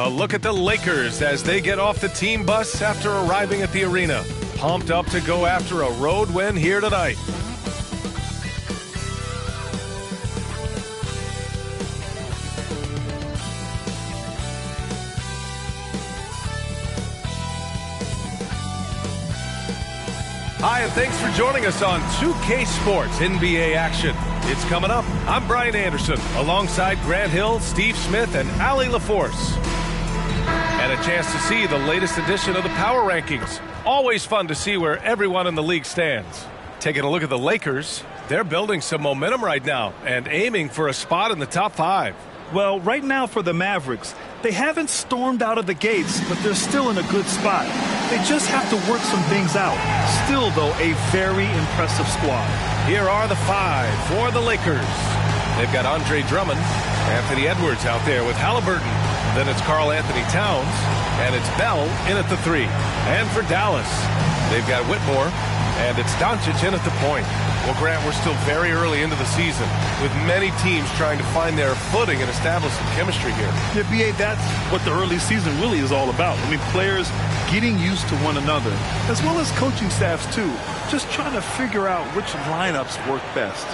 A look at the Lakers as they get off the team bus after arriving at the arena. Pumped up to go after a road win here tonight. Hi, and thanks for joining us on 2K Sports NBA action. It's coming up. I'm Brian Anderson, alongside Grant Hill, Steve Smith, and Allie LaForce. And a chance to see the latest edition of the Power Rankings. Always fun to see where everyone in the league stands. Taking a look at the Lakers, they're building some momentum right now and aiming for a spot in the top 5. Well, right now for the Mavericks, they haven't stormed out of the gates, but they're still in a good spot. They just have to work some things out. Still, though, a very impressive squad. Here are the 5 for the Lakers. They've got Andre Drummond, Anthony Edwards out there with Halliburton. Then it's Karl Anthony Towns, and it's Bell in at the 3. And for Dallas, they've got Whitmore, and it's Doncic in at the point. Well, Grant, we're still very early into the season, with many teams trying to find their footing and establish some chemistry here. Yeah, B.A., that's what the early season really is all about. I mean, players getting used to one another, as well as coaching staffs, too. Just trying to figure out which lineups work best.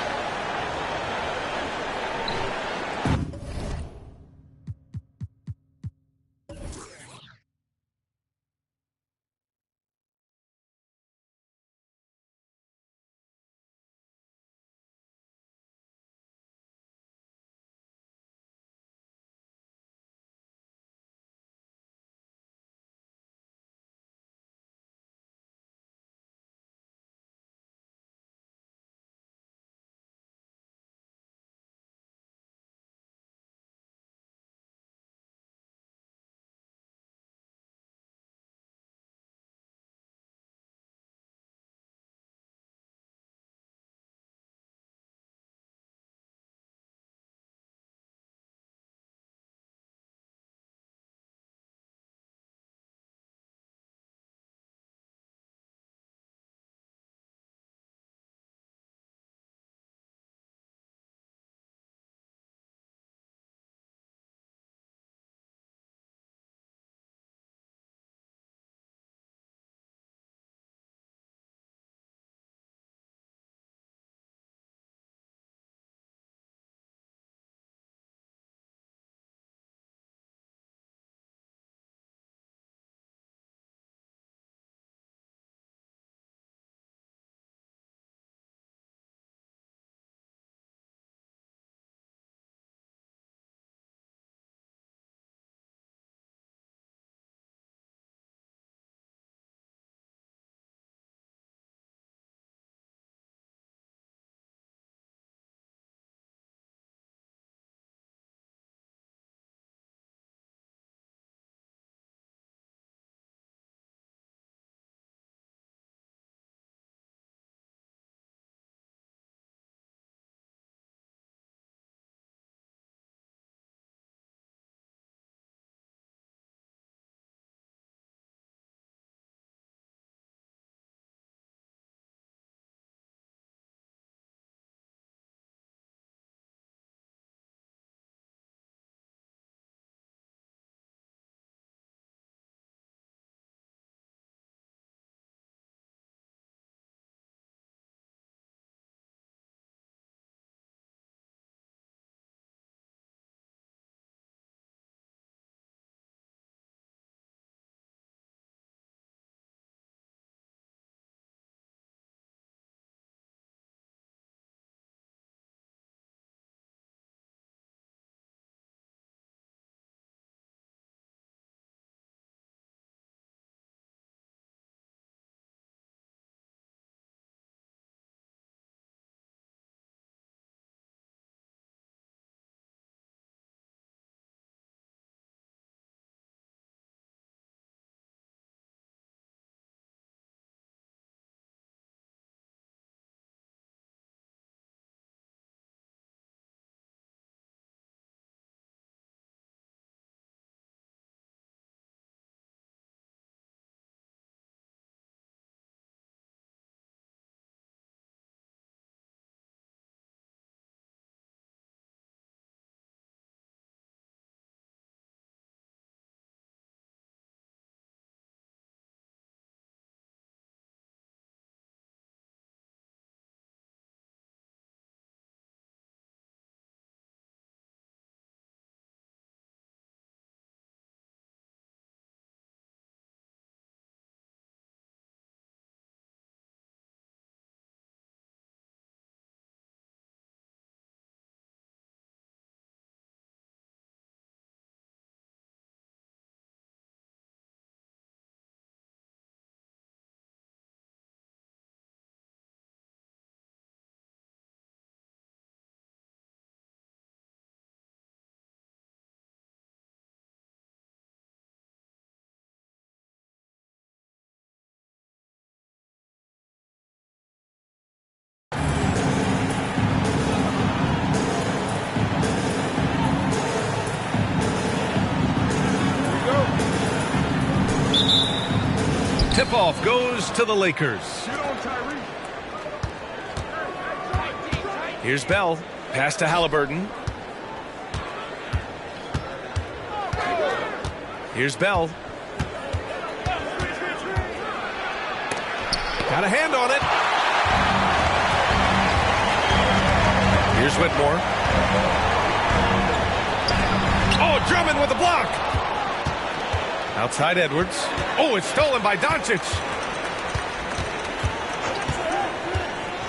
Tip-off goes to the Lakers. Here's Bell. Pass to Halliburton. Here's Bell. Got a hand on it. Here's Whitmore. Oh, Drummond with the block. Outside Edwards. Oh, it's stolen by Doncic.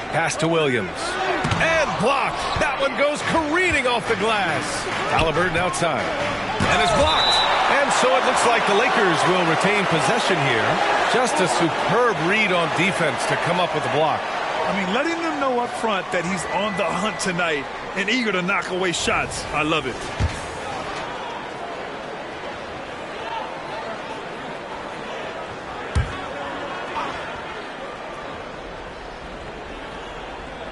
Pass to Williams. And blocked. That one goes careening off the glass. Halliburton outside. And is blocked. And so it looks like the Lakers will retain possession here. Just a superb read on defense to come up with the block. I mean, letting them know up front that he's on the hunt tonight and eager to knock away shots. I love it.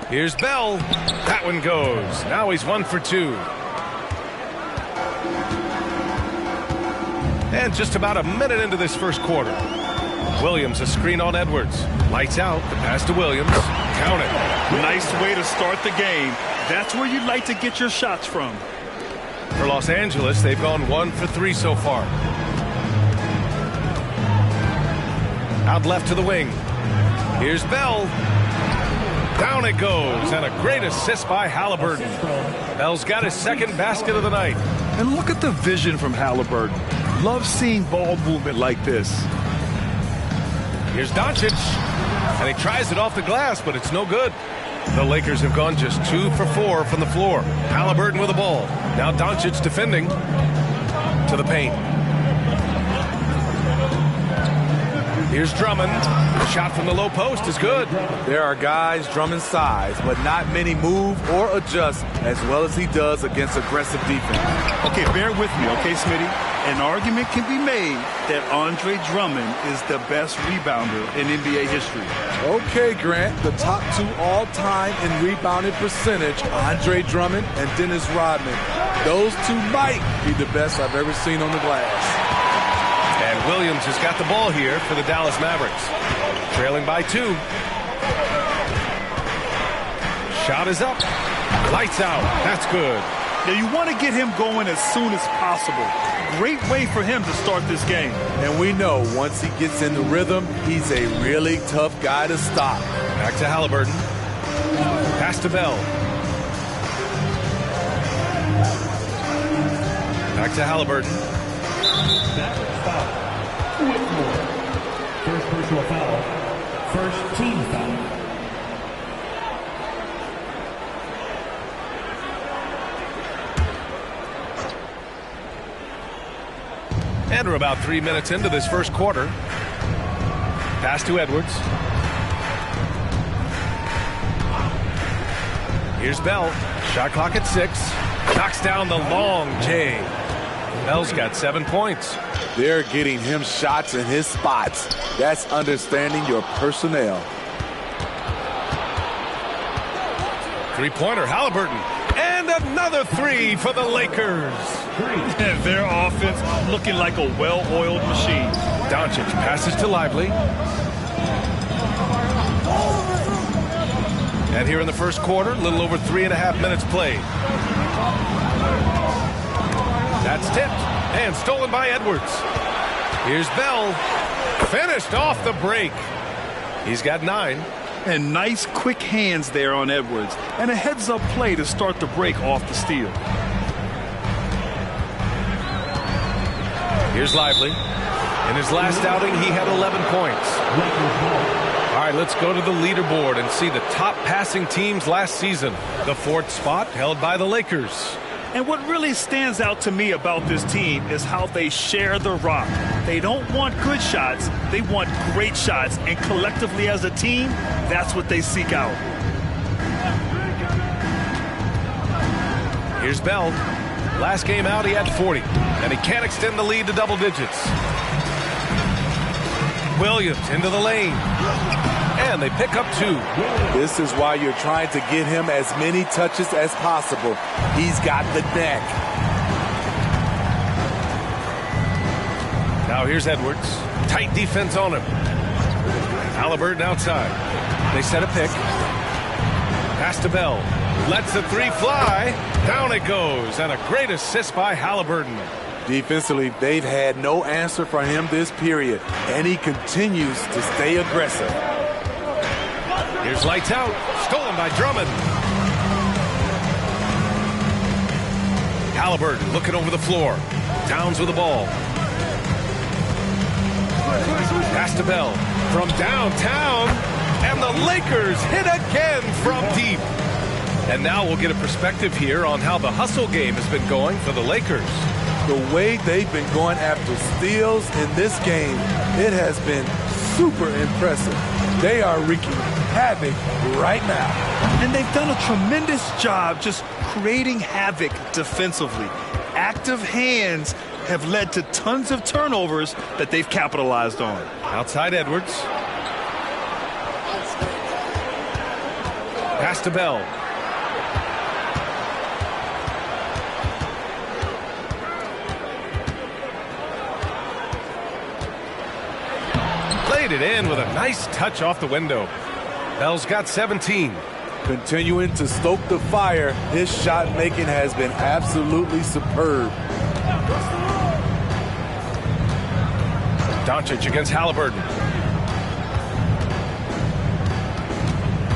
Here's Bell. That one goes. Now he's 1 for 2. And just about a minute into this first quarter. Williams, a screen on Edwards. Lights out. The pass to Williams. Count it. Nice way to start the game. That's where you'd like to get your shots from. For Los Angeles, they've gone 1 for 3 so far. Out left to the wing. Here's Bell. Down it goes, and a great assist by Halliburton. Bell's got his second basket of the night. And look at the vision from Halliburton. Love seeing ball movement like this. Here's Doncic, and he tries it off the glass, but it's no good. The Lakers have gone just 2 for 4 from the floor. Halliburton with the ball. Now Doncic defending to the paint. Here's Drummond. Shot from the low post is good. There are guys Drummond's size, but not many move or adjust as well as he does against aggressive defense. Okay, bear with me, okay, Smitty? An argument can be made that Andre Drummond is the best rebounder in NBA history. Okay, Grant, the top 2 all-time in rebounding percentage, Andre Drummond and Dennis Rodman. Those 2 might be the best I've ever seen on the glass. And Williams has got the ball here for the Dallas Mavericks. Trailing by 2. Shot is up. Lights out. That's good. Now you want to get him going as soon as possible. Great way for him to start this game. And we know once he gets in the rhythm, he's a really tough guy to stop. Back to Halliburton. Pass to Bell. Back to Halliburton. First personal foul. First team foul. And we're about 3 minutes into this first quarter. Pass to Edwards. Here's Bell. Shot clock at 6. Knocks down the long J. Bell's got 7 points. They're getting him shots in his spots. That's understanding your personnel. Three-pointer, Halliburton. And another 3 for the Lakers. And their offense looking like a well-oiled machine. Doncic passes to Lively. And here in the first quarter, a little over 3.5 minutes played. That's tipped and stolen by Edwards. Here's Bell. Finished off the break. He's got 9. And nice quick hands there on Edwards. And a heads-up play to start the break off the steal. Here's Lively. In his last outing, he had 11 points. All right, let's go to the leaderboard and see the top passing teams last season. The 4th spot held by the Lakers. And what really stands out to me about this team is how they share the rock. They don't want good shots, they want great shots. And collectively as a team, that's what they seek out. Here's Bell. Last game out, he had 40. And he can't extend the lead to double digits. Williams into the lane. And they pick up 2. This is why you're trying to get him as many touches as possible. He's got the neck. Now here's Edwards. Tight defense on him. Halliburton outside. They set a pick. Pass to Bell. Lets the three fly. Down it goes. And a great assist by Halliburton. Defensively, they've had no answer for him this period, and he continues to stay aggressive. Here's lights out. Stolen by Drummond. Halliburton looking over the floor. Towns with the ball. Pass to Bell from downtown. And the Lakers hit again from deep. And now we'll get a perspective here on how the hustle game has been going for the Lakers. The way they've been going after steals in this game, it has been super impressive. They are wreaking havoc right now. And they've done a tremendous job just creating havoc defensively. Active hands have led to tons of turnovers that they've capitalized on. Outside Edwards. Pass to Bell. Played it in with a nice touch off the window. Bell's got 17. Continuing to stoke the fire, his shot making has been absolutely superb. Doncic against Halliburton.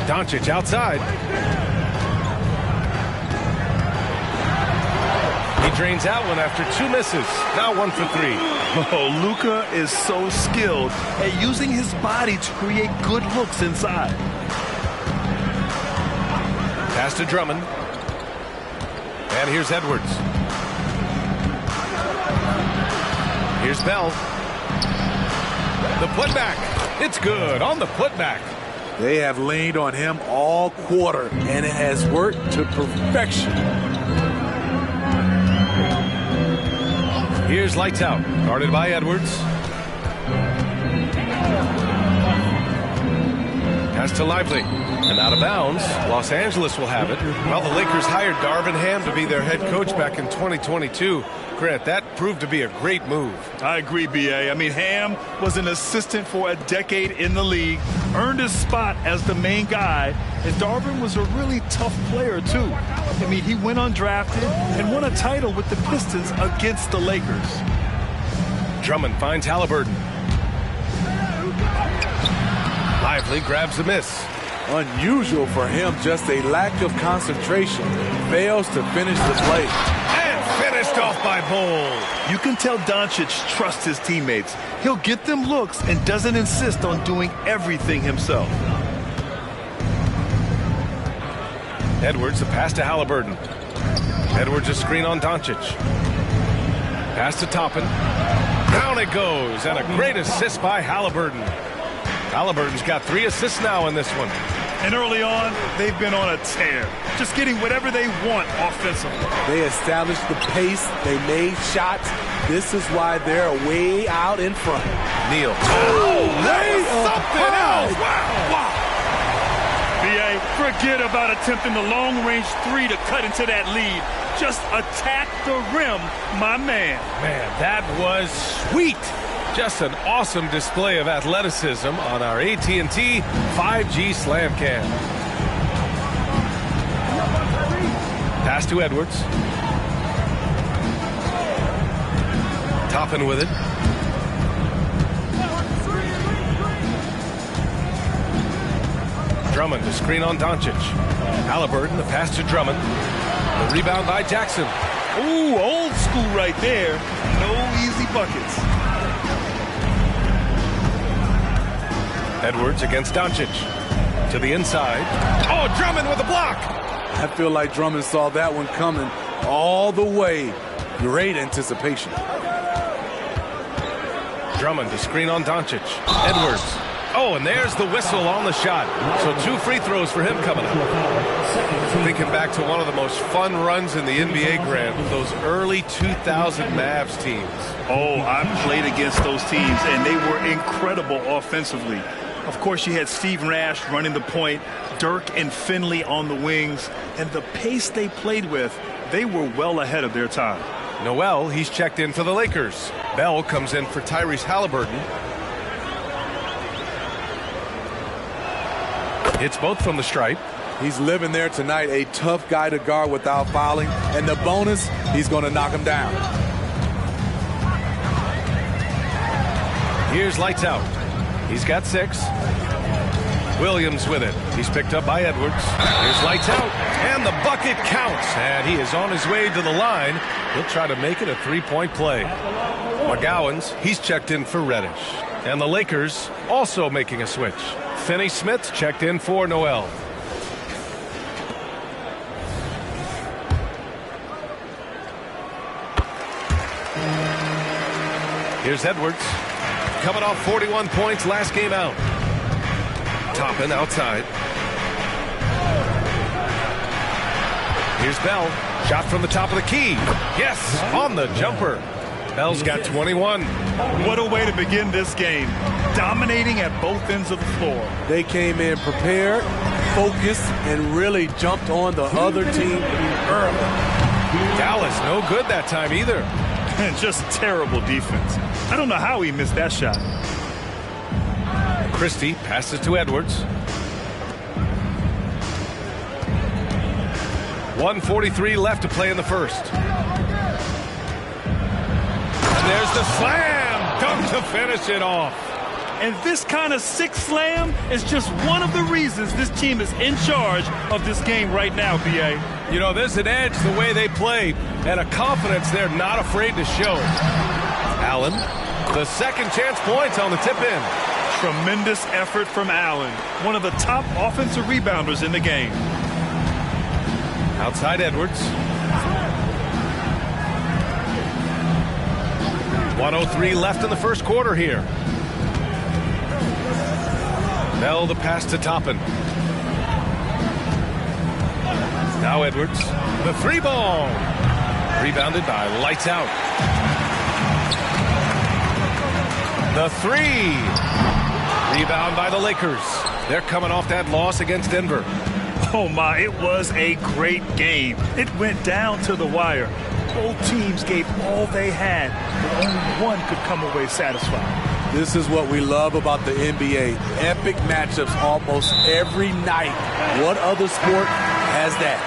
Doncic outside. He drains out one after 2 misses. Now 1 for 3. Oh, Luka is so skilled at using his body to create good looks inside. Pass to Drummond. And here's Edwards. Here's Bell. The putback. It's good on the putback. They have leaned on him all quarter, and it has worked to perfection. Here's lights out. Guarded by Edwards. Pass to Lively. And out of bounds. Los Angeles will have it. Well, the Lakers hired Darvin Ham to be their head coach back in 2022. Grant, that proved to be a great move. I agree, B.A. I mean, Ham was an assistant for a decade in the league, earned his spot as the main guy, and Darvin was a really tough player, too. I mean, he went undrafted and won a title with the Pistons against the Lakers. Drummond finds Halliburton. Lively grabs a miss. Unusual for him, just a lack of concentration. Fails to finish the play. And finished off by Bol. You can tell Doncic trusts his teammates. He'll get them looks and doesn't insist on doing everything himself. Edwards, the pass to Halliburton. Edwards, a screen on Doncic. Pass to Toppin. Down it goes, and a great assist by Halliburton. Halliburton's got 3 assists now in this one. And early on, they've been on a tear, just getting whatever they want offensively. They established the pace. They made shots. This is why they're way out in front. Neal. Oh, that was something else. Wow. B.A., forget about attempting the long-range 3 to cut into that lead. Just attack the rim, my man. Man, that was sweet. Just an awesome display of athleticism on our AT&T 5G Slam Cam. Pass to Edwards. Toppin with it. Drummond to screen on Doncic. Halliburton, the pass to Drummond. The rebound by Jackson. Ooh, old school right there. No easy buckets. Edwards against Doncic. To the inside. Oh, Drummond with a block. I feel like Drummond saw that one coming all the way. Great anticipation. Drummond to screen on Doncic. Edwards. Oh, and there's the whistle on the shot. So 2 free throws for him coming up. Thinking back to one of the most fun runs in the NBA, Grant, those early 2000 Mavs teams. Oh, I played against those teams, and they were incredible offensively. Of course, you had Steve Nash running the point, Dirk and Finley on the wings, and the pace they played with, they were well ahead of their time. Noel, he's checked in for the Lakers. Bell comes in for Tyrese Halliburton. Hits both from the stripe. He's living there tonight, a tough guy to guard without fouling. And the bonus, he's going to knock him down. Here's lights out. He's got 6. Williams with it. He's picked up by Edwards. Here's lights out. And the bucket counts. And he is on his way to the line. He'll try to make it a 3-point play. McGowan's, he's checked in for Reddish. And the Lakers also making a switch. Finney-Smith checked in for Noel. Here's Edwards. Coming off 41 points last game out. Toppin outside. Here's Bell. Shot from the top of the key. Yes, on the jumper. Bell's got 21. What a way to begin this game. Dominating at both ends of the floor. They came in prepared, focused, and really jumped on the other team early. Dallas, no good that time either. And just terrible defense. I don't know how he missed that shot. Christie passes to Edwards. 1:43 left to play in the first. And there's the slam dunk to finish it off. And this kind of sick slam is just one of the reasons this team is in charge of this game right now, B.A. You know, there's an edge the way they play and a confidence they're not afraid to show. Allen, the second chance points on the tip-in. Tremendous effort from Allen, one of the top offensive rebounders in the game. Outside Edwards. 1:03 left in the first quarter here. Bell the pass to Toppin. Now Edwards. The 3-ball. Rebounded by Lights Out. The 3. Rebound by the Lakers. They're coming off that loss against Denver. Oh my, it was a great game. It went down to the wire. Both teams gave all they had, but only one could come away satisfied. This is what we love about the NBA. Epic matchups almost every night. What other sport has that?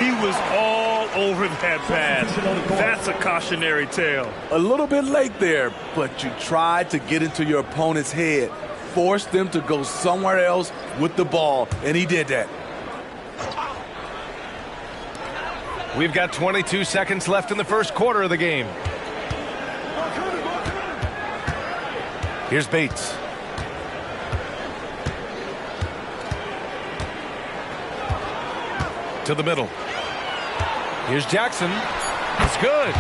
He was all over that pass. That's a cautionary tale. A little bit late there, but you tried to get into your opponent's head. Forced them to go somewhere else with the ball, and he did that. We've got 22 seconds left in the first quarter of the game. Here's Bates. To the middle. Here's Jackson. It's good.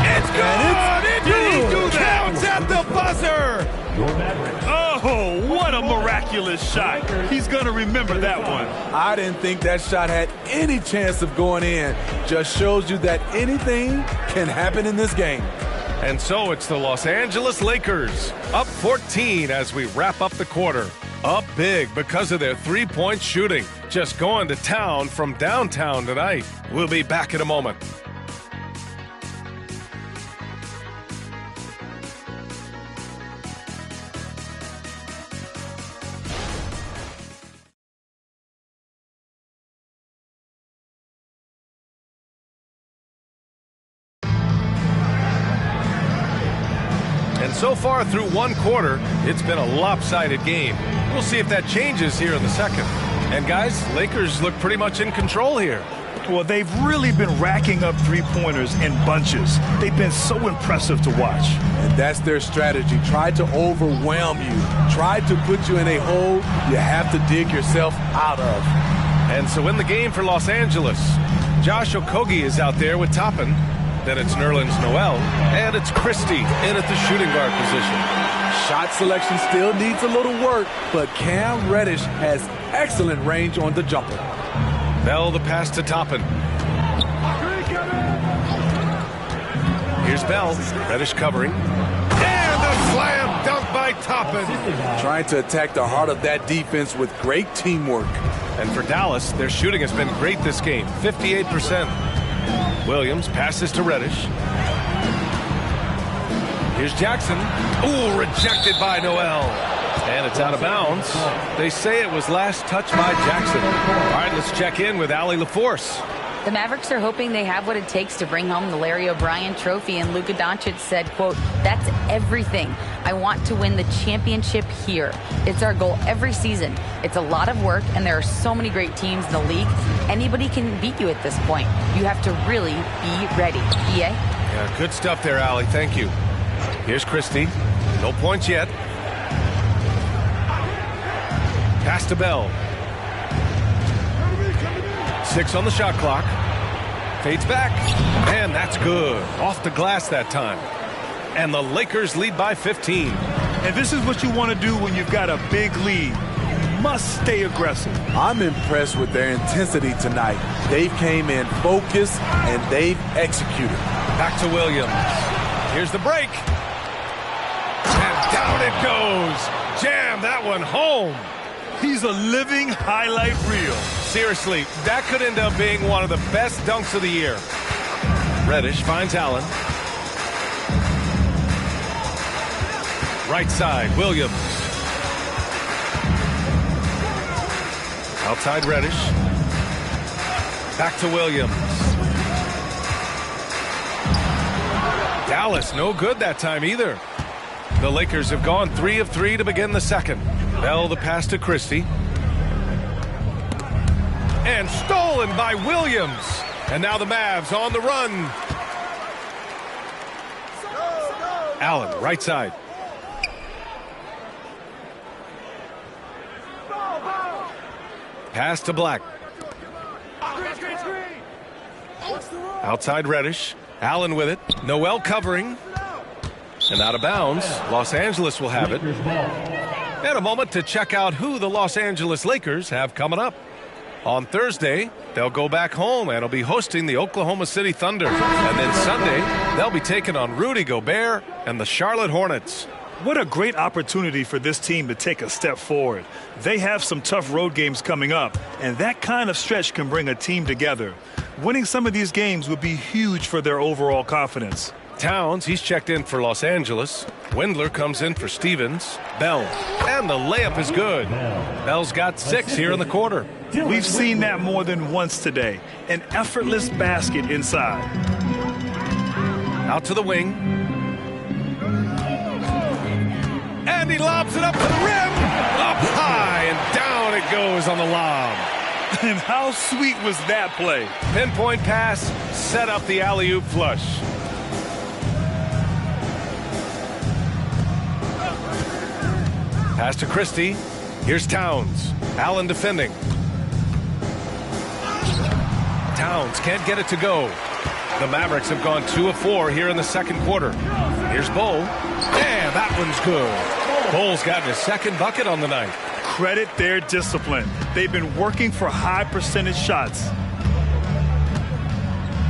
It's good. Did he do that? Counts at the buzzer. Oh, what a miraculous shot. He's going to remember that one. I didn't think that shot had any chance of going in. Just shows you that anything can happen in this game. And so it's the Los Angeles Lakers, up 14 as we wrap up the quarter. Up big because of their three-point shooting. Just going to town from downtown tonight. We'll be back in a moment. So far through one quarter, it's been a lopsided game. We'll see if that changes here in the second. And guys, Lakers look pretty much in control here. Well, they've really been racking up three-pointers in bunches. They've been so impressive to watch. And that's their strategy. Try to overwhelm you. Try to put you in a hole you have to dig yourself out of. And so in the game for Los Angeles, Josh Okogie is out there with Toppin. Then it's Nerlens Noel, and it's Christie in at the shooting guard position. Shot selection still needs a little work, but Cam Reddish has excellent range on the jumper. Bell the pass to Toppin. Here's Bell. Reddish covering. And the slam dunk by Toppin. Trying to attack the heart of that defense with great teamwork. And for Dallas, their shooting has been great this game, 58%. Williams passes to Reddish. Here's Jackson. Ooh, rejected by Noel. And it's out of bounds. They say it was last touched by Jackson. All right, let's check in with Allie LaForce. The Mavericks are hoping they have what it takes to bring home the Larry O'Brien trophy, and Luka Doncic said, quote, "That's everything. I want to win the championship here. It's our goal every season. It's a lot of work, and there are so many great teams in the league. Anybody can beat you at this point. You have to really be ready." EA? Yeah, good stuff there, Allie. Thank you. Here's Christie. No points yet. Pass to Bell. 6 on the shot clock. Fades back. And that's good. Off the glass that time. And the Lakers lead by 15. And this is what you want to do when you've got a big lead. You must stay aggressive. I'm impressed with their intensity tonight. They've came in focused and they've executed. Back to Williams. Here's the break. And down it goes. Jam that one home. He's a living highlight reel. Seriously, that could end up being one of the best dunks of the year. Reddish finds Allen. Right side, Williams. Outside Reddish. Back to Williams. Dallas, no good that time either. The Lakers have gone 3 of 3 to begin the second. Bell the pass to Christie. And stolen by Williams. And now the Mavs on the run. Allen, right side. Pass to Black. Outside Reddish. Allen with it. Noel covering. And out of bounds. Los Angeles will have it. And a moment to check out who the Los Angeles Lakers have coming up. On Thursday, they'll go back home and will be hosting the Oklahoma City Thunder. And then Sunday, they'll be taking on Rudy Gobert and the Charlotte Hornets. What a great opportunity for this team to take a step forward. They have some tough road games coming up, and that kind of stretch can bring a team together. Winning some of these games would be huge for their overall confidence. Towns, he's checked in for Los Angeles. Windler comes in for Stevens. Bell. And the layup is good. Bell's got 6 here in the quarter. We've seen that more than once today. An effortless basket inside. Out to the wing. And he lobs it up to the rim. Up high and down it goes on the lob. And how sweet was that play? Pinpoint pass, set up the alley-oop flush. Pass to Christie. Here's Towns. Allen defending. Towns can't get it to go. The Mavericks have gone 2 of 4 here in the second quarter. Here's Bull. And that one's good. Bull's gotten his second bucket on the night. Credit their discipline. They've been working for high percentage shots.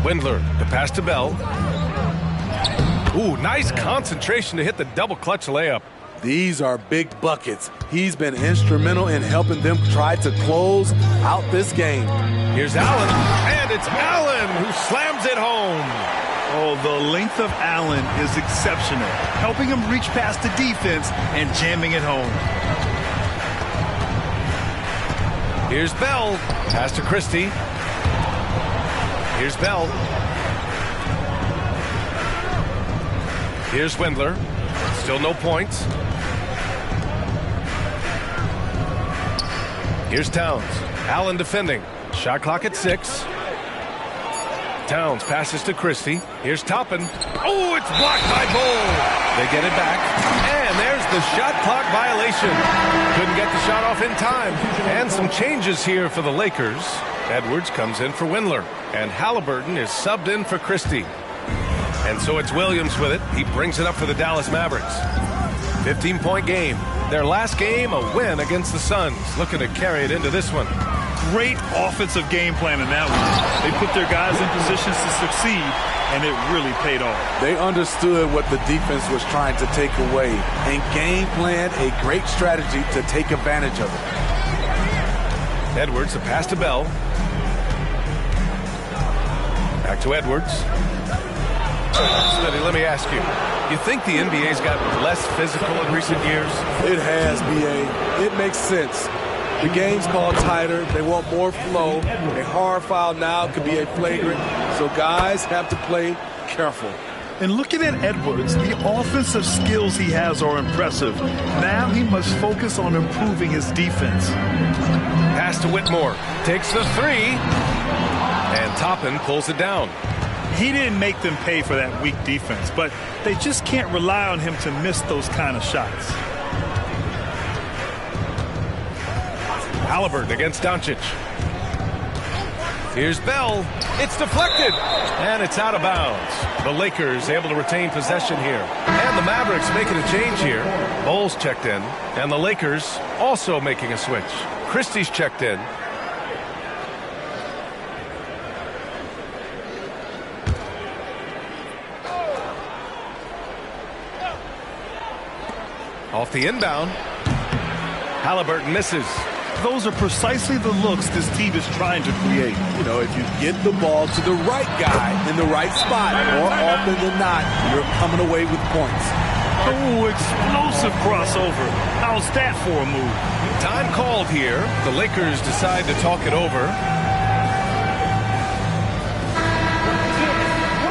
Windler, the pass to Bell. Ooh, nice concentration to hit the double clutch layup. These are big buckets. He's been instrumental in helping them try to close out this game. Here's Allen, and it's Allen who slams it home. Oh, the length of Allen is exceptional, helping him reach past the defense and jamming it home. Here's Bell. Pass to Christie. Here's Bell. Here's Windler. Still no points. Here's Towns. Allen defending. Shot clock at 6. Towns passes to Christie. Here's Toppin. Oh, it's blocked by Bull. They get it back. And there's the shot clock violation. Couldn't get the shot off in time. And some changes here for the Lakers. Edwards comes in for Windler. And Halliburton is subbed in for Christie. And so it's Williams with it. He brings it up for the Dallas Mavericks. 15-point game. Their last game, a win against the Suns. Looking to carry it into this one. Great offensive game plan in that one. They put their guys in positions to succeed, and it really paid off. They understood what the defense was trying to take away and game planned a great strategy to take advantage of it. Edwards, the pass to Bell. Back to Edwards. Smitty, let me ask you. You think the NBA's gotten less physical in recent years? It has, B.A. It makes sense. The game's called tighter. They want more flow. A hard foul now could be a flagrant, so guys have to play careful. And looking at Edwards, the offensive skills he has are impressive. Now he must focus on improving his defense. Pass to Whitmore. Takes the three. And Toppin pulls it down. He didn't make them pay for that weak defense, but they just can't rely on him to miss those kind of shots. Halliburton against Doncic. Here's Bell. It's deflected. And it's out of bounds. The Lakers able to retain possession here. And the Mavericks making a change here. Bowles checked in. And the Lakers also making a switch. Christie's checked in. Off the inbound. Halliburton misses. Those are precisely the looks this team is trying to create. You know, if you get the ball to the right guy in the right spot, more often than not, you're coming away with points. Oh, explosive crossover. How's that for a move? Time called here. The Lakers decide to talk it over.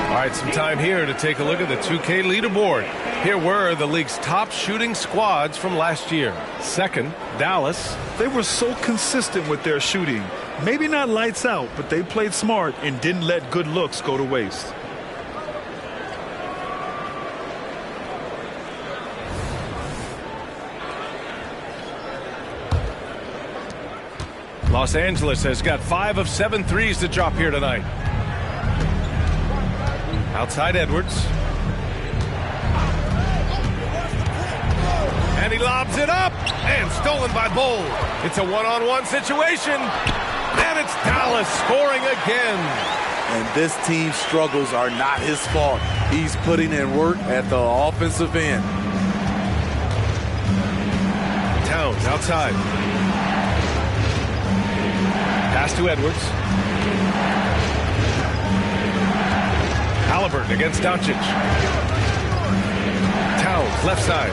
All right, some time here to take a look at the 2K leaderboard. Here were the league's top shooting squads from last year. Second, Dallas. They were so consistent with their shooting. Maybe not lights out, but they played smart and didn't let good looks go to waste. Los Angeles has got 5 of 7 threes to drop here tonight. Outside Edwards. And he lobs it up. And stolen by Bowles. It's a one-on-one situation. And it's Dallas scoring again. And this team's struggles are not his fault. He's putting in work at the offensive end. Towns outside. Pass to Edwards. Halliburton against Doncic. Towns left side.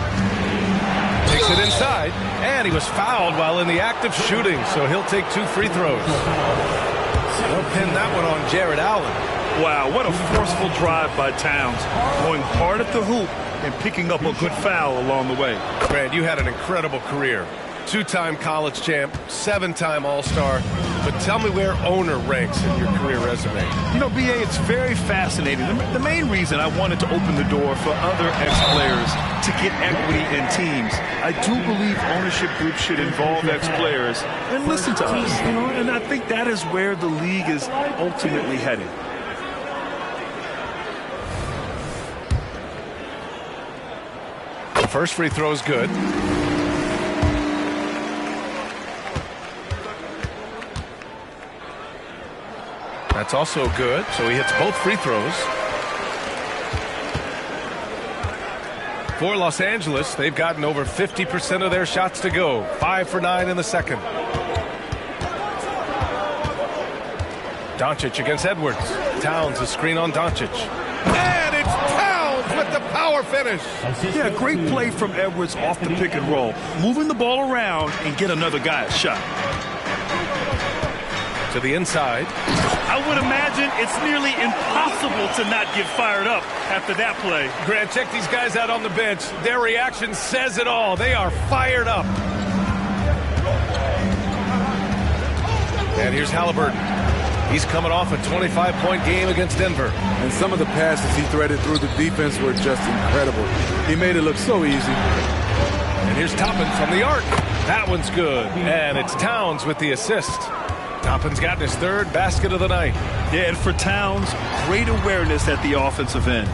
Takes it inside, and he was fouled while in the act of shooting, so he'll take 2 free throws. They'll pin that one on Jared Allen. Wow, what a forceful drive by Towns, going hard at the hoop and picking up a good foul along the way. Grant, you had an incredible career. 2-time college champ, 7-time All-Star. But tell me where owner ranks in your career resume. You know, B.A., it's very fascinating. The main reason I wanted to open the door for other ex-players to get equity in teams. I do believe ownership groups should involve ex-players and listen to us. You know, and I think that is where the league is ultimately headed. First free throw is good. That's also good, so he hits both free throws. For Los Angeles, they've gotten over 50% of their shots to go. 5 for 9 in the second. Doncic against Edwards. Towns a screen on Doncic. And it's Towns with the power finish. Yeah, great play from Edwards off the pick and roll. Moving the ball around and get another guy a shot. To the inside. I would imagine it's nearly impossible to not get fired up after that play. Grant, check these guys out on the bench. Their reaction says it all. They are fired up. And here's Halliburton. He's coming off a 25-point game against Denver. And some of the passes he threaded through the defense were just incredible. He made it look so easy. And here's Toppin from the arc. That one's good. And it's Towns with the assist. Toppin's gotten his 3rd basket of the night. Yeah, and for Towns, great awareness at the offensive end.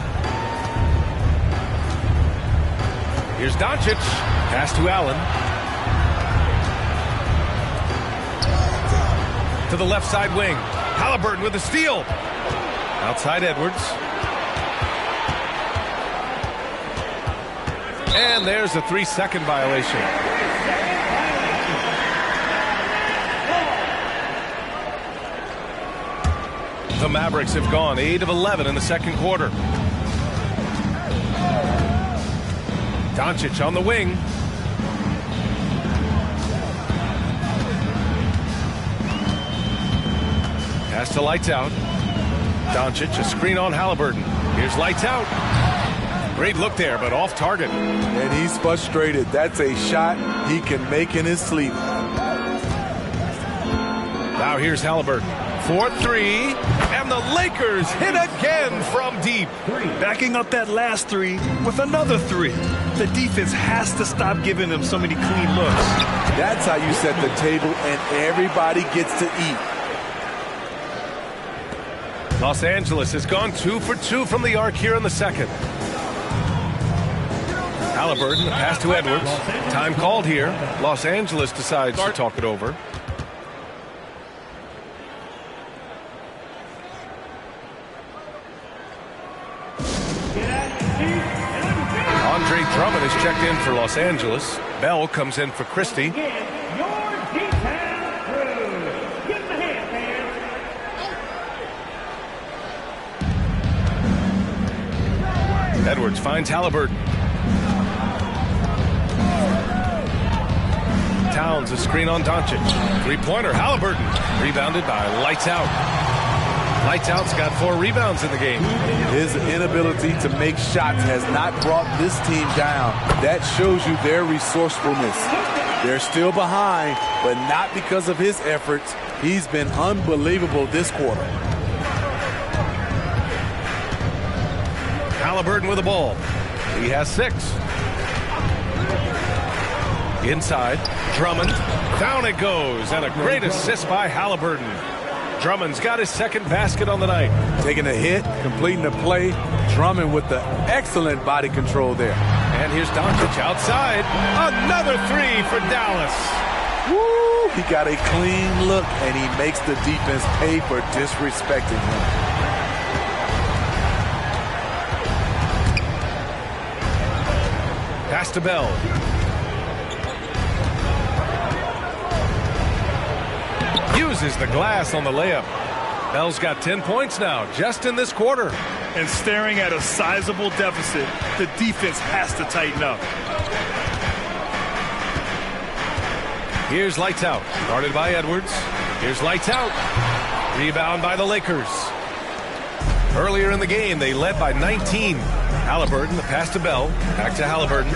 Here's Doncic. Pass to Allen. To the left side wing. Halliburton with the steal. Outside Edwards. And there's a 3-second violation. The Mavericks have gone 8 of 11 in the second quarter. Doncic on the wing. Pass to Lights Out. Doncic, a screen on Halliburton. Here's Lights Out. Great look there, but off target. And he's frustrated. That's a shot he can make in his sleep. Now here's Halliburton. 4-3, and the Lakers hit again from deep. Backing up that last three with another three. The defense has to stop giving them so many clean looks. That's how you set the table, and everybody gets to eat. Los Angeles has gone 2 for 2 from the arc here in the second. Halliburton, the pass to Edwards. Time called here. Los Angeles decides to talk it over. Andre Drummond is checked in for Los Angeles. Bell comes in for Christie. Edwards finds Halliburton. Towns, a screen on Doncic. Three-pointer, Halliburton. Rebounded by Lights Out. Lights Out's got 4 rebounds in the game. His inability to make shots has not brought this team down. That shows you their resourcefulness. They're still behind, but not because of his efforts. He's been unbelievable this quarter. Halliburton with the ball. He has 6. Inside, Drummond. Down it goes, and a great assist by Halliburton. Drummond's got his second basket on the night. Taking a hit, completing the play. Drummond with the excellent body control there. And here's Doncic outside. Another 3 for Dallas. Woo! He got a clean look, and he makes the defense pay for disrespecting him. Pass to Bell. Uses the glass on the layup. Bell's got 10 points now, just in this quarter. And staring at a sizable deficit, the defense has to tighten up. Here's Lights Out, guarded by Edwards. Here's Lights Out. Rebound by the Lakers. Earlier in the game, they led by 19. Halliburton, the pass to Bell. Back to Halliburton.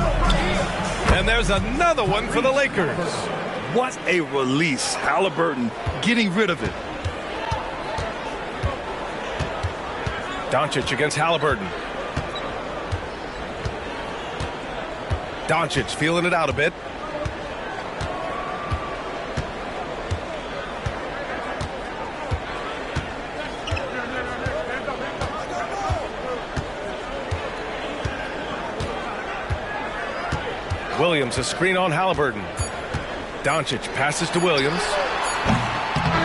And there's another one for the Lakers. What a release. Halliburton getting rid of it. Doncic against Halliburton. Doncic feeling it out a bit. Williams, a screen on Halliburton. Doncic passes to Williams.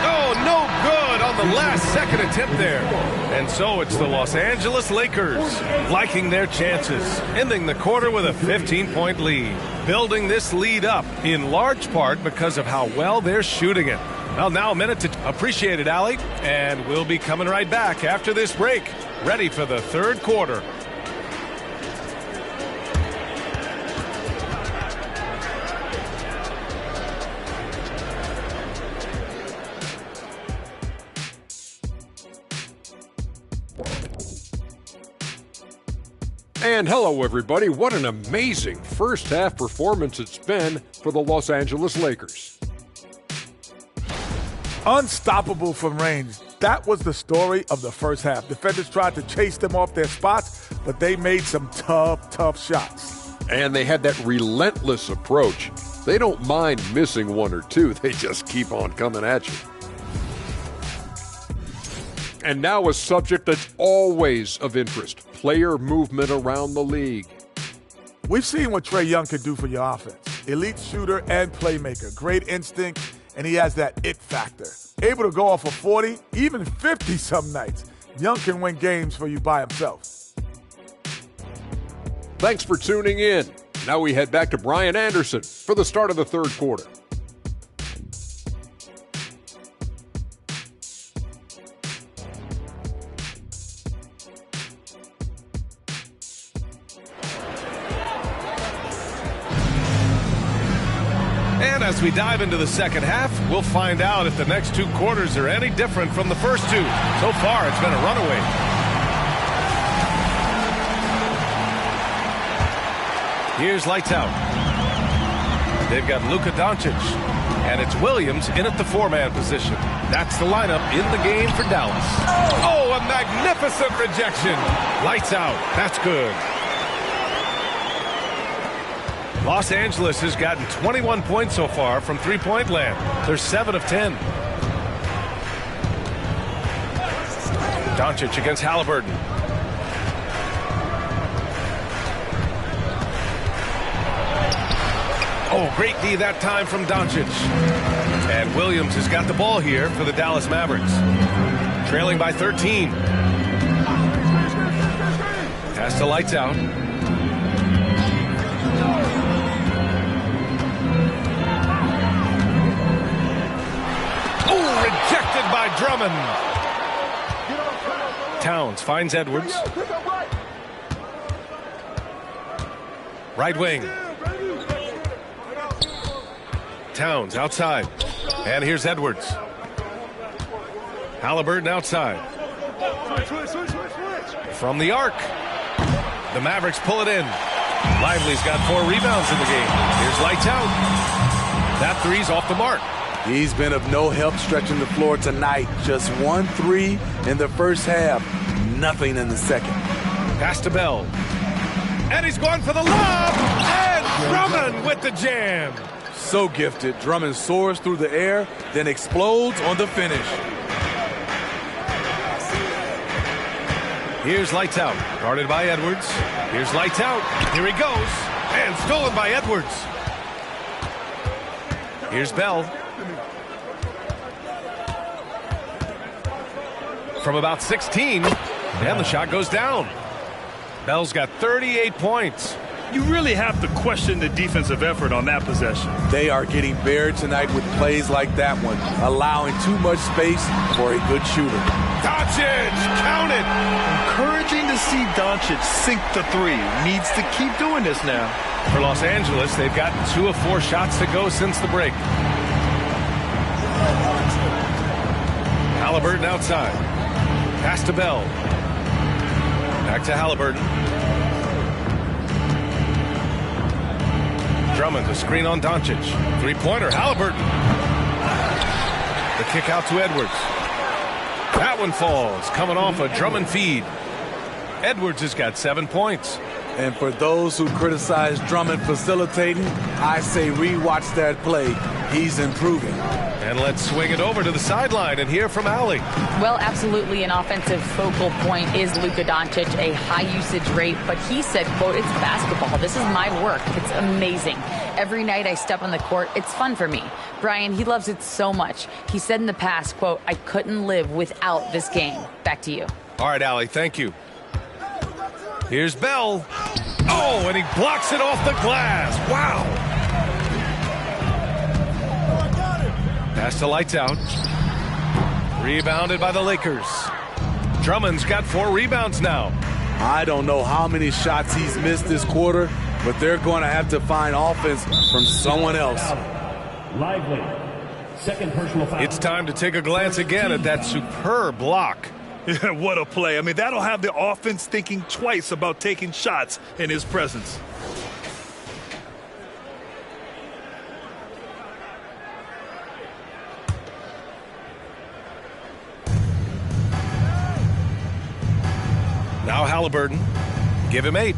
Oh, no good on the last second attempt there. And so it's the Los Angeles Lakers liking their chances, ending the quarter with a 15-point lead. Building this lead up in large part because of how well they're shooting it. Well, now a minute to appreciate it, Allie. And we'll be coming right back after this break, ready for the third quarter. And hello, everybody. What an amazing first half performance it's been for the Los Angeles Lakers. Unstoppable from range. That was the story of the first half. Defenders tried to chase them off their spots, but they made some tough shots. And they had that relentless approach. They don't mind missing one or two. They just keep on coming at you. And now a subject that's always of interest, player movement around the league. We've seen what Trae Young can do for your offense. Elite shooter and playmaker. Great instinct, and he has that it factor. Able to go off of 40, even 50 some nights. Young can win games for you by himself. Thanks for tuning in. Now we head back to Brian Anderson for the start of the third quarter. And as we dive into the second half, we'll find out if the next 2 quarters are any different from the first 2. So far, it's been a runaway. Here's lights out. They've got Luka Doncic, and it's Williams in at the 4-man position. That's the lineup in the game for Dallas. Oh, a magnificent rejection. Lights out. That's good. Los Angeles has gotten 21 points so far from three-point land. They're 7 of 10. Doncic against Halliburton. Oh, great D that time from Doncic. And Williams has got the ball here for the Dallas Mavericks. Trailing by 13. Pass to lights out. Oh, rejected by Drummond. Towns finds Edwards. Right wing. Towns outside. And here's Edwards. Halliburton outside. From the arc. The Mavericks pull it in. Lively's got 4 rebounds in the game. Here's lights out. That three's off the mark. He's been of no help stretching the floor tonight. Just 1 3 in the first half. Nothing in the second. Pass to Bell. And he's going for the lob. And Drummond with the jam. So gifted. Drummond soars through the air, then explodes on the finish. Here's lights out. Guarded by Edwards. Here's lights out. Here he goes. And stolen by Edwards. Here's Bell. From about 16. And the shot goes down. Bell's got 38 points. You really have to question the defensive effort on that possession. They are getting buried tonight with plays like that one, allowing too much space for a good shooter. Doncic, count it. Encouraging to see Doncic sink the 3. Needs to keep doing this now. For Los Angeles, they've gotten 2 of 4 shots to go since the break. Halliburton outside. Pass to Bell. Back to Halliburton. Drummond, a screen on Doncic. 3-pointer, Halliburton. The kick out to Edwards. That one falls, coming off a Drummond feed. Edwards has got 7 points. And for those who criticize Drummond facilitating, I say rewatch that play. He's improving. And let's swing it over to the sideline and hear from Allie. Well, absolutely an offensive focal point is Luka Doncic, a high usage rate, but he said, quote, it's basketball. This is my work. It's amazing. Every night I step on the court, it's fun for me. Brian, he loves it so much. He said in the past, quote, I couldn't live without this game. Back to you. All right, Allie, thank you. Here's Bell. Oh, and he blocks it off the glass. Wow. Pass to lights out. Rebounded by the Lakers. Drummond's got 4 rebounds now. I don't know how many shots he's missed this quarter, but they're going to have to find offense from someone else. Lively. Second personal foul. It's time to take a glance again at that superb block. Yeah, what a play. I mean, that'll have the offense thinking twice about taking shots in his presence. Now Halliburton. Give him 8.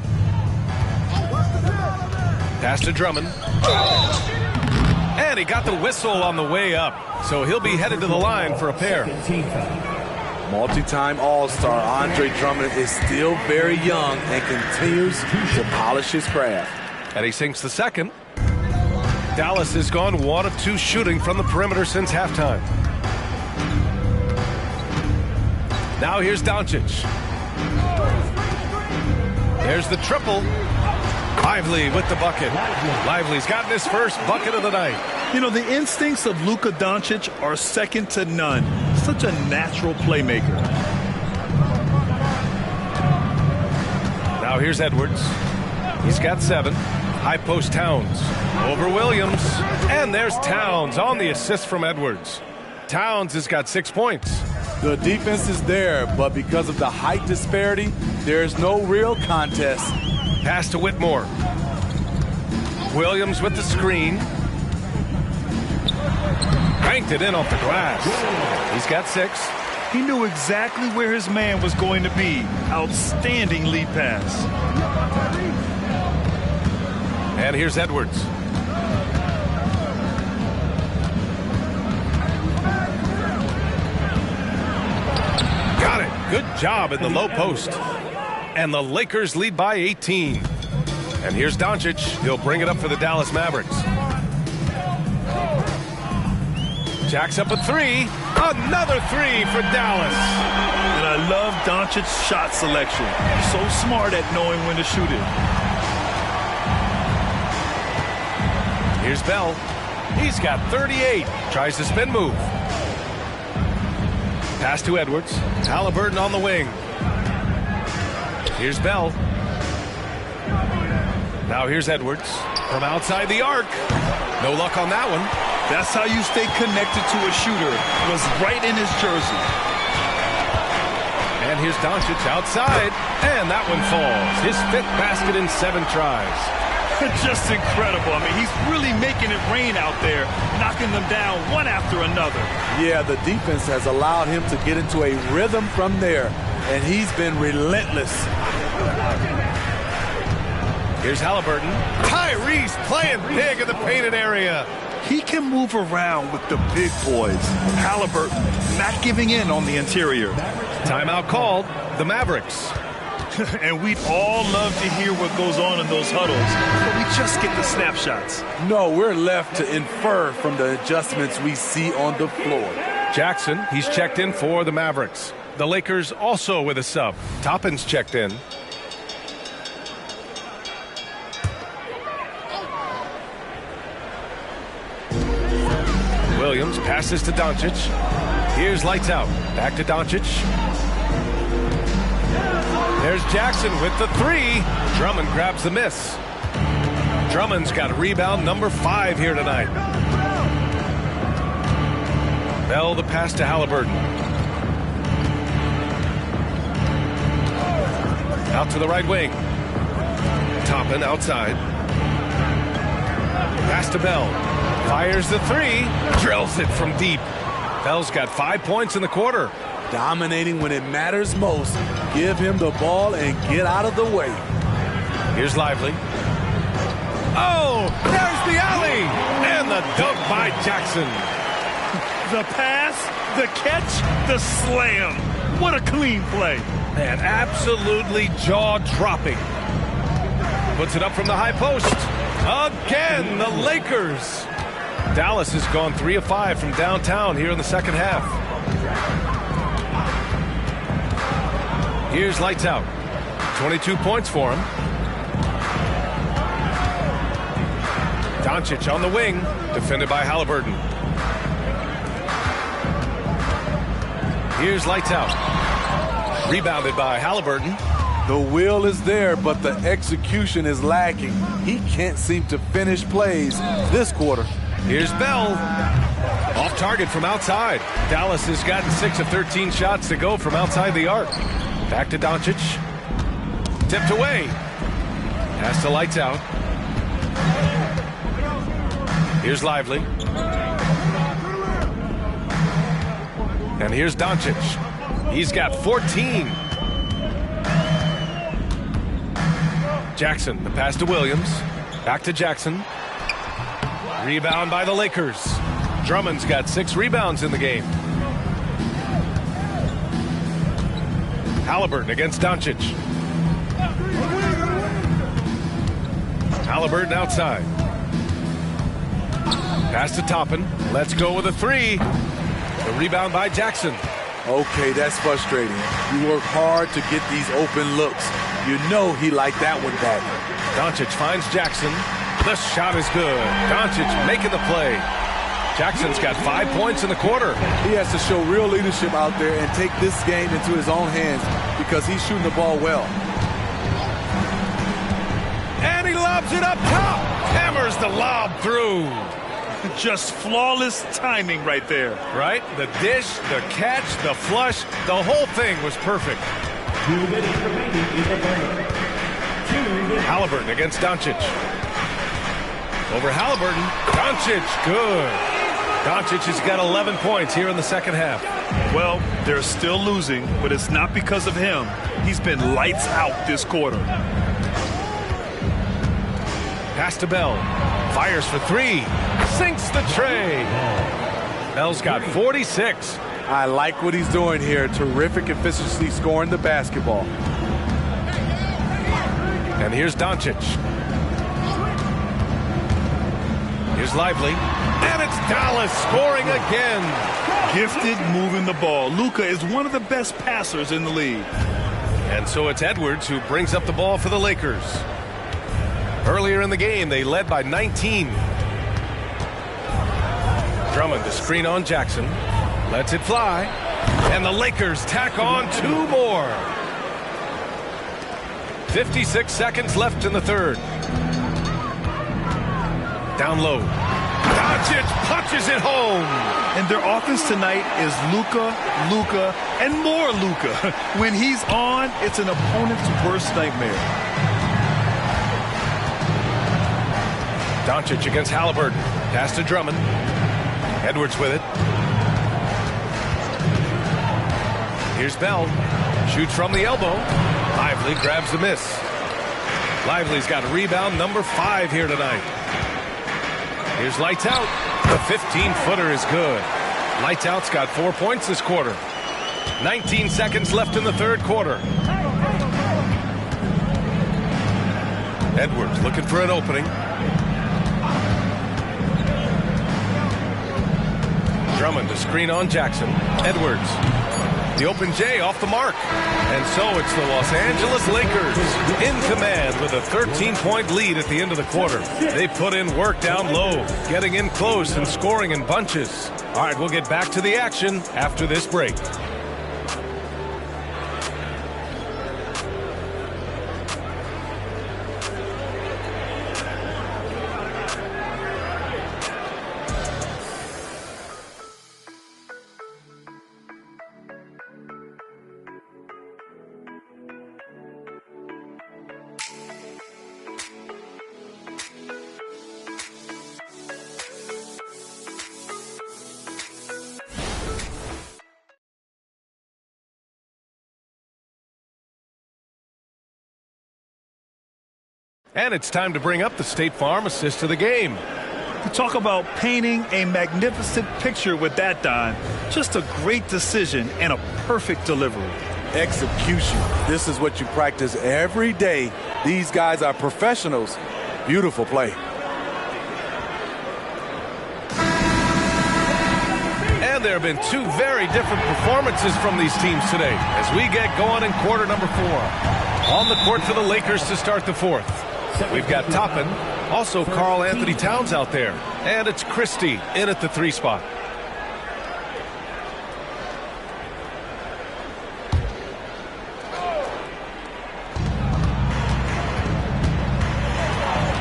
Pass to Drummond. And he got the whistle on the way up. So he'll be headed to the line for a pair. Multi-time All-Star Andre Drummond is still very young and continues to polish his craft. And he sinks the second. Dallas has gone 1 of 2 shooting from the perimeter since halftime. Now here's Doncic. There's the triple. Lively with the bucket. Lively's gotten his first bucket of the night. You know, the instincts of Luka Doncic are second to none. Such a natural playmaker. Now here's Edwards. He's got 7. High post Towns. Over Williams. And there's Towns on the assist from Edwards. Towns has got 6 points. The defense is there, but because of the height disparity, there's no real contest. Pass to Whitmore. Williams with the screen. Banked it in off the glass. He's got 6. He knew exactly where his man was going to be. Outstanding lead pass. And here's Edwards. Got it. Good job in the low post. And the Lakers lead by 18. And here's Doncic. He'll bring it up for the Dallas Mavericks. Jacks up a 3. Another 3 for Dallas. And I love Doncic's shot selection. So smart at knowing when to shoot it. Here's Bell. He's got 38. Tries to spin move. Pass to Edwards. Halliburton on the wing. Here's Bell. Now here's Edwards from outside the arc. No luck on that one. That's how you stay connected to a shooter. Was right in his jersey. And here's Doncic outside. And that one falls. His 5th basket in 7 tries. Just incredible. I mean, he's really making it rain out there, knocking them down one after another. Yeah, the defense has allowed him to get into a rhythm from there, and he's been relentless. Here's Halliburton. Tyrese playing big in the painted area. He can move around with the big boys. Halliburton not giving in on the interior. Timeout called. The Mavericks. And we'd all love to hear what goes on in those huddles, but we just get the snapshots. No, we're left to infer from the adjustments we see on the floor. Jackson, he's checked in for the Mavericks. The Lakers also with a sub. Toppin's checked in. Williams passes to Doncic. Here's lights out. Back to Doncic. There's Jackson with the 3. Drummond grabs the miss. Drummond's got rebound number 5 here tonight. Bell the pass to Halliburton. Out to the right wing. Toppin outside. Pass to Bell. Fires the 3. Drills it from deep. Bell's got 5 points in the quarter. Dominating when it matters most. Give him the ball and get out of the way. Here's Lively. Oh, there's the alley. And the dunk by Jackson. The pass, the catch, the slam. What a clean play. Man, absolutely jaw-dropping. Puts it up from the high post. Again, the Lakers. Dallas has gone 3 of 5 from downtown here in the second half. Here's lights out. 22 points for him. Doncic on the wing, defended by Halliburton. Here's lights out. Rebounded by Halliburton. The will is there, but the execution is lacking. He can't seem to finish plays this quarter. Here's Bell. Off target from outside. Dallas has gotten 6 of 13 shots to go from outside the arc. Back to Doncic. Tipped away. Pass to lights out. Here's Lively. And here's Doncic. He's got 14. Jackson, the pass to Williams. Back to Jackson. Rebound by the Lakers. Drummond's got 6 rebounds in the game. Halliburton against Doncic. Halliburton outside. Pass to Toppin. Let's go with a 3. The rebound by Jackson. Okay, that's frustrating. You work hard to get these open looks. You know he liked that one back. Doncic finds Jackson. The shot is good. Doncic making the play. Jackson's got 5 points in the quarter. He has to show real leadership out there and take this game into his own hands because he's shooting the ball well. And he lobs Lobs it up top. Hammers the lob through. Just flawless timing right there. Right? The dish, the catch, the flush, the whole thing was perfect. 2 minutes remaining in the game. 2 minutes. Halliburton against Doncic. Over Halliburton. Doncic, good. Doncic has got 11 points here in the second half. Well, they're still losing, but it's not because of him. He's been lights out this quarter. Pass to Bell. Fires for 3. Sinks the tray. Bell's got 46. I like what he's doing here. Terrific efficiency scoring the basketball. And here's Doncic. Here's Lively. And it's Dallas scoring again. Gifted moving the ball. Luka is one of the best passers in the league. And so it's Edwards who brings up the ball for the Lakers. Earlier in the game, they led by 19. Drummond to screen on Jackson. Lets it fly. And the Lakers tack on 2 more. 56 seconds left in the third. Down low. Doncic punches it home. And their offense tonight is Luka, Luka, and more Luka. When he's on, it's an opponent's worst nightmare. Doncic against Halliburton. Pass to Drummond. Edwards with it. Here's Bell. Shoots from the elbow. Lively grabs the miss. Lively's got rebound number 5 here tonight. Here's Lights Out. The 15-footer is good. Lights Out's got 4 points this quarter. 19 seconds left in the third quarter. Edwards looking for an opening. Drummond to screen on Jackson. Edwards. The open J off the mark. And so it's the Los Angeles Lakers in command with a 13-point lead at the end of the quarter. They put in work down low, getting in close and scoring in bunches. All right, we'll get back to the action after this break. And it's time to bring up the State Farm assist of the game. You talk about painting a magnificent picture with that dime. Just a great decision and a perfect delivery. Execution. This is what you practice every day. These guys are professionals. Beautiful play. And there have been 2 very different performances from these teams today as we get going in quarter number 4. On the court for the Lakers to start the 4th. We've got Toppin, also Karl Anthony Towns out there, and it's Christie in at the 3 spot.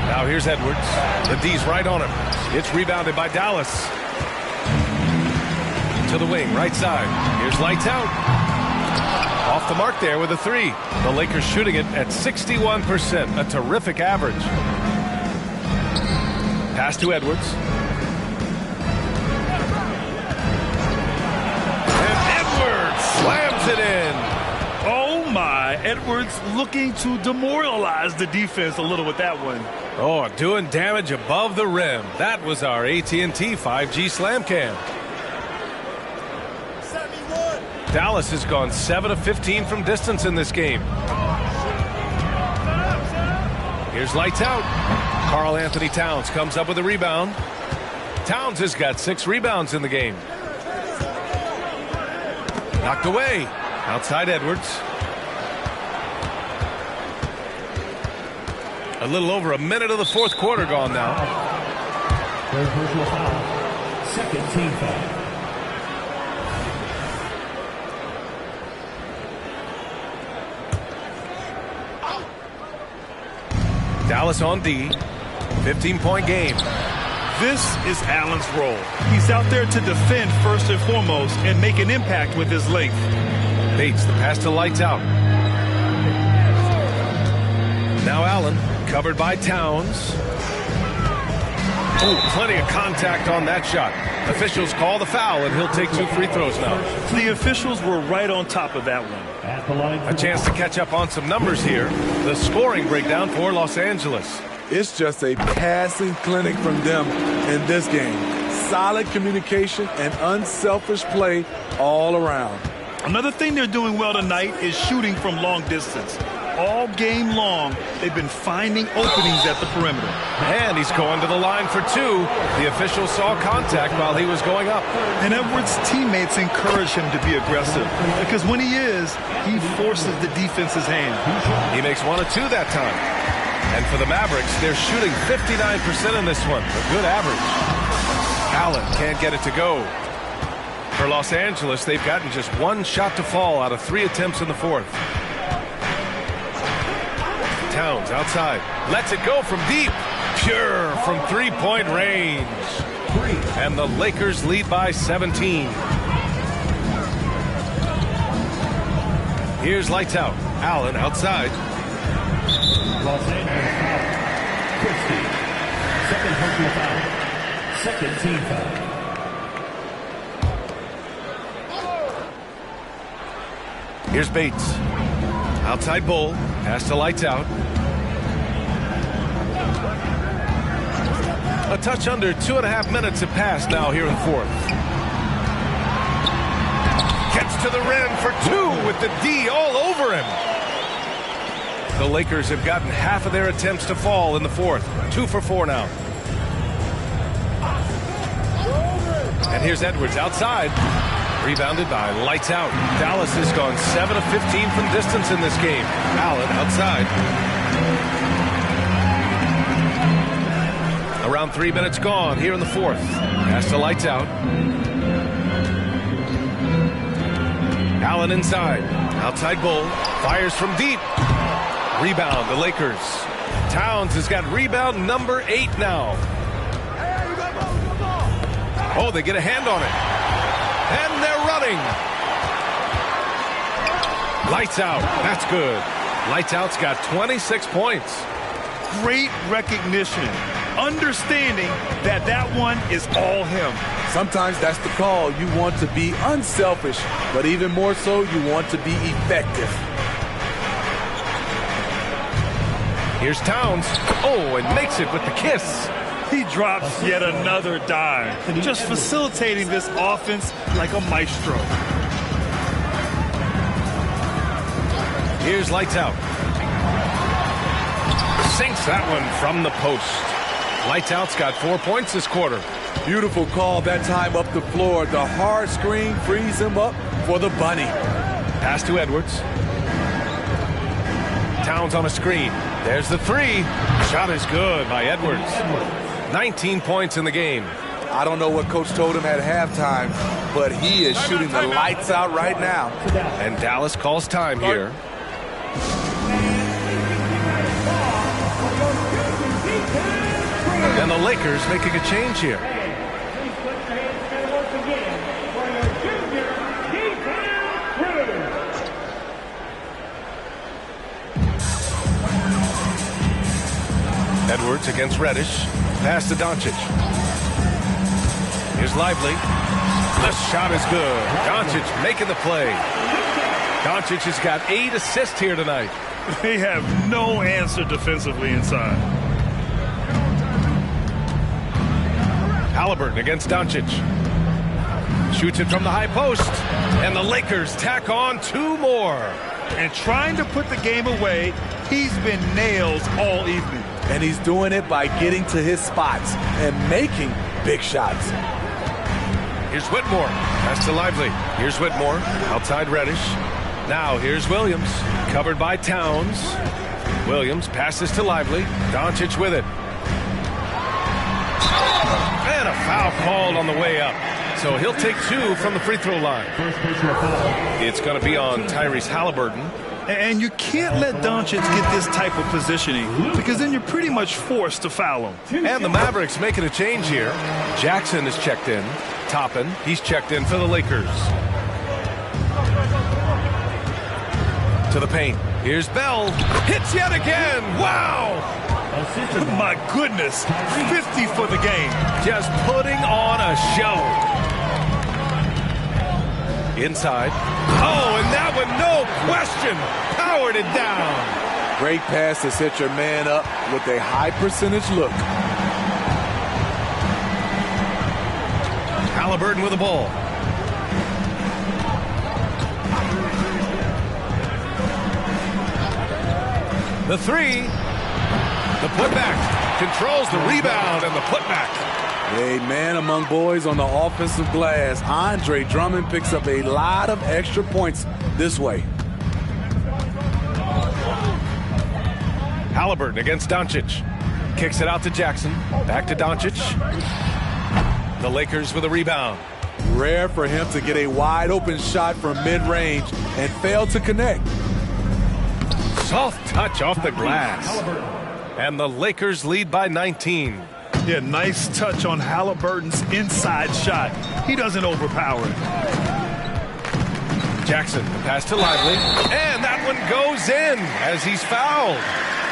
Now here's Edwards. The D's right on him. It's rebounded by Dallas. To the wing, right side. Here's Lights Out. Off the mark there with a 3. The Lakers shooting it at 61%, a terrific average. Pass to Edwards. And Edwards slams it in. Oh my, Edwards looking to demoralize the defense a little with that one. Oh, doing damage above the rim. That was our AT&T 5G Slam Cam. Dallas has gone 7 of 15 from distance in this game. Here's Lights Out. Karl Anthony Towns comes up with a rebound. Towns has got 6 rebounds in the game. Knocked away. Outside Edwards. A little over a minute of the 4th quarter gone now. Third personal foul. Second team foul. Dallas on D. 15-point game. This is Allen's role. He's out there to defend first and foremost and make an impact with his length. Bates, the pass to Lights Out. Now Allen, covered by Towns. Oh, plenty of contact on that shot. Officials call the foul, and he'll take 2 free throws now. The officials were right on top of that one. A chance to catch up on some numbers here. The scoring breakdown for Los Angeles. It's just a passing clinic from them in this game. Solid communication and unselfish play all around. Another thing they're doing well tonight is shooting from long distance. All game long, they've been finding openings at the perimeter. And he's going to the line for 2. The official saw contact while he was going up. And Edwards' teammates encourage him to be aggressive because when he is, he forces the defense's hand. He makes 1 of 2 that time. And for the Mavericks, they're shooting 59% in this one. A good average. Allen can't get it to go. For Los Angeles, they've gotten just 1 shot to fall out of 3 attempts in the 4th. Towns outside. Lets it go from deep. Pure from 3-point range. And the Lakers lead by 17. Here's Lights Out. Allen outside. Los Angeles foul. Christie. Second personal foul. Second team foul. Here's Bates. Outside Bull. Pass to Lights Out. A touch under 2.5 minutes have passed now here in the 4th. Gets to the rim for 2 with the D all over him. The Lakers have gotten half of their attempts to fall in the 4th. 2 for 4 now. And here's Edwards outside. Rebounded by Lights Out. Dallas has gone 7 of 15 from distance in this game. Allen outside. Around 3 minutes gone here in the 4th. Pass to Lights Out. Allen inside. Outside Bull. Fires from deep. Rebound, the Lakers. Towns has got rebound number 8 now. Oh, they get a hand on it. And they're running. Lights Out. That's good. Lights Out's got 26 points. Great recognition. Understanding that that one is all him. Sometimes that's the call. You want to be unselfish, but even more so, you want to be effective. Here's Towns. Oh, and makes it with the kiss. He drops yet another dime, just facilitating this offense like a maestro. Here's Lights Out. Sinks that one from the post. Lights Out's got 4 points this quarter. Beautiful call that time up the floor. The hard screen frees him up for the bunny. Pass to Edwards. Towns on a screen. There's the 3. Shot is good by Edwards. 19 points in the game. I don't know what Coach told him at halftime, but he is shooting the lights out right now. And Dallas calls time here. And the Lakers making a change here. Edwards against Reddish. Pass to Doncic. Here's Lively. The shot is good. Doncic making the play. Doncic has got 8 assists here tonight. They have no answer defensively inside. Halliburton against Doncic. Shoots it from the high post. And the Lakers tack on 2 more. And trying to put the game away, he's been nails all evening. And he's doing it by getting to his spots and making big shots. Here's Whitmore. Pass to Lively. Here's Whitmore. Outside Reddish. Now here's Williams. Covered by Towns. Williams passes to Lively. Doncic with it. And a foul called on the way up. So he'll take 2 from the free throw line. It's going to be on Tyrese Halliburton. And you can't let Doncic get this type of positioning because then you're pretty much forced to foul him. And the Mavericks making a change here. Jackson is checked in. Toppin, he's checked in for the Lakers. To the paint. Here's Bell. Hits yet again. Wow! My goodness. 50 for the game. Just putting on a show. Inside. Oh, and that one, no question, powered it down. Great pass to set your man up with a high percentage look. Halliburton with the ball. The three. The putback. Controls the rebound and the putback. A man among boys on the offensive glass. Andre Drummond picks up a lot of extra points this way. Halliburton against Doncic. Kicks it out to Jackson. Back to Doncic. The Lakers with a rebound. Rare for him to get a wide open shot from mid-range and fail to connect. Soft touch off the glass. And the Lakers lead by 19. Yeah, nice touch on Halliburton's inside shot. He doesn't overpower it. Jackson, pass to Lively. And that one goes in as he's fouled.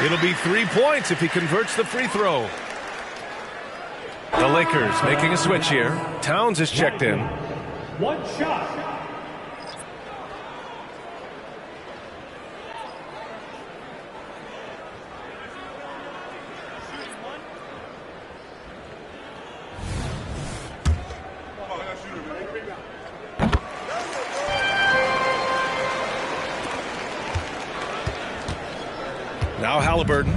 It'll be 3 points if he converts the free throw. The Lakers making a switch here. Towns is checked in. One shot. Now Halliburton.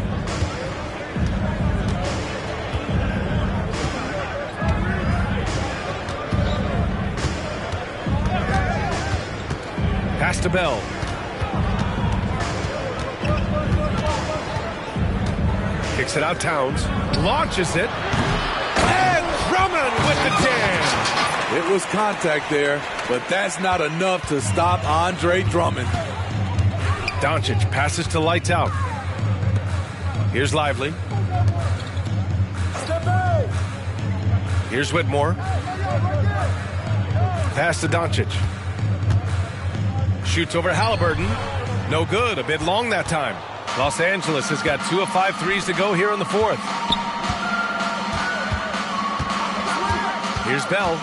Pass to Bell. Kicks it out Towns. Launches it. And Drummond with the jam. It was contact there, but that's not enough to stop Andre Drummond. Doncic passes to Lights Out. Here's Lively. Here's Whitmore. Pass to Doncic. Shoots over Halliburton. No good. A bit long that time. Los Angeles has got 2 of 5 threes to go here in the fourth. Here's Bell.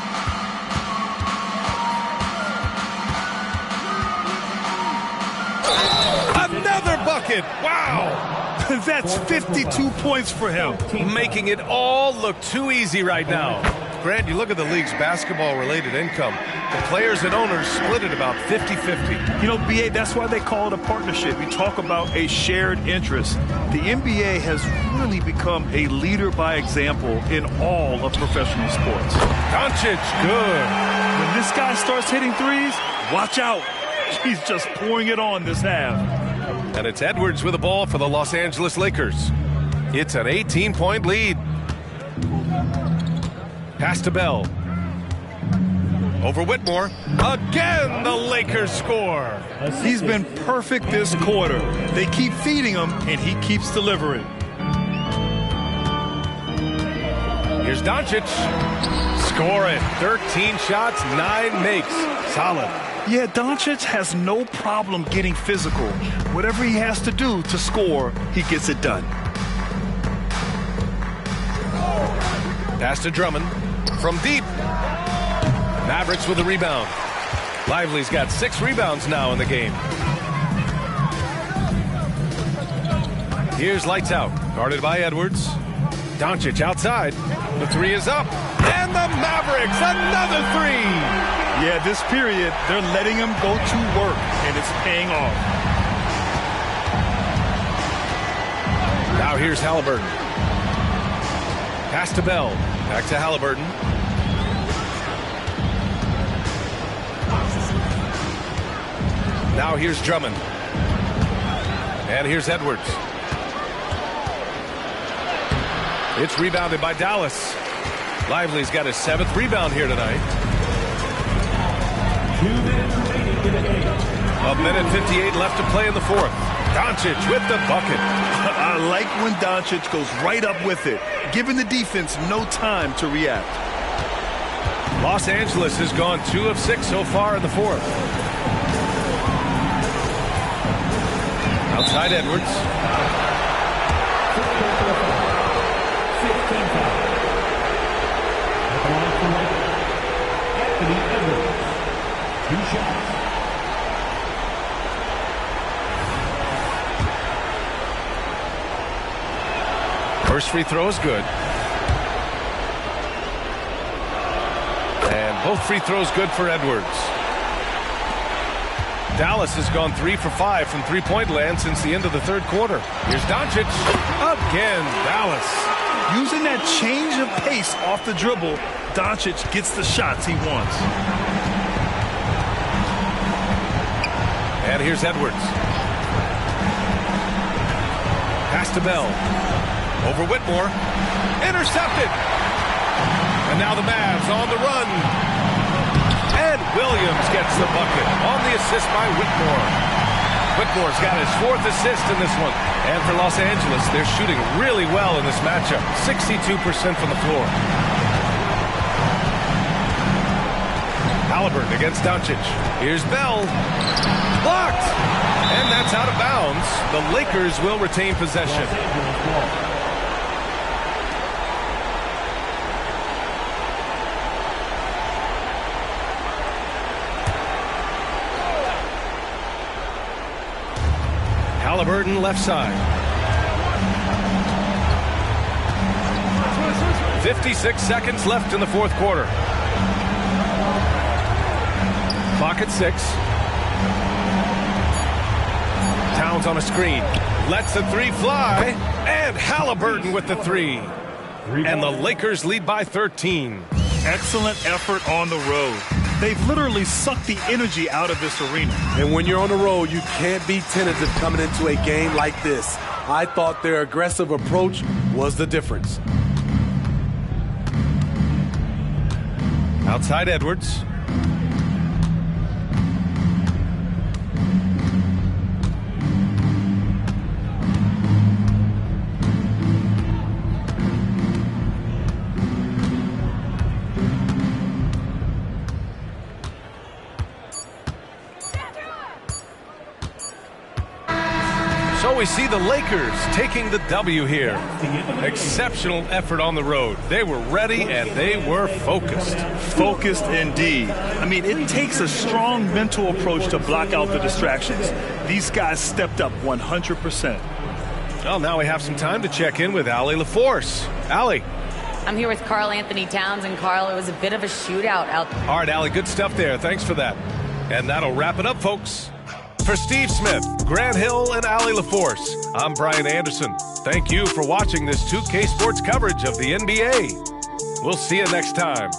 Another bucket. Wow. That's 52 points for him. Making it all look too easy right now. Grant, you look at the league's basketball-related income. The players and owners split it about 50-50. You know, BA, that's why they call it a partnership. You talk about a shared interest. The NBA has really become a leader by example in all of professional sports. Doncic, good. When this guy starts hitting threes, watch out. He's just pouring it on this half. And it's Edwards with the ball for the Los Angeles Lakers. It's an 18-point lead. Pass to Bell. Over Whitmore. Again, the Lakers score. He's been perfect this quarter. They keep feeding him, and he keeps delivering. Here's Doncic. Score it. 13 shots, 9 makes. Solid. Yeah, Doncic has no problem getting physical. Whatever he has to do to score, he gets it done. Pass to Drummond. From deep. Mavericks with the rebound. Lively's got 6 rebounds now in the game. Here's Lights Out. Guarded by Edwards. Doncic outside. The three is up. And the Mavericks, another three. Yeah, this period, they're letting him go to work, and it's paying off. Now here's Halliburton. Pass to Bell. Back to Halliburton. Now here's Drummond. And here's Edwards. It's rebounded by Dallas. Lively's got his 7th rebound here tonight. A minute 58 left to play in the fourth. Doncic with the bucket. I like when Doncic goes right up with it, giving the defense no time to react. Los Angeles has gone 2 of 6 so far in the fourth. Outside Edwards. Two shots. First free throw is good. And both free throws good for Edwards. Dallas has gone 3 for 5 from three-point land since the end of the third quarter. Here's Doncic. Again, Dallas. Using that change of pace off the dribble, Doncic gets the shots he wants. And here's Edwards. Pass to Bell. Over Whitmore. Intercepted. And now the Mavs on the run. And Williams gets the bucket on the assist by Whitmore. Whitmore's got his 4th assist in this one. And for Los Angeles, they're shooting really well in this matchup. 62% from the floor. Halliburton against Doncic. Here's Bell. Blocked. And that's out of bounds. The Lakers will retain possession. Halliburton left side. 56 seconds left in the fourth quarter. Clock at 6. Towns on a screen. Lets the three fly. And Halliburton with the three. And the Lakers lead by 13. Excellent effort on the road. They've literally sucked the energy out of this arena. And when you're on the road, you can't be tentative coming into a game like this. I thought their aggressive approach was the difference. Outside Edwards. So we see the Lakers taking the W here. Exceptional effort on the road. They were ready and they were focused. Focused indeed. I mean, it takes a strong mental approach to block out the distractions. These guys stepped up 100%. Well, now we have some time to check in with Allie LaForce. Allie. I'm here with Karl Anthony Towns, and Karl, it was a bit of a shootout out there. All right, Allie, good stuff there. Thanks for that. And that'll wrap it up, folks. For Steve Smith, Grant Hill, and Allie LaForce, I'm Brian Anderson. Thank you for watching this 2K Sports coverage of the NBA. We'll see you next time.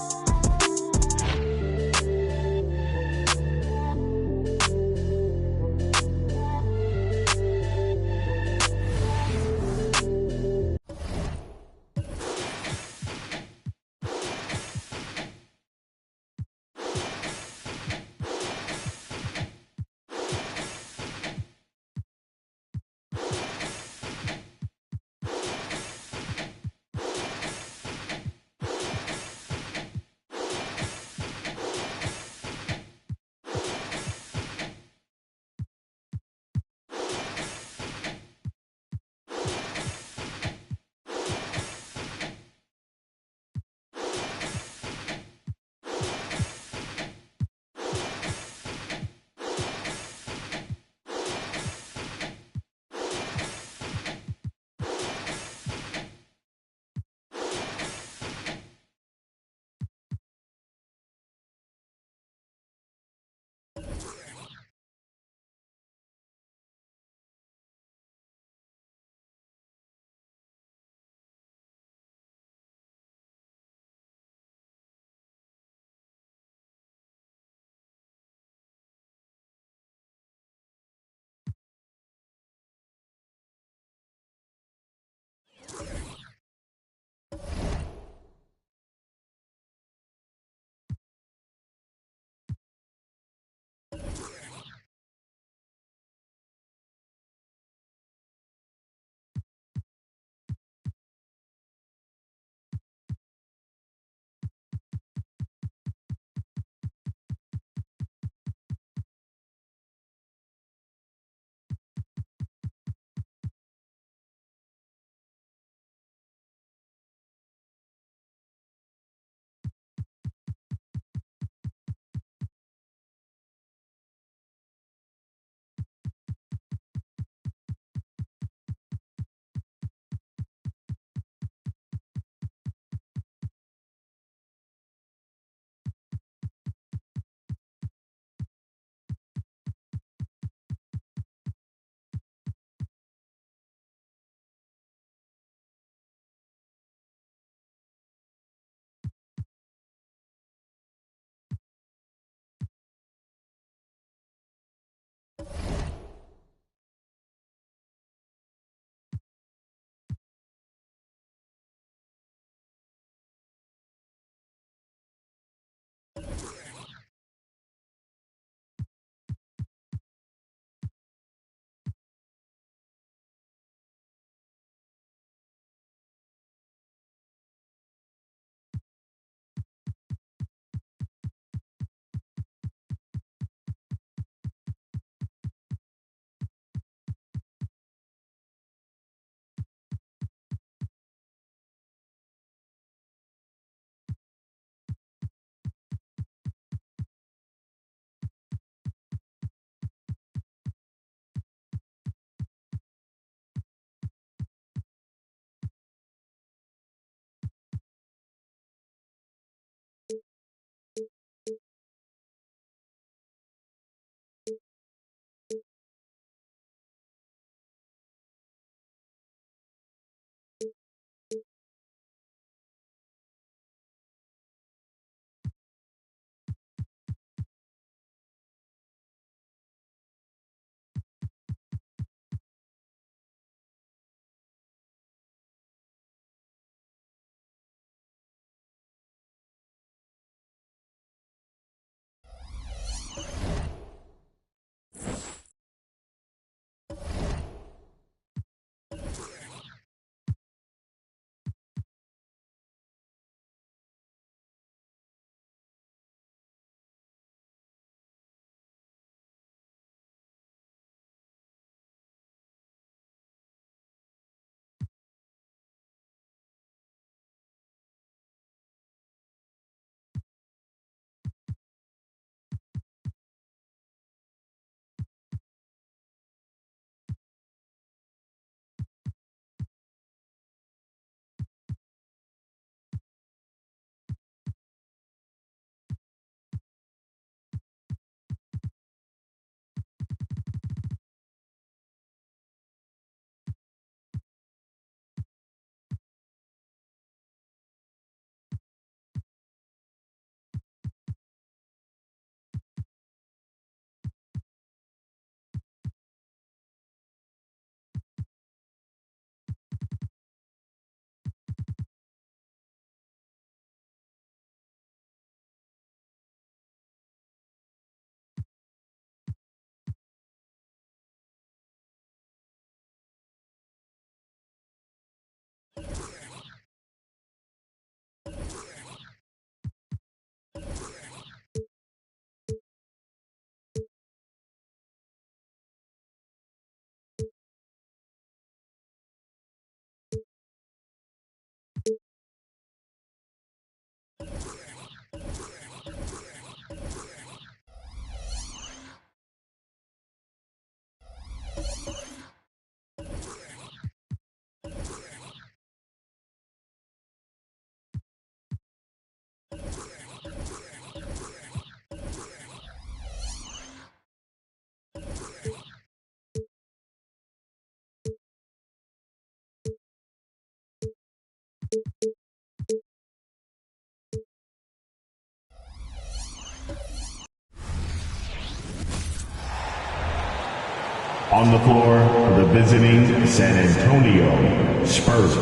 On the floor for the visiting San Antonio Spurs.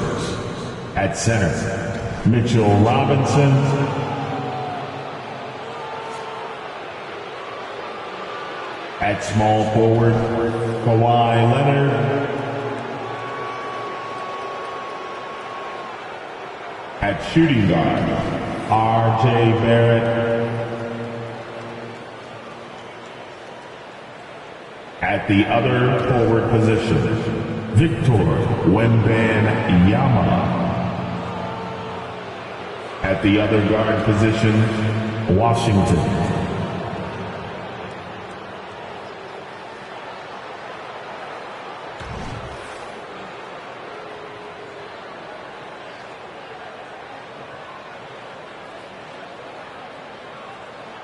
At center, Mitchell Robinson. At small forward, Kawhi Leonard. At shooting guard, R.J. Barrett. At the other forward position, Victor Wembanyama. At the other guard position, Washington.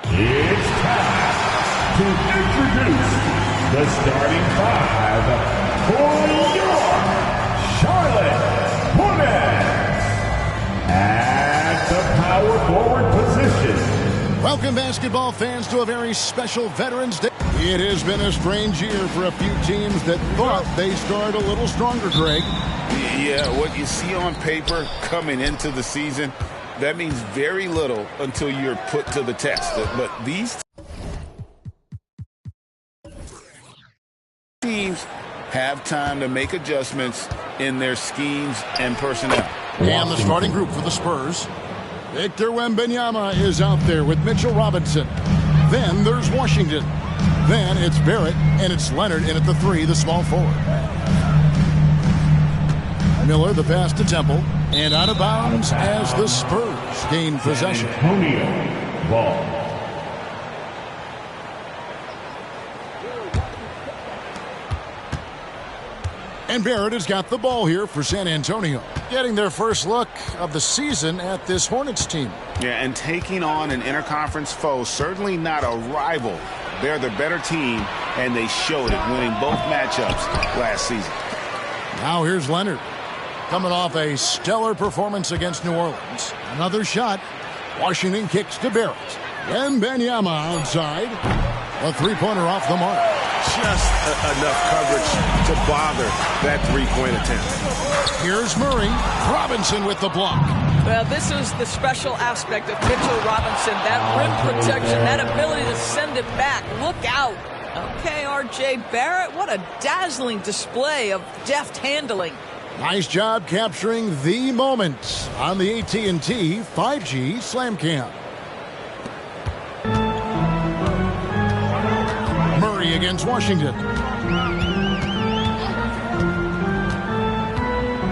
It's time to introduce the starting five for your Charlotte Hornets. At the power forward position. Welcome, basketball fans, to a very special Veterans Day. It has been a strange year for a few teams that thought they started a little stronger, Greg. Yeah, what you see on paper coming into the season that means very little until you're put to the test. But these teams have time to make adjustments in their schemes and personnel. And the starting group for the Spurs. Victor Wembanyama is out there with Mitchell Robinson. Then there's Washington. Then it's Barrett, and it's Leonard in at the 3, the small forward. Miller, the pass to Temple, and out of bounds as the Spurs gain possession. Antonio ball. And Barrett has got the ball here for San Antonio, getting their first look of the season at this Hornets team. Yeah, and taking on an interconference foe, certainly not a rival. They're the better team, and they showed it, winning both matchups last season. Now here's Leonard, coming off a stellar performance against New Orleans. Another shot. Washington kicks to Barrett. Wembanyama outside. A three-pointer off the mark. Just enough coverage to bother that three-point attempt. Here's Murray. Robinson with the block. Well, this is the special aspect of Mitchell Robinson. That rim protection, that ability to send it back. Look out. Okay, R.J. Barrett, what a dazzling display of deft handling. Nice job capturing the moment on the AT&T 5G Slam Cam. Murray against Washington.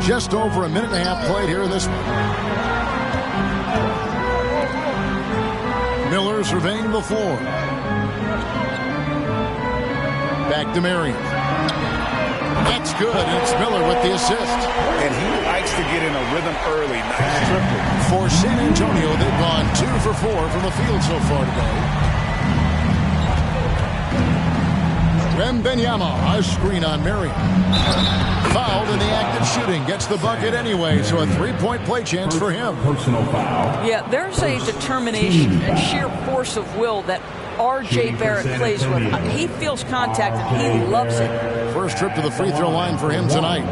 Just over a minute and a half played here in this one. Miller surveying the floor. Back to Marion. That's good. It's Miller with the assist. And he likes to get in a rhythm early. Nice triple. For San Antonio, they've gone 2 for 4 from the field so far today. Wembanyama, a screen on Marion. Fouled in the act of shooting. Gets the bucket anyway, so a three-point play chance for him. Personal foul. Yeah, there's a determination and sheer force of will that R.J. Barrett plays with. He feels contact and he loves it. First trip to the free throw line for him tonight.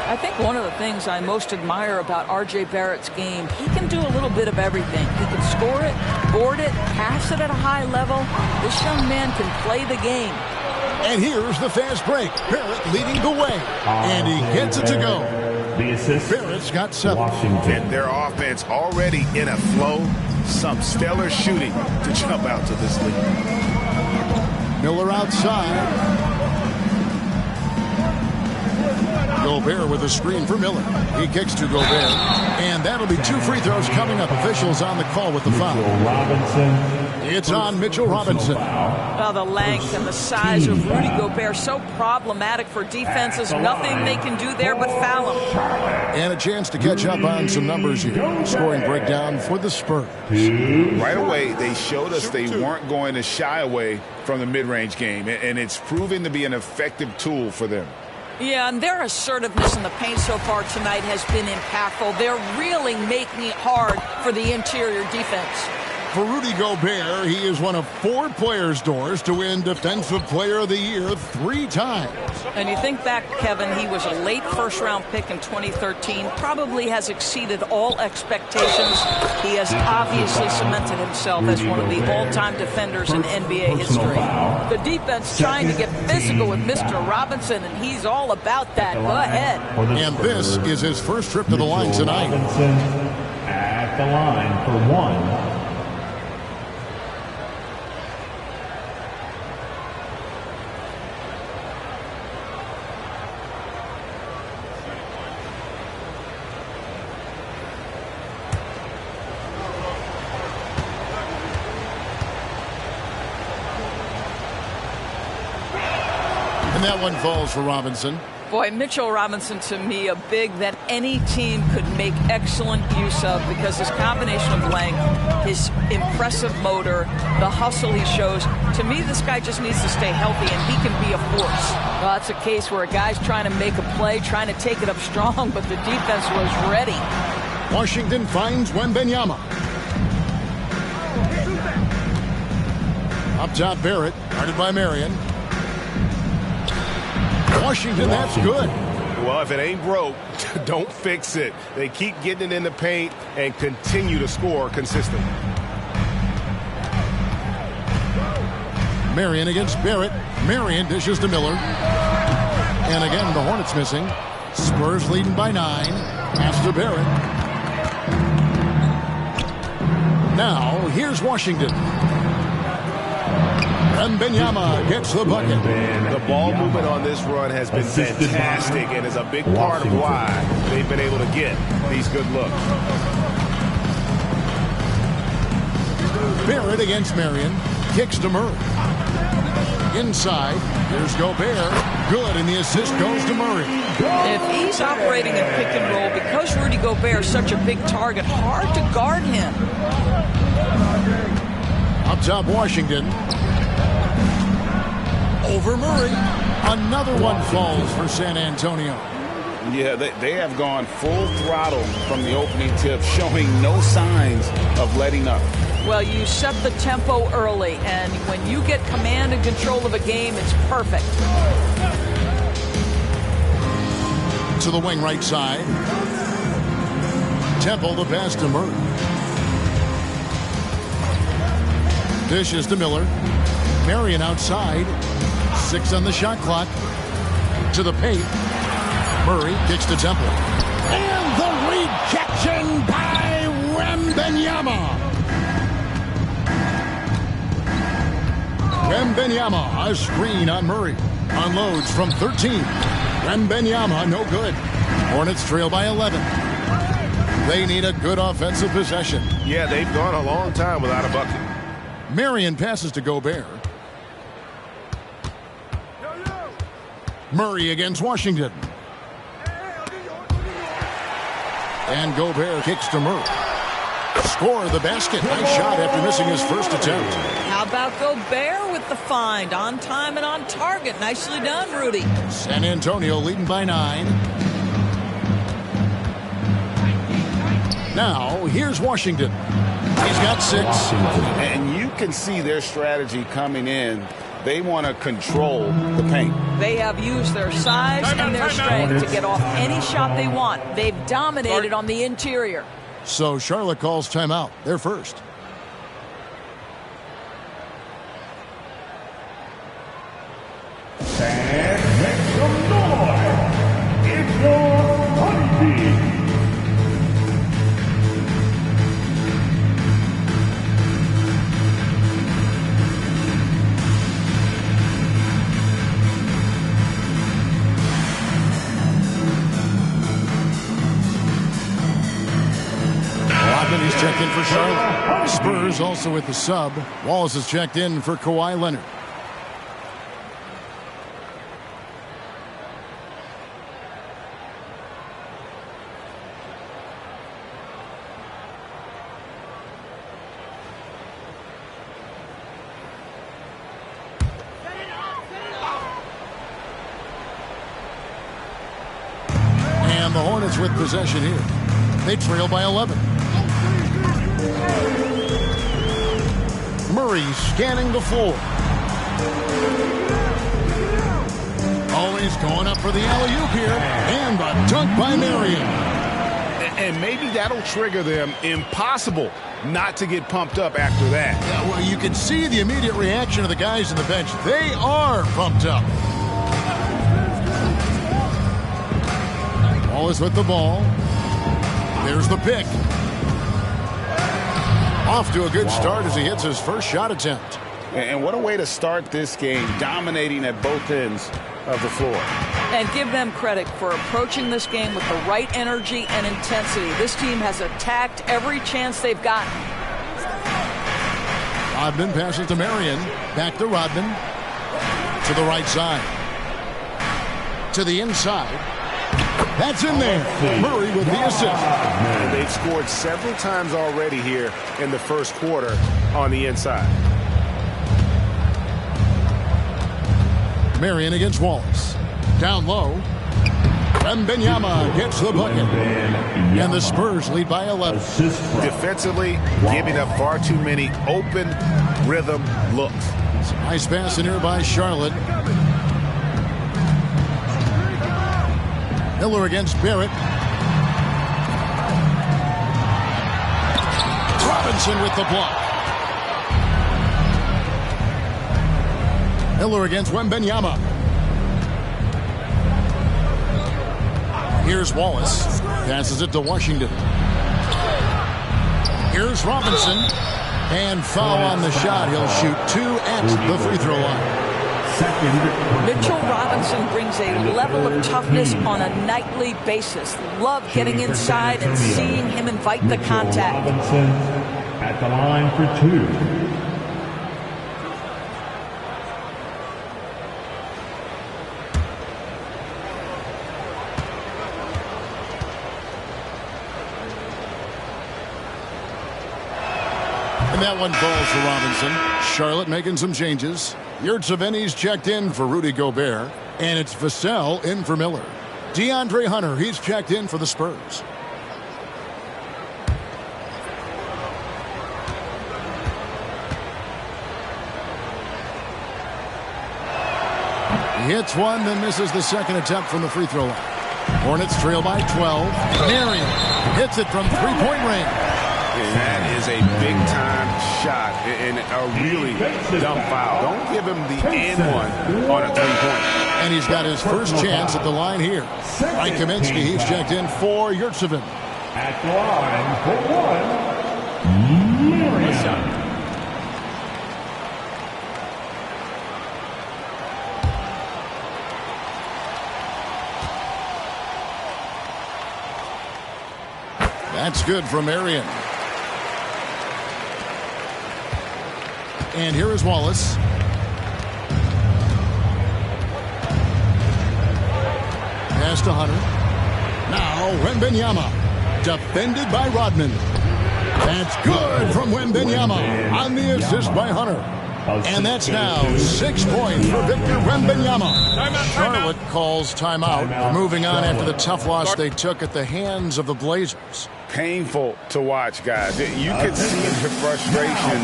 I think one of the things I most admire about R.J. Barrett's game, he can do a little bit of everything. He can score it, board it, pass it at a high level. This young man can play the game. And here's the fast break. Barrett leading the way. And he gets it to go. The assist. Barrett's got 7. Washington. And their offense already in a flow. Some stellar shooting to jump out to this lead. Miller outside. Gobert with a screen for Miller. He kicks to Gobert. And that'll be 2 free throws coming up. Officials on the call with the foul. It's on Mitchell Robinson. Well, the length and the size of Rudy Gobert, so problematic for defenses. Nothing they can do there but foul him. And a chance to catch up on some numbers here. Scoring breakdown for the Spurs. Right away, they showed us they weren't going to shy away from the mid-range game. And it's proven to be an effective tool for them. Yeah, and their assertiveness in the paint so far tonight has been impactful. They're really making it hard for the interior defense. For Rudy Gobert, he is one of 4 players' doors to win Defensive Player of the Year 3 times. And you think back, Kevin, he was a late first-round pick in 2013, probably has exceeded all expectations. He has obviously cemented himself as one of the all-time defenders in NBA history. The defense trying to get physical with Mr. Robinson, and he's all about that. Go ahead. And this is his first trip to the line tonight. Robinson at the line for 1. And that one falls for Robinson. Boy, Mitchell Robinson, to me, a big that any team could make excellent use of because his combination of length, his impressive motor, the hustle he shows. To me, this guy just needs to stay healthy, and he can be a force. Well, that's a case where a guy's trying to make a play, trying to take it up strong, but the defense was ready. Washington finds Wembanyama. Up top, Barrett, guarded by Marion. Washington. That's good. Well, if it ain't broke, don't fix it. They keep getting it in the paint and continue to score consistently. Marion against Barrett. Marion dishes to Miller. And again, the Hornets missing. Spurs leading by 9. Pass to Barrett. Now, here's Washington. Wembanyama gets the bucket. The ball movement on this run has been fantastic and is a big part of why they've been able to get these good looks. Barrett against Marion. Kicks to Murray. Inside, here's Gobert. Good, and the assist goes to Murray. If he's operating in pick and roll, because Rudy Gobert is such a big target, hard to guard him. Up top, Washington. Over Murray. Another one falls for San Antonio. Yeah, they have gone full throttle from the opening tip, showing no signs of letting up. Well, you set the tempo early, and when you get command and control of a game, it's perfect. To the wing right side. Temple the pass to Murray. Dishes to Miller. Marion outside. 6 on the shot clock. To the paint. Murray kicks to Temple. And the rejection by Wembanyama. Wembanyama, a screen on Murray. Unloads from 13. Wembanyama, no good. Hornets trail by 11. They need a good offensive possession. Yeah, they've gone a long time without a bucket. Marion passes to Gobert. Murray against Washington. And Gobert kicks to Murray. Score the basket. Nice shot after missing his first attempt. How about Gobert with the find? On time and on target. Nicely done, Rudy. San Antonio leading by 9. Now, here's Washington. He's got 6. And you can see their strategy coming in. They want to control the paint. They have used their size and their strength to get off any shot they want. They've dominated on the interior. So Charlotte calls timeout. They're first. And make some noise. It's your honeybee. Rodman is checked in for Charlotte. Spurs also with the sub. Wallace is checked in for Kawhi Leonard. And the Hornets with possession here. They trail by 11. Murray scanning the floor. Always going up for the alley-oop here. And the dunk by Marion. And maybe that'll trigger them. Impossible not to get pumped up after that. Yeah, well, you can see the immediate reaction of the guys on the bench. They are pumped up. Wallace with the ball. There's the pick. Off to a good start as he hits his first shot attempt. And what a way to start this game, dominating at both ends of the floor. And give them credit for approaching this game with the right energy and intensity. This team has attacked every chance they've gotten. Rodman passes to Marion. Back to Rodman. To the right side. To the inside. That's in there. Murray with the assist. And they've scored several times already here in the first quarter on the inside. Marion against Wallace. Down low. Wembanyama gets the bucket. And the Spurs lead by 11. Defensively, giving up far too many open rhythm looks. Nice pass in here by Charlotte. Miller against Barrett. Robinson with the block. Miller against Wembanyama. Here's Wallace. Passes it to Washington. Here's Robinson. And foul on the shot. He'll shoot 2 at the free throw line. Mitchell Robinson brings a level of toughness on a nightly basis. Love getting inside and seeing him invite the contact. Robinson at the line for 2. And that one falls for Robinson. Charlotte making some changes. Yurtseveni's checked in for Rudy Gobert. And it's Vassell in for Miller. DeAndre Hunter, he's checked in for the Spurs. He hits one, then misses the second attempt from the free throw line. Hornets trail by 12. Marion hits it from three-point range. That is a big-time shot and a really dumb foul. Don't give him the and one on a three-point. And he's got his first chance at the line here. Mike Kaminsky, he's checked in for Yurtseven. At the line for 1, Marion. That's good from Marion. And here is Wallace. Pass to Hunter. Now Wembanyama. Defended by Rodman. That's good from Wembanyama on the assist by Hunter. And that's now 6 points for Victor Wembanyama. Charlotte calls timeout. Moving on after the tough loss they took at the hands of the Blazers. Painful to watch, guys. You could see the frustration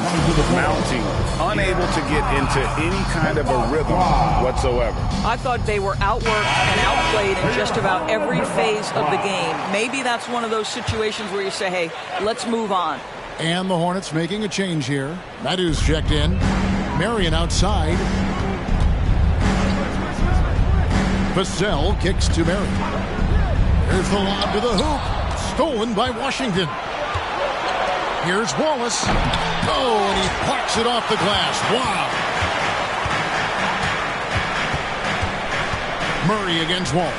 mounting, unable to get into any kind of a rhythm whatsoever. I thought they were outworked and outplayed in just about every phase of the game. Maybe that's one of those situations where you say, hey, let's move on. And the Hornets making a change here. Madu's checked in. Marion outside. Vassell kicks to Marion. Here's the lob to the hoop. Stolen by Washington. Here's Wallace. Oh, and he plucks it off the glass. Wow. Murray against Wallace.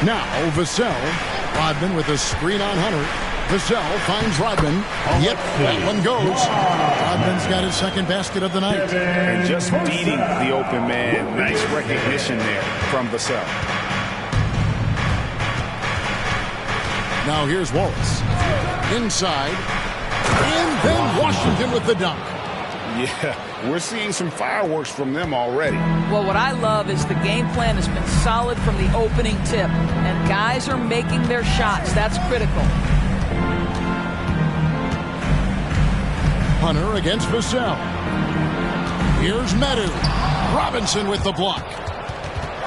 Now Vassell. Rodman with a screen on Hunter. Vassell finds Rodman. Yep, that one goes. Rodman's got his second basket of the night. And just beating the open man. Nice recognition there from Vassell. Now here's Wallace. Inside. And then Washington with the dunk. Yeah, we're seeing some fireworks from them already. Well, what I love is the game plan has been solid from the opening tip. And guys are making their shots. That's critical. Hunter against Vassell. Here's Madu. Robinson with the block.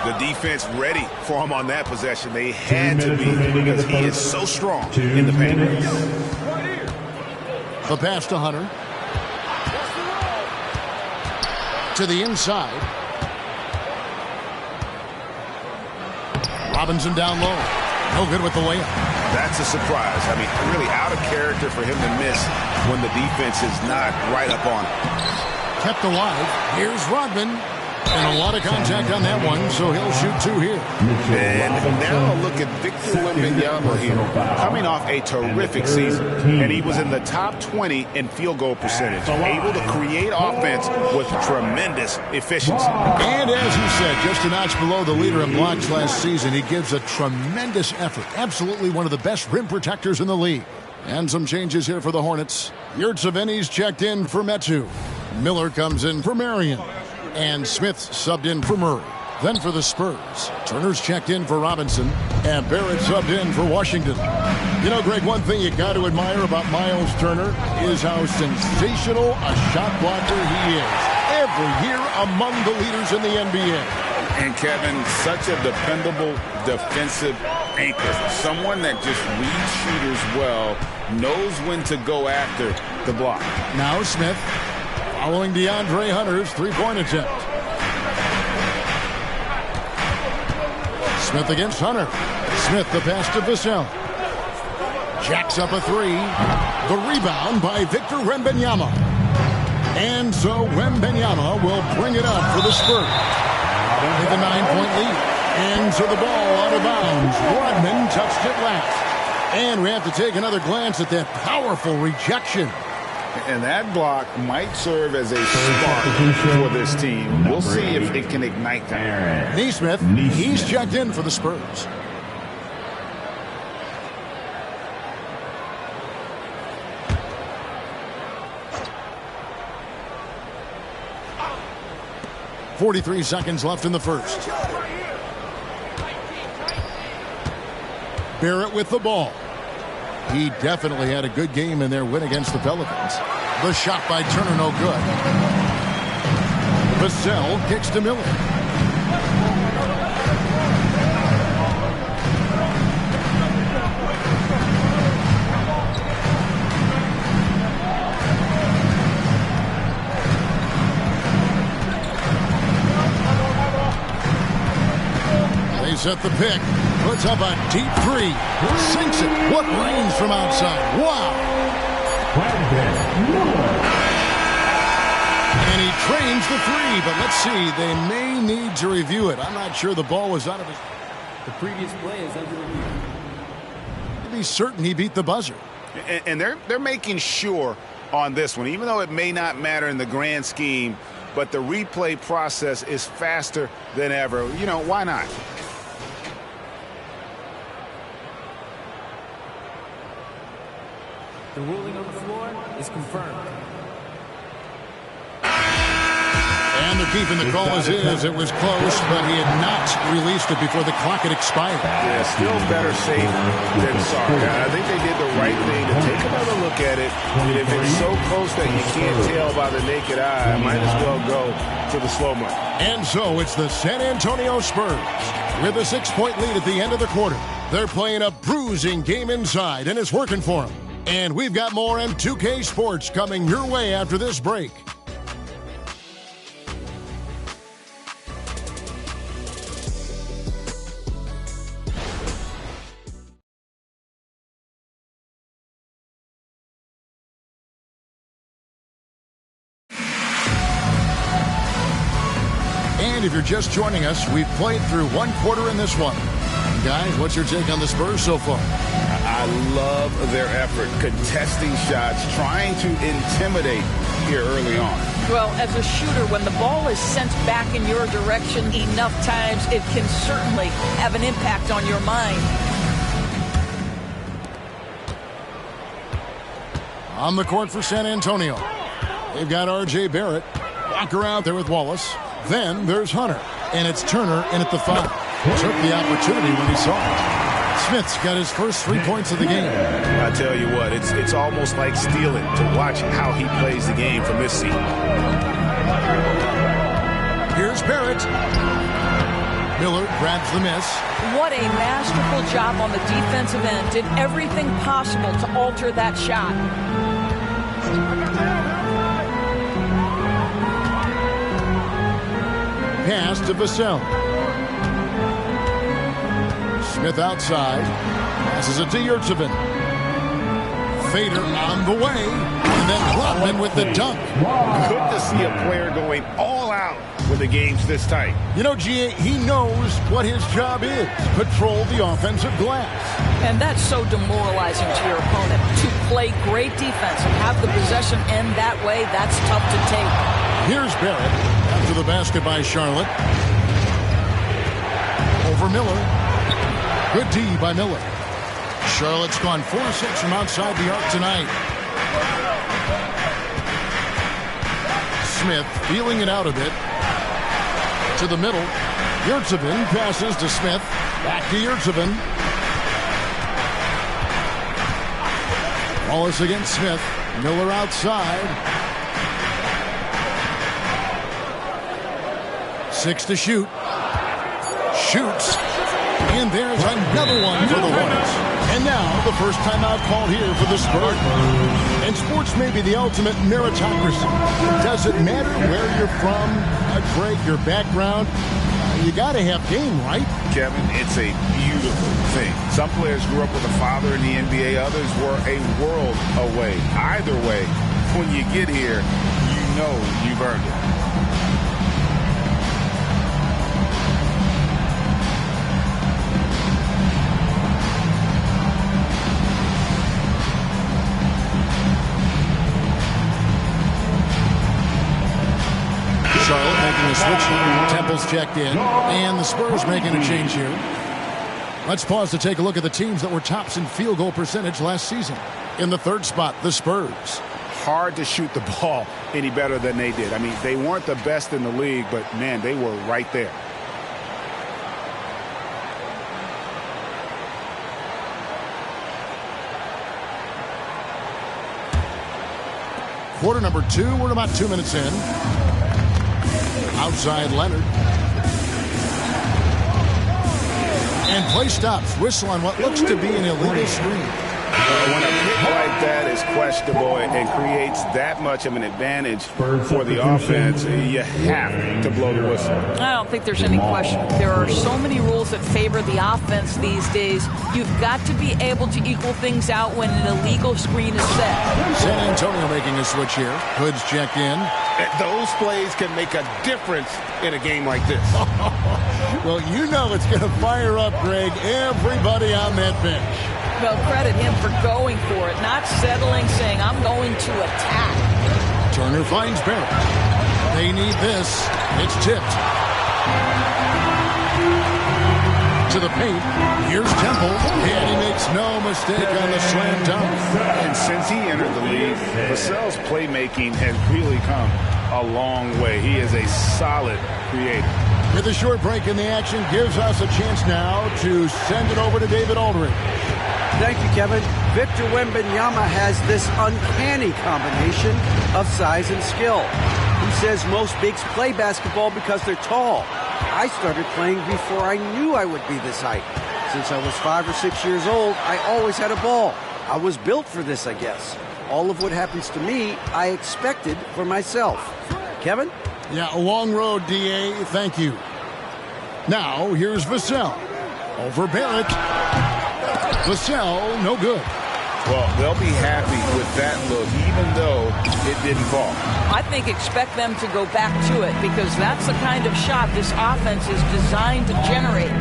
The defense ready for him on that possession. They had to be because he is so strong in the paint. The pass to Hunter. To the inside. Robinson down low. No good with the layup. That's a surprise. I mean, really out of character for him to miss when the defense is not right up on him. Kept alive. Here's Rodman. And a lot of contact on that one, so he'll shoot 2 here. And now look at Victor Wembanyama here, coming off a terrific season. And he was in the top 20 in field goal percentage, able to create offense with tremendous efficiency. And as you said, just a notch below the leader in blocks last season, he gives a tremendous effort. Absolutely one of the best rim protectors in the league. And some changes here for the Hornets. Yurtseveni's checked in for Metu. Miller comes in for Marion. And Smith subbed in for Murray. Then for the Spurs, Turner's checked in for Robinson. And Barrett subbed in for Washington. You know, Greg, one thing you got to admire about Miles Turner is how sensational a shot blocker he is. Every year among the leaders in the NBA. And Kevin, such a dependable defensive anchor. Someone that just reads shooters well, knows when to go after the block. Now Smith following DeAndre Hunter's three-point attempt. Smith against Hunter. Smith the pass to Vassell. Jacks up a three. The rebound by Victor Wembanyama. And so Wembanyama will bring it up for the Spurs. With a 9-point lead. And so the ball out of bounds. Rodman touched it last. And we have to take another glance at that powerful rejection. And that block might serve as a spark for this team. We'll see if it can ignite them. Nesmith, he's checked in for the Spurs. .43 seconds left in the first. Barrett with the ball. He definitely had a good game in their win against the Pelicans. The shot by Turner, no good. Vassell kicks to Miller. They set the pick. Puts up a deep three. Sinks it. What range from outside. Wow. And he trains the three, but let's see. They may need to review it. I'm not sure the ball was out of his. The previous play is under review. He's certain he beat the buzzer. And they're making sure on this one, even though it may not matter in the grand scheme, but the replay process is faster than ever. You know, why not? The ruling on the floor is confirmed. And they're keeping the call as is. It was close, but he had not released it before the clock had expired. Yeah, still better safe than sorry. I think they did the right thing to take another look at it. And if it's so close that you can't tell by the naked eye, might as well go to the slow mo. And so it's the San Antonio Spurs with a 6-point lead at the end of the quarter. They're playing a bruising game inside, and it's working for them. And we've got more M2K Sports coming your way after this break. And if you're just joining us, we've played through one quarter in this one. Guys, what's your take on the Spurs so far? I love their effort, contesting shots, trying to intimidate here early on. Well, as a shooter, when the ball is sent back in your direction enough times, it can certainly have an impact on your mind. On the court for San Antonio, they've got R.J. Barrett. Walker out there with Wallace. Then there's Hunter, and it's Turner in at the foul. Took the opportunity when he saw it. Smith's got his first 3 points of the game. I tell you what, it's almost like stealing to watch how he plays the game from this seat. Here's Barrett. Miller grabs the miss. What a masterful job on the defensive end. Did everything possible to alter that shot. Pass to Vassell. Smith outside. Passes it to Yurtsevin. Fader on the way. And then Rodman with the dunk. Good to see a player going all out when the game's this tight. You know, G.A., he knows what his job is. Patrol the offensive glass. And that's so demoralizing to your opponent. To play great defense and have the possession end that way, that's tough to take. Here's Barrett. After the basket by Charlotte. Over Miller. Good D by Miller. Charlotte's gone 4-6 from outside the arc tonight. Smith feeling it out a bit. To the middle. Yurtsevin passes to Smith. Back to Yurtsevin. Wallace against Smith. Miller outside. 6 to shoot. Shoots. And there's another one for the Hornets. And now the first timeout called here for the Spurs. And sports may be the ultimate meritocracy. Does it matter where you're from, Greg, your background? You got to have game, right? Kevin, it's a beautiful thing. Some players grew up with a father in the NBA. Others were a world away. Either way, when you get here, you know you've earned it. Charlotte making a switch. Temple's checked in. And the Spurs making a change here. Let's pause to take a look at the teams that were tops in field goal percentage last season. In the third spot, the Spurs. Hard to shoot the ball any better than they did. I mean, they weren't the best in the league, but, man, they were right there. Quarter number 2. We're about 2 minutes in. Outside Leonard. And play stops. Whistle on what looks to be an illegal screen. When a pick like that is questionable and creates that much of an advantage for the offense, you have to blow the whistle. I don't think there's any question. There are so many rules that favor the offense these days. You've got to be able to equal things out when an illegal screen is set. San Antonio making a switch here. Hood's checked in. Those plays can make a difference in a game like this. Well, you know it's going to fire up, Greg, everybody on that bench. Well, credit him for going for it, not settling, saying, I'm going to attack. Turner finds Barrett. They need this. It's tipped. To the paint. Here's Temple. And he makes no mistake on the slam dunk. And since he entered the league, Vassell's playmaking has really come a long way. He is a solid creator. With a short break in the action, gives us a chance now to send it over to David Aldridge. Thank you, Kevin. Victor Wembanyama has this uncanny combination of size and skill. He says most bigs play basketball because they're tall. I started playing before I knew I would be this height. Since I was 5 or 6 years old, I always had a ball. I was built for this, I guess. All of what happens to me, I expected for myself. Kevin? Yeah, a long road, D.A. Thank you. Now, here's Vassell. Over Barrett. Vassell, no good. Well, they'll be happy with that look, even though it didn't fall. I think expect them to go back to it because that's the kind of shot this offense is designed to generate.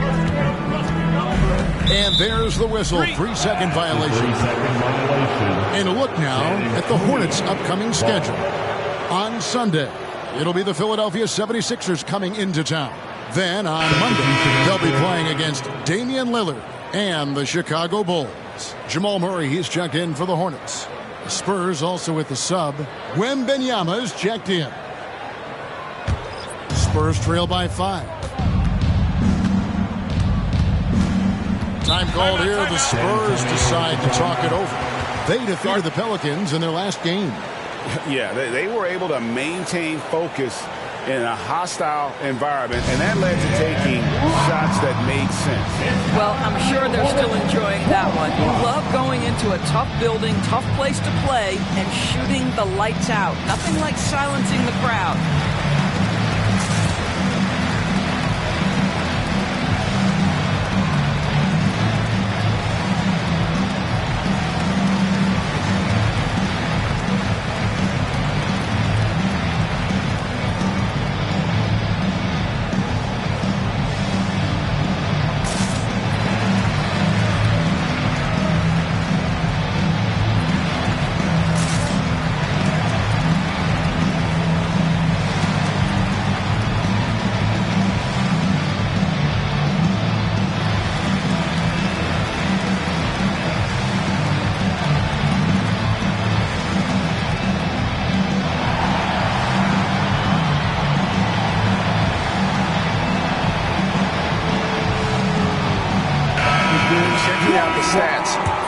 And there's the whistle. 3-second violation. And a look now at the Hornets' upcoming schedule. On Sunday, it'll be the Philadelphia 76ers coming into town. Then on Monday, they'll be playing against Damian Lillard and the Chicago Bulls. Jamal Murray, he's checked in for the Hornets. The Spurs also with the sub. Wembanyama is checked in. Spurs trail by 5. Time called here. The Spurs decide to talk it over. They defeated the Pelicans in their last game. Yeah, they were able to maintain focus in a hostile environment, and that led to taking shots that made sense. Well, I'm sure they're still enjoying that one. You love going into a tough building, tough place to play, and shooting the lights out. Nothing like silencing the crowd.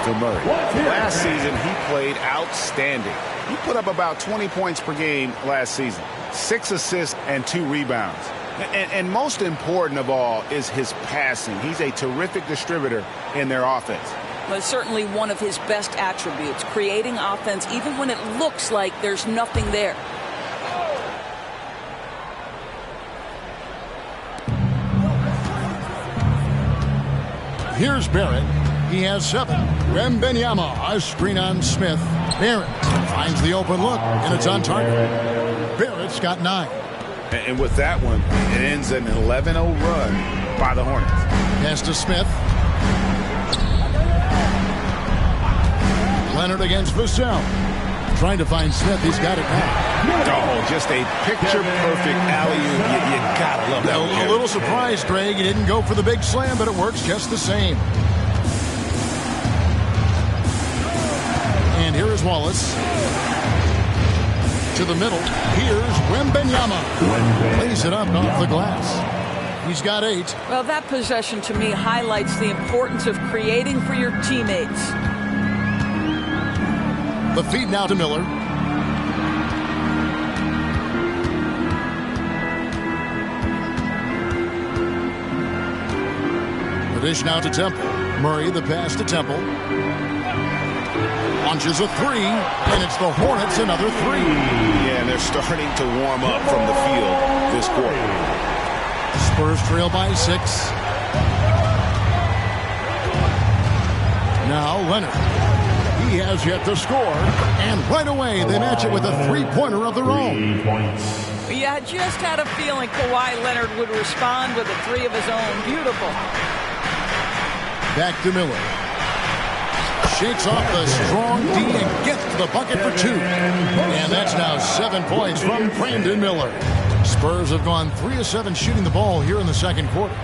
For Murray. Last season, he played outstanding. He put up about 20 points per game last season, 6 assists and 2 rebounds. And most important of all is his passing. He's a terrific distributor in their offense. Well, it's certainly one of his best attributes, creating offense even when it looks like there's nothing there. Here's Barrett. He has 7. Wembanyama, a screen on Smith. Barrett finds the open look, and it's on target. Barrett's got 9. And with that one, it ends an 11-0 run by the Hornets. Pass to Smith. Leonard against Vassell. Trying to find Smith. He's got it now. Oh, just a picture-perfect alley-oop. You gotta love that. A little surprised, Greg. He didn't go for the big slam, but it works just the same. And here is Wallace. To the middle. Here's Wembanyama. Lays it up off the glass. He's got 8. Well, that possession to me highlights the importance of creating for your teammates. The feed now to Miller. The dish now to Temple. Murray, the pass to Temple. Launches a 3, and it's the Hornets another 3. Yeah, and they're starting to warm up from the field this quarter. Spurs trail by 6. Now Leonard. He has yet to score, and right away they match it with a 3-pointer of their own. Yeah, I just had a feeling Kawhi Leonard would respond with a 3 of his own. Beautiful. Back to Miller. Shakes off the strong D and gets to the bucket for 2. And that's now 7 points from Brandon Miller. Spurs have gone 3 of 7 shooting the ball here in the second quarter.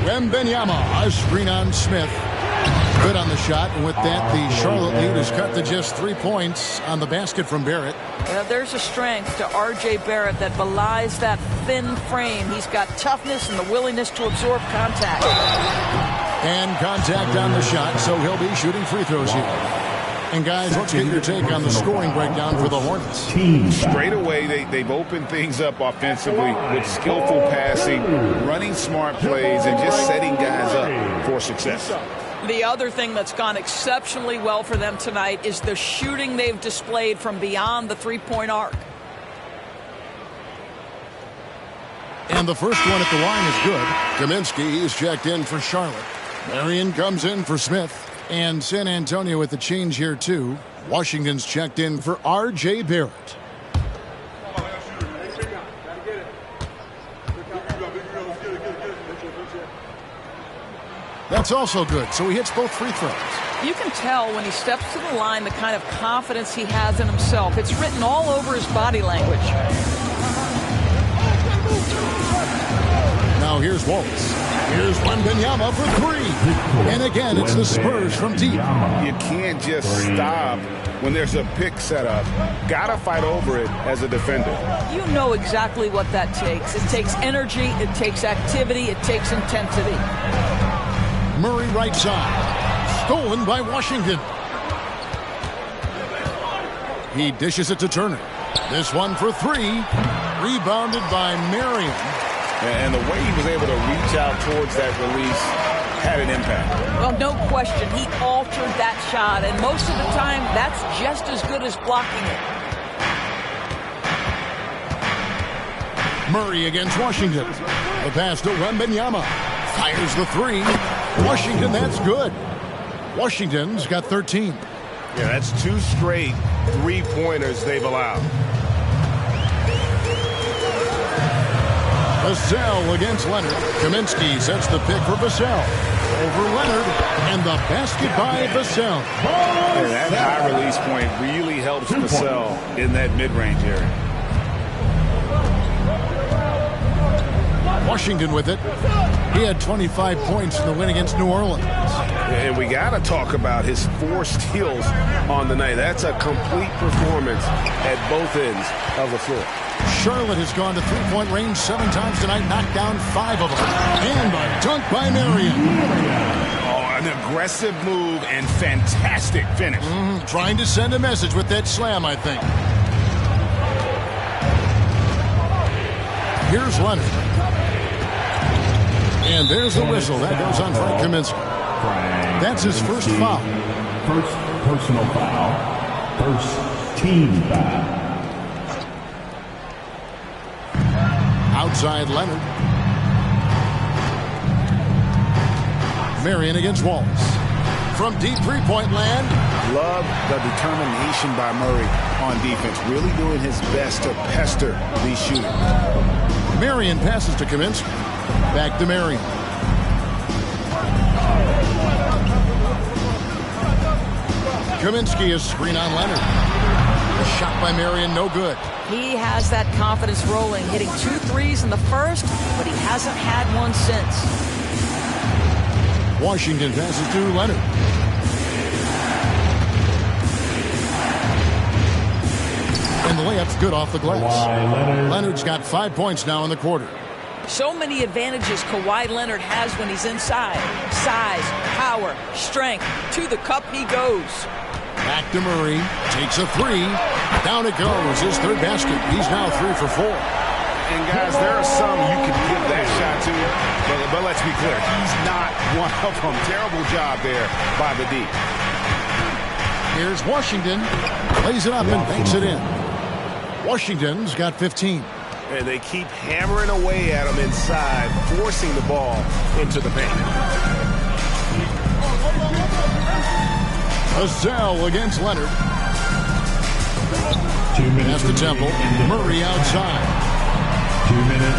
Wembanyama, a screen on Smith. Good on the shot, and with that, the Charlotte lead is cut to just 3 points on the basket from Barrett. Well, there's a strength to R.J. Barrett that belies that thin frame. He's got toughness and the willingness to absorb contact. And contact on the shot, so he'll be shooting free throws here. And guys, let's get your take on the scoring breakdown for the Hornets. Straight away, they've opened things up offensively with skillful passing, running smart plays, and just setting guys up for success. The other thing that's gone exceptionally well for them tonight is the shooting they've displayed from beyond the three-point arc. And the first one at the line is good. Kaminsky is checked in for Charlotte. Marion comes in for Smith. And San Antonio with the change here, too. Washington's checked in for R.J. Barrett. That's also good, so he hits both free throws. You can tell when he steps to the line the kind of confidence he has in himself. It's written all over his body language. Now here's Wallace. Here's Wembanyama for 3. And again, it's the Spurs from deep. You can't just stop when there's a pick set up. Gotta fight over it as a defender. You know exactly what that takes. It takes energy, it takes activity, it takes intensity. Murray right side. Stolen by Washington. He dishes it to Turner. This one for 3. Rebounded by Marion. And the way he was able to reach out towards that release had an impact. Well, no question. He altered that shot, and most of the time, that's just as good as blocking it. Murray against Washington. The pass to Wembanyama. Fires the 3. Washington, that's good. Washington's got 13. Yeah, that's 2 straight 3-pointers they've allowed. Vassell against Leonard. Kaminsky sets the pick for Vassell. Over Leonard, and the basket by Vassell. Yeah, that high release point really helps Vassell in that mid-range area. Washington with it. He had 25 points in the win against New Orleans. And we got to talk about his 4 steals on the night. That's a complete performance at both ends of the floor. Charlotte has gone to 3-point range 7 times tonight, knocked down 5 of them. And a dunk by Marion. Oh, an aggressive move and fantastic finish. Trying to send a message with that slam, I think. Here's Leonard. And there's the whistle. That goes on Frank Kaminsky. That's his first foul. First personal foul. First team foul. Outside Leonard. Marion against Wallace. From deep three-point land. Love the determination by Murray on defense. Really doing his best to pester these shooters. Marion passes to Kaminsky. Back to Marion. Kaminsky is screen on Leonard. A shot by Marion, no good. He has that confidence rolling, hitting 2 threes in the first, but he hasn't had one since. Washington passes to Leonard. And the layup's good off the glass. Leonard's got 5 points now in the quarter. So many advantages Kawhi Leonard has when he's inside. Size, power, strength. To the cup he goes. Back to Murray. Takes a three. Down it goes. His third basket. He's now 3 for 4. And guys, there are some you can give that shot to, but let's be clear, he's not one of them. Terrible job there by the D. Here's Washington. Plays it up and banks it in. Washington's got 15. And they keep hammering away at him inside, forcing the ball into the paint. Azell against Leonard. 2 minutes. That's the Temple. Murray outside. 2 minutes.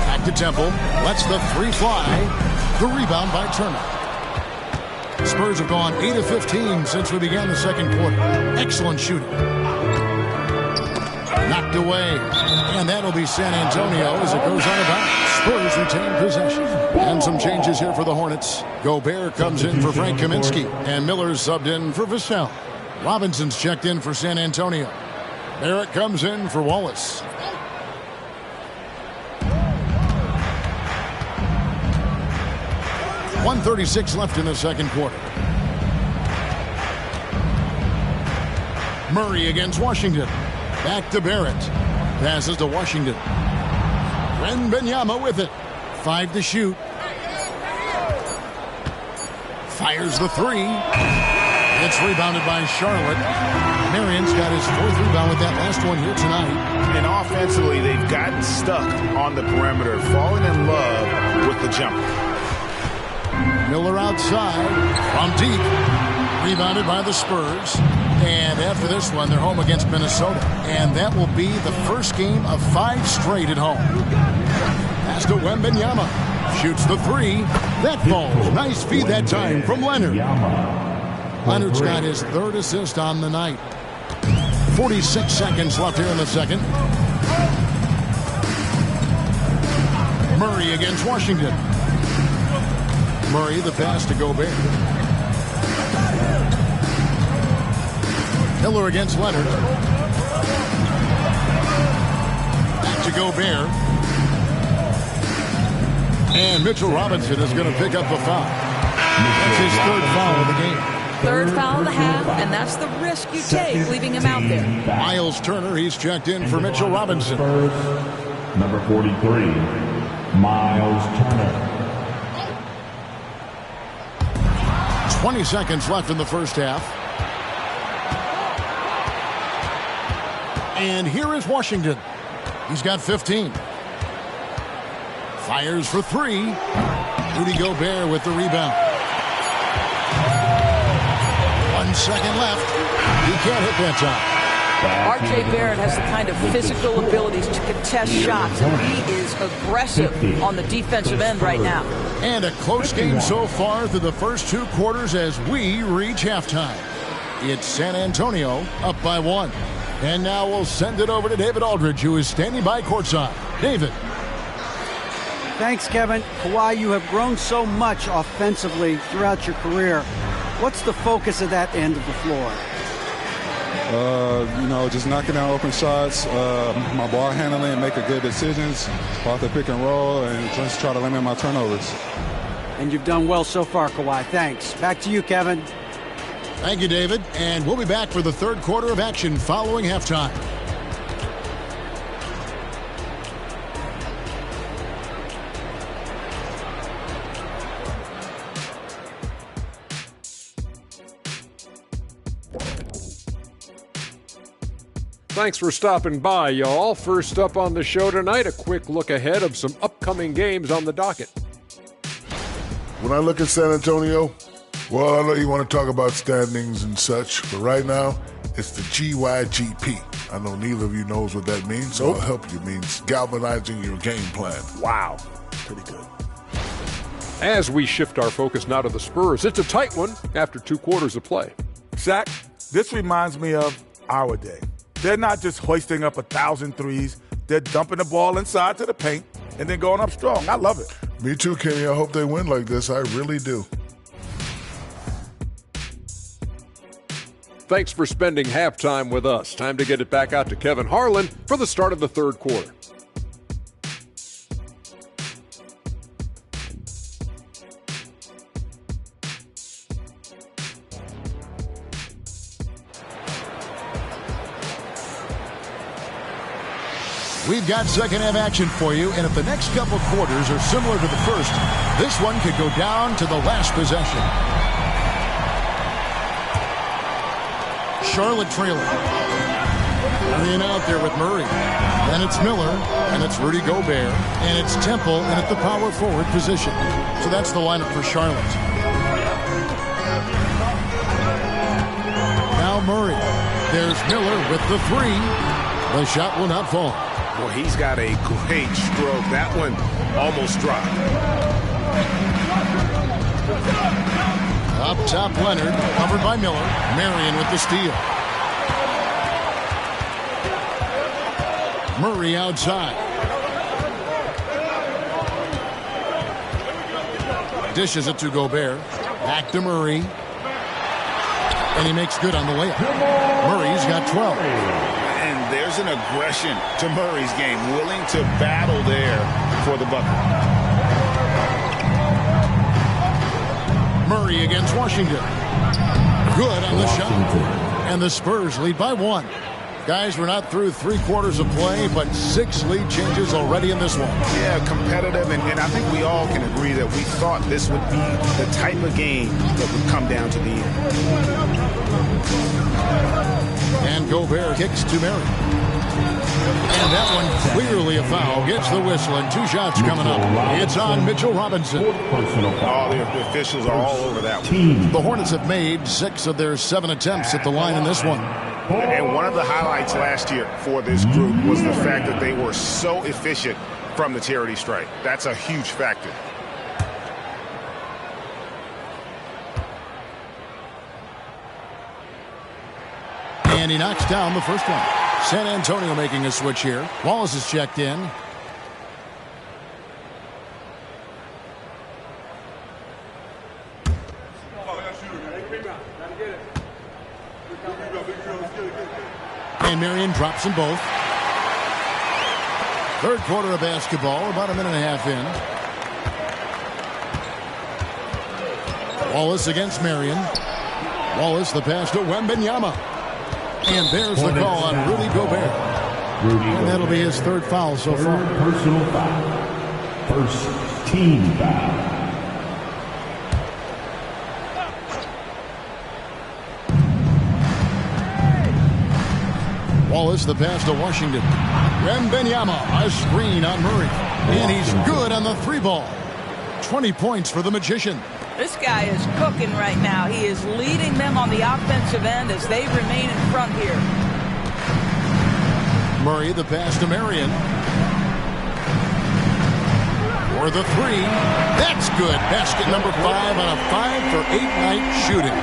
Back to Temple. Lets the three fly. The rebound by Turner. Spurs have gone 8 of 15 since we began the second quarter. Excellent shooting. Knocked away. And that'll be San Antonio as it goes out of bounds. Spurs retain possession. And some changes here for the Hornets. Gobert comes in for Frank Kaminsky. And Miller's subbed in for Vassell. Robinson's checked in for San Antonio. Barrett comes in for Wallace. .136 left in the second quarter. Murray against Washington. Back to Barrett. Passes to Washington. Wembanyama with it. 5 to shoot. Fires the three. It's rebounded by Charlotte. Marion's got his 4th rebound with that last one here tonight. And offensively, they've gotten stuck on the perimeter, falling in love with the jumper. Miller outside from deep. Rebounded by the Spurs. And after this one, they're home against Minnesota. And that will be the first game of 5 straight at home. Pass to Wembanyama. Shoots the three. That falls. Nice feed that time from Leonard. Leonard's got his 3rd assist on the night. 46 seconds left here in the second. Murray against Washington. Murray, the pass to Gobert. Miller against Leonard. Back to Gobert. And Mitchell Robinson is going to pick up a foul. That's his 3rd foul of the game. 3rd foul of the half, and that's the risk you take, leaving him out there. Miles Turner, he's checked in for Mitchell Robinson. Number 43, Miles Turner. 20 seconds left in the first half. And here is Washington. He's got 15. Fires for 3. Rudy Gobert with the rebound. 1 second left. He can't hit that time. R.J. Barrett has the kind of physical abilities to contest shots, and he is aggressive on the defensive end right now. And a close game so far through the first 2 quarters as we reach halftime. It's San Antonio up by 1. And now we'll send it over to David Aldridge, who is standing by courtside. David. Thanks, Kevin. Kawhi, you have grown so much offensively throughout your career. What's the focus of that end of the floor? Just knocking down open shots, my ball handling, making good decisions off the pick and roll, and just try to limit my turnovers. And you've done well so far, Kawhi. Thanks. Back to you, Kevin. Thank you, David. And we'll be back for the 3rd quarter of action following halftime. Thanks for stopping by, y'all. First up on the show tonight, a quick look ahead of some upcoming games on the docket. When I look at San Antonio, well, I know you want to talk about standings and such, but right now, it's the GYGP. I know neither of you knows what that means, so I'll help you. It means galvanizing your game plan. Wow. Pretty good. As we shift our focus now to the Spurs, it's a tight one after 2 quarters of play. Zach, this reminds me of our day. They're not just hoisting up 1,000 threes. They're dumping the ball inside to the paint and then going up strong. I love it. Me too, Kenny. I hope they win like this. I really do. Thanks for spending halftime with us. Time to get it back out to Kevin Harlan for the start of the third quarter. We've got second half action for you, and if the next couple quarters are similar to the first, this one could go down to the last possession. Charlotte trailing. Hurrying out there with Murray. Then it's Miller, and it's Rudy Gobert, and it's Temple in at the power forward position. So that's the lineup for Charlotte. Now Murray. There's Miller with the 3. The shot will not fall. Well, he's got a great stroke. That one almost dropped. Up top, Leonard, covered by Miller. Marion with the steal. Murray outside. Dishes it to Gobert. Back to Murray. And he makes good on the layup. Murray's got 12. And there's an aggression to Murray's game, willing to battle there for the bucket. Murray against Washington. Good on the shot. And the Spurs lead by 1. Guys, we're not through 3 quarters of play, but 6 lead changes already in this one. Yeah, competitive, and I think we all can agree that we thought this would be the type of game that would come down to the end. And Gobert kicks to Murray. And that one clearly a foul. Gets the whistle, and 2 shots coming up. It's on Mitchell Robinson. Oh, the officials are all over that one. The Hornets have made 6 of their 7 attempts at the line in this one. And one of the highlights last year for this group was the fact that they were so efficient from the charity stripe. That's a huge factor. And he knocks down the first one. San Antonio making a switch here. Wallace is checked in. And Marion drops them both. Third quarter of basketball, about a minute and a half in. Wallace against Marion. Wallace, the pass to Wembanyama. And there's the call on Rudy Gobert. And that'll be his 3rd foul so far. Personal foul. First team foul. Wallace, the pass to Washington. Wembanyama, a screen on Murray. And he's good on the 3-ball. 20 points for the Magician. This guy is cooking right now. He is leading them on the offensive end as they remain in front here. Murray, the pass to Marion. For the 3. That's good. Basket number 5 on a 5-for-8 night shooting.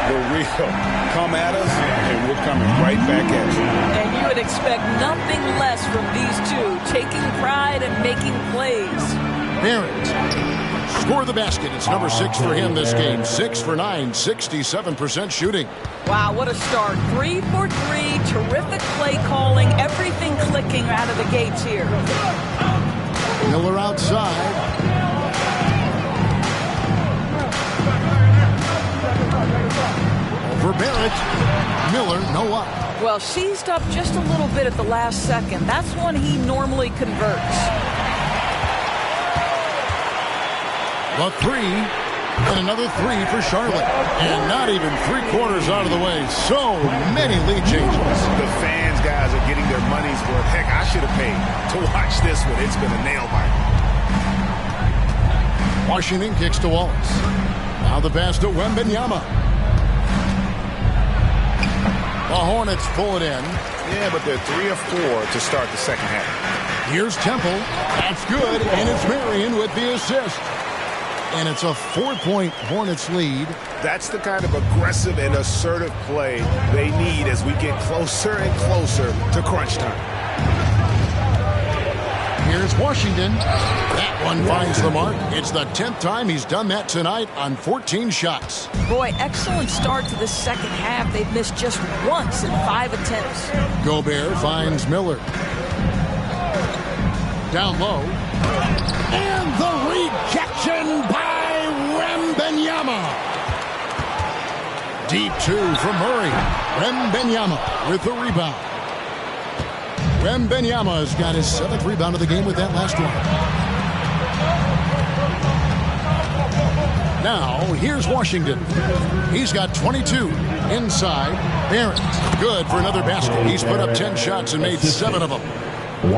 The real come at us, and we're coming right back at you. And you would expect nothing less from these two, taking pride and making plays. Barrett. Score the basket. It's number 6 for him this game. 6 for 9, 67% shooting. Wow, what a start. 3 for 3. Terrific play calling. Everything clicking out of the gates here. Miller outside. Over Barrett. Miller, no up. Well, seized up just a little bit at the last second. That's when he normally converts. The 3, And another three for Charlotte. And not even 3/4 out of the way. So many lead changes. The fans, guys, are getting their money's worth. Heck, I should have paid to watch this one. It's been a nail-biter. Washington kicks to Wallace. Now the pass to Wembanyama. The Hornets pull it in. Yeah, but they're 3 of 4 to start the second half. Here's Temple. That's good. And it's Marion with the assist. And it's a 4-point Hornets lead. That's the kind of aggressive and assertive play they need as we get closer and closer to crunch time. Here's Washington. That one finds the mark. It's the 10th time he's done that tonight on 14 shots. Boy, excellent start to the second half. They've missed just once in 5 attempts. Gobert finds Miller. Down low. And the rejection by Wembanyama. Deep 2 from Murray. Wembanyama with the rebound. Wembanyama has got his 7th rebound of the game with that last one. Now, here's Washington. He's got 22 inside. Barrett, good for another basket. He's put up 10 shots and made 7 of them.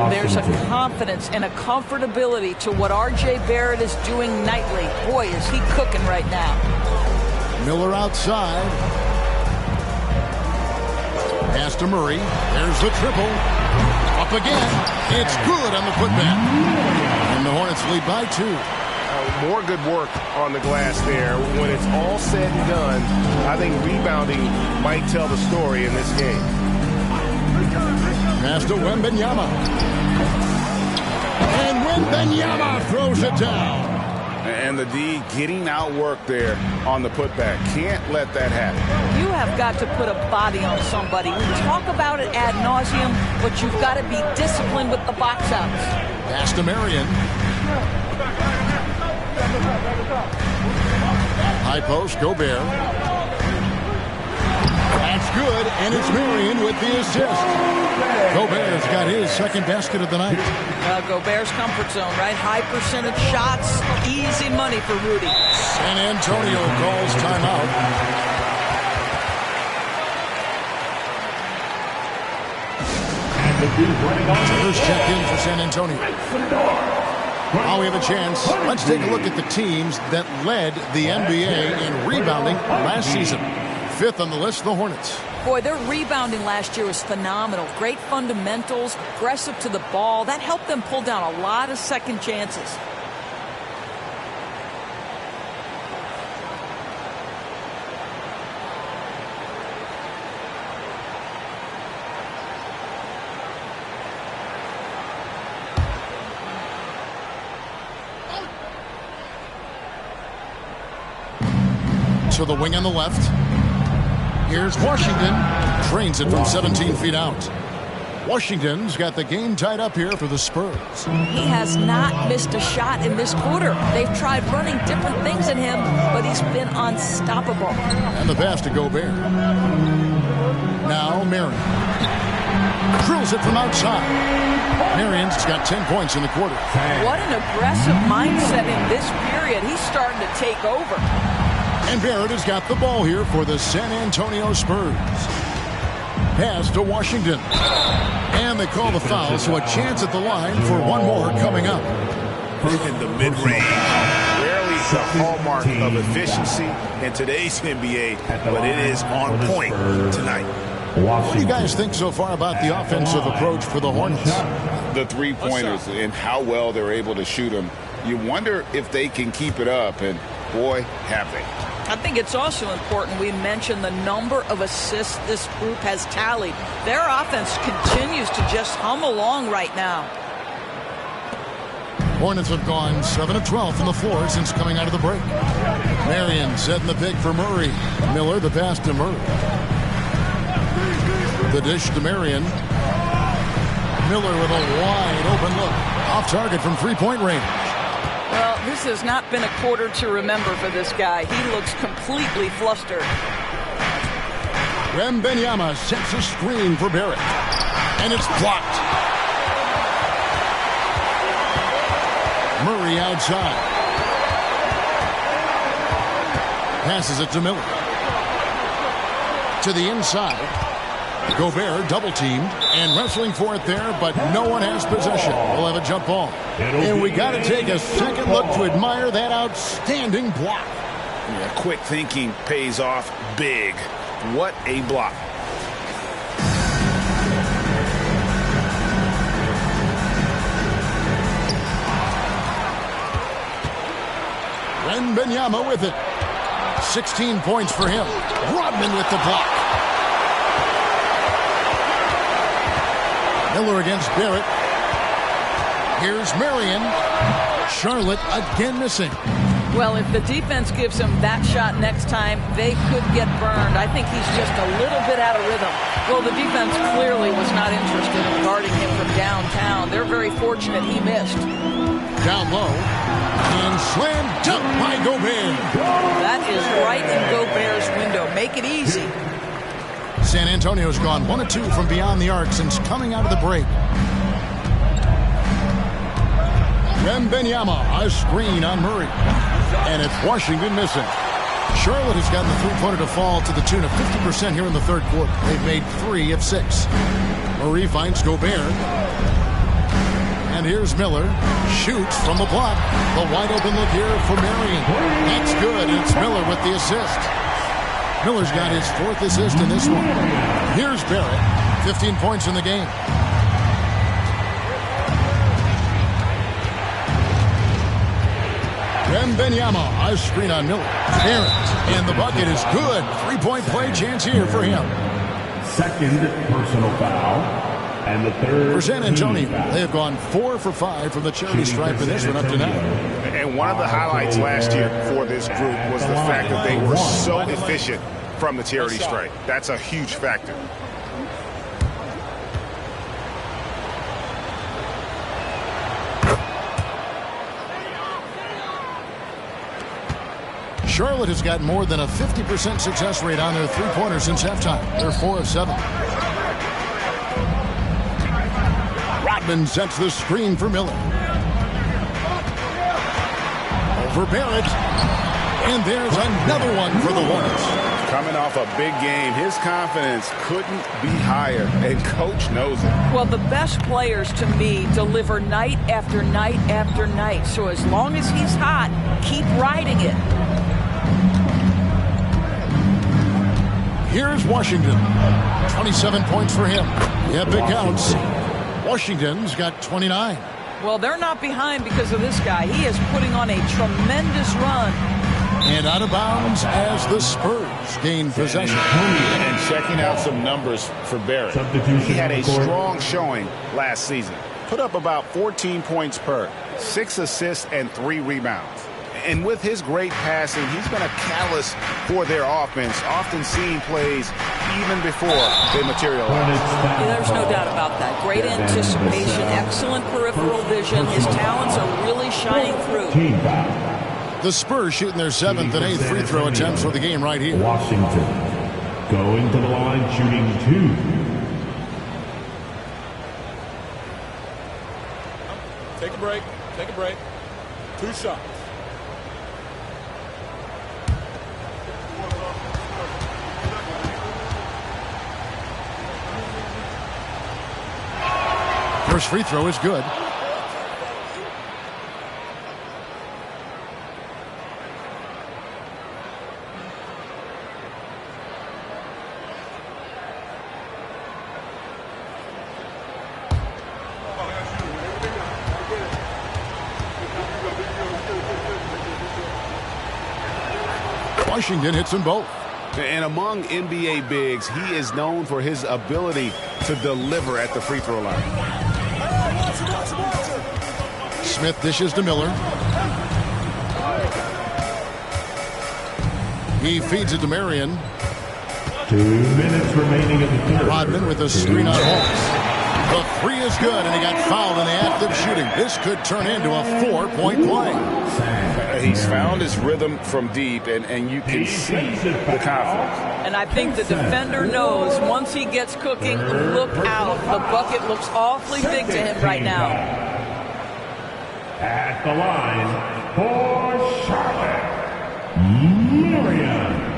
There's a confidence and a comfortability to what R.J. Barrett is doing nightly. Boy, is he cooking right now. Miller outside. Pass to Murray. There's the triple. Up again. It's good on the putback. And the Hornets lead by 2. More good work on the glass there. When it's all said and done, I think rebounding might tell the story in this game. Pass to Wembanyama. And Wembanyama throws it down. And the D getting outworked there on the putback. Can't let that happen. You have got to put a body on somebody. We talk about it ad nauseum, but you've got to be disciplined with the box outs. Pass to Marion. High post, Gobert. That's good, and it's Marion with the assist. Gobert's got his 2nd basket of the night. Gobert's comfort zone, right? High percentage shots, easy money for Rudy. San Antonio calls timeout. First check in for San Antonio. While we have a chance, let's take a look at the teams that led the NBA in rebounding last season. 5th on the list, the Hornets. Boy, their rebounding last year was phenomenal. Great fundamentals, aggressive to the ball. That helped them pull down a lot of second chances. To the wing on the left. Here's Washington. Trains it from 17 feet out. Washington's got the game tied up here for the Spurs. He has not missed a shot in this quarter. They've tried running different things at him, but he's been unstoppable. And the pass to Gobert. Now Marion. Drills it from outside. Marion's got 10 points in the quarter. What an aggressive mindset in this period. He's starting to take over. And Barrett has got the ball here for the San Antonio Spurs. Pass to Washington. And they call the foul, so a chance at the line for one more coming up. In the mid-range. Rarely the hallmark of efficiency in today's NBA, but it is on point tonight. What do you guys think so far about the offensive approach for the Hornets? The three-pointers and how well they're able to shoot them. You wonder if they can keep it up, and boy, have they. I think it's also important we mention the number of assists this group has tallied. Their offense continues to just hum along right now. Hornets have gone 7 of 12 from the floor since coming out of the break. Marion setting the pick for Murray. Miller the pass to Murray. The dish to Marion. Miller with a wide open look. Off target from three-point range. Well, this has not been a quarter to remember for this guy. He looks completely flustered. Wembanyama sets a screen for Barrett. And it's blocked. Murray outside. Passes it to Miller. To the inside. Gobert double-teamed and wrestling for it there, but no one has possession. We'll have a jump ball. And we got to take a second look to admire that outstanding block. Yeah, quick thinking pays off big. What a block. Wembanyama with it. 16 points for him. Rodman with the block. Miller against Barrett. Here's Marion. Charlotte again missing. Well, if the defense gives him that shot next time, they could get burned. I think he's just a little bit out of rhythm. Well, the defense clearly was not interested in guarding him from downtown. They're very fortunate he missed. Down low. And slam dunk by Gobert. That is right in Gobert's window. Make it easy. San Antonio's gone 1 of 2 from beyond the arc since coming out of the break. Wembanyama, a screen on Murray. And it's Washington missing. Charlotte has gotten the three-pointer to fall to the tune of 50% here in the third quarter. They've made 3 of 6. Murray finds Gobert. And here's Miller. Shoots from the block. The wide open look here for Marion. That's good. And it's Miller with the assist. Miller's got his 4th assist in this one. Here's Barrett. 15 points in the game. Wembanyama, a screen on Miller. Barrett, and the bucket is good. 3-point play chance here for him. Second personal foul. And the third for San Antonio. They have gone 4 for 5 from the charity stripe in this one up to now. And one of the highlights last year for this group was the fact that they were so efficient from the charity stripe. That's a huge factor. Charlotte has got more than a 50% success rate on their three-pointers since halftime. They're 4 of 7. Rodman sets the screen for Miller. Over Barrett. And there's another one for the Hornets. Coming off a big game, his confidence couldn't be higher, and coach knows it. Well, the best players, to me, deliver night after night after night. So as long as he's hot, keep riding it. Here's Washington. 27 points for him. Yep, it counts. Washington's got 29. Well, they're not behind because of this guy. He is putting on a tremendous run. And out of bounds as the Spurs gain possession. And checking out some numbers for Barrett. He had a strong showing last season. Put up about 14 points per, 6 assists and 3 rebounds. And with his great passing, he's been a catalyst for their offense, often seeing plays even before they materialize. There's no doubt about that. Great anticipation, excellent peripheral vision. His talents are really shining through. The Spurs shooting their 7th and 8th free throw attempts for the game right here. Washington going to the line, shooting 2. Take a break. Take a break. 2 shots. First free throw is good. Washington hits them both. And among NBA bigs, he is known for his ability to deliver at the free throw line. Smith dishes to Miller. He feeds it to Marion. 2 minutes remaining in the third. Rodman with a screen on Holmes. The 3 is good, and he got fouled in the act of shooting. This could turn into a 4-point play. He's found his rhythm from deep, and you can see the confidence. And I think the defender knows once he gets cooking, look out. The bucket looks awfully big to him right now. At the line for Charlotte, Marion.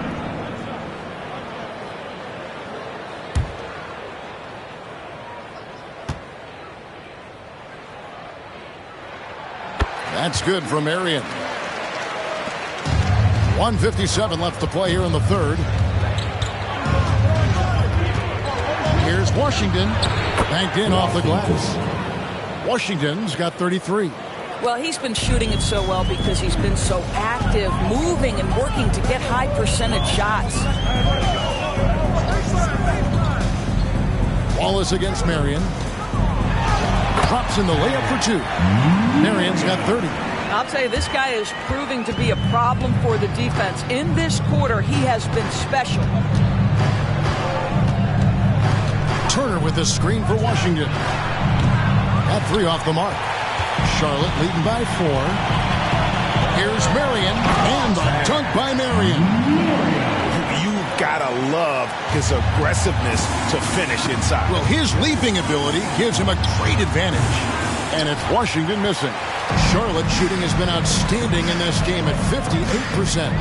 That's good for Marion. 1:57 left to play here in the third. Here's Washington. Banked in off the glass. Washington's got 33. Well, he's been shooting it so well because he's been so active, moving and working to get high percentage shots. Wallace against Marion. Drops in the layup for two. Marion's got 30. I'll tell you, this guy is proving to be a problem for the defense. In this quarter, he has been special. Turner with the screen for Washington. Got three off the mark. Charlotte leading by 4. Here's Marion, and the dunk by Marion. You've got to love his aggressiveness to finish inside. Well, his leaping ability gives him a great advantage. And it's Washington missing. Charlotte shooting has been outstanding in this game at 58%.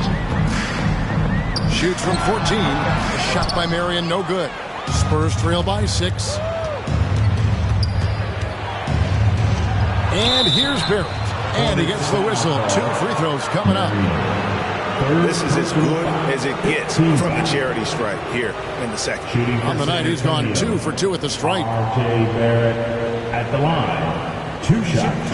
Shoots from 14. A shot by Marion, no good. Spurs trail by 6. And here's Barrett. And he gets the whistle. 2 free throws coming up. This is as good as it gets from the charity stripe here in the second. On the night, he's gone 2 for 2 at the stripe. R.J. Barrett at the line. 2 shots.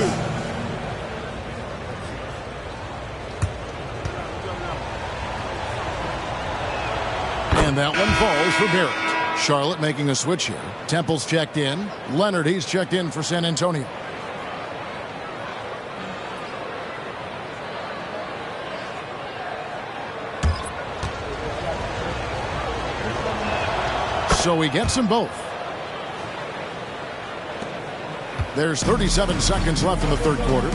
And that one falls for Barrett. Charlotte making a switch here. Temple's checked in. Leonard, he's checked in for San Antonio. So he gets them both. There's 37 seconds left in the third quarter.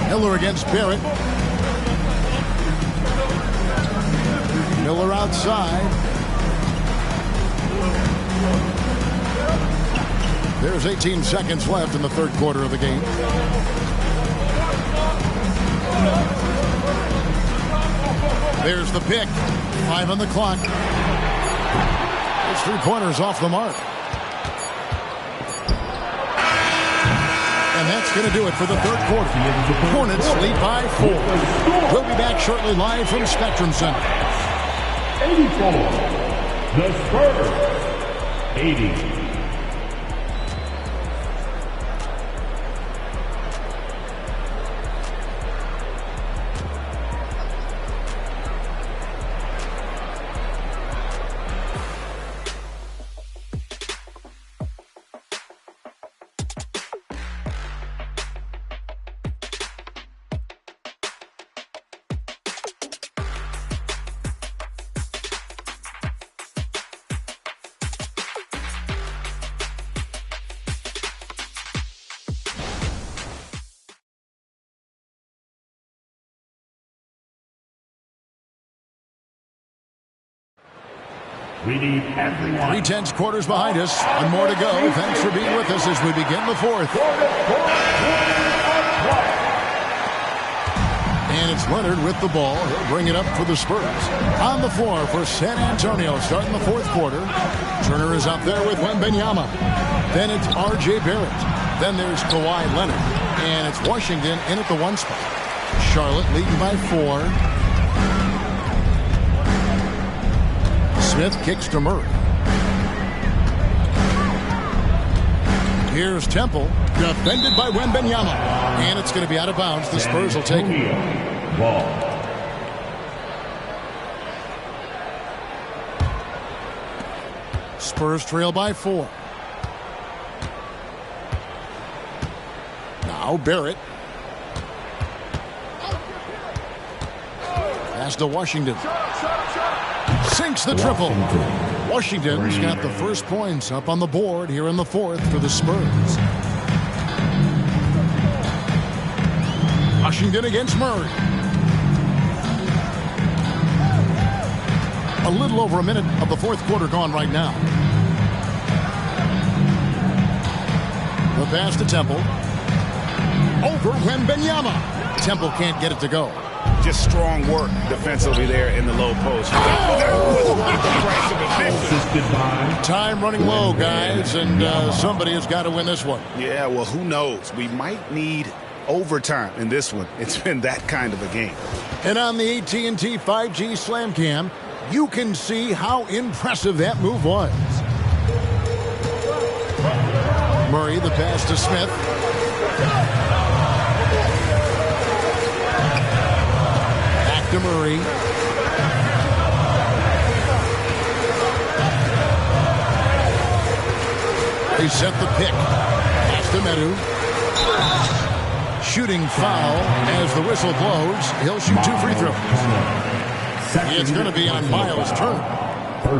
Miller against Barrett. Miller outside. There's 18 seconds left in the third quarter of the game. There's the pick. 5 on the clock. It's 3 pointers off the mark. And that's going to do it for the third quarter. Hornets lead by 4. We'll be back shortly live from Spectrum Center. 84. The Spurs. 80. We need everyone. 3 tense quarters behind us. One more to go. Thanks for being with us as we begin the fourth. And it's Leonard with the ball. He'll bring it up for the Spurs. On the floor for San Antonio starting the fourth quarter. Turner is up there with Wembanyama. Then it's R.J. Barrett. Then there's Kawhi Leonard. And it's Washington in at the 1 spot. Charlotte leading by 4. Smith kicks to Murray. Here's Temple, defended by Wembanyama. And it's going to be out of bounds. The Spurs will take it. Ball. Spurs trail by 4. Now Barrett. Pass to Washington. Sinks the triple. Washington's got the first points up on the board here in the fourth for the Spurs. Washington against Murray. A little over a minute of the fourth quarter gone right now. The pass to Temple. Over Wembanyama. Temple can't get it to go. Just strong work defensively there in the low post. That was the price of admission. Time running low, guys, and somebody has got to win this one. Yeah, well, who knows? We might need overtime in this one. It's been that kind of a game. And on the AT&T 5G Slam Cam, you can see how impressive that move was. Murray, the pass to Smith. Back to Murray. They set the pick. Pass to Medu. Shooting foul as the whistle blows. He'll shoot 2 free throws. It's going to be on Miles Turner.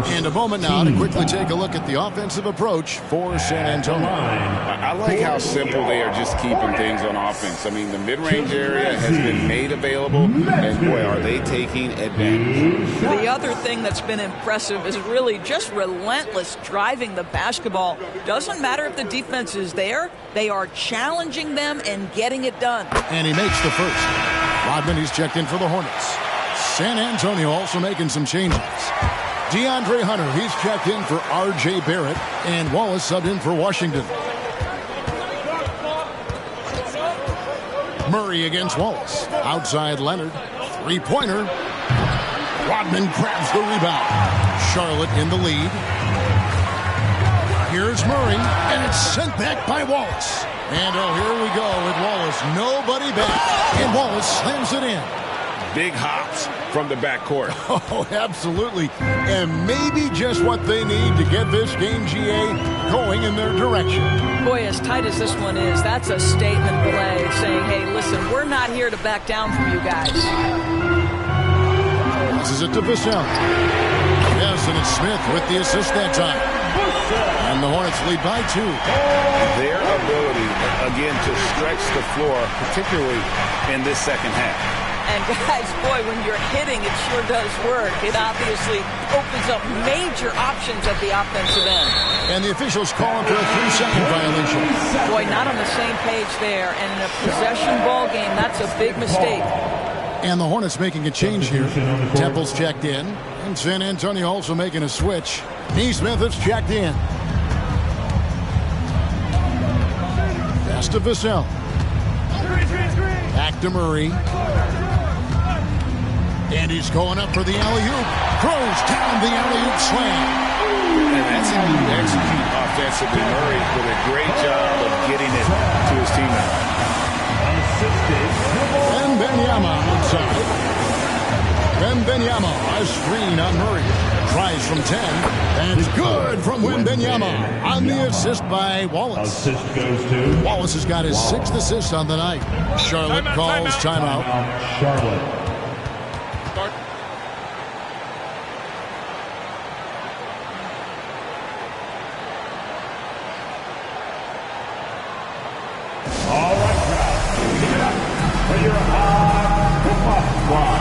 And a moment now to quickly take a look at the offensive approach for San Antonio. I like how simple they are just keeping things on offense. I mean, the mid-range area has been made available, and boy, are they taking advantage. The other thing that's been impressive is really just relentless driving the basketball. Doesn't matter if the defense is there, they are challenging them and getting it done. And he makes the first. Rodman, he's checked in for the Hornets. San Antonio also making some changes. DeAndre Hunter, he's checked in for R.J. Barrett, and Wallace subbed in for Washington. Murray against Wallace. Outside Leonard. Three-pointer. Rodman grabs the rebound. Charlotte in the lead. Here's Murray, and it's sent back by Wallace. And here we go with Wallace. Nobody back, and Wallace slams it in. Big hops from the backcourt. Oh, absolutely. And maybe just what they need to get this game, GA, going in their direction. Boy, as tight as this one is, that's a statement play saying, hey, listen, we're not here to back down from you guys. This is it to Vassell. Yes, and it's Smith with the assist that time. And the Hornets lead by 2. Their ability, again, to stretch the floor, particularly in this second half. And guys, boy, when you're hitting, it sure does work. It obviously opens up major options at the offensive end. And the officials calling for a 3-second violation. Boy, not on the same page there. And in a possession ball game, that's a big mistake. And the Hornets making a change here. Temple's checked in. And San Antonio also making a switch. Neesmith is checked in. Pass to Vassell. Back to Murray. And he's going up for the alley-oop. Throws down the alley-oop slam. And that's how you execute offensively. Murray did a great job of getting it to his teammate. Wembanyama outside. Wembanyama, a screen on Murray. Tries from 10. And it's good from Wembanyama on the assist by Wallace. Assist goes to Wallace has got his 6th assist on the night. Charlotte calls timeout. Charlotte. All right, crowd. Give it up for your high squad.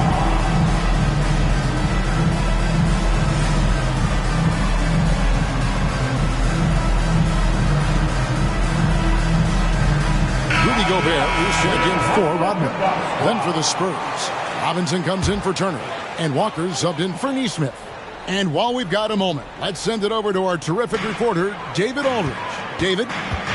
Rudy Gobert is checked in for Rodman. Then for the Spurs, Robinson comes in for Turner. And Walker subbed in for Neesmith. And while we've got a moment, let's send it over to our terrific reporter, David Aldridge. David?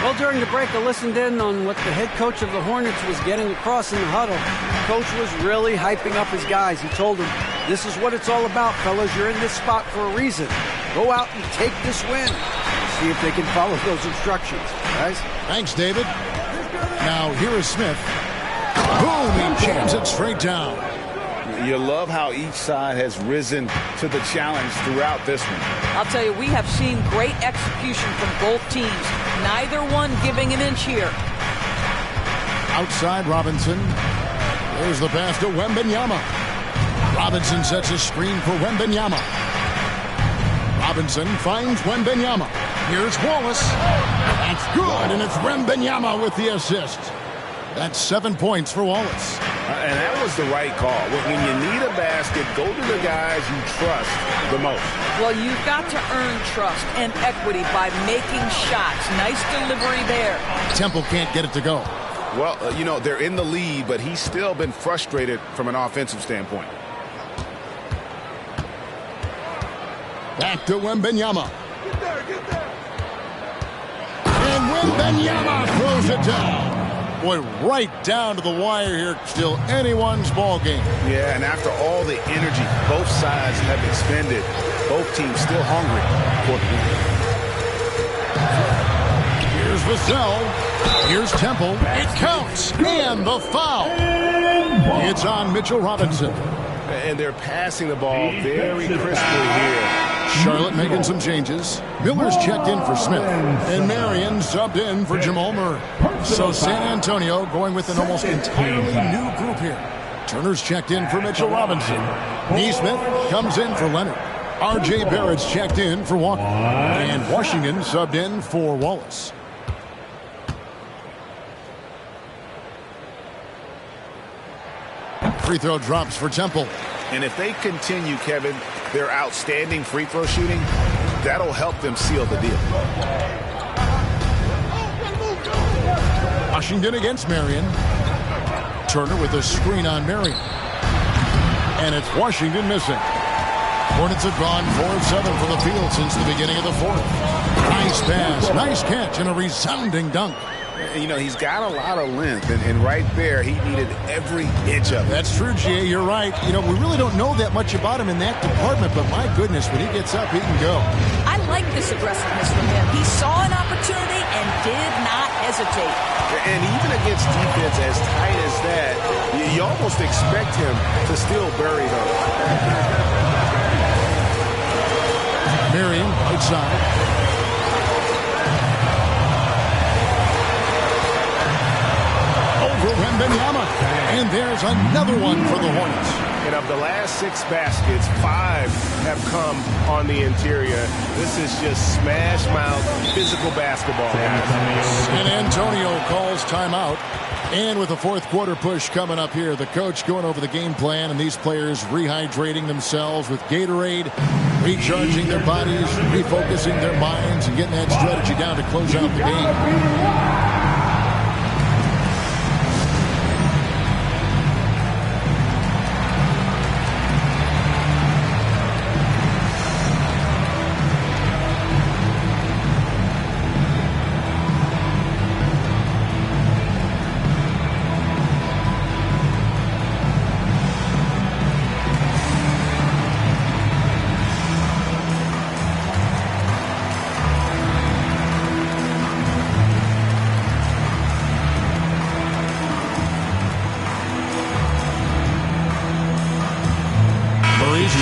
Well, during the break, I listened in on what the head coach of the Hornets was getting across in the huddle. The coach was really hyping up his guys. He told them, this is what it's all about, fellas. You're in this spot for a reason. Go out and take this win. See if they can follow those instructions, guys. Thanks, David. Now, here is Smith. Boom, he jams it straight down. You love how each side has risen to the challenge throughout this one. I'll tell you, we have seen great execution from both teams. Neither one giving an inch here. Outside Robinson. There's the pass to Wembanyama. Robinson sets a screen for Wembanyama. Robinson finds Wembanyama. Here's Wallace. That's good, and it's Wembanyama with the assist. That's 7 points for Wallace. And that was the right call. When you need a basket, go to the guys you trust the most. Well, you've got to earn trust and equity by making shots. Nice delivery there. Temple can't get it to go. Well, they're in the lead, but he's still been frustrated from an offensive standpoint. Back to Wembanyama. And Wembanyama throws it down. Boy, right down to the wire here. Still anyone's ball game. Yeah, and after all the energy both sides have expended, both teams still hungry for the win. Here's Vassell. Here's Temple. It counts. And the foul. It's on Mitchell Robinson. And they're passing the ball very crisply here. Charlotte making some changes. Miller's checked in for Smith. And Marion subbed in for Jamal Murray. So San Antonio going with an almost entirely new group here. Turner's checked in for Mitchell Robinson. Neesmith comes in for Leonard. R.J. Barrett's checked in for Walker. And Washington subbed in for Wallace. Free throw drops for Temple. And if they continue, Kevin, their outstanding free throw shooting, that'll help them seal the deal. Washington against Marion. Turner with a screen on Marion. And it's Washington missing. Hornets have gone 4 of 7 from the field since the beginning of the fourth. Nice pass, nice catch, and a resounding dunk. He's got a lot of length, and right there, he needed every inch of it. That's true, G.A. You're right. We really don't know that much about him in that department, but my goodness, when he gets up, he can go. I like this aggressiveness from him. He saw an opportunity and did not hesitate. And even against defense as tight as that, you almost expect him to still bury those. Marion, outside. Wembanyama. And there's another one for the Hornets. And of the last 6 baskets, 5 have come on the interior. This is just smash mouth physical basketball. San Antonio calls timeout. And with the fourth quarter push coming up here, the coach going over the game plan and these players rehydrating themselves with Gatorade, recharging their bodies, refocusing their minds, and getting that strategy down to close out the game.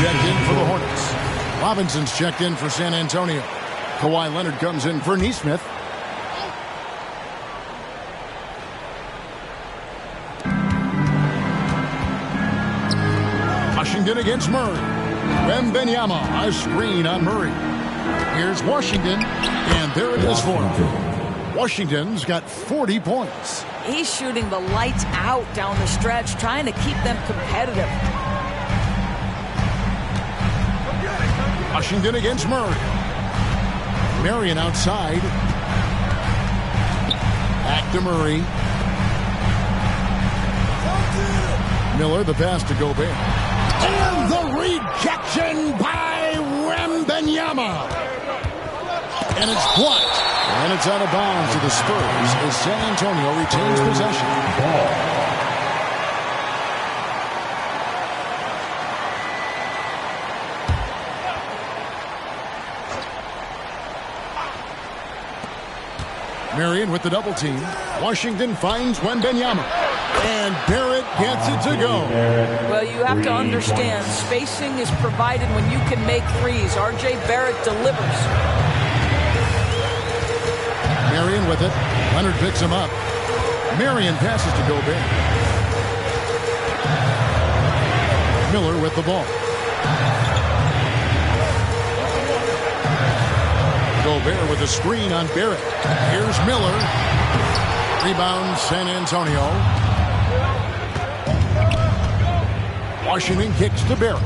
Checked in for the Hornets. Robinson's checked in for San Antonio. Kawhi Leonard comes in for Neesmith. Washington against Murray. Wembanyama, a screen on Murray. Here's Washington, and there it is for him. Washington's got 40 points. He's shooting the lights out down the stretch, trying to keep them competitive. Washington against Murray. Marion outside. Back to Murray. Miller, the pass to Gobert. And the rejection by Wembanyama. And it's blocked. And it's out of bounds to the Spurs as San Antonio retains possession. Marion with the double team. Washington finds Wembanyama. And Barrett gets it to go. Well, you have to understand, spacing is provided when you can make threes. R.J. Barrett delivers. Marion with it. Leonard picks him up. Marion passes to Gobert. Miller with the ball. Gobert with a screen on Barrett. Here's Miller. Rebound San Antonio. Washington kicks to Barrett.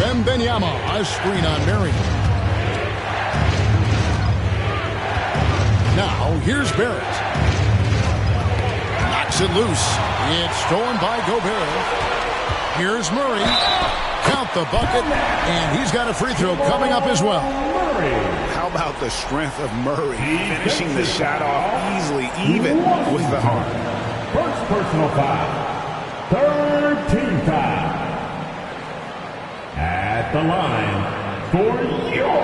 Wembanyama, a screen on Marion. Now Here's Barrett. Knocks it loose. It's stolen by Gobert. Here's Murray. Count the bucket, and he's got a free throw coming up as well. How about the strength of Murray finishing the shot off easily, even with the arm? First personal foul. Third team foul. At the line for your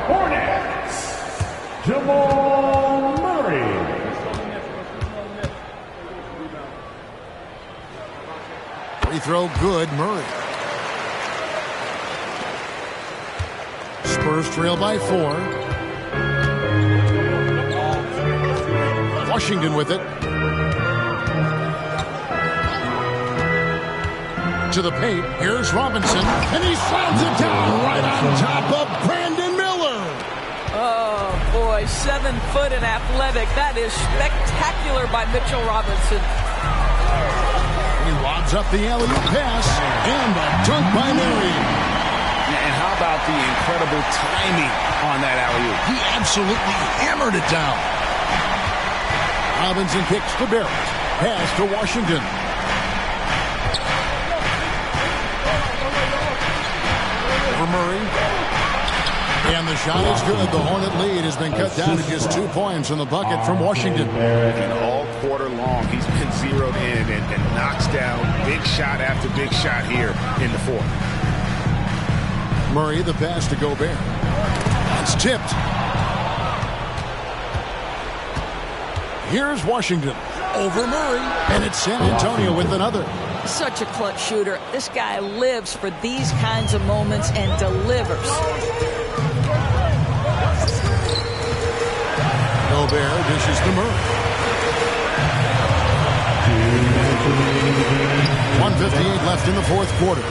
Hornets, Jamal Murray. Free throw good, Murray. Spurs trail by 4. Washington with it. To the paint. Here's Robinson. And he slams it down right on top of Brandon Miller. Oh, boy. 7 foot and athletic. That is spectacular by Mitchell Robinson. He lobs up the alley-oop pass. And a dunk by Murray. And how about the incredible timing on that alley-oop? He absolutely hammered it down. Robinson kicks to Barrett. Pass to Washington. For Murray. And the shot is good. The Hornet lead has been cut down to just 2 points in the bucket from Washington. And all quarter long, he's been zeroed in and knocks down big shot after big shot here in the fourth. Murray, the pass to Gobert. It's tipped. Here's Washington over Murray, and it's San Antonio with another. Such a clutch shooter. This guy lives for these kinds of moments and delivers. Gobert dishes to Murray. 1:58 left in the fourth quarter.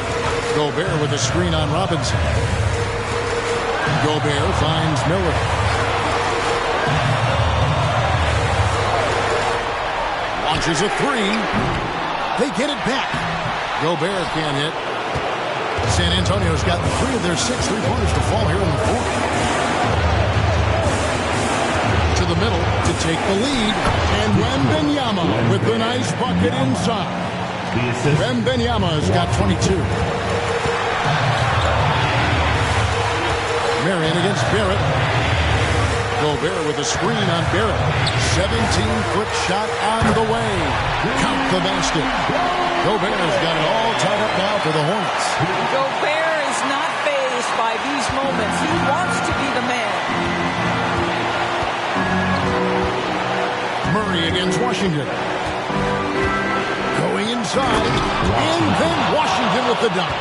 Gobert with a screen on Robinson. Gobert finds Miller. Launches a 3. They get it back. Gobert can't hit. San Antonio's got 3 of their 6 3-pointers to fall here in the fourth. To the middle to take the lead. And Wembanyama with the nice bucket inside. Wembanyama's got 22. Marion against Barrett. Gobert with a screen on Barrett. 17-foot shot on the way. Count the basket. Gobert's got it all tied up now for the Hornets. Gobert is not fazed by these moments. He wants to be the man. Murray against Washington. Going inside. And then Washington with the dunk.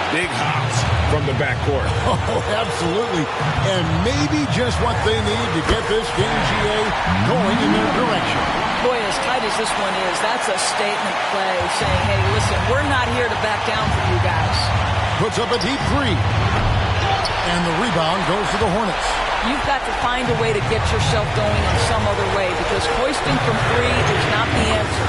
Big hops from the backcourt. Oh, absolutely. And maybe just what they need to get this game, GA, going in their direction. Boy, as tight as this one is, that's a statement play saying, hey, listen, we're not here to back down from you guys. Puts up a deep 3. And the rebound goes to the Hornets. You've got to find a way to get yourself going in some other way because hoisting from 3 is not the answer.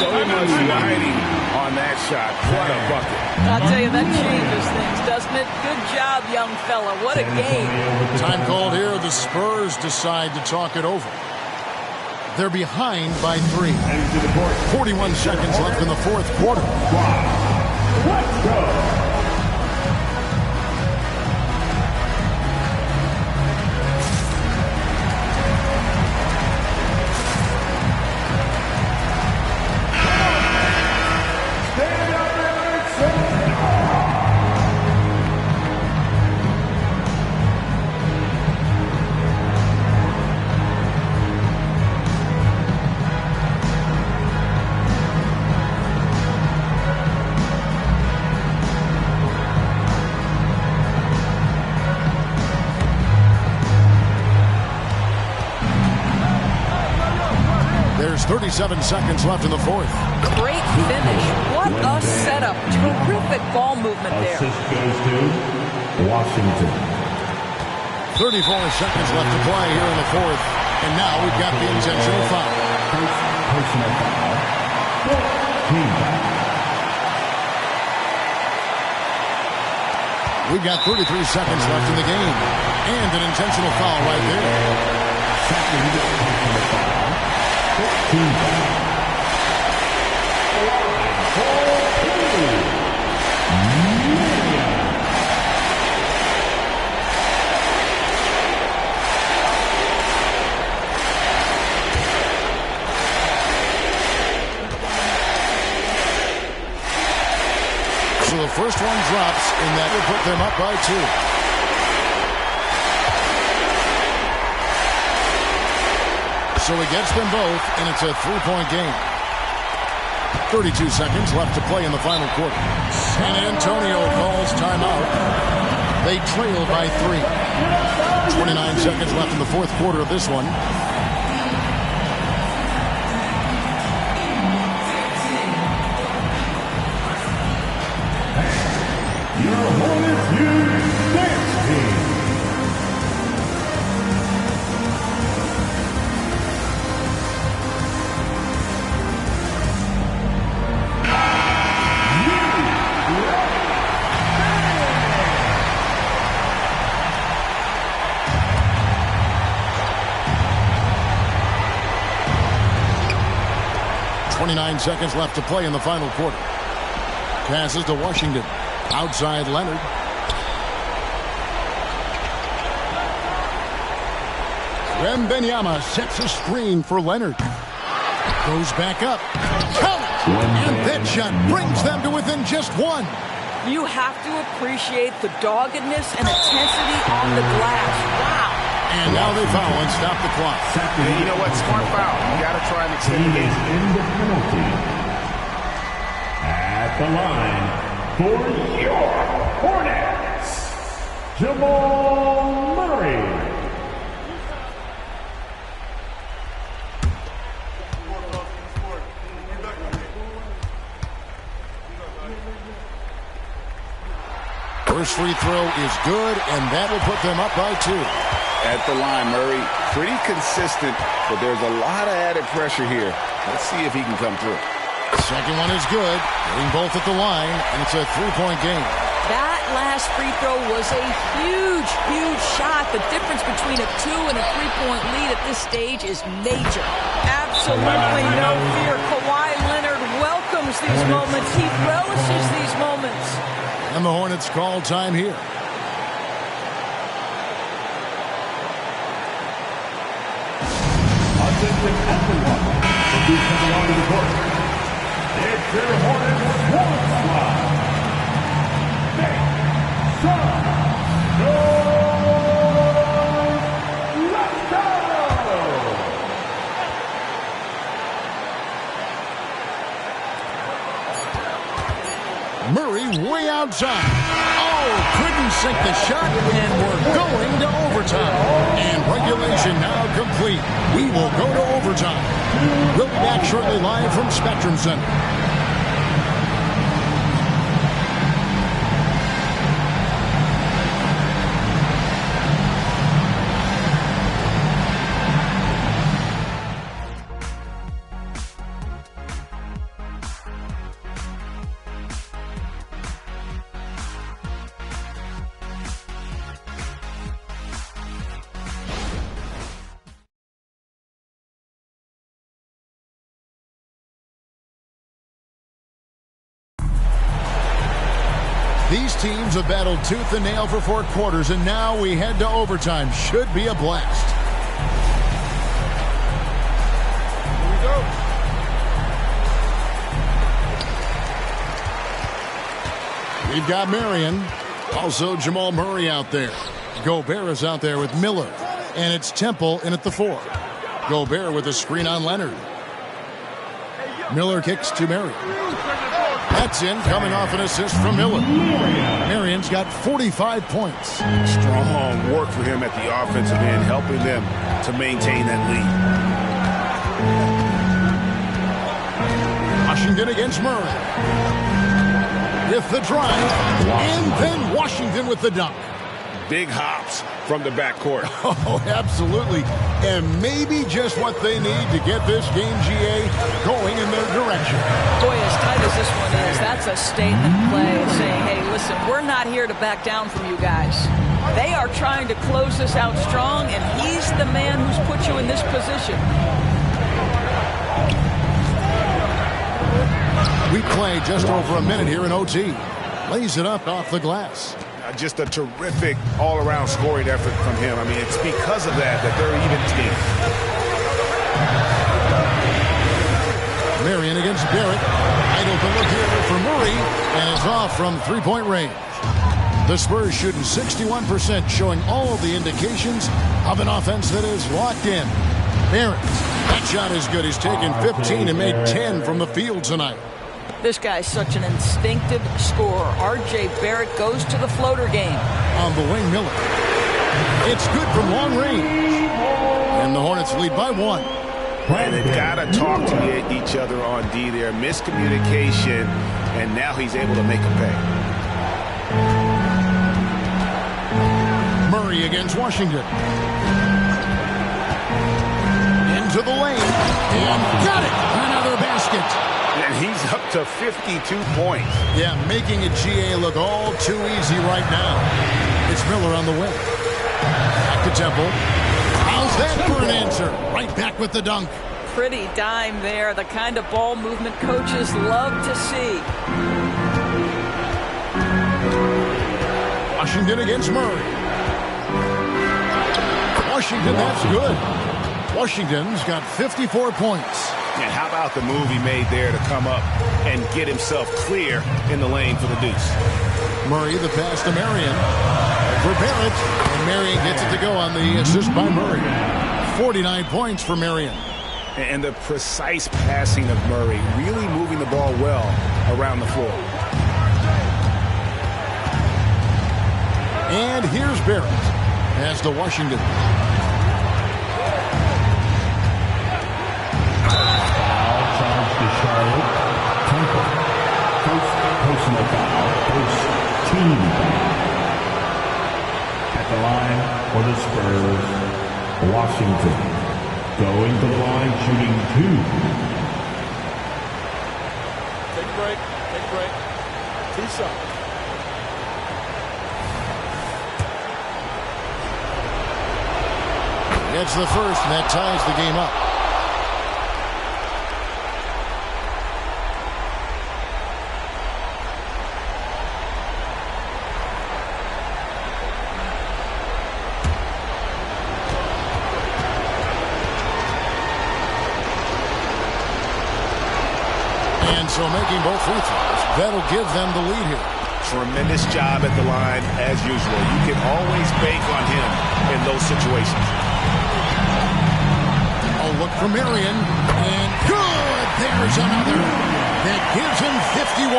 So much riding on that shot. What a bucket. I'll tell you, that changes things, doesn't it? Good job, young fella. What a game. Time called here. The Spurs decide to talk it over. They're behind by 3. 41 seconds left in the fourth quarter. Let's go. There's 37 seconds left in the fourth. Great finish. What a setup. Terrific ball movement there. Assist goes to Washington. 34 seconds left to play here in the fourth. And now we've got the intentional foul. Personal foul. Team foul. We've got 33 seconds left in the game. And an intentional foul right there. So the first one drops, and that will put them up by 2. So he gets them both, and it's a 3-point game. 32 seconds left to play in the final quarter. San Antonio calls timeout. They trail by 3. 29 seconds left in the fourth quarter of this one. Your Hornets Youth Dance Team. Nine seconds left to play in the final quarter. Passes to Washington. Outside Leonard. Wembanyama sets a screen for Leonard. Goes back up. Count it! And that shot brings them to within just 1. You have to appreciate the doggedness and intensity on the glass. Wow. And now they foul and stop the clock. And you know what? Smart foul. You got to try and extend the game. In the penalty. At the line for your Hornets, Jamal Murray. First free throw is good, and that will put them up by 2. At the line, Murray, pretty consistent, but there's a lot of added pressure here. Let's see if he can come through. Second one is good. Getting both at the line, and it's a 3-point game. That last free throw was a huge, huge shot. The difference between a 2 and a 3-point lead at this stage is major. Absolutely no fear. Kawhi Leonard welcomes these moments. He relishes these moments. And the Hornets call time here. Everyone who's coming onto the court. It's your Hornets Swarm Squad. Make some noise. Let's go! Murray way outside. Oh, couldn't sink the shot, and we're going to overtime. And regulation now complete. We will go to overtime. We'll be back shortly live from Spectrum Center. These teams have battled tooth and nail for 4 quarters, and now we head to overtime. Should be a blast. Here we go. We've got Marion. Also Jamal Murray out there. Gobert is out there with Miller. And it's Temple in at the 4. Gobert with a screen on Leonard. Miller kicks to Marion. That's in, coming off an assist from Miller. Marion's got 45 points. Strong work for him at the offensive end, helping them to maintain that lead. Washington against Murray. With the drive, and then Washington with the dunk. Big hops from the backcourt. Oh, absolutely. And maybe just what they need to get this game, GA, going in their direction. Boy, as tight as this one is, that's a statement play saying, hey, listen, we're not here to back down from you guys. They are trying to close this out strong, and he's the man who's put you in this position. We play just over a minute here in OT. Lays it up off the glass. Just a terrific all-around scoring effort from him. I mean, it's because of that they're even team. Marion against Barrett. Wide open look here for Murray, and it's off from three-point range. The Spurs shooting 61%, showing all of the indications of an offense that is locked in. Barrett, that shot is good. He's taken 15 and made 10 from the field tonight. This guy's such an instinctive scorer. R.J. Barrett goes to the floater game. On the wing, Miller. It's good from long range. And the Hornets lead by 1. And they've got to talk to each other on D there. Miscommunication, and now he's able to make a pay. Murray against Washington. Into the lane. And got it. Another basket. And he's up to 52 points. Yeah, making a GA look all too easy right now. It's Miller on the wing. Back to Temple. How's that for an answer? Right back with the dunk. Pretty dime there. The kind of ball movement coaches love to see. Washington against Murray. Washington, that's good. Washington's got 54 points. And how about the move he made there to come up and get himself clear in the lane for the deuce? Murray, the pass to Marion. For Barrett. And Marion gets it to go on the assist by Murray. 49 points for Marion. And the precise passing of Murray, really moving the ball well around the floor. And here's Barrett. Pass to Washington. Personal foul, first team foul. At the line for the Spurs, Washington. Going to the line, shooting 2. Take a break. Take a break. Tee shot. Gets the first, and that ties the game up. So making both free throws, that'll give them the lead here. Tremendous job at the line as usual. You can always bank on him in those situations. Oh, look for Marion. And good! There's another. That gives him 51.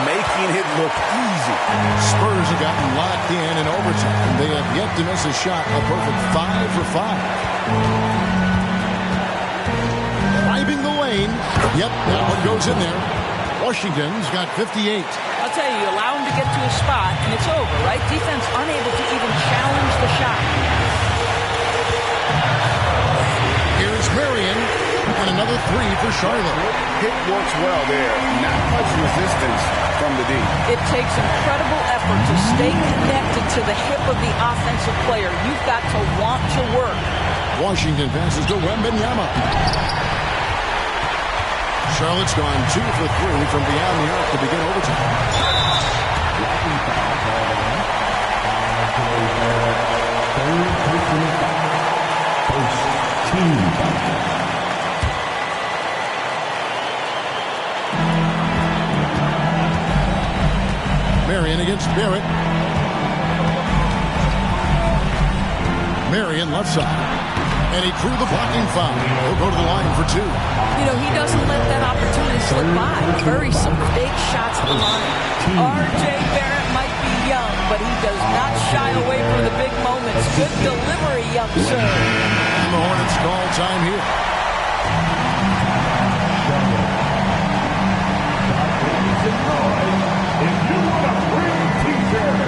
Making it look easy. Spurs have gotten locked in overtime. They have yet to miss a shot. A perfect 5 for 5. Driving the lane. Yep, that one goes in there. Washington's got 58. I'll tell you, allow him to get to a spot, and it's over, right? Defense unable to even challenge the shot. Here's Marion, and another 3 for Charlotte. Hit works well there. Not much resistance from the D. It takes incredible effort to stay connected to the hip of the offensive player. You've got to want to work. Washington passes to Wembanyama. Charlotte's gone 2 for 3 from beyond the arc to begin overtime. Blocking foul called on. Third personal foul. First team foul. Marion against Barrett. Marion left side. And he drew the blocking foul. He'll go to the line for 2. You know, he doesn't let that opportunity slip by. Buries some big shots at the line. R.J. Barrett might be young, but he does not shy away from the big moments. Good delivery, young sir. And the Hornets call time here. If you want a free t-shirt,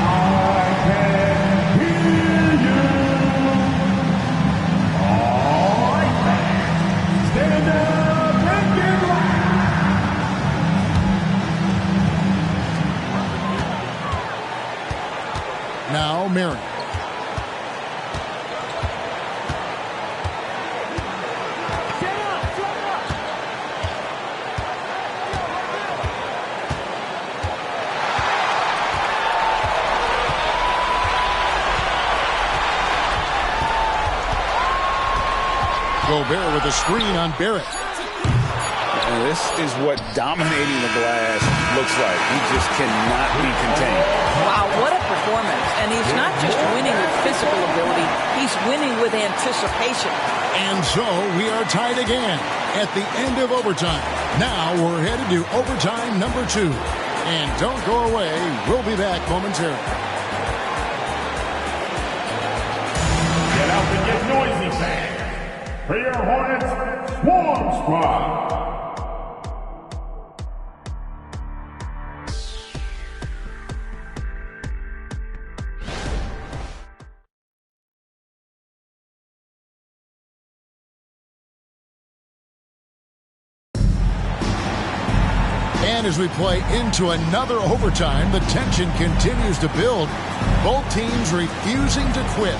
I can hear you. All right, fans, stand up and get loud. Now Marion. Gobert with a screen on Barrett. And this is what dominating the glass looks like. He just cannot be contained. Wow, what a performance. And he's not just winning with physical ability, he's winning with anticipation. And so we are tied again at the end of overtime. Now we're headed to overtime number 2. And don't go away. We'll be back momentarily. Get out and get noisy, fans. For your Hornets Swarm Squad. And as we play into another overtime, the tension continues to build. Both teams refusing to quit.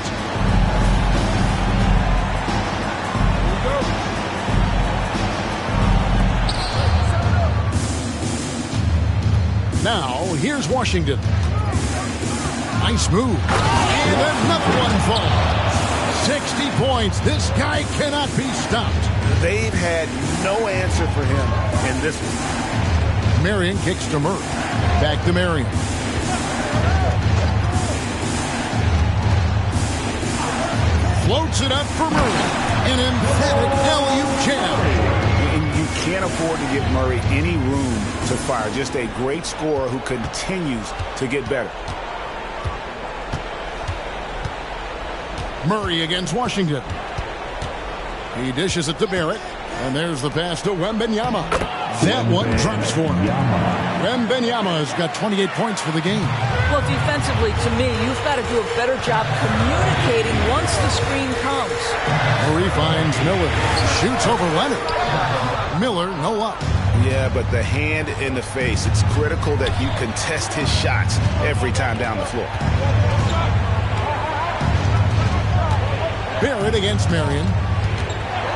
Now, here's Washington. Nice move. And another one falls. 60 points. This guy cannot be stopped. They've had no answer for him in this one. Marion kicks to Murray. Back to Marion. Floats it up for Murray. An emphatic alley-oop jam. And you can't afford to give Murray any room to fire. Just a great scorer who continues to get better. Murray against Washington. He dishes it to Barrett. And there's the pass to Wembanyama. That one drops for him. Wembanyama has got 28 points for the game. Well, defensively, to me, you've got to do a better job communicating once the screen comes. Murray finds Miller. Shoots over Leonard. Miller, no up. Yeah, but the hand in the face, it's critical that you contest his shots every time down the floor. Barrett against Marion.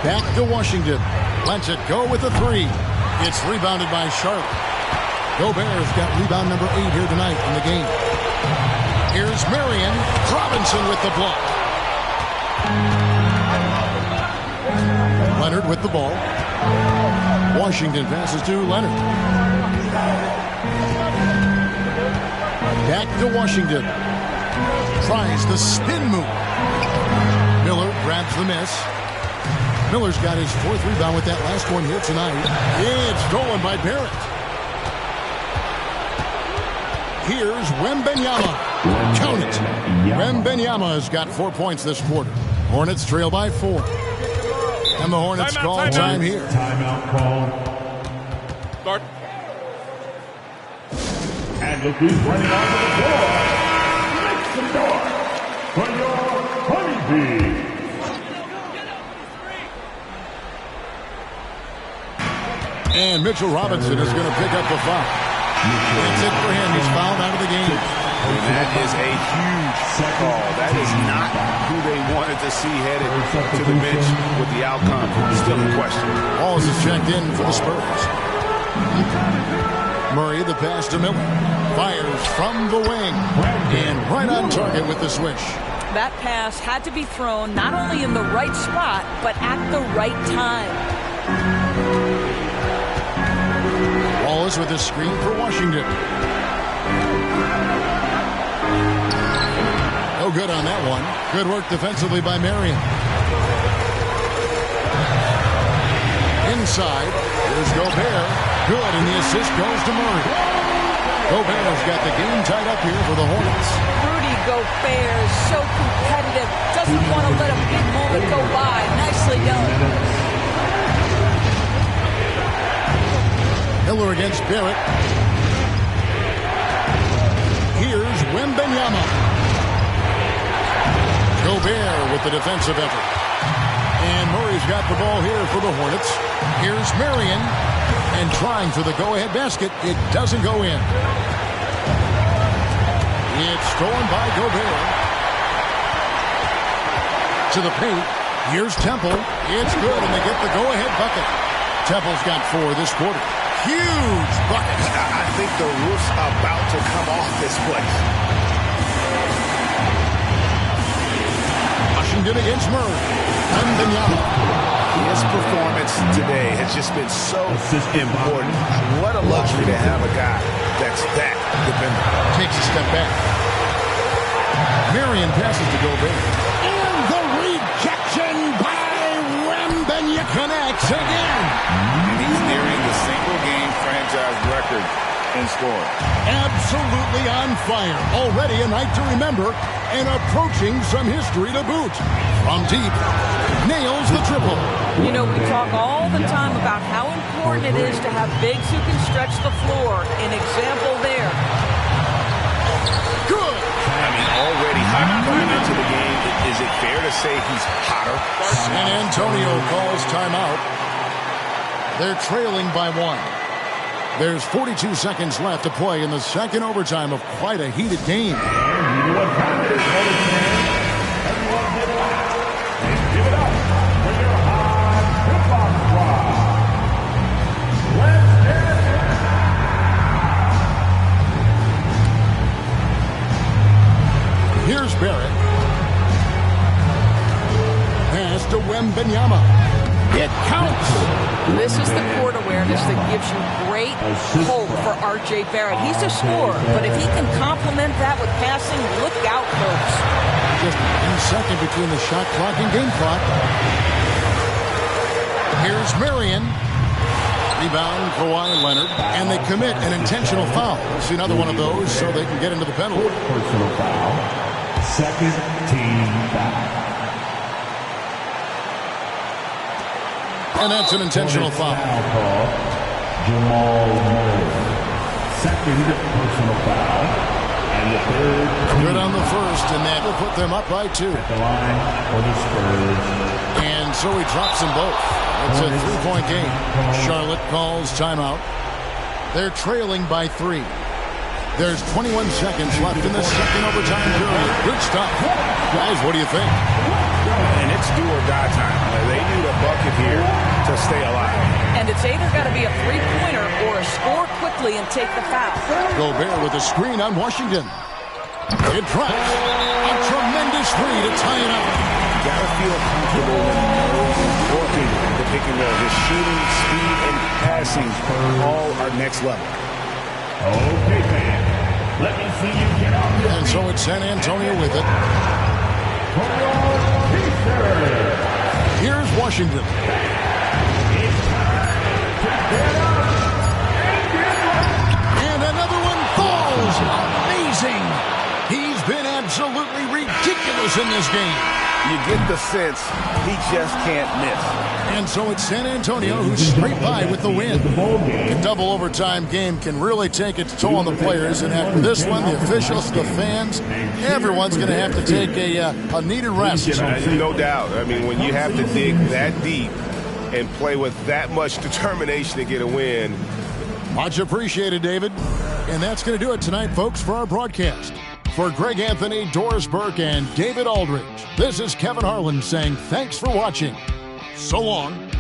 Back to Washington. Lets it go with the 3. It's rebounded by Charlotte. Gobert's got rebound number 8 here tonight in the game. Here's Marion. Robinson with the block. Leonard with the ball. Washington passes to Leonard. Back to Washington. Tries the spin move. Miller grabs the miss. Miller's got his 4th rebound with that last one here tonight. It's stolen by Barrett. Here's Wembanyama. Count it. Wembanyama has got 4 points this quarter. Hornets trail by 4. And the Hornets call time here. Timeout call. Start. And look who's running onto the floor. Make some noise for your Honeybees. And Mitchell Robinson is going to pick up the foul. That's it for him. He's fouled out of the game. And that is a huge call. That is not who they wanted to see headed to the bench with the outcome still in question. Walls is checked in for the Spurs. Murray, the pass to Miller. Fires from the wing. And right on target with the swish. That pass had to be thrown not only in the right spot, but at the right time. Wallace with a screen for Washington. No good on that one. Good work defensively by Marion. Inside, here's Gobert. Good, and the assist goes to Murray. Gobert's got the game tied up here for the Hornets. Rudy Gobert is so competitive. Doesn't want to let a big moment go by. Nicely done. Miller against Barrett. Here's Wembanyama. Gobert with the defensive effort. And Murray's got the ball here for the Hornets. Here's Marion. And trying for the go-ahead basket. It doesn't go in. It's stolen by Gobert. To the paint. Here's Temple. It's good, and they get the go-ahead bucket. Temple's got 4 this quarter. Huge bucket. I think the roof's about to come off this place. Washington against Murray. Wembanyama. His performance today has just been so important. What a luxury to have a guy that's that dependable. Takes a step back. Marion passes to Gobert. And the rejection by Wembanyama connects again. And he's nearing the single-game franchise record in scoring. Absolutely on fire. Already a night to remember and approaching some history to boot. From deep, nails the triple. You know, we talk all the time about how important it is to have bigs who can stretch the floor. An example there. Good. I mean, already hot coming into the game. Is it fair to say he's hotter? San Antonio calls timeout. They're trailing by 1. There's 42 seconds left to play in the second overtime of quite a heated game. Here's Barrett. Pass to Wembanyama. It counts. This is the court awareness that gives you great hope for R.J. Barrett. He's a scorer, but if he can complement that with passing, look out, folks. Just 1 second between the shot clock and game clock. Here's Marion. Rebound, Kawhi Leonard. And they commit an intentional foul. We'll see another one of those so they can get into the penalty. Personal foul. Second team foul. And that's an intentional foul. Jamal Murray. Second personal foul. And the third. Good on the first, and that will put them up by 2. At the line for the Spurs. And so he drops them both. It's a 3-point game. Charlotte calls timeout. They're trailing by 3. There's 21 seconds left in the second overtime period. Good stuff. Guys, what do you think? And it's do or die time. They need a bucket here to stay alive. And it's either got to be a three-pointer or a score quickly and take the foul. Gobert with a screen on Washington. It drops. A tremendous three to tie it up. Got to feel comfortable when working the pick and roll. His shooting, speed, and passing all are next level. Okay, fans. Let me see you get up. And so it's San Antonio with it. Here's Washington. And another one falls. Amazing. He's been absolutely ridiculous in this game. You get the sense he just can't miss. And so it's San Antonio who's straight by with the win. A double overtime game can really take its toll on the players. And after this one, the officials, the fans, everyone's going to have to take a needed rest. No doubt. I mean, when you have to dig that deep and play with that much determination to get a win. Much appreciated, David. And that's going to do it tonight, folks, for our broadcast. For Greg Anthony, Doris Burke, and David Aldridge, this is Kevin Harlan saying thanks for watching. So long.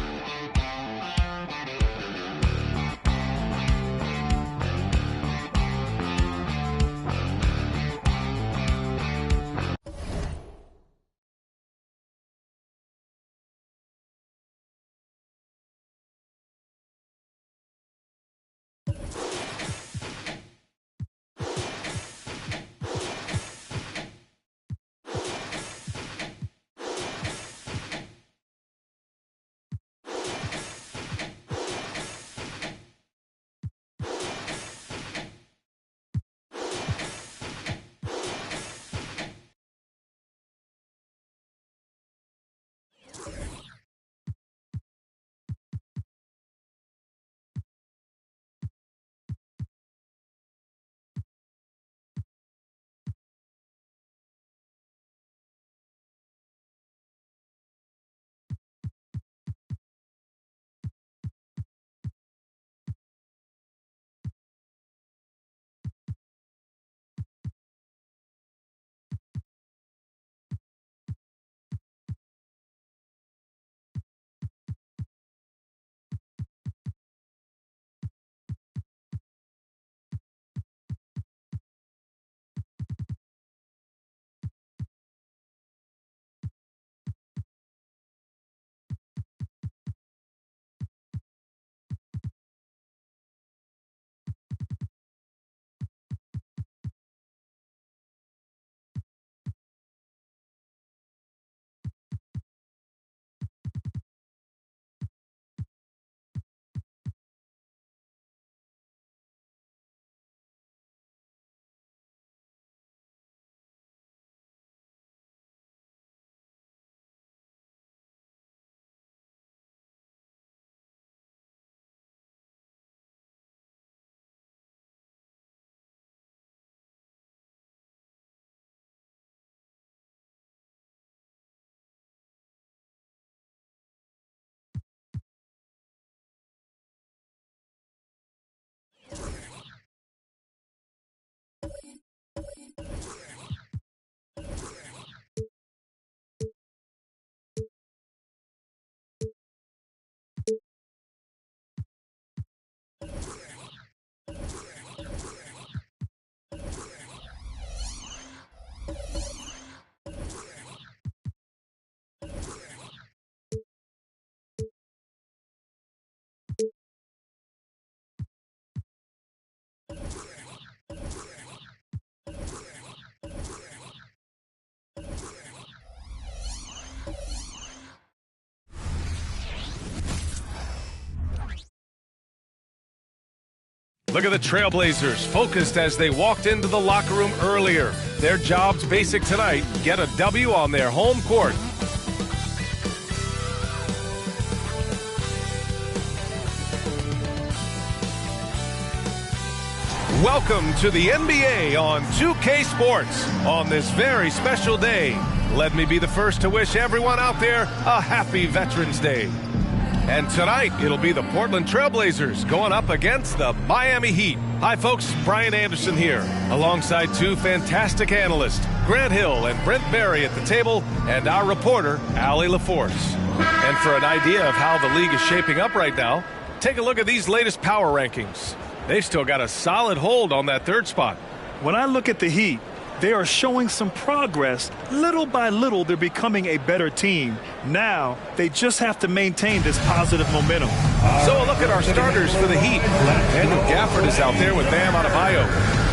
Look at the Trailblazers, focused as they walked into the locker room earlier. Their job's basic tonight: get a W on their home court. Welcome to the NBA on 2K Sports. On this very special day, let me be the first to wish everyone out there a happy Veterans Day. And tonight, it'll be the Portland Trailblazers going up against the Miami Heat. Hi, folks. Brian Anderson here, alongside two fantastic analysts, Grant Hill and Brent Barry at the table, and our reporter, Allie LaForce. And for an idea of how the league is shaping up right now, take a look at these latest power rankings. They've still got a solid hold on that third spot. When I look at the Heat, they are showing some progress. Little by little, they're becoming a better team. Now, they just have to maintain this positive momentum. So a look at our starters for the Heat. Daniel Gafford is out there with Bam Adebayo.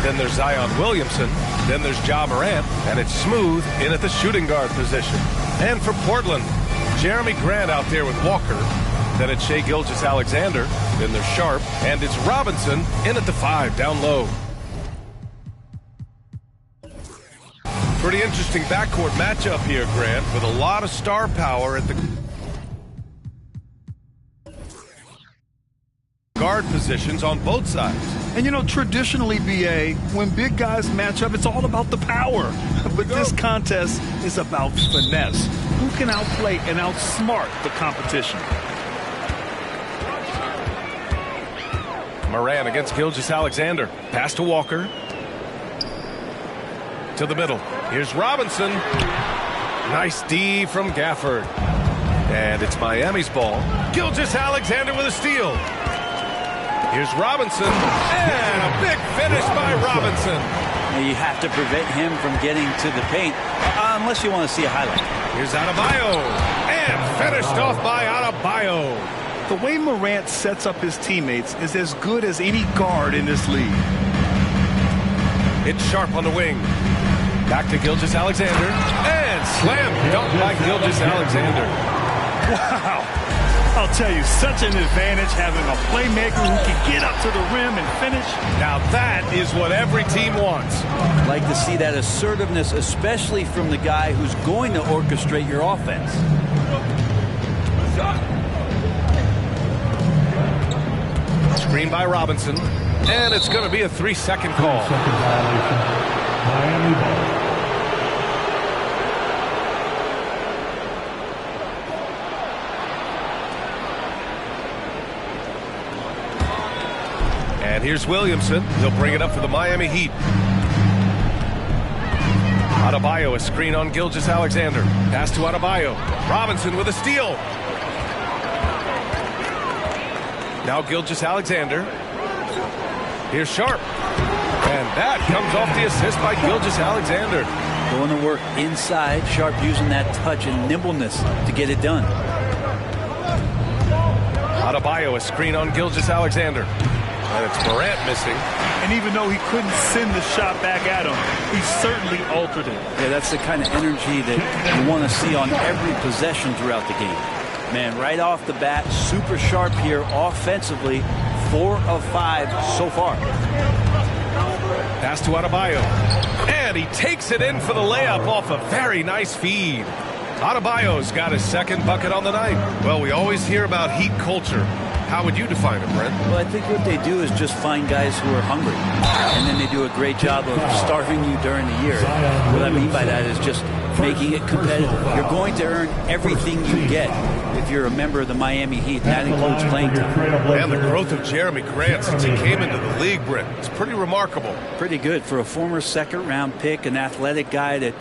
Then there's Zion Williamson. Then there's Ja Morant. And it's Smooth in at the shooting guard position. And for Portland, Jeremy Grant out there with Walker. Then it's Shai Gilgeous-Alexander. Then there's Sharp. And it's Robinson in at the 5 down low. Pretty interesting backcourt matchup here, Grant, with a lot of star power at the guard positions on both sides. And, you know, traditionally, BA, when big guys match up, it's all about the power. But this contest is about finesse. Who can outplay and outsmart the competition? Morant against Gilgeous-Alexander. Pass to Walker. To the middle. Here's Robinson. Nice D from Gafford. And it's Miami's ball. Gilgeous-Alexander with a steal. Here's Robinson. And a big finish by Robinson. You have to prevent him from getting to the paint, unless you want to see a highlight. Here's Adebayo. And finished off by Adebayo. The way Morant sets up his teammates is as good as any guard in this league. It's Sharp on the wing. Back to Gilgeous-Alexander. And slam dunk by Gilgeous-Alexander. Wow. I'll tell you, such an advantage having a playmaker who can get up to the rim and finish. Now that is what every team wants. I'd like to see that assertiveness, especially from the guy who's going to orchestrate your offense. Screen by Robinson. And it's going to be a 3-second call. Miami ball. And here's Williamson. He'll bring it up for the Miami Heat. Adebayo, a screen on Gilgeous-Alexander. Pass to Adebayo. Robinson with a steal. Now Gilgeous-Alexander. Here's Sharp. And that comes off the assist by Gilgeous-Alexander. Going to work inside. Sharp using that touch and nimbleness to get it done. Adebayo, a screen on Gilgeous-Alexander. And it's Morant missing. And even though he couldn't send the shot back at him, he certainly altered it. Yeah, that's the kind of energy that you want to see on every possession throughout the game. Man, right off the bat, super sharp here offensively. 4 of 5 so far. Pass to Adebayo. And he takes it in for the layup off a very nice feed. Adebayo's got his second bucket on the night. Well, we always hear about Heat culture. How would you define it, Brent? Well, I think what they do is just find guys who are hungry. And then they do a great job of starving you during the year. What I mean by that is just making it competitive. You're going to earn everything you get if you're a member of the Miami Heat. That includes playing time. And the growth of Jeremy Grant since he came into the league, Brent, it's pretty remarkable. Pretty good for a former second-round pick, an athletic guy that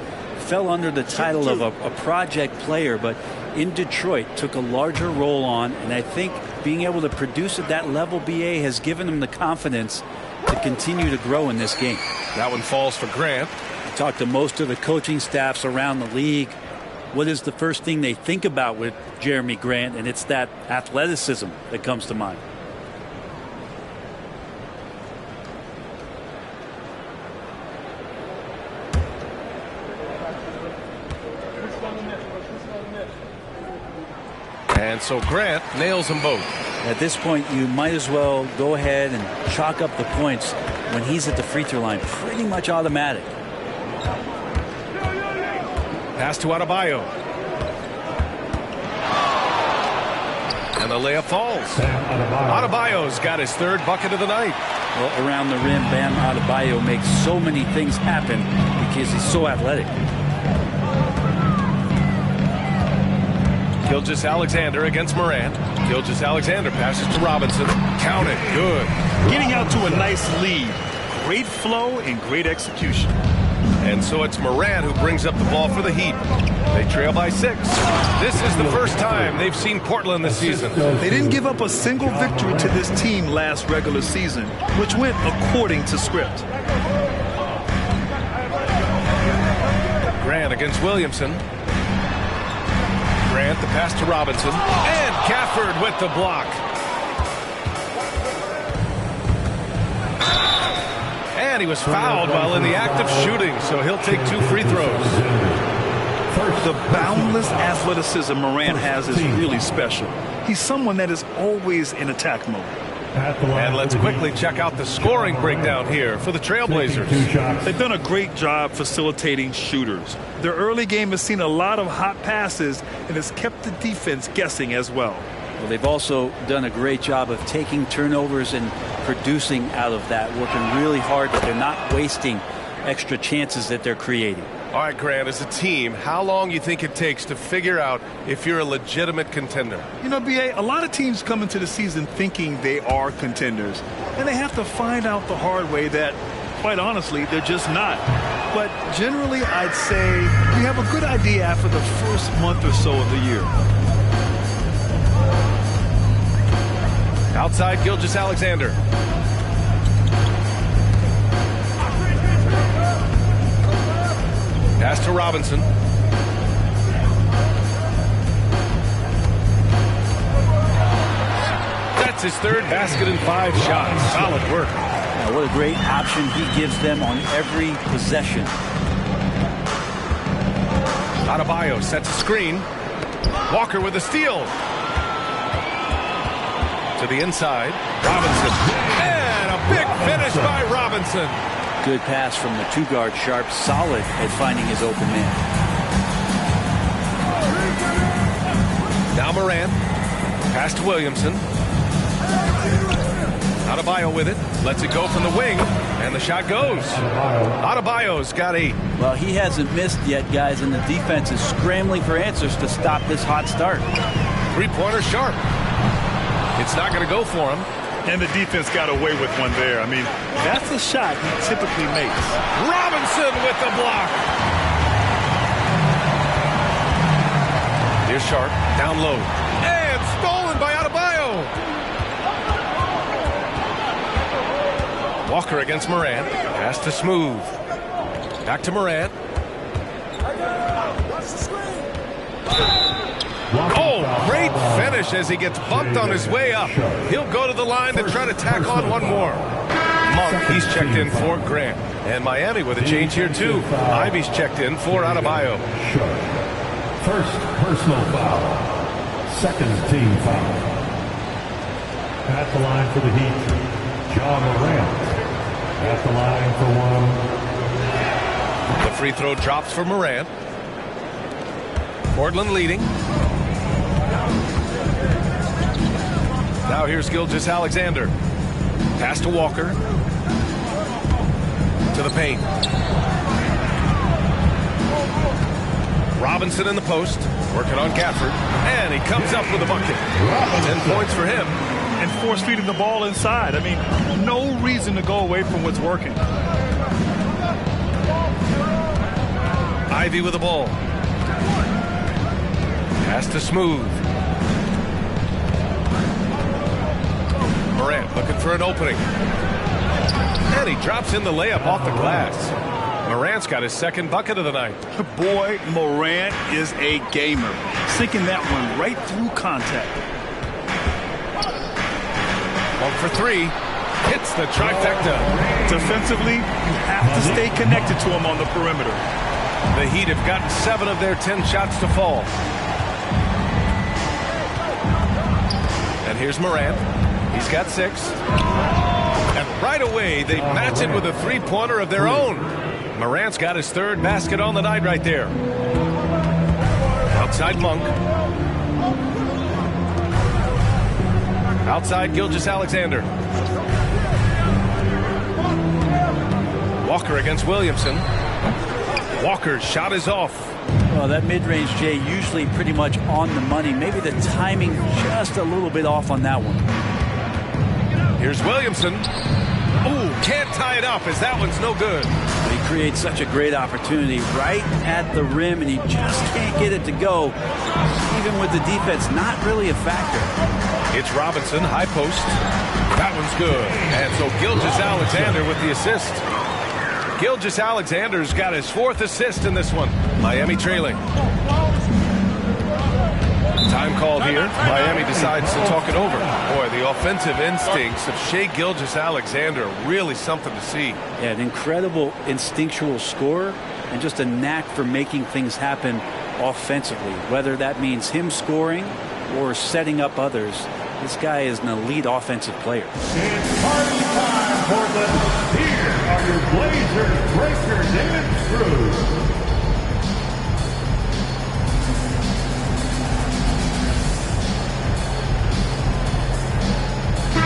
fell under the title of a project player, but in Detroit took a larger role on, and I think being able to produce at that level, BA, has given him the confidence to continue to grow in this game. That one falls for Grant. I talked to most of the coaching staffs around the league. What is the first thing they think about with Jeremy Grant? And it's that athleticism that comes to mind. And so Grant nails them both. At this point, you might as well go ahead and chalk up the points when he's at the free throw line. Pretty much automatic. Pass to Adebayo. And the layup falls. Adebayo's got his third bucket of the night. Well, around the rim, Bam Adebayo makes so many things happen because he's so athletic. Gilgeous-Alexander against Morant. Gilgeous-Alexander passes to Robinson. Count it. Good. Getting out to a nice lead. Great flow and great execution. And so it's Morant who brings up the ball for the Heat. They trail by 6. This is the first time they've seen Portland this season. They didn't give up a single victory to this team last regular season, which went according to script. Grant against Williamson. Grant, the pass to Robinson. And Gafford with the block. And he was fouled while in the act of shooting, so he'll take 2 free throws. The boundless athleticism Morant has is really special. He's someone that is always in attack mode. And let's quickly check out the scoring breakdown here for the Trailblazers. They've done a great job facilitating shooters. Their early game has seen a lot of hot passes and has kept the defense guessing as well. Well, they've also done a great job of taking turnovers and producing out of that, working really hard that they're not wasting extra chances that they're creating. All right, Grant, as a team, how long you think it takes to figure out if you're a legitimate contender? You know, B.A., a lot of teams come into the season thinking they are contenders, and they have to find out the hard way that, quite honestly, they're just not. But generally, I'd say we have a good idea after the first month or so of the year. Outside, Gilgeous-Alexander. Pass to Robinson. That's his third basket in 5 shots. Solid work. Now, what a great option he gives them on every possession. Adebayo sets a screen. Walker with a steal. To the inside. Robinson. And a big finish by Robinson. Good pass from the 2-guard. Sharp, solid at finding his open man. Now Morant. Pass to Williamson. Adebayo with it. Lets it go from the wing. And the shot goes. Adebayo's got 8. Well, he hasn't missed yet, guys, and the defense is scrambling for answers to stop this hot start. 3-pointer Sharp. It's not going to go for him. And the defense got away with one there. I mean, that's a shot he typically makes. Robinson with the block. Here's Sharp, down low. And stolen by Adebayo. Walker against Morant. Pass to Smooth. Back to Morant. Oh, great finish as he gets bumped on his way up. He'll go to the line to try to tack on one more. Monk, he's checked in for Grant. And Miami with a change here, too. Ivy's checked in for Adebayo. First personal foul. Second team foul. At the line for the Heat, Ja Morant. At the line for 1. The free throw drops for Morant. Portland leading. Now here's Gilgeous-Alexander. Pass to Walker. To the paint. Robinson in the post. Working on Gafford. And he comes up with a bucket. 10 points for him. And force feeding the ball inside. I mean, no reason to go away from what's working. Ivy with the ball. Pass to Smooth. Morant looking for an opening. And he drops in the layup off the glass. Morant's got his second bucket of the night. Boy, Morant is a gamer. Sinking that one right through contact. 1 for 3. Hits the trifecta. Defensively, you have to stay connected to him on the perimeter. The Heat have gotten 7 of their 10 shots to fall. here's Morant. He's got 6. And right away, they match it with a three-pointer of their own. Morant's got his 3rd basket on the night right there. Outside Monk. Outside Gilgeous-Alexander. Walker against Williamson. Walker's shot is off. Well, that mid-range, Jay, usually pretty much on the money. Maybe the timing just a little bit off on that one. Here's Williamson. Ooh, can't tie it up as that one's no good. He creates such a great opportunity right at the rim, and he just can't get it to go. Even with the defense, not really a factor. It's Robinson, high post. That one's good. And so Gilgeous-Alexander with the assist. Gilgeous-Alexander's got his 4th assist in this one. Miami trailing. Time called here. Miami decides to talk it over. Boy, the offensive instincts of Shai Gilgeous-Alexander are really something to see. Yeah, an incredible instinctual scorer and just a knack for making things happen offensively, whether that means him scoring or setting up others. This guy is an elite offensive player. It's party time, Portland. Here are your Blazers breakers and screws.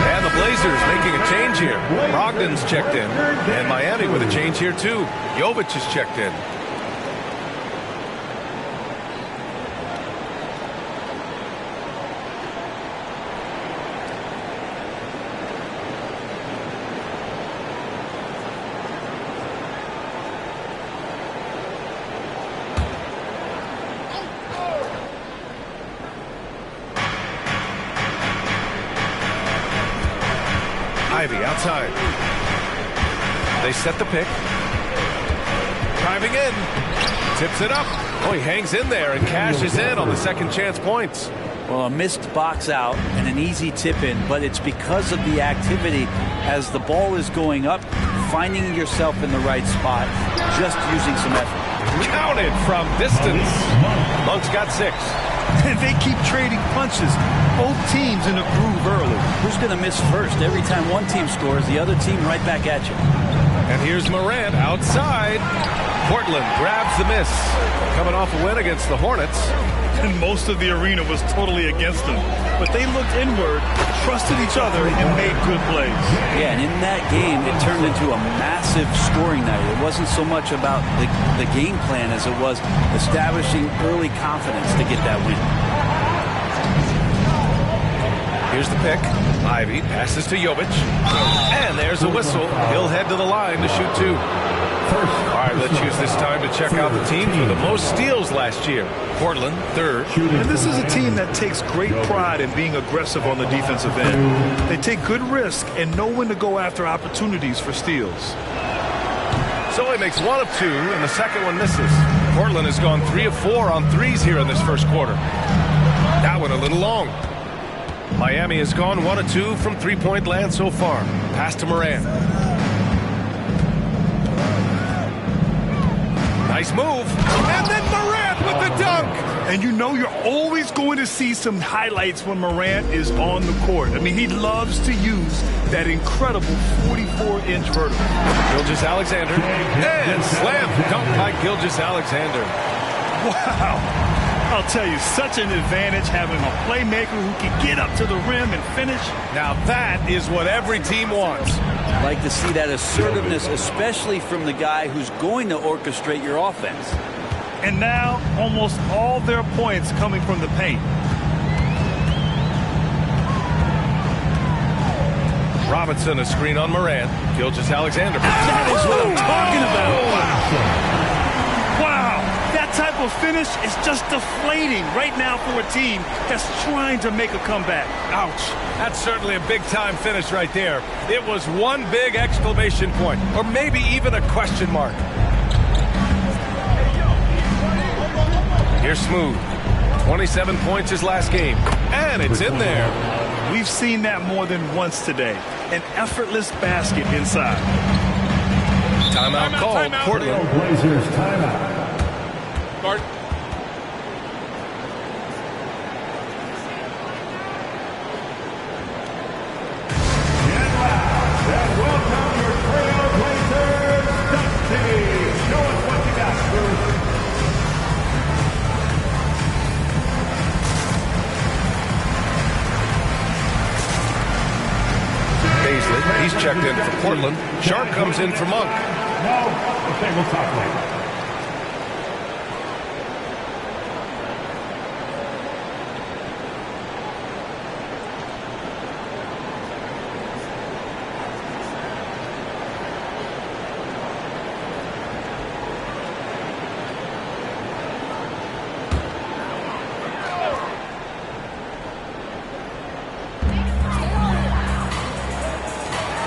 And the Blazers making a change here. Brogdon's checked in. And Miami with a change here too. Jovic is checked in. Ivy outside. They set the pick. Driving in. Tips it up. Oh, he hangs in there and cashes in on the second chance points. Well, a missed box out and an easy tip in, but it's because of the activity as the ball is going up, finding yourself in the right spot, just using some effort. Counted from distance. Monk's got 6. And they keep trading punches. Both teams in a groove early. Who's going to miss first? Every time one team scores, the other team right back at you. And here's Morant outside. Portland grabs the miss. Coming off a win against the Hornets. And most of the arena was totally against them. But they looked inward, trusted each other, and made good plays. Yeah, and in that game, it turned into a massive scoring night. It wasn't so much about the game plan as it was establishing early confidence to get that win. Here's the pick. Ivy passes to Jovic. And there's a whistle. He'll head to the line to shoot 2. All right, let's use this time to check out the teams with the most steals last year. Portland, 3rd. And this is a team that takes great pride in being aggressive on the defensive end. They take good risk and know when to go after opportunities for steals. So he makes 1 of 2, and the second one misses. Portland has gone 3 of 4 on threes here in this first quarter. That one a little long. Miami has gone 1 of 2 from three-point land so far. Pass to Morant. Nice move. And then Morant with the dunk. And you know you're always going to see some highlights when Morant is on the court. I mean, he loves to use that incredible 44-inch vertical. Gilgeous-Alexander. And slam dunk by Gilgeous-Alexander. Wow. I'll tell you, such an advantage having a playmaker who can get up to the rim and finish. Now that is what every team wants. I'd like to see that assertiveness, especially from the guy who's going to orchestrate your offense. And now, almost all their points coming from the paint. Robinson, a screen on Morant. Gilgeous-Alexander. That is what I'm talking about. Wow. That type of finish is just deflating right now for a team that's trying to make a comeback. Ouch. That's certainly a big-time finish right there. It was one big exclamation point, or maybe even a question mark. Here's Smooth. 27 points his last game, and it's in there. We've seen that more than once today. An effortless basket inside. Timeout called. Portland. Blazers timeout. Guard. checked in for Portland. Sharp comes in for Monk. Okay, we'll talk later.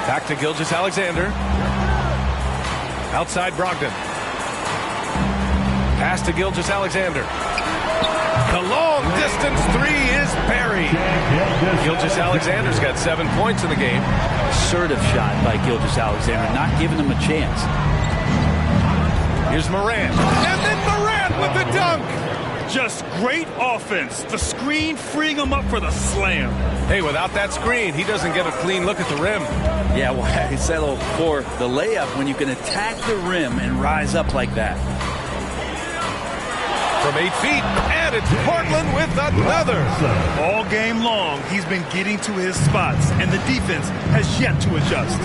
Back to Gilgeous-Alexander. Outside Brogdon. Pass to Gilgeous-Alexander. The long distance three is buried. Gilgeous-Alexander's got 7 points in the game. Assertive shot by Gilgeous-Alexander, not giving him a chance. Here's Morant. And then Morant with the dunk. Just great offense. The screen freeing him up for the slam. Hey, without that screen, he doesn't get a clean look at the rim. Yeah, well, I settle for the layup when you can attack the rim and rise up like that. From 8 feet, and it's Portland with another. All game long, he's been getting to his spots, and the defense has yet to adjust.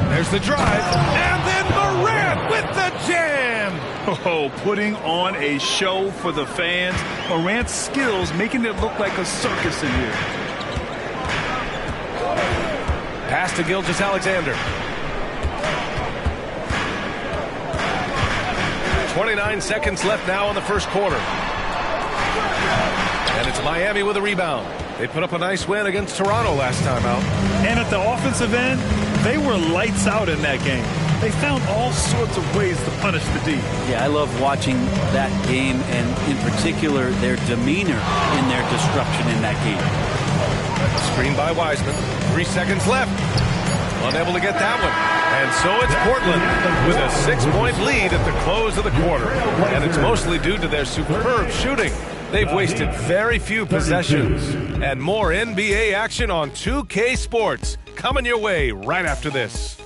There's the drive, and then Morant with the jam. Oh, putting on a show for the fans. Morant's skills making it look like a circus in here. Pass to Gilgeous-Alexander. 29 seconds left now in the first quarter. And it's Miami with a rebound. They put up a nice win against Toronto last time out. And at the offensive end, they were lights out in that game. They found all sorts of ways to punish the D. Yeah, I love watching that game, and in particular, their demeanor in their disruption in that game. Screen by Wiseman. 3 seconds left. Unable to get that one. And so it's Portland with a 6-point lead at the close of the quarter. And it's mostly due to their superb shooting. They've wasted very few possessions. And more NBA action on 2K Sports coming your way right after this.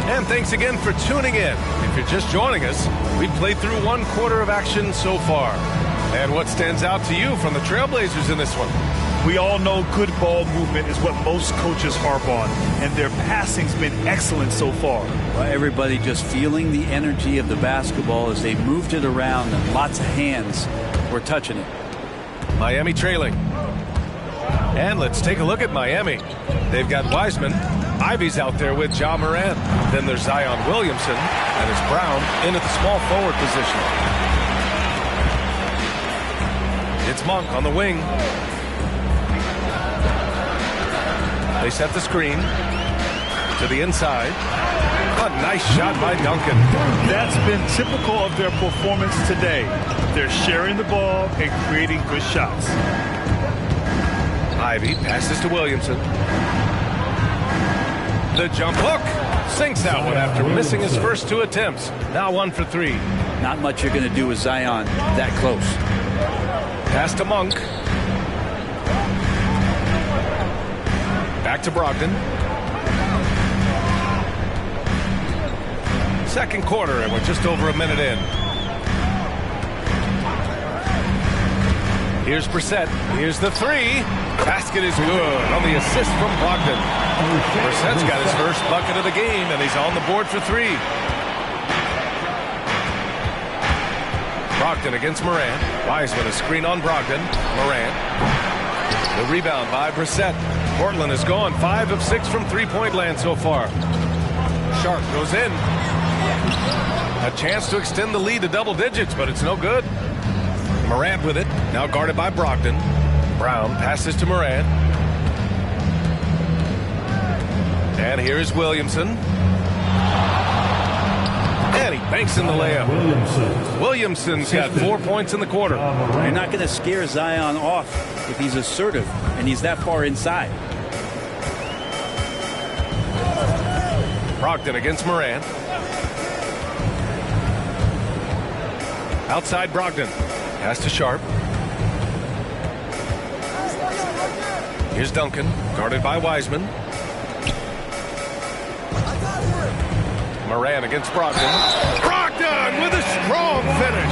And thanks again for tuning in. If you're just joining us, we've played through 1 quarter of action so far. And what stands out to you from the Trailblazers in this one? We all know good ball movement is what most coaches harp on, and their passing's been excellent so far. Well, everybody just feeling the energy of the basketball as they moved it around, and lots of hands were touching it. Miami trailing. And let's take a look at Miami. They've got Wiseman. Ivy's out there with Ja Morant. Then there's Zion Williamson, and it's Brown in at the small forward position. It's Monk on the wing. They set the screen to the inside. A nice shot by Duncan. That's been typical of their performance today. They're sharing the ball and creating good shots. Ivy passes to Williamson. The jump hook. Sinks that one after missing his first 2 attempts. Now 1 for 3. Not much you're going to do with Zion that close. Pass to Monk. Back to Brogdon. Second quarter, and we're just over a minute in. Here's Brissett. Here's the 3. Basket is good on the assist from Brogdon. Brissett's got his first bucket of the game, and he's on the board for 3. Brogdon against Morant. Wiseman a screen on Brogdon. Morant. The rebound by Brissett. Portland has gone 5 of 6 from three-point land so far. Sharp goes in. A chance to extend the lead to double digits, but it's no good. Morant with it. Now guarded by Brogdon. Brown passes to Morant. And here's Williamson. And he banks in the layup. Williamson's got 4 points in the quarter. You're not going to scare Zion off if he's assertive and he's that far inside. Brogdon against Morant. Outside Brogdon. Pass to Sharp. Here's Duncan, guarded by Wiseman. Moran against Brogdon. Brogdon with a strong finish.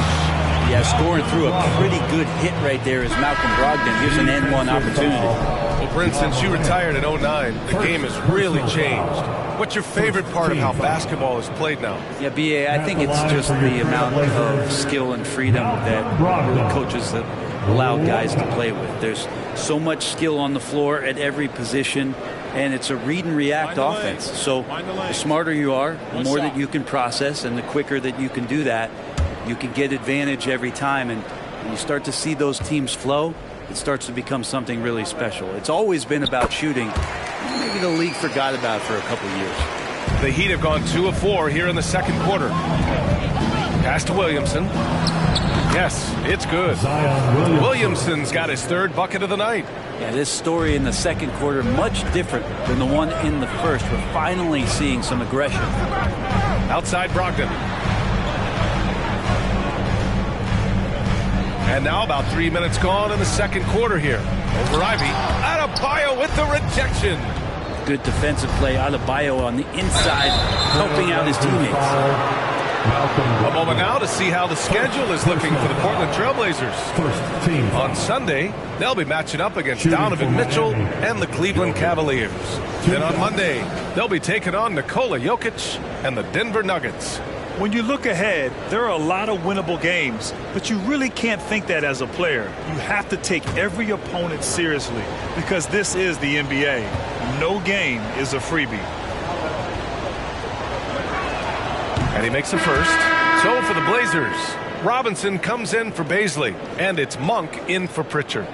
Yeah, scoring through a pretty good hit right there is Malcolm Brogdon. Here's an N1 opportunity. Well, Brent, since you retired in 09, the game has really changed. What's your favorite part of how basketball is played now? Yeah, B.A., I think it's just the amount of skill and freedom that coaches have allowed guys to play with. There's so much skill on the floor at every position, and it's a read and react offense. So the smarter you are, the more that you can process, and the quicker that you can do that, you can get advantage every time. And when you start to see those teams flow, it starts to become something really special. It's always been about shooting. Maybe the league forgot about it for a couple of years. The Heat have gone 2 of 4 here in the second quarter. Pass to Williamson. Yes, it's good. Williamson's got his 3rd bucket of the night. Yeah, this story in the second quarter much different than the one in the first. We're finally seeing some aggression. Outside Brogdon. And now about 3 minutes gone in the second quarter here. Over Ivy. Adebayo with the rejection. Good defensive play. Adebayo on the inside, helping out his teammates. A moment now to see how the schedule is looking for the Portland Trailblazers. On Sunday, they'll be matching up against Donovan Mitchell and the Cleveland Cavaliers. Then on Monday, they'll be taking on Nikola Jokic and the Denver Nuggets. When you look ahead, there are a lot of winnable games, but you really can't think that as a player. You have to take every opponent seriously because this is the NBA. No game is a freebie. And he makes the first. So for the Blazers, Robinson comes in for Baisley, and it's Monk in for Pritchard.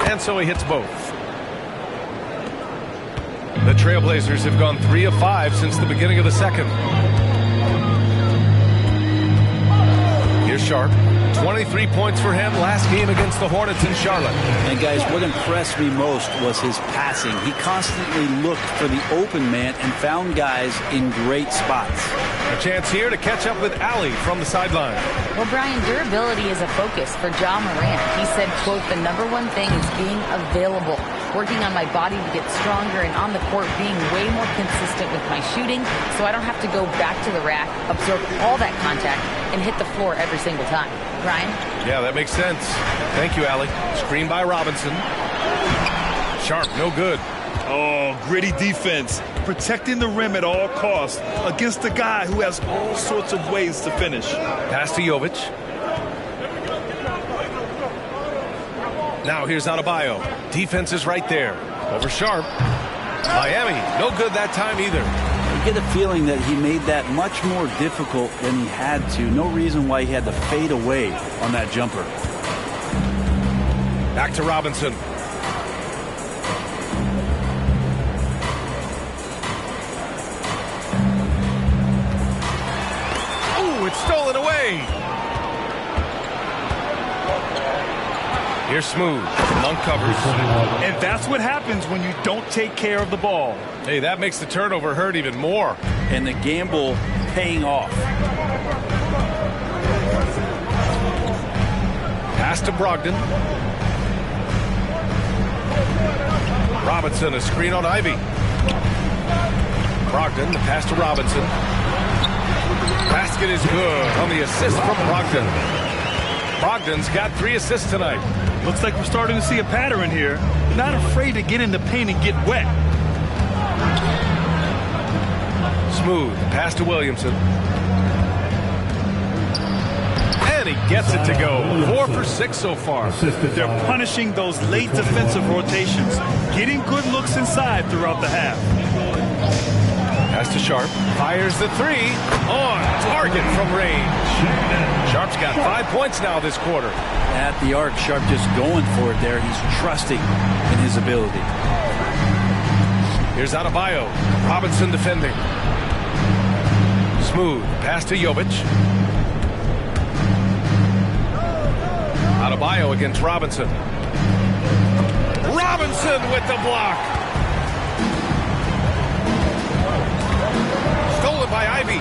And so he hits both. The Trailblazers have gone 3 of 5 since the beginning of the second. Here's Sharp. 23 points for him last game against the Hornets in Charlotte. And guys, what impressed me most was his passing. He constantly looked for the open man and found guys in great spots. A chance here to catch up with Allie from the sideline. Well, Brian, durability is a focus for Ja Morant. He said, quote, "The number one thing is being available, working on my body to get stronger, and on the court being way more consistent with my shooting so I don't have to go back to the rack, absorb all that contact, and hit the floor every single time." Brian? Yeah, that makes sense. Thank you, Allie. Screen by Robinson. Sharp, no good. Oh, gritty defense. Protecting the rim at all costs against a guy who has all sorts of ways to finish. Pass to Jovic. Now here's Adebayo. Defense is right there. Over Sharp. Miami, no good that time either. You get a feeling that he made that much more difficult than he had to. No reason why he had to fade away on that jumper. Back to Robinson. Ooh, it's stolen away. Here's Smooth. Monk covers. And that's what happens when you don't take care of the ball. Hey, that makes the turnover hurt even more. And the gamble paying off. Pass to Brogdon. Robinson, a screen on Ivy. Brogdon, the pass to Robinson. Basket is good on the assist from Brogdon. Brogdon's got 3 assists tonight. Looks like we're starting to see a pattern here. Not afraid to get in the paint and get wet. Smooth, pass to Williamson. And he gets it to go. 4 for 6 so far. They're punishing those late defensive rotations, getting good looks inside throughout the half. Pass to Sharp. Fires the 3. On target from range. Sharp's got 5 points now this quarter. At the arc, Sharp just going for it there. He's trusting in his ability. Here's Adebayo. Robinson defending. Smooth. Pass to Jovic. Adebayo against Robinson. Robinson with the block. Stolen by Ivy.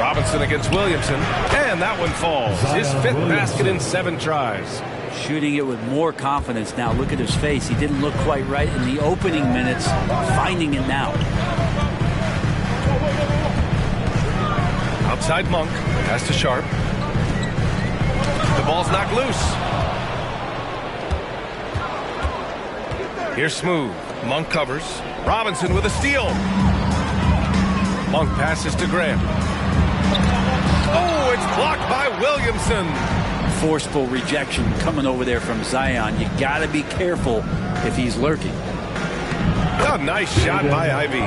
Robinson against Williamson, and that one falls. His 5th basket in 7 tries. Shooting it with more confidence now. Look at his face. He didn't look quite right in the opening minutes. Finding it now. Outside Monk, pass to Sharp. The ball's knocked loose. Here's Smooth. Monk covers. Robinson with a steal. Monk passes to Graham. Oh, it's blocked by Williamson. Forceful rejection coming over there from Zion. You got to be careful if he's lurking. A nice shot by Ivy.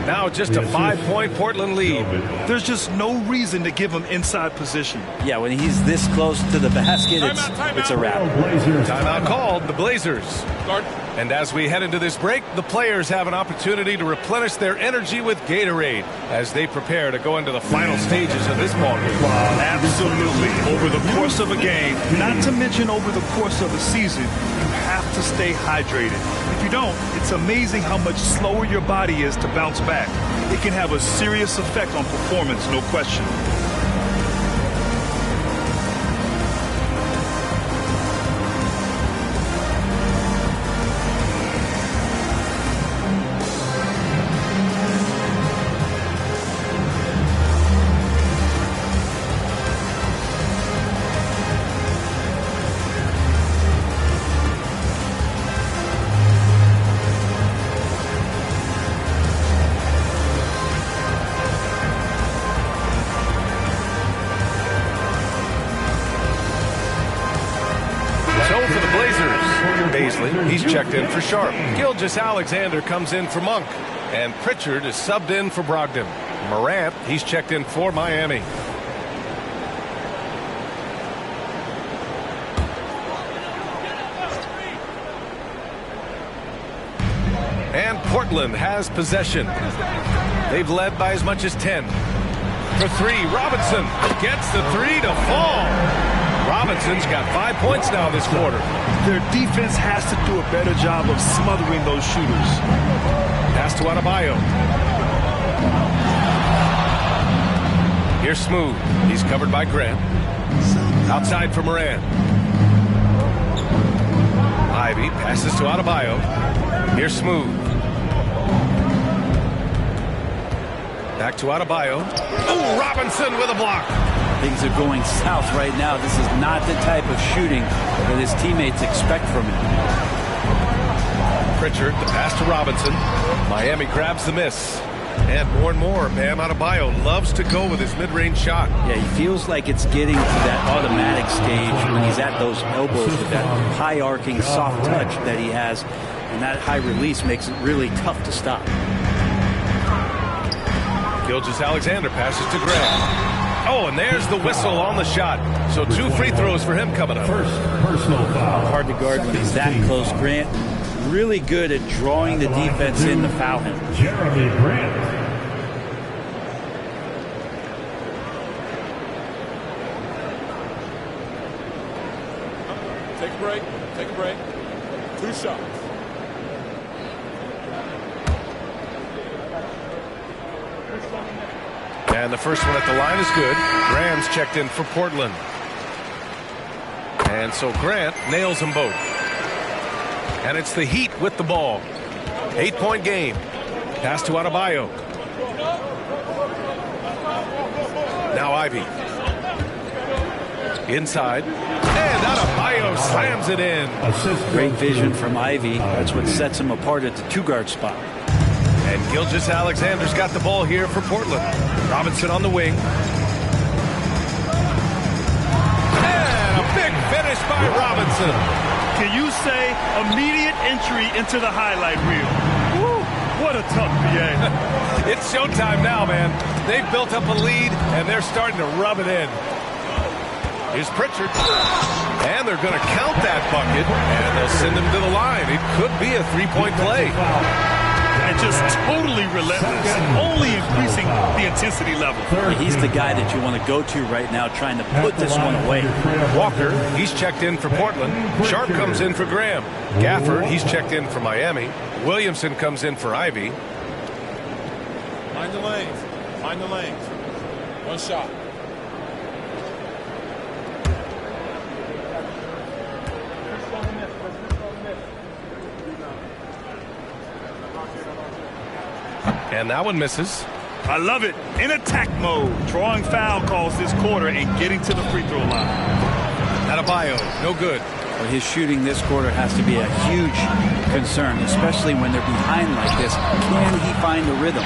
Now just a 5-point Portland lead. There's just no reason to give him inside position. Yeah, when he's this close to the basket, it's a wrap. Timeout called, the Blazers. And as we head into this break, the players have an opportunity to replenish their energy with Gatorade as they prepare to go into the final stages of this ball game. Absolutely. Over the course of a game, not to mention over the course of a season, you have to stay hydrated. If you don't, it's amazing how much slower your body is to bounce back. It can have a serious effect on performance, no question. He's checked in for Sharp. Gilgeous-Alexander comes in for Monk. And Pritchard is subbed in for Brogdon. Morant, he's checked in for Miami. And Portland has possession. They've led by as much as 10. For 3, Robinson gets the 3 to fall. Robinson's got 5 points now this quarter. Their defense has to do a better job of smothering those shooters. Pass to Adebayo. Here's Smooth. He's covered by Grant. Outside for Moran. Ivy passes to Adebayo. Here's Smooth. Back to Adebayo. Oh, Robinson with a block. Things are going south right now. This is not the type of shooting that his teammates expect from him. Pritchard, the pass to Robinson. Miami grabs the miss. And more, Bam Adebayo loves to go with his mid-range shot. Yeah, he feels like it's getting to that automatic stage when he's at those elbows with that high-arcing soft touch that he has. And that high release makes it really tough to stop. Gilgeous-Alexander passes to Graham. Oh, and there's the whistle on the shot. So 2 free throws for him coming up. First personal foul. Hard to guard when he's that close. Grant really good at drawing the defense in to foul him. Jeremy Grant. Take a break. Take a break. 2 shots. And the first one at the line is good. Graham's checked in for Portland. And so Grant nails them both. And it's the Heat with the ball. 8-point game. Pass to Adebayo. Now Ivy. Inside. And Adebayo slams it in. Great vision from Ivy. That's what sets him apart at the 2-guard spot. And Gilgeous-Alexander's got the ball here for Portland. Robinson on the wing. And a big finish by Robinson. Can you say immediate entry into the highlight reel? Woo, what a tough PA. It's showtime now, man. They've built up a lead, and they're starting to rub it in. Here's Pritchard. And they're going to count that bucket, and they'll send him to the line. It could be a 3-point play. and just totally relentless, only increasing the intensity level. He's the guy that you want to go to right now, trying to put this one away. Walker, he's checked in for Portland. Sharp comes in for Graham. Gafford, he's checked in for Miami. Williamson comes in for Ivy. Mind the lanes. Mind the lanes. One shot. And that one misses. I love it. In attack mode, drawing foul calls this quarter and getting to the free throw line. Adebayo, no good. Well, his shooting this quarter has to be a huge concern, especially when they're behind like this. Can he find the rhythm?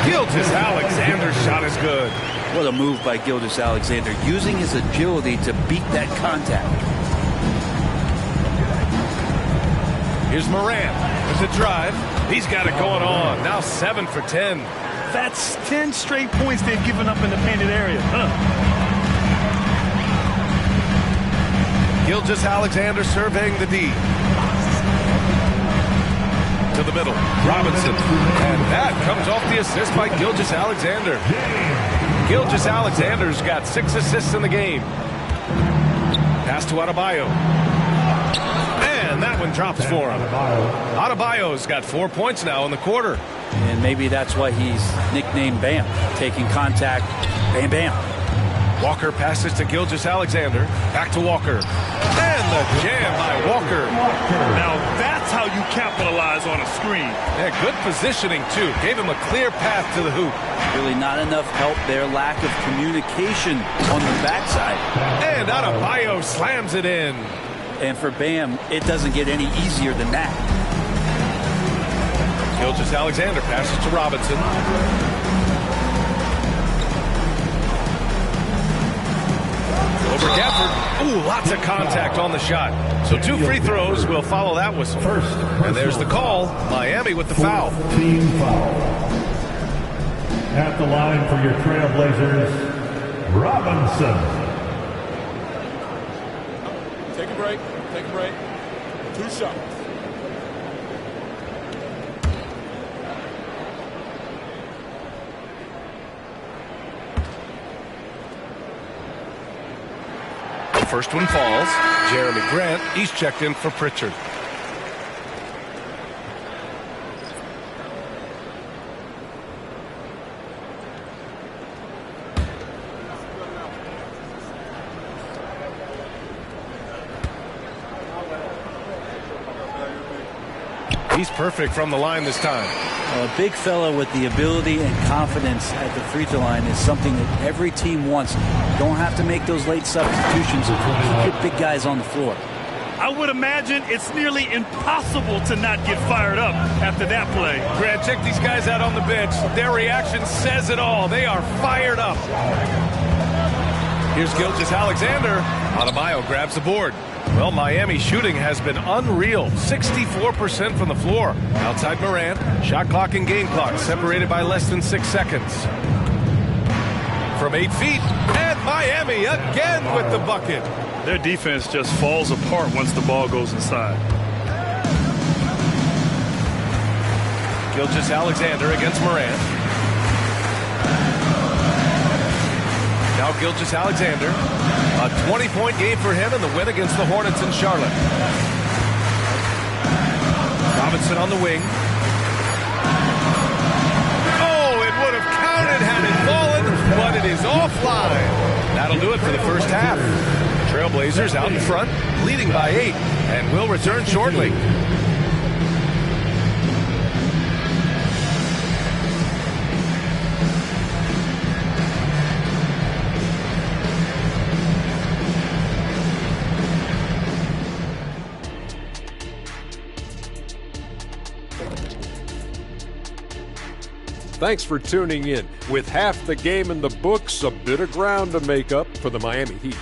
Gilgeous-Alexander's shot is good. What a move by Gilgeous-Alexander, using his agility to beat that contact. Here's Morant with the drive. He's got it going on. Now 7 for 10. That's 10 straight points they've given up in the painted area. Gilgeous-Alexander surveying the D. To the middle. Robinson. And that comes off the assist by Gilgeous-Alexander. Gilgeous-Alexander's got 6 assists in the game. Pass to Adebayo. And that one drops for him. Adebayo's got 4 points now in the quarter. And maybe that's why he's nicknamed Bam. Taking contact, bam, bam. Walker passes to Gilgeous-Alexander. Back to Walker. And the jam by Walker. Now that's how you capitalize on a screen. Yeah, good positioning, too. Gave him a clear path to the hoop. Really not enough help there. Lack of communication on the backside. And Adebayo slams it in. And for Bam, it doesn't get any easier than that. Gilgeous-Alexander passes to Robinson. Over Gafford. Ooh, lots of contact on the shot. So 2 free throws will follow that whistle. And there's the call. Miami with the foul. Team foul. At the line for your Trailblazers, Robinson. Take a break. Take a break. 2 shots. First one falls. Jeremy Grant, he's checked in for Pritchard. He's perfect from the line this time. A big fella with the ability and confidence at the free throw line is something that every team wants. Don't have to make those late substitutions. Keep your big guys on the floor. I would imagine it's nearly impossible to not get fired up after that play. Grant, check these guys out on the bench. Their reaction says it all. They are fired up. Here's Gilgeous-Alexander. Adebayo grabs the board. Well, Miami shooting has been unreal. 64% from the floor. Outside Morant. Shot clock and game clock separated by less than 6 seconds. From 8 feet. And Miami again with the bucket. Their defense just falls apart once the ball goes inside. Gilgeous-Alexander against Morant. Now Gilgeous-Alexander. A 20-point game for him in the win against the Hornets in Charlotte. Robinson on the wing. Oh, it would have counted had it fallen, but it is offline. That'll do it for the first half. Trailblazers out in front, leading by 8, and will return shortly. Thanks for tuning in. With half the game in the books, a bit of ground to make up for the Miami Heat.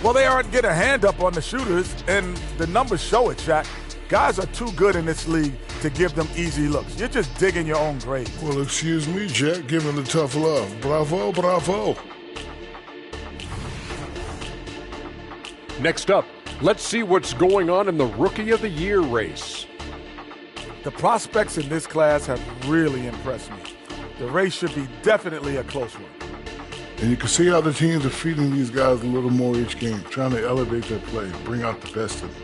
Well, they aren't getting a hand up on the shooters, and the numbers show it, Shaq. Guys are too good in this league to give them easy looks. You're just digging your own grave. Well, excuse me, Jack, giving the tough love. Bravo, bravo. Next up, let's see what's going on in the Rookie of the Year race. The prospects in this class have really impressed me. The race should be definitely a close one. And you can see how the teams are feeding these guys a little more each game, trying to elevate their play, bring out the best in them.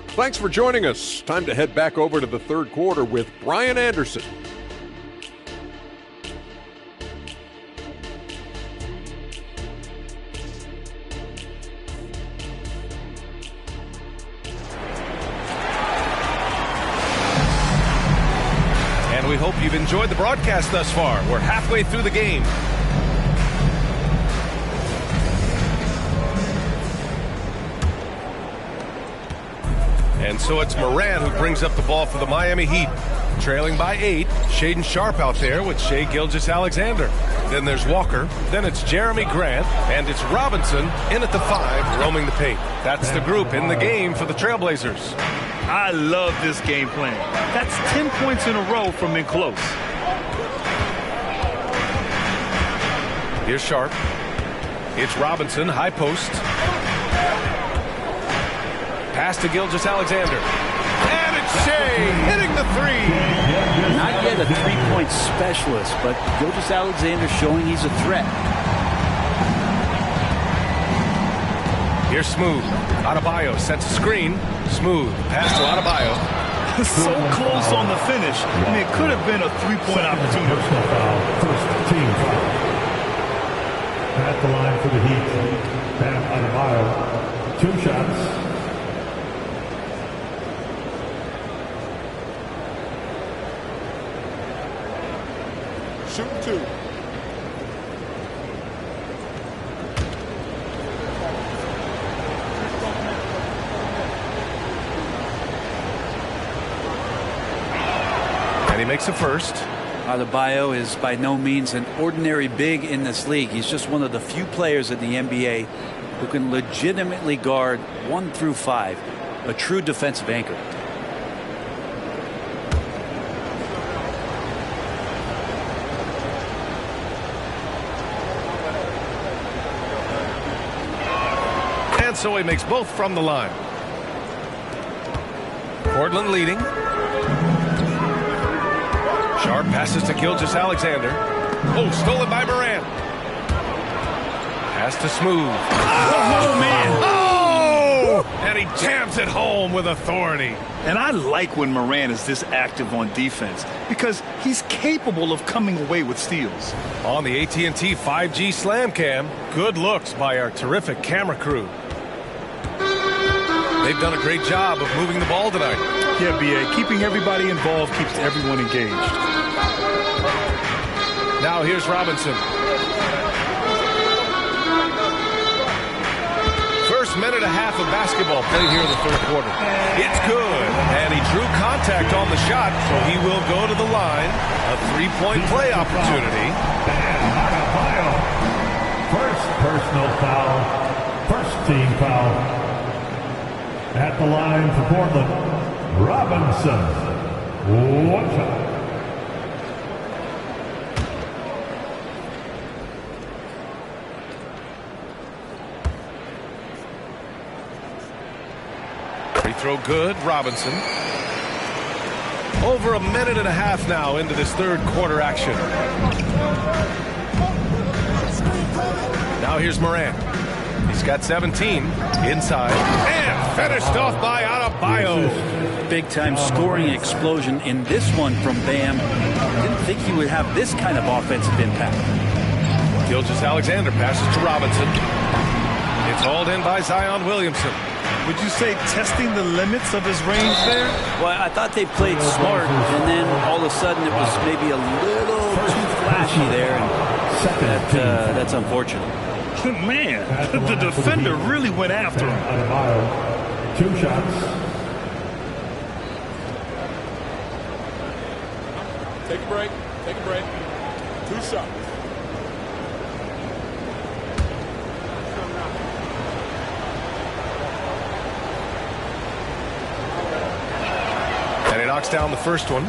Thanks for joining us. Time to head back over to the third quarter with Brian Anderson. And we hope you've enjoyed the broadcast thus far. We're halfway through the game. And so it's Moran who brings up the ball for the Miami Heat. Trailing by 8, Shaedon Sharpe out there with Shai Gilgeous-Alexander. Then there's Walker, then it's Jeremy Grant, and it's Robinson in at the 5, roaming the paint. That's the group in the game for the Trailblazers. I love this game plan. That's 10 points in a row from in close. Here's Sharpe. It's Robinson, high post. Pass to Gilgeous-Alexander. And it's Shai hitting the 3. Not yet a three-point specialist, but Gilgeous-Alexander showing he's a threat. Here's Smooth. Adebayo sets a screen. Smooth. Pass to Adebayo. So close on the finish. And it could have been a three-point opportunity. First team foul. At the line for the Heat, Bam Adebayo. 2 shots. Shoot 2. And he makes a first. Adebayo is by no means an ordinary big in this league. He's just one of the few players in the NBA who can legitimately guard 1 through 5, a true defensive anchor. And so he makes both from the line. Portland leading. Sharpe passes to Gilgeous-Alexander. Oh, stolen by Moran. Pass to Smooth. Oh, man. Oh! And he jams it home with authority. And I like when Moran is this active on defense because he's capable of coming away with steals. On the AT&T 5G Slam Cam, good looks by our terrific camera crew. They've done a great job of moving the ball tonight. Yeah, B.A. Keeping everybody involved keeps everyone engaged. Now here's Robinson. First minute and a half of basketball played here in the third quarter. It's good. And he drew contact on the shot, so he will go to the line. A 3-point play opportunity. First personal foul. First team foul. At the line for Portland, Robinson. 1 shot. Free throw good, Robinson. Over a minute and a half now into this third quarter action. Now here's Moran. He's got 17 inside and finished off by Adebayo. Big time scoring explosion in this one from Bam. Didn't think he would have this kind of offensive impact. Gilgeous-Alexander passes to Robinson. It's hauled in by Zion Williamson. Would you say testing the limits of his range there? Well, I thought they played smart, and then all of a sudden it was maybe a little too flashy there. And that's unfortunate. Man, the defender really went after him. 2 shots. Take a break. Take a break. 2 shots. And he knocks down the first one.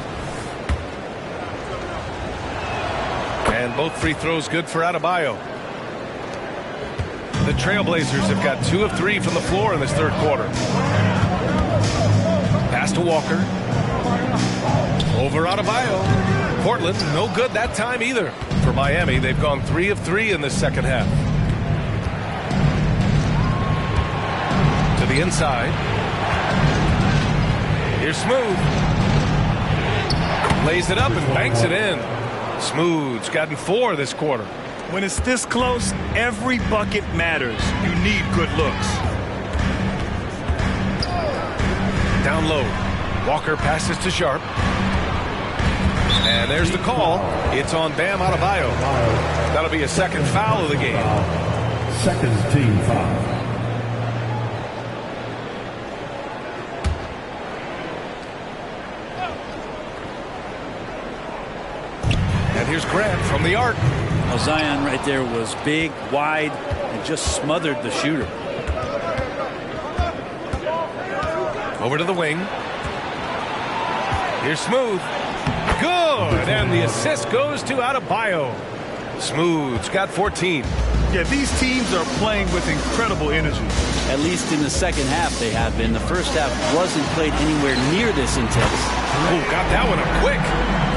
And both free throws good for Adebayo. The Trailblazers have got 2 of 3 from the floor in this third quarter. Pass to Walker. Over Adebayo. Portland, no good that time either. For Miami, they've gone 3 of 3 in this second half. To the inside. Here's Smooth. Lays it up and banks it in. Smooth's gotten 4 this quarter. When it's this close, every bucket matters. You need good looks. Down low. Walker passes to Sharp. And there's the call. It's on Bam Adebayo. That'll be a second foul of the game. Second team foul. And here's Grant from the arc. Well, Zion right there was big, wide, and just smothered the shooter. Over to the wing. Here's Smooth. Good, and the assist goes to Adebayo. Smooth's got 14. Yeah, these teams are playing with incredible energy. At least in the second half they have been. The first half wasn't played anywhere near this intense. Oh, got that one up quick.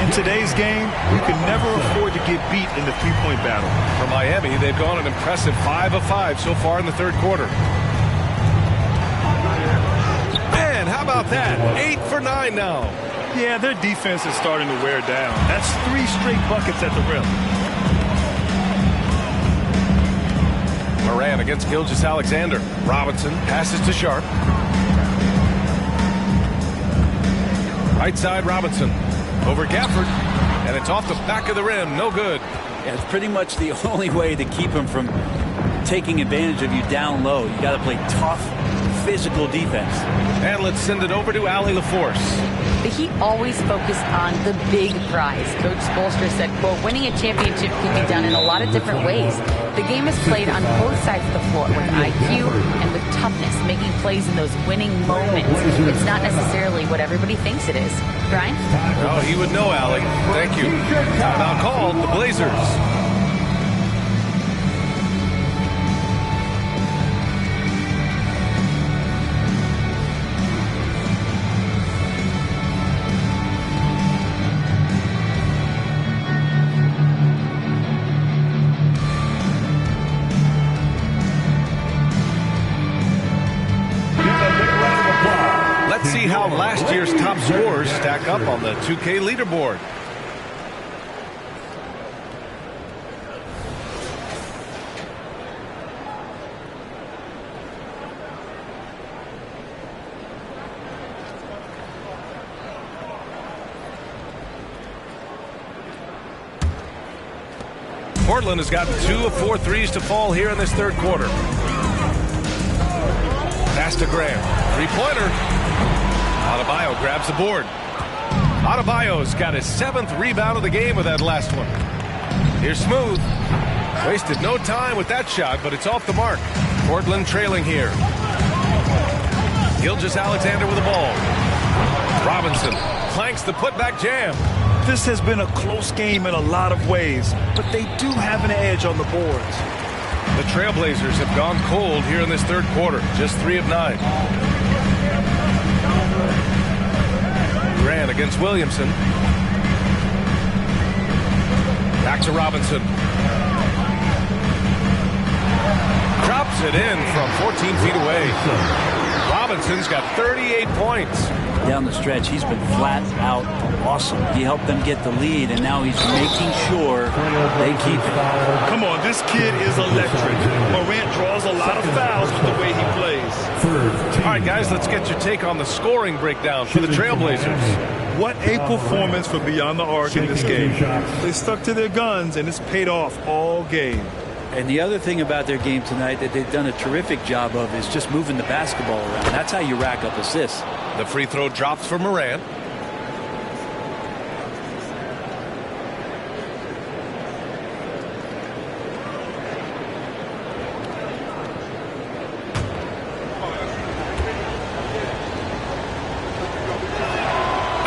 In today's game, you can never afford to get beat in the three-point battle. For Miami, they've gone an impressive 5 of 5 so far in the third quarter. Man, how about that? 8 for 9 now. Yeah, their defense is starting to wear down. That's 3 straight buckets at the rim. Moran against Gilgeous-Alexander. Robinson passes to Sharp. Right side, Robinson. Over Gafford. And it's off the back of the rim. No good. Yeah, it's pretty much the only way to keep him from taking advantage of you down low. You got to play tough, physical defense. And let's send it over to Allie LaForce. The Heat always focus on the big prize. Coach Spoelstra said, quote, winning a championship can be done in a lot of different ways. The game is played on both sides of the floor with IQ and with toughness, making plays in those winning moments. It's not necessarily what everybody thinks it is. Brian? Oh, he would know, Allie. Thank you. Timeout called, the Blazers. Let's see how last year's top scorers stack up on the 2K leaderboard. Portland has gotten 2 of 4 threes to fall here in this third quarter. Pass to Graham. Three-pointer. Adebayo grabs the board. Adebayo's got his 7th rebound of the game with that last one. Here's Smooth. Wasted no time with that shot, but it's off the mark. Portland trailing here. Gilgeous-Alexander with the ball. Robinson clanks the putback jam. This has been a close game in a lot of ways, but they do have an edge on the boards. The Trailblazers have gone cold here in this third quarter, just 3 of 9. Grant against Williamson. Back to Robinson. Drops it in from 14 feet away. Robinson's got 38 points. Down the stretch, he's been flat out awesome. He helped them get the lead, and now he's making sure they keep it. Come on, this kid is electric. Morant draws a lot of fouls with the way he plays. All right, guys, let's get your take on the scoring breakdown for the Trailblazers. What a performance from beyond the arc in this game. They stuck to their guns, and it's paid off all game. And the other thing about their game tonight that they've done a terrific job of is just moving the basketball around. That's how you rack up assists. The free throw drops for Morant.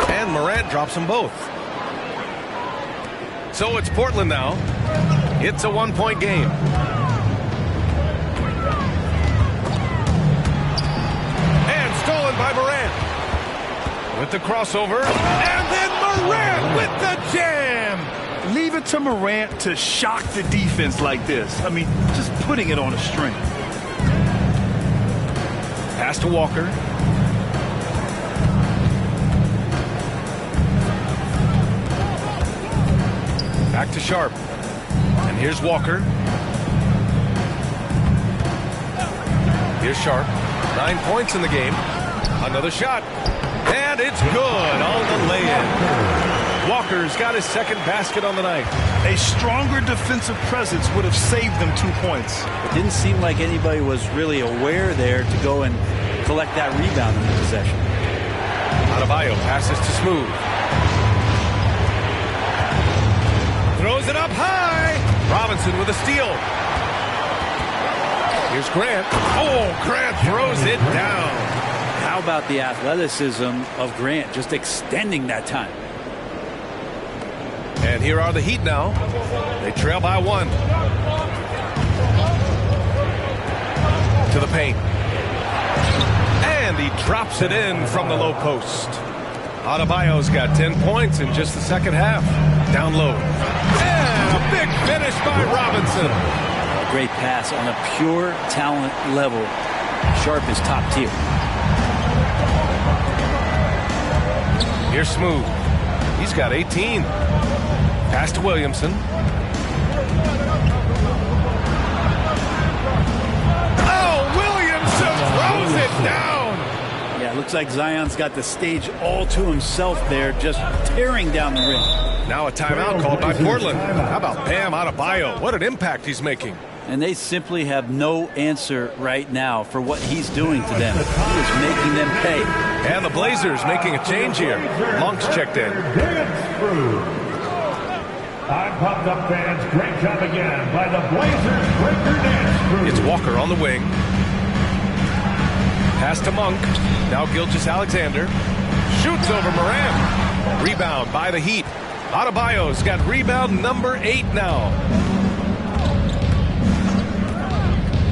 And Morant drops them both. So it's Portland now. It's a 1-point game. And stolen by Morant. with the crossover, and then Morant with the jam. Leave it to Morant to shock the defense like this. I mean, just putting it on a string. Pass to Walker. Back to Sharp. And here's Walker. Here's Sharp. 9 points in the game. Another shot. And it's good on the lay-in. Walker's got his second basket on the night. A stronger defensive presence would have saved them 2 points. It didn't seem like anybody was really aware there to go and collect that rebound in the possession. Adebayo passes to Smooth. Throws it up high. Robinson with a steal. Here's Grant. Oh, Grant throws it down. How about the athleticism of Grant just extending that time? And here are the Heat now. They trail by 1. To the paint. And he drops it in from the low post. Adebayo's got 10 points in just the second half. Down low. And a big finish by Robinson. A great pass on a pure talent level. Sharp is top tier. Here's Smooth. He's got 18. Pass to Williamson. Oh, Williamson throws it down. Yeah, it looks like Zion's got the stage all to himself there, just tearing down the rim. Now a timeout called by Portland. How about Bam Adebayo? What an impact he's making. And they simply have no answer right now for what he's doing to them. He is making them pay. And the Blazers making a change here. Monk's checked in. I'm pumped up, fans. Great job again by the Blazers Breaker Dance Crew. It's Walker on the wing. Pass to Monk. Now Gilgeous-Alexander. Shoots over Morant. Rebound by the Heat. Adebayo's got rebound number 8 now.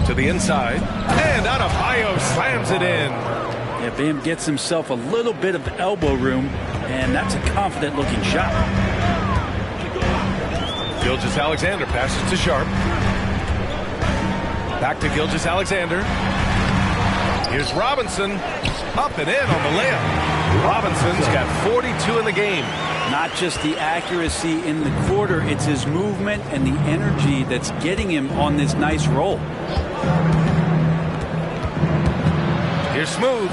To the inside. And Adebayo slams it in. Yeah, Bam gets himself a little bit of elbow room, and that's a confident-looking shot. Gilgeous-Alexander passes to Sharp. Back to Gilgeous-Alexander. Here's Robinson. Up and in on the layup. Robinson's got 42 in the game. Not just the accuracy in the quarter, it's his movement and the energy that's getting him on this nice roll. Here's Smooth.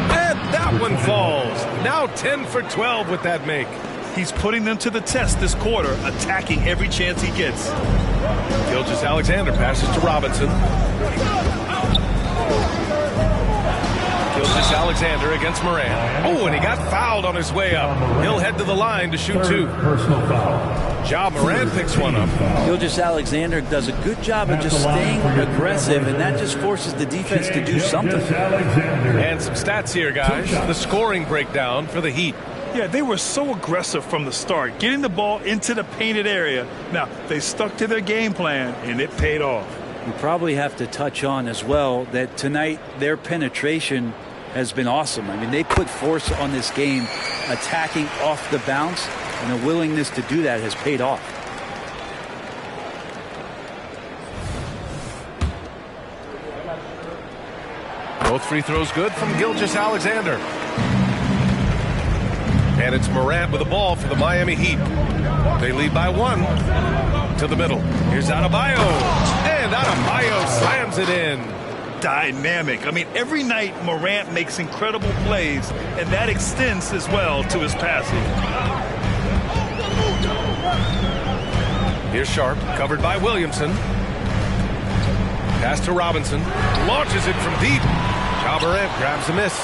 And that one falls. Now 10 for 12 with that make. He's putting them to the test this quarter, attacking every chance he gets. Gilgeous-Alexander passes to Robinson. Gilgeous-Alexander against Morant. Oh, and he got fouled on his way up. He'll head to the line to shoot 2. Personal foul. Ja Morant picks one up. Gilgeous-Alexander does a good job of just staying aggressive, and that just forces the defense to do something. And some stats here, guys. The scoring breakdown for the Heat. Yeah, they were so aggressive from the start, getting the ball into the painted area. Now, they stuck to their game plan, and it paid off. We probably have to touch on as well that tonight their penetration has been awesome. I mean, they put force on this game, attacking off the bounce, and the willingness to do that has paid off. Both free throws good from Gilgeous-Alexander. And it's Morant with the ball for the Miami Heat. They lead by 1 to the middle. Here's Adebayo. And Adebayo slams it in. Dynamic. I mean, every night Morant makes incredible plays, and that extends as well to his passing. Here's Sharp, covered by Williamson. Pass to Robinson. Launches it from deep. Ja Morant grabs a miss.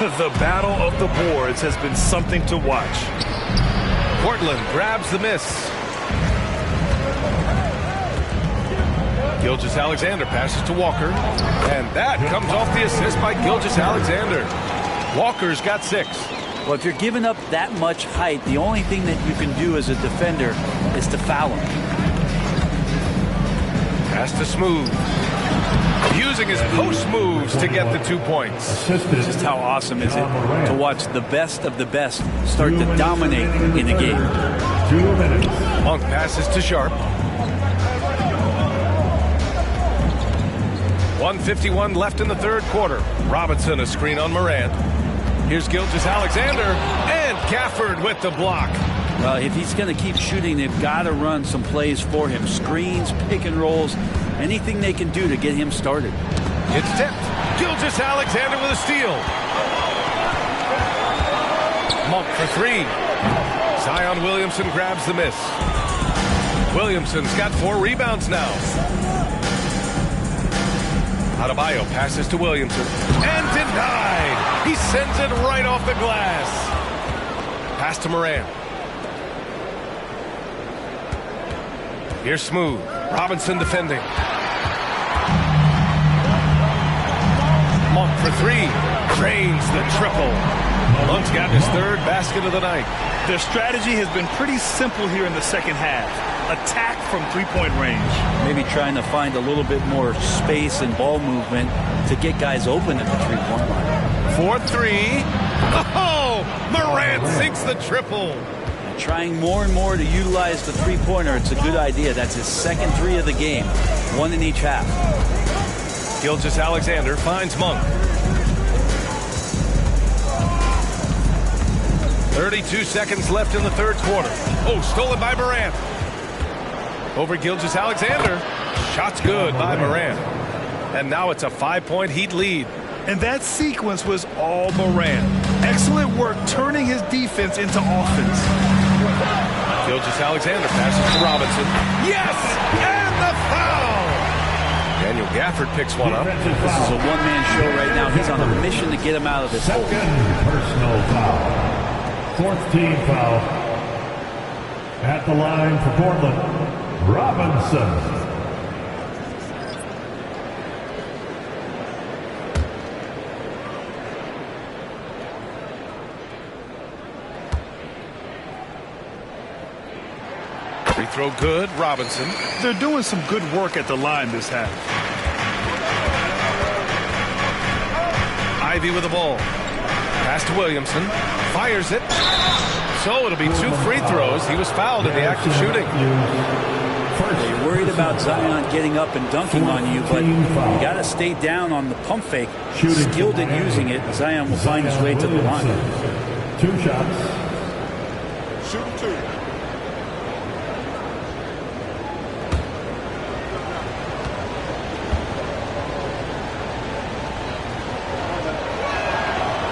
The battle of the boards has been something to watch. Portland grabs the miss. Gilgeous-Alexander passes to Walker. And that comes off the assist by Gilgeous-Alexander. Walker's got 6. Well, if you're giving up that much height, the only thing that you can do as a defender is to foul him. Pass to Smooth. using his post moves to get the 2 points. Just how awesome is it to watch the best of the best start to dominate in a game. 2 minutes. Monk passes to Sharp. 1:51 left in the third quarter. Robinson a screen on Morant. Here's Gilgeous-Alexander, and Gafford with the block. Well, if he's going to keep shooting, they've got to run some plays for him. Screens, pick and rolls, anything they can do to get him started. It's tipped. Gilgeous-Alexander with a steal. Monk for three. Zion Williamson grabs the miss. Williamson's got 4 rebounds now. Adebayo passes to Williamson. And denied. He sends it right off the glass. Pass to Morant. Here's Smooth. Robinson defending. Monk for three. Drains the triple. Monk's got his 3rd basket of the night. Their strategy has been pretty simple here in the second half. Attack from three-point range. Maybe trying to find a little bit more space and ball movement to get guys open at the three-point line. 4-3. Oh! Morant sinks the triple. Trying more and more to utilize the three-pointer. It's a good idea. That's his 2nd 3 of the game. 1 in each half. Gilgeous-Alexander finds Monk. 32 seconds left in the third quarter. Oh, stolen by Morant. Over Gilgeous-Alexander. Shot's good by Morant. And now it's a 5-point Heat lead. And that sequence was all Morant. Excellent work turning his defense into offense. Gilgeous-Alexander passes to Robinson. Yes! And the foul! Daniel Gafford picks one up. This is a one-man show right now. He's on a mission to get him out of this hole. Personal foul. 4th team foul. At the line for Portland, Robinson. Free throw good, Robinson. They're doing some good work at the line this half. Ivy with the ball. Pass to Williamson. Fires it. So it'll be 2 free throws. He was fouled in the act of shooting. You're worried about Zion getting up and dunking on you, but you got to stay down on the pump fake. Skilled at using it. Zion will find his way to the line. 2 shots. Shoot 2.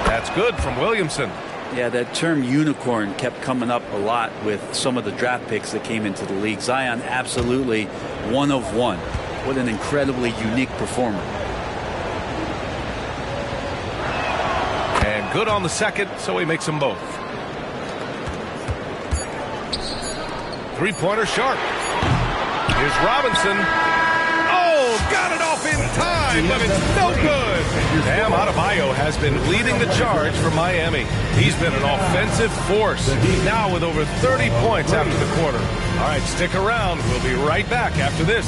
That's good from Williamson. Yeah, that term unicorn kept coming up a lot with some of the draft picks that came into the league. Zion absolutely one of one. What an incredibly unique performer. And good on the second, so he makes them both. 3-pointer Sharp. Here's Robinson. Oh, got it off in time, but it's no good. Bam Adebayo has been leading the charge for Miami. He's been an offensive force, now with over 30 points after the quarter. All right, stick around. We'll be right back after this.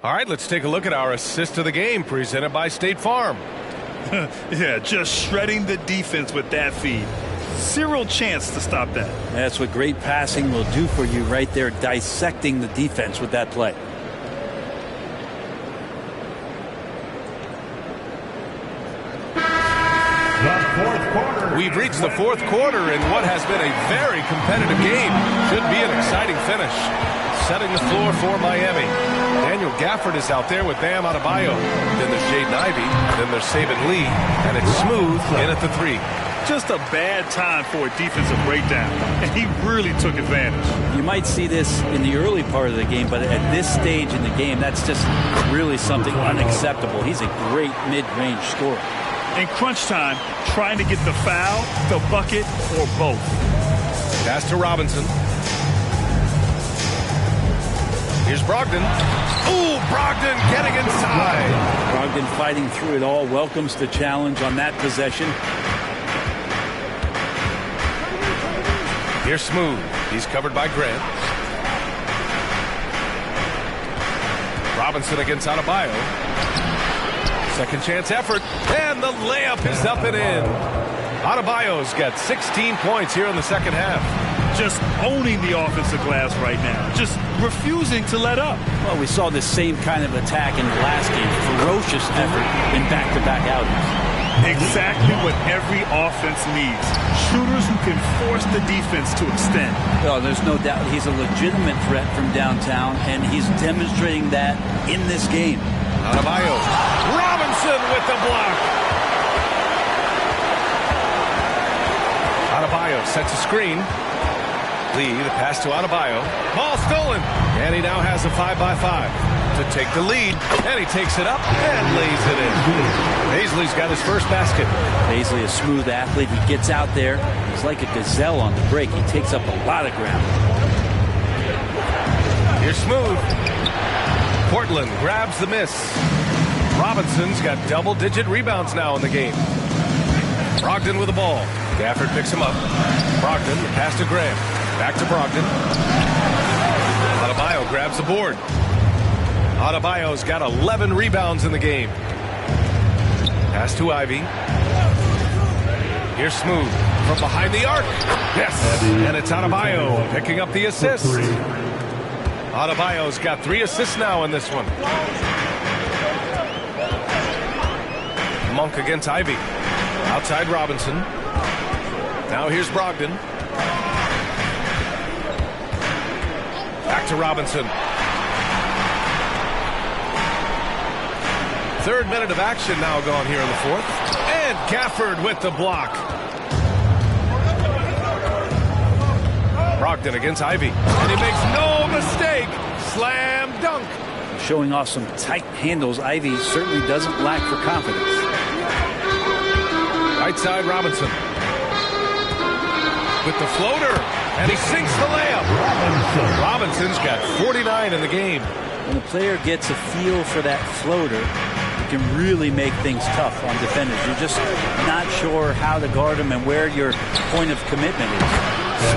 All right, let's take a look at our assist of the game presented by State Farm. Yeah, just shredding the defense with that feed. Zero chance to stop that. That's what great passing will do for you right there, dissecting the defense with that play. We've reached the fourth quarter in what has been a very competitive game. Should be an exciting finish. Setting the floor for Miami. Daniel Gafford is out there with Bam Adebayo. Then there's Jaden Ivey. Then there's Saban Lee. And it's Smooth in at the 3. Just a bad time for a defensive breakdown, and he really took advantage. You might see this in the early part of the game, but at this stage in the game, that's just really something unacceptable. He's a great mid-range scorer. In crunch time, trying to get the foul, the bucket, or both. Pass to Robinson. Here's Brogdon. Ooh, Brogdon getting inside. Brogdon fighting through it all, welcomes the challenge on that possession. Here's Smooth. He's covered by Grant. Robinson against Adebayo. Second chance effort. And the layup is up and in. Adebayo's got 16 points here in the second half. Just owning the offensive glass right now. Just refusing to let up. Well, we saw the same kind of attack in the last game. Ferocious effort in back-to-back outings. Exactly what every offense needs. Shooters who can force the defense to extend. Well, there's no doubt he's a legitimate threat from downtown, and he's demonstrating that in this game. Adebayo. Robinson with the block. Adebayo sets a screen. Lee, the pass to Adebayo. Ball stolen. And he now has a 5-by-5 to take the lead. And he takes it up and lays it in. Paisley's got his first basket. Paisley, a smooth athlete. He gets out there. He's like a gazelle on the break. He takes up a lot of ground. Here's Smooth. Portland grabs the miss. Robinson's got double-digit rebounds now in the game. Brogdon with the ball. Gafford picks him up. Brogdon, the pass to Graham. Back to Brogdon. Adebayo grabs the board. Adebayo's got 11 rebounds in the game. Pass to Ivy. Here's Smooth from behind the arc. Yes, and it's Adebayo picking up the assist. Adebayo's got 3 assists now in this one. Monk against Ivy. Outside Robinson. Now here's Brogdon. Back to Robinson. Third minute of action now gone here in the fourth. And Gafford with the block. Brogdon against Ivy. And he makes no mistake. Slam dunk. Showing off some tight handles. Ivy certainly doesn't lack for confidence. Right side Robinson. With the floater. And he sinks the layup. Robinson's got 49 in the game. When a player gets a feel for that floater, it can really make things tough on defenders. You're just not sure how to guard them and where your point of commitment is.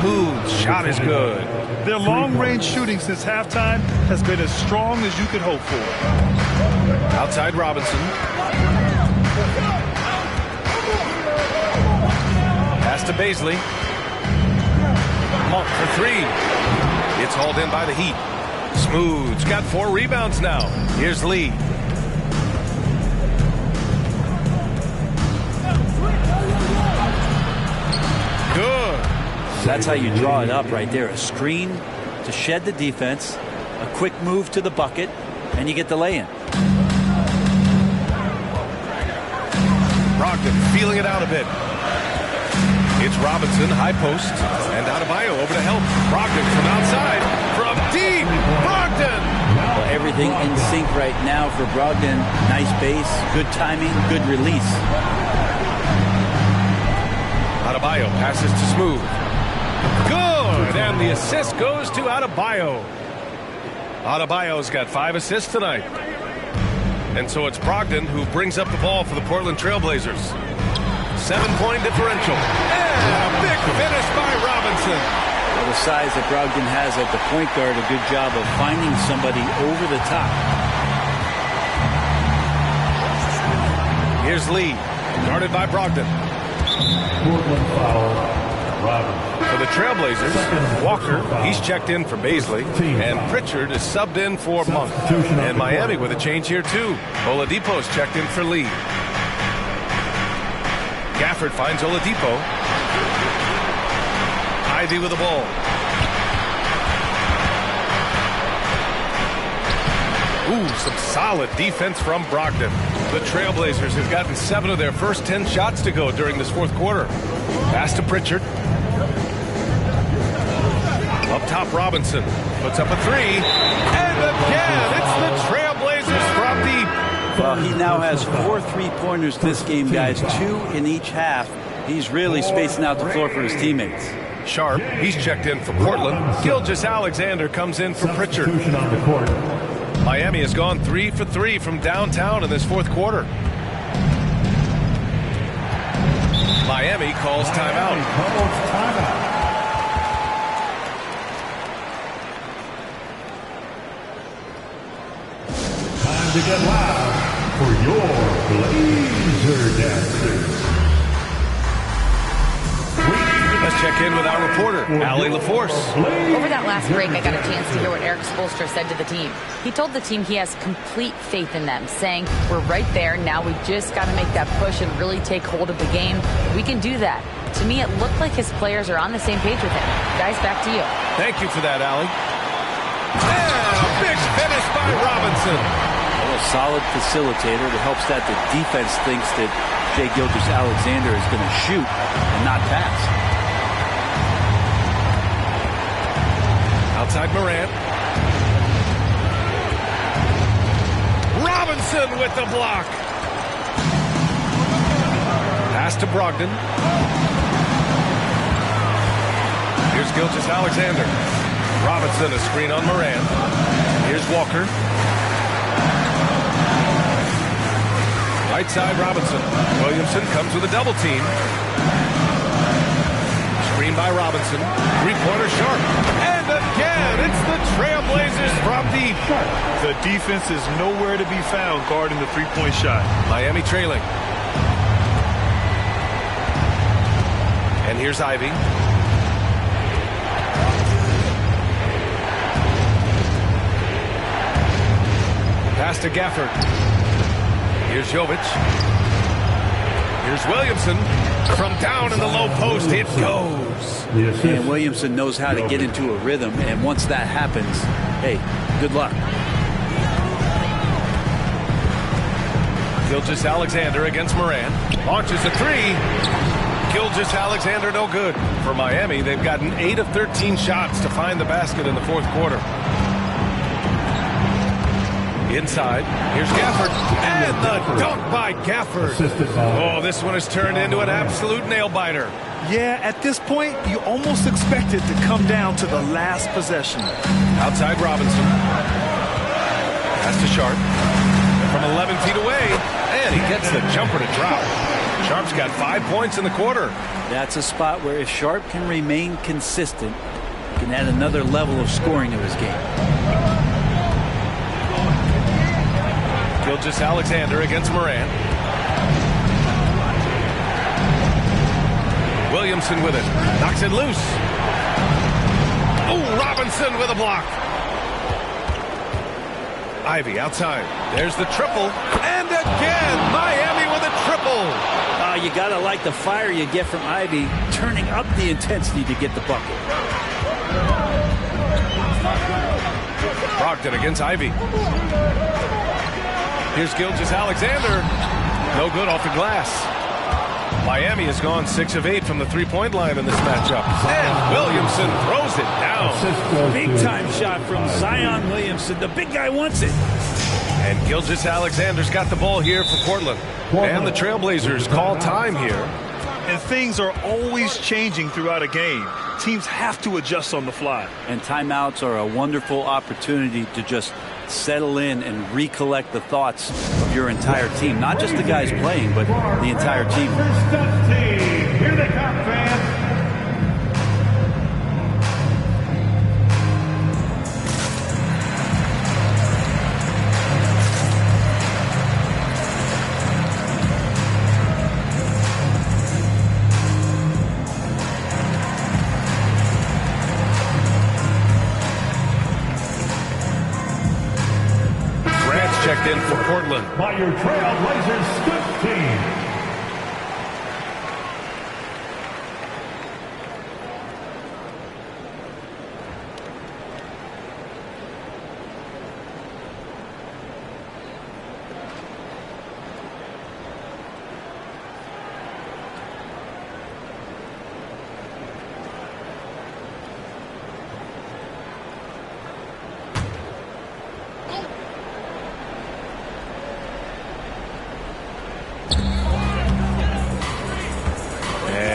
Smooth shot is good. Their long-range shooting since halftime has been as strong as you could hope for. Outside Robinson. Pass to Paisley. Monk for 3. It's hauled in by the Heat. Smooth's got 4 rebounds now. Here's Lee. Good. That's how you draw it up right there. A screen to shed the defense, a quick move to the bucket, and you get the lay-in. Brogdon feeling it out a bit. It's Robinson, high post, and Adebayo over to help. Brogdon from outside, from deep. Brogdon! Well, everything in sync right now for Brogdon. Nice base, good timing, good release. Adebayo passes to Smooth. Good! And the assist goes to Adebayo. Adebayo's got 5 assists tonight. And so it's Brogdon who brings up the ball for the Portland Trailblazers. 7-point differential. And a big finish by Robinson. Well, the size that Brogdon has at the point guard, a good job of finding somebody over the top. Here's Lee, guarded by Brogdon. Portland foul, Robinson. For the Trailblazers, Walker, he's checked in for Paisley, and Pritchard is subbed in for Monk. And Miami with a change here too. Oladipo's checked in for Lee. Gafford finds Oladipo. Ivy with the ball. Ooh, some solid defense from Brogdon. The Trailblazers have gotten 7 of their first 10 shots to go during this fourth quarter. Pass to Pritchard. Up top, Robinson puts up a 3. And again, it's the Trailblazers from deep. Well, he now has 4 3-pointers this game, guys. 2 in each half. He's really spacing out the floor for his teammates. Sharp, he's checked in for Portland. Gilgeous-Alexander comes in for Pritchard. Miami has gone 3 for 3 from downtown in this fourth quarter. Miami calls timeout. Time to get loud for your Blazer dancers. Let's check in with our reporter, Allie LaForce. Over that last break, I got a chance to hear what Eric Spoelstra said to the team. He told the team he has complete faith in them, saying, we're right there, now we just got to make that push and really take hold of the game. We can do that. To me, it looked like his players are on the same page with him. Guys, back to you. Thank you for that, Allie. And a big finish by Robinson. A solid facilitator that helps that the defense thinks that Shai Gilgeous-Alexander is going to shoot and not pass. Outside Morant. Robinson with the block. Pass to Brogdon. Here's Gilgeous-Alexander. Robinson, a screen on Morant. Here's Walker. Right side, Robinson. Williamson comes with a double team. Screen by Robinson. Three-pointer Sharp. And again, it's the Trailblazers from deep. The defense is nowhere to be found guarding the three-point shot. Miami trailing. And here's Ivy. Pass to Gafford. Here's Jovic. Here's Williamson. From down in the low post, it goes. And Williamson knows how to get into a rhythm, and once that happens, hey, good luck. Gilgeous-Alexander against Morant. Launches a 3. Gilgeous-Alexander no good. For Miami, they've gotten 8 of 13 shots to find the basket in the fourth quarter. Inside, here's Gafford, and the dunk by Gafford. Oh, this one has turned into an absolute nail-biter. Yeah, at this point, you almost expect it to come down to the last possession. Outside Robinson. Pass to Sharp. From 11 feet away, and he gets the jumper to drop. Sharp's got 5 points in the quarter. That's a spot where if Sharp can remain consistent, he can add another level of scoring to his game. Gilgeous-Alexander against Morant. Williamson with it. Knocks it loose. Oh, Robinson with a block. Ivy outside. There's the triple. And again, Miami with a triple. You got to like the fire you get from Ivy, turning up the intensity to get the bucket. Brogdon against Ivy. Here's Gilgeous-Alexander. No good off the glass. Miami has gone 6 of 8 from the three-point line in this matchup. And Williamson throws it down. Big-time shot from Zion Williamson. The big guy wants it. And Gilgeous-Alexander's got the ball here for Portland. And the Trailblazers call time here. And things are always changing throughout a game. Teams have to adjust on the fly. And timeouts are a wonderful opportunity to just settle in and recollect the thoughts of your entire team. Not just the guys playing, but the entire team. Here they come, fans. Checked in for Portland. By your Trailblazers scoop team.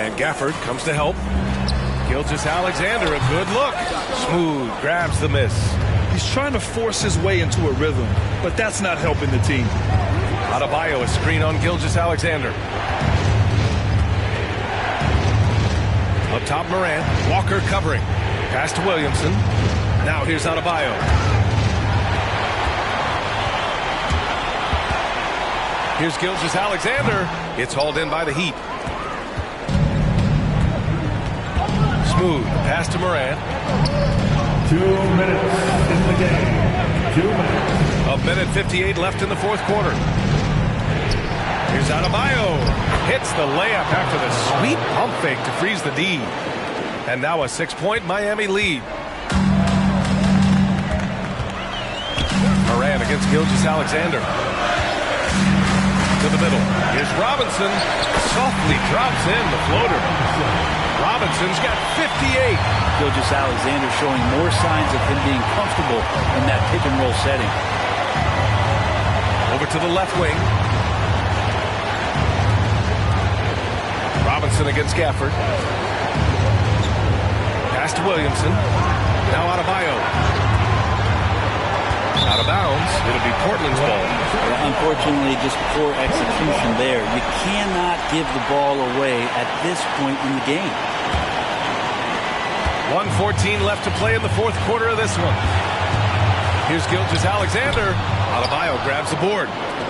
And Gafford comes to help. Gilgeous-Alexander, a good look. Smooth, grabs the miss. He's trying to force his way into a rhythm, but that's not helping the team. Adebayo, a screen on Gilgeous-Alexander. Up top, Morant. Walker covering. Pass to Williamson. Now here's Adebayo. Here's Gilgeous-Alexander. It's hauled in by the Heat. Smooth. Pass to Morant. 2 minutes in the game. 2 minutes. A minute 58 left in the fourth quarter. Here's Adebayo. Hits the layup after the sweet pump fake to freeze the D. And now a 6-point Miami lead. Morant against Gilgeous-Alexander. To the middle. Here's Robinson. Softly drops in the floater. Robinson's got 58. Gilgeous-Alexander showing more signs of him being comfortable in that pick and roll setting. Over to the left wing. Robinson against Gafford. Pass to Williamson. Now Adebayo. Out of bounds. It'll be Portland's ball. Yeah, unfortunately, just poor execution there. You cannot give the ball away at this point in the game. 1:14 left to play in the fourth quarter of this one. Here's Gilgeous-Alexander. Adebayo grabs the board.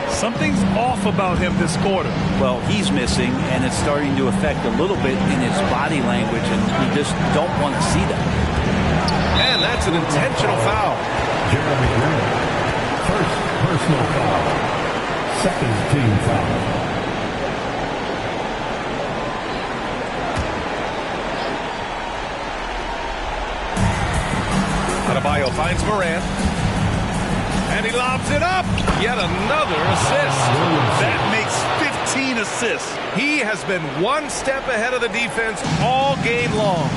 Something's off about him this quarter. Well, he's missing, and it's starting to affect a little bit in his body language, and you just don't want to see that. And that's an intentional foul. Jeremy Green. First personal foul. Second team foul. Adebayo finds Morant. And he lobs it up. Yet another assist. That makes 15 assists. He has been one step ahead of the defense all game long.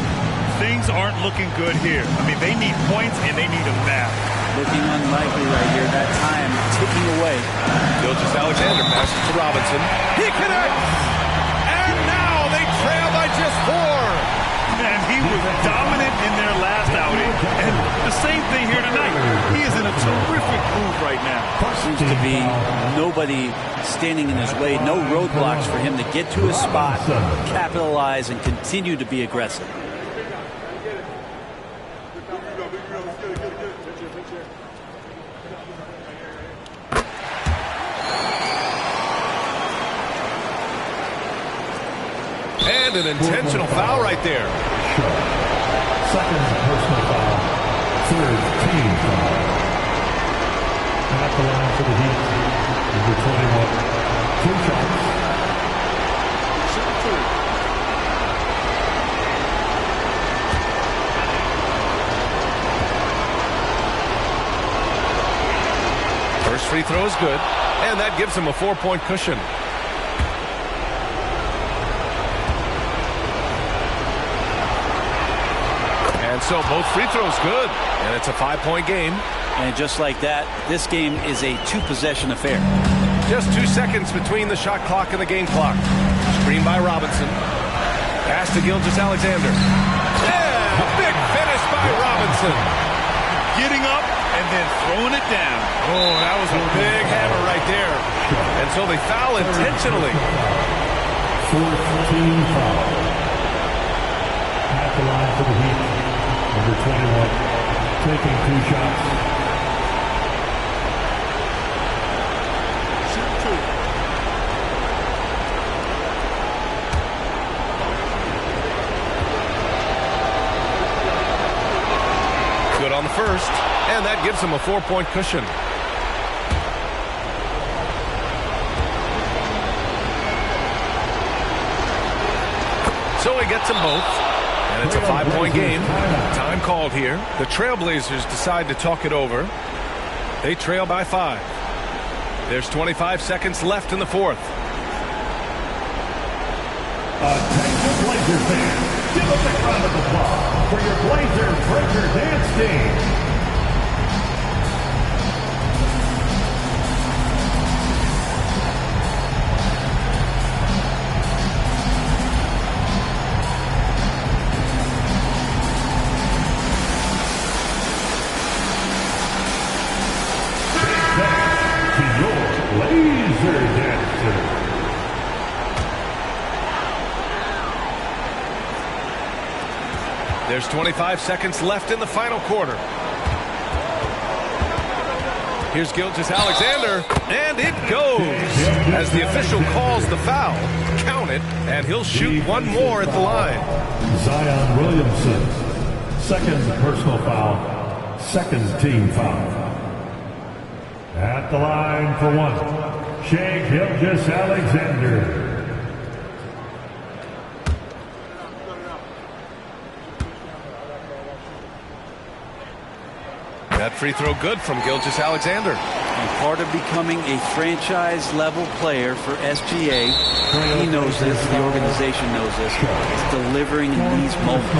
Things aren't looking good here. I mean, they need points and they need them now. Looking unlikely right here. That time ticking away. Gilgeous-Alexander passes to Robinson. He connects! And now they trail by just 4. Man, he was dominant in their last outing. And the same thing here tonight. He is in a terrific groove right now. Seems to be nobody standing in his way. No roadblocks for him to get to his spot, capitalize, and continue to be aggressive. And an intentional foul right there. Second personal foul. Third team foul. At the line for the Heat. Number 21. 2 shots. First free throw is good. And that gives him a 4-point cushion. And so both free throws good. And it's a 5-point game. And just like that, this game is a 2-possession affair. Just 2 seconds between the shot clock and the game clock. Screen by Robinson. Pass to Gilgeous-Alexander. Yeah! Big finish by Robinson. Getting up and then throwing it down. Oh, that was a big hammer right there. And so they foul intentionally. Fourth team foul. At the line for the Heat. Number 21. Taking 2 shots. Good on the first, and that gives him a 4-point cushion. So he gets them both, and it's a 5-point game. Time called here. The Trailblazers decide to talk it over. They trail by 5. There's 25 seconds left in the fourth. Attention Blazers fans, give a big round of applause for your Blazer Breaker Dance Team. laser dancer. There's 25 seconds left in the final quarter. Here's Gilgeous-Alexander, and it goes. As the official calls the foul, count it, and he'll shoot one more at the line. Zion Williamson, second personal foul, second team foul. At the line for one, Shai Gilgeous-Alexander. That free throw good from Gilgeous-Alexander. And part of becoming a franchise-level player for SGA, he knows this, the organization knows this, is delivering in these moments.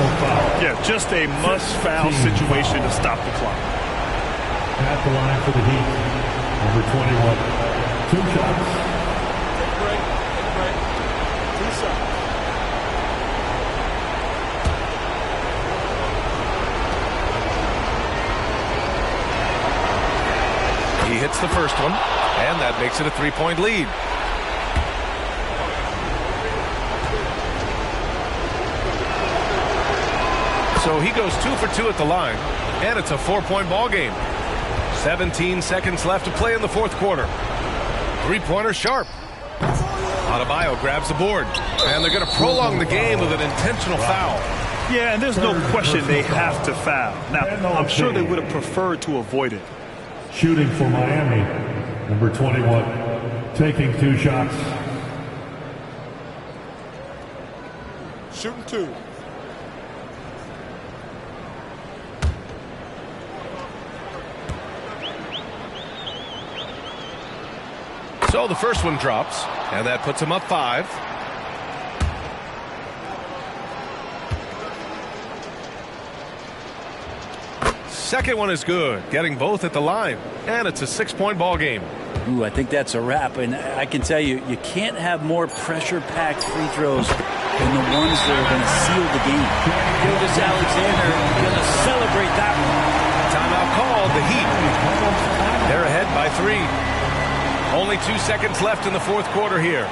Yeah, just a must-foul situation to stop the clock. At the line for the Heat, number 21, 2 shots. Take a break. Two shots. He hits the first one, and that makes it a 3-point lead. So he goes 2 for 2 at the line, and it's a 4-point ball game. 17 seconds left to play in the fourth quarter. Three-pointer sharp. Adebayo grabs the board, and they're going to prolong the game with an intentional foul. Yeah, and there's no question they have to foul. Now, I'm sure they would have preferred to avoid it. Shooting for Miami, number 21, taking 2 shots. Shooting 2. So the first one drops, and that puts him up 5. Second one is good, getting both at the line, and it's a 6-point ball game. Ooh, I think that's a wrap, and I can tell you, you can't have more pressure-packed free throws than the ones that are going to seal the game. Gilgeous-Alexander going to celebrate that one. Timeout called, the Heat. They're ahead by 3. Only 2 seconds left in the fourth quarter here.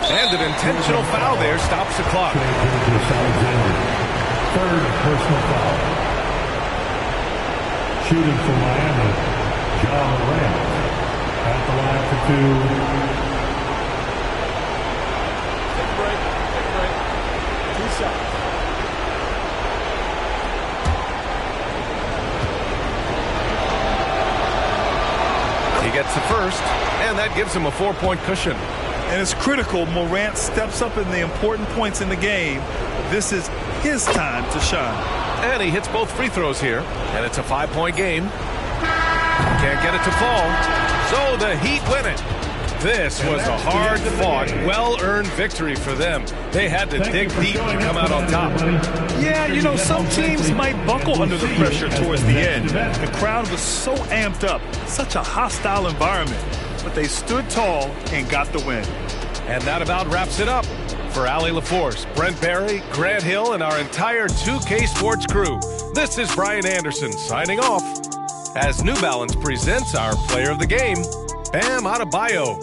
And an intentional foul there stops the clock. Third personal foul. Shooting for Miami, Ja Morant. At the line for 2. Take a break. 2 shots. He gets the first, and that gives him a 4-point cushion. And it's critical Morant steps up in the important points in the game. This is his time to shine. And he hits both free throws here, and it's a 5-point game. Can't get it to fall, so the Heat win it. This was a hard-fought, well-earned victory for them. They had to dig deep to come out on top. Yeah, you know, some teams might buckle under the pressure towards the end. The crowd was so amped up, such a hostile environment. But they stood tall and got the win. And that about wraps it up. For Allie LaForce, Brent Barry, Grant Hill, and our entire 2K Sports crew, this is Brian Anderson signing off as New Balance presents our player of the game, Bam Adebayo.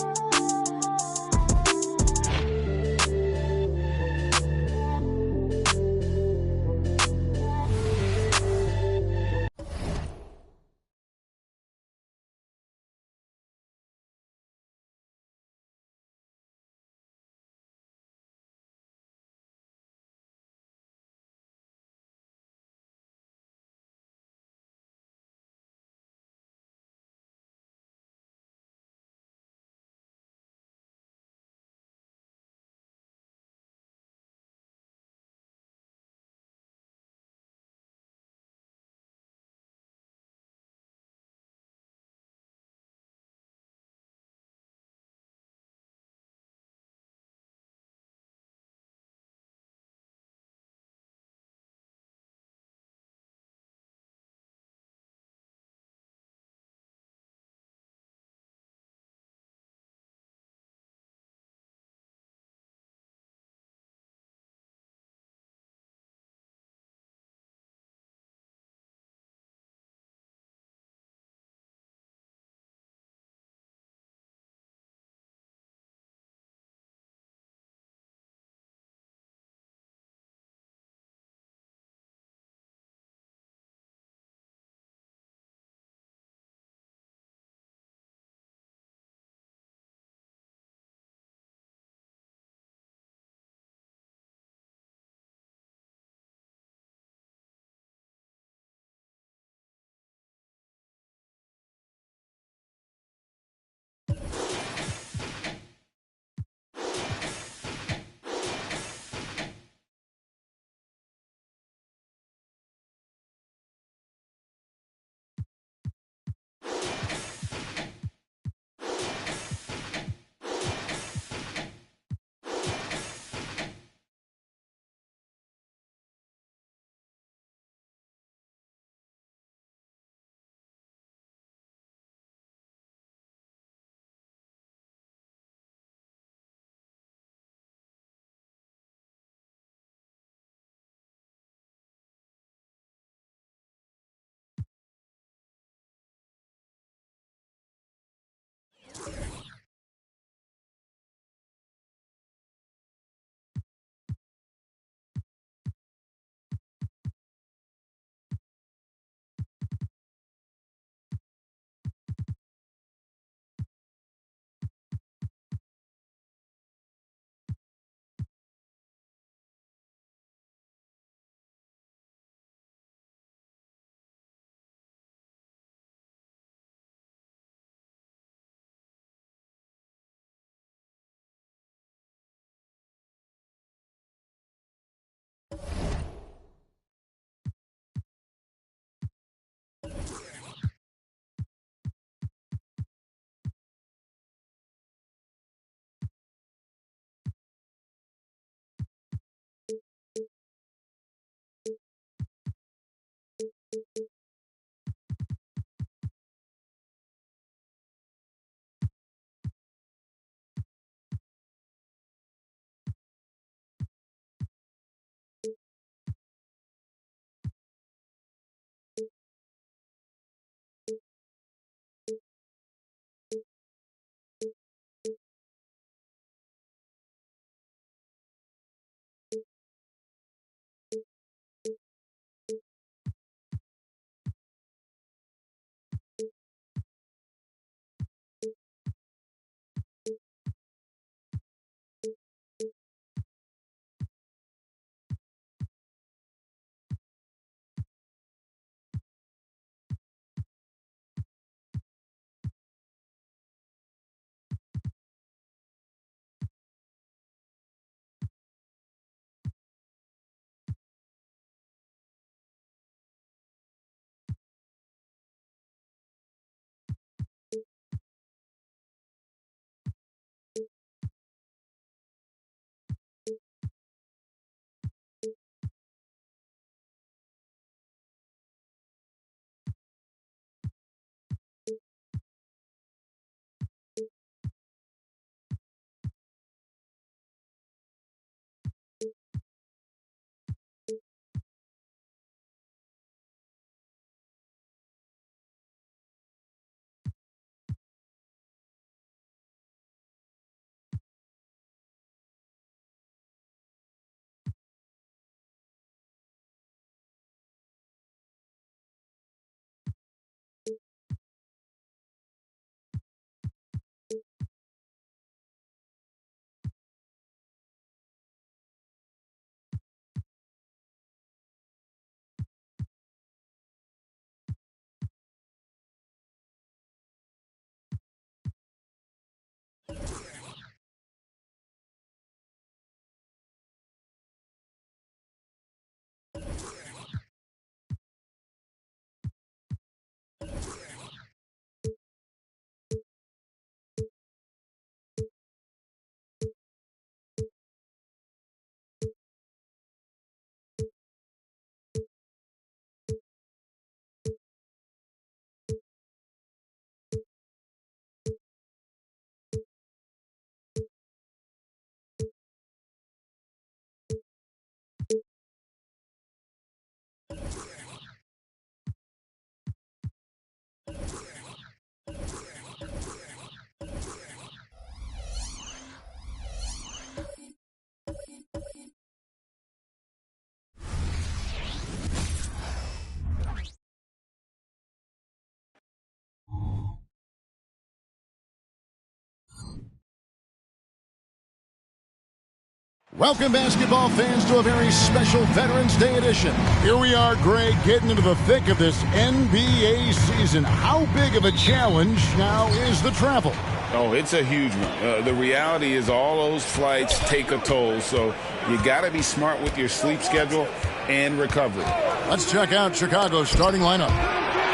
Welcome, basketball fans, to a very special Veterans Day edition. Here we are, Greg, getting into the thick of this NBA season. How big of a challenge now is the travel? Oh, it's a huge one. The reality is all those flights take a toll, so you got to be smart with your sleep schedule and recovery. Let's check out Chicago's starting lineup.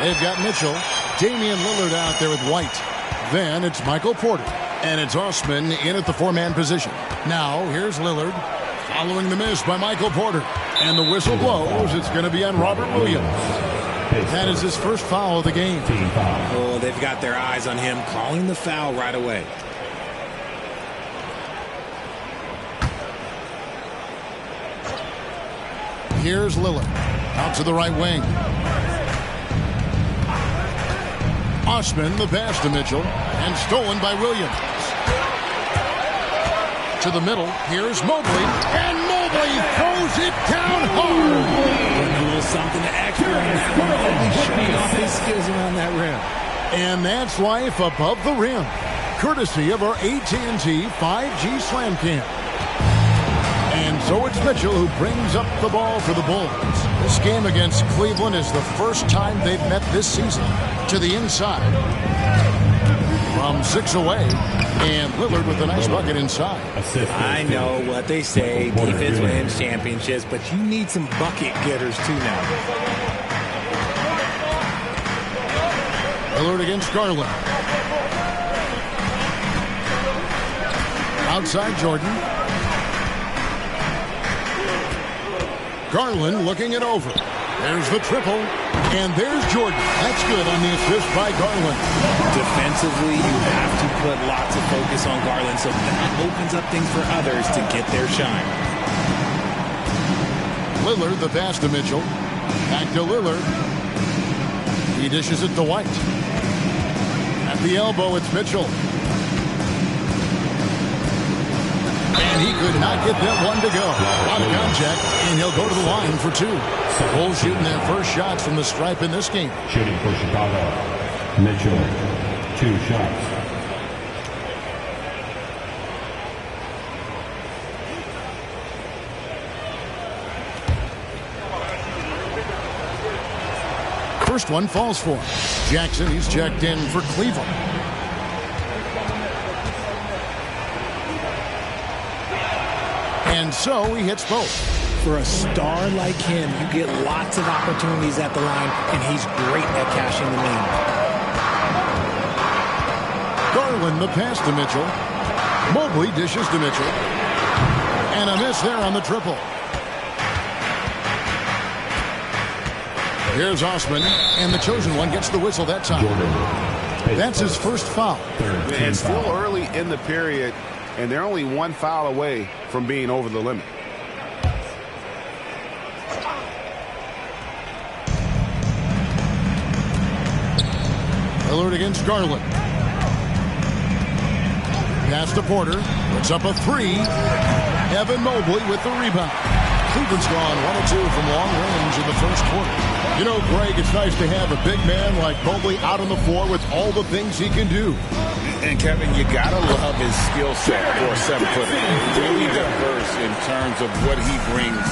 They've got Mitchell, Damian Lillard out there with White. Then it's Michael Porter. And it's Osman in at the four-man position. Now, here's Lillard, following the miss by Michael Porter. And the whistle blows. It's going to be on Robert Williams. That is his first foul of the game. Oh, they've got their eyes on him, calling the foul right away. Here's Lillard, out to the right wing. Osman, the pass to Mitchell, and stolen by Williams. To the middle, here's Mobley, and Mobley throws it down hard. A little something extra on that one. Mobley showing off his skills around that rim. And that's life above the rim, courtesy of our AT&T 5G Slam Cam. And so it's Mitchell who brings up the ball for the Bulls. This game against Cleveland is the first time they've met this season. To the inside. From 6 away. And Lillard with a nice bucket inside. I know what they say. Defense wins championships, but you need some bucket getters too now. Lillard against Garland. Outside Jordan. Garland looking it over. There's the triple. And there's Jordan. That's good on the assist by Garland. Defensively, you have to put lots of focus on Garland, so that opens up things for others to get their shine. Lillard, the pass to Mitchell. Back to Lillard. He dishes it to White. At the elbow, it's Mitchell. And he could not get that one to go. A lot of contact, and he'll go to the line for two. The Bulls shooting their first shots from the stripe in this game. Shooting for Chicago, Mitchell, 2 shots. First one falls for him. Jackson, he's checked in for Cleveland. And so he hits both. For a star like him, you get lots of opportunities at the line, and he's great at cashing them in. Garland, the pass to Mitchell. Mobley dishes to Mitchell. And a miss there on the triple. Here's Osman, and the chosen one gets the whistle that time. That's his first foul. It's still early in the period, and they're only one foul away from being over the limit. Lillard against Garland. Pass to Porter. Puts up a 3. Evan Mobley with the rebound. Cleveland's gone 1 of 2 from long range in the first quarter. You know, Greg, it's nice to have a big man like Mobley out on the floor with all the things he can do. And, Kevin, you got to love his skill set for a 7-footer. Really diverse in terms of what he brings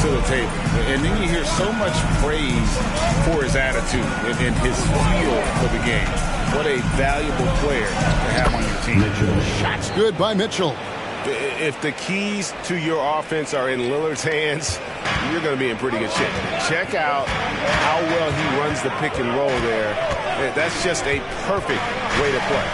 to the table. And then you hear so much praise for his attitude and his feel for the game. What a valuable player to have on your team. Shots good by Mitchell. If the keys to your offense are in Lillard's hands, you're going to be in pretty good shape. Check out how well he runs the pick and roll there. That's just a perfect way to play.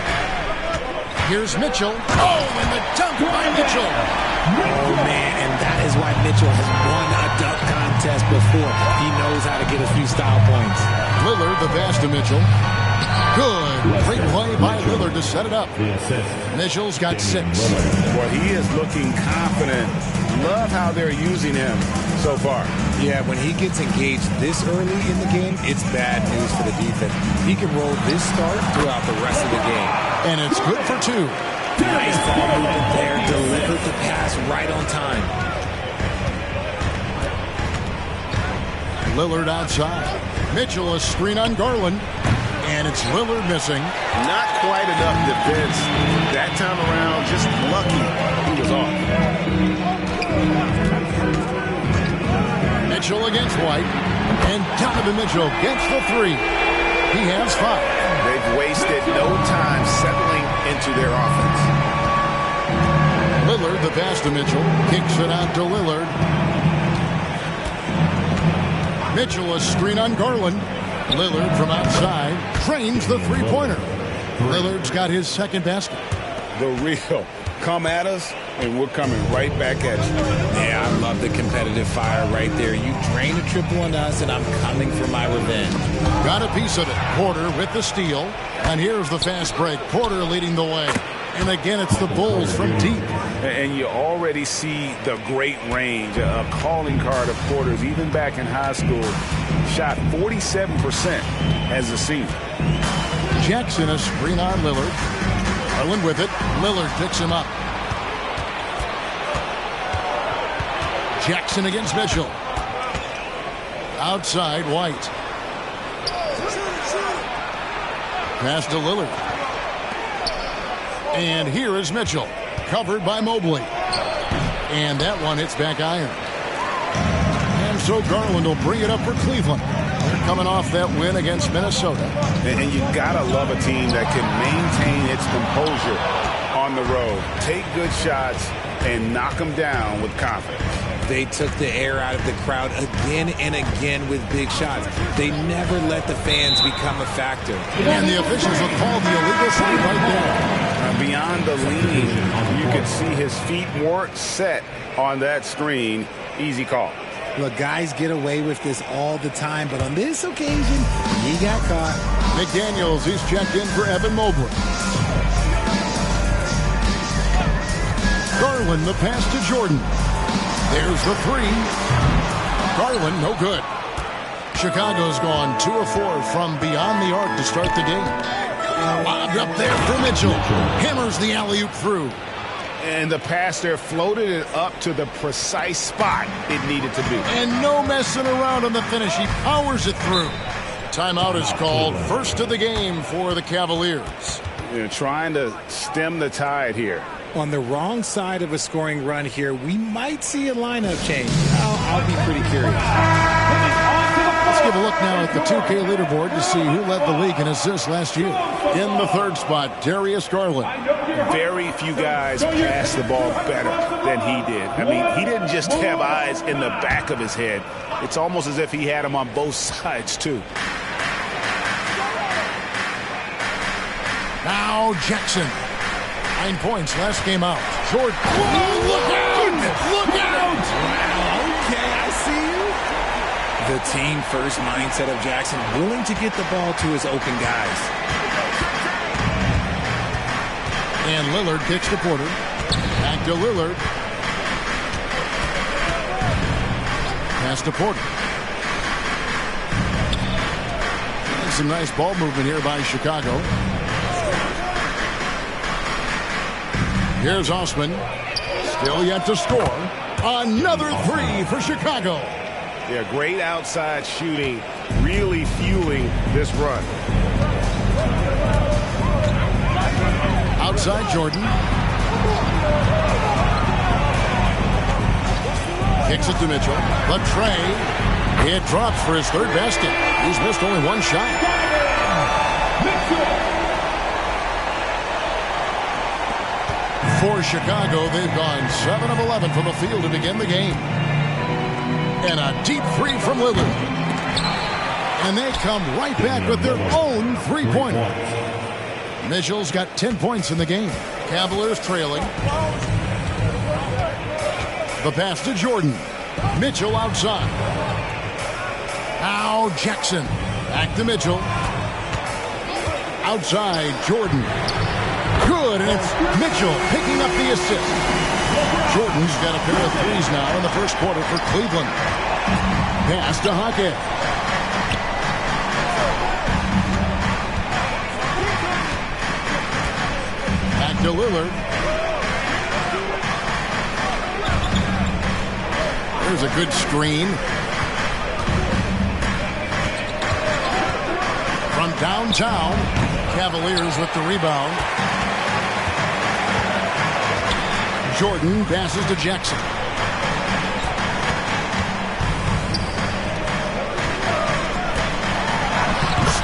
Here's Mitchell. Oh, and the dunk by Mitchell. Oh, man, and that is why Mitchell has won a dunk contest before. He knows how to get a few style points. Lillard, the pass to Mitchell. Good. Great play by Lillard to set it up. Mitchell's got 6. Well, he is looking confident. Love how they're using him so far. Yeah, when he gets engaged this early in the game, it's bad news for the defense. He can roll this start throughout the rest of the game. And it's good for 2. Nice ball movement there. Delivered the pass right on time. Lillard outside. Mitchell a screen on Garland. And it's Lillard missing. Not quite enough defense that time around. Just lucky he was off. Mitchell against White. And Donovan Mitchell gets the three. He has 5. They've wasted no time settling into their offense. Lillard, the pass to Mitchell. Kicks it out to Lillard. Mitchell, a screen on Garland. Lillard from outside drains the three-pointer. Lillard's got his second basket. The real come at us, and we're coming right back at you. Yeah, I love the competitive fire right there. You drain a triple on us, and I'm coming for my revenge. Got a piece of it. Porter with the steal. And here's the fast break. Porter leading the way. And again, it's the Bulls from deep. And you already see the great range, a calling card of Porter's. Even back in high school, shot 47% as a senior. Jackson, a screen on Lillard. Garland with it. Lillard picks him up. Jackson against Mitchell. Outside, White. Pass to Lillard. And here is Mitchell. Covered by Mobley. And that one hits back iron. And so Garland will bring it up for Cleveland. They're coming off that win against Minnesota. And you gotta love a team that can maintain its composure on the road. Take good shots and knock them down with confidence. They took the air out of the crowd again and again with big shots. They never let the fans become a factor. And the officials will call the illegal side right there. Beyond the lean, you could see his feet weren't set on that screen. Easy call. Look, guys get away with this all the time, but on this occasion, he got caught. McDaniels, he's checked in for Evan Mobley. Garland, the pass to Jordan. There's the three. Garland, no good. Chicago's gone 2 of 4 from beyond the arc to start the game. Lobbed up there for Mitchell. Hammers the alley-oop through. And the pass there floated it up to the precise spot it needed to be. And no messing around on the finish. He powers it through. Timeout is called. First of the game for the Cavaliers. They're trying to stem the tide here. On the wrong side of a scoring run here, we might see a lineup change. I'll be pretty curious. Let's give a look now at the 2K leaderboard to see who led the league in assists last year. In the third spot, Darius Garland. Very few guys pass the ball better than he did. I mean, he didn't just have eyes in the back of his head. It's almost as if he had them on both sides, too. Now Jackson. 9 points last game out. Jordan. Whoa, look out! Look out! Wow, okay, I see you. The team-first mindset of Jackson, willing to get the ball to his open guys. And Lillard kicks to Porter. Back to Lillard. Pass to Porter. Some nice ball movement here by Chicago. Here's Osman. Still yet to score. Another three for Chicago. Yeah, great outside shooting, really fueling this run. Outside Jordan. Kicks it to Mitchell. The tray. It drops for his third basket. He's missed only one shot. For Chicago, they've gone 7 of 11 from the field to begin the game. And a deep three from Lillard. And they come right back with their own three-pointer. Mitchell's got 10 points in the game. Cavaliers trailing. The pass to Jordan. Mitchell outside. Now Jackson. Back to Mitchell. Outside Jordan. Good, and it's Mitchell picking up the assist. Jordan's got a pair of threes now in the first quarter for Cleveland. Pass to Hockett. Back to Lillard. There's a good screen. From downtown, Cavaliers with the rebound. Jordan passes to Jackson.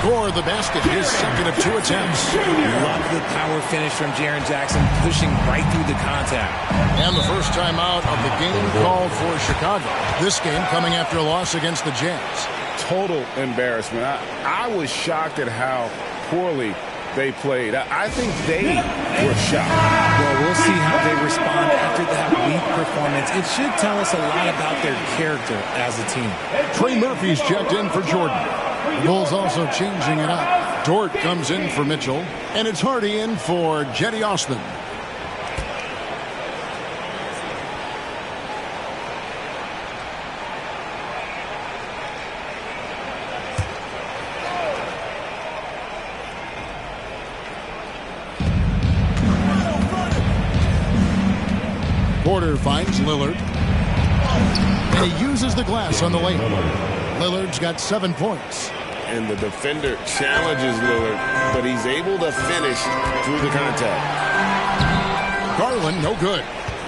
score the basket, his second of 2 attempts. Love the power finish from Jaren Jackson, pushing right through the contact. And the first time out of the game called for Chicago. This game coming after a loss against the Jazz. Total embarrassment. I was shocked at how poorly they played. I think they were shocked. Well, we'll see how they respond after that weak performance. It should tell us a lot about their character as a team. Trey Murphy's checked in for Jordan. The Bulls also changing it up. Dort comes in for Mitchell, and it's Hardy in for Jetty Austin. Porter finds Lillard. And he uses the glass on the lane. Lillard's got 7 points. And the defender challenges Lillard, but he's able to finish through the contact. Garland, no good.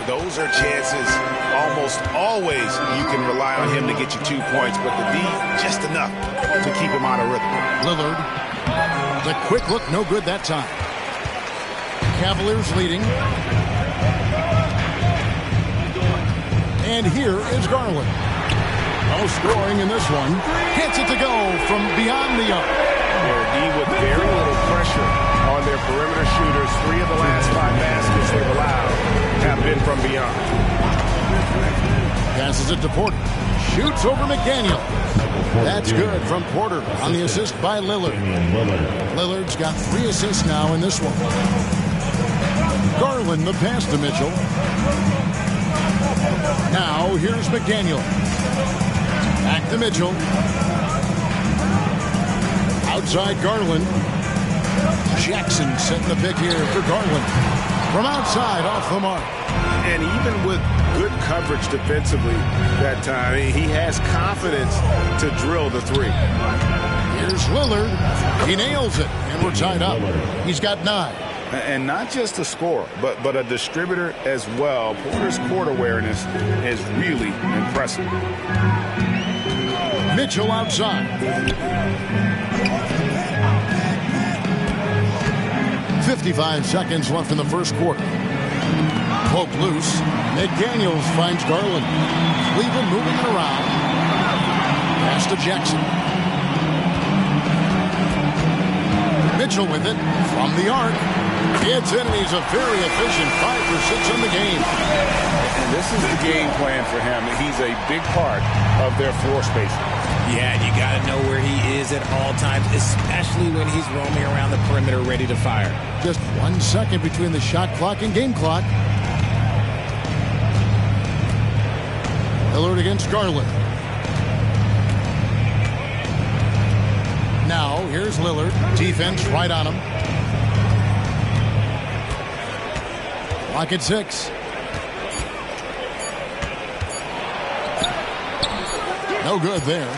Those are chances almost always you can rely on him to get you 2 points, but the D, just enough to keep him out of rhythm. Lillard, the quick look, no good that time. Cavaliers leading. And here is Garland. No scoring in this one. Gets it to go from beyond the arc. D with very little pressure on their perimeter shooters. 3 of the last 5 baskets they've allowed have been from beyond. Passes it to Porter. Shoots over McDaniel. That's good from Porter on the assist by Lillard. Lillard's got 3 assists now in this one. Garland the pass to Mitchell. Now here's McDaniel. Back to Mitchell. Outside Garland. Jackson setting the pick here for Garland. From outside off the mark. And even with good coverage defensively that time, he has confidence to drill the 3. Here's Lillard. He nails it. And we're tied up. He's got 9. And not just a scorer, but a distributor as well. Porter's court awareness is really impressive. Mitchell outside. 55 seconds left in the first quarter. Poke loose. McDaniels finds Garland. Cleveland moving it around. Pass to Jackson. Mitchell with it from the arc. It's in, and he's a very efficient 5 for 6 in the game. And this is the game plan for him. He's a big part of their floor spacing. Yeah, and you got to know where he is at all times, especially when he's roaming around the perimeter ready to fire. Just 1 second between the shot clock and game clock. Lillard against Garland. Now, here's Lillard. Defense right on him. Clock at 6. No good there.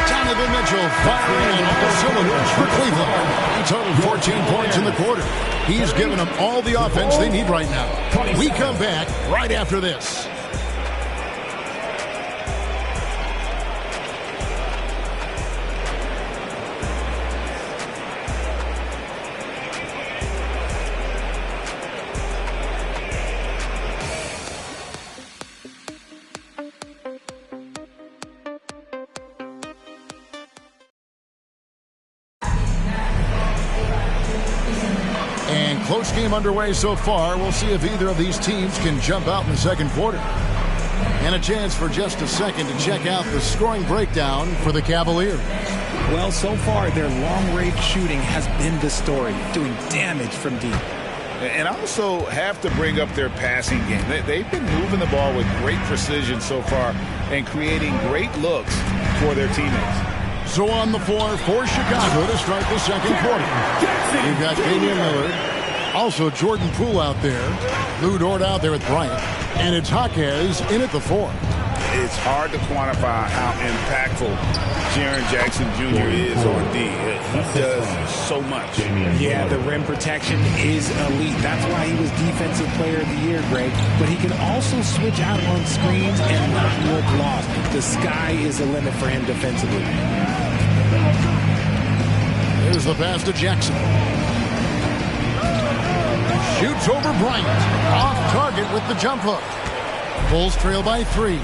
Donovan Mitchell firing on all cylinders for Cleveland. He totaled 14 points in the quarter. He's given them all the offense they need right now. We come back right after this. Close game underway so far. We'll see if either of these teams can jump out in the second quarter. And a chance for just a second to check out the scoring breakdown for the Cavaliers. Well, so far, their long-range shooting has been the story, doing damage from deep. And also have to bring up their passing game. They've been moving the ball with great precision so far and creating great looks for their teammates. So on the floor for Chicago to start the second quarter. You've got Damian Lillard. Also, Jordan Poole out there. Lou Dort out there with Bryant. And it's Jaquez in at the 4. It's hard to quantify how impactful Jaren Jackson Jr. is on D. He does so much. Yeah, the rim protection is elite. That's why he was Defensive Player of the Year, Greg. But he can also switch out on screens and not look lost. The sky is the limit for him defensively. Here's the pass to Jackson. Shoots over Bryant. Off target with the jump hook. Bulls trail by 3.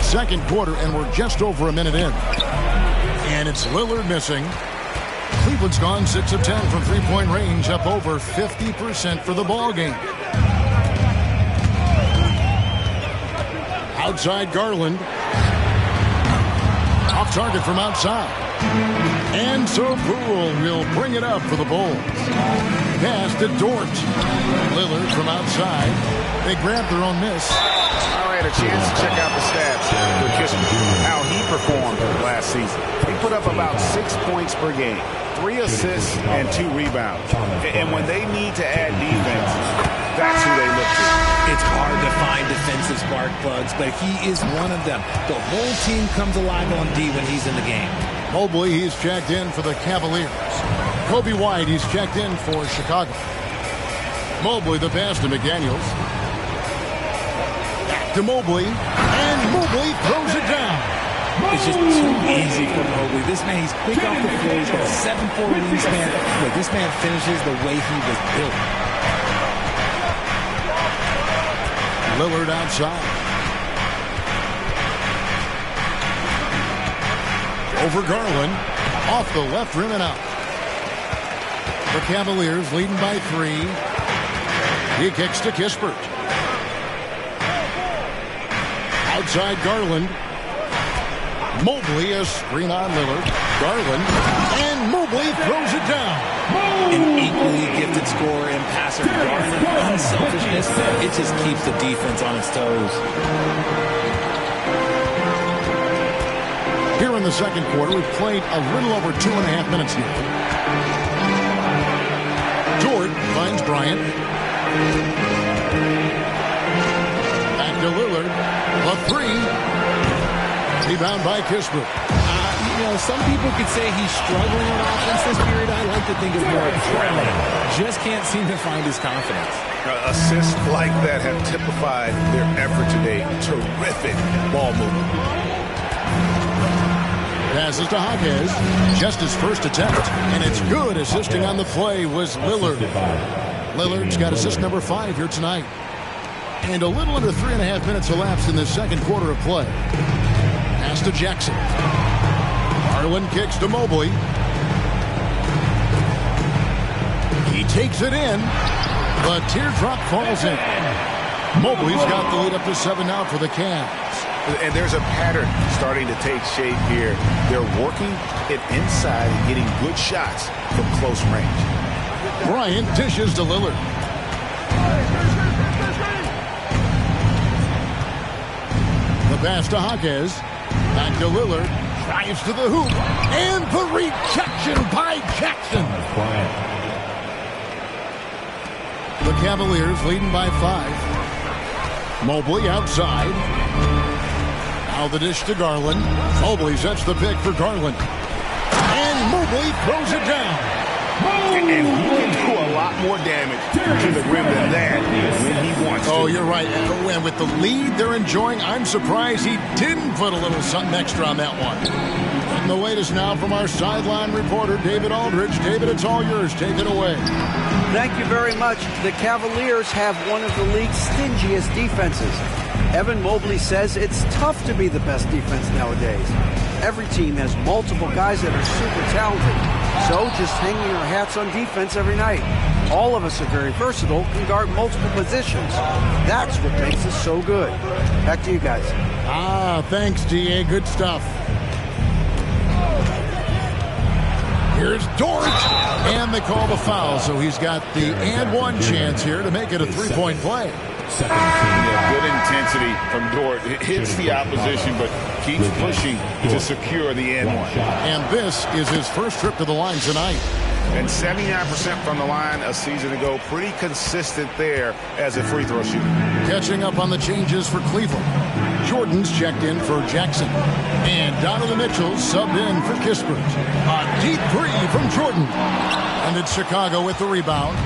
Second quarter, and we're just over a minute in. And it's Lillard missing. Cleveland's gone 6 of 10 from three-point range, up over 50% for the ball game. Outside Garland. Off target from outside. And so Poole will bring it up for the Bulls. Pass to Dort. Lillard from outside. They grab their own miss. All right, a chance to check out the stats for Kispert, how he performed last season. He put up about 6 points per game, 3 assists and 2 rebounds. And when they need to add defense, that's who they look to. It's hard to find defensive spark plugs, but he is one of them. The whole team comes alive on D when he's in the game. Mobley, he's checked in for the Cavaliers. Kobe White, he's checked in for Chicago. Mobley, the pass to McDaniels. Back to Mobley, and Mobley throws it down. It's just too easy for Mobley. This man, he's quick off the floor. He's got a 7'4" wingspan. But this man finishes the way he was built. Lillard outside. Over Garland. Off the left rim and out. The Cavaliers leading by 3. He kicks to Kispert. Outside Garland. Mobley, a screen on Lillard. Garland. And Mobley throws it down. An equally gifted scorer and passer. Garland, unselfishness, it just keeps the defense on its toes. Here in the second quarter, we've played a little over 2.5 minutes here. Dort finds Bryant. Back to Lillard. A 3. Rebound by Kispert. Some people could say he's struggling on offense this period. I like to think it's more trailing. Just can't seem to find his confidence. Assists like that have typified their effort today. Terrific ball movement. Passes to Hawkes. Just his first attempt. And it's good. Assisting on the play was Lillard. Lillard's got assist number 5 here tonight. And a little under 3.5 minutes elapsed in the second quarter of play. Pass to Jackson. Garland kicks to Mobley. He takes it in. The teardrop falls in. Mobley's got the lead up to 7 now for the Cavs. And there's a pattern starting to take shape here. They're working it inside and getting good shots from close range. Bryant dishes to Lillard. The pass to Hawkes. Back to Lillard. Drives to the hoop. And the rejection by Jackson. The Cavaliers leading by 5. Mobley outside. Now the dish to Garland. Mobley sets the pick for Garland. And Mobley throws it down. And he can do a lot more damage to the rim than that when he wants to. Oh, you're right. And with the lead they're enjoying, I'm surprised he didn't put a little something extra on that one. And the latest now from our sideline reporter, David Aldridge. David, it's all yours. Take it away. Thank you very much. The Cavaliers have one of the league's stingiest defenses. Evan Mobley says it's tough to be the best defense nowadays. Every team has multiple guys that are super talented. So just hanging our hats on defense every night. All of us are very versatile, can guard multiple positions. That's what makes us so good. Back to you guys. Thanks, DA. Good stuff. Here's Dort. And they call the foul, so he's got the and one chance here to make it a 3-point play. Good intensity from Dort. It hits the opposition, but keeps pushing to secure the end one. And this is his first trip to the line tonight. And 79% from the line a season ago. Pretty consistent there as a free throw shooter. Catching up on the changes for Cleveland. Jordan's checked in for Jackson. And Donovan Mitchell subbed in for Kispert. A deep 3 from Jordan. And it's Chicago with the rebound.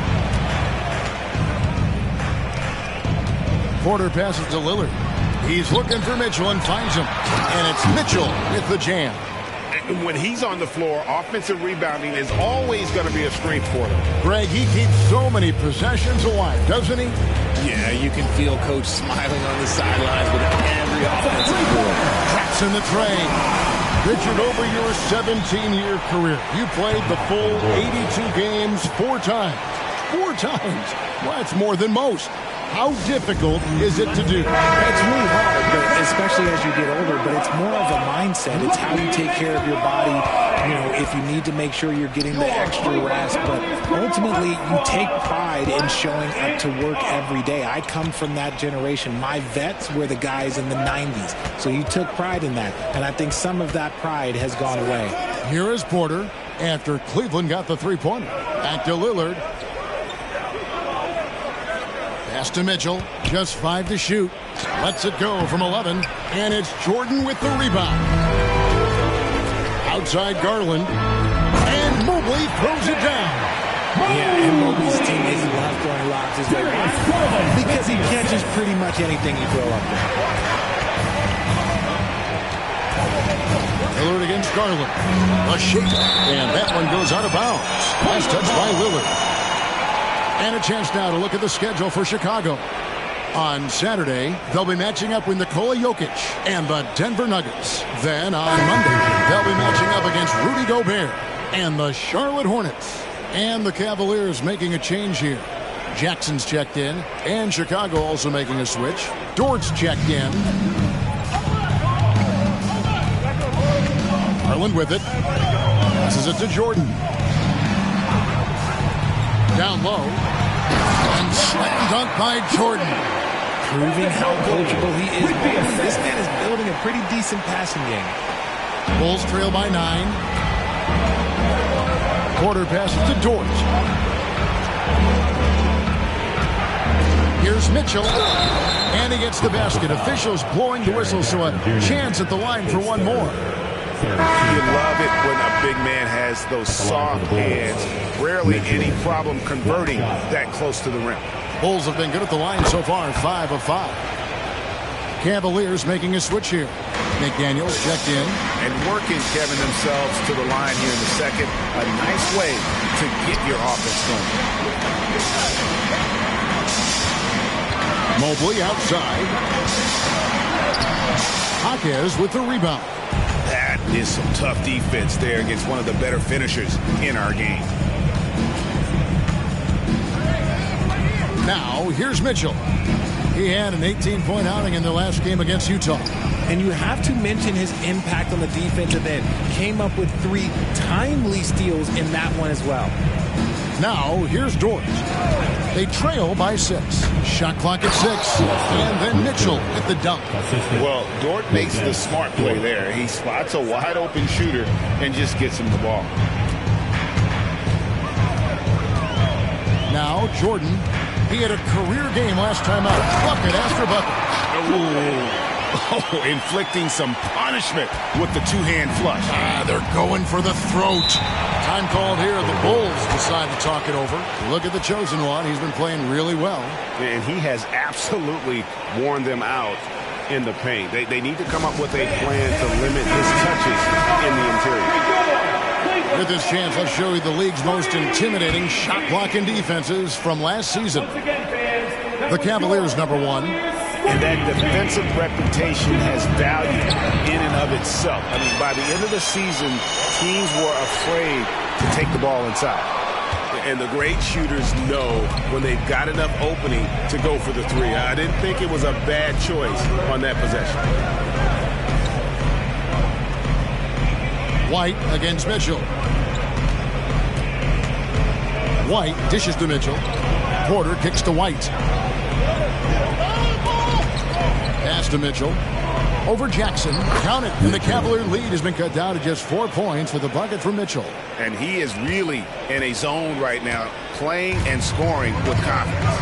Porter passes to Lillard. He's looking for Mitchell and finds him. And it's Mitchell with the jam. When he's on the floor, offensive rebounding is always going to be a strength for them. Greg, he keeps so many possessions alive, doesn't he? Yeah, you can feel Coach smiling on the sidelines with every offensive board. Cracks in the tray. Richard, over your 17-year career, you played the full 82 games 4 times. 4 times? Well, that's more than most. How difficult is it to do? It's really hard, but especially as you get older, but it's more of a mindset. It's how you take care of your body, you know, if you need to make sure you're getting the extra rest. But ultimately, you take pride in showing up to work every day. I come from that generation. My vets were the guys in the 90s. So you took pride in that. And I think some of that pride has gone away. Here is Porter after Cleveland got the 3-pointer. Back to Lillard. Pass to Mitchell, just 5 to shoot. Lets it go from 11, and it's Jordan with the rebound. Outside Garland, and Mobley throws it down. Yeah, and Mobley's teammates love throwing lobs his way because he catches pretty much anything you throw up there. Lillard against Garland. A shake, and that one goes out of bounds. Last touch by Lillard. And a chance now to look at the schedule for Chicago. On Saturday, they'll be matching up with Nikola Jokic and the Denver Nuggets. Then on Monday, they'll be matching up against Rudy Gobert and the Charlotte Hornets. And the Cavaliers making a change here. Jackson's checked in, and Chicago also making a switch. Dort's checked in. Garland with it. Passes it to Jordan. Down low. And slam dunk by Jordan. Proving how coachable he is. This man is building a pretty decent passing game. Bulls trail by 9. Porter passes to Dort. Here's Mitchell. And he gets the basket. Officials blowing the whistle, so a chance at the line for one more. You love it when a big man has those soft hands. Rarely any problem converting that close to the rim. Bulls have been good at the line so far, 5 of 5. Cavaliers making a switch here. McDaniels checked in. And working, Kevin, themselves to the line here in the second. A nice way to get your offense going. Mobley outside. Jaquez with the rebound. That is some tough defense there against one of the better finishers in our game. Now, here's Mitchell. He had an 18-point outing in the last game against Utah. And you have to mention his impact on the defensive end. Came up with 3 timely steals in that one as well. Now, here's Dort. They trail by 6. Shot clock at 6. And then Mitchell at the dunk. Well, Dort makes the smart play there. He spots a wide-open shooter and just gets him the ball. Now, Jordan. He had a career game last time out. Bucket after bucket. Oh, inflicting some punishment with the 2-hand flush. They're going for the throat. Time called here. The Bulls decide to talk it over. Look at the chosen one. He's been playing really well. And he has absolutely worn them out in the paint. They need to come up with a plan to limit his touches in the interior. With this chance, let's show you the league's most intimidating shot blocking defenses from last season. The Cavaliers, number 1. And that defensive reputation has value in and of itself. I mean, by the end of the season, teams were afraid to take the ball inside. And the great shooters know when they've got enough opening to go for the 3. I didn't think it was a bad choice on that possession. White against Mitchell. White dishes to Mitchell. Porter kicks to White. Pass to Mitchell. Over Jackson. Count it. And the Cavalier lead has been cut down to just 4 points with a bucket from Mitchell. And he is really in a zone right now, playing and scoring with confidence.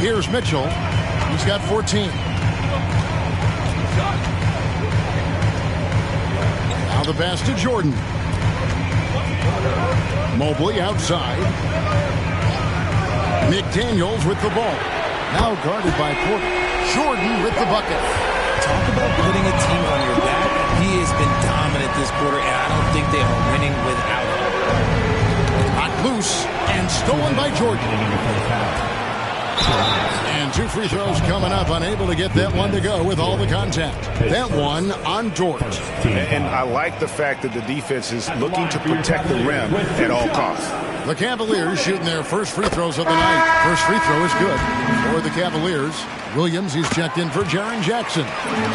Here's Mitchell. He's got 14. Now the pass to Jordan. Mobley outside. McDaniels with the ball. Now guarded by Porter. Jordan with the bucket. Talk about putting a team on your back. He has been dominant this quarter, and I don't think they are winning without him. Knocked loose and stolen by Jordan. And 2 free throws coming up, unable to get that one to go with all the contact. That one on Dort. And I like the fact that the defense is looking to protect the rim at all costs. The Cavaliers shooting their first free throws of the night. First free throw is good for the Cavaliers. Williams, he's checked in for Jaren Jackson.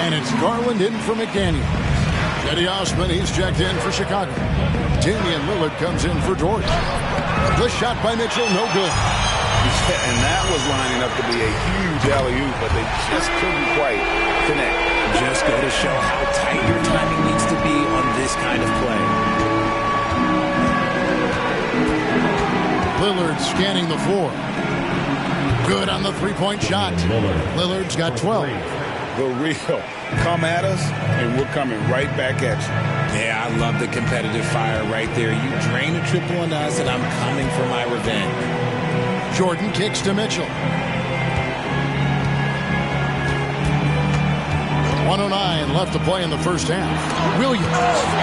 And it's Garland in for McDaniel. Cedi Osman, he's checked in for Chicago. Damian Lillard comes in for Dort. The shot by Mitchell, no good. And that was lining up to be a huge alley-oop, but they just couldn't quite connect. Just go to show how tight your timing needs to be on this kind of play. Lillard scanning the floor. Good on the three-point shot. Lillard's got 12. The real. Come at us, and we're coming right back at you. Yeah, I love the competitive fire right there. You drain a triple on us, and I'm coming for my revenge. Jordan kicks to Mitchell. 1:09 left to play in the first half. Williams,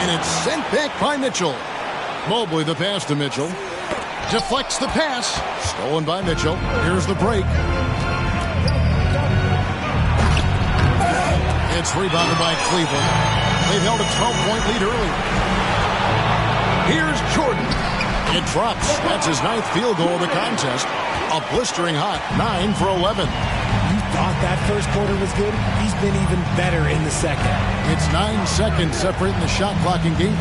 and it's sent back by Mitchell. Mobley the pass to Mitchell. Deflects the pass. Stolen by Mitchell. Here's the break. It's rebounded by Cleveland. They've held a 12-point lead early. Here's Jordan. It drops. That's his 9th field goal of the contest. A blistering hot 9 for 11. You thought that first quarter was good? He's been even better in the second. It's 9 seconds separating the shot clock and game.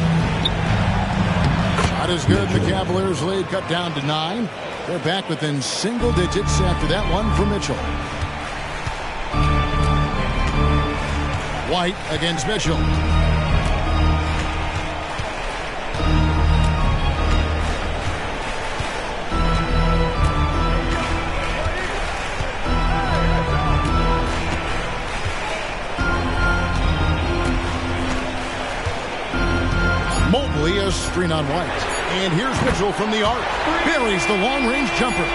Shot is good. The Cavaliers lead cut down to 9. They're back within single digits after that one for Mitchell. White against Mitchell. Mobley is screen on White. And here's Mitchell from the arc. Buries the long-range jumper.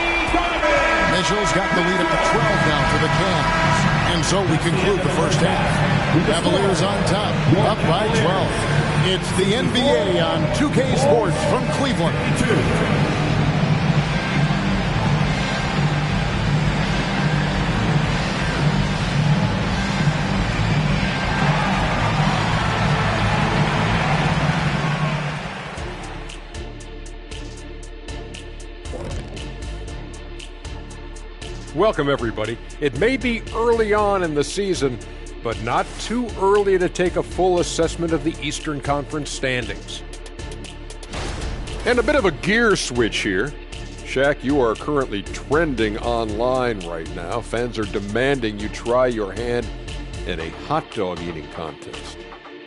Mitchell's got the lead up to 12 now for the Cavs. And so we conclude the first half. Cavaliers on top, up by 12. It's the NBA on 2K Sports from Cleveland. Welcome, everybody. It may be early on in the season, but not too early to take a full assessment of the Eastern Conference standings. And a bit of a gear switch here. Shaq, you are currently trending online right now. Fans are demanding you try your hand in a hot dog eating contest.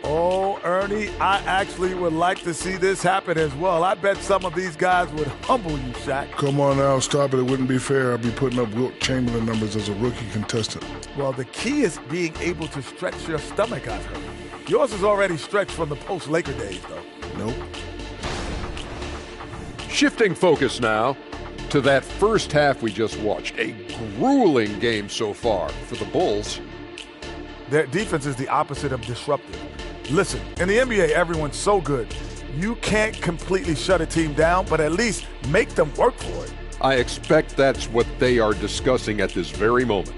Oh, Ernie, I actually would like to see this happen as well. I bet some of these guys would humble you, Shaq. Come on now, stop it. It wouldn't be fair. I'd be putting up Wilt Chamberlain numbers as a rookie contestant. Well, the key is being able to stretch your stomach, I've heard. Yours is already stretched from the post-Laker days, though. Nope. Shifting focus now to that first half we just watched. A grueling game so far for the Bulls. Their defense is the opposite of disruptive. Listen, in the NBA, everyone's so good. You can't completely shut a team down, but at least make them work for it. I expect that's what they are discussing at this very moment.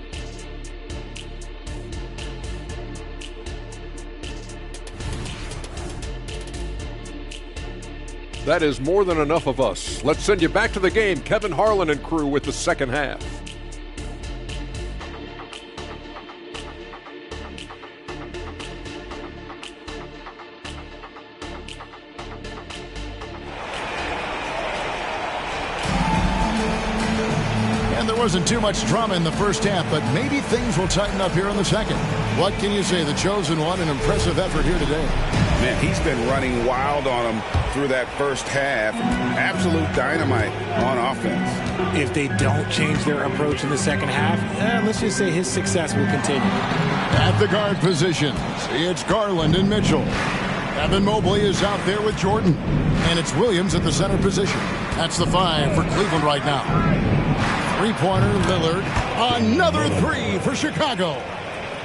That is more than enough of us. Let's send you back to the game. Kevin Harlan and crew with the second half. There wasn't too much drama in the first half, but maybe things will tighten up here in the second. What can you say? The chosen one, an impressive effort here today. Man, he's been running wild on them through that first half. Absolute dynamite on offense. If they don't change their approach in the second half, let's just say his success will continue. At the guard positions, it's Garland and Mitchell. Evan Mobley is out there with Jordan. And it's Williams at the center position. That's the 5 for Cleveland right now. Three-pointer, Lillard. Another three for Chicago.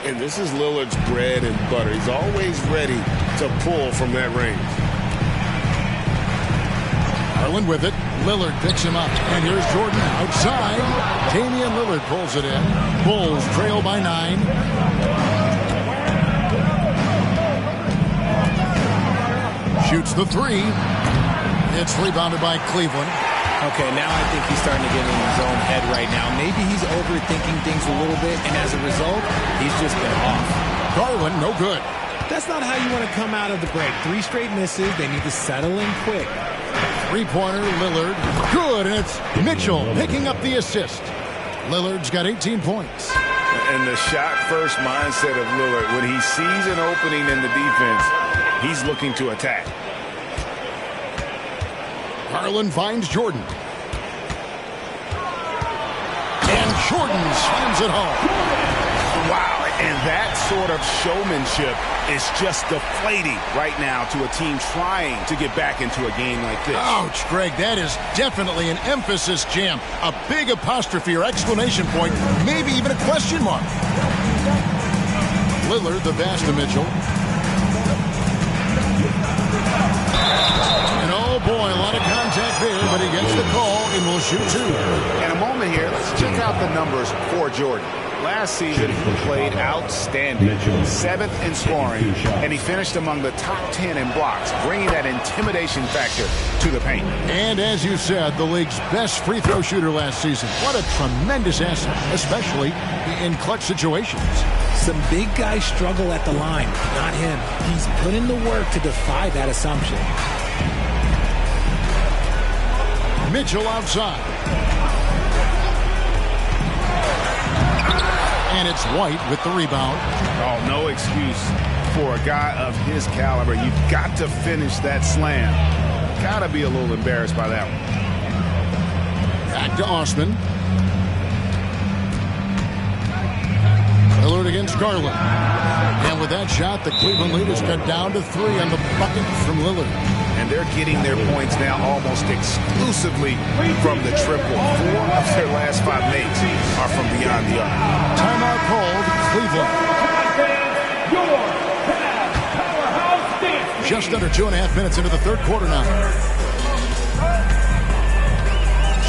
And this is Lillard's bread and butter. He's always ready to pull from that range. Garland with it. Lillard picks him up. And here's Jordan outside. Damian Lillard pulls it in. Bulls trail by 9. Shoots the three. It's rebounded by Cleveland. Okay, now I think he's starting to get in his own head right now. Maybe he's overthinking things a little bit, and as a result, he's just been off. Garland, no good. That's not how you want to come out of the break. 3 straight misses. They need to settle in quick. Three-pointer, Lillard. Good, and it's Mitchell picking up the assist. Lillard's got 18 points. And the shot-first mindset of Lillard, when he sees an opening in the defense, he's looking to attack. Garland finds Jordan. And Jordan slams it home. Wow, and that sort of showmanship is just deflating right now to a team trying to get back into a game like this. Ouch, Greg, that is definitely an emphasis jam. A big apostrophe or exclamation point, maybe even a question mark. Lillard, the pass to Mitchell. And oh boy, a lot of contact there, but he gets the call and will shoot 2. In a moment here, let's check out the numbers for Jordan. Last season, he played outstanding, 7th in scoring, and he finished among the top 10 in blocks, bringing that intimidation factor to the paint. And as you said, the league's best free throw shooter last season. What a tremendous asset, especially in clutch situations. Some big guys struggle at the line, not him. He's put in the work to defy that assumption. Mitchell outside. And it's White with the rebound. Oh, no excuse for a guy of his caliber. You've got to finish that slam. Gotta be a little embarrassed by that one. Back to Osman. Lillard against Garland. And with that shot, the Cleveland lead is cut down to 3 on the bucket from Lillard. And they're getting their points now almost exclusively from the triple. 4 of their last 5 makes are from beyond the arc. Timeout called, Cleveland. Just under 2.5 minutes into the third quarter now.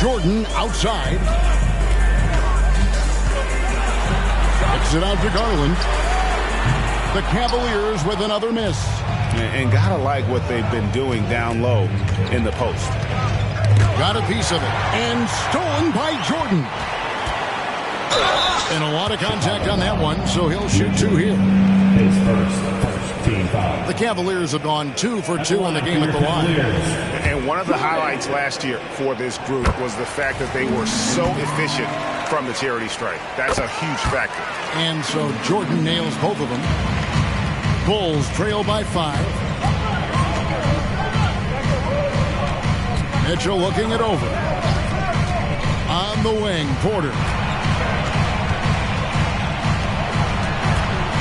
Jordan outside. Kicks it out to Garland. The Cavaliers with another miss. And gotta like what they've been doing down low in the post. Got a piece of it. And stolen by Jordan. And a lot of contact on that one, so he'll shoot 2 here. His first team foul. The Cavaliers have gone 2 for 2 in the game at the line. And one of the highlights last year for this group was the fact that they were so efficient from the charity stripe. That's a huge factor. And so Jordan nails both of them. Bulls trail by 5. Mitchell looking it over. On the wing, Porter.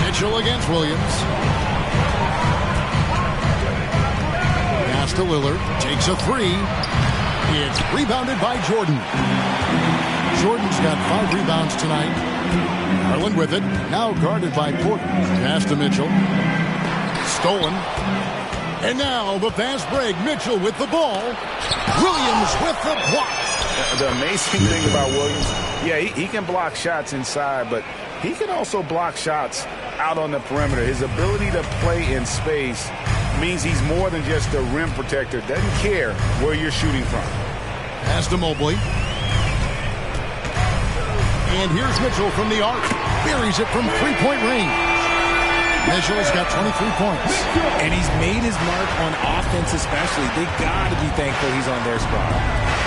Mitchell against Williams. Pass to Lillard. Takes a 3. It's rebounded by Jordan. Jordan's got 5 rebounds tonight. Garland with it. Now guarded by Porter. Pass to Mitchell. Stolen. And now the fast break. Mitchell with the ball. Williams with the block. The amazing thing about Williams, yeah, he can block shots inside, but he can also block shots out on the perimeter. His ability to play in space means he's more than just a rim protector. Doesn't care where you're shooting from. Pass to Mobley. And here's Mitchell from the arc. Buries it from 3-point range. Mitchell's got 23 points. And he's made his mark on offense especially. They got to be thankful he's on their spot.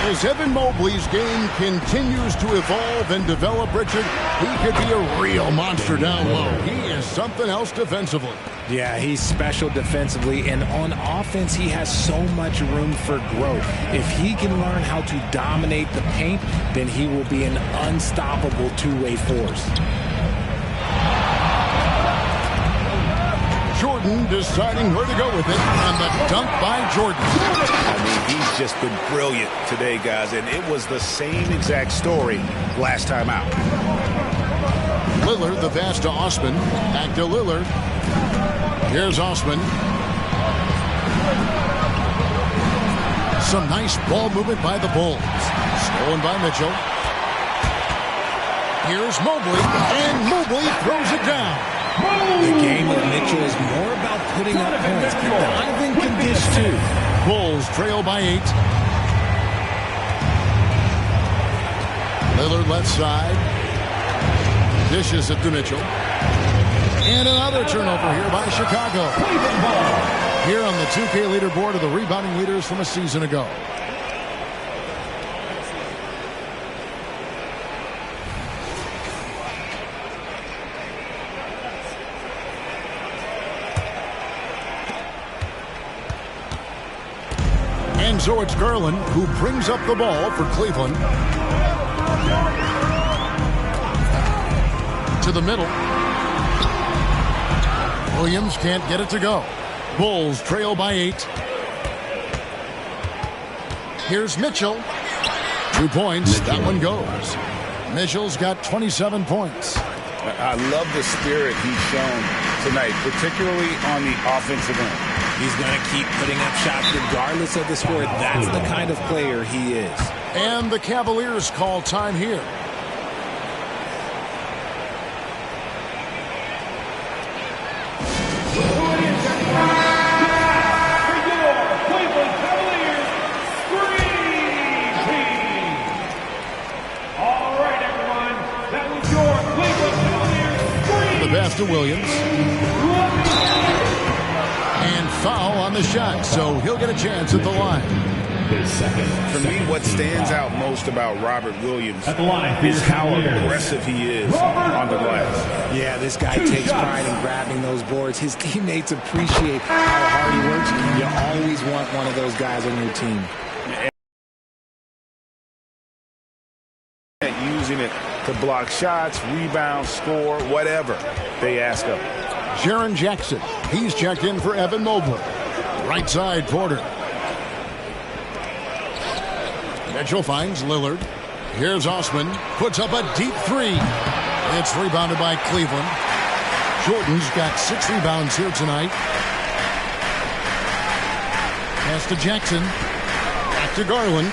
As Evan Mobley's game continues to evolve and develop, Richard, he could be a real monster down low. He is something else defensively. Yeah, he's special defensively, and on offense, he has so much room for growth. If he can learn how to dominate the paint, then he will be an unstoppable two-way force. Jordan Jordan deciding where to go with it, and the dunk by Jordan. I mean, he's just been brilliant today, guys, and it was the same exact story last time out. Lillard, the pass to Osman. Back to Lillard. Here's Osman. Some nice ball movement by the Bulls. Stolen by Mitchell. Here's Mobley, and Mobley throws it down. The game of Mitchell is more about putting up points, but Donovan can dish too. Bulls trail by 8. Lillard left side. Dishes it to Mitchell. And another turnover here by Chicago. Here on the 2K leaderboard of the rebounding leaders from a season ago. And so it's Garland who brings up the ball for Cleveland. To the middle. Williams can't get it to go. Bulls trail by 8. Here's Mitchell. 2 points. That one goes. Mitchell's got 27 points. I love the spirit he's shown tonight, particularly on the offensive end. He's going to keep putting up shots regardless of the score. That's the kind of player he is. And the Cavaliers call time here. To Williams. And foul on the shot, so he'll get a chance at the line. For me, what stands out most about Robert Williams is how aggressive he is on the glass. Yeah, this guy takes pride in grabbing those boards. His teammates appreciate how hard he works. You always want one of those guys on your team. Using it to block shots, rebound, score, whatever they ask of him. Jaren Jackson, he's checked in for Evan Mobley. Right side, Porter. Mitchell finds Lillard. Here's Osman, puts up a deep 3. It's rebounded by Cleveland. Jordan's got 6 rebounds here tonight. Pass to Jackson. Back to Garland.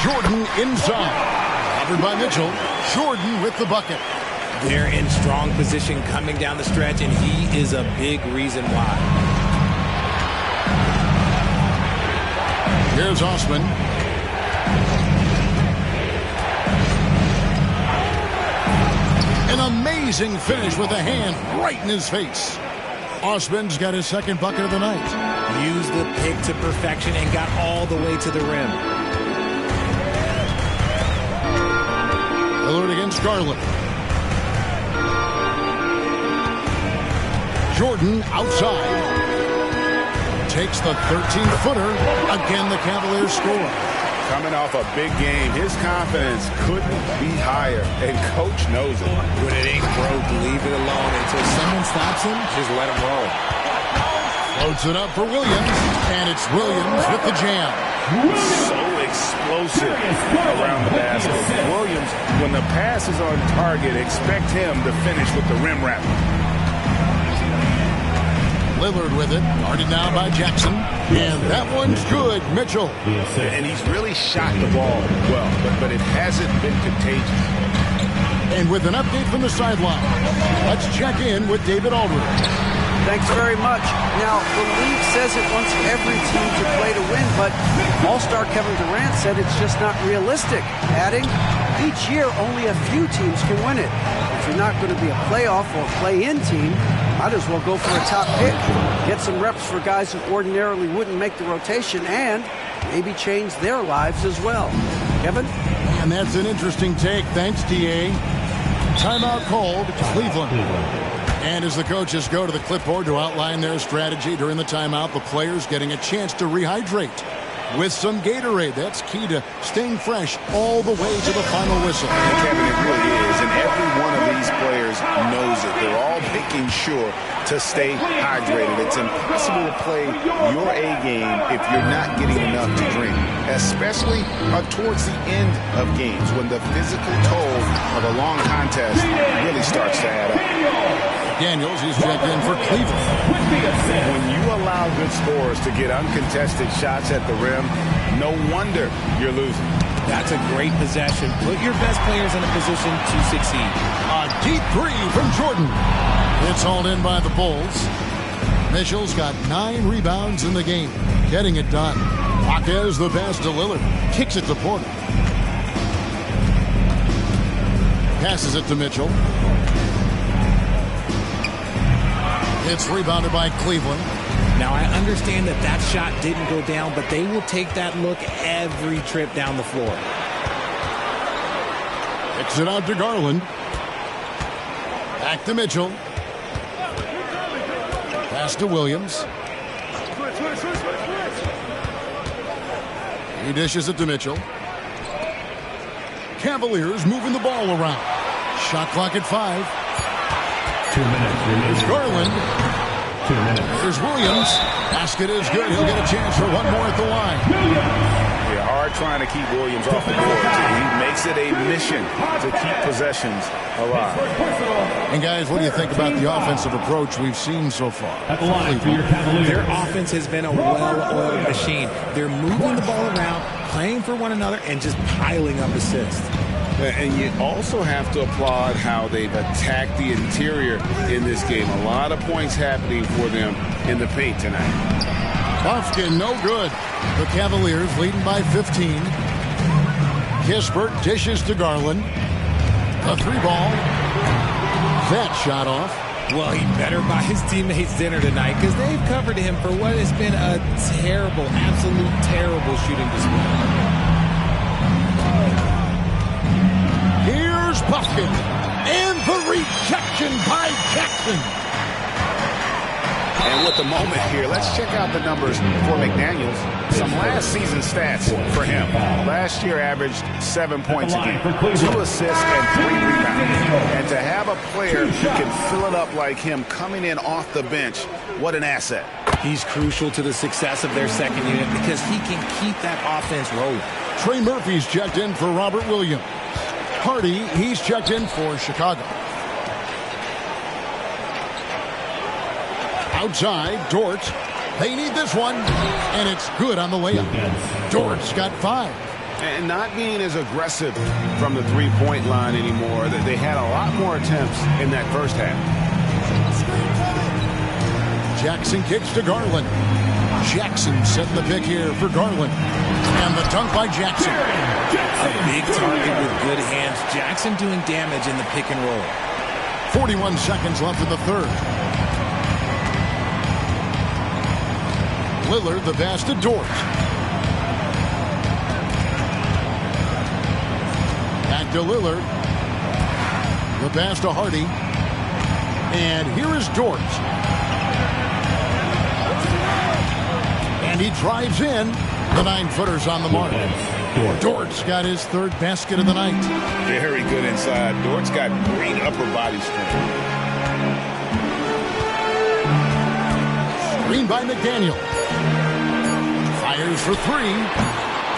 Jordan inside. Covered by Mitchell. Jordan with the bucket. They're in strong position coming down the stretch, and he is a big reason why. Here's Osman. An amazing finish with a hand right in his face. Osman's got his second bucket of the night. Used the pick to perfection and got all the way to the rim. Lillard against Garland. Jordan outside. Takes the 13-footer. Again, the Cavaliers score. Coming off a big game, his confidence couldn't be higher, and Coach knows it. When it ain't broke, leave it alone. Until someone stops him, just let him roll. Floats it up for Williams, and it's Williams with the jam. So explosive around the basket. Williams, when the pass is on target, expect him to finish with the rim wrap. Lillard with it, guarded now by Jackson, and that one's good. Mitchell. And he's really shot the ball well, but it hasn't been contagious. And with an update from the sideline, let's check in with David Aldridge. Thanks very much. Now, the league says it wants every team to play to win, but All-Star Kevin Durant said it's just not realistic, adding, each year only a few teams can win it. If you're not going to be a playoff or play-in team, might as well go for a top pick, get some reps for guys who ordinarily wouldn't make the rotation, and maybe change their lives as well. Kevin? And that's an interesting take. Thanks, DA. Timeout called Cleveland. And as the coaches go to the clipboard to outline their strategy during the timeout, the players getting a chance to rehydrate with some Gatorade. That's key to staying fresh all the way to the final whistle. Kevin, it really is, and every one of these players knows it. making sure to stay hydrated. It's impossible to play your A game if you're not getting enough to drink, especially towards the end of games when the physical toll of a long contest really starts to add up. Daniels, he's checked in for Cleveland. When you allow good scorers to get uncontested shots at the rim, no wonder you're losing. That's a great possession. Put your best players in a position to succeed. A deep three from Jordan. It's hauled in by the Bulls. Mitchell's got 9 rebounds in the game, getting it done. Jaquez the pass to Lillard. Kicks it to Porter. Passes it to Mitchell. It's rebounded by Cleveland. Now, I understand that that shot didn't go down, but they will take that look every trip down the floor. Kicks it out to Garland. Back to Mitchell. Pass to Williams. He dishes it to Mitchell. Cavaliers moving the ball around. Shot clock at 5. 2 minutes remaining. Here's Garland. 2 minutes. Here's Williams. Basket is good. He'll get a chance for one more at the line. Yeah, hard trying to keep Williams off the board. He makes it a mission to keep possessions alive. And guys, what do you think about the offensive approach we've seen so far? At the line for your Cavaliers. Their offense has been a well-oiled machine. They're moving the ball around, playing for one another, and just piling up assists. And you also have to applaud how they've attacked the interior in this game. A lot of points happening for them in the paint tonight. Buffkin, no good. The Cavaliers leading by 15. Kispert dishes to Garland. A 3-ball. That shot off. Well, he better buy his teammates dinner tonight because they've covered him for what has been a terrible, absolute terrible shooting display. Here's Buffkin. And the rejection by Jackson. And with the moment here, let's check out the numbers for McDaniels. Some last season stats for him. Last year averaged 7 points a game, 2 assists and 3 rebounds. And to have a player who can fill it up like him coming in off the bench, what an asset. He's crucial to the success of their second unit because he can keep that offense rolling. Trey Murphy's checked in for Robert Williams. Hardy, he's checked in for Chicago. Outside, Dort. They need this one, and it's good on the layup. Dort's got 5. And not being as aggressive from the three-point line anymore. They had a lot more attempts in that first half. Jackson kicks to Garland. Jackson setting the pick here for Garland. And the dunk by Jackson. A big target with good hands. Jackson doing damage in the pick and roll. 41 seconds left in the third. Lillard, the pass to Dort. Back to Lillard. The pass to Hardy. And here is Dort. And he drives in. The 9-footer's on the mark. Dort's got his 3rd basket of the night. Very good inside. Dort's got great upper body strength. Screen by McDaniel. Fires for 3.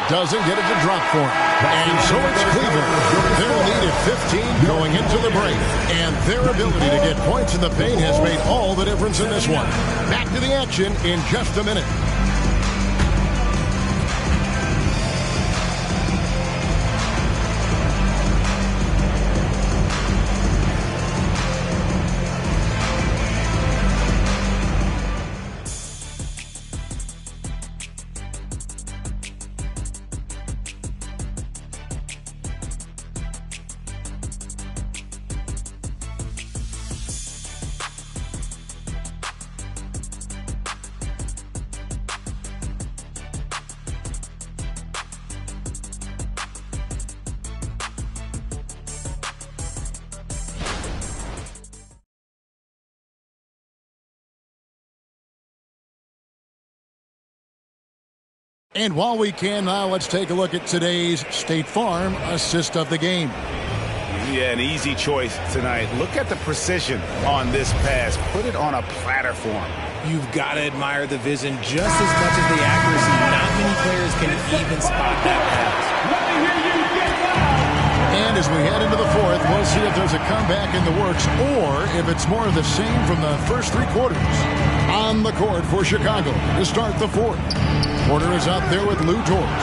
Doesn't get it to drop for him. And so it's Cleveland. Their lead at 15 going into the break. And their ability to get points in the paint has made all the difference in this one. Back to the action in just a minute. And while we can now, let's take a look at today's State Farm assist of the game. Yeah, an easy choice tonight. Look at the precision on this pass. Put it on a platter for him. You've got to admire the vision just as much as the accuracy. Not many players can even spot that pass. And as we head into the fourth, we'll see if there's a comeback in the works or if it's more of the same from the first three quarters. On the court for Chicago to start the fourth. Porter is out there with Lou Dort.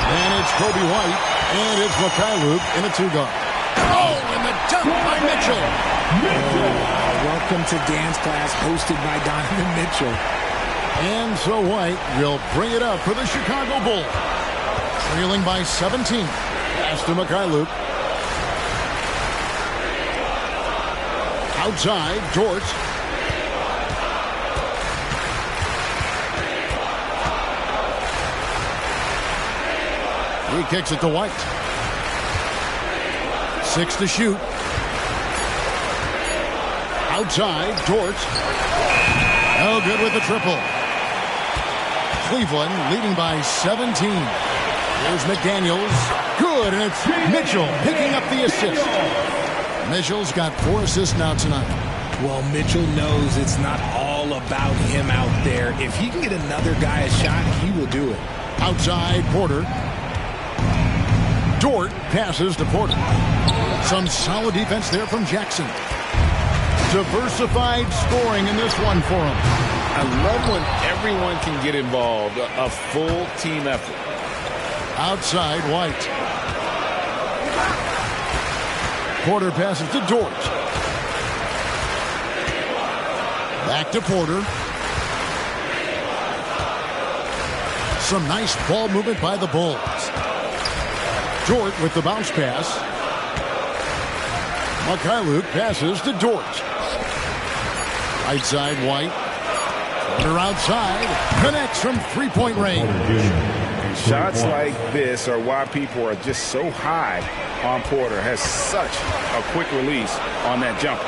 And it's Kobe White. And it's Mikhailuk in a two-guard. Oh, and the dunk by Mitchell. Welcome to dance class hosted by Donovan Mitchell. And so White will bring it up for the Chicago Bulls. Trailing by 17. Pass to Mikhailuk. Outside, Dort. He kicks it to White. 6 to shoot. Outside, Dort. No good with the triple. Cleveland leading by 17. Here's McDaniels. Good, and it's Mitchell picking up the assist. Mitchell's got 4 assists now tonight. Well, Mitchell knows it's not all about him out there. If he can get another guy a shot, he will do it. Outside, Porter. Dort passes to Porter. Some solid defense there from Jackson. Diversified scoring in this one for him. I love when everyone can get involved. A full team effort. Outside, White. Porter passes to Dort. Back to Porter. Some nice ball movement by the Bulls. Dort with the bounce pass. Mikhailuk passes to Dort. Right side, White. Porter outside. Connects from three-point range. Shots like this are why people are just so high on Porter. Has such a quick release on that jumper.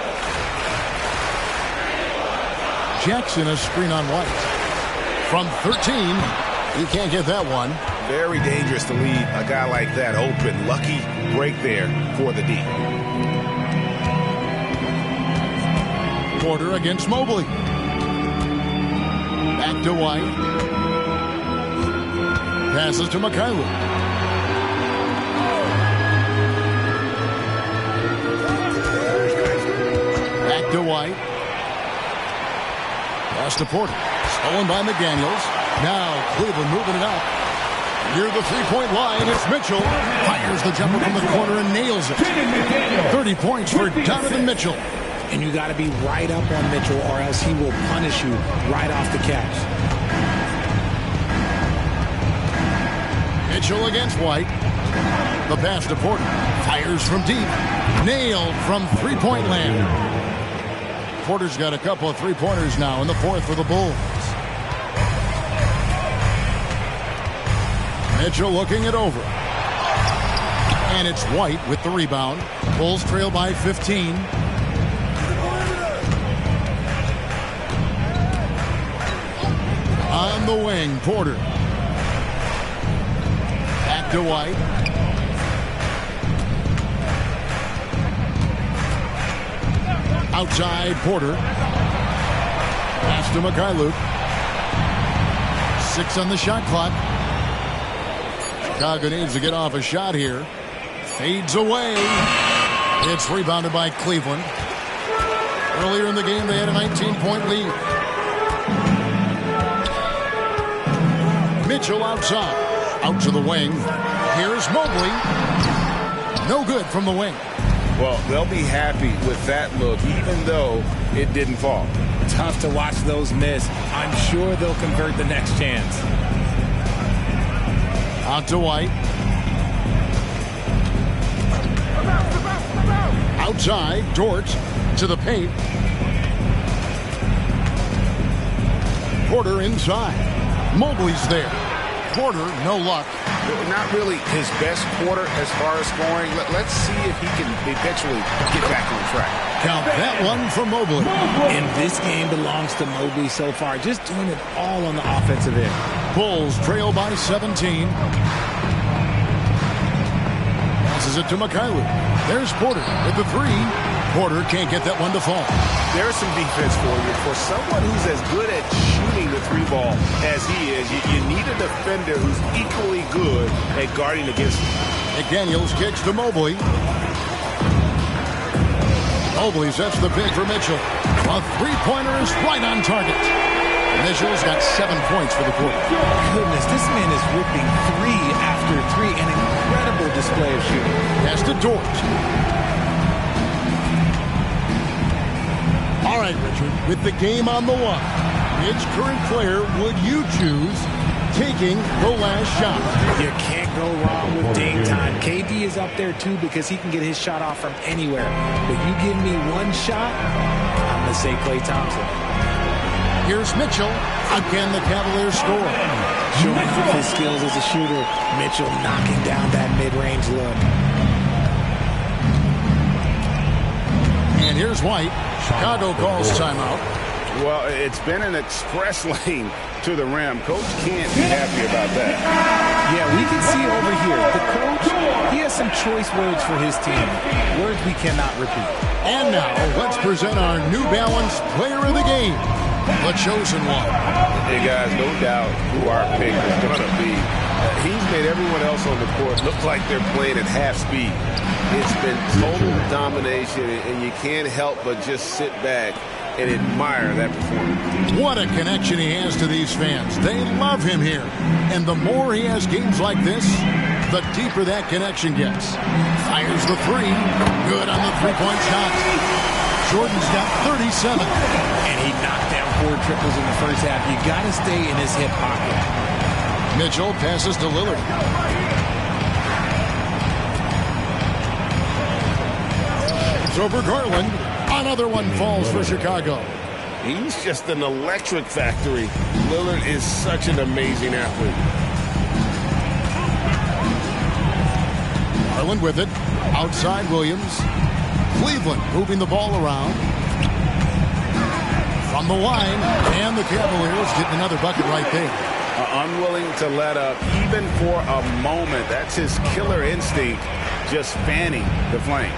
Jackson a screen on White. From 13, he can't get that one. Very dangerous to leave a guy like that open. Lucky break there for the D. Porter against Mobley. Back to White. Passes to Mikhailuk. Back to White. Pass to Porter. Stolen by McDaniels. Now Cleveland moving it up. Near the three-point line, it's Mitchell. Fires the jumper from the corner and nails it. 30 points for Donovan Mitchell. And you got to be right up on Mitchell or else he will punish you right off the catch. Mitchell against White. The pass to Porter. Fires from deep. Nailed from three-point land. Porter's got a couple of three-pointers now in the fourth for the Bulls. Mitchell looking it over. And it's White with the rebound. Bulls trail by 15. On the wing, Porter. Back to White. Outside, Porter. Pass to Mikhailuk. 6 on the shot clock. Chicago needs to get off a shot here. Fades away. It's rebounded by Cleveland. Earlier in the game, they had a 19-point lead. Mitchell outside. Out to the wing. Here's Mobley. No good from the wing. Well, they'll be happy with that look, even though it didn't fall. Tough to watch those miss. I'm sure they'll convert the next chance. Out to White. Outside, Dort to the paint. Porter inside. Mobley's there. Porter, no luck. Not really his best quarter as far as scoring. Let's see if he can eventually get back on track. Count that one for Mobley. And this game belongs to Mobley so far. Just doing it all on the offensive end. Bulls trail by 17. Passes it to Mikhailuk. There's Porter with the three. Porter can't get that one to fall. There's some defense for you. For someone who's as good at shooting the three ball as he is, you need a defender who's equally good at guarding against him. McDaniels kicks to Mobley. Mobley sets the pick for Mitchell. A three-pointer is right on target. Mitchell's got 7 points for the quarter. Goodness, this man is ripping three after three. An incredible display of shooting. Pass to Dort. All right, Richard, with the game on the line, which current player would you choose taking the last shot? You can't go wrong with Dame time. KD is up there, too, because he can get his shot off from anywhere. But you give me one shot, I'm going to say Klay Thompson. Here's Mitchell. Again, the Cavaliers score. Showing off his skills as a shooter. Mitchell knocking down that mid-range look. And here's White. Chicago calls timeout. Well, it's been an express lane to the rim. Coach can't be happy about that. Yeah, we can see over here. The coach, he has some choice words for his team. Words we cannot repeat. And now, let's present our New Balance Player of the Game, the chosen one. Hey, guys, no doubt who our pick is going to be. He's made everyone else on the court look like they're playing at half speed. It's been total domination, and you can't help but just sit back and admire that performance. What a connection he has to these fans. They love him here. And the more he has games like this, the deeper that connection gets. Fires the three. Good on the three-point shot. Jordan's got 37. And he knocked down 4 triples in the first half. You got to stay in his hip pocket. Mitchell passes to Lillard. It's over Garland. Another one falls for Chicago. He's just an electric factory. Lillard is such an amazing athlete. Garland with it. Outside Williams. Cleveland moving the ball around. From the line. And the Cavaliers getting another bucket right there. Unwilling to let up even for a moment. That's his killer instinct, just fanning the flames.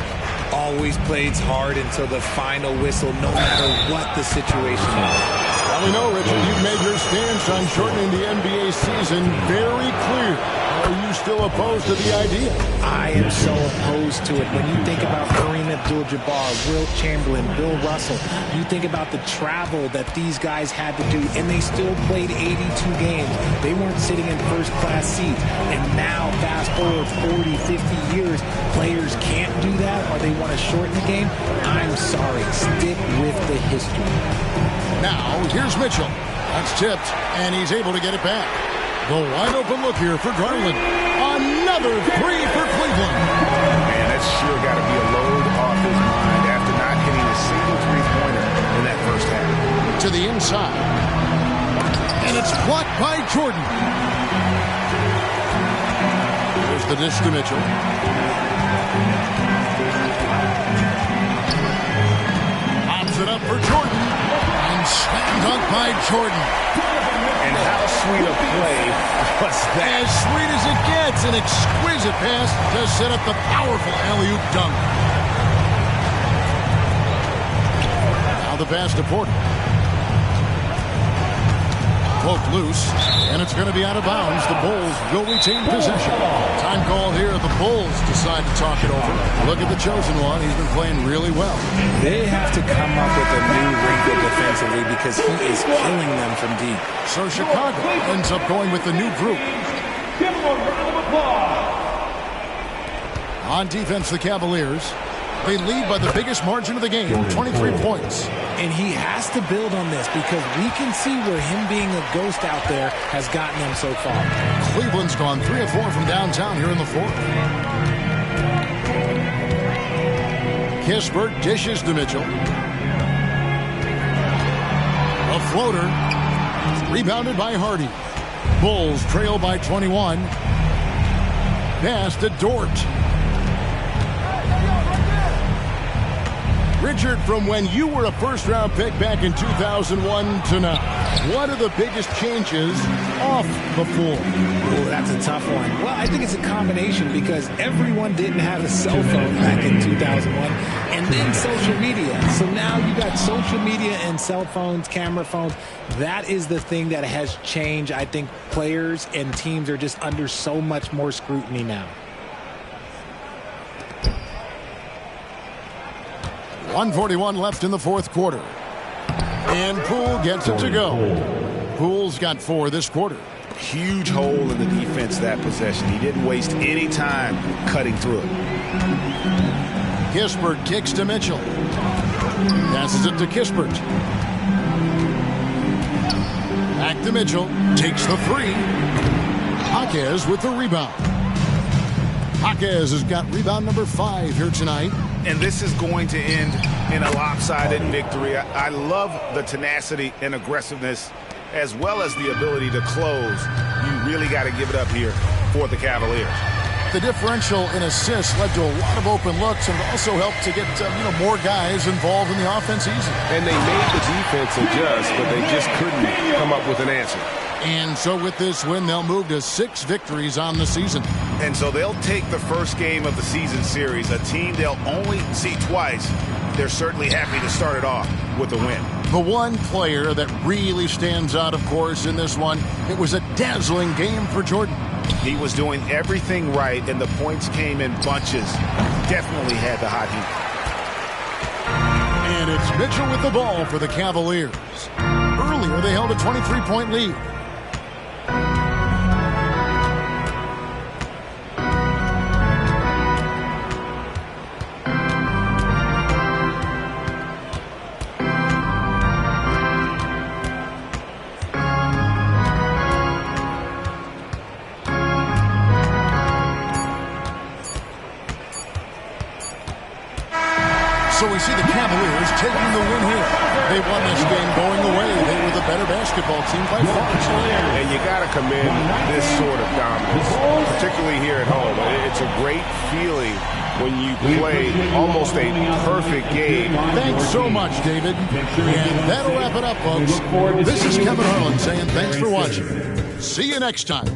Always plays hard until the final whistle, no matter what the situation is. Well, we know, Richard, you've made your stance on shortening the NBA season very clear. Are you still opposed to the idea? I am so opposed to it. When you think about Kareem Abdul-Jabbar, Wilt Chamberlain, Bill Russell, you think about the travel that these guys had to do, and they still played 82 games. They weren't sitting in first-class seats. And now, fast forward 40, 50 years, players can't do that, or they want to shorten the game. I'm sorry. Stick with the history. Now, here's Mitchell. That's tipped, and he's able to get it back. The wide-open look here for Garland. Another three for Cleveland. Man, that's sure got to be a load off his mind after not hitting a single three-pointer in that first half. To the inside. And it's blocked by Jordan. There's the dish to Mitchell. Pops it up for Jordan. And slam dunk by Jordan. And how sweet a play was that? As sweet as it gets, an exquisite pass to set up the powerful alley-oop dunk. Now the pass to Porter. Poked loose, and it's going to be out of bounds. The Bulls will retain possession. Time call here. The Bulls decide to talk it over. Look at the chosen one. He's been playing really well. They have to come up with a new wrinkle defensively because he is killing them from deep. So Chicago ends up going with the new group. Give him a round of applause. On defense, the Cavaliers. They lead by the biggest margin of the game, 23 points. And he has to build on this because we can see where him being a ghost out there has gotten them so far. Cleveland's gone 3 of 4 from downtown here in the fourth. Kispert dishes to Mitchell. A floater. Rebounded by Hardy. Bulls trail by 21. Pass to Dort. Richard, from when you were a first-round pick back in 2001 to now, what are the biggest changes off the floor? Oh, that's a tough one. Well, I think it's a combination because everyone didn't have a cell phone back in 2001, and then social media. So now you got social media and cell phones, camera phones. That is the thing that has changed. I think players and teams are just under so much more scrutiny now. 1:41 left in the fourth quarter. And Poole gets it to go. Poole's got 4 this quarter. Huge hole in the defense that possession. He didn't waste any time cutting through it. Kispert kicks to Mitchell. Passes it to Kispert. Back to Mitchell. Takes the 3. Jaquez with the rebound. Jaquez has got rebound number 5 here tonight. And this is going to end in a lopsided victory. I love the tenacity and aggressiveness as well as the ability to close. You really got to give it up here for the Cavaliers. The differential in assists led to a lot of open looks and also helped to get more guys involved in the offense easily. And they made the defense adjust, but they just couldn't come up with an answer. And so with this win, they'll move to 6 victories on the season. And so they'll take the first game of the season series, a team they'll only see twice. They're certainly happy to start it off with a win. The one player that really stands out, of course, in this one, it was a dazzling game for Jordan. He was doing everything right, and the points came in bunches. Definitely had the hot heat. And it's Mitchell with the ball for the Cavaliers. Earlier, they held a 23-point lead. So we see the Cavaliers taking the win here. They won this game going away. They were the better basketball team by far. And you got to commend this sort of dominance, particularly here at home. It's a great feeling when you play almost a perfect game. Thanks so much, David. And that'll wrap it up, folks. This is Kevin Harlan saying thanks for watching. See you next time.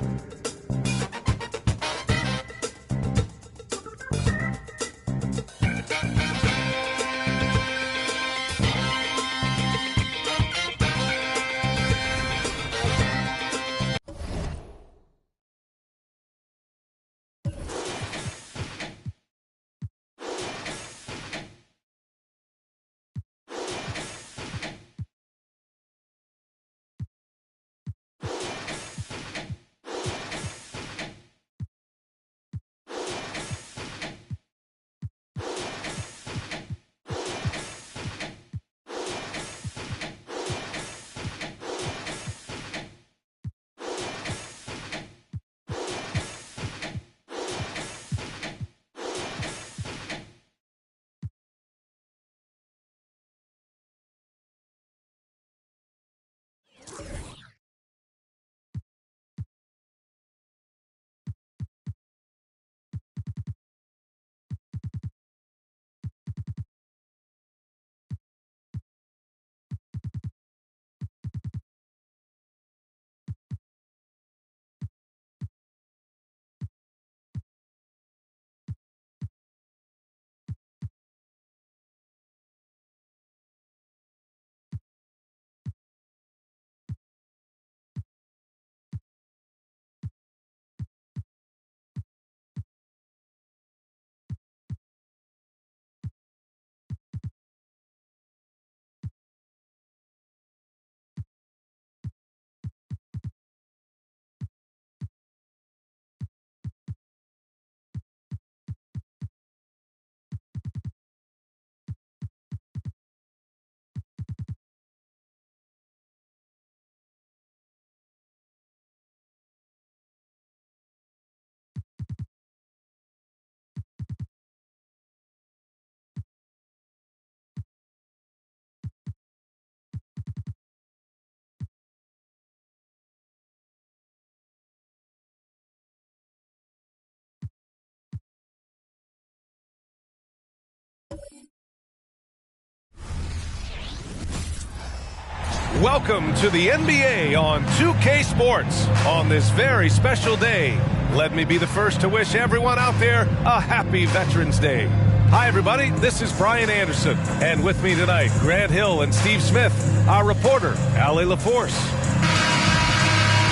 Welcome to the NBA on 2K Sports on this very special day. Let me be the first to wish everyone out there a happy Veterans Day. Hi, everybody. This is Brian Anderson. And with me tonight, Grant Hill and Steve Smith, our reporter, Allie LaForce.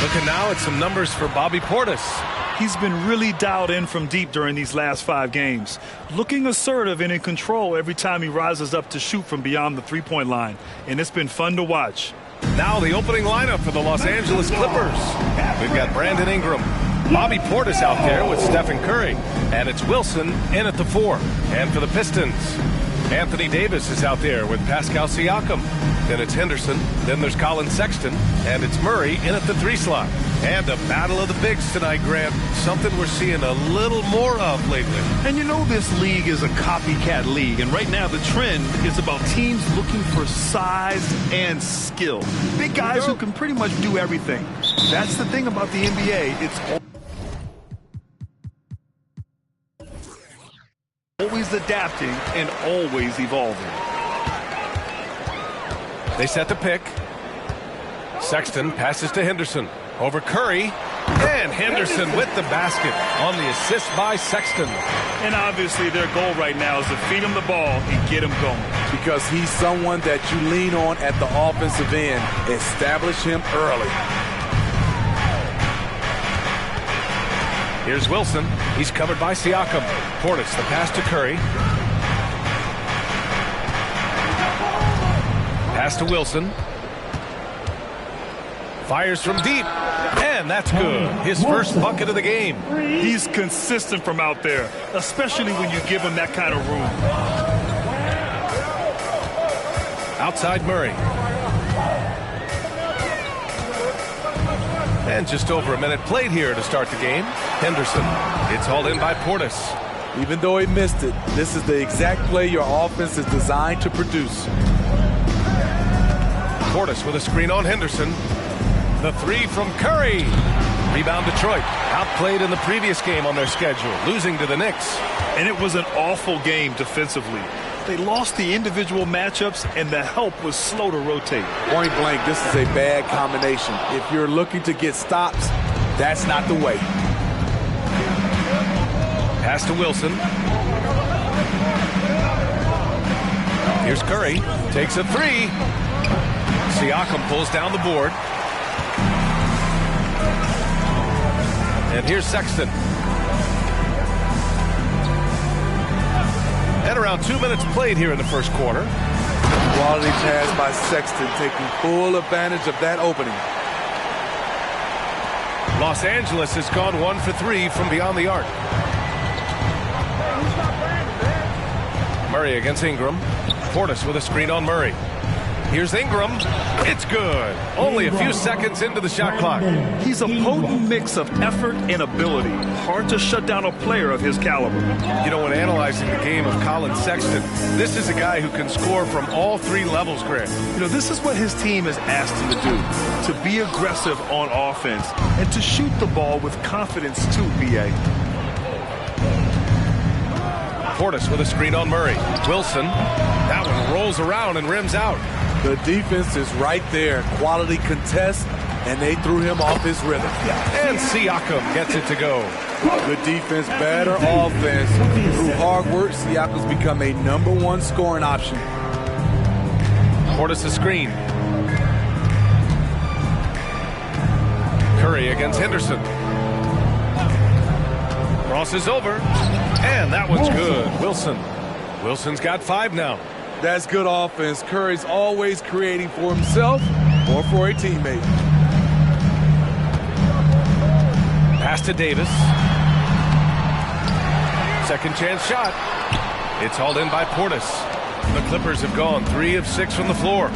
Looking now at some numbers for Bobby Portis. He's been really dialed in from deep during these last 5 games. Looking assertive and in control every time he rises up to shoot from beyond the three-point line. And it's been fun to watch. Now the opening lineup for the Los Angeles Clippers. We've got Brandon Ingram, Bobby Portis out there with Stephen Curry. And it's Wilson in at the 4. And for the Pistons, Anthony Davis is out there with Pascal Siakam. Then it's Henderson. Then there's Colin Sexton. And it's Murray in at the 3 slot. And a battle of the bigs tonight, Grant. Something we're seeing a little more of lately. And you know this league is a copycat league. And right now the trend is about teams looking for size and skill. Big guys who can pretty much do everything. That's the thing about the NBA. It's always adapting and always evolving. They set the pick. Sexton passes to Henderson. Over Curry. And Henderson with the basket on the assist by Sexton. And obviously their goal right now is to feed him the ball and get him going. Because he's someone that you lean on at the offensive end. Establish him early. Here's Wilson. He's covered by Siakam. Portis, the pass to Curry. Pass to Wilson. Fires from deep. And that's good. His first bucket of the game. He's consistent from out there, especially when you give him that kind of room. Outside Murray. And just over a minute played here to start the game. Henderson. It's hauled in by Portis. Even though he missed it, this is the exact play your offense is designed to produce. Portis with a screen on Henderson. The 3 from Curry. Rebound Detroit. Outplayed in the previous game on their schedule, losing to the Knicks. And it was an awful game defensively. They lost the individual matchups, and the help was slow to rotate. Point blank, this is a bad combination. If you're looking to get stops, that's not the way. Pass to Wilson. Here's Curry. Takes a 3. Siakam pulls down the board. And here's Sexton. And around 2 minutes played here in the first quarter. Quality pass by Sexton, taking full advantage of that opening. Los Angeles has gone 1 for 3 from beyond the arc. Murray against Ingram. Portis with a screen on Murray. Here's Ingram. It's good. Only a few seconds into the shot clock. He's a potent mix of effort and ability. Hard to shut down a player of his caliber. You know, when analyzing the game of Colin Sexton, this is a guy who can score from all 3 levels, Grant. You know, this is what his team has asked him to do. To be aggressive on offense and to shoot the ball with confidence too, B.A. Portis with a screen on Murray. Wilson. That one rolls around and rims out. The defense is right there. Quality contest, and they threw him off his rhythm. And Siakam gets it to go. Good defense, better offense. Through hard work, Siakam's become a #1 scoring option. Portis a screen. Curry against Henderson. Crosses over. And that one's good. Wilson's got 5 now. That's good offense. Curry's always creating for himself or for a teammate. Pass to Davis. Second chance shot. It's hauled in by Portis. The Clippers have gone 3 of 6 from the floor.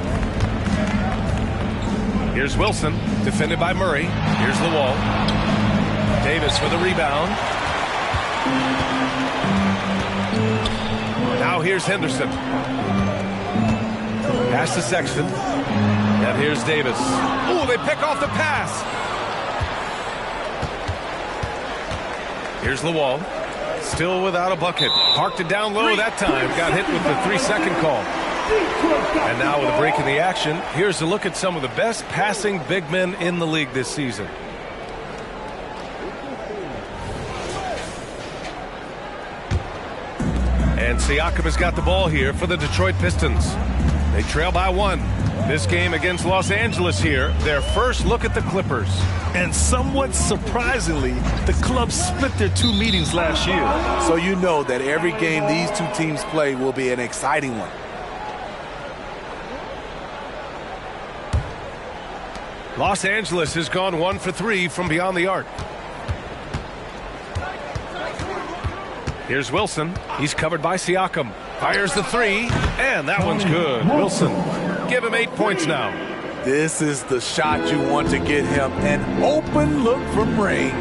Here's Wilson, defended by Murray. Here's the wall. Davis with a rebound. Now here's Henderson. Pass to Sexton. And here's Davis. Ooh, they pick off the pass. Here's Lawal. Still without a bucket. Parked it down low that time. Got hit with the 3-second call. And now with a break in the action, here's a look at some of the best passing big men in the league this season. And Siakam has got the ball here for the Detroit Pistons. They trail by 1. This game against Los Angeles here, their first look at the Clippers. And somewhat surprisingly, the clubs split their 2 meetings last year. So you know that every game these 2 teams play will be an exciting one. Los Angeles has gone 1 for 3 from beyond the arc. Here's Wilson. He's covered by Siakam. Fires the 3, and that one's good. Wilson, give him 8 points now. This is the shot you want to get him. An open look from range.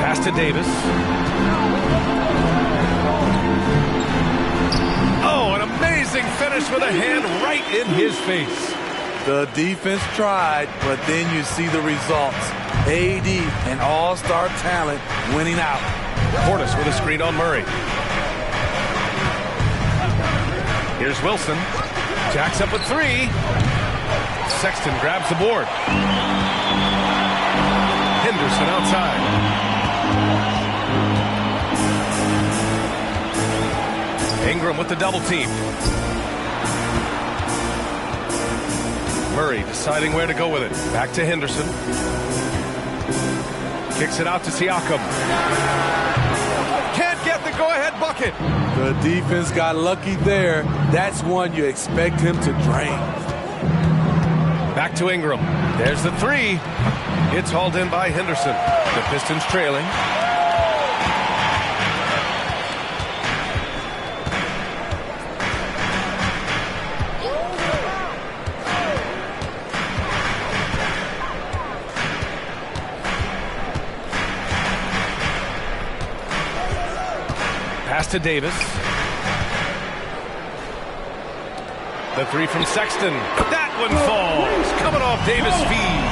Pass to Davis. Oh, an amazing finish with a hand right in his face. The defense tried, but then you see the results. AD, an all-star talent, winning out. Portis with a screen on Murray. Here's Wilson. Jacks up with 3. Sexton grabs the board. Henderson outside. Ingram with the double team. Murray deciding where to go with it. Back to Henderson. Kicks it out to Siakam. Can't get the go-ahead bucket. The defense got lucky there. That's one you expect him to drain. Back to Ingram. There's the 3. It's hauled in by Henderson. The Pistons trailing. Pass to Davis. The 3 from Sexton. That one falls. Coming off Davis' feet.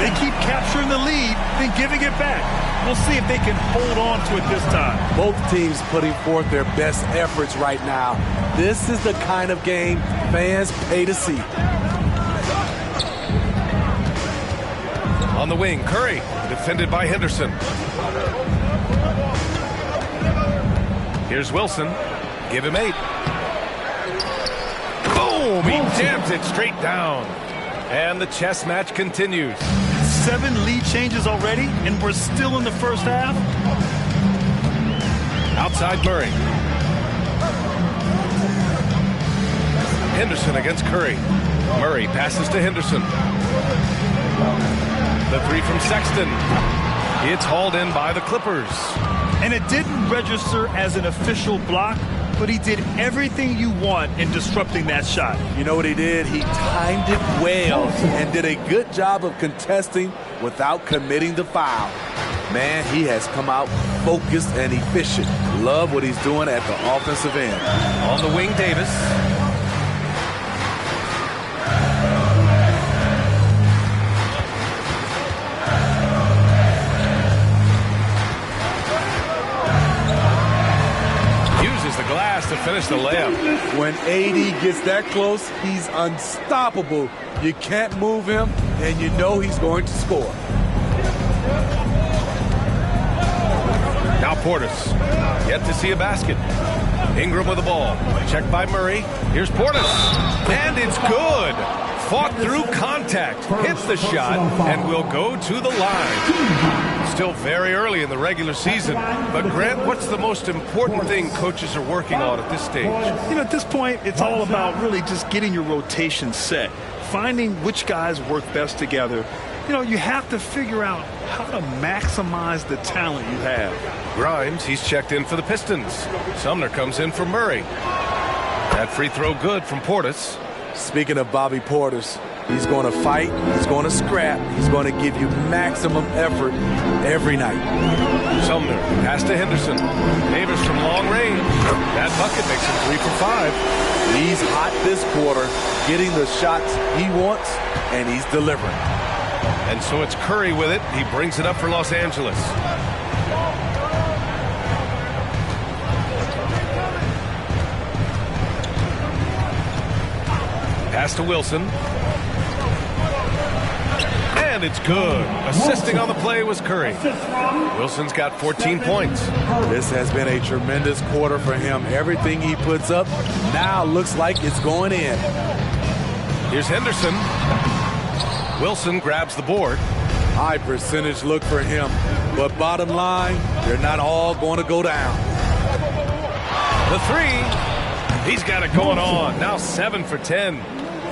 They keep capturing the lead, then giving it back. We'll see if they can hold on to it this time. Both teams putting forth their best efforts right now. This is the kind of game fans pay to see. On the wing, Curry, defended by Henderson. Here's Wilson. Give him 8. Boom! He jams it straight down. And the chess match continues. 7 lead changes already, and we're still in the first half. Outside Murray. Henderson against Curry. Murray passes to Henderson. The 3 from Sexton. It's hauled in by the Clippers. And it didn't register as an official block, but he did everything you want in disrupting that shot. You know what he did? He timed it well and did a good job of contesting without committing the foul. Man, he has come out focused and efficient. Love what he's doing at the offensive end. On the wing, Davis. To finish the layup. When AD gets that close, he's unstoppable. You can't move him, and you know he's going to score. Now Portis. Yet to see a basket. Ingram with the ball. Checked by Murray. Here's Portis. And it's good. Fought through contact. Hits the shot and will go to the line. Still very early in the regular season. But, Grant, what's the most important thing coaches are working on at this stage? You know, at this point, it's all about really just getting your rotation set. Finding which guys work best together. You know, you have to figure out how to maximize the talent you have. Grimes, he's checked in for the Pistons. Sumner comes in for Murray. That free throw good from Portis. Speaking of Bobby Portis, he's going to fight, he's going to scrap, he's going to give you maximum effort every night. Sumner, pass to Henderson. Davis from long range. That bucket makes him 3 for 5. He's hot this quarter, getting the shots he wants, and he's delivering. And so it's Curry with it. He brings it up for Los Angeles. Pass to Wilson. And it's good. Assisting on the play was Curry. Wilson's got 14 points. This has been a tremendous quarter for him. Everything he puts up now looks like it's going in. Here's Henderson. Wilson grabs the board. High percentage look for him. But bottom line, they're not all going to go down. The three. He's got it going on. Now 7 for 10.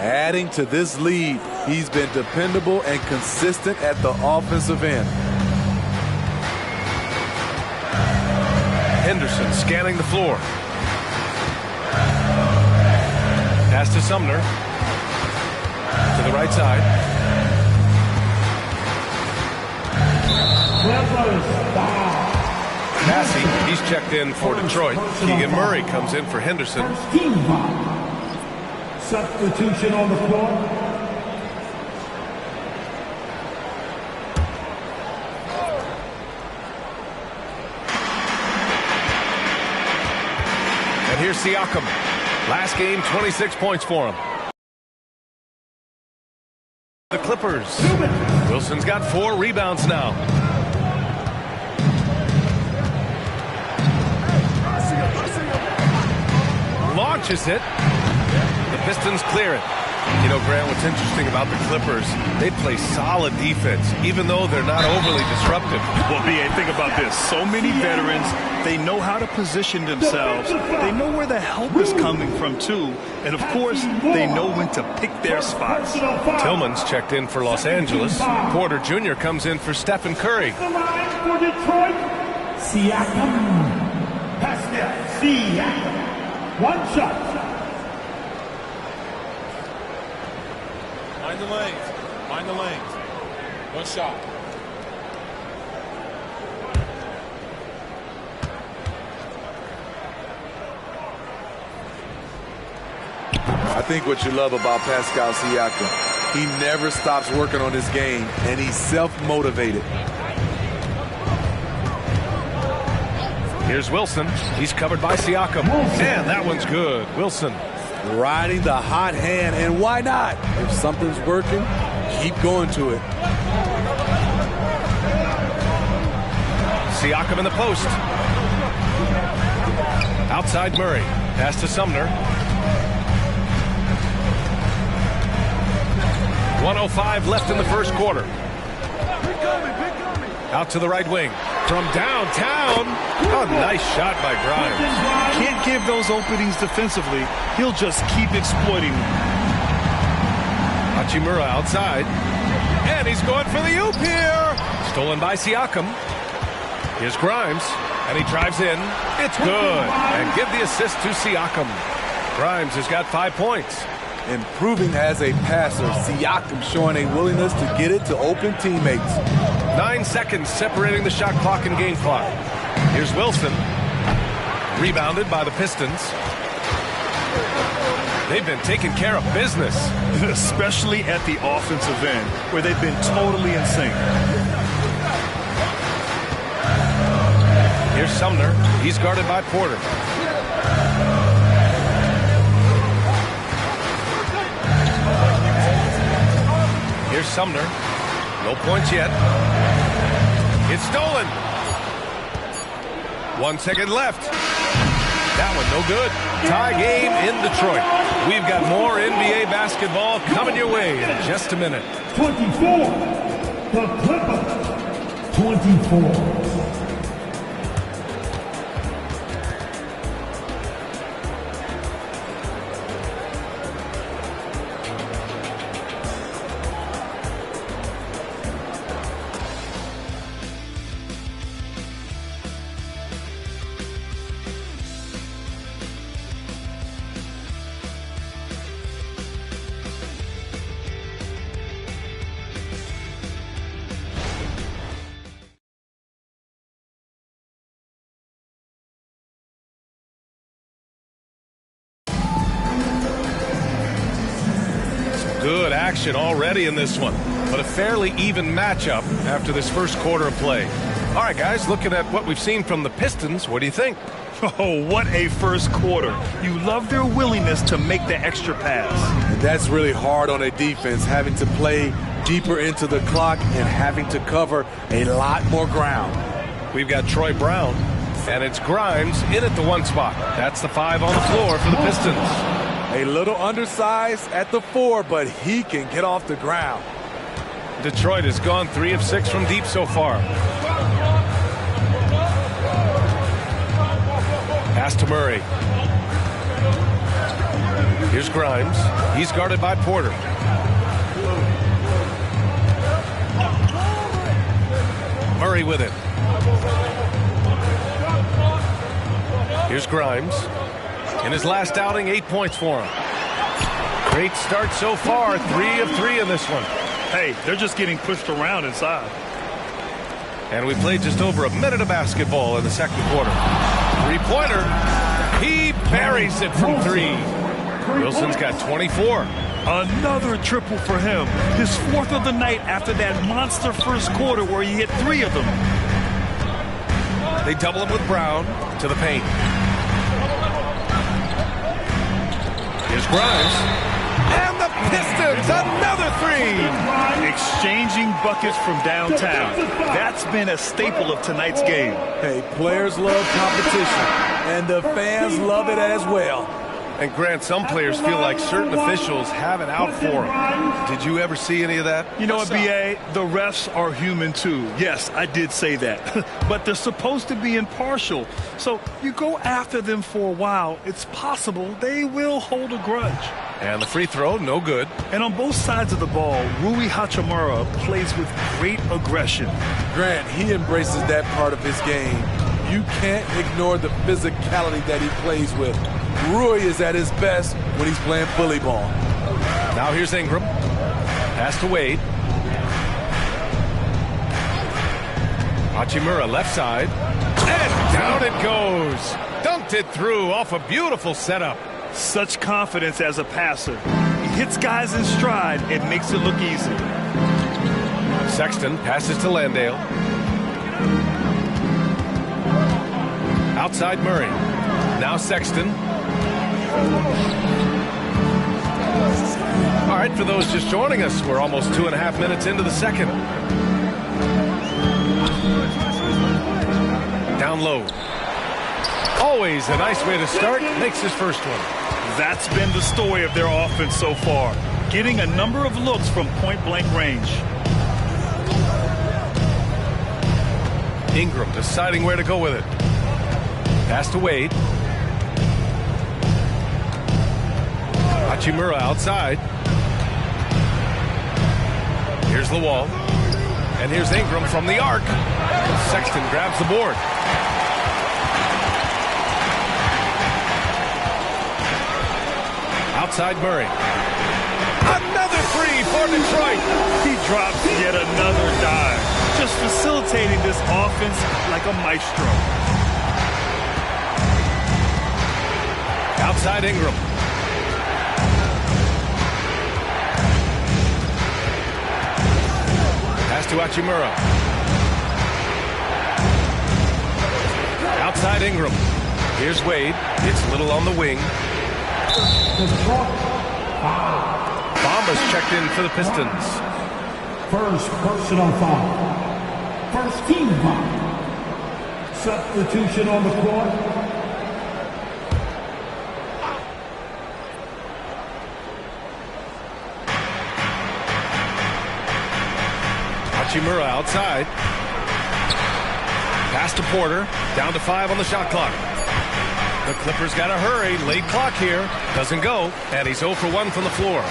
Adding to this lead, he's been dependable and consistent at the offensive end. Henderson scanning the floor. Pass to Sumner. To the right side. Massey, he's checked in for Detroit. Keegan Murray comes in for Henderson. Substitution on the floor. And here's Siakam. Last game, 26 points for him. The Clippers. Wilson's got 4 rebounds now. Launches it. The Pistons clear it. You know, Grant, what's interesting about the Clippers, they play solid defense, even though they're not overly disruptive. Well, B.A., think about this. So many veterans, they know how to position themselves. They know where the help is coming from, too. And, of course, they know when to pick their spots. Tillman's checked in for Los Angeles. Porter Jr. comes in for Stephen Curry. The line for Detroit, Siakam. Pascal Siakam. One shot. Mind the lanes. Mind the lanes. One shot. I think what you love about Pascal Siakam, he never stops working on his game, and he's self-motivated. Here's Wilson. He's covered by Siakam. And that one's good. Wilson. Riding the hot hand, and why not? If something's working, keep going to it. Siakam in the post. Outside Murray. Pass to Sumner. 1:05 left in the first quarter. Out to the right wing. From downtown. Oh, nice shot by Grimes. Can't give those openings defensively. He'll just keep exploiting them. Hachimura outside. And he's going for the oop here. Stolen by Siakam. Here's Grimes. And he drives in. It's good. And give the assist to Siakam. Grimes has got 5 points. Improving as a passer, Siakam showing a willingness to get it to open teammates. 9 seconds separating the shot clock and game clock. Here's Wilson. Rebounded by the Pistons. They've been taking care of business. Especially at the offensive end, where they've been totally in sync. Here's Sumner. He's guarded by Porter. Here's Sumner. No points yet. It's stolen. 1 second left. That one no good. Tie game in Detroit. We've got more NBA basketball coming your way in just a minute. 24. The Clippers. 24. Good action already in this one, but a fairly even matchup after this first quarter of play. All right, guys, looking at what we've seen from the Pistons, what do you think? Oh, what a first quarter. You love their willingness to make the extra pass. And that's really hard on a defense, having to play deeper into the clock and having to cover a lot more ground. We've got Troy Brown, and it's Grimes in at the 1 spot. That's the 5 on the floor for the Pistons. A little undersized at the 4, but he can get off the ground. Detroit has gone 3 of 6 from deep so far. Pass to Murray. Here's Grimes. He's guarded by Porter. Murray with it. Here's Grimes. In his last outing, 8 points for him. Great start so far. 3 of 3 in this one. Hey, they're just getting pushed around inside. And we played just over a minute of basketball in the second quarter. 3-pointer. He buries it from 3. Wilson's got 24. Another triple for him. His 4th of the night after that monster first quarter where he hit 3 of them. They double him with Brown to the paint. Here's Grimes. And the Pistons, another 3. Exchanging buckets from downtown. That's been a staple of tonight's game. Hey, players love competition, and the fans love it as well. And Grant, some players feel like certain officials have it out for them. Did you ever see any of that? You know what, B.A.? The refs are human too. Yes, I did say that. But they're supposed to be impartial. So you go after them for a while, it's possible they will hold a grudge. And the free throw, no good. And on both sides of the ball, Rui Hachimura plays with great aggression. Grant, he embraces that part of his game. You can't ignore the physicality that he plays with. Rui is at his best when he's playing bully ball. Now here's Ingram. Pass to Wade. Hachimura left side. And down it goes. Dunked it through off a beautiful setup. Such confidence as a passer. He hits guys in stride. It makes it look easy. Sexton passes to Landale. Outside Murray. Now Sexton. All right, for those just joining us, we're almost 2.5 minutes into the second. Down low. Always a nice way to start. Makes his first one. That's been the story of their offense so far. Getting a number of looks from point-blank range. Ingram deciding where to go with it. Pass to Wade. Hachimura outside. Here's the wall. And here's Ingram from the arc. Sexton grabs the board. Outside Murray. Another 3 for Detroit. He drops yet another dive. Just facilitating this offense like a maestro. Outside Ingram. Pass to Hachimura. Outside Ingram. Here's Wade. It's Little on the wing. Bamba's checked in for the Pistons. First personal foul. First team foul. Substitution on the court. Hachimura outside. Pass to Porter. Down to 5 on the shot clock. The Clippers got to hurry. Late clock here. Doesn't go. And he's 0 for 1 from the floor.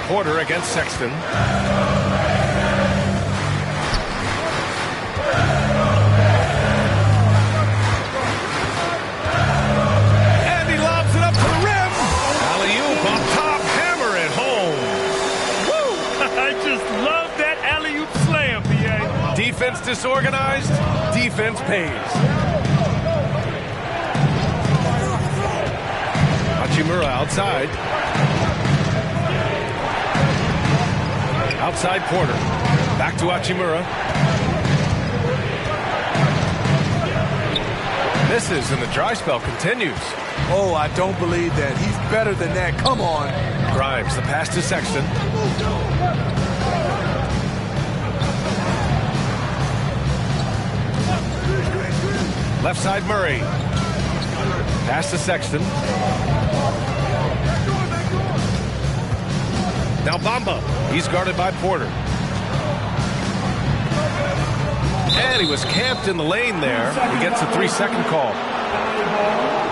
Porter against Sexton. And he lobs it up to the rim. Alley-oop on top. Hammer it home. Woo! I just love that alley-oop slam, B.A. Defense disorganized. Defense pays. Hachimura outside. Outside Porter. Back to Hachimura. Misses, and the dry spell continues. Oh, I don't believe that. He's better than that. Come on. Grimes, the pass to Sexton. Left side, Murray. Pass to Sexton. Now Bamba. He's guarded by Porter. And he was camped in the lane there. He gets a 3-second call.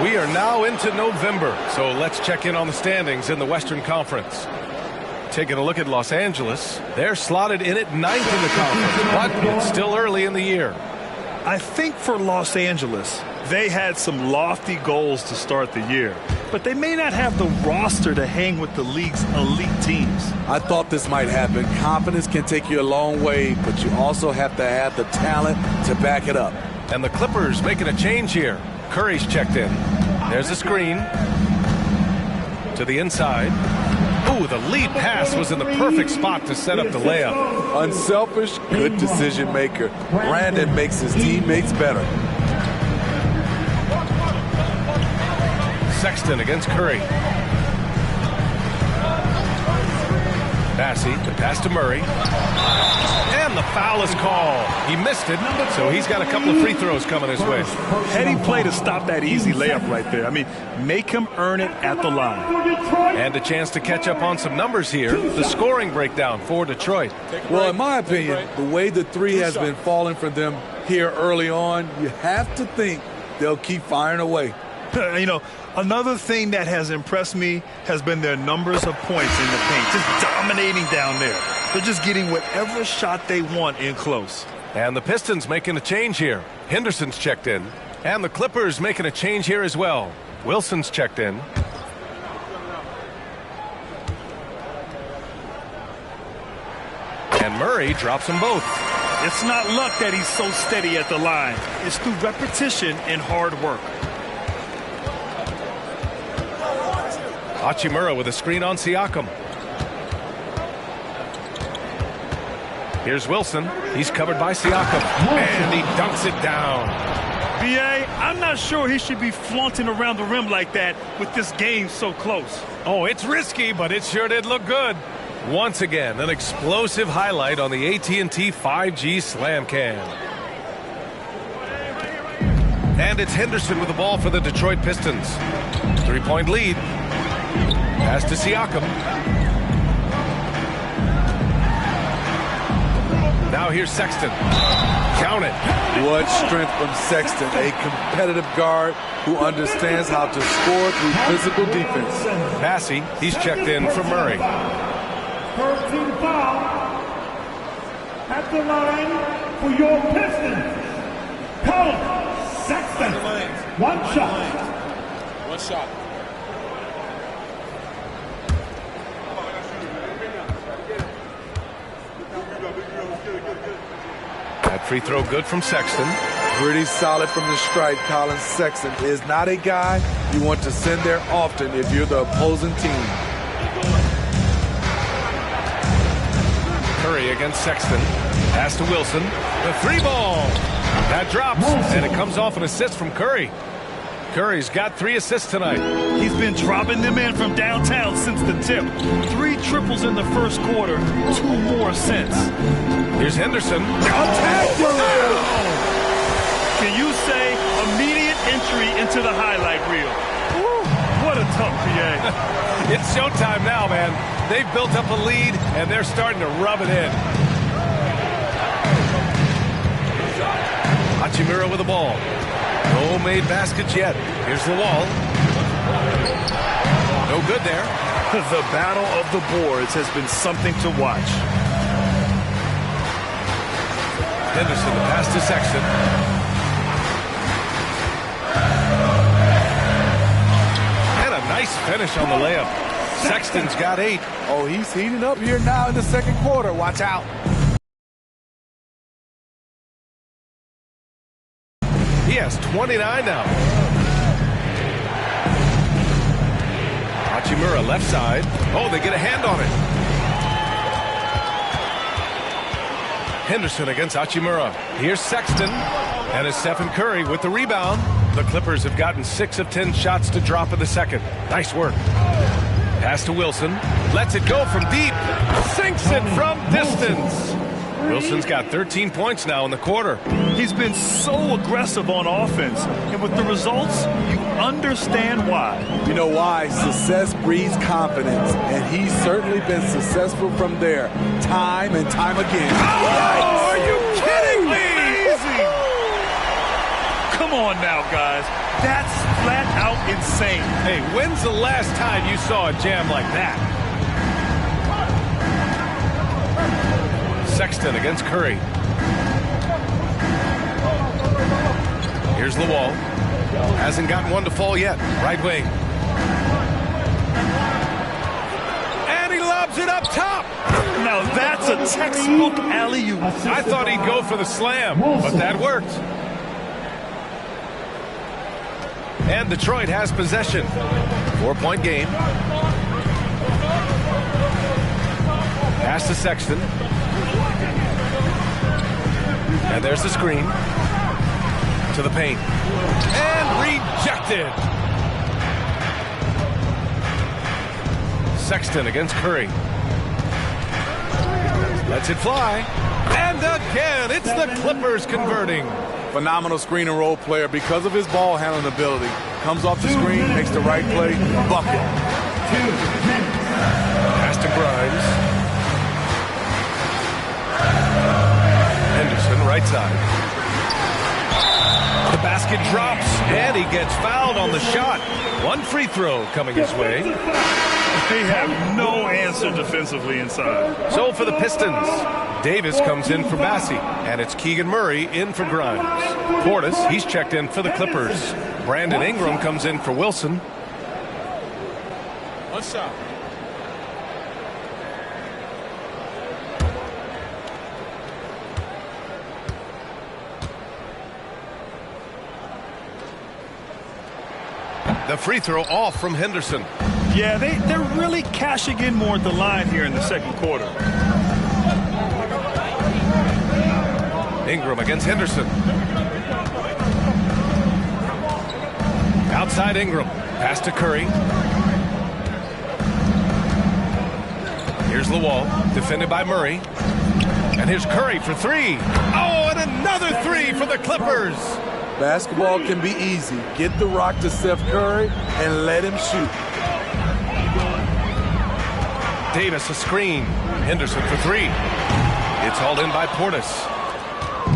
We are now into November, so let's check in on the standings in the Western Conference. Taking a look at Los Angeles, they're slotted in at 9th in the conference, but it's still early in the year. I think for Los Angeles, they had some lofty goals to start the year, but they may not have the roster to hang with the league's elite teams. I thought this might happen. Confidence can take you a long way, but you also have to have the talent to back it up. And the Clippers making a change here. Curry's checked in. There's a screen to the inside. Ooh, the lead pass was in the perfect spot to set up the layup. Unselfish, good decision maker. Brandon makes his teammates better. Sexton against Curry. Bassey, the pass to Murray. And the foul is called. He missed it, so he's got a couple of free throws coming his way. Heady play to stop that easy layup right there. I mean, make him earn it at the line. And a chance to catch up on some numbers here. The scoring breakdown for Detroit. Well, in my opinion, the way the three has been falling for them here early on, you have to think they'll keep firing away. You know, another thing that has impressed me has been their numbers of points in the paint, just dominating down there. They're just getting whatever shot they want in close. And the Pistons making a change here. Henderson's checked in. And the Clippers making a change here as well. Wilson's checked in. And Murray drops them both. It's not luck that he's so steady at the line. It's through repetition and hard work. Hachimura with a screen on Siakam. Here's Wilson. He's covered by Siakam. And he dunks it down. B.A., I'm not sure he should be flaunting around the rim like that with this game so close. Oh, it's risky, but it sure did look good. Once again, an explosive highlight on the AT&T 5G Slam Cam. And it's Henderson with the ball for the Detroit Pistons. 3-point lead. Pass to Siakam. Now here's Sexton. Count it. What strength from Sexton, a competitive guard who understands how to score through physical defense. Bassey, he's checked in for Murray. 13 foul at the line for your Pistons. Colin Sexton. One shot. One shot. That free throw good from Sexton. Pretty solid from the stripe. Colin Sexton is not a guy you want to send there often if you're the opposing team. Curry against Sexton. Pass to Wilson. The three ball. That drops, and it comes off an assist from Curry. Curry's got 3 assists tonight. He's been dropping them in from downtown since the tip. 3 triples in the first quarter, 2 more since. Here's Henderson. Can you say immediate entry into the highlight reel? Woo, what a tough PA. It's showtime now, man. They've built up a lead, and they're starting to rub it in. Hachimura with the ball. No made baskets yet. Here's the wall. No good there. The battle of the boards has been something to watch. Henderson, the pass to Sexton. And a nice finish on the layup. Sexton's got 8. Oh, he's heating up here now in the second quarter. Watch out. He has 29 now. Hachimura left side. Oh, they get a hand on it. Henderson against Hachimura. Here's Sexton, and it's Stephen Curry with the rebound. The Clippers have gotten 6 of 10 shots to drop in the second. Nice work. Pass to Wilson. Lets it go from deep. Sinks it from distance. Wilson's got 13 points now in the quarter. He's been so aggressive on offense, and with the results, you understand why. You know why? Success breeds confidence, and he's certainly been successful from there, time and time again. Oh, are you kidding me? Amazing! Come on now, guys. That's flat out insane. Hey, when's the last time you saw a jam like that? Sexton against Curry. Here's Lawal. Hasn't gotten one to fall yet. Right wing. And he lobs it up top. Now that's a textbook alley-oop. I thought he'd go for the slam, but that worked. And Detroit has possession. 4-point game. Pass to Sexton. And there's the screen. To the paint. And rejected. Sexton against Curry. Lets it fly. And again, it's the Clippers converting. Phenomenal screen and roll player because of his ball handling ability. Comes off the screen, makes the right play, bucket. Pass to Grimes. Henderson, right side. The basket drops, and he gets fouled on the shot. One free throw coming his way. They have no answer defensively inside. So for the Pistons, Davis comes in for Bassie, and it's Keegan Murray in for Grimes. Portis, he's checked in for the Clippers. Brandon Ingram comes in for Wilson. One shot. The free throw off from Henderson. Yeah, they're really cashing in more at the line here in the second quarter. Ingram against Henderson. Outside Ingram. Pass to Curry. Here's Lawal, defended by Murray. And here's Curry for 3. Oh, and another 3 for the Clippers. Basketball can be easy. Get the rock to Steph Curry and let him shoot. Davis a screen. Henderson for 3. It's hauled in by Portis.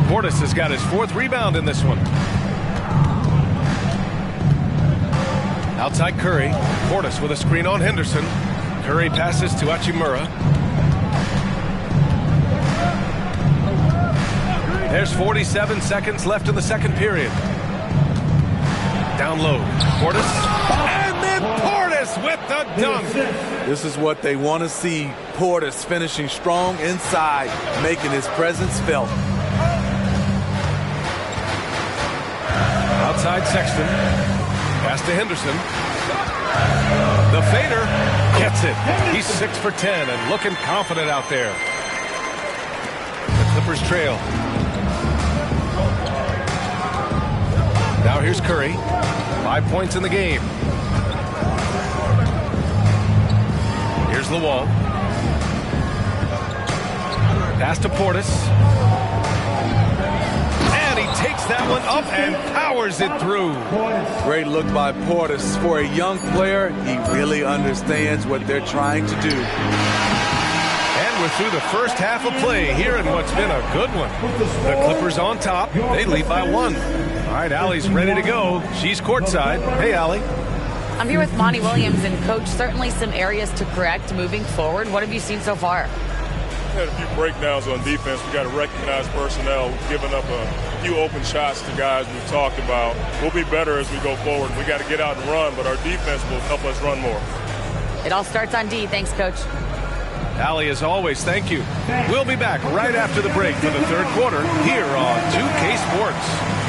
Portis has got his 4th rebound in this one. Outside Curry. Portis with a screen on Henderson. Curry passes to Hachimura. There's 47 seconds left in the second period. Down low. Portis. And then Portis with the dunk. This is what they want to see. Portis finishing strong inside, making his presence felt. Outside Sexton. Pass to Henderson. The fader gets it. He's 6 for 10 and looking confident out there. The Clippers trail. Now here's Curry. 5 points in the game. Here's Lawal. Pass to Portis. And he takes that one up and powers it through. Great look by Portis. For a young player, he really understands what they're trying to do. And we're through the first half of play here in what's been a good one. The Clippers on top. They lead by 1. All right, Allie's ready to go. She's courtside. Hey, Allie. I'm here with Monty Williams, and Coach, certainly some areas to correct moving forward. What have you seen so far? We had a few breakdowns on defense. We got to recognize personnel. We've given up a few open shots to guys we've talked about. We'll be better as we go forward. We got to get out and run, but our defense will help us run more. It all starts on D. Thanks, Coach. Allie, as always, thank you. We'll be back right after the break for the third quarter here on 2K Sports.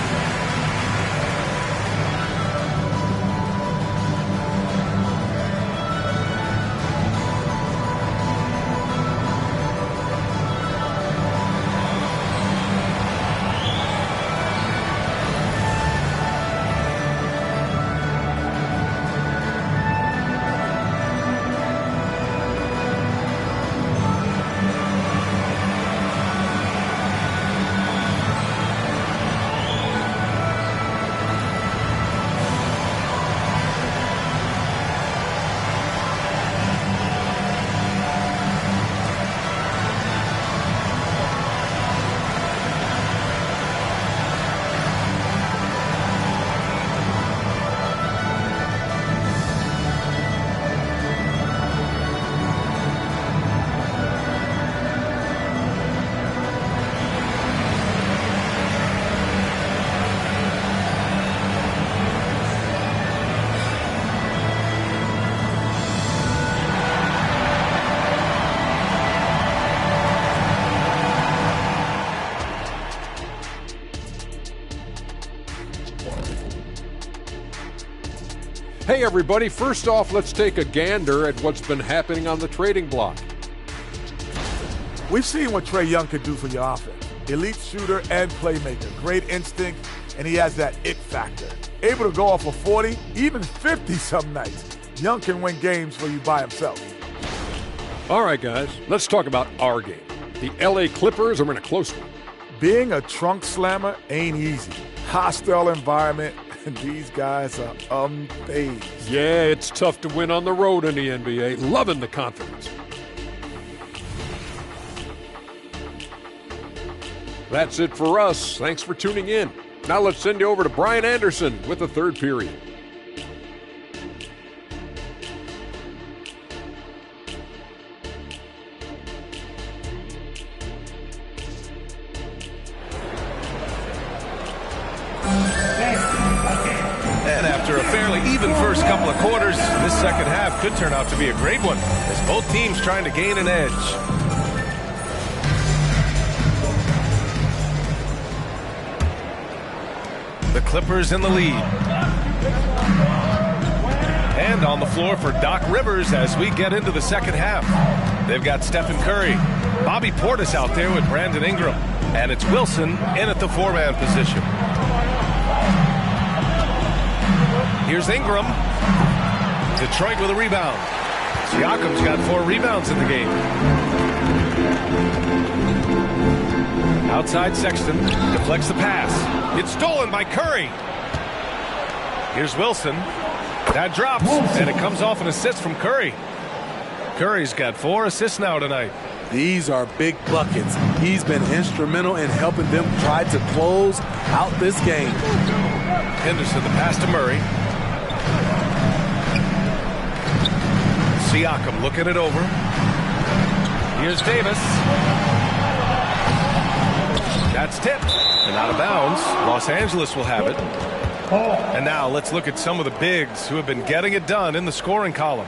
Hey everybody, first off, let's take a gander at what's been happening on the trading block. We've seen what Trae Young can do for your offense. Elite shooter and playmaker, great instinct, and he has that it factor. Able to go off of 40, even 50 some nights. Young can win games for you by himself. All right, guys, let's talk about our game. The LA Clippers are in a close one. Being a trunk slammer ain't easy. Hostile environment, and these guys are unfazed. Yeah, it's tough to win on the road in the NBA. Loving the confidence. That's it for us. Thanks for tuning in. Now let's send you over to Brian Anderson with the third period. And after a fairly even first couple of quarters, this second half could turn out to be a great one, as both teams trying to gain an edge. The Clippers in the lead. And on the floor for Doc Rivers as we get into the second half. They've got Stephen Curry, Bobby Portis out there with Brandon Ingram, and it's Wilson in at the four-man position. Here's Ingram. Detroit with a rebound. Siakam's got 4 rebounds in the game. Outside Sexton deflects the pass. It's stolen by Curry. Here's Wilson. That drops, and it comes off an assist from Curry. Curry's got 4 assists now tonight. These are big buckets. He's been instrumental in helping them try to close out this game. Henderson, the pass to Murray. Siakam looking it over. Here's Davis. That's tipped and out of bounds. Los Angeles will have it. And now let's look at some of the bigs who have been getting it done in the scoring column.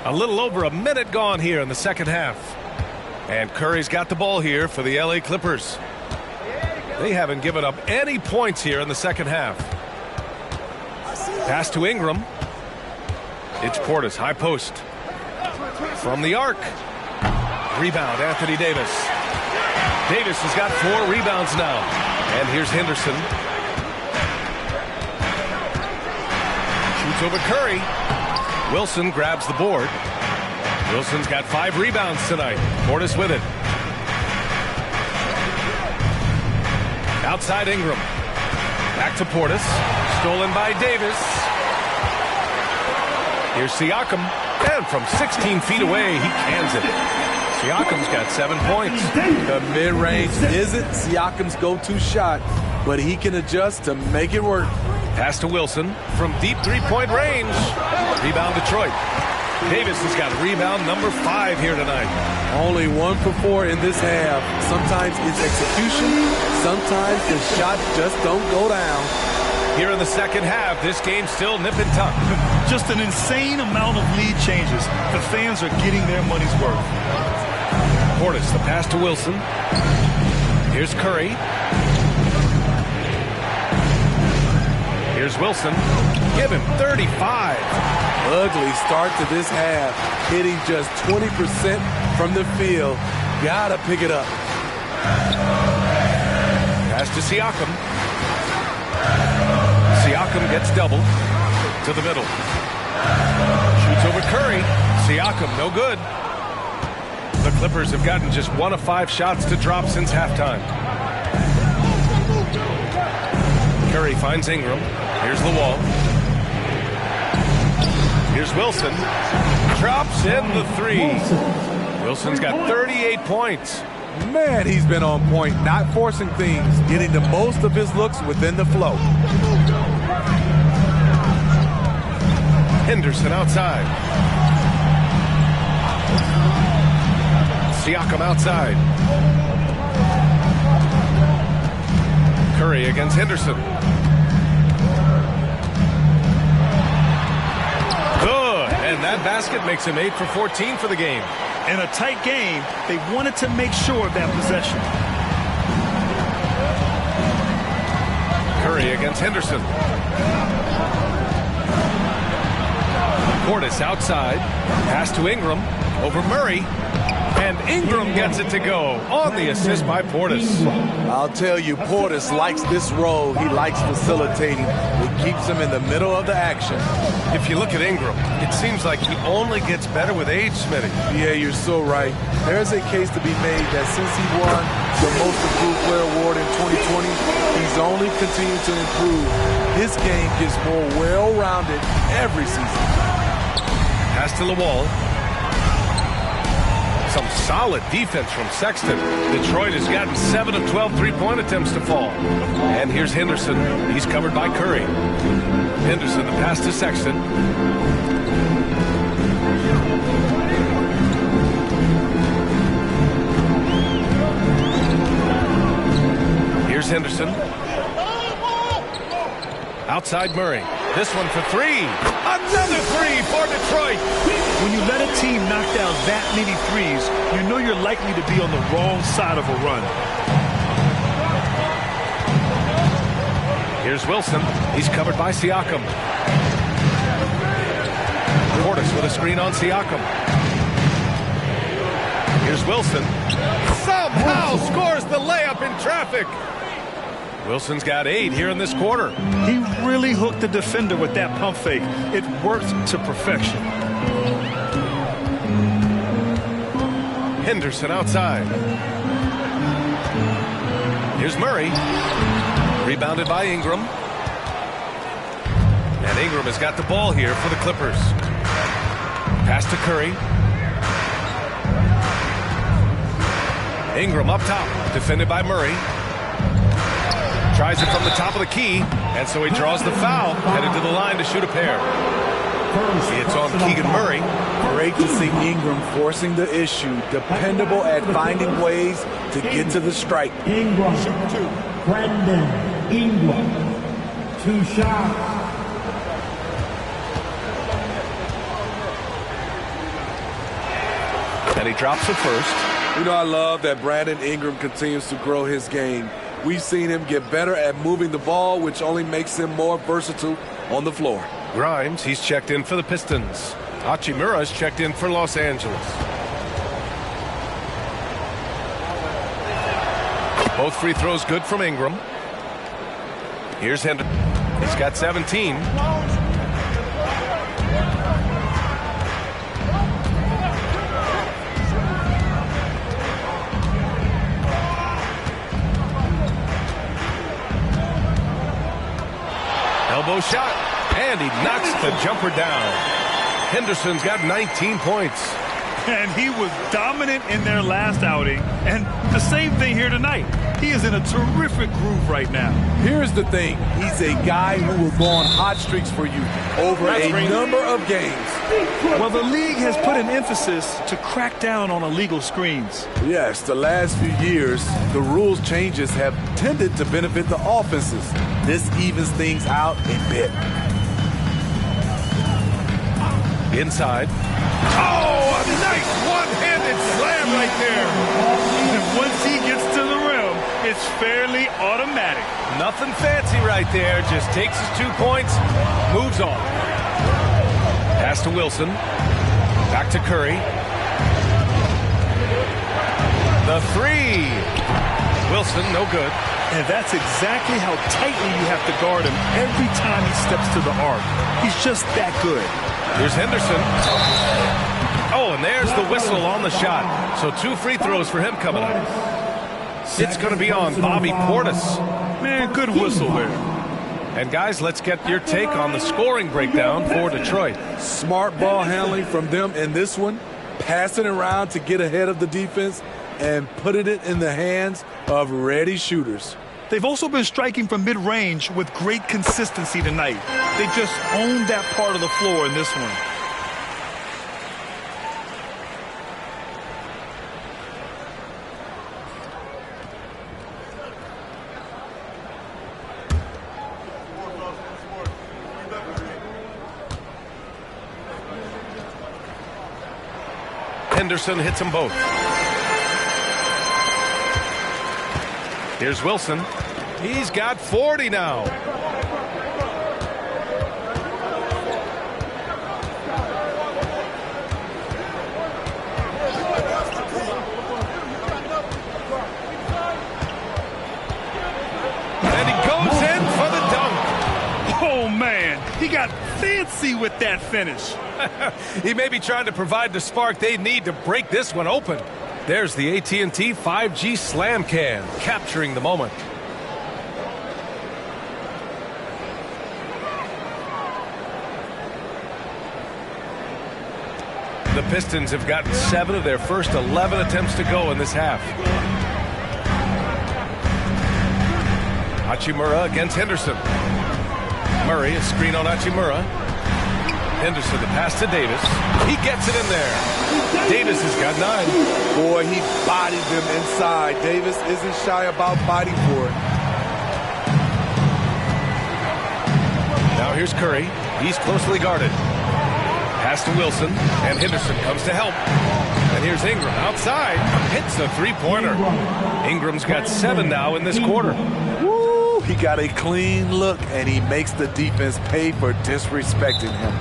A little over a minute gone here in the second half. And Curry's got the ball here for the LA Clippers. They haven't given up any points here in the second half. Pass to Ingram. It's Portis, high post. From the arc. Rebound, Anthony Davis. Davis has got 4 rebounds now. And here's Henderson. Shoots over Curry. Wilson grabs the board. Wilson's got 5 rebounds tonight. Portis with it. Outside Ingram. Back to Portis. Stolen by Davis. Here's Siakam. And from 16 feet away, he cans it. Siakam's got 7 points. The mid-range isn't Siakam's go-to shot, but he can adjust to make it work. Pass to Wilson from deep three-point range. Rebound Detroit. Davis has got rebound number 5 here tonight. Only 1 for 4 in this half. Sometimes it's execution. Sometimes the shots just don't go down. Here in the second half, this game's still nip and tuck. Just an insane amount of lead changes. The fans are getting their money's worth. Portis, the pass to Wilson. Here's Curry. Here's Wilson. Give him 35. Ugly start to this half. Hitting just 20% from the field. Gotta pick it up. Pass to Siakam. Siakam gets doubled to the middle. Shoots over Curry. Siakam, no good. The Clippers have gotten just 1 of 5 shots to drop since halftime. Curry finds Ingram. Here's the wall. Here's Wilson. Drops in the 3. Wilson's got 38 points. Man, he's been on point, not forcing things, getting the most of his looks within the flow. Henderson outside. Siakam outside. Curry against Henderson. Good, and and that basket makes him 8 for 14 for the game. In a tight game, they wanted to make sure of that possession. Curry against Henderson. Portis outside. Pass to Ingram. Over Murray. And Ingram gets it to go on the assist by Portis. I'll tell you, Portis likes this role. He likes facilitating. It keeps him in the middle of the action. If you look at Ingram, it seems like he only gets better with age, Smitty. Yeah, you're so right. There's a case to be made that since he won the Most Improved Player Award in 2020, he's only continued to improve. His game gets more well-rounded every season. Pass to Lawal. Some solid defense from Sexton. Detroit has gotten 7 of 12 three-point attempts to fall. And here's Henderson. He's covered by Curry. Henderson, the pass to Sexton. Here's Henderson. Outside Murray. This one for three. Another three for Detroit. When you let a team knock down that many threes, you know you're likely to be on the wrong side of a run. Here's Wilson. He's covered by Siakam. Portis with a screen on Siakam. Here's Wilson. Somehow scores the layup in traffic. Wilson's got 8 here in this quarter. He really hooked the defender with that pump fake. It worked to perfection. Henderson outside. Here's Murray. Rebounded by Ingram. And Ingram has got the ball here for the Clippers. Pass to Curry. Ingram up top. Defended by Murray. Tries it from the top of the key, and so he draws the foul, headed to the line to shoot a pair. It's on Keegan Murray. Great to see Ingram forcing the issue, dependable at finding ways to get to the stripe. Ingram, Brandon Ingram, 2 shots. And he drops the first. You know, I love that Brandon Ingram continues to grow his game. We've seen him get better at moving the ball, which only makes him more versatile on the floor. Grimes, he's checked in for the Pistons. Hachimura's checked in for Los Angeles. Both free throws good from Ingram. Here's Henderson. He's got 17. Elbow shot, and he knocks the jumper down. Henderson's got 19 points. And he was dominant in their last outing, and the same thing here tonight. He is in a terrific groove right now. Here's the thing. He's a guy who will go on hot streaks for you over a number of games. Well, the league has put an emphasis to crack down on illegal screens. Yes, the last few years, the rules changes have tended to benefit the offenses. This evens things out a bit. Inside. Oh, a nice one-handed slam right there. And once he gets to the rim, it's fairly automatic. Nothing fancy right there. Just takes his 2 points, moves on. Pass to Wilson. Back to Curry. The three. Wilson, no good. And that's exactly how tightly you have to guard him every time he steps to the arc. He's just that good. Here's Henderson. Oh, and there's the whistle on the shot. So 2 free throws for him coming up. It's going to be on Bobby Portis. Man, good whistle there. And guys, let's get your take on the scoring breakdown for Detroit. Smart ball handling from them in this one. Passing around to get ahead of the defense and putting it in the hands of ready shooters. They've also been striking from mid-range with great consistency tonight. They just owned that part of the floor in this one. Henderson hits them both. Here's Wilson. He's got 40 now. And he goes in for the dunk. Oh, man. He got fancy with that finish. He may be trying to provide the spark they need to break this one open. There's the AT&T 5G Slam Can, capturing the moment. The Pistons have gotten 7 of their first 11 attempts to go in this half. Hachimura against Henderson. Murray, a screen on Hachimura. Henderson, the pass to Davis. He gets it in there. Davis has got 9. Boy, he bodied them inside. Davis isn't shy about fighting for it. Now here's Curry. He's closely guarded. Pass to Wilson, and Henderson comes to help. And here's Ingram outside. Hits a three-pointer. Ingram's got 7 now in this quarter. Woo! He got a clean look, and he makes the defense pay for disrespecting him.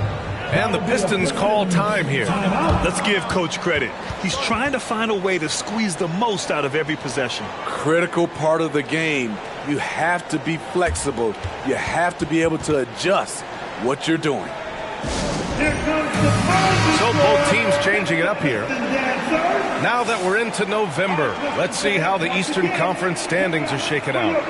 And the Pistons call time here. Let's give Coach credit. He's trying to find a way to squeeze the most out of every possession. Critical part of the game. You have to be flexible. You have to be able to adjust what you're doing. So both teams changing it up here. Now that we're into November, let's see how the Eastern Conference standings are shaken out.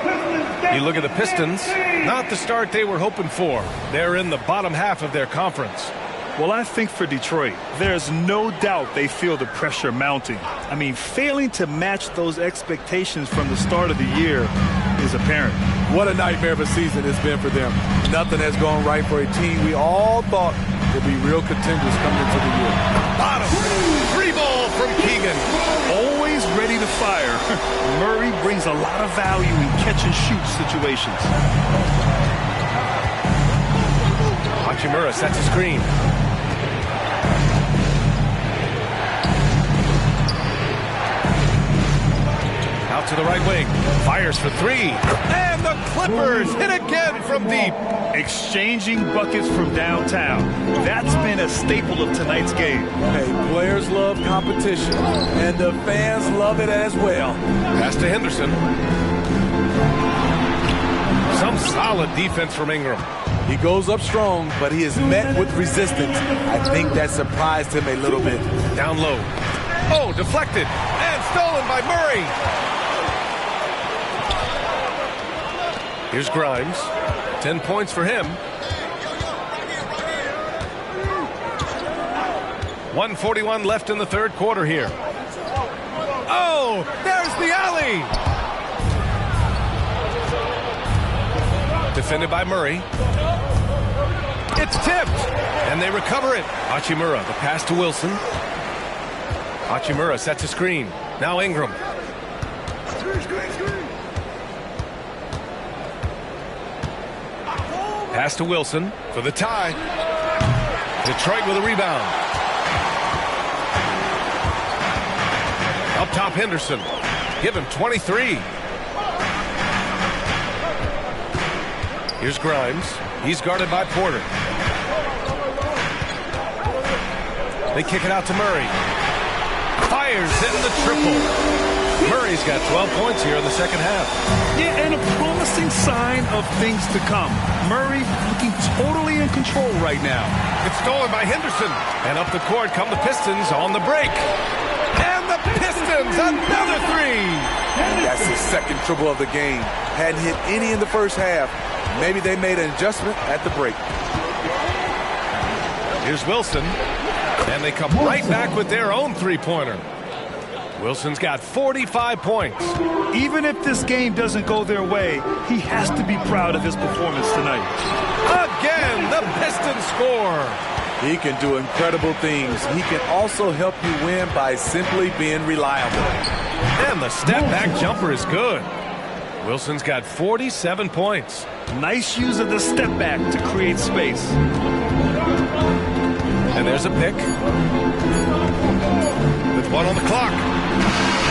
You look at the Pistons, not the start they were hoping for. They're in the bottom half of their conference. Well, I think for Detroit, there's no doubt they feel the pressure mounting. I mean, failing to match those expectations from the start of the year is apparent. What a nightmare of a season it's been for them. Nothing has gone right for a team we all thought would be real contenders coming into the year. Bottom, free ball from Keegan. Always ready to fire. Murray brings a lot of value in catch-and-shoot situations. Hachimura sets a screen. Out to the right wing. Fires for 3. And the Clippers hit again from deep. Exchanging buckets from downtown. That's been a staple of tonight's game. Hey, players love competition, and the fans love it as well. Pass to Henderson. Some solid defense from Ingram. He goes up strong, but he is met with resistance. I think that surprised him a little bit. Down low. Oh, deflected. And stolen by Murray. Here's Grimes. 10 points for him. 1:41 left in the third quarter here. Oh, there's the alley. Defended by Murray. It's tipped, and they recover it. Hachimura, the pass to Wilson. Hachimura sets a screen. Now Ingram. Pass to Wilson for the tie. Detroit with a rebound. Up top, Henderson. Give him 23. Here's Grimes. He's guarded by Porter. They kick it out to Murray. Fires in the triple. Murray's got 12 points here in the second half. Yeah, and a promising sign of things to come. Murray looking totally in control right now. It's stolen by Henderson. And up the court come the Pistons on the break. And the Pistons, another 3. That's his second triple of the game. Hadn't hit any in the first half. Maybe they made an adjustment at the break. Here's Wilson. And they come right back with their own three-pointer. Wilson's got 45 points. Even if this game doesn't go their way, he has to be proud of his performance tonight. Again, the Pistons score. He can do incredible things. He can also help you win by simply being reliable. And the step-back jumper is good. Wilson's got 47 points. Nice use of the step-back to create space. And there's a pick. 1 on the clock.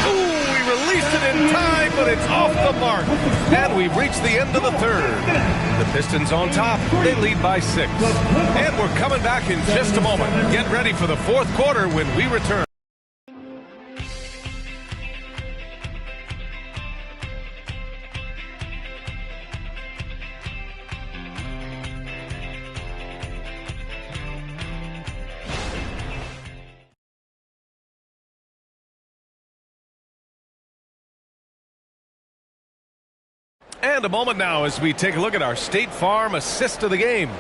Ooh, we released it in time, but it's off the mark. And we've reached the end of the third. The Pistons on top. They lead by 6. And we're coming back in just a moment. Get ready for the fourth quarter when we return. And a moment now as we take a look at our State Farm assist of the game.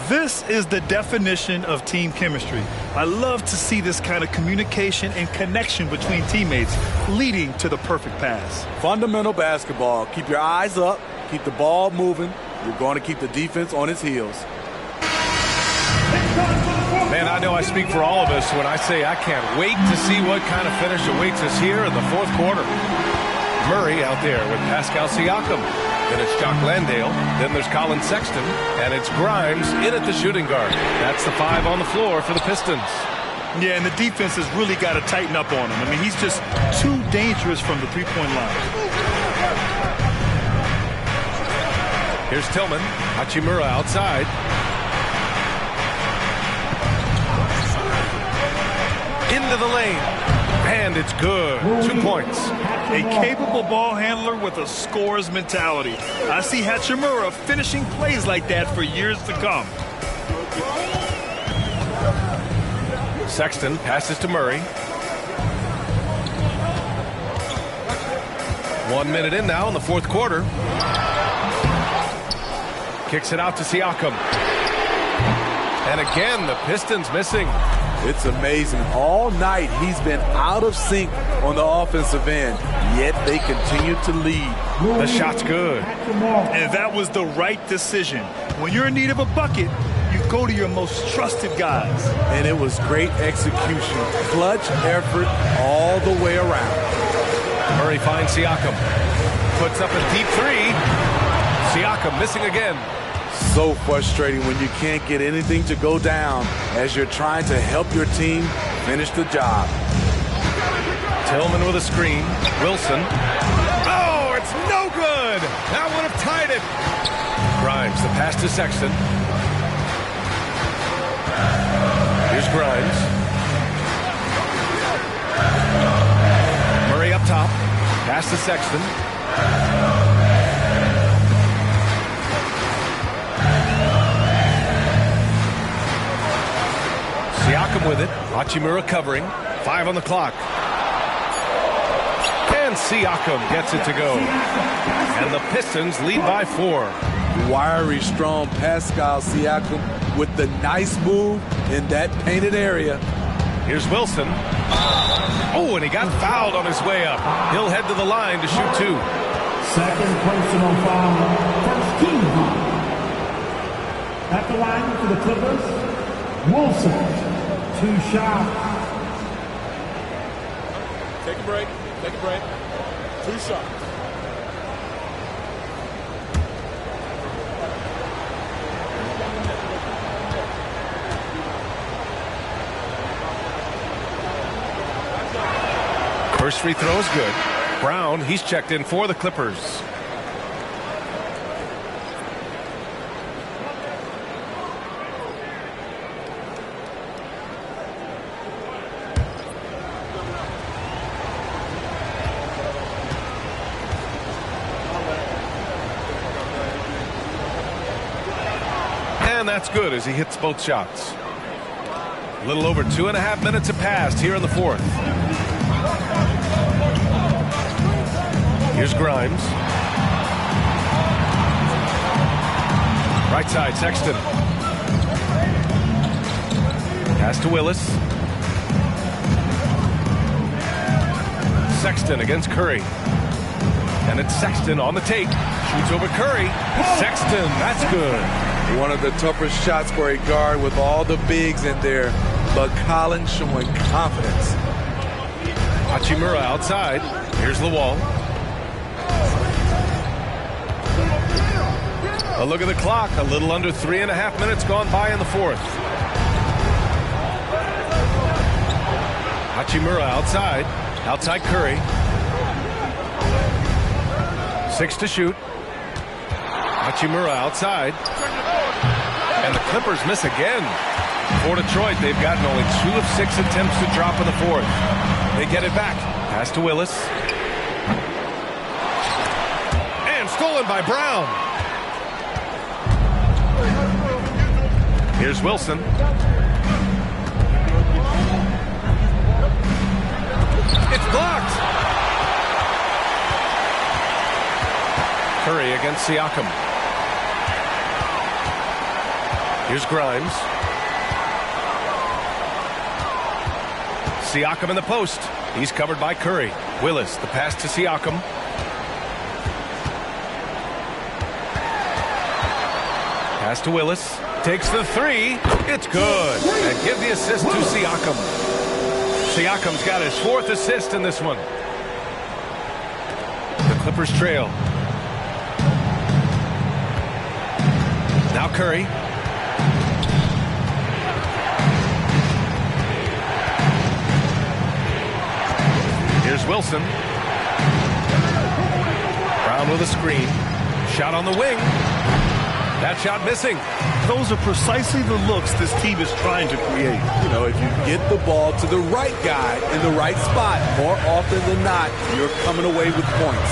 This is the definition of team chemistry. I love to see this kind of communication and connection between teammates leading to the perfect pass. Fundamental basketball. Keep your eyes up. Keep the ball moving. You're going to keep the defense on its heels. Man, I know I speak for all of us when I say I can't wait to see what kind of finish awaits us here in the fourth quarter. Murray out there with Pascal Siakam. Then it's Jock Landale. Then there's Colin Sexton. And it's Grimes in at the shooting guard. That's the 5 on the floor for the Pistons. Yeah, and the defense has really got to tighten up on him. I mean, he's just too dangerous from the three-point line. Here's Tillman. Hachimura outside. Into the lane. And it's good. 2 points. A capable ball handler with a scorer's mentality. I see Hachimura finishing plays like that for years to come. Sexton passes to Murray. 1 minute in now in the fourth quarter. Kicks it out to Siakam. And again, the Pistons missing. It's amazing. All night he's been out of sync on the offensive end, yet they continue to lead. The shot's good. And that was the right decision. When you're in need of a bucket, you go to your most trusted guys. And it was great execution. Clutch effort all the way around. Murray finds Siakam. Puts up a deep 3. Siakam missing again. So frustrating when you can't get anything to go down as you're trying to help your team finish the job. Tillman with a screen. Wilson. Oh, it's no good. That would have tied it. Grimes, the pass to Sexton. Here's Grimes. Murray up top. Pass to Sexton. Siakam with it. Hachimura covering. 5 on the clock. And Siakam gets it to go. And the Pistons lead by 4. Wiry, strong Pascal Siakam with the nice move in that painted area. Here's Wilson. Oh, and he got fouled on his way up. He'll head to the line to shoot 2. Second personal foul. First team foul. At the line for the Clippers, Wilson. 2 shots. Take a break. Take a break. 2 shots. First free throw is good. Brown, he's checked in for the Clippers. And that's good as he hits both shots. A little over 2.5 minutes have passed here in the fourth. Here's Grimes. Right side, Sexton. Pass to Willis. Sexton against Curry. And it's Sexton on the take. Shoots over Curry. Sexton, that's good. One of the toughest shots for a guard with all the bigs in there, but Collins showing confidence. Hachimura outside. Here's Lawal. A look at the clock. A little under 3.5 minutes gone by in the fourth. Hachimura outside. Outside Curry. 6 to shoot. Hachimura outside. And the Clippers miss again. For Detroit, they've gotten only 2 of 6 attempts to drop in the fourth. They get it back. Pass to Willis. And stolen by Brown. Here's Wilson. It's blocked. Curry against Siakam. Here's Grimes. Siakam in the post. He's covered by Curry. Willis, the pass to Siakam. Pass to Willis. Takes the 3. It's good. And give the assist to Siakam. Siakam's got his 4th assist in this one. The Clippers trail. Now Curry. Here's Wilson. Brown with a screen. Shot on the wing. That shot missing. Those are precisely the looks this team is trying to create. You know, if you get the ball to the right guy in the right spot, more often than not, you're coming away with points.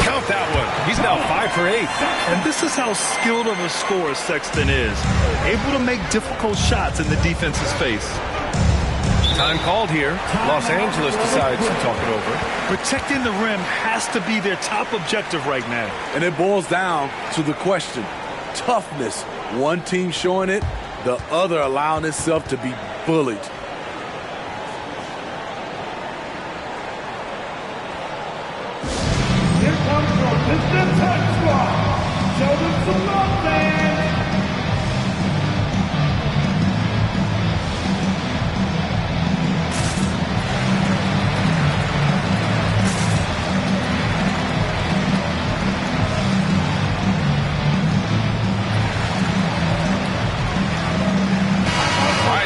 Count that one. He's now 5 for 8. And this is how skilled of a scorer Sexton is. Able to make difficult shots in the defense's face. Time called here. Los Angeles decides to talk it over. Protecting the rim has to be their top objective right now. And it boils down to the question. Toughness. One team showing it, the other allowing itself to be bullied. Here comes your Mr. Touch Squad. Show them some love, fans.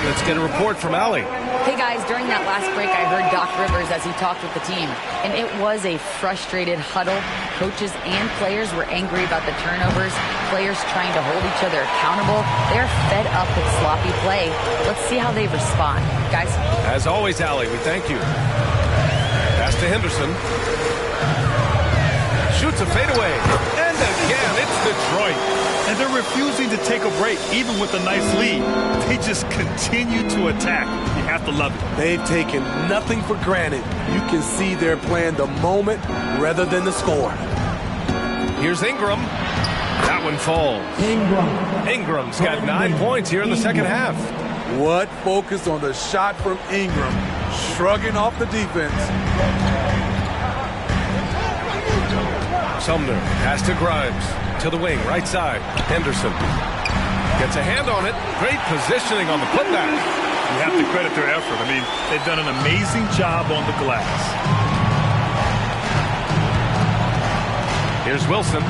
Let's get a report from Allie. Hey guys, during that last break, I heard Doc Rivers as he talked with the team, and it was a frustrated huddle. Coaches and players were angry about the turnovers, players trying to hold each other accountable. They're fed up with sloppy play. Let's see how they respond. Guys? As always, Allie, we thank you. Pass to Henderson. Shoots a fadeaway. And again, it's Detroit. And they're refusing to take a break, even with a nice lead. They just continue to attack. You have to love it. They've taken nothing for granted. You can see they're playing the moment rather than the score. Here's Ingram. That one falls. Ingram's got 9 points here in the second half. What focus on the shot from Ingram, shrugging off the defense. Sumner, pass to Grimes. To the wing, right side. Henderson gets a hand on it. Great positioning on the putback. You have to credit their effort. I mean, they've done an amazing job on the glass. Here's Wilson.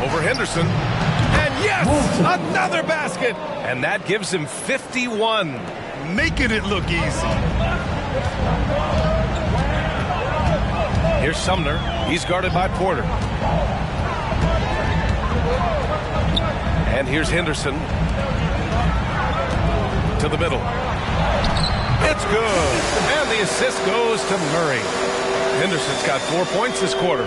Over Henderson. And yes, another basket. And that gives him 51. Making it look easy. Here's Sumner. He's guarded by Porter. And here's Henderson. To the middle. It's good. And the assist goes to Murray. Henderson's got 4 points this quarter.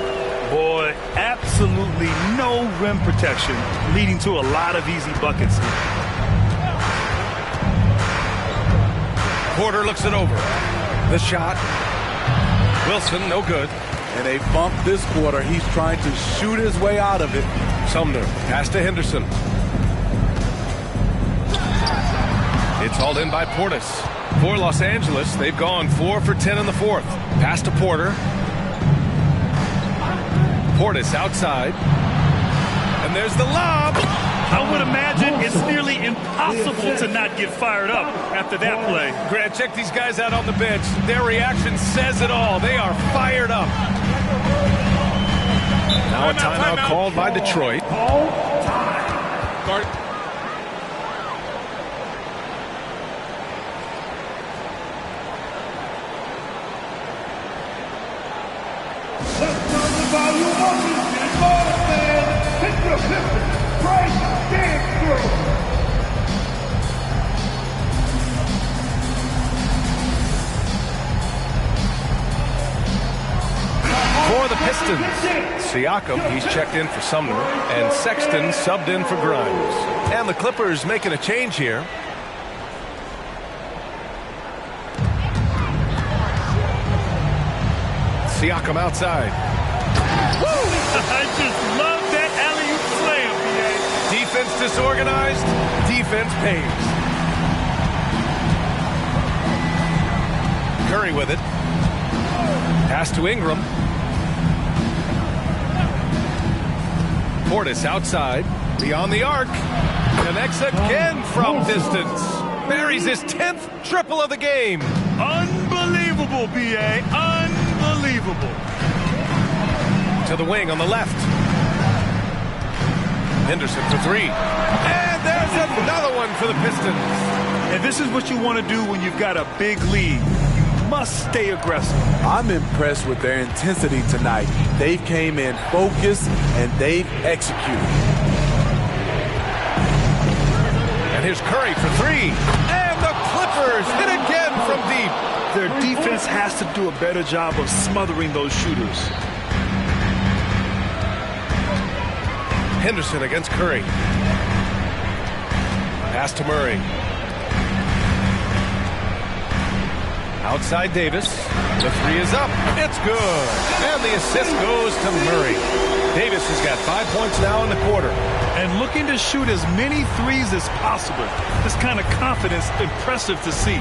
Boy, absolutely no rim protection, leading to a lot of easy buckets. Porter looks it over. The shot. Wilson, no good. And they bump this quarter. He's trying to shoot his way out of it. Sumner, pass to Henderson. It's hauled in by Portis. For Los Angeles, they've gone 4 for 10 in the fourth. Pass to Porter. Portis outside. And there's the lob. I would imagine it's nearly impossible to not get fired up after that play. Grant, check these guys out on the bench. Their reaction says it all. They are fired up. Now a timeout called by Detroit. For the Pistons, Siakam, he's checked in for Sumner, and Sexton subbed in for Grimes. And the Clippers making a change here. Siakam outside. Woo! I just love that alley-oop slam, BA. Defense disorganized, defense pays. Curry with it. Pass to Ingram. Portis outside, beyond the arc. Connects again from distance. Buries his 10th triple of the game. Unbelievable, BA. Unbelievable. To the wing on the left. Henderson for three. And there's another one for the Pistons. And this is what you want to do when you've got a big lead. You must stay aggressive. I'm impressed with their intensity tonight. They came in focused and they've executed. And here's Curry for three. And the Clippers hit again from deep. Their defense has to do a better job of smothering those shooters. Henderson against Curry. Pass to Murray. Outside Davis. The three is up. It's good. And the assist goes to Murray. Davis has got 5 points now in the quarter. And looking to shoot as many threes as possible. This kind of confidence, impressive to see.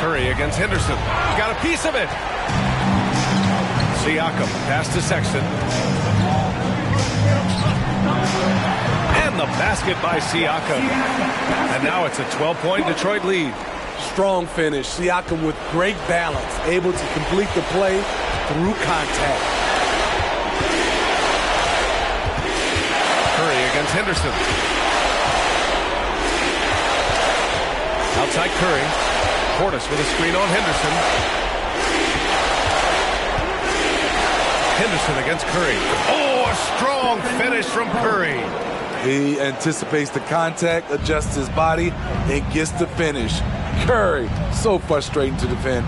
Curry against Henderson. He got a piece of it. Siakam, pass to Sexton. And the basket by Siakam. And now it's a 12-point Detroit lead. Strong finish. Siakam with great balance, able to complete the play through contact. Curry against Henderson. Outside Curry. Portis with a screen on Henderson. Henderson against Curry. Oh, a strong finish from Curry. He anticipates the contact, adjusts his body, and gets the finish. Curry, so frustrating to defend.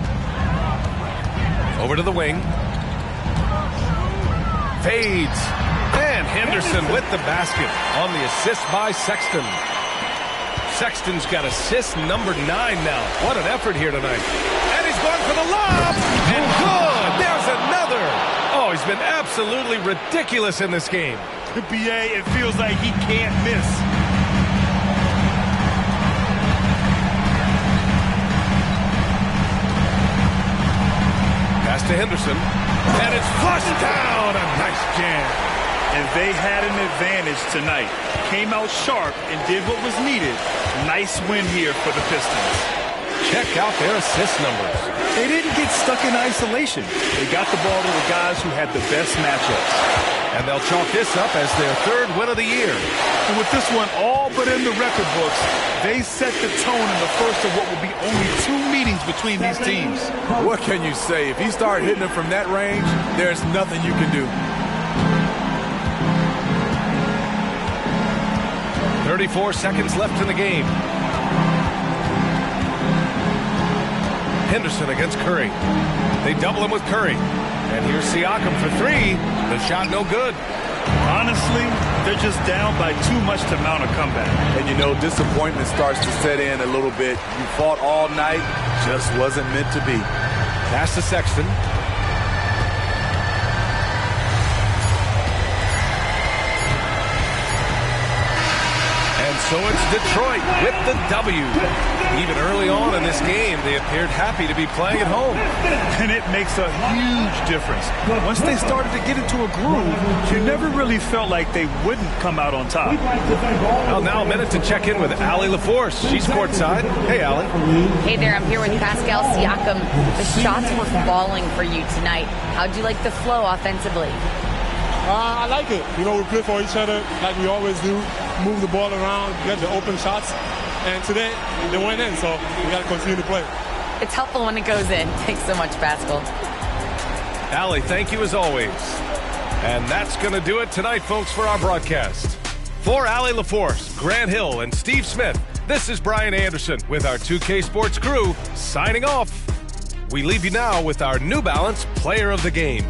Over to the wing. Fades. And Henderson with the basket on the assist by Sexton. Sexton's got assist number 9 now. What an effort here tonight. And he's going for the lob. And good. There's another. Oh, he's been absolutely ridiculous in this game. BA, it feels like he can't miss. Pass to Henderson. And it's flushed down. A nice jam. And they had an advantage tonight. Came out sharp and did what was needed. Nice win here for the Pistons. Check out their assist numbers. They didn't get stuck in isolation. They got the ball to the guys who had the best matchups. And they'll chalk this up as their 3rd win of the year. And with this one all but in the record books, they set the tone in the first of what will be only 2 meetings between these teams. What can you say? If you start hitting them from that range, there's nothing you can do. 34 seconds left in the game. Henderson against Curry. They double him with Curry. And here's Siakam for 3. The shot no good. Honestly, they're just down by too much to mount a comeback. And you know, disappointment starts to set in a little bit. You fought all night, just wasn't meant to be. Pass to Sexton. So it's Detroit with the W. Even early on in this game, they appeared happy to be playing at home. And it makes a huge difference. Once they started to get into a groove, you never really felt like they wouldn't come out on top. Well, now a minute to check in with Allie LaForce. She's courtside. Hey, Allie. Hey there, I'm here with Pascal Siakam. The shots were falling for you tonight. How'd you like the flow offensively? I like it. You know, we play for each other like we always do. Move the ball around, get the open shots. And today, they went in, so we got to continue to play. It's helpful when it goes in. Thanks so much, Pascal. Allie, thank you as always. And that's going to do it tonight, folks, for our broadcast. For Allie LaForce, Grant Hill, and Steve Smith, this is Brian Anderson with our 2K Sports crew signing off. We leave you now with our New Balance Player of the Game.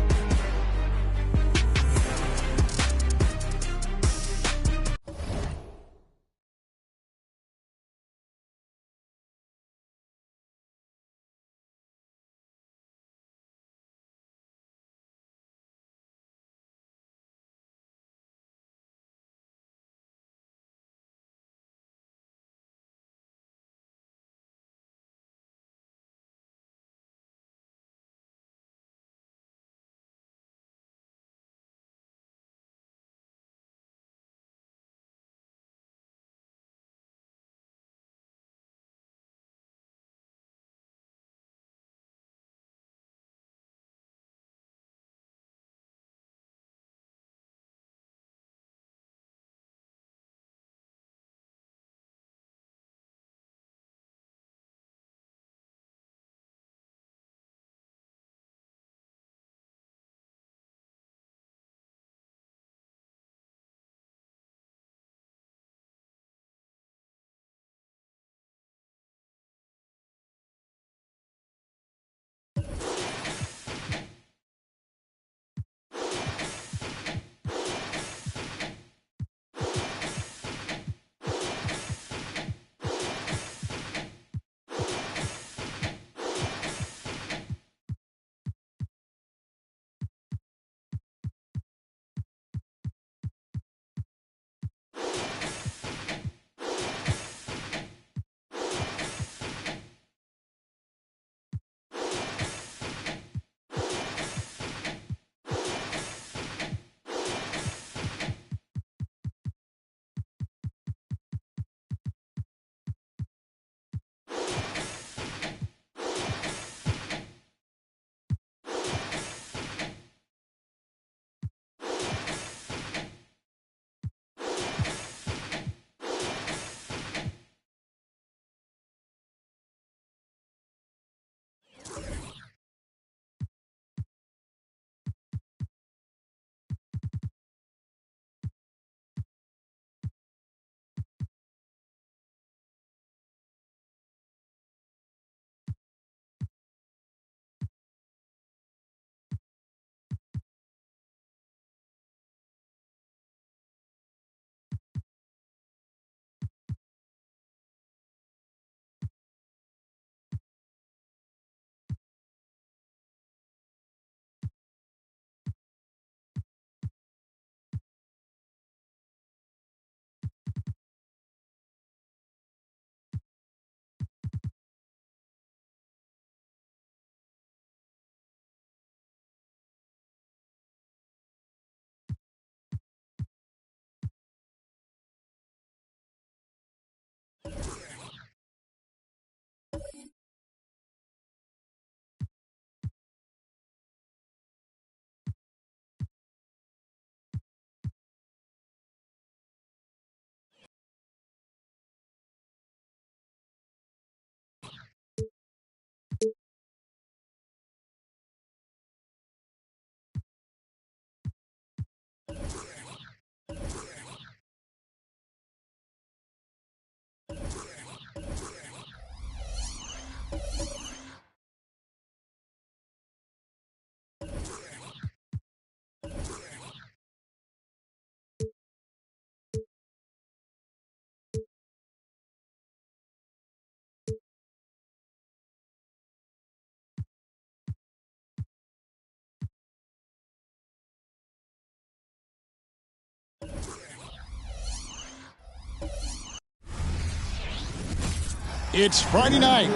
It's Friday night,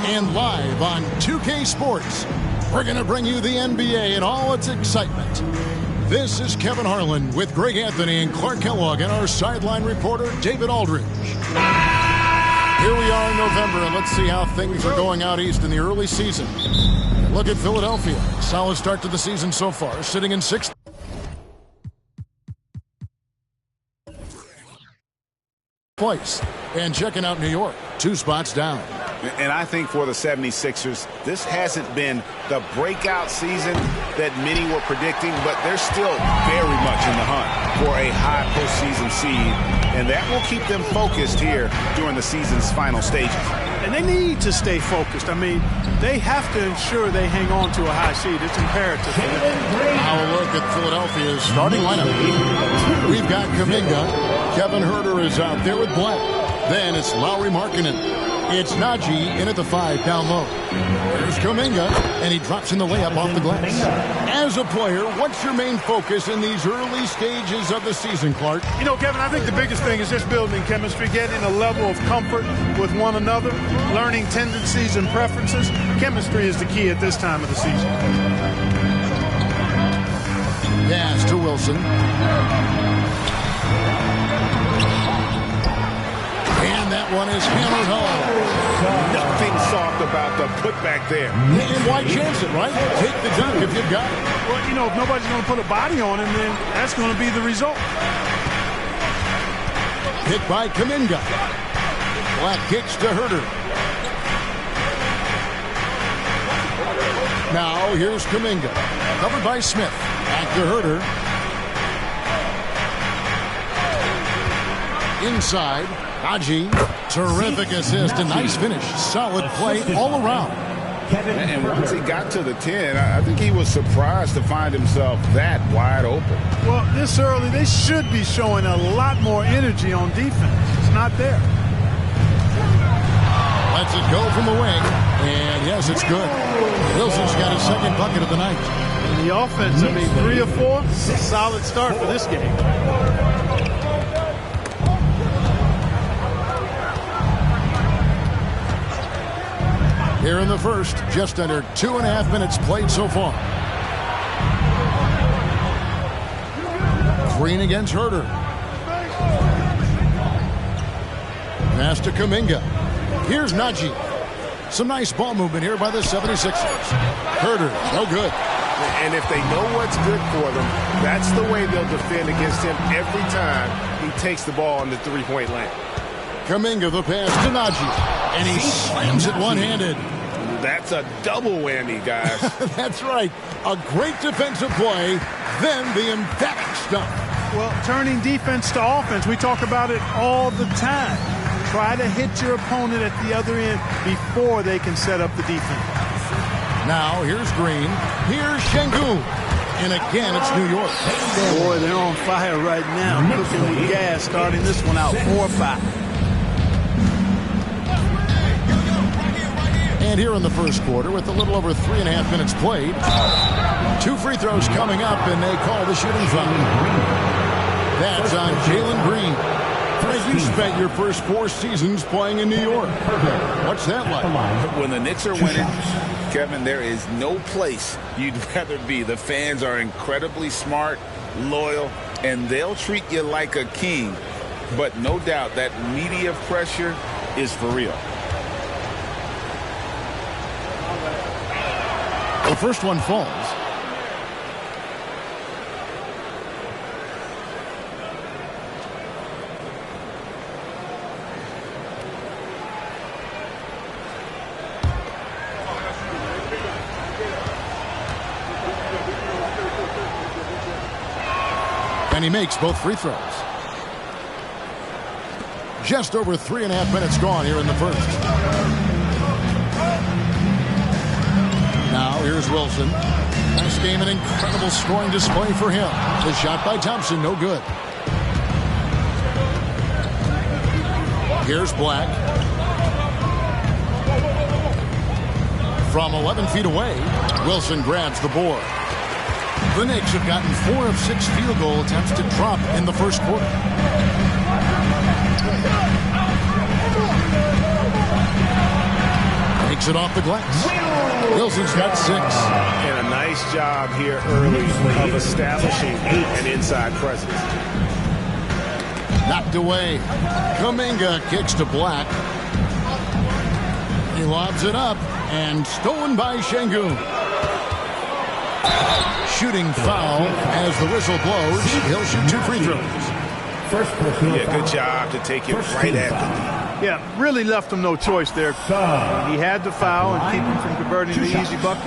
and live on 2K Sports, we're going to bring you the NBA and all its excitement. This is Kevin Harlan with Greg Anthony and Clark Kellogg and our sideline reporter, David Aldridge. Here we are in November, and let's see how things are going out east in the early season. Look at Philadelphia. Solid start to the season so far, sitting in sixth place. And checking out New York, 2 spots down. And I think for the 76ers, this hasn't been the breakout season that many were predicting, but they're still very much in the hunt for a high postseason seed, and that will keep them focused here during the season's final stages. And they need to stay focused. I mean, they have to ensure they hang on to a high seed. It's imperative for them. Now a look at Philadelphia's starting lineup. We've got Kuminga. Kevin Huerter is out there with Black. Then it's Lauri Markkanen. It's Najee in at the 5 down low. There's Kuminga, and he drops in the layup off the glass. As a player, what's your main focus in these early stages of the season, Clark? You know, Kevin, I think the biggest thing is just building chemistry, getting a level of comfort with one another, learning tendencies and preferences. Chemistry is the key at this time of the season. Pass to Wilson. And that one is hammered home. Nothing soft about the putback there. And why chance it, right? Take the dunk if you've got it. Well, you know, if nobody's going to put a body on him, then that's going to be the result. Hit by Kuminga. Black kicks to Huerter. Now here's Kuminga. Covered by Smith. Back to Huerter. Inside. Najee, terrific assist, a nice finish. Solid play all around. And once he got to the 10, I think he was surprised to find himself that wide open. Well, this early, they should be showing a lot more energy on defense. It's not there. Lets it go from the wing, and yes, it's good. Wilson's got his second bucket of the night. And the offense, I mean, 3 or 4, a solid start for this game. Here in the first, just under 2.5 minutes played so far. Green against Huerter. Pass to Kuminga. Here's Najee. Some nice ball movement here by the 76ers. Huerter, no good. And if they know what's good for them, that's the way they'll defend against him every time he takes the ball in the three-point lane. Kuminga the pass to Najee. And he slams it one-handed. That's a double whammy, guys. That's right. A great defensive play, then the emphatic stuff. Well, turning defense to offense, we talk about it all the time. Try to hit your opponent at the other end before they can set up the defense. Now, here's Green. Here's Şengün. And again, it's New York. Boy, they're on fire right now. Cooking with gas, starting this one out 4-5. And here in the first quarter, with a little over 3.5 minutes played, 2 free throws coming up, and they call the shooting foul. That's on Jalen Green. Frank, you spent your first 4 seasons playing in New York. What's that like? When the Knicks are winning, Kevin, there is no place you'd rather be. The fans are incredibly smart, loyal, and they'll treat you like a king. But no doubt that media pressure is for real. The first one falls. And he makes both free throws. Just over 3.5 minutes gone here in the first. Now here's Wilson. Last game, an incredible scoring display for him. The shot by Thompson, no good. Here's Black. From 11 feet away, Wilson grabs the board. The Knicks have gotten 4 of 6 field goal attempts to drop in the first quarter. Takes it off the glass. Wilson's got 6. And a nice job here early of establishing an inside presence. Knocked away. Kuminga kicks to Black. He lobs it up and stolen by Şengün. Shooting foul as the whistle blows. He'll shoot 2 free throws. Yeah, good job to take it right at the knee. Yeah, really left him no choice there. He had to foul and keep him from converting the easy bucket.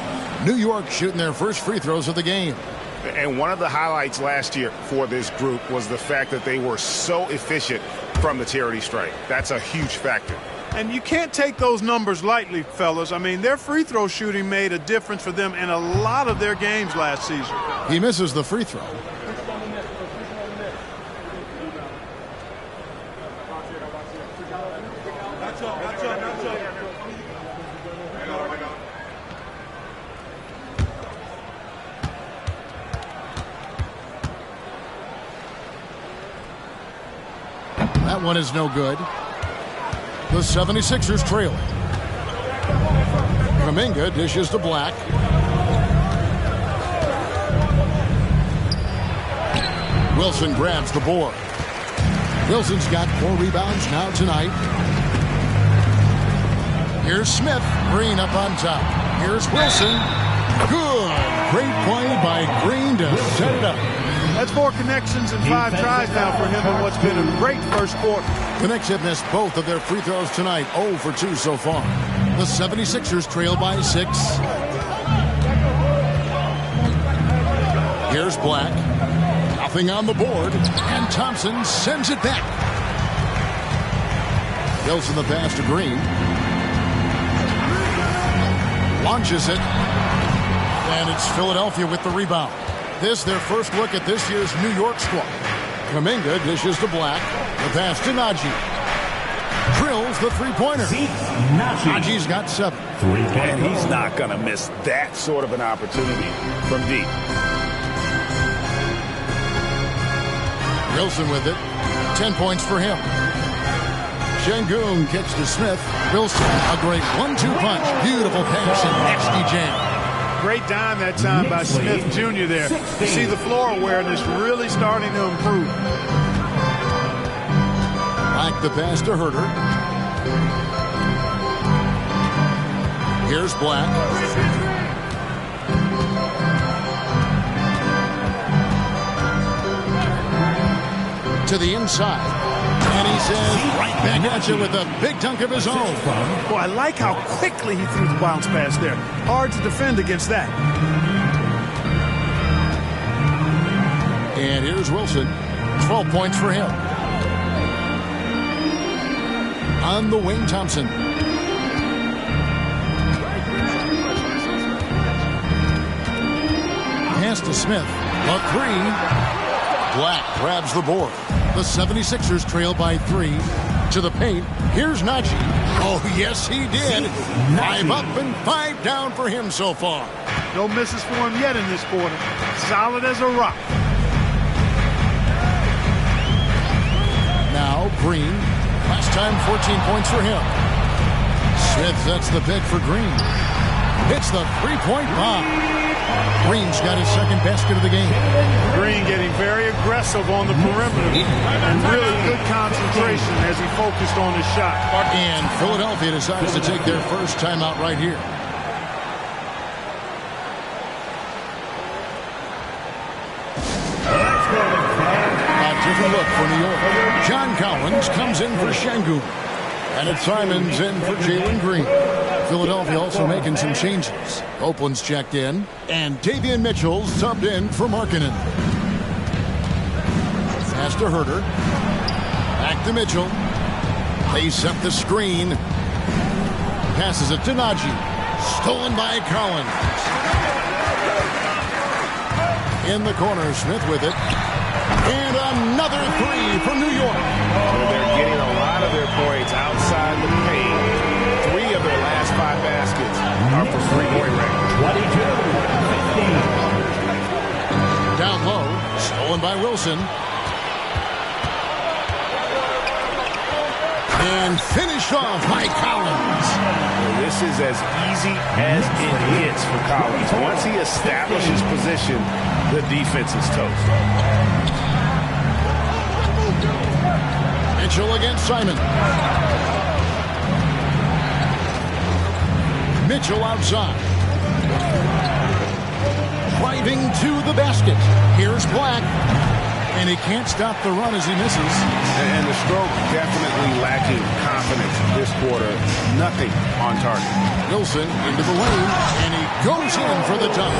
New York shooting their first free throws of the game. And one of the highlights last year for this group was the fact that they were so efficient from the charity stripe. That's a huge factor. And you can't take those numbers lightly, fellas. I mean, their free throw shooting made a difference for them in a lot of their games last season. He misses the free throw. That one is no good. The 76ers trailing. Kuminga dishes to Black. Wilson grabs the board. Wilson's got 4 rebounds now tonight. Here's Smith. Green up on top. Here's Wilson. Good. Great play by Green to set it up. That's 4 connections and 5 tries now for him in what's been a great first quarter. The Knicks have missed both of their free throws tonight, 0 for 2 so far. The 76ers trail by 6. Here's Black. Nothing on the board, and Thompson sends it back. Wilson the pass to Green. Launches it, and it's Philadelphia with the rebound. This their first look at this year's New York squad. Kuminga dishes to Black. The pass to Najee. Drills the three-pointer. Najee's got 7. And he's not going to miss that sort of an opportunity from deep. Wilson with it. 10 points for him. Şengün kicks to Smith. Wilson, a great 1-2 punch. Beautiful pass and nasty jam. Great dime that time by Smith Jr. there. You see the floor awareness really starting to improve. Like the pass to Herter. Here's Black. To the inside. And he says, right back at you with a big dunk of his own. Boy, I like how quickly he threw the bounce pass there. Hard to defend against that. And here's Wilson. 12 points for him. On the wing, Thompson. Pass to Smith. A 3. Black grabs the board. The 76ers trail by 3. To the paint. Here's Najee. Oh, yes, he did. 5 up and 5 down for him so far. No misses for him yet in this quarter. Solid as a rock. Now Green. Last time 14 points for him. Smith sets the pick for Green. Hits the three-point bomb. Green's got his second basket of the game. Green getting very aggressive on the perimeter. And really good concentration as he focused on his shot. And Philadelphia decides to take their first timeout right here. A different look for New York. John Collins comes in for Şengün. And it's Simons in for Jalen Green. Philadelphia also making some changes. Copeland's checked in, and Davion Mitchell's subbed in for Markkanen. Pass to Herter. Back to Mitchell. They set the screen. Passes it to Najee. Stolen by Collins. In the corner, Smith with it. And another 3 from New York. They're getting a lot of their points outside the paint. 3 of their last 5 baskets are from three-point range. 22-15. Down low, stolen by Wilson. And finished off by Collins. Well, this is as easy as it gets for Collins. Once he establishes position, the defense is toast. Mitchell against Simon. Mitchell outside. Driving to the basket. Here's Black. And he can't stop the run as he misses. And the stroke definitely lacking confidence. confidence this quarter. Nothing on target. Wilson into the lane, and he goes in for the dunk.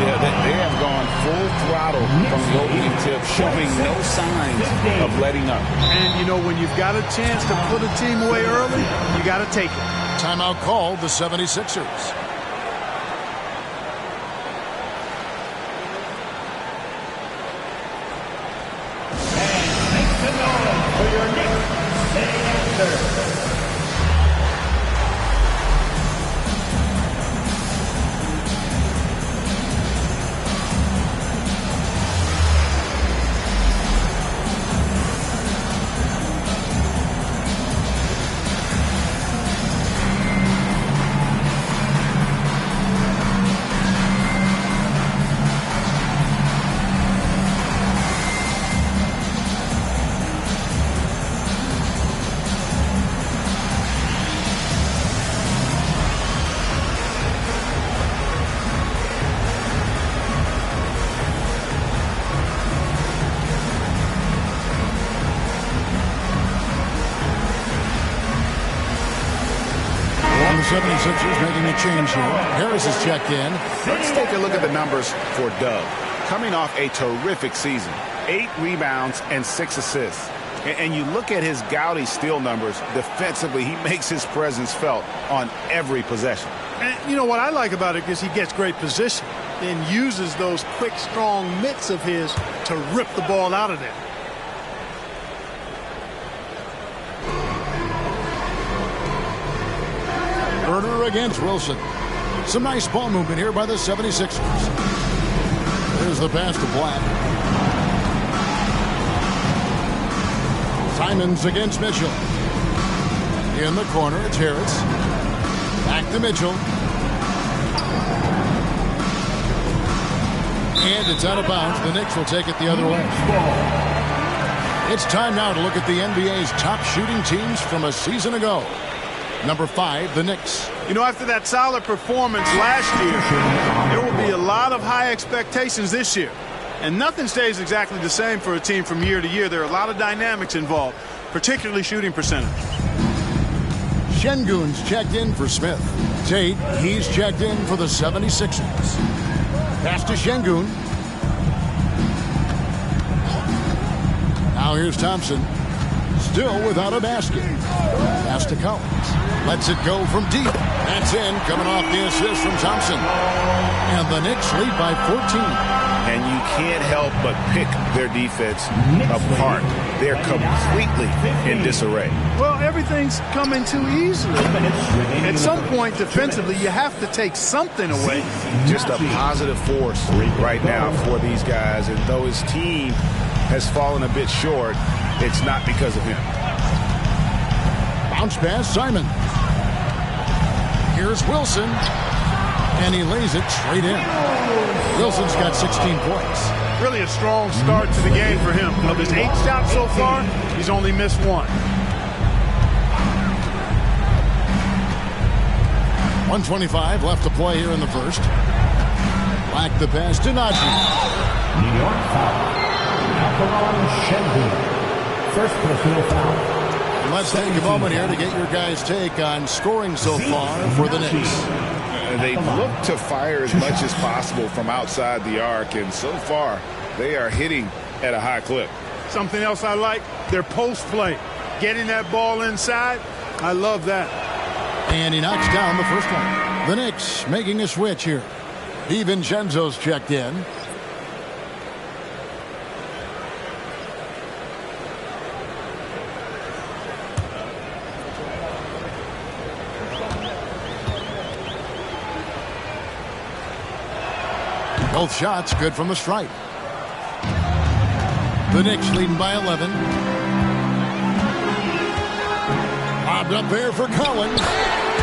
Yeah, they have gone full throttle from the opening tip, showing no signs of letting up. And, you know, when you've got a chance to put a team away early, you got to take it. Timeout called the 76ers. For your next answer. The 76ers making a change here. Harris is checked in. Let's take a look at the numbers for Dub. Coming off a terrific season. 8 rebounds and 6 assists. And you look at his gaudy steal numbers. Defensively, he makes his presence felt on every possession. And you know what I like about it is he gets great position and uses those quick, strong mitts of his to rip the ball out of there. Herder against Wilson. Some nice ball movement here by the 76ers. There's the pass to Black. Simons against Mitchell. In the corner, it's Harris. Back to Mitchell. And it's out of bounds. The Knicks will take it the other way. It's time now to look at the NBA's top shooting teams from a season ago. Number 5, the Knicks. You know, after that solid performance last year, there will be a lot of high expectations this year. And nothing stays exactly the same for a team from year to year. There are a lot of dynamics involved, particularly shooting percentage. Şengün's checked in for Smith. Tate, he's checked in for the 76ers. Pass to Şengün. Now here's Thompson. Still without a basket. Pass to Collins. Lets it go from deep. That's in, coming off the assist from Thompson. And the Knicks lead by 14. And you can't help but pick their defense apart. They're completely in disarray. Well, everything's coming too easily. At some point, defensively, you have to take something away. Just a positive force right now for these guys. And though his team has fallen a bit short, it's not because of him. Bounce pass, Simon. Here's Wilson. And he lays it straight in. Wilson's got 16 points. Really a strong start to the game for him. Of his 8 shots so far, he's only missed 1. 1:25 left to play here in the first. Black the pass to Najee. New York foul. Alcaron Şengün. First personal foul. And let's take a moment here to get your guys' take on scoring so far for the Knicks. They look to fire as much as possible from outside the arc, and so far they are hitting at a high clip. Something else I like, their post play. Getting that ball inside, I love that. And he knocks down the first one. The Knicks making a switch here. DiVincenzo's checked in. Both shots good from the stripe. The Knicks leading by 11. Lobbed up there for Collins.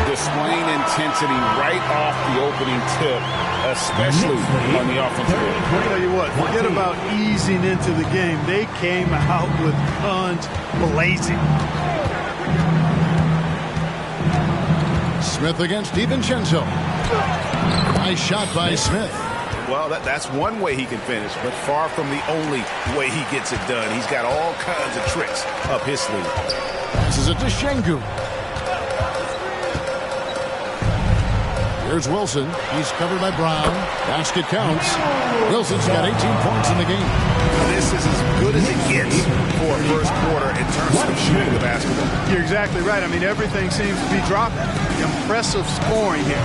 Displaying intensity right off the opening tip, especially on the offensive end. I'll tell you what, forget about easing into the game. They came out with guns blazing. Smith against DiVincenzo. Nice shot by Smith. Well, that's one way he can finish, but far from the only way he gets it done. He's got all kinds of tricks up his sleeve. Passes it to Şengün. Here's Wilson. He's covered by Brown. Basket counts. Wilson's got 18 points in the game. This is as good as it gets for a first quarter in terms of shooting the basketball. You're exactly right. I mean, everything seems to be dropping. Impressive scoring here.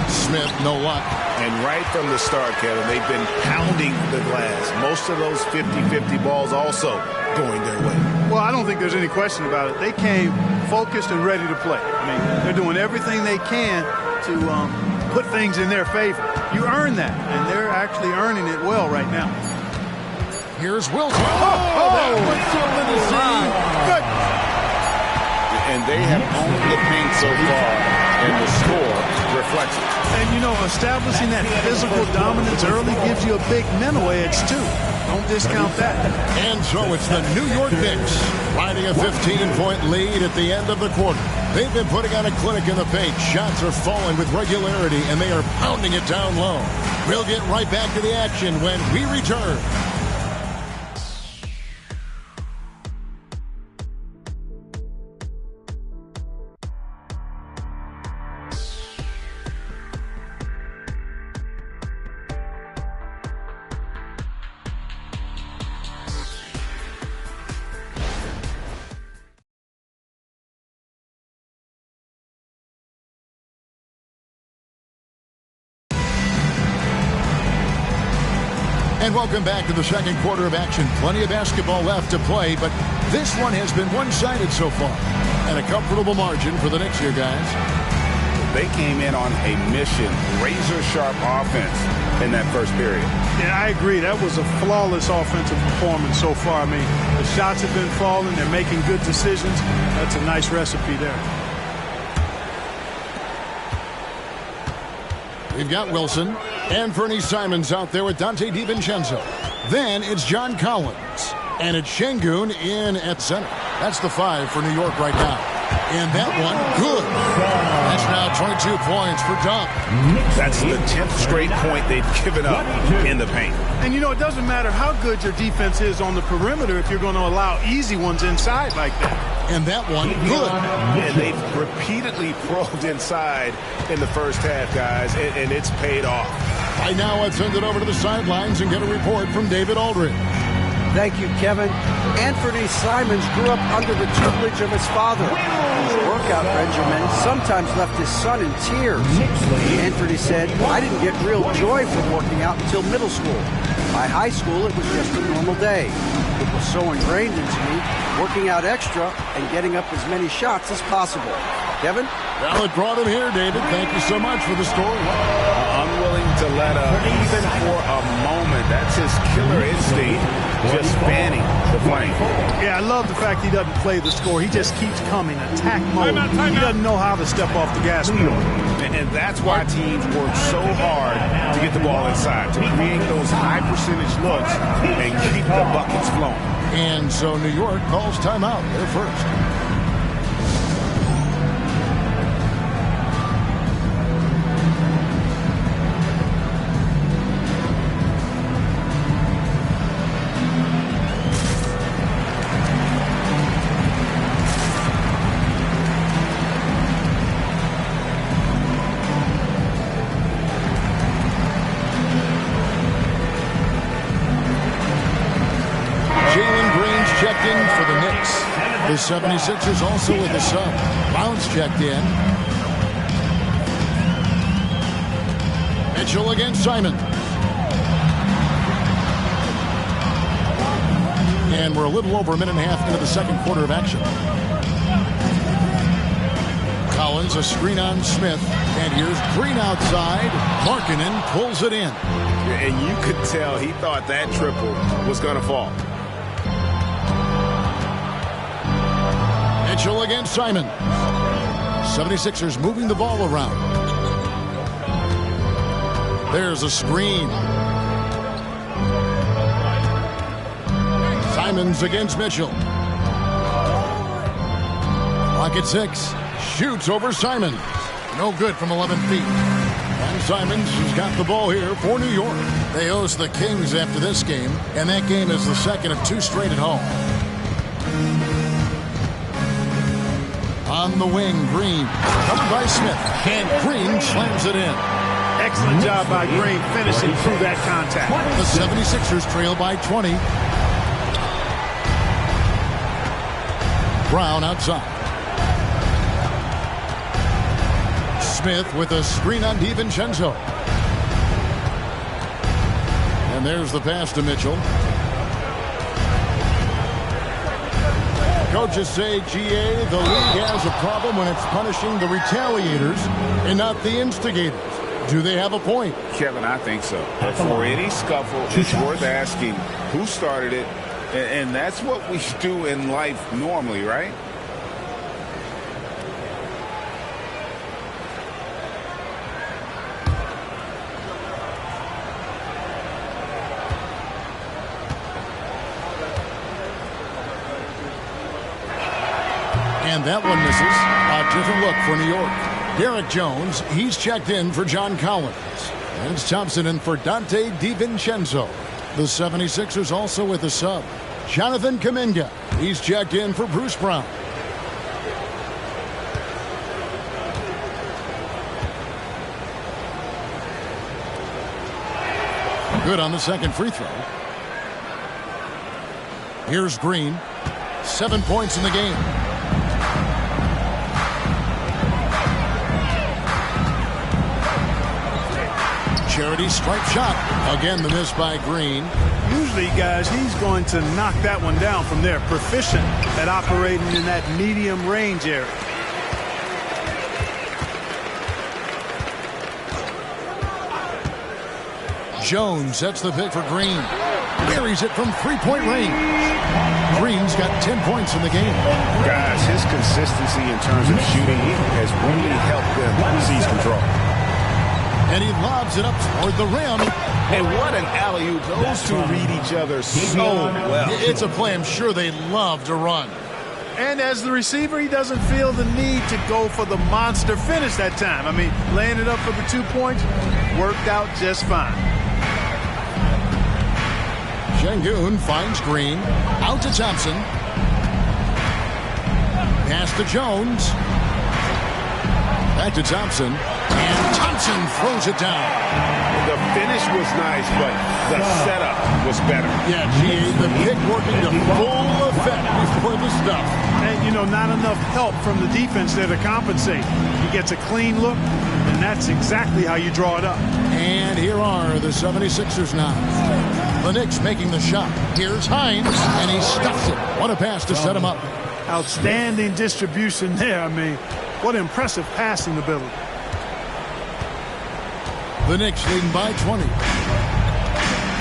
Smith, no luck. And right from the start, Kevin, they've been pounding the glass. Most of those 50-50 balls also going their way. Well, I don't think there's any question about it. They came focused and ready to play. I mean, they're doing everything they can to put things in their favor. You earn that, and they're actually earning it well right now. Here's Wilson. That was something to see. Good. And they have owned the paint so far, and the score reflects it. And, you know, establishing that physical dominance early gives you a big mental edge, too. Don't discount that. And so it's the New York Knicks riding a 15-point lead at the end of the quarter. They've been putting on a clinic in the paint. Shots are falling with regularity, and they are pounding it down low. We'll get right back to the action when we return. And welcome back to the second quarter of action. Plenty of basketball left to play, but this one has been one-sided so far. And a comfortable margin for the Knicks here, guys. They came in on a mission, razor-sharp offense in that first period. Yeah, I agree. That was a flawless offensive performance so far. I mean, the shots have been falling. They're making good decisions. That's a nice recipe there. We've got Wilson and Fernie Simons out there with Dante DiVincenzo. Then it's John Collins. And it's Şengün in at center. That's the 5 for New York right now. And that one, good. That's now 22 points for Dunk. That's the 10th straight point they've given up in the paint. And, you know, it doesn't matter how good your defense is on the perimeter if you're going to allow easy ones inside like that. And that one, good. And they've repeatedly probed inside in the first half, guys, and it's paid off. Right now, I've sent it over to the sidelines and get a report from David Aldridge. Thank you, Kevin. Anthony Simons grew up under the tutelage of his father, whose workout regimen sometimes left his son in tears. Anthony said, I didn't get real joy from working out until middle school. By high school, it was just a normal day. It was so ingrained into me, working out extra and getting up as many shots as possible. Kevin? Well, it brought him here, David. Thank you so much for the story. Unwilling to let up, even for a moment. That's his killer instinct, just fanning the flame. Yeah, I love the fact he doesn't play the score. He just keeps coming, attack mode. He doesn't know how to step off the gas pedal. And that's why teams work so hard to get the ball inside, to create those high percentage looks and keep the buckets flowing. And so New York calls timeout. They're first. The 76ers also with a sub. Bounce checked in. Mitchell against Simon. And we're a little over a minute and a half into the second quarter of action. Collins, a screen on Smith. And here's Green outside. Markkanen pulls it in. And you could tell he thought that triple was going to fall. Mitchell against Simon. 76ers moving the ball around. There's a screen. Simons against Mitchell. Clock at 6. Shoots over Simon. No good from 11 feet. John Simons has got the ball here for New York. They host the Kings after this game, and that game is the second of 2 straight at home. On the wing, Green. Covered by Smith. And Green slams it in. Excellent job by Green finishing through that contact. The 76ers trail by 20. Brown outside. Smith with a screen on DiVincenzo. And there's the pass to Mitchell. Coaches say, GA, the league has a problem when it's punishing the retaliators and not the instigators. Do they have a point? Kevin, I think so. For any scuffle, it's worth asking who started it, and that's what we do in life normally, right? And that one misses. A different look for New York. Derek Jones, he's checked in for John Collins. And it's Thompson in for Dante DiVincenzo. The 76ers also with a sub. Jonathan Kuminga, he's checked in for Bruce Brown. Good on the second free throw. Here's Green. 7 points in the game. Charity stripe shot. Again, the miss by Green. Usually, guys, he's going to knock that one down from there. Proficient at operating in that medium range area. Jones sets the pick for Green. Buries it from 3-point range. Green's got 10 points in the game. Guys, his consistency in terms of shooting has really helped them seize control. And he lobs it up toward the rim. And what an alley-oop. Those two read each other so well. It's a play I'm sure they love to run. And as the receiver, he doesn't feel the need to go for the monster finish that time. I mean, laying it up for the 2 points worked out just fine. Şengün finds Green. Out to Thompson. Pass to Jones. Back to Thompson. And Thompson throws it down. The finish was nice, but the setup was better. Yeah, the pick working to full effect before the stuff. And, you know, not enough help from the defense there to compensate. He gets a clean look, and that's exactly how you draw it up. And here are the 76ers now. The Knicks making the shot. Here's Hines, and he stuffs it. What a pass to set him up. Outstanding distribution there. I mean, what impressive passing ability. The Knicks leading by 20.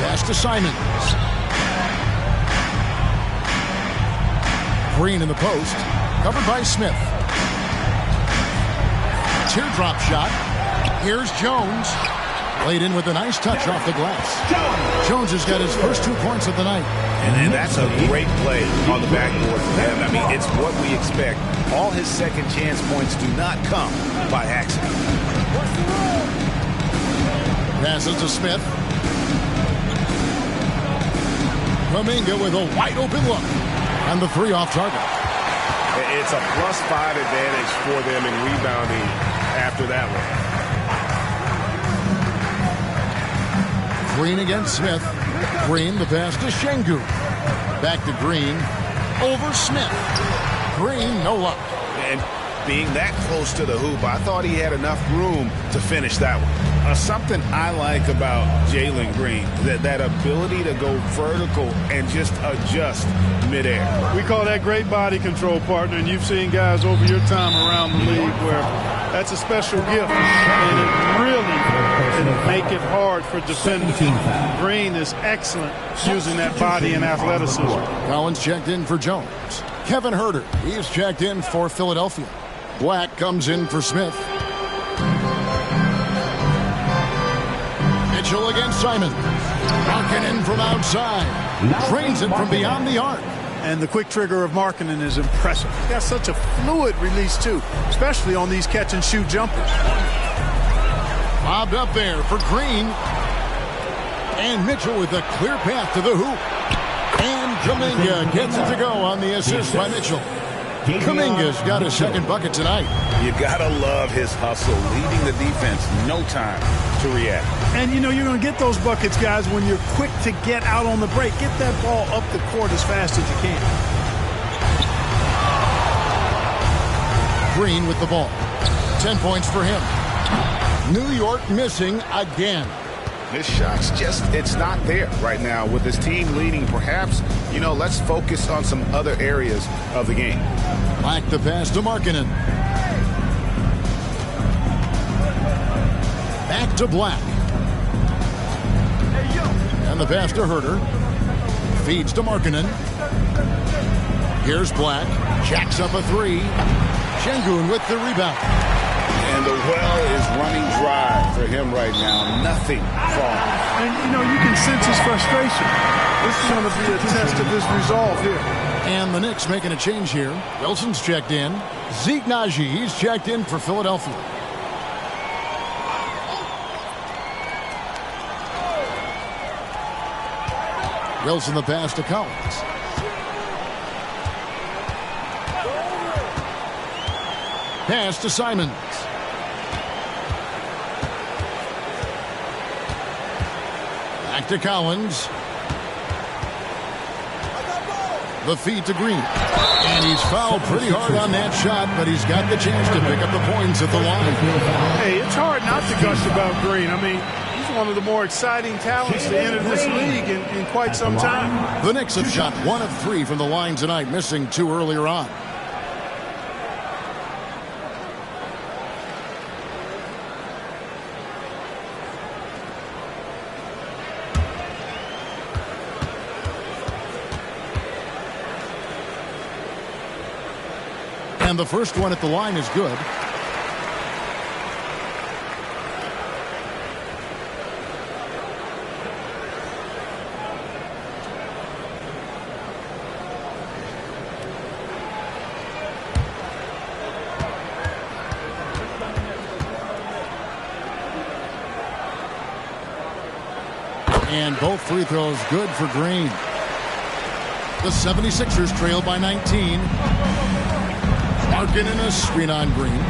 Pass to Simons. Green in the post. Covered by Smith. Teardrop shot. Here's Jones. Played in with a nice touch off the glass. Jones has got his first 2 points of the night. And that's a great play on the backboard for them. I mean, it's what we expect. All his second chance points do not come by accident. Passes to Smith. Kuminga with a wide open look. And the 3 off target. It's a +5 advantage for them in rebounding after that one. Green against Smith. Green, the pass to Şengün. Back to Green. Over Smith. Green, no luck. And being that close to the hoop, I thought he had enough room to finish that one. Something I like about Jalen Green, that ability to go vertical and just adjust midair. We call that great body control, partner, and you've seen guys over your time around the league where that's a special gift, and it really can make it hard for defenders. Green is excellent using that body and athleticism. Collins checked in for Jones. Kevin Huerter, he's checked in for Philadelphia. Black comes in for Smith. Mitchell against Simon. Markkanen from outside. Drains it from beyond the arc. And the quick trigger of Markkanen is impressive. He's got such a fluid release, too, especially on these catch-and-shoot jumpers. Bobbed up there for Green. And Mitchell with a clear path to the hoop. And Kuminga gets it to go on the assist by Mitchell. Kuminga's got his second bucket tonight. You gotta love his hustle, leading the defense, no time to react. And you know you're going to get those buckets, guys, when you're quick to get out on the break. Get that ball up the court as fast as you can. Green with the ball. 10 points for him. New York missing again. His shot's just, it's not there right now with his team leading. Perhaps, you know, let's focus on some other areas of the game. Black the pass to Markkanen. Back to Black. And the pass to Herter. Feeds to Markkanen. Here's Black. Jacks up a three. Şengün with the rebound. And the well is running dry for him right now. Nothing falling. And, you know, you can sense his frustration. This is going to be a test of his resolve here. And the Knicks making a change here. Wilson's checked in. Zeke Naji, he's checked in for Philadelphia. Wilson the pass to Collins. Pass to Simons. Back to Collins. The feed to Green. And he's fouled pretty hard on that shot, but he's got the chance to pick up the points at the line. Hey, it's hard not to gush about Green. I mean, he's one of the more exciting talents to enter this league in quite some time. The Knicks have shot 1 of 3 from the line tonight, missing 2 earlier on. And the first one at the line is good. And both free throws good for Green. The 76ers trail by 19. Markkanen a screen on Green.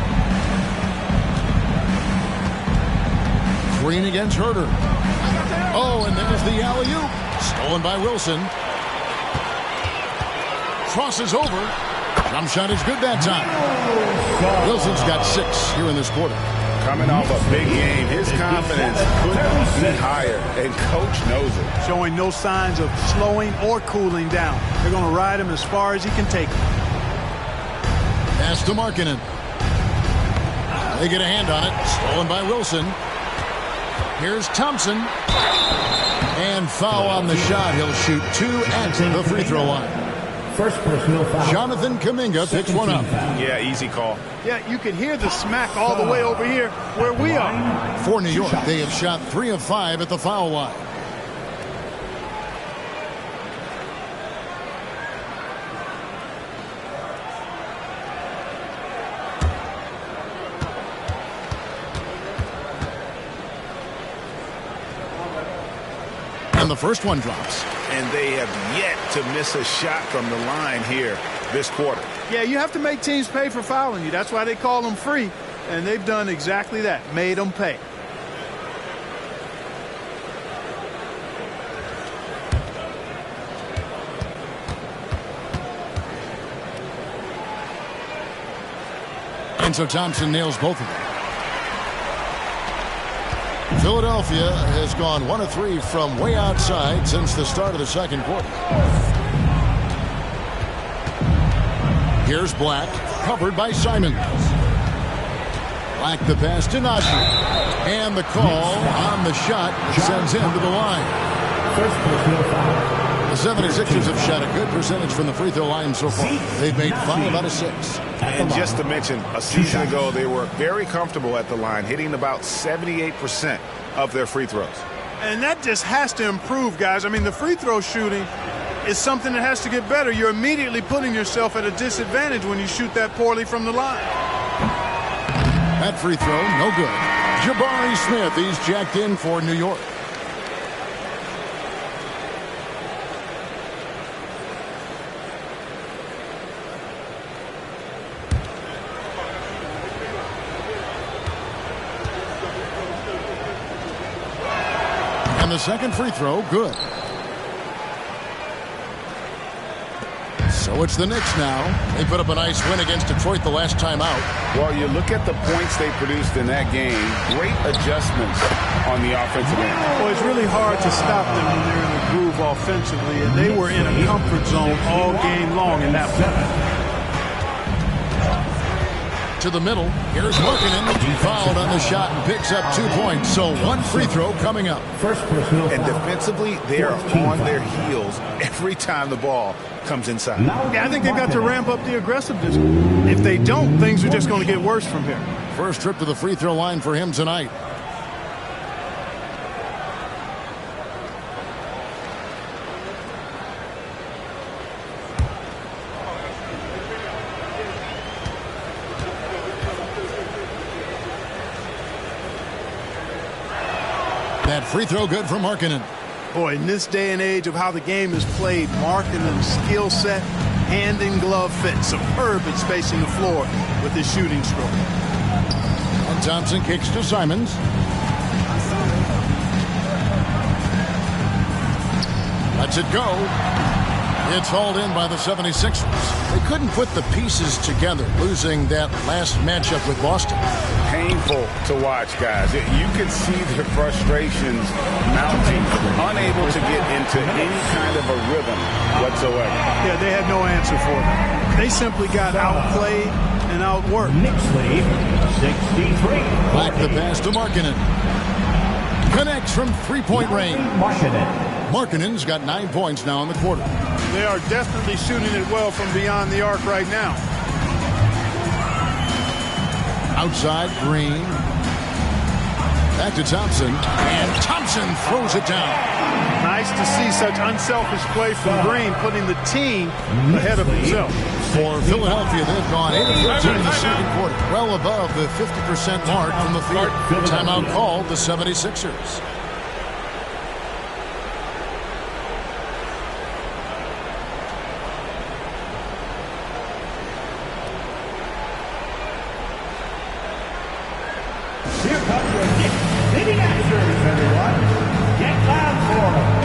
Green against Herter. Oh, and there's the alley-oop. Stolen by Wilson. Crosses over. Jump shot is good that time. Wilson's got 6 here in this quarter. Coming off a big game, his confidence couldn't be higher, and coach knows it. Showing no signs of slowing or cooling down. They're going to ride him as far as he can take him. Pass to Markkanen. They get a hand on it. Stolen by Wilson. Here's Thompson. And foul on the shot. He'll shoot 2 at the free throw line. First personal foul. Jonathan Kuminga picks one up. Yeah, easy call. Yeah, you can hear the smack all the way over here where we are. For New York, they have shot 3 of 5 at the foul line. And the first one drops. And they have yet to miss a shot from the line here this quarter. Yeah, you have to make teams pay for fouling you. That's why they call them free. And they've done exactly that. Made them pay. And so Thompson nails both of them. Philadelphia has gone 1 of 3 from way outside since the start of the second quarter. Here's Black, covered by Simons. Black the pass to Naji. And the call on the shot sends him to the line. The 76ers have shot a good percentage from the free throw line so far. They've made 5 out of 6. And just to mention, a season ago, they were very comfortable at the line, hitting about 78% of their free throws. And that just has to improve, guys. I mean, the free throw shooting is something that has to get better. You're immediately putting yourself at a disadvantage when you shoot that poorly from the line. That free throw, no good. Jabari Smith, he's checked in for New York. And the second free throw, good. So it's the Knicks now. They put up a nice win against Detroit the last time out. Well, you look at the points they produced in that game. Great adjustments on the offensive end. Well, it's really hard to stop them when they're in a groove offensively, and they were in a comfort zone all game long in that one. To the middle. Here's Markkanen. He fouled on the shot and picks up 2 points. So one free throw coming up. And defensively, they are on their heels every time the ball comes inside. Yeah, I think they've got to ramp up the aggressiveness. If they don't, things are just going to get worse from here. First trip to the free throw line for him tonight. That free throw good for Markkanen. Boy, in this day and age of how the game is played, Markkanen's skill set, hand and glove fit, superb at spacing the floor with his shooting stroke. And Thompson kicks to Simons. Lets it go. It's hauled in by the 76ers. They couldn't put the pieces together, losing that last matchup with Boston. Painful to watch, guys. You can see their frustrations mounting, unable to get into any kind of a rhythm whatsoever. Yeah, they had no answer for them. They simply got outplayed and outworked. Knicks lead 63. Back the pass to Markkanen. Connects from three-point range. Markkanen's got 9 points now in the quarter. They are definitely shooting it well from beyond the arc right now. Outside, Green. Back to Thompson. And Thompson throws it down. Nice to see such unselfish play from Green, putting the team ahead of himself. For Philadelphia, they've gone 8 of 13 in the second quarter, well above the 50% mark from the field. Timeout called the 76ers. Here comes your Knicks City Masters, everyone. Get loud for them.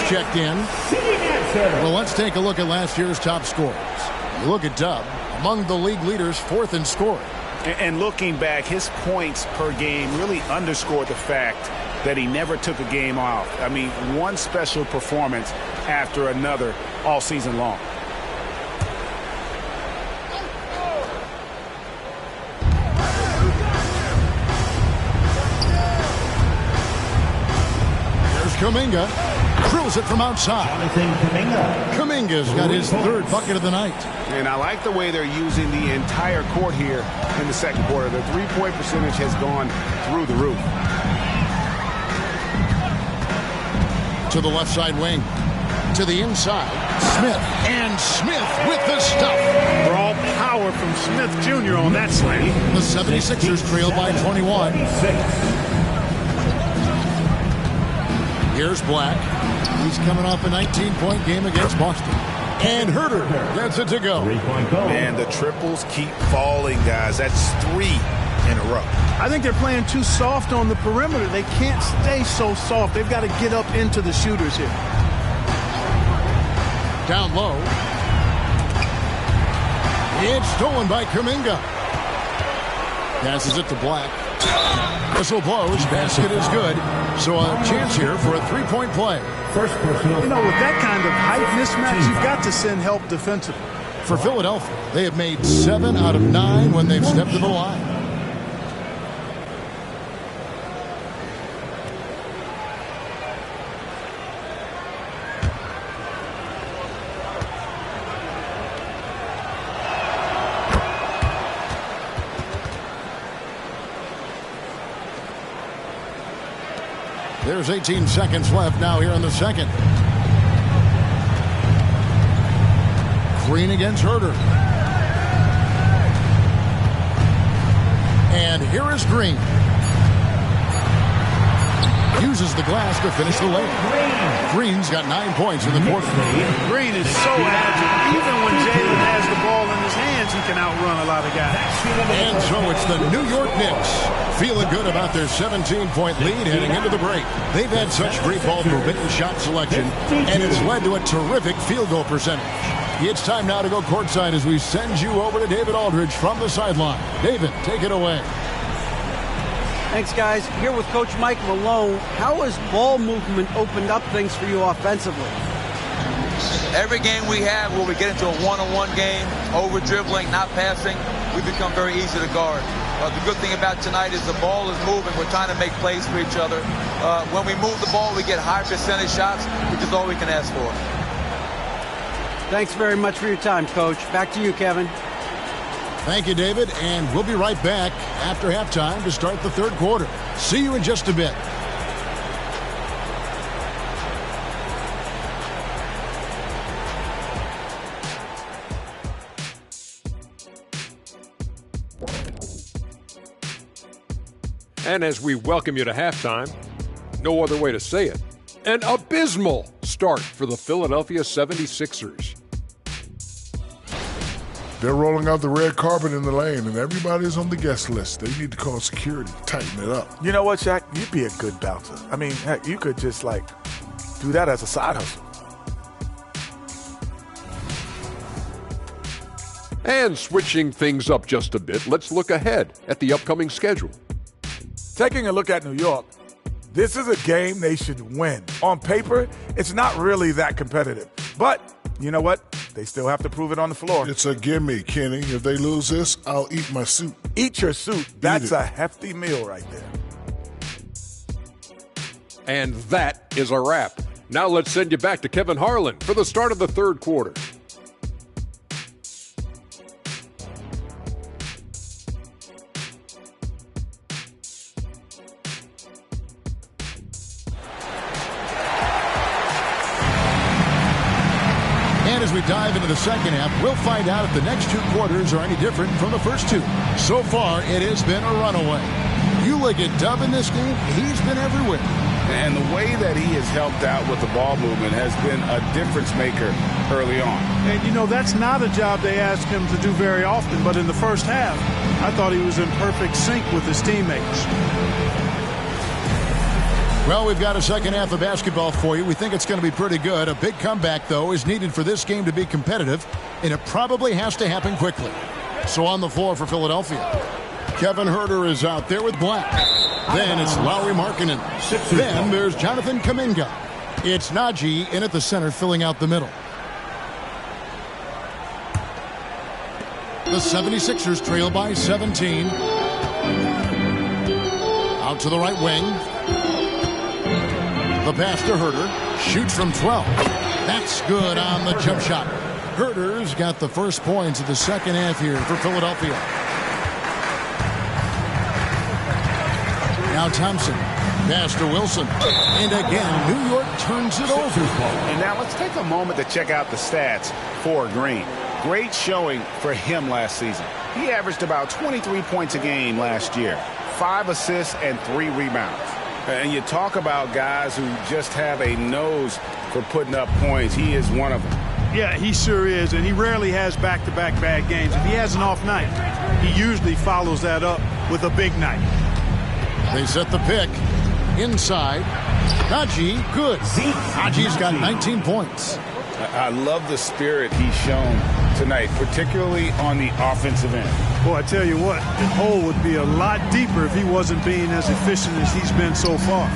Checked in. Well, let's take a look at last year's top scorers. You look at Dub, among the league leaders, 4th in scoring. And looking back, his points per game really underscored the fact that he never took a game off. I mean, one special performance after another all season long. There's Kuminga. Drills it from outside. Kuminga's got his 3rd bucket of the night. And I like the way they're using the entire court here in the second quarter. The three-point percentage has gone through the roof. To the left side wing. To the inside. Smith. And Smith with the stuff. Raw power from Smith Jr. on that slam. The 76ers trail by 21. Here's Black. He's coming off a 19-point game against Boston. And Herder gets it to go. Man, the triples keep falling, guys. That's 3 in a row. I think they're playing too soft on the perimeter. They can't stay so soft. They've got to get up into the shooters here. Down low. It's stolen by Kuminga. Passes it to Black. Whistle blows. Basket is good. So a chance here for a three-point play. With that kind of height mismatch, you've got to send help defensively. For Philadelphia, they have made 7 out of 9 when they've stepped to the line. There's 18 seconds left now here in the second. Green against Herder. And here is Green. Uses the glass to finish the lane. Green's got 9 points in the quarter. Green is so agile. Even when Jalen has the ball in his hands, he can outrun a lot of guys. And so it's the New York Knicks feeling good about their 17-point lead heading into the break. They've had such great ball movement and shot selection, and it's led to a terrific field goal percentage. It's time now to go courtside as we send you over to David Aldridge from the sideline. David, take it away. Thanks, guys. Here with Coach Mike Malone. How has ball movement opened up things for you offensively? Every game we have where we get into a one-on-one game, over-dribbling, not passing, we become very easy to guard. The good thing about tonight is the ball is moving. We're trying to make plays for each other. When we move the ball, we get high percentage shots, which is all we can ask for. Thanks very much for your time, Coach. Back to you, Kevin. Thank you, David, and we'll be right back after halftime to start the third quarter. See you in just a bit. And as we welcome you to halftime, no other way to say it, an abysmal start for the Philadelphia 76ers. They're rolling out the red carpet in the lane, and everybody's on the guest list. They need to call security, tighten it up. You know what, Shaq? You'd be a good bouncer. I mean, heck, you could just, do that as a side hustle. And switching things up just a bit, let's look ahead at the upcoming schedule. Taking a look at New York, this is a game they should win. On paper, it's not really that competitive. But you know what? They still have to prove it on the floor. It's a gimme, Kenny. If they lose this, I'll eat my soup. Eat your soup. That's a hefty meal right there. And that is a wrap. Now let's send you back to Kevin Harlan for the start of the third quarter. As we dive into the second half, we'll find out if the next 2 quarters are any different from the first 2. So far, it has been a runaway. You look at Dub in this game, he's been everywhere. And the way that he has helped out with the ball movement has been a difference maker early on. And, that's not a job they ask him to do very often. But in the first half, I thought he was in perfect sync with his teammates. Well, we've got a second half of basketball for you. We think it's going to be pretty good. A big comeback, though, is needed for this game to be competitive, and it probably has to happen quickly. So on the floor for Philadelphia, Kevin Herder is out there with Black. Then it's Lauri Markkanen. Then there's Jonathan Kuminga. It's Najee in at the center, filling out the middle. The 76ers trail by 17. Out to the right wing. The pass to Herder. Shoots from 12. That's good on the jump shot. Herder's got the first points of the second half here for Philadelphia. Now Thompson. Pass to Wilson. And again, New York turns it over. And now let's take a moment to check out the stats for Green. Great showing for him last season. He averaged about 23 points a game last year. 5 assists and 3 rebounds. And you talk about guys who just have a nose for putting up points. He is one of them. Yeah, he sure is, and he rarely has back-to-back bad games. If he has an off night, he usually follows that up with a big night. They set the pick. Inside. Najee, good. Najee's got 19 points. I love the spirit he's shown tonight, particularly on the offensive end. Boy, I tell you what, the hole would be a lot deeper if he wasn't being as efficient as he's been so far.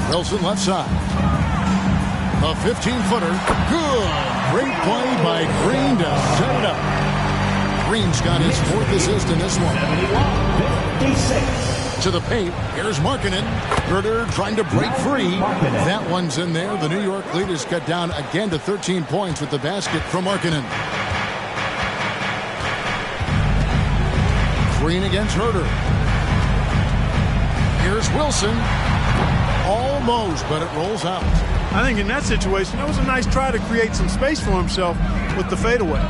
Wilson left side. A 15-footer. Good. Great play by Green to set it up. Green's got his 4th assist in this one. 56. To the paint. Here's Markkanen. Herder trying to break free. That one's in there. The New York lead is cut down again to 13 points with the basket from Markkanen. Green against Herder. Here's Wilson. Almost, but it rolls out. I think in that situation, that was a nice try to create some space for himself with the fadeaway.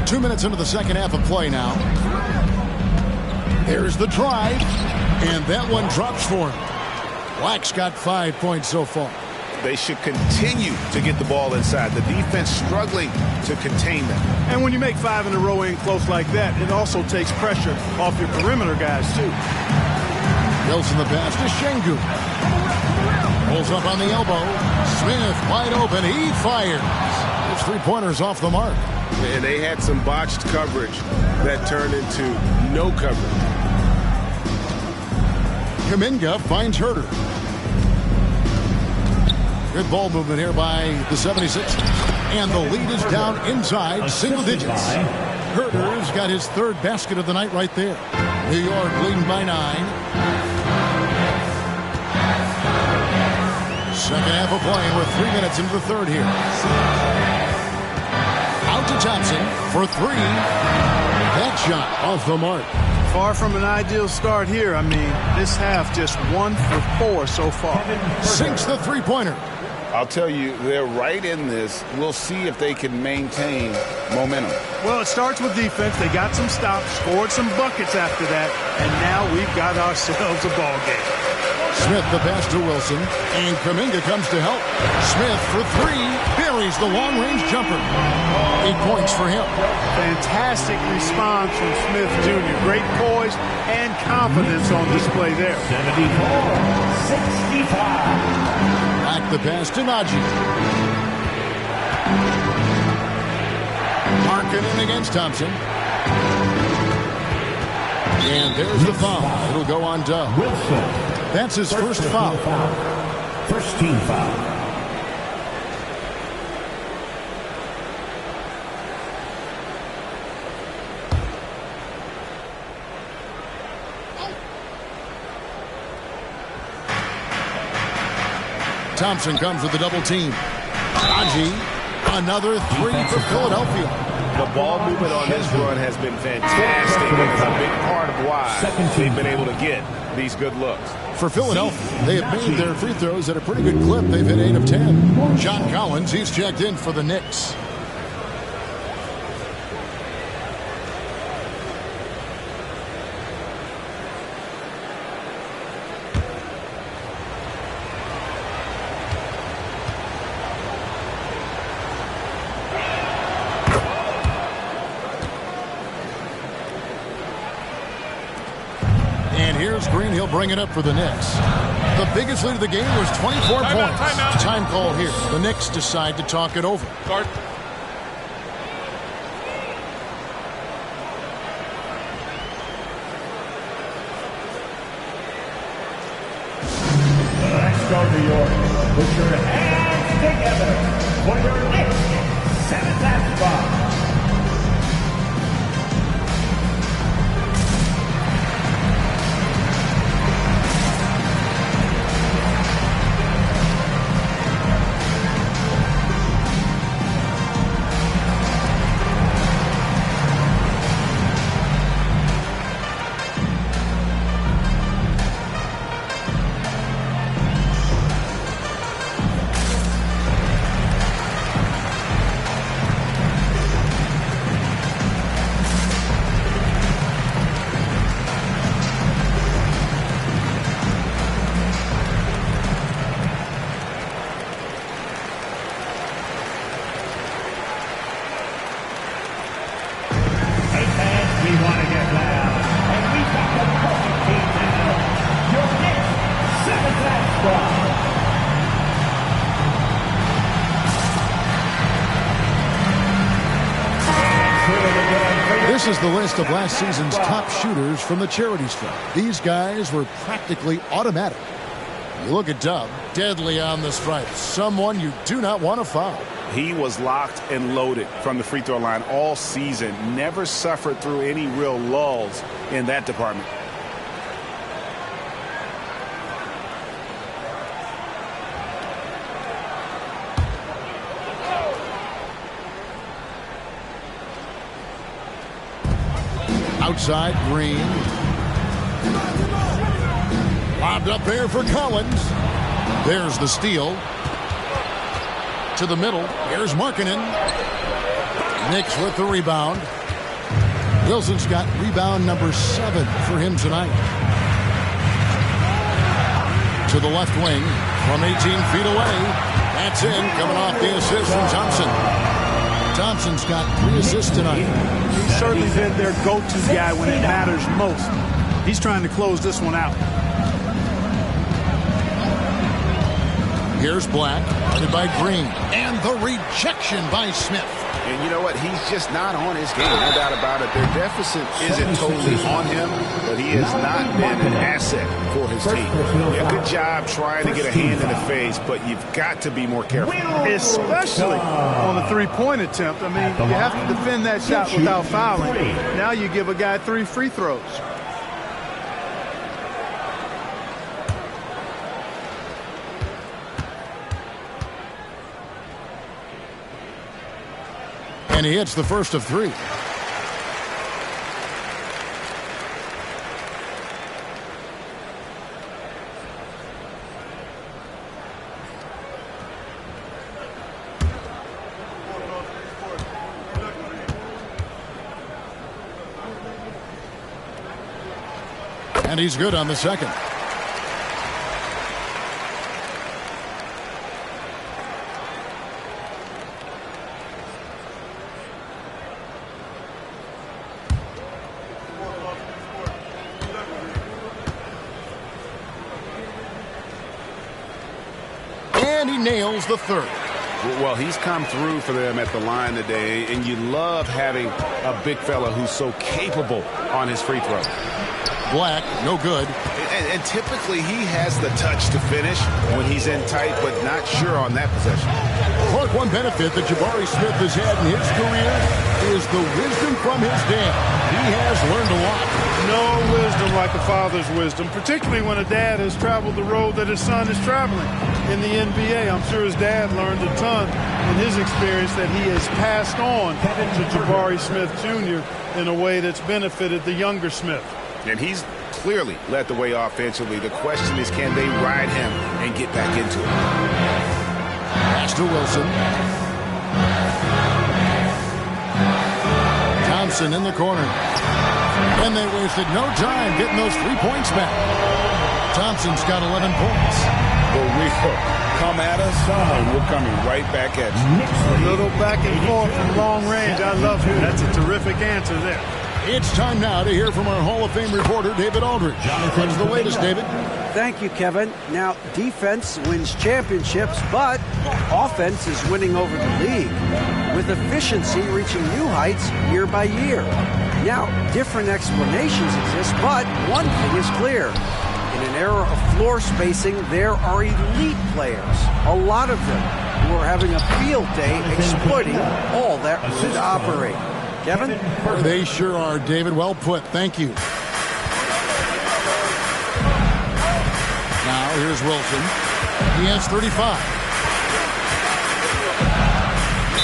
2 minutes into the second half of play now. There's the drive, and that one drops for him. Black's got 5 points so far. They should continue to get the ball inside. The defense struggling to contain them. And when you make 5 in a row in close like that, it also takes pressure off your perimeter guys, too. Wilson the pass to Şengün. Rolls up on the elbow. Smith wide open. He fires. Those 3-pointers off the mark. And they had some botched coverage that turned into no coverage. Kuminga finds Herder. Good ball movement here by the 76ers. And the lead is down inside single digits. Herder's got his 3rd basket of the night right there. New York leading by 9. Second half of playing. We're 3 minutes into the third here. Out to Thompson for 3. That shot off the mark. Far from an ideal start here. I mean, this half just 1 for 4 so far. Sinks the 3-pointer. I'll tell you, they're right in this. We'll see if they can maintain momentum. Well, it starts with defense. They got some stops, scored some buckets after that, and now we've got ourselves a ball game. Smith the pass to Wilson, and Kuminga comes to help. Smith for 3, buries the long-range jumper. 8 points for him. Fantastic response from Smith Jr. Great poise and confidence on display there. 74-65. Back the pass to Najee. Markkanen against Thompson. And there's the foul. It'll go on Dub. Wilson. That's his first foul. First team foul. Thompson comes with the double team. Najee, another 3 for Philadelphia. The ball movement on this run has been fantastic. It's a big part of why they've been able to get these good looks. For Philadelphia, they have made their free throws at a pretty good clip. They've hit 8 of 10. John Collins, he's checked in for the Knicks. Green, he'll bring it up for the Knicks. The biggest lead of the game was 24 points. Time call here. The Knicks decide to talk it over. Start. Let's go, New York. Put your hands together for your Knicks 7th basketball. This is the list of last season's top shooters from the charity stripe. These guys were practically automatic. You look at Dub, deadly on the stripe. Someone you do not want to foul. He was locked and loaded from the free throw line all season. Never suffered through any real lulls in that department. Outside, Green. Lobbed up there for Collins. There's the steal. To the middle. Here's Markkanen. Knicks with the rebound. Wilson's got rebound number 7 for him tonight. To the left wing from 18 feet away. That's in, coming off the assist from Thompson. Thompson's got 3 assists tonight. He's certainly been their go-to guy when it matters most. He's trying to close this one out. Here's Black, guarded by Green. And the rejection by Smith. And you know what? He's just not on his game. No doubt about it. Their deficit isn't totally on him, but he has not been an asset for his team. Yeah, good job trying to get a hand in the face, but you've got to be more careful. Especially on the three-point attempt. I mean, you have to defend that shot without fouling. Now you give a guy 3 free throws. And he hits the first of 3. And he's good on the second. Nails the third. Well, he's come through for them at the line today, and you love having a big fella who's so capable on his free throw. Black, no good. And typically he has the touch to finish when he's in tight, but not sure on that possession. Clark, one benefit that Jabari Smith has had in his career is the wisdom from his dad. He has learned a lot. No wisdom like a father's wisdom, particularly when a dad has traveled the road that his son is traveling in the NBA. I'm sure his dad learned a ton in his experience that he has passed on to Jabari Smith Jr. in a way that's benefited the younger Smith. And he's clearly led the way offensively. The question is, can they ride him and get back into it? Pass to Wilson. Thompson in the corner. And they wasted no time getting those 3 points back. Thompson's got 11 points. But we come at us, and we're coming right back at you. A little back and forth from long range. I love it. That's a terrific answer there. It's time now to hear from our Hall of Fame reporter, David Aldridge. What's the latest, David? Thank you, Kevin. Now, defense wins championships, but offense is winning over the league, with efficiency reaching new heights year by year. Now, different explanations exist, but one thing is clear. In an era of floor spacing, there are elite players, a lot of them, who are having a field day exploiting all that room to operate. Kevin? They sure are, David. Well put. Thank you. Now, here's Wilson. He has 35.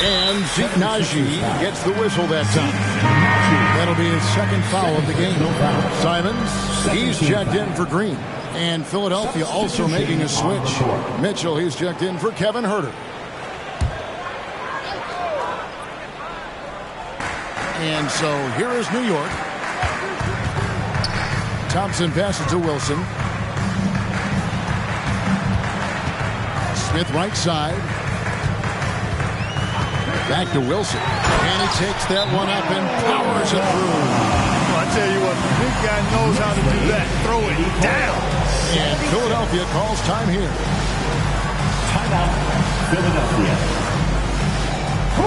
And Zeke Naji gets the whistle that time. That'll be his second foul of the game. Simons, he's checked in for Green. And Philadelphia also making a switch. Mitchell, he's checked in for Kevin Huerter. And so here is New York. Thompson passes to Wilson. Smith right side. Back to Wilson. And he takes that one up and powers it through. Well, I tell you what, the big guy knows how to do that. Throw it down. And Philadelphia calls time here. Timeout, Philadelphia.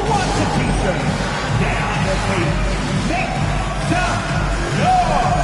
wants a t-shirt, down the feet, make some noise.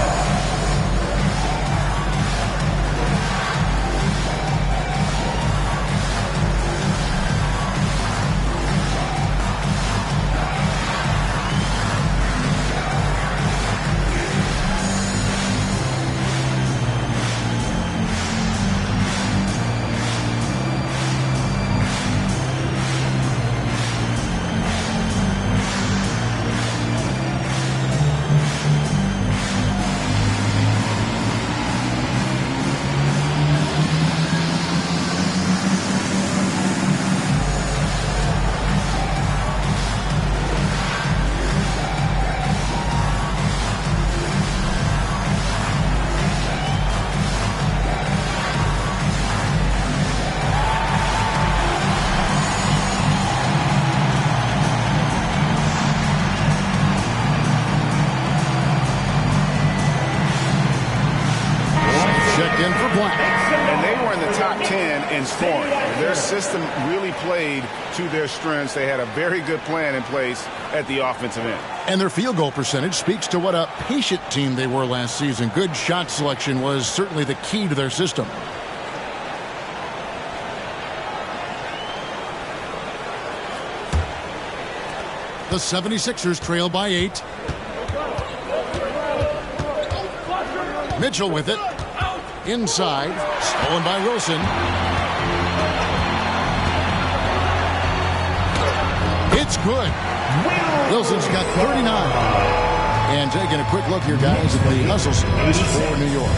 And they were in the top 10 in scoring. Their system really played to their strengths. They had a very good plan in place at the offensive end. And their field goal percentage speaks to what a patient team they were last season. Good shot selection was certainly the key to their system. The 76ers trail by 8. Mitchell with it. Inside. Stolen by Wilson. It's good. Wilson's got 39. And taking a quick look here, guys, at the hustle stats for New York.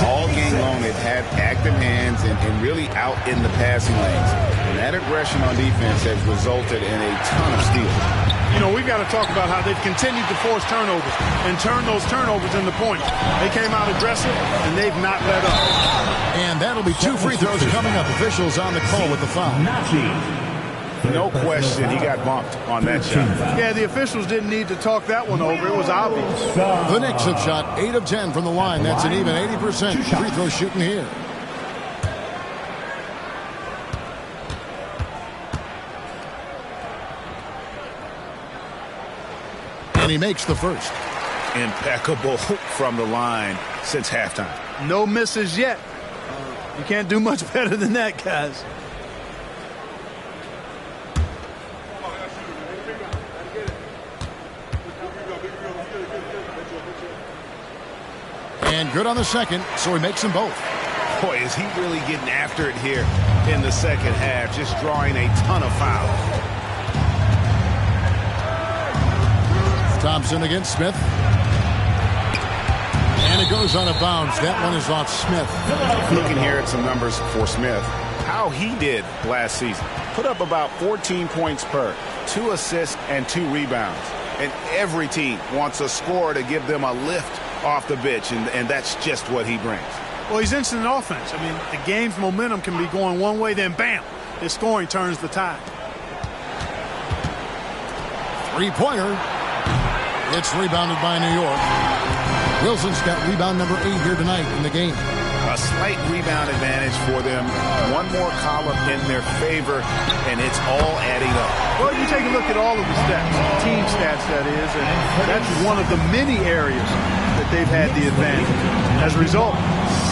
All game long, they've had active hands and really out in the passing lanes. And that aggression on defense has resulted in a ton of steals. You know, we've got to talk about how they've continued to force turnovers and turn those turnovers into points. They came out aggressive, and they've not let up. And that'll be 2 free throws coming up. Officials on the call with the foul. No question, he got bumped on that shot. Yeah, the officials didn't need to talk that one over. It was obvious. The Knicks have shot 8 of 10 from the line. That's an even 80% free throw shooting here. And he makes the first. Impeccable from the line since halftime. No misses yet. You can't do much better than that, guys. And good on the second, so he makes them both. Boy, is he really getting after it here in the second half, just drawing a ton of fouls. Thompson against Smith. And it goes on a bounce. That one is off Smith. Looking here at some numbers for Smith. How he did last season. Put up about 14 points per, 2 assists and 2 rebounds. And every team wants a scorer to give them a lift off the bench, and that's just what he brings. Well, he's instant offense. I mean, the game's momentum can be going one way, then bam, his scoring turns the tide. Three-pointer. It's rebounded by New York. Wilson's got rebound number 8 here tonight in the game. A slight rebound advantage for them. One more column in their favor, and it's all adding up. Well, you take a look at all of the stats, team stats that is, and that's one of the many areas that they've had the advantage. As a result,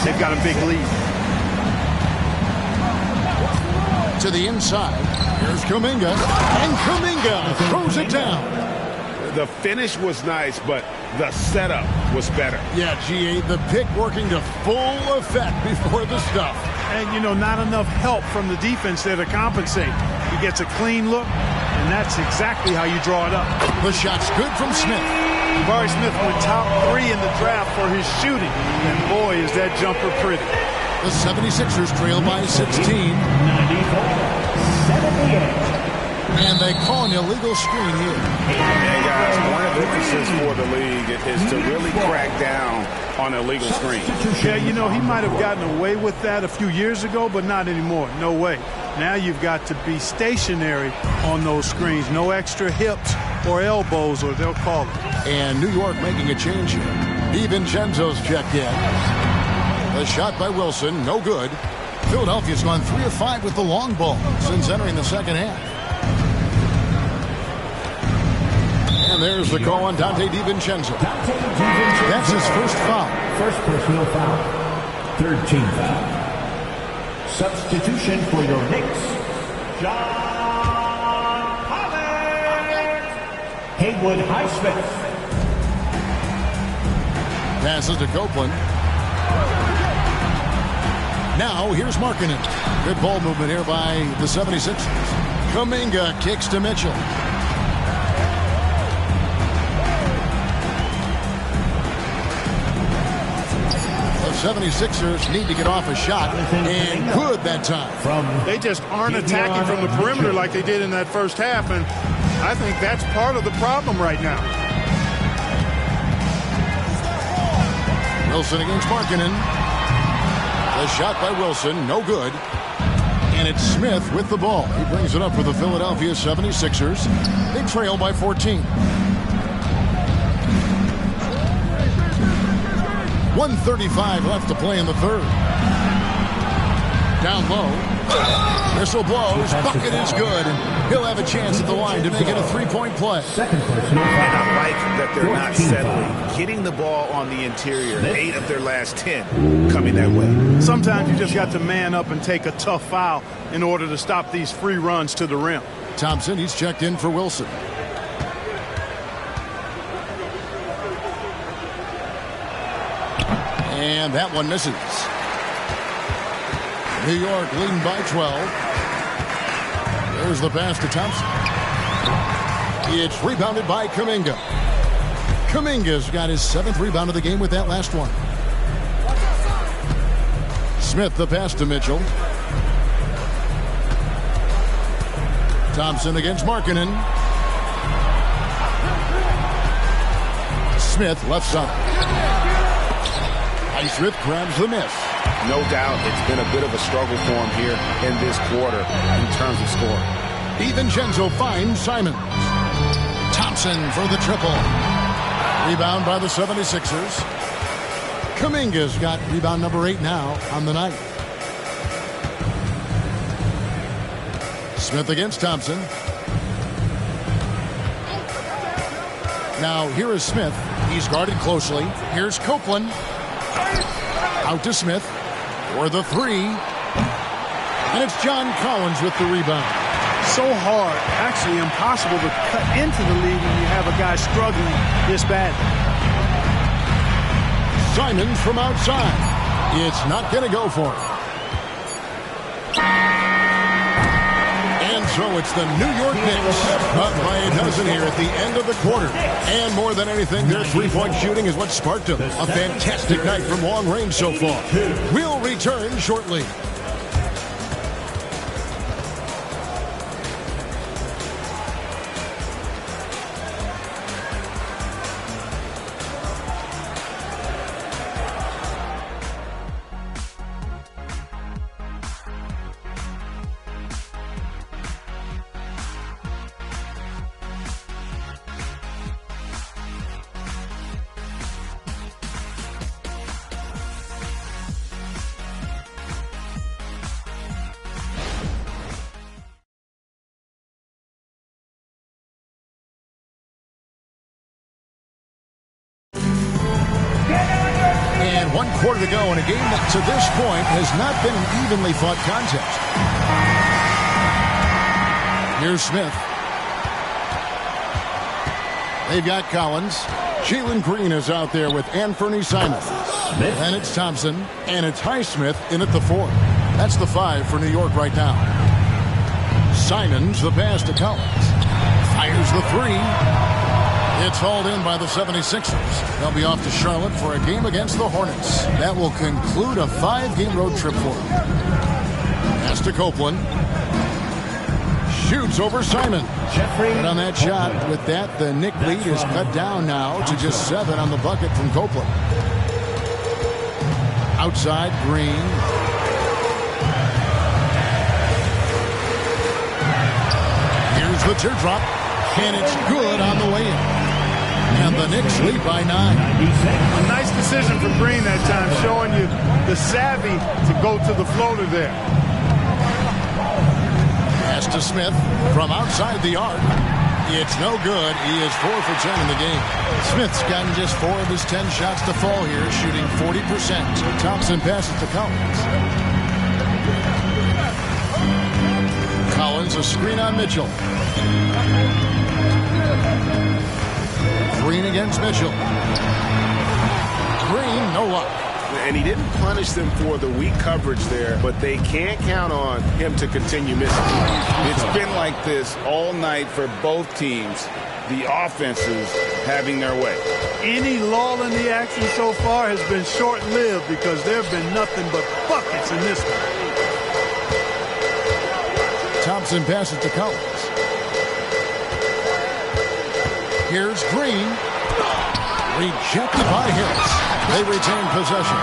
they've got a big lead. To the inside, here's Kuminga, and Kuminga throws it down. The finish was nice, but the setup was better. Yeah, G.A., the pick working to full effect before the stuff. And, you know, not enough help from the defense there to compensate. He gets a clean look, and that's exactly how you draw it up. The shot's good from Smith. Jabari Smith went top 3 in the draft for his shooting, and boy, is that jumper pretty. The 76ers trail by 16. 94-78. And they call an illegal screen here. Hey, guys, one of the emphasis for the league is to really crack down on illegal screens. Yeah, you know, he might have gotten away with that a few years ago, but not anymore. No way. Now you've got to be stationary on those screens. No extra hips or elbows, or they'll call it. And New York making a change here. DiVincenzo's checked in. The shot by Wilson, no good. Philadelphia's gone 3 of 5 with the long ball since entering the second half. And there's the call on Dante DiVincenzo. That's his first foul. First personal foul. Third team foul. Substitution for your Knicks. John Collins. Haywood Highsmith. Passes to Copeland. Now here's Markkanen. Good ball movement here by the 76ers. Kuminga kicks to Mitchell. The 76ers need to get off a shot, and good that time. They just aren't attacking from the perimeter like they did in that first half, and I think that's part of the problem right now. Wilson against Markkanen. The shot by Wilson, no good. And it's Smith with the ball. He brings it up for the Philadelphia 76ers. They trail by 14. 1:35 left to play in the third. Down low. Whistle blows. Bucket is good. And he'll have a chance at the line to make it a three-point play. And I like that they're not settling. Getting the ball on the interior. 8 of their last 10 coming that way. Sometimes you just got to man up and take a tough foul in order to stop these free runs to the rim. Thompson, he's checked in for Wilson. And that one misses. New York leading by 12. There's the pass to Thompson. It's rebounded by Kuminga. Kuminga's got his 7th rebound of the game with that last one. Smith the pass to Mitchell. Thompson against Markkanen. Smith left side. Highsmith grabs the miss. No doubt it's been a bit of a struggle for him here in this quarter in terms of scoring. DiVincenzo finds Simons. Thompson for the triple. Rebound by the 76ers. Kuminga's got rebound number 8 now on the night. Smith against Thompson. Now here is Smith. He's guarded closely. Here's Copeland. Out to Smith for the 3. And it's John Collins with the rebound. So hard, actually impossible to cut into the lead when you have a guy struggling this bad. Simons from outside. It's not going to go for him. And so it's the New York Knicks up by a dozen here at the end of the quarter. And more than anything, their three-point shooting is what sparked them. A fantastic night from long range so far. We'll return shortly. And 1 quarter to go in a game that to this point has not been an evenly fought contest. Here's Smith. They've got Collins. Jalen Green is out there with Anthony Simons. And it's Thompson. And it's Highsmith in at the 4. That's the 5 for New York right now. Simons the pass to Collins. Fires the 3. It's hauled in by the 76ers. They'll be off to Charlotte for a game against the Hornets. That will conclude a 5-game road trip for them. Pass to Copeland. Shoots over Simon. And on that shot, with that, the Knick lead is cut down now to just 7 on the bucket from Copeland. Outside, Green. Here's the teardrop. And it's good on the way in. And the Knicks lead by 9. A nice decision from Green that time, showing you the savvy to go to the floater there. Pass to Smith from outside the arc. It's no good. He is 4 for 10 in the game. Smith's gotten just 4 of his 10 shots to fall here, shooting 40%. Thompson passes to Collins. Collins, a screen on Mitchell. Green against Mitchell. Green, no luck. And he didn't punish them for the weak coverage there, but they can't count on him to continue missing. It's been like this all night for both teams. The offenses having their way. Any lull in the action so far has been short-lived because there have been nothing but buckets in this one. Thompson passes to Collins. Here's Green. Rejected by Harris. They retain possession.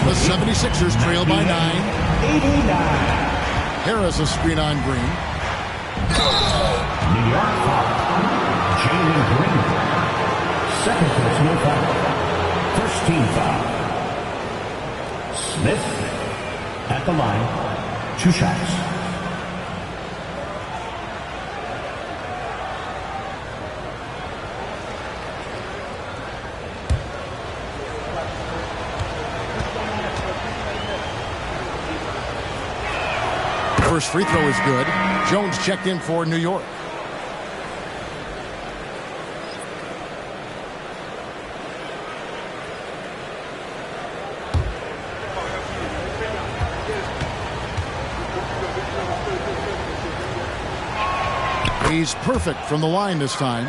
The 76ers trail by 9. Harris a screen on Green. New York foul. Jalen Green. Second personal foul. First team foul. Smith at the line. 2 shots. First free throw is good. Jones checked in for New York. He's perfect from the line this time.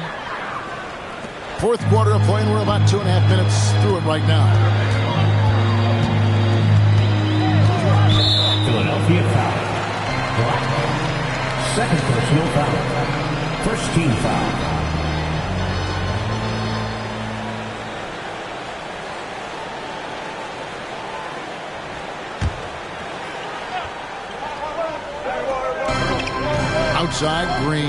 Fourth quarter of play, and we're about 2.5 minutes through it right now. Philadelphia foul. Second personal foul. First team foul. Outside, Green.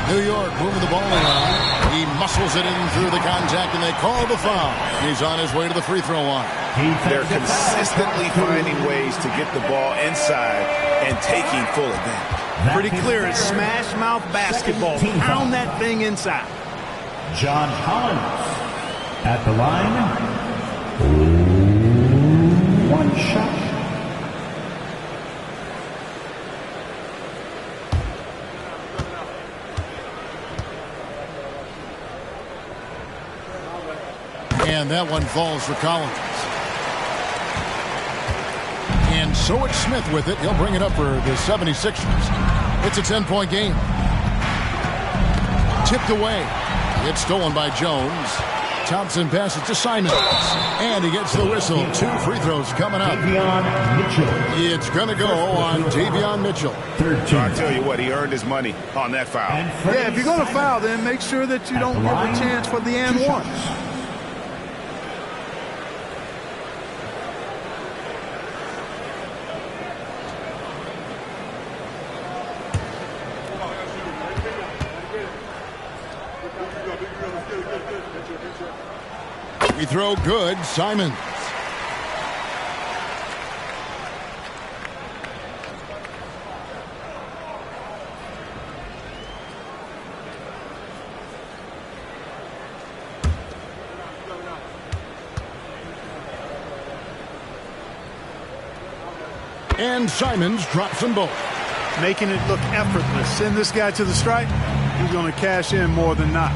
New York moving the ball around. He muscles it in through the contact, and they call the foul. He's on his way to the free throw line. They're consistently finding ways to get the ball inside and taking full advantage. Pretty clear. It's smash mouth basketball. Pound that thing inside. John Collins at the line. 1 shot. And that one falls for Collins. And so it's Smith with it. He'll bring it up for the 76ers. It's a 10-point game. Tipped away. It's stolen by Jones. Thompson passes to Simons. And he gets the whistle. 2 free throws coming up. Davion Mitchell. It's going to go on Davion Mitchell. So I tell you what, he earned his money on that foul. Yeah, if you're going to foul, then make sure that you don't give a chance for the and one. We throw good. Simons. And Simons drops them both. Making it look effortless. Send this guy to the stripe. He's going to cash in more than not.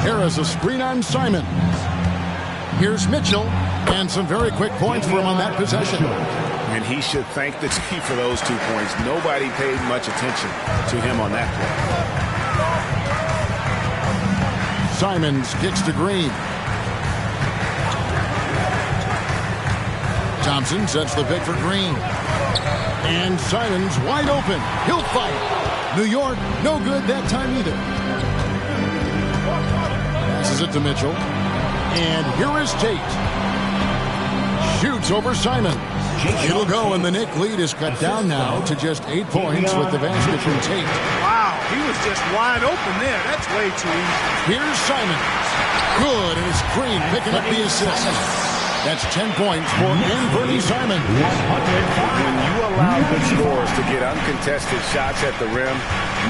Harris a screen on Simons. Here's Mitchell, and some very quick points for him on that possession. And he should thank the team for those 2 points. Nobody paid much attention to him on that play. Simons kicks to Green. Thompson sets the pick for Green. And Simons wide open. He'll fight. New York, no good that time either. Passes it to Mitchell. And here is Tate. Shoots over Simons. It'll go, and the Knick lead is cut down now to just 8 points with the basket from Tate. Wow, he was just wide open there. That's way too easy. Here's Simons. Good, and it's Green picking up the assist. That's 10 points for Bernie Simons. When you allow good scorers to get uncontested shots at the rim,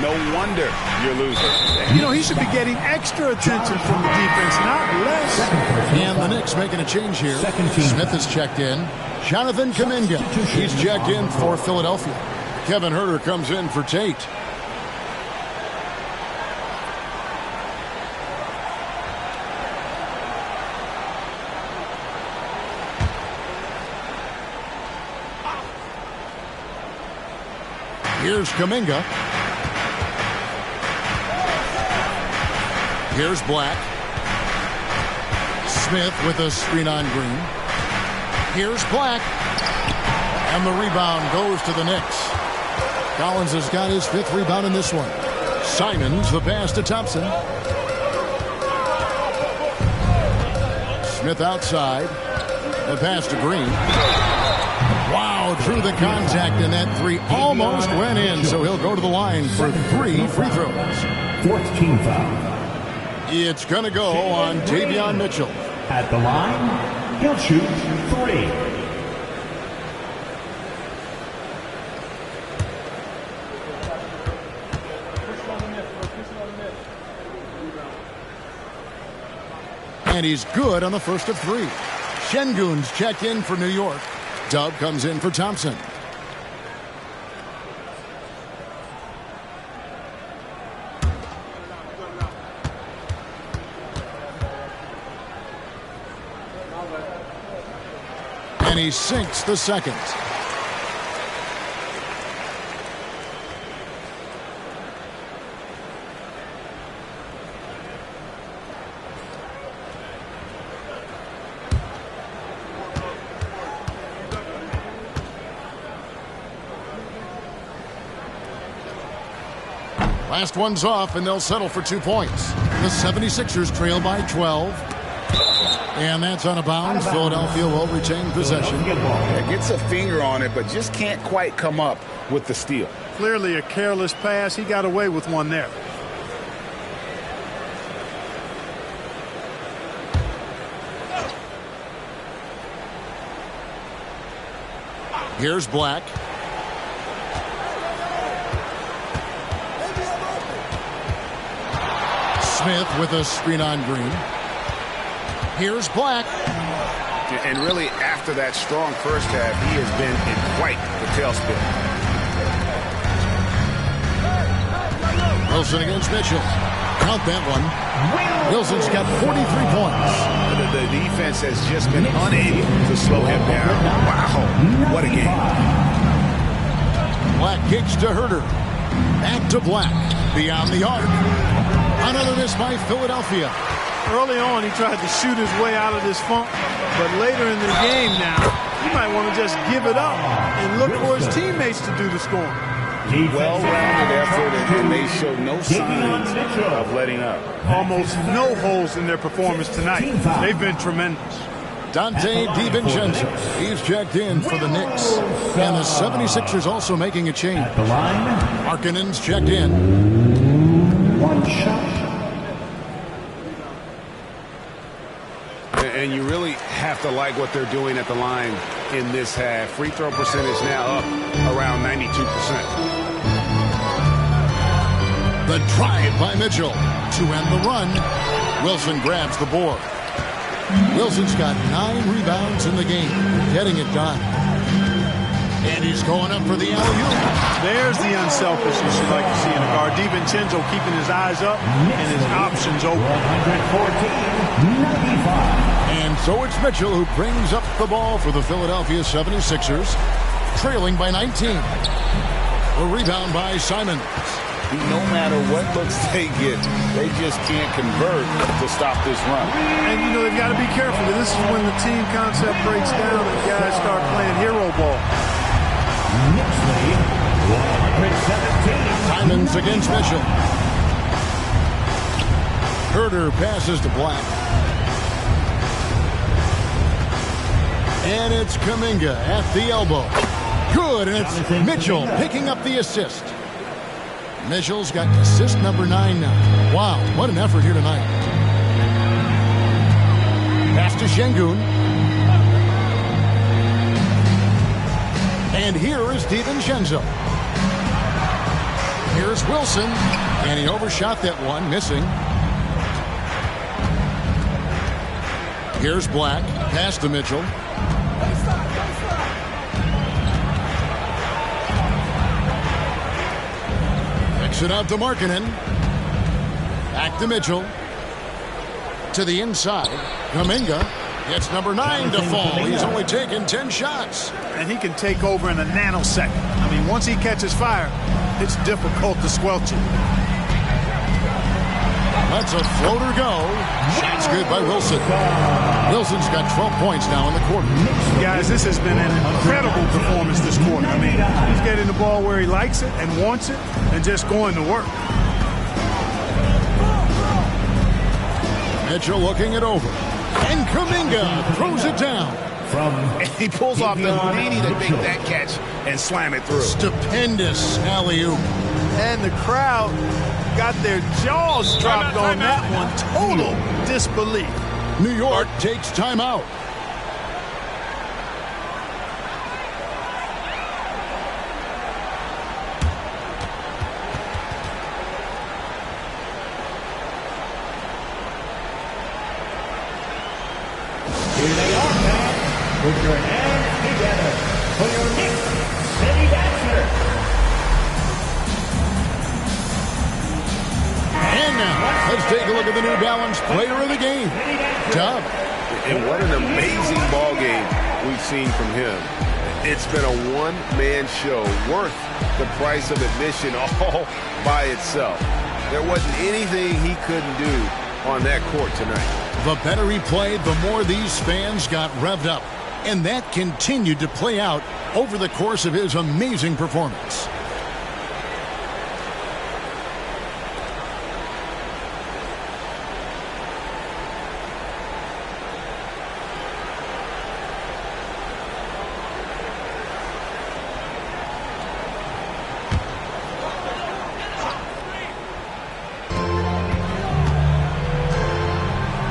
no wonder you're losing. You know, he should be getting extra attention from the defense, not less. And the Knicks making a change here. Smith is checked in. Jonathan Kuminga, he's checked in for Philadelphia. Kevin Huerter comes in for Tate. Here's Kuminga. Here's Black. Smith with a screen on Green. Here's Black. And the rebound goes to the Knicks. Collins has got his 5th rebound in this one. Simons the pass to Thompson. Smith outside. The pass to Green. Wow, through the contact, and that 3 almost went in, so he'll go to the line for 3 free throws. 4th team foul. It's going to go on Davion Mitchell. At the line, he'll shoot 3. And he's good on the first of 3. Şengün's checked in for New York. Dub comes in for Thompson. And he sinks the second. Last one's off, and they'll settle for 2 points. The 76ers trail by 12. And that's on a bounce. Philadelphia will retain possession. Gets a finger on it, but just can't quite come up with the steal. Clearly a careless pass. He got away with one there. Here's Black. Smith with a screen on Green. Here's Black. And really, after that strong first half, he has been in quite the tailspin. Wilson against Mitchell. Count that one. Wilson's got 43 points. The defense has just been unable to slow him down. Wow, what a game. Black kicks to Huerter. Back to Black. Beyond the arc. Another miss by Philadelphia. Early on, he tried to shoot his way out of this funk, but later in the game now, he might want to just give it up and look for his teammates to do the scoring. Well-rounded effort, and they show no signs of letting up. Almost no holes in their performance tonight. They've been tremendous. Dante DiVincenzo. He's checked in for the Knicks. And the 76ers also making a change. Markkanen's checked in. One shot. And you really have to like what they're doing at the line in this half. Free throw percentage now up around 92%. The drive by Mitchell to end the run. Wilson grabs the board. Wilson's got 9 rebounds in the game, getting it done. And he's going up for the alley-oop. There's the unselfishness you like to see in a guard. DiVincenzo keeping his eyes up and his options open. 114-95. And so it's Mitchell who brings up the ball for the Philadelphia 76ers, trailing by 19. A rebound by Simons. No matter what looks they get, they just can't convert to stop this run. And, you know, they've got to be careful. This is when the team concept breaks down and guys start playing hero ball. Knicks lead, 117. Simons against Mitchell. Huerter passes to Black. And it's Kuminga at the elbow. Good, and it's Mitchell picking up the assist. Mitchell's got assist number 9 now. Wow, what an effort here tonight. Pass to Şengün. And here is DiVincenzo. Here's Wilson. And he overshot that one, missing. Here's Black. Pass to Mitchell. Kicks it out to Markkanen. Back to Mitchell. To the inside. Kuminga gets number 9 to fall. He's only taken 10 shots. And he can take over in a nanosecond. I mean, once he catches fire, it's difficult to squelch it. That's a floater go. Shot's good by Wilson. Wilson's got 12 points now in the quarter. Guys, this has been an incredible performance this quarter. I mean, he's getting the ball where he likes it and wants it and just going to work. Mitchell looking it over. And Kuminga throws it down. And he pulls off the knee to make that catch and slam it through. Stupendous alley-oop. And the crowd got their jaws dropped on that one. Total disbelief. New York takes timeout. Here they are, fans. Put your hands together for your Knicks City Dancer. And now, let's take a look at the New Balance Player of the Game. Tom. And what an amazing ball game we've seen from him. It's been a one-man show worth the price of admission all by itself. There wasn't anything he couldn't do on that court tonight. The better he played, the more these fans got revved up. And that continued to play out over the course of his amazing performance.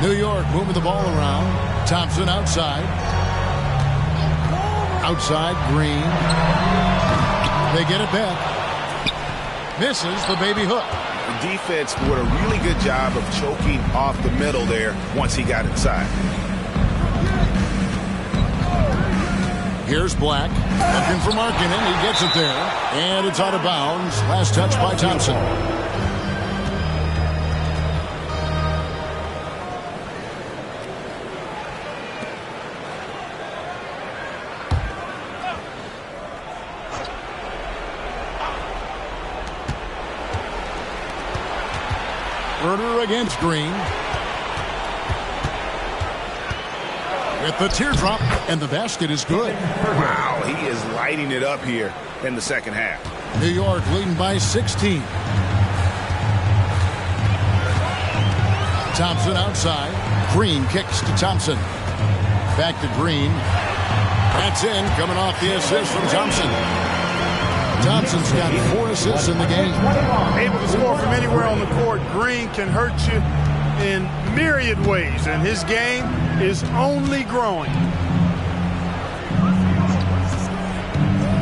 New York moving the ball around. Thompson outside. Outside, Green. They get it back. Misses the baby hook. The defense did a really good job of choking off the middle there once he got inside. Here's Black. Looking for Markkanen. He gets it there. And it's out of bounds. Last touch by Thompson. Herder against Green. With the teardrop, and the basket is good. Wow, he is lighting it up here in the second half. New York leading by 16. Thompson outside. Green kicks to Thompson. Back to Green. That's in, coming off the assist from Thompson. Thompson's got 4 assists in the game. Able to score from anywhere on the court. Green can hurt you in myriad ways, and his game is only growing.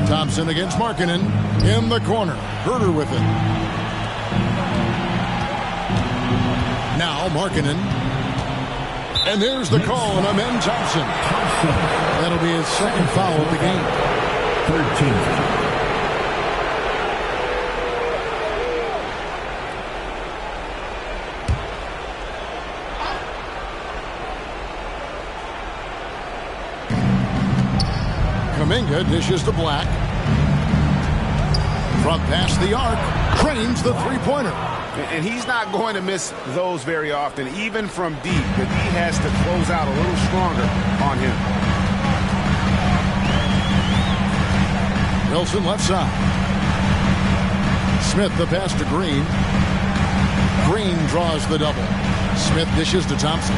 Thompson against Markkanen in the corner. Herder with it. Now Markkanen. And there's the call on Amen Thompson. That'll be his second foul of the game. 13th. Kuminga dishes to Black. From past the arc, cranes the three-pointer. And he's not going to miss those very often, even from deep. But he has to close out a little stronger on him. Wilson left side. Smith the pass to Green. Green draws the double. Smith dishes to Thompson.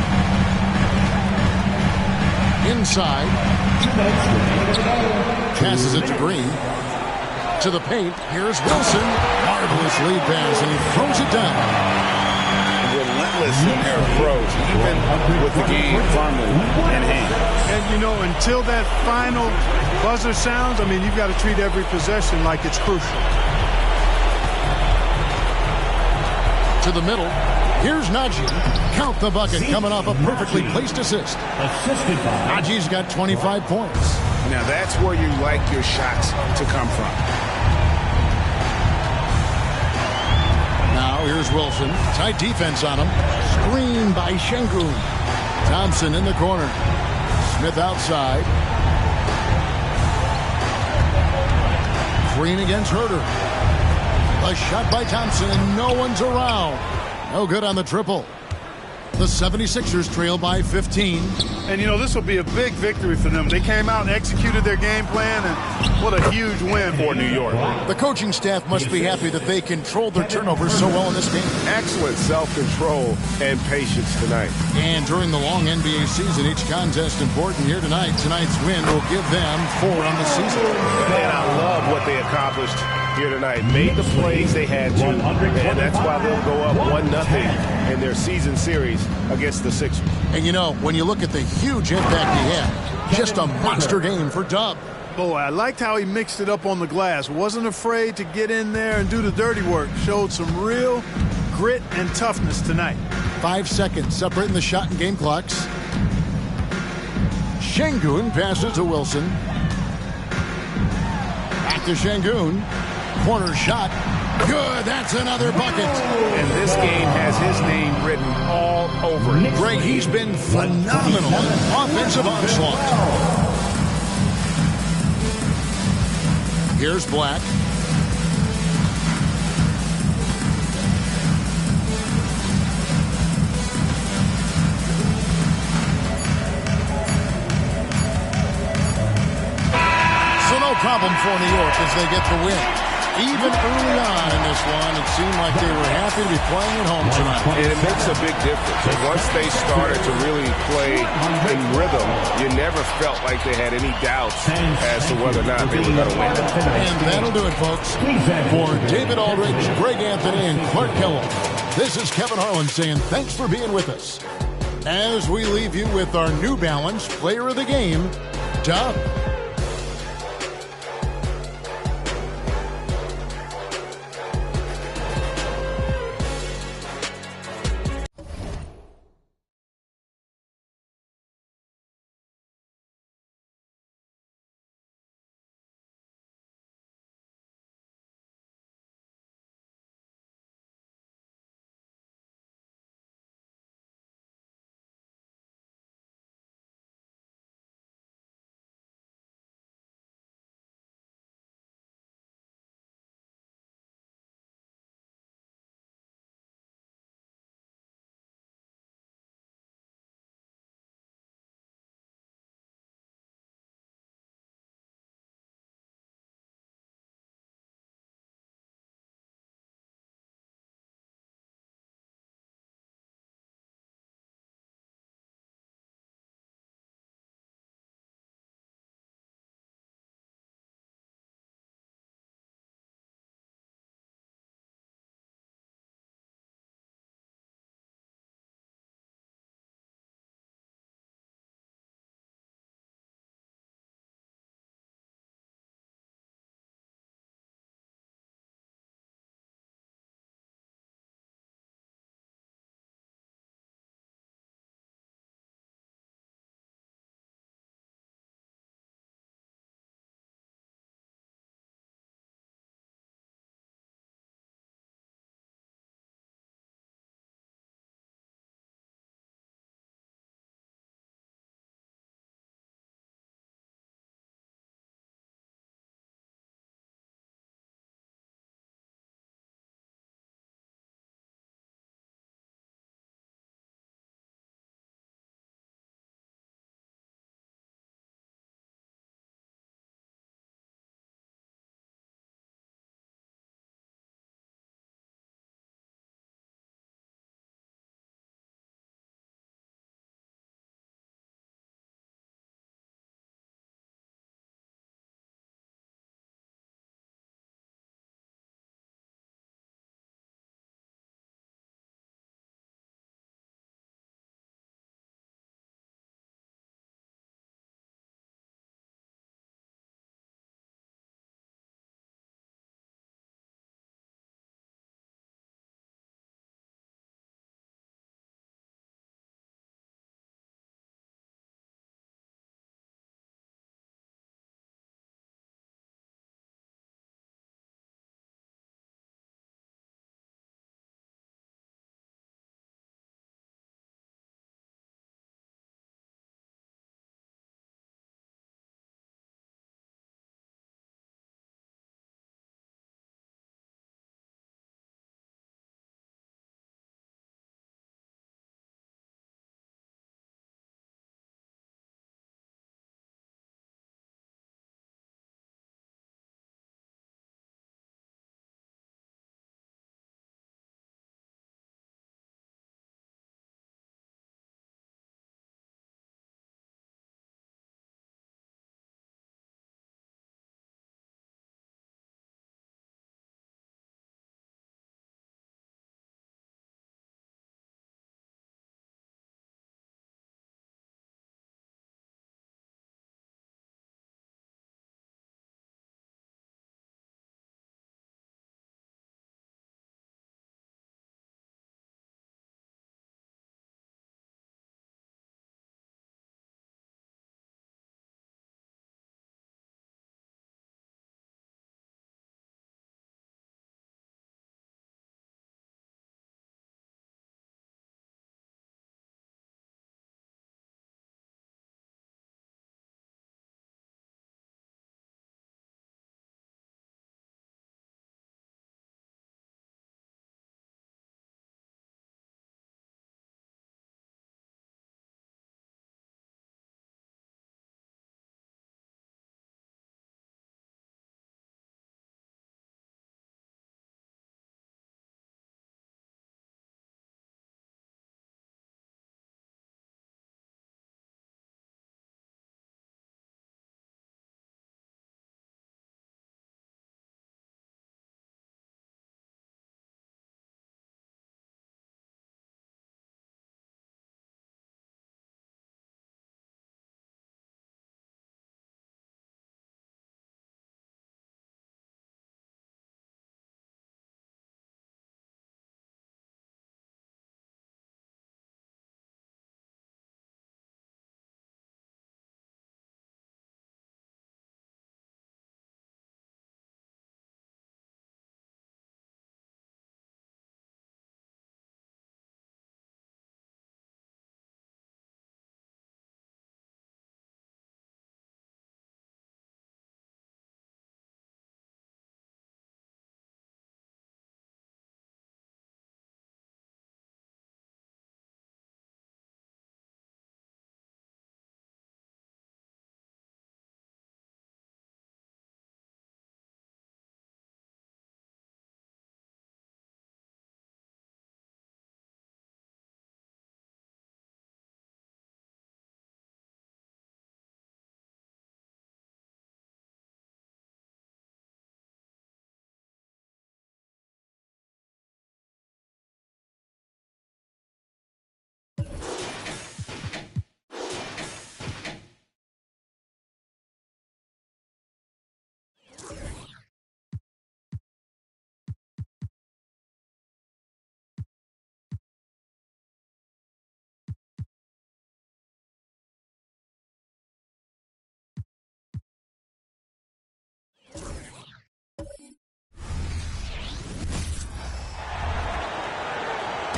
Inside. Passes it to Green. To the paint. Here's Wilson. Marvelous lead pass, and he throws it down. relentless in their approach, even with the game firmly in hand. And, you know, until that final buzzer sounds, I mean, you've got to treat every possession like it's crucial. To the middle. Here's Najee. Count the bucket coming off a perfectly placed assist. Najee's got 25 points. Now that's where you like your shots to come from. Now here's Wilson. Tight defense on him. Screen by Şengün. Thompson in the corner. Smith outside. Green against Herter. A shot by Thompson, and no one's around. No good on the triple. The 76ers trail by 15. And, you know, this will be a big victory for them. They came out and executed their game plan, and what a huge win for New York. The coaching staff must be happy that they controlled their turnovers so well in this game. Excellent self-control and patience tonight. And during the long NBA season, each contest important. Here tonight, tonight's win will give them 4 on the season. And I love what they accomplished here tonight. Made the plays they had to, and that's why they'll go up 1-0 in their season series against the Sixers. And you know, when you look at the huge impact he had, just a monster game for Dub. Boy, I liked how he mixed it up on the glass. Wasn't afraid to get in there and do the dirty work. Showed some real grit and toughness tonight. 5 seconds separating the shot and game clocks. Şengün passes to Wilson. Back to Şengün. Corner shot. Good. That's another bucket. And this game has his name written all over it. Greg, he's been phenomenal on offensive onslaught. Here's Black. So no problem for New York as they get the win. Even early on in this one, it seemed like they were happy to be playing at home tonight. And it makes a big difference. And once they started to really play in rhythm, you never felt like they had any doubts as to whether or not they were going to win. And that'll do it, folks. For David Aldridge, Greg Anthony, and Clark Kellogg, this is Kevin Harlan saying thanks for being with us. As we leave you with our New Balance Player of the Game, Dub.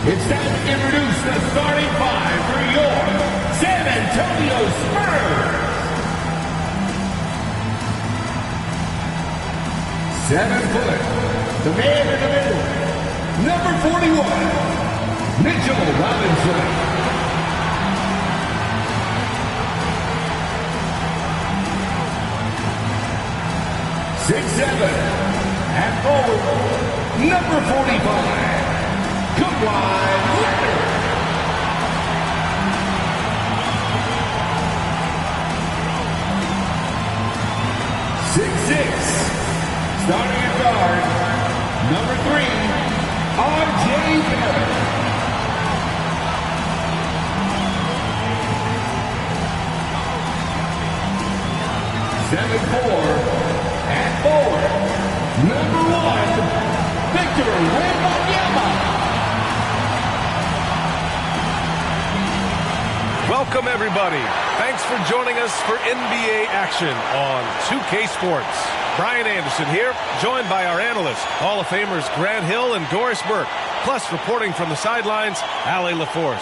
It's time to introduce the starting five for your San Antonio Spurs. 7 foot, the man in the middle, number 41, Mitchell Robinson. 6'7", at forward, number 45, Kawhi Leonard. 6'6", starting at guard, number 3, R.J. Barrett. 7'4", at forward, number 1, Victor Wembanyama. Welcome, everybody. Thanks for joining us for NBA action on 2K Sports. Brian Anderson here, joined by our analysts, Hall of Famers Grant Hill and Doris Burke, plus reporting from the sidelines, Allie LaForce.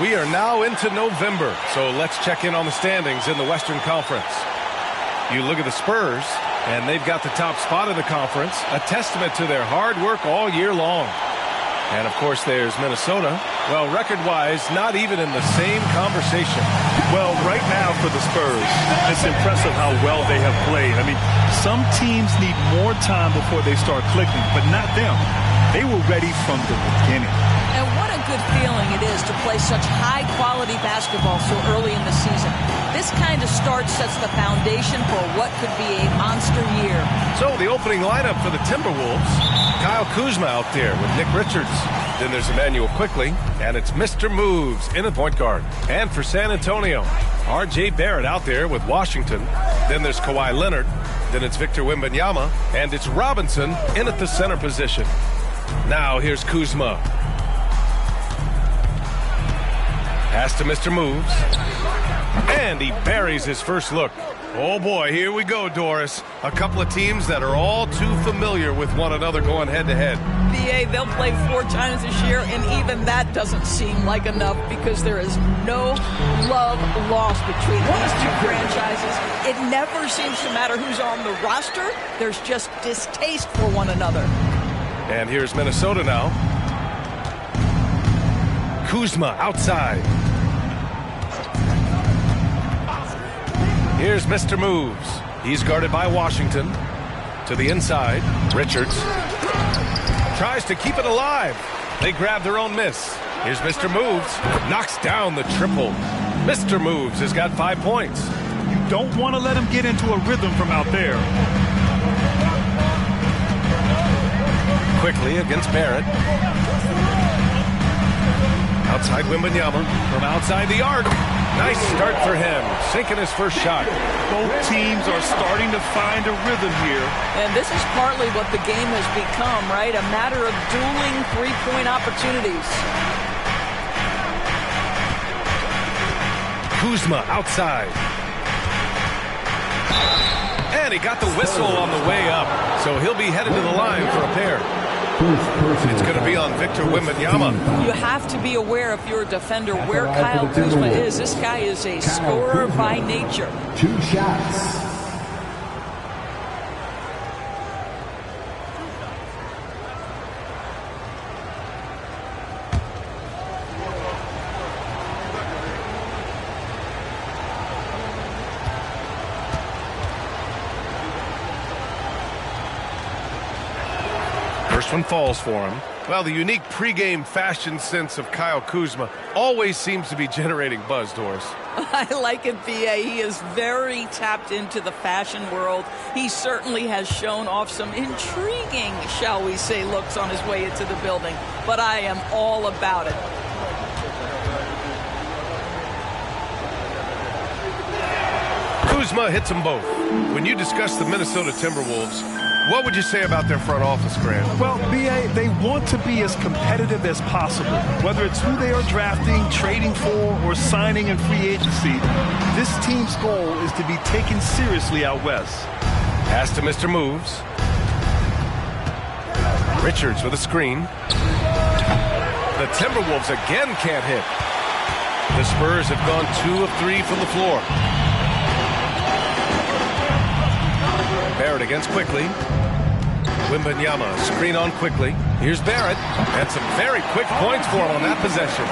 We are now into November, so let's check in on the standings in the Western Conference. You look at the Spurs, and they've got the top spot in the conference, a testament to their hard work all year long. And, of course, there's Minnesota. Well, record-wise, not even in the same conversation. Well, right now for the Spurs, it's impressive how well they have played. I mean, some teams need more time before they start clicking, but not them. They were ready from the beginning. And what a good feeling it is to play such high-quality basketball so early in the season. This kind of start sets the foundation for what could be a monster year. So the opening lineup for the Timberwolves, Kyle Kuzma out there with Nick Richards. Then there's Emmanuel Quickley, and it's Mr. Moves in at point guard. And for San Antonio, R.J. Barrett out there with Washington. Then there's Kawhi Leonard. Then it's Victor Wembanyama, and it's Robinson in at the center position. Now here's Kuzma. Pass to Mr. Moves. And he buries his first look. Oh boy, here we go, Doris. A couple of teams that are all too familiar with one another going head-to-head. BA, they'll play 4 times this year, and even that doesn't seem like enough because there is no love lost between these two franchises. It never seems to matter who's on the roster. There's just distaste for one another. And here's Minnesota now. Kuzma outside. Here's Mr. Moves. He's guarded by Washington. To the inside, Richards tries to keep it alive. They grab their own miss. Here's Mr. Moves. Knocks down the triple. Mr. Moves has got 5 points. You don't want to let him get into a rhythm from out there. Quickly against Barrett. Outside Wembanyama from outside the arc. Nice start for him, sinking his first shot. Both teams are starting to find a rhythm here. And this is partly what the game has become, right? A matter of dueling three-point opportunities. Kuzma outside. And he got the whistle on the way up, so he'll be headed to the line for a pair. It's going to be on Victor Wembanyama. You have to be aware if you're a defender where Kyle Kuzma is. This guy is a scorer by nature. 2 shots. First one falls for him. Well, the unique pregame fashion sense of Kyle Kuzma always seems to be generating buzz, Doris. I like it, B.A. He is very tapped into the fashion world. He certainly has shown off some intriguing, shall we say, looks on his way into the building. But I am all about it. Kuzma hits them both. When you discuss the Minnesota Timberwolves, what would you say about their front office, Grant? Well, B.A., they want to be as competitive as possible. Whether it's who they are drafting, trading for, or signing in free agency, this team's goal is to be taken seriously out west. Pass to Mr. Moves. Richards with a screen. The Timberwolves again can't hit. The Spurs have gone 2 of 3 from the floor. Barrett against Quickly. Wembanyama screen on Quickly. Here's Barrett, and some very quick points for him on that possession.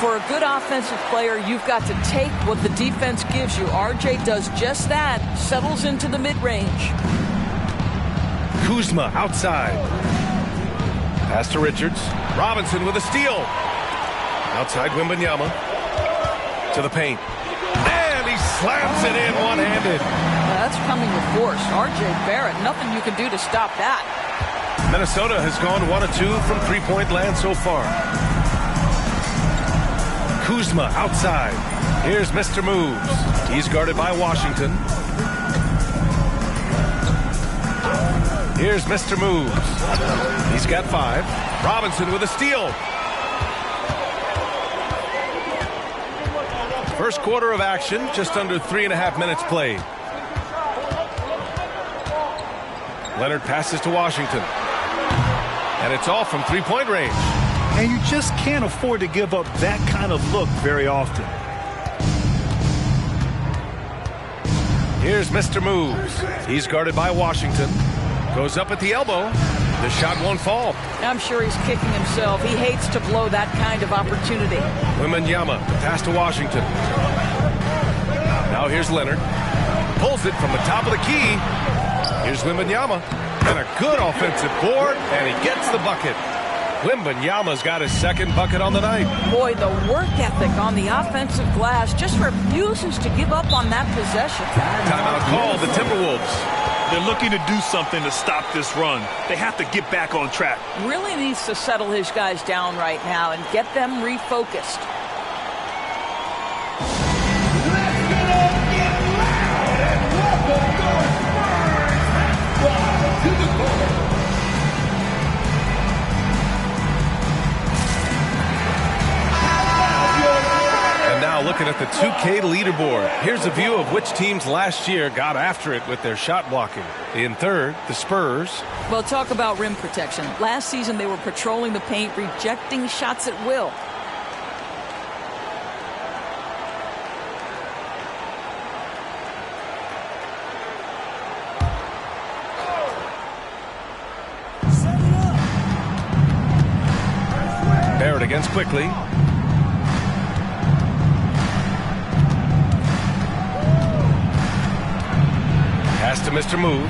For a good offensive player, you've got to take what the defense gives you. RJ does just that, settles into the mid-range. Kuzma outside. Pass to Richards. Robinson with a steal. Outside Wembanyama. To the paint. And he slams it in one-handed. That's coming with force. RJ Barrett, nothing you can do to stop that. Minnesota has gone 1 of 2 from three-point land so far. Kuzma outside. Here's Mr. Moves. He's guarded by Washington. Here's Mr. Moves. He's got 5. Robinson with a steal. First quarter of action, just under 3.5 minutes played. Leonard passes to Washington. And it's all from three-point range. And you just can't afford to give up that kind of look very often. Here's Mr. Moves. He's guarded by Washington. Goes up at the elbow. The shot won't fall. I'm sure he's kicking himself. He hates to blow that kind of opportunity. Wembanyama, pass to Washington. Now here's Leonard. Pulls it from the top of the key. Here's Wembanyama. And a good offensive board, and he gets the bucket. Wembanyama's got his second bucket on the night. Boy, the work ethic on the offensive glass just refuses to give up on that possession. Timeout called, the Timberwolves. They're looking to do something to stop this run. They have to get back on track. Really needs to settle his guys down right now and get them refocused. Looking at the 2K leaderboard. Here's a view of which teams last year got after it with their shot blocking. In third, the Spurs. Well, talk about rim protection. Last season, they were patrolling the paint, rejecting shots at will. Barrett against Quickly. Pass to Mr. Moves.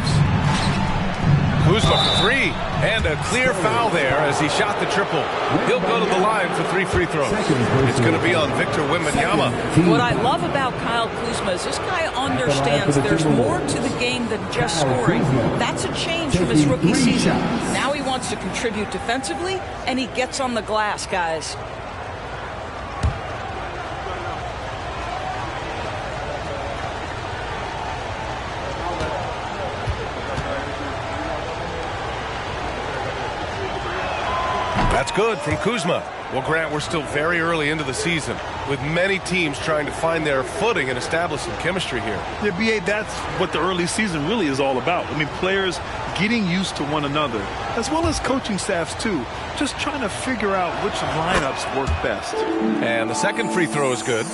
Kuzma for 3. And a clear foul there as he shot the triple. He'll go to the line for 3 free throws. It's going to be on Victor Wembanyama. What I love about Kyle Kuzma is this guy understands there's more to the game than just scoring. That's a change from his rookie season. Now he wants to contribute defensively, and he gets on the glass, guys. That's good from Kuzma. Well, Grant, we're still very early into the season with many teams trying to find their footing and establish some chemistry here. Yeah, B.A., that's what the early season really is all about. I mean, players getting used to one another, as well as coaching staffs, too. Just trying to figure out which lineups work best. And the second free throw is good.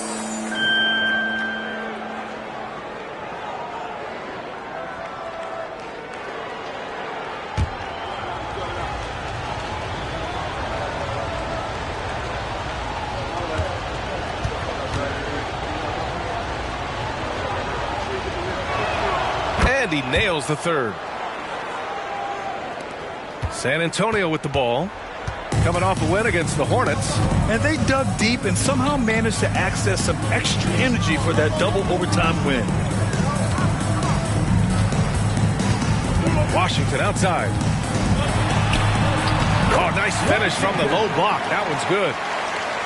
And he nails the third. San Antonio with the ball. Coming off a win against the Hornets. And they dug deep and somehow managed to access some extra energy for that double overtime win. Washington outside. Oh, nice finish from the low block. That one's good.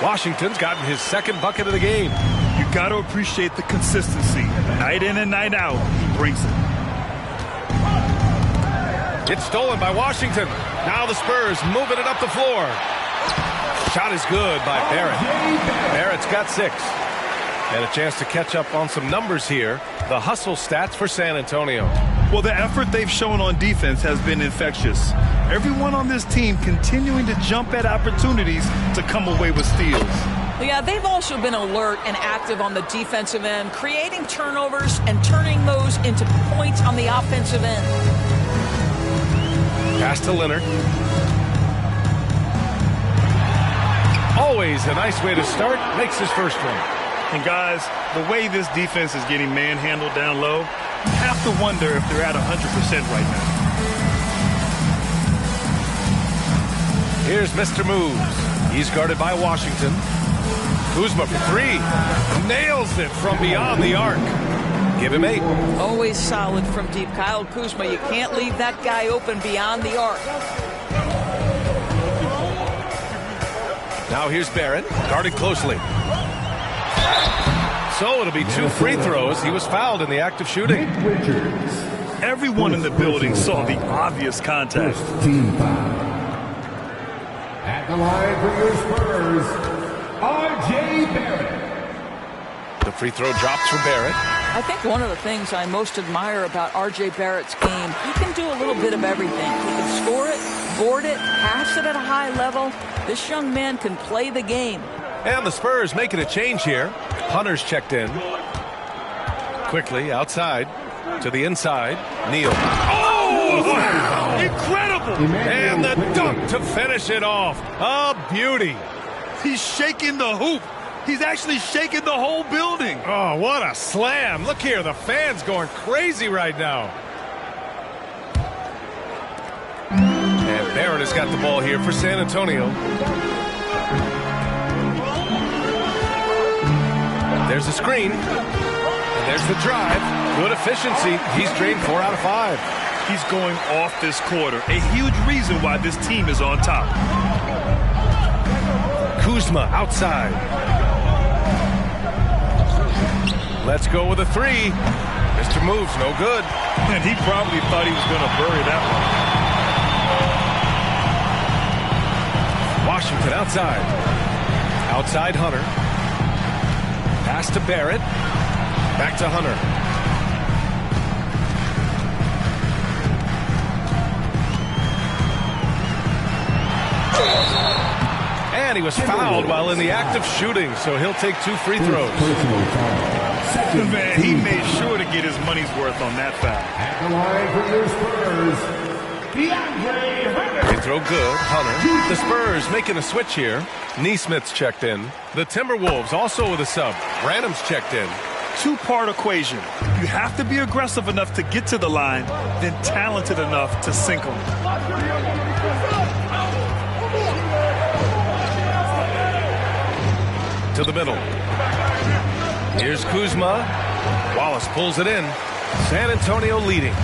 Washington's gotten his second bucket of the game. You got to appreciate the consistency. Night in and night out, he brings it. It's stolen by Washington. Now the Spurs moving it up the floor. Shot is good by Barrett. Barrett's got 6. And a chance to catch up on some numbers here. The hustle stats for San Antonio. Well, the effort they've shown on defense has been infectious. Everyone on this team continuing to jump at opportunities to come away with steals. Yeah, they've also been alert and active on the defensive end, creating turnovers and turning those into points on the offensive end. Pass to Leonard. Always a nice way to start. Makes his first one. And guys, the way this defense is getting manhandled down low, you have to wonder if they're at 100% right now. Here's Mr. Moves. He's guarded by Washington. Kuzma for three. Nails it from beyond the arc. Give him 8. Always solid from deep. Kyle Kuzma, you can't leave that guy open beyond the arc. Now here's Barrett, guarded closely. So it'll be 2 free throws. He was fouled in the act of shooting. Everyone in the building saw the obvious contact. Team foul. At the line for your Spurs, R.J. Barrett. The free throw drops for Barrett. I think one of the things I most admire about R.J. Barrett's game, he can do a little bit of everything. He can score it, board it, pass it at a high level. This young man can play the game. And the Spurs making a change here. Hunter's checked in. Quickly outside to the inside. Neal. Oh! Incredible! And the dunk to finish it off. A beauty. He's shaking the hoop. He's actually shaking the whole building. Oh, what a slam. Look here, the fans going crazy right now. And Barrett has got the ball here for San Antonio. There's the screen. And there's the drive. Good efficiency. He's drained 4 out of 5. He's going off this quarter. A huge reason why this team is on top. Kuzma outside. Let's go with a 3. Mr. Moves, no good. And he probably thought he was going to bury that one. Washington outside. Outside Hunter. Pass to Barrett. Back to Hunter. And he was fouled while in the act of shooting, so he'll take 2 free throws. Man, he made sure to get his money's worth on that foul. At the line for your Spurs, DeAndre Hunter. Free throw good. Hunter. The Spurs making a switch here. Neesmith's checked in. The Timberwolves also with a sub. Branham's checked in. 2-part equation. You have to be aggressive enough to get to the line, then talented enough to sink them. To the middle. Here's Kuzma. Wallace pulls it in. San Antonio leading.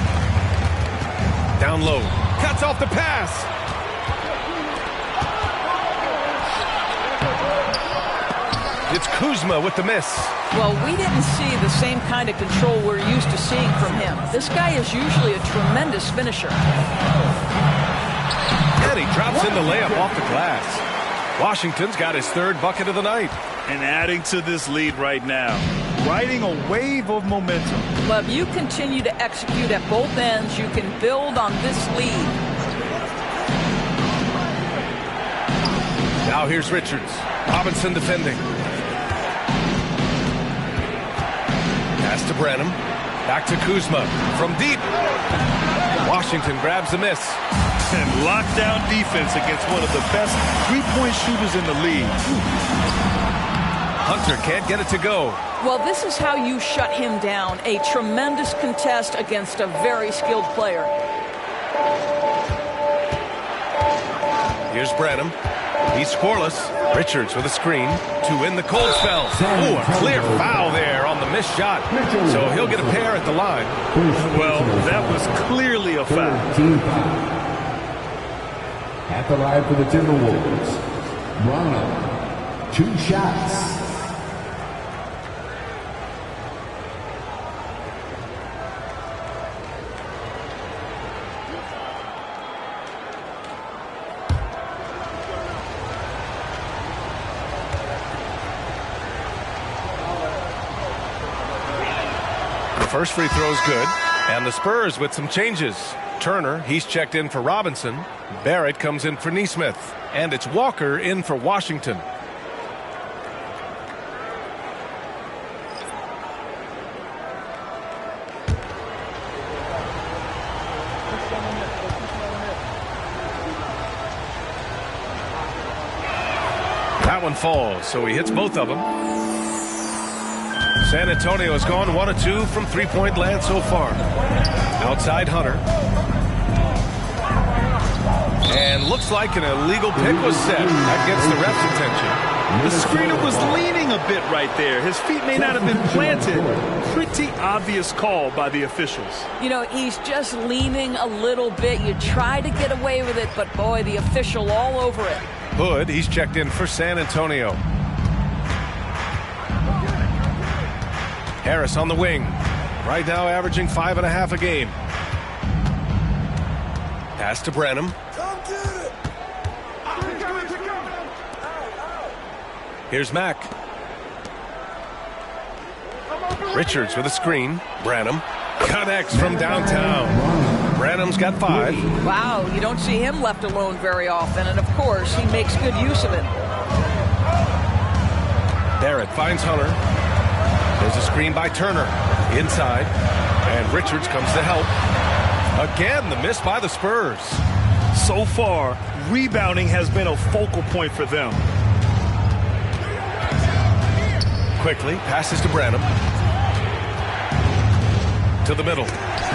Down low. Cuts off the pass. It's Kuzma with the miss. Well, we didn't see the same kind of control we're used to seeing from him. This guy is usually a tremendous finisher. And he drops in the layup off the glass. Washington's got his 3rd bucket of the night. And adding to this lead right now. Riding a wave of momentum. But if you continue to execute at both ends, you can build on this lead. Now here's Richards. Robinson defending. Pass to Branham. Back to Kuzma. From deep. Washington grabs the miss. And lockdown defense against one of the best 3-point shooters in the league. Hunter can't get it to go. Well, this is how you shut him down. A tremendous contest against a very skilled player. Here's Branham. He's scoreless. Richards with a screen to win the cold spell. Oh, a clear foul there on the missed shot. So he'll get a pair at the line. Well, that was clearly a foul. At the line for the Timberwolves, Brown, 2 shots. The first free throw is good. And the Spurs with some changes. Turner, he's checked in for Robinson. Barrett comes in for Nesmith. And it's Walker in for Washington. That one falls, so he hits both of them. San Antonio has gone 1 of 2 from three-point land so far. Outside Hunter. And looks like an illegal pick was set. That gets the ref's attention. The screener was leaning a bit right there. His feet may not have been planted. Pretty obvious call by the officials. You know, he's just leaning a little bit. You try to get away with it, but boy, the official all over it. Hood, he's checked in for San Antonio. Harris on the wing. Right now averaging 5.5 a game. Pass to Branham. Here's Mack. Richards with a screen. Branham connects from downtown. Branham's got 5. Wow, you don't see him left alone very often, and of course he makes good use of it. Barrett finds Hunter. There's a screen by Turner. Inside. And Richards comes to help. Again, the miss by the Spurs. So far, rebounding has been a focal point for them. Quickly, passes to Branham. To the middle.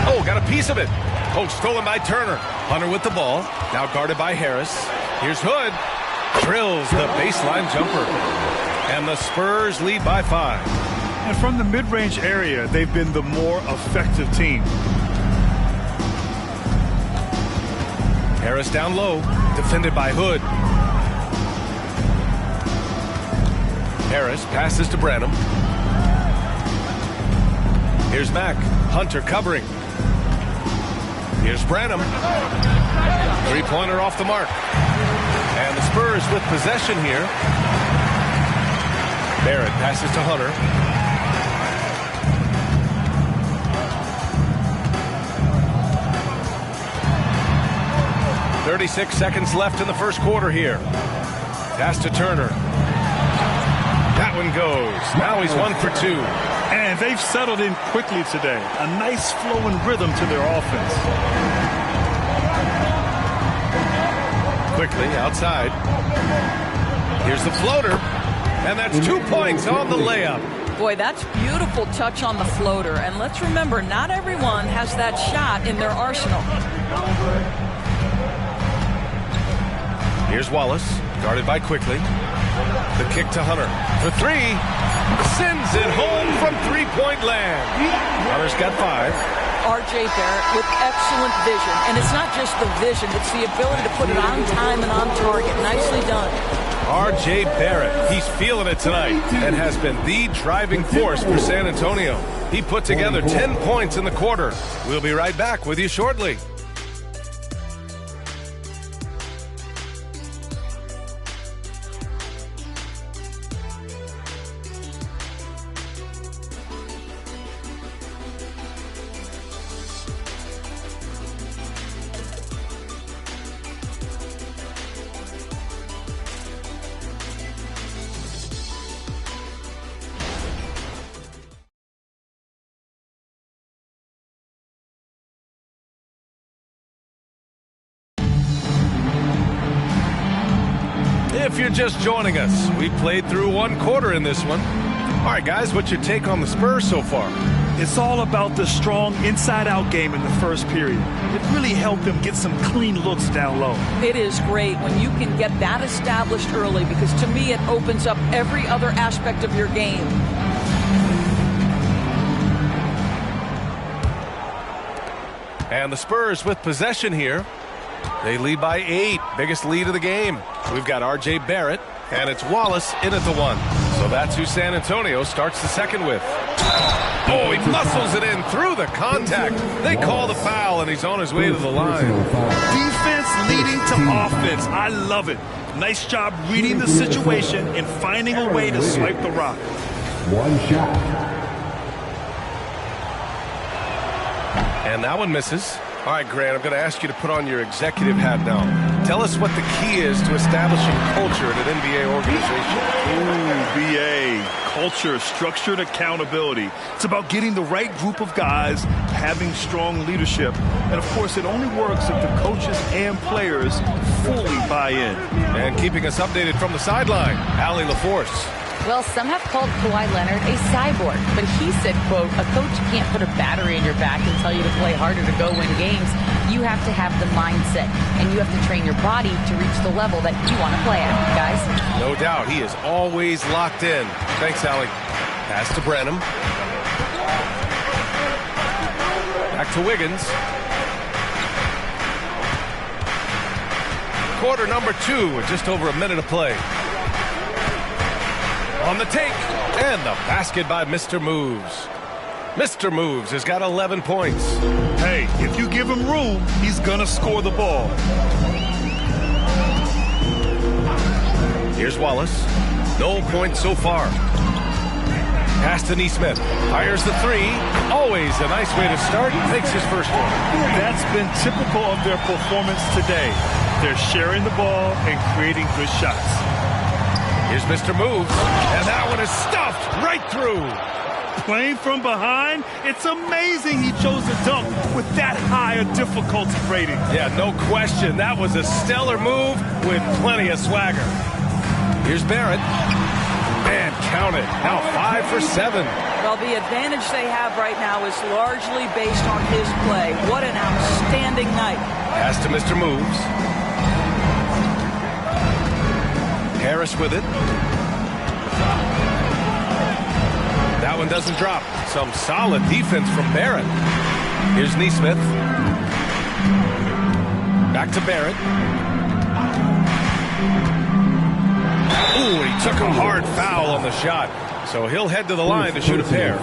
Oh, got a piece of it. Oh, stolen by Turner. Hunter with the ball. Now guarded by Harris. Here's Hood. Drills the baseline jumper. And the Spurs lead by 5. And from the mid-range area, they've been the more effective team. Harris down low. Defended by Hood. Harris passes to Branham. Here's Mack. Hunter covering. Here's Branham. Three-pointer off the mark. And the Spurs with possession here. Barrett passes to Hunter. 36 seconds left in the first quarter here. Pass to Turner. That one goes. Now he's 1 for 2. And they've settled in quickly today. A nice flowing rhythm to their offense. Quickly outside. Here's the floater. And that's 2 points on the layup. Boy, that's beautiful touch on the floater. And let's remember, not everyone has that shot in their arsenal. Here's Wallace, guarded by Quickly. The kick to Hunter for 3. Sends it home from three-point land. Hunter's got 5. R.J. Barrett with excellent vision. And it's not just the vision, it's the ability to put it on time and on target. Nicely done. R.J. Barrett, he's feeling it tonight and has been the driving force for San Antonio. He put together 10 points in the quarter. We'll be right back with you shortly. If you're just joining us, we played through 1 quarter in this one. All right, guys, what's your take on the Spurs so far? It's all about the strong inside-out game in the first period. It really helped them get some clean looks down low. It is great when you can get that established early because, to me, it opens up every other aspect of your game. And the Spurs with possession here. They lead by 8. Biggest lead of the game. We've got R.J. Barrett, and it's Wallace in at the 1. So that's who San Antonio starts the second with. Oh, he muscles it in through the contact. They call the foul, and he's on his way to the line. Defense leading to offense. I love it. Nice job reading the situation and finding a way to swipe the rock. 1 shot. And that one misses. All right, Grant, I'm going to ask you to put on your executive hat now. Tell us what the key is to establishing culture at an NBA organization. Ooh, BA. Culture, structured accountability. It's about getting the right group of guys, having strong leadership. And, of course, it only works if the coaches and players fully buy in. And keeping us updated from the sideline, Allie LaForce. Well, some have called Kawhi Leonard a cyborg, but he said, quote, a coach can't put a battery in your back and tell you to play harder to go win games. You have to have the mindset, and you have to train your body to reach the level that you want to play at, guys. No doubt. He is always locked in. Thanks, Allie. Pass to Branham. Back to Wiggins. Quarter number 2 with just over a minute to play. On the take, and the basket by Mr. Moves. Mr. Moves has got 11 points. Hey, if you give him room, he's gonna score the ball. Here's Wallace. No points so far. Pass to Nesmith. Fires the 3. Always a nice way to start. Makes his first one. That's been typical of their performance today. They're sharing the ball and creating good shots. Here's Mr. Moves, and that one is stuffed right through. Playing from behind, it's amazing he chose to dunk with that high a difficulty rating. Yeah, no question. That was a stellar move with plenty of swagger. Here's Barrett. Man, count it. Now 5 for 7. Well, the advantage they have right now is largely based on his play. What an outstanding night. Pass to Mr. Moves. Harris with it. That one doesn't drop. Some solid defense from Barrett. Here's Nesmith. Back to Barrett. Ooh, he took a hard foul on the shot. So he'll head to the line to shoot a pair.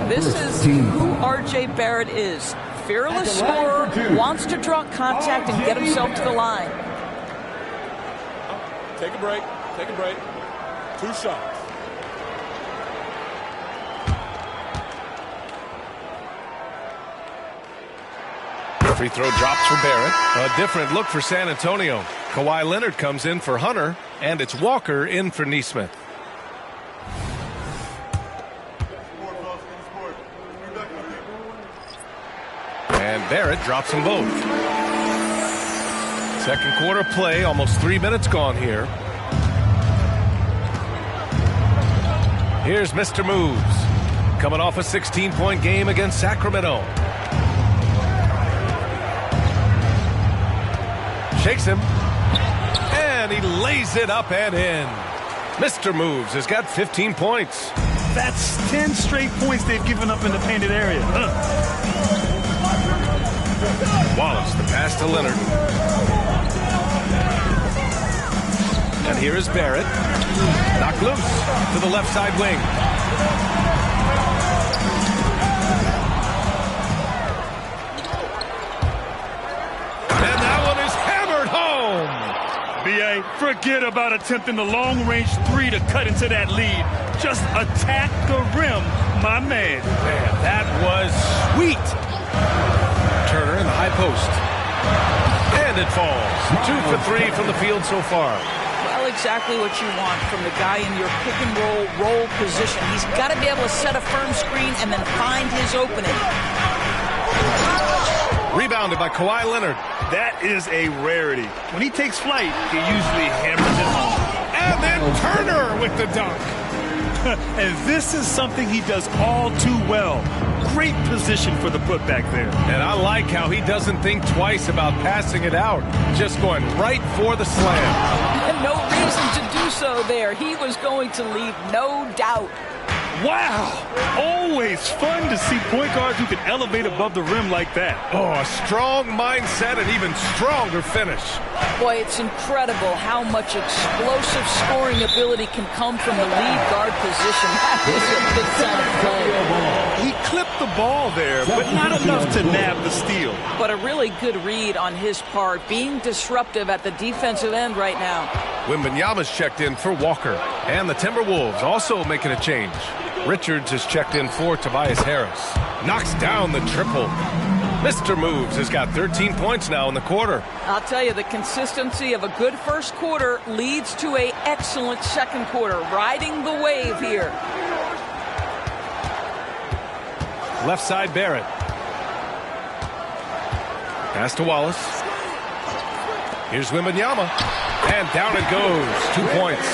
This is who R.J. Barrett is. Fearless scorer, wants to draw contact and get himself to the line. Take a break. Take a break. 2 shots. Free throw drops for Barrett. A different look for San Antonio. Kawhi Leonard comes in for Hunter, and it's Walker in for Nesmith. And Barrett drops them both. Second quarter play, almost 3 minutes gone here. Here's Mr. Moves, coming off a 16-point game against Sacramento. Shakes him, and he lays it up and in. Mr. Moves has got 15 points. That's 10 straight points they've given up in the painted area. Wallace, the pass to Leonard. And here is Barrett. Knocked loose to the left side wing. And that one is hammered home. B.A., forget about attempting the long-range 3 to cut into that lead. Just attack the rim, my man. Man, that was sweet. Turner in the high post. And it falls. 2 for 3 from the field so far. Well, exactly what you want from the guy in your pick-and-roll position. He's got to be able to set a firm screen and then find his opening. Rebounded by Kawhi Leonard. That is a rarity. When he takes flight, he usually hammers it home. And then Turner with the dunk. And this is something he does all too well. Great position for the putback there. And I like how he doesn't think twice about passing it out. Just going right for the slam. And no reason to do so there. He was going to leave, no doubt. Wow! Always fun to see point guards who can elevate above the rim like that. Oh, a strong mindset and even stronger finish. Boy, it's incredible how much explosive scoring ability can come from the lead guard position. That is a big-time play. He clipped the ball there, but not enough to nab the steal. But a really good read on his part, being disruptive at the defensive end right now. Wembanyama's checked in for Walker. And the Timberwolves also making a change. Richards is checked in for Tobias Harris. Knocks down the triple. Mr. Moves has got 13 points now in the quarter. I'll tell you, the consistency of a good first quarter leads to an excellent second quarter. Riding the wave here. Left side, Barrett. Pass to Wallace. Here's Wembanyama. And down it goes. 2 points.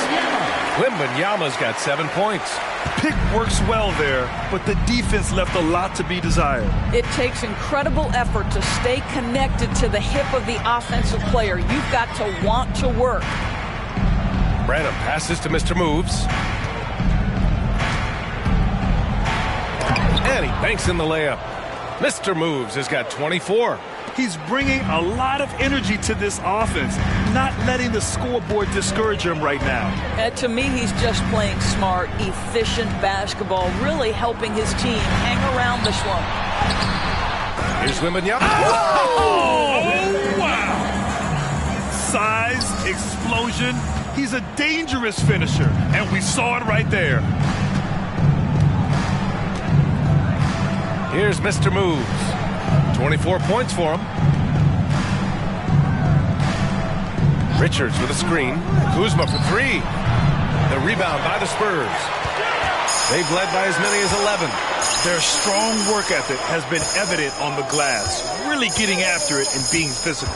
Wembanyama's got 7 points. Pick works well there, but the defense left a lot to be desired. It takes incredible effort to stay connected to the hip of the offensive player. You've got to want to work. Branham passes to Mr. Moves. And he banks in the layup. Mr. Moves has got 24. He's bringing a lot of energy to this offense, not letting the scoreboard discourage him right now. To me, he's just playing smart, efficient basketball, really helping his team hang around this one. Here's Wembanyama. Oh, wow! Size, explosion. He's a dangerous finisher, and we saw it right there. Here's Mr. Moves. 24 points for him. Richards with a screen. Kuzma for 3. The rebound by the Spurs. They've led by as many as 11. Their strong work ethic has been evident on the glass, really getting after it and being physical.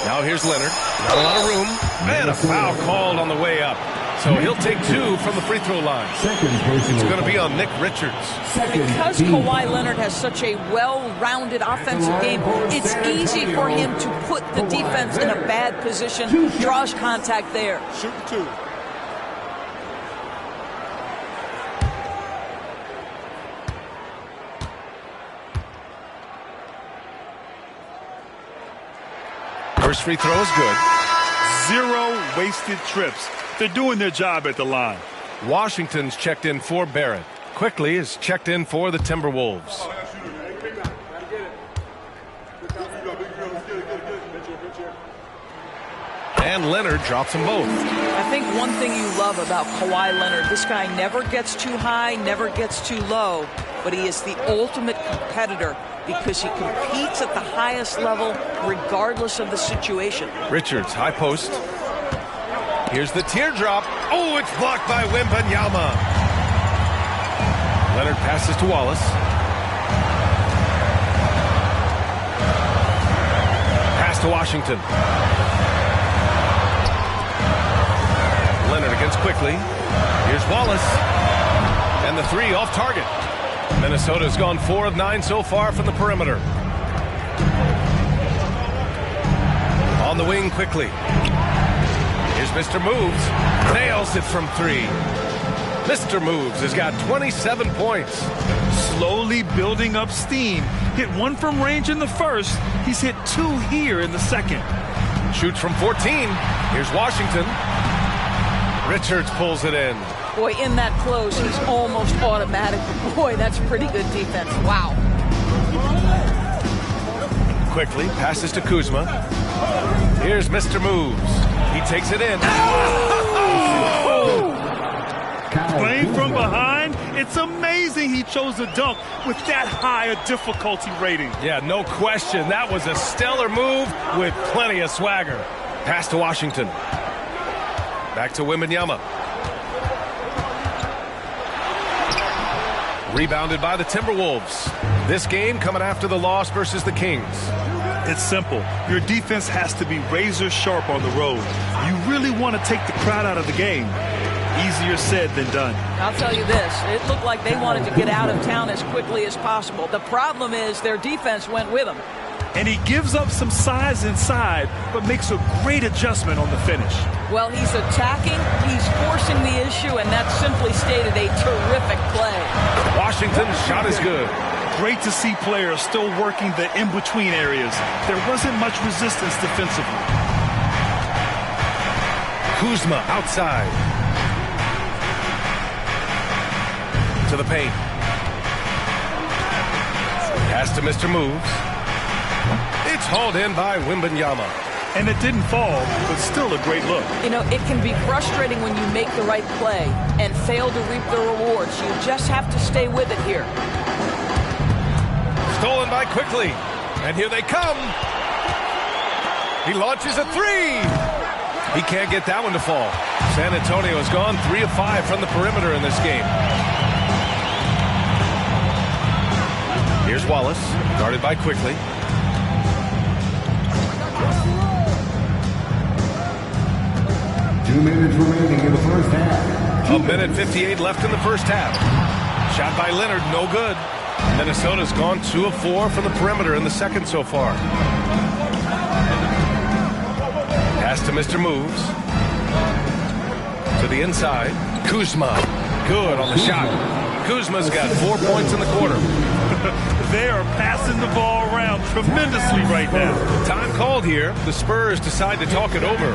Now here's Leonard. Not a lot of room. And a foul called on the way up. So he'll take 2 from the free throw line. It's going to be on Nick Richards. Because Kawhi Leonard has such a well-rounded offensive game, it's easy for him to put the defense in a bad position. Draws contact there. Shoot 2. First free throw is good. 0 wasted trips. They're doing their job at the line. Washington's checked in for Barrett. Quickly is checked in for the Timberwolves. And Leonard drops them both. I think one thing you love about Kawhi Leonard, this guy never gets too high, never gets too low, but he is the ultimate competitor because he competes at the highest level regardless of the situation. Richards, high post. Here's the teardrop. Oh, it's blocked by Wembanyama. Leonard passes to Wallace. Pass to Washington. Leonard against quickly. Here's Wallace. And the 3 off target. Minnesota's gone 4 of 9 so far from the perimeter. On the wing quickly. Here's Mr. Moves. Nails it from 3. Mr. Moves has got 27 points. Slowly building up steam. Hit 1 from range in the first. He's hit 2 here in the second. Shoots from 14. Here's Washington. Richards pulls it in. Boy, in that close, he's almost automatic. Boy, that's pretty good defense. Wow. Quickly passes to Kuzma. Here's Mr. Moves. He takes it in. Oh! Playing from behind, it's amazing he chose a dunk with that high a difficulty rating. Yeah, no question. That was a stellar move with plenty of swagger. Pass to Washington. Back to Wembanyama. Rebounded by the Timberwolves. This game coming after the loss versus the Kings. It's simple. Your defense has to be razor sharp on the road. You really want to take the crowd out of the game. Easier said than done. I'll tell you this. It looked like they wanted to get out of town as quickly as possible. The problem is their defense went with them. And he gives up some size inside, but makes a great adjustment on the finish. Well, he's attacking, he's forcing the issue, and that's simply stated a terrific play. Washington's shot is good. Great to see players still working the in-between areas. There wasn't much resistance defensively. Kuzma outside. To the paint. Pass to Mr. Moves. It's hauled in by Wembanyama. And it didn't fall, but still a great look. You know, it can be frustrating when you make the right play and fail to reap the rewards. You just have to stay with it here. Stolen by Quickly. And here they come. He launches a three. He can't get that one to fall. San Antonio has gone 3 of 5 from the perimeter in this game. Here's Wallace, guarded by Quickly. Two minutes remaining in the first half. A minute 58 left in the first half. Shot by Leonard, no good. Minnesota's gone 2 of 4 from the perimeter in the second so far. Pass to Mr. Moves. To the inside. Kuzma. Good on the shot. Kuzma's got 4 points in the quarter. They are passing the ball around tremendously right now. Time called here. The Spurs decide to talk it over.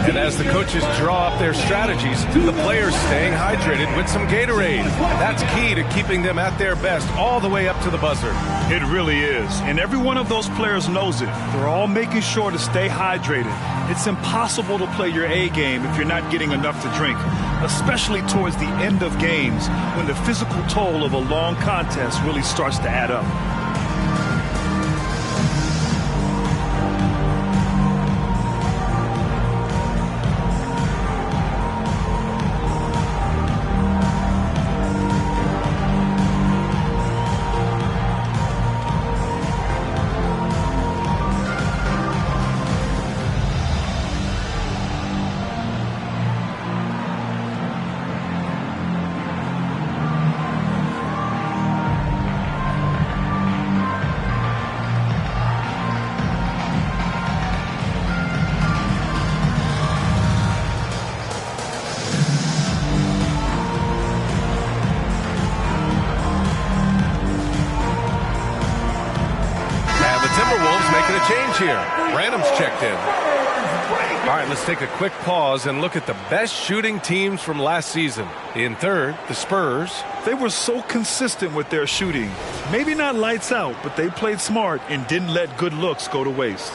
And as the coaches draw up their strategies, the players staying hydrated with some Gatorade. That's key to keeping them at their best all the way up to the buzzer. It really is. And every one of those players knows it. They're all making sure to stay hydrated. It's impossible to play your A game if you're not getting enough to drink, especially towards the end of games when the physical toll of a long contest really starts to add up. Here. Branham's checked in. All right, let's take a quick pause and look at the best shooting teams from last season. In third, the Spurs. They were so consistent with their shooting. Maybe not lights out, but they played smart and didn't let good looks go to waste.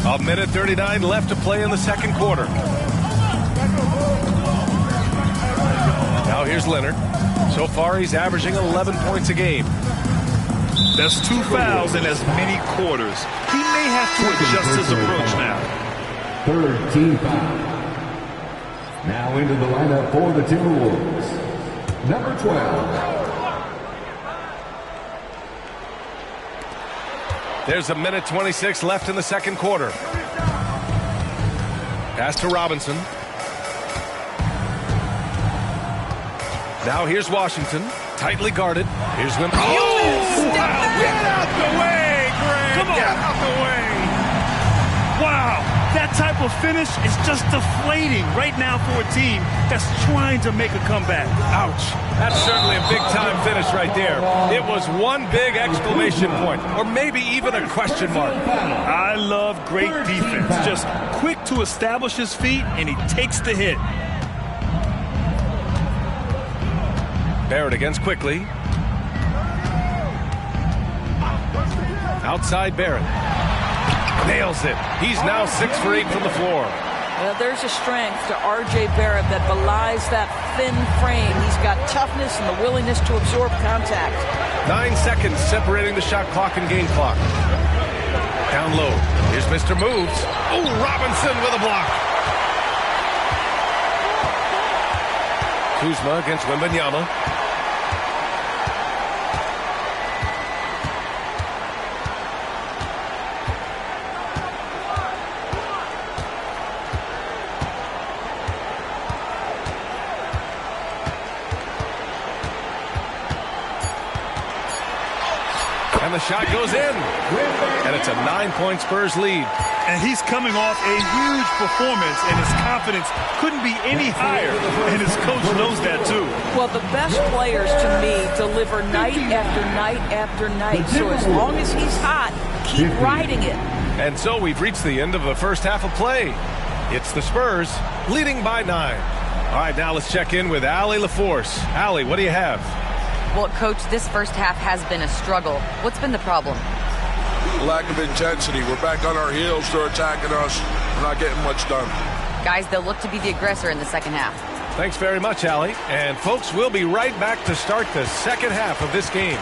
A minute 39 left to play in the second quarter. Now here's Leonard. So far, he's averaging 11 points a game. That's 2 fouls in as many quarters. He may have to adjust his approach now. Third team foul. Now into the lineup for the Timberwolves. Number 12. There's a minute 26 left in the second quarter. Pass to Robinson. Now here's Washington, tightly guarded. Here's Wimby. Oh, get out the way, Greg. Come on. Get out the way. Wow, that type of finish is just deflating right now for a team that's trying to make a comeback. Ouch. That's certainly a big-time finish right there. It was one big exclamation point, or maybe even a question mark. I love great defense. Just quick to establish his feet, and he takes the hit. Barrett against Quickly. Outside Barrett. Nails it. He's now 6 for 8 from the floor. Well, there's a strength to R.J. Barrett that belies that thin frame. He's got toughness and the willingness to absorb contact. 9 seconds separating the shot clock and game clock. Down low. Here's Mr. Moves. Oh, Robinson with a block. Kuzma against Wembanyama. And the shot goes in. And it's a 9-point Spurs lead. And he's coming off a huge performance, and his confidence couldn't be any higher. And his coach knows that, too. Well, the best players, to me, deliver night after night after night. So as long as he's hot, keep riding it. And so we've reached the end of the first half of play. It's the Spurs leading by 9. All right, now let's check in with Allie LaForce. Allie, what do you have? Well, Coach, this first half has been a struggle. What's been the problem? Lack of intensity. We're back on our heels. They're attacking us. We're not getting much done. Guys, they'll look to be the aggressor in the second half. Thanks very much, Allie. And folks, we'll be right back to start the second half of this game.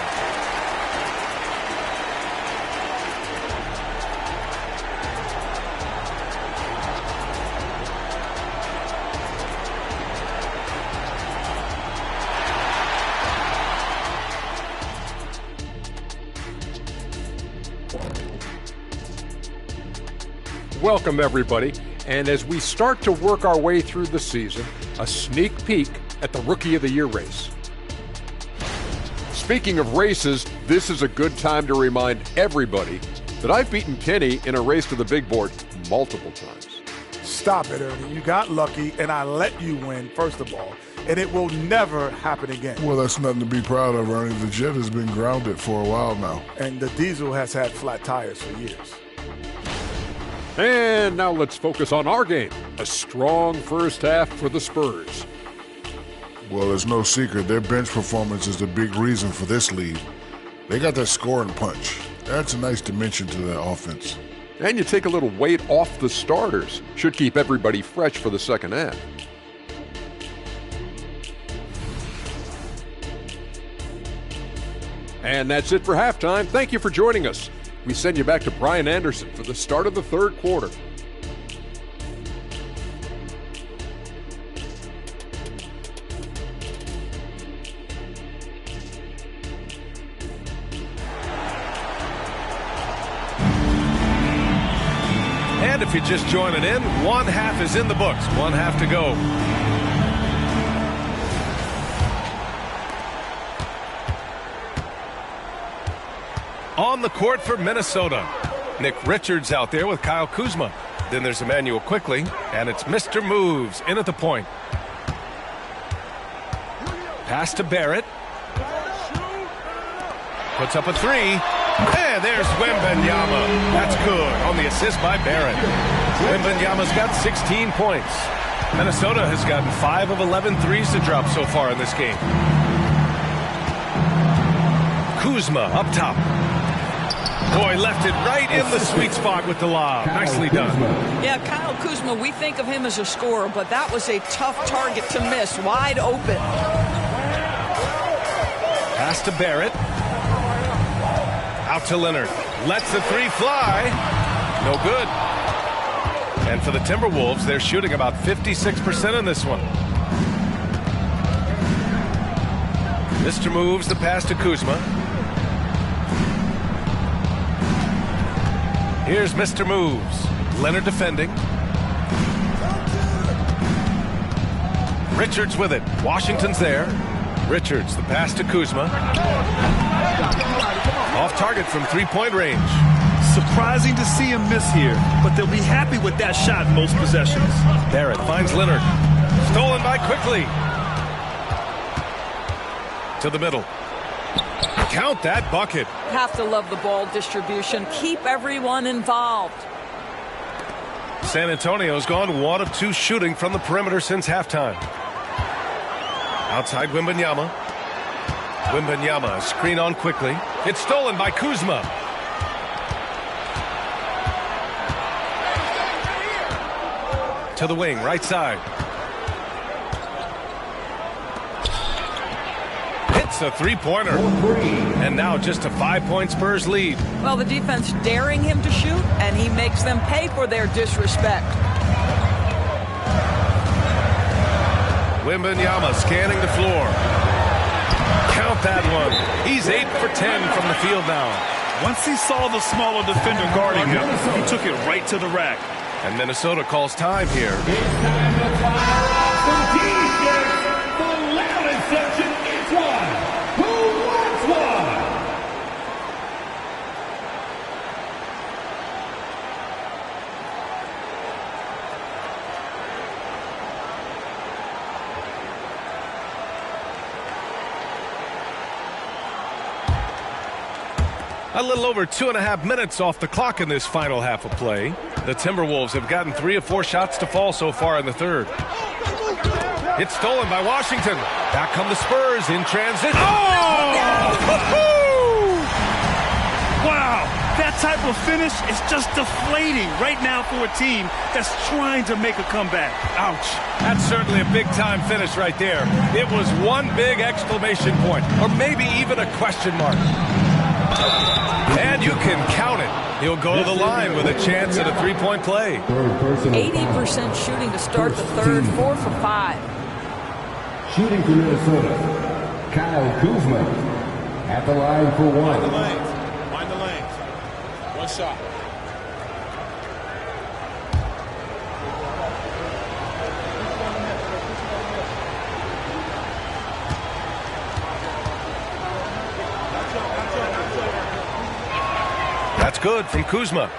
Welcome, everybody. And as we start to work our way through the season, a sneak peek at the Rookie of the Year race. Speaking of races, this is a good time to remind everybody that I've beaten Kenny in a race to the big board multiple times. Stop it, Ernie. You got lucky, and I let you win, first of all. And it will never happen again. Well, that's nothing to be proud of, Ernie. The Jet has been grounded for a while now. And the Diesel has had flat tires for years. And now let's focus on our game. A strong first half for the Spurs. Well, it's no secret their bench performance is the big reason for this lead. They got that scoring punch. That's a nice dimension to that offense. And you take a little weight off the starters. Should keep everybody fresh for the second half. And that's it for halftime. Thank you for joining us. We send you back to Brian Anderson for the start of the third quarter. And if you're just joining in, one half is in the books, one half to go. On the court for Minnesota, Nick Richards out there with Kyle Kuzma. Then there's Emmanuel Quickly, and it's Mr. Moves in at the point. Pass to Barrett. Puts up a three. And there's Wembanyama. That's good on the assist by Barrett. Wembanyama's got 16 points. Minnesota has gotten 5 of 11 threes to drop so far in this game. Kuzma up top. Boy, left it right in the sweet spot with the lob. Nicely done. Yeah, Kyle Kuzma, we think of him as a scorer, but that was a tough target to miss. Wide open. Pass to Barrett. Out to Leonard. Lets the three fly. No good. And for the Timberwolves, they're shooting about 56% in this one. Mr. Moves the pass to Kuzma. Here's Mr. Moves. Leonard defending. Richards with it. Washington's there. Richards, the pass to Kuzma. Off target from three-point range. Surprising to see him miss here, but they'll be happy with that shot most possessions. Barrett finds Leonard. Stolen by Quickly. To the middle. Count that bucket. Have to love the ball distribution. Keep everyone involved. San Antonio's gone 1 of 2 shooting from the perimeter since halftime. Outside Wembanyama. Wembanyama, screen on Quickly. It's stolen by Kuzma. To the wing, right side. Hits a three-pointer. And now just a 5-point Spurs lead. Well, the defense daring him to shoot, and he makes them pay for their disrespect. Wembanyama scanning the floor. Count that one. He's 8 for 10 from the field now. Once he saw the smaller defender guarding him, he took it right to the rack. And Minnesota calls time here. It's time to fire off the defense. The loudest section gets one. Who wants one? A little over 2.5 minutes off the clock in this final half of play. The Timberwolves have gotten 3 of 4 shots to fall so far in the third. It's stolen by Washington. Back come the Spurs in transition. Oh! Wow! That type of finish is just deflating right now for a team that's trying to make a comeback. Ouch. That's certainly a big-time finish right there. It was one big exclamation point, or maybe even a question mark. And you can count it. He'll go to the line with a chance at a three-point play. 80% shooting to start the third, 4 for 5. Shooting for Minnesota, Kyle Kuzma at the line for one. Mind the lanes. One shot. That's good from Kuzma.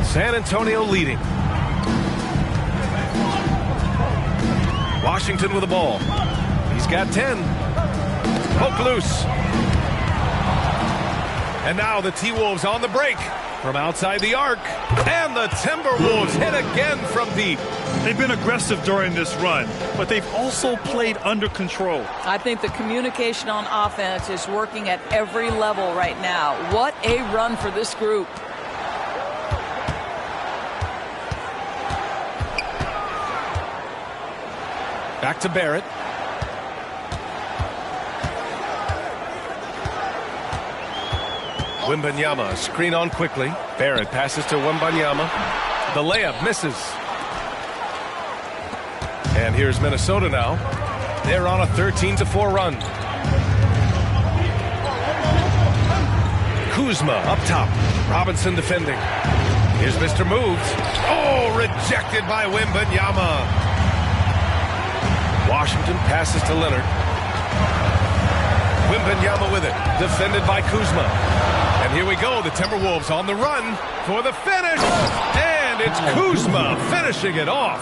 San Antonio leading. Washington with the ball. He's got 10. Poke loose. And now the T-Wolves on the break from outside the arc. And the Timberwolves hit again from deep. They've been aggressive during this run, but they've also played under control. I think the communication on offense is working at every level right now. What a run for this group. Back to Barrett. Wembanyama, screen on quickly. Barrett passes to Wembanyama. The layup misses. And here's Minnesota now. They're on a 13-4 run. Kuzma up top. Robinson defending. Here's Mr. Moves. Oh, rejected by Wembanyama. Washington passes to Leonard. Wembanyama with it. Defended by Kuzma. And here we go. The Timberwolves on the run for the finish. And it's Kuzma finishing it off.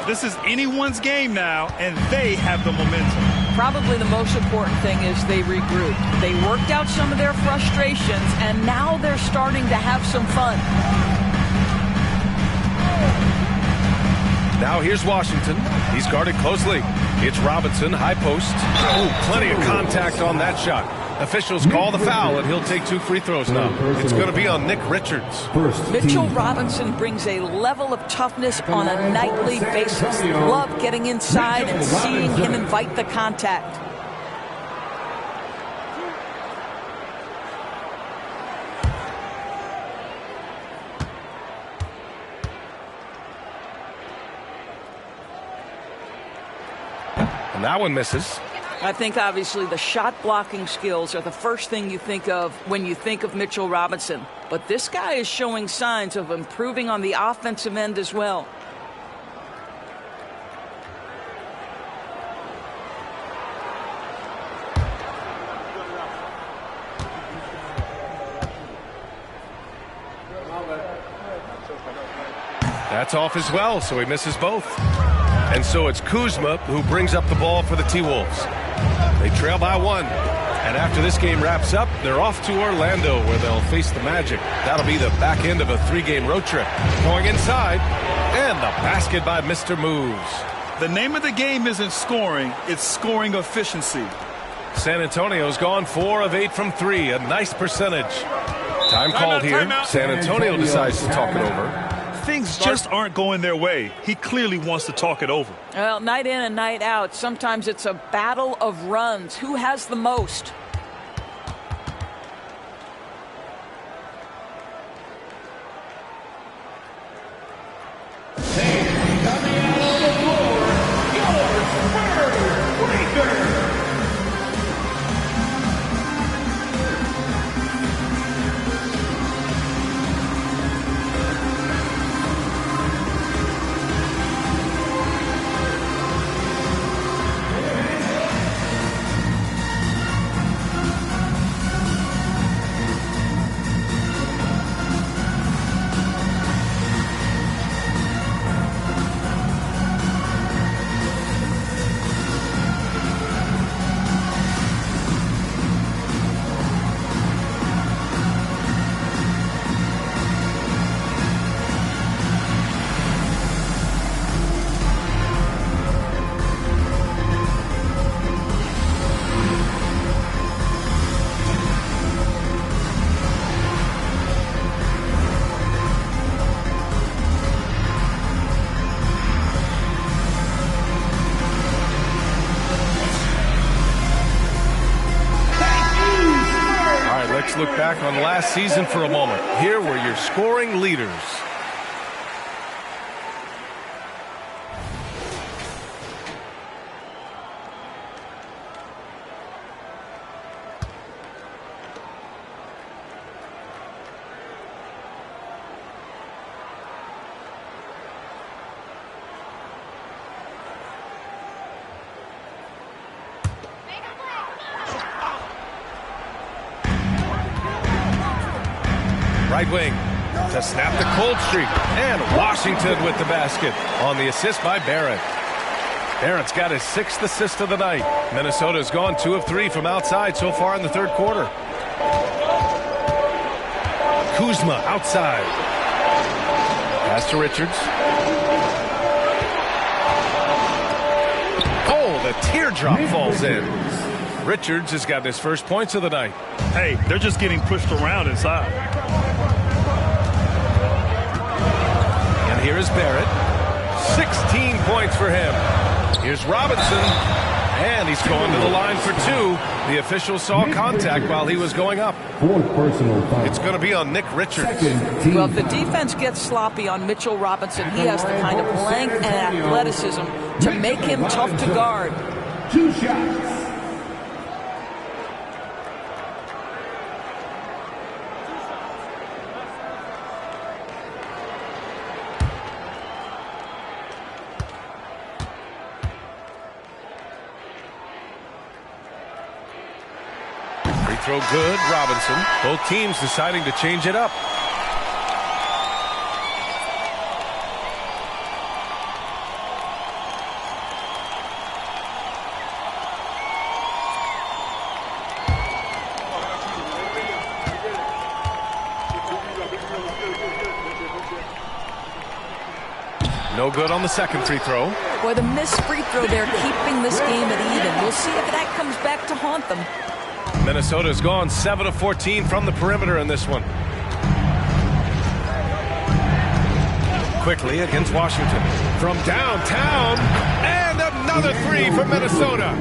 This is anyone's game now, and they have the momentum. Probably the most important thing is they regrouped. They worked out some of their frustrations, and now they're starting to have some fun. Now here's Washington. He's guarded closely. It's Robinson, high post. Oh, plenty of contact on that shot. Officials call the foul, and he'll take 2 free throws now. It's going to be on Nick Richards. Mitchell Robinson brings a level of toughness on a nightly basis. Love getting inside and seeing him invite the contact. And that one misses. I think obviously the shot blocking skills are the first thing you think of when you think of Mitchell Robinson. But this guy is showing signs of improving on the offensive end as well. That's off as well, so he misses both. And so it's Kuzma who brings up the ball for the T-Wolves. They trail by 1. And after this game wraps up, they're off to Orlando where they'll face the Magic. That'll be the back end of a 3-game road trip. Going inside, and the basket by Mr. Moves. The name of the game isn't scoring, it's scoring efficiency. San Antonio's gone 4 of 8 from 3, a nice percentage. Time called here. San Antonio decides to talk it over. Things just aren't going their way. He clearly wants to talk it over. Well, night in and night out, sometimes it's a battle of runs. Who has the most? back on last season for a moment. Here were your scoring leaders. Right wing to snap the cold streak. And Washington with the basket on the assist by Barrett. Barrett's got his 6th assist of the night. Minnesota's gone 2 of 3 from outside so far in the 3rd quarter. Kuzma outside. Pass to Richards. Oh, the teardrop falls in. Richards has got his first points of the night. Hey, they're just getting pushed around inside. And here is Barrett. 16 points for him. Here's Robinson. And he's going to the line for 2. The official saw contact while he was going up. 4th personal foul. It's going to be on Nick Richards. Well, if the defense gets sloppy on Mitchell Robinson, he has the kind of length and athleticism to make him tough to guard. 2 shots. Throw good, Robinson. Both teams deciding to change it up. No good on the second free throw. Boy, the missed free throw there keeping this game at even. We'll see if that comes back to haunt them. Minnesota's gone 7 of 14 from the perimeter in this one. Quickly against Washington. From downtown, and another 3 for Minnesota.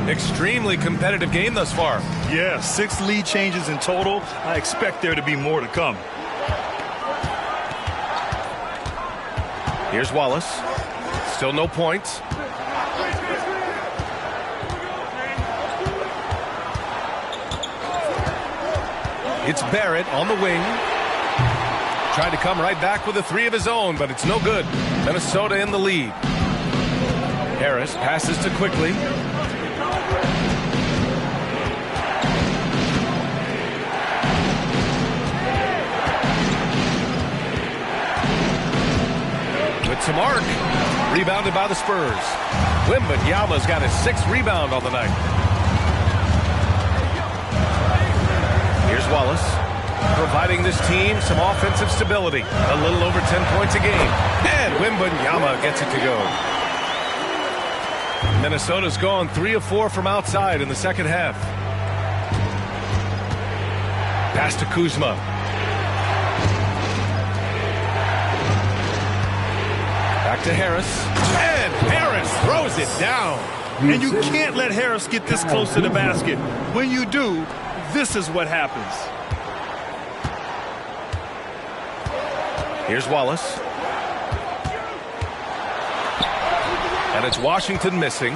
Extremely competitive game thus far. Yeah, 6 lead changes in total. I expect there to be more to come. Here's Wallace. Still no points. It's Barrett on the wing. Tried to come right back with a 3 of his own, but it's no good. Minnesota in the lead. Harris passes to Quickly. Good to Mark. Rebounded by the Spurs. Wembanyama's got his 6th rebound on the night. Here's Wallace, providing this team some offensive stability. A little over 10 points a game. And Wembanyama gets it to go. Minnesota's gone 3 of 4 from outside in the second half. Pass to Kuzma. Back to Harris. And Harris throws it down. And you can't let Harris get this close to the basket. When you do, this is what happens. Here's Wallace. And it's Washington missing.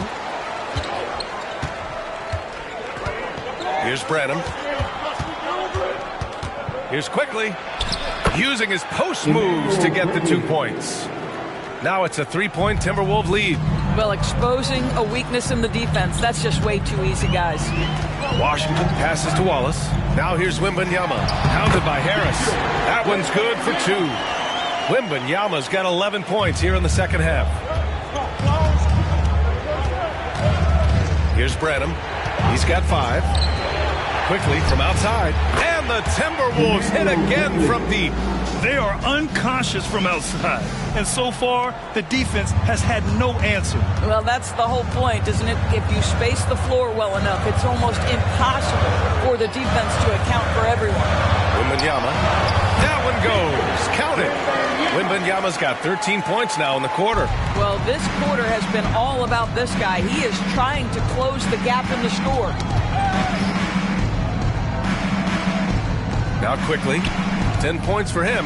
Here's Branham. Here's Quickly. Using his post moves to get the 2 points. Now it's a 3-point Timberwolves lead. Well, exposing a weakness in the defense, that's just way too easy, guys. Washington passes to Wallace. Now here's Wembanyama. Pounded by Harris. That one's good for 2. Wembanyama's got 11 points here in the second half. Here's Branham. He's got 5. Quickly from outside. And the Timberwolves hit again from deep. They are unconscious from outside. And so far, the defense has had no answer. Well, that's the whole point, isn't it? If you space the floor well enough, it's almost impossible for the defense to account for everyone. Wembanyama. That one goes. Count it. Wembanyama's got 13 points now in the quarter. Well, this quarter has been all about this guy. He is trying to close the gap in the score. Out quickly. 10 points for him.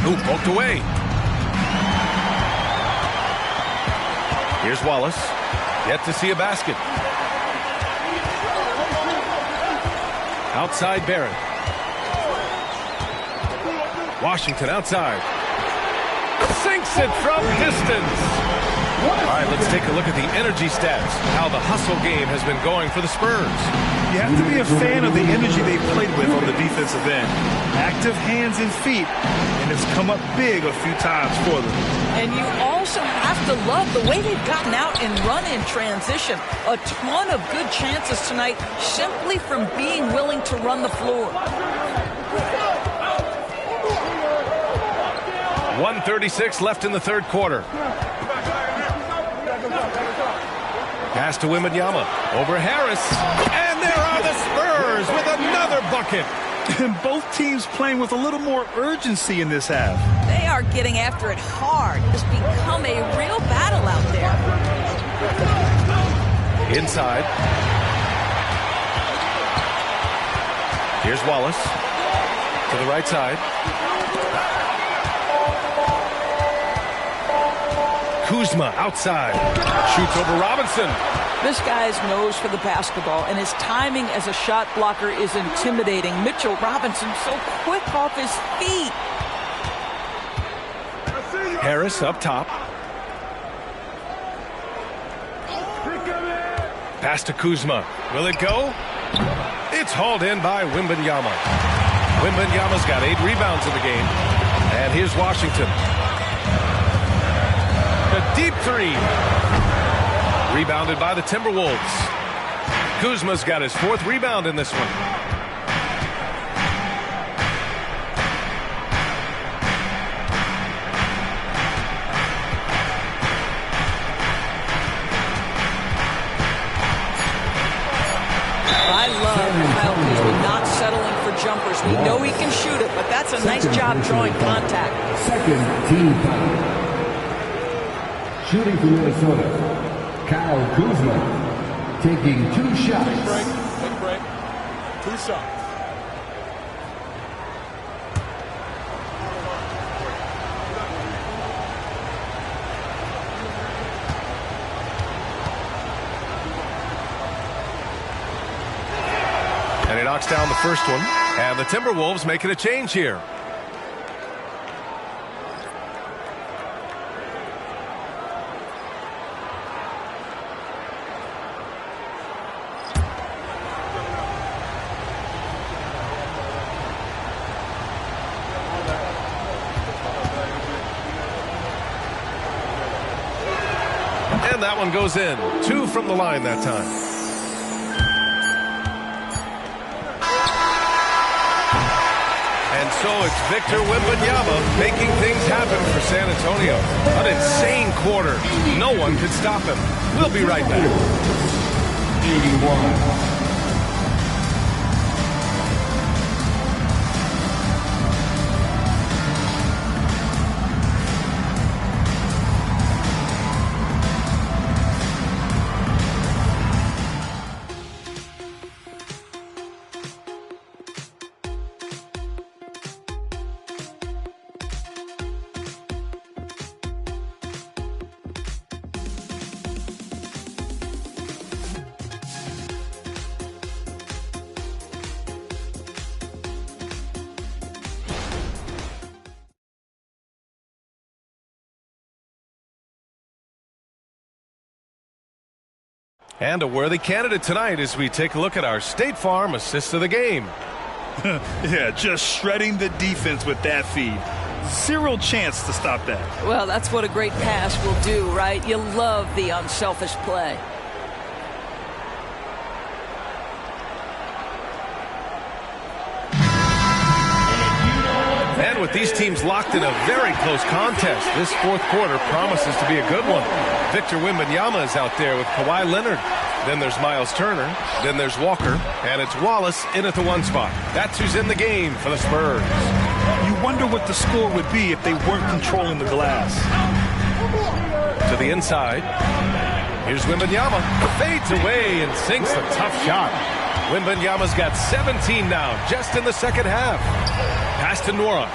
Ooh, poked away. Here's Wallace. Yet to see a basket. Outside Barrett. Washington outside. Sinks it from distance. All right, let's take a look at the energy stats. How the hustle game has been going for the Spurs. You have to be a fan of the energy they played with on the defensive end. Active hands and feet, and it's come up big a few times for them. And you also have to love the way they've gotten out and run in transition. A ton of good chances tonight simply from being willing to run the floor. 1:36 left in the third quarter. Pass to Wembanyama. Over Harris. And there are the Spurs with another bucket. And both teams playing with a little more urgency in this half. They are getting after it hard. It's become a real battle out there. Inside. Here's Wallace. To the right side. Kuzma outside. Shoots over Robinson. This guy's nose for the basketball, and his timing as a shot blocker is intimidating. Mitchell Robinson so quick off his feet. Harris up top. Pass to Kuzma. Will it go? It's hauled in by Wembanyama. Wembanyama's got 8 rebounds in the game. And here's Washington. The deep three. Rebounded by the Timberwolves. Kuzma's got his 4th rebound in this one. I love Kyle Kuzma not settling for jumpers. We know he can shoot it, but that's a nice job drawing contact. Second team foul. Shooting for Minnesota, Kyle Kuzma taking 2 shots. Take break. 2 shots. And he knocks down the first one. And the Timberwolves making a change here. And that one goes in. 2 from the line that time. And so it's Victor Wembanyama making things happen for San Antonio. An insane quarter. No one could stop him. We'll be right back. 81. And a worthy candidate tonight as we take a look at our State Farm assist of the game. Yeah, just shredding the defense with that feed. 0 chance to stop that. Well, that's what a great pass will do, right? You love the unselfish play. And with these teams locked in a very close contest, this 4th quarter promises to be a good one. Victor Wembanyama is out there with Kawhi Leonard. Then there's Miles Turner. Then there's Walker. And it's Wallace in at the 1 spot. That's who's in the game for the Spurs. You wonder what the score would be if they weren't controlling the glass. To the inside. Here's Wembanyama. Fades away and sinks a tough shot. Wembanyama's got 17 now, just in the second half. Pass to Nora.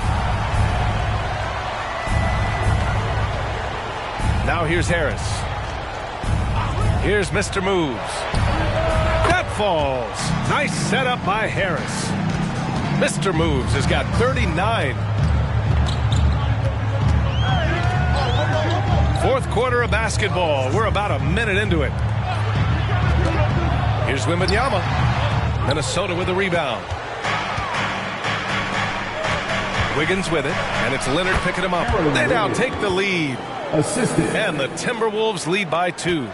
Now here's Harris. Here's Mr. Moves. That falls. Nice setup by Harris. Mr. Moves has got 39. Fourth quarter of basketball. We're about a minute into it. Here's Wembanyama. Minnesota with the rebound. Wiggins with it, and it's Leonard picking him up. They now take the lead. Assisted. And the Timberwolves lead by 2.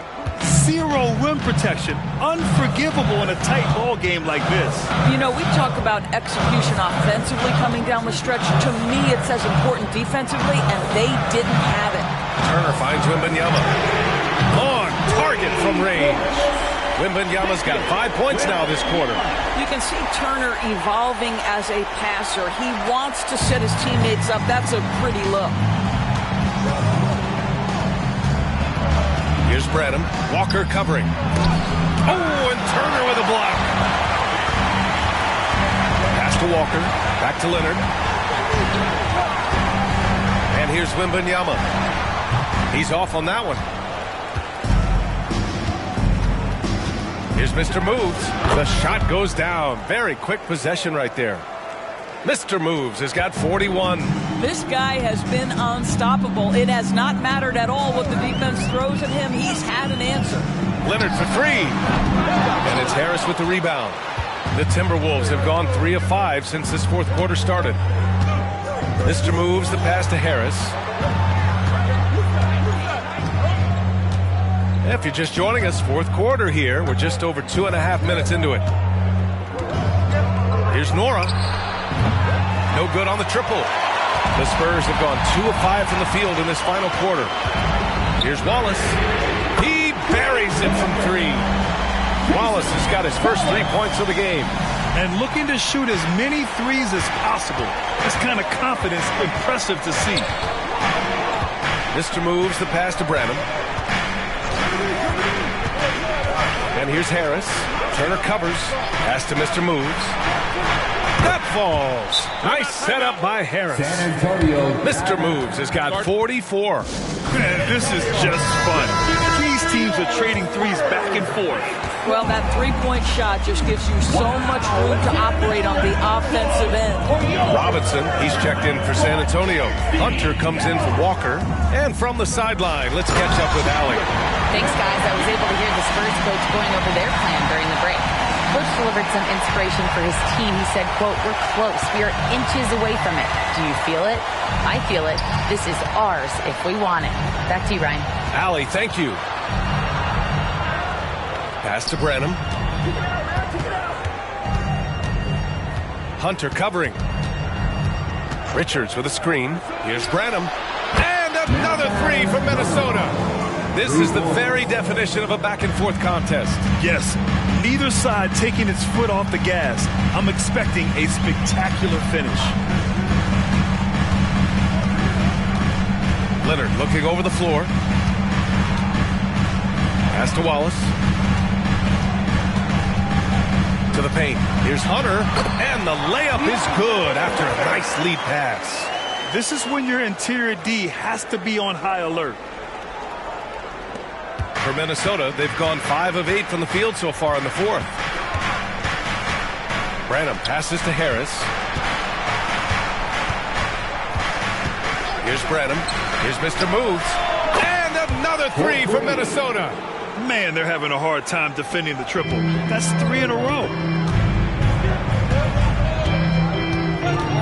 Zero rim protection. Unforgivable in a tight ball game like this. You know, we talk about execution offensively coming down the stretch. To me, it's as important defensively, and they didn't have it. Turner finds Wembanyama. On target from range. Wembanyama's got 5 points now this quarter. You can see Turner evolving as a passer. He wants to set his teammates up. That's a pretty look. Here's Branham. Walker covering. Oh, and Turner with a block. Pass to Walker. Back to Leonard. And here's Wembanyama. He's off on that one. Here's Mr. Moves. The shot goes down. Very quick possession right there. Mr. Moves has got 41. This guy has been unstoppable. It has not mattered at all what the defense throws at him. He's had an answer. Leonard for 3. And it's Harris with the rebound. The Timberwolves have gone 3 of 5 since this fourth quarter started. Mr. Moves the pass to Harris. If you're just joining us, fourth quarter here. We're just over 2.5 minutes into it. Here's Nora. No good on the triple. The Spurs have gone 2 of 5 from the field in this final quarter. Here's Wallace. He buries it from 3. Wallace has got his first 3 points of the game. And looking to shoot as many threes as possible. This kind of confidence, impressive to see. Mr. Moves the pass to Branham. And here's Harris. Turner covers. Pass to Mr. Moves. That falls. Nice setup by Harris. San Antonio. Mr. Moves has got 44. Man, this is just fun. These teams are trading threes back and forth. Well, that three-point shot just gives you so much room to operate on the offensive end. Robinson, he's checked in for San Antonio. Hunter comes in for Walker. And from the sideline, let's catch up with Allie. Thanks, guys. I was able to hear the Spurs coach going over their plan during the break. Coach delivered some inspiration for his team. He said, quote, "We're close. We are inches away from it. Do you feel it? I feel it. This is ours if we want it." Back to you, Ryan. Allie, thank you. Pass to Branham. Hunter covering. Richards with a screen. Here's Branham. And another 3 from Minnesota. This is the very definition of a back-and-forth contest. Yes, neither side taking its foot off the gas. I'm expecting a spectacular finish. Leonard looking over the floor. Pass to Wallace. To the paint. Here's Hunter. And the layup is good after a nice lead pass. This is when your interior D has to be on high alert. For Minnesota, they've gone 5 of 8 from the field so far in the fourth. Branham passes to Harris. Here's Branham. Here's Mr. Moves. And another 3 from Minnesota. Man, they're having a hard time defending the triple. That's 3 in a row.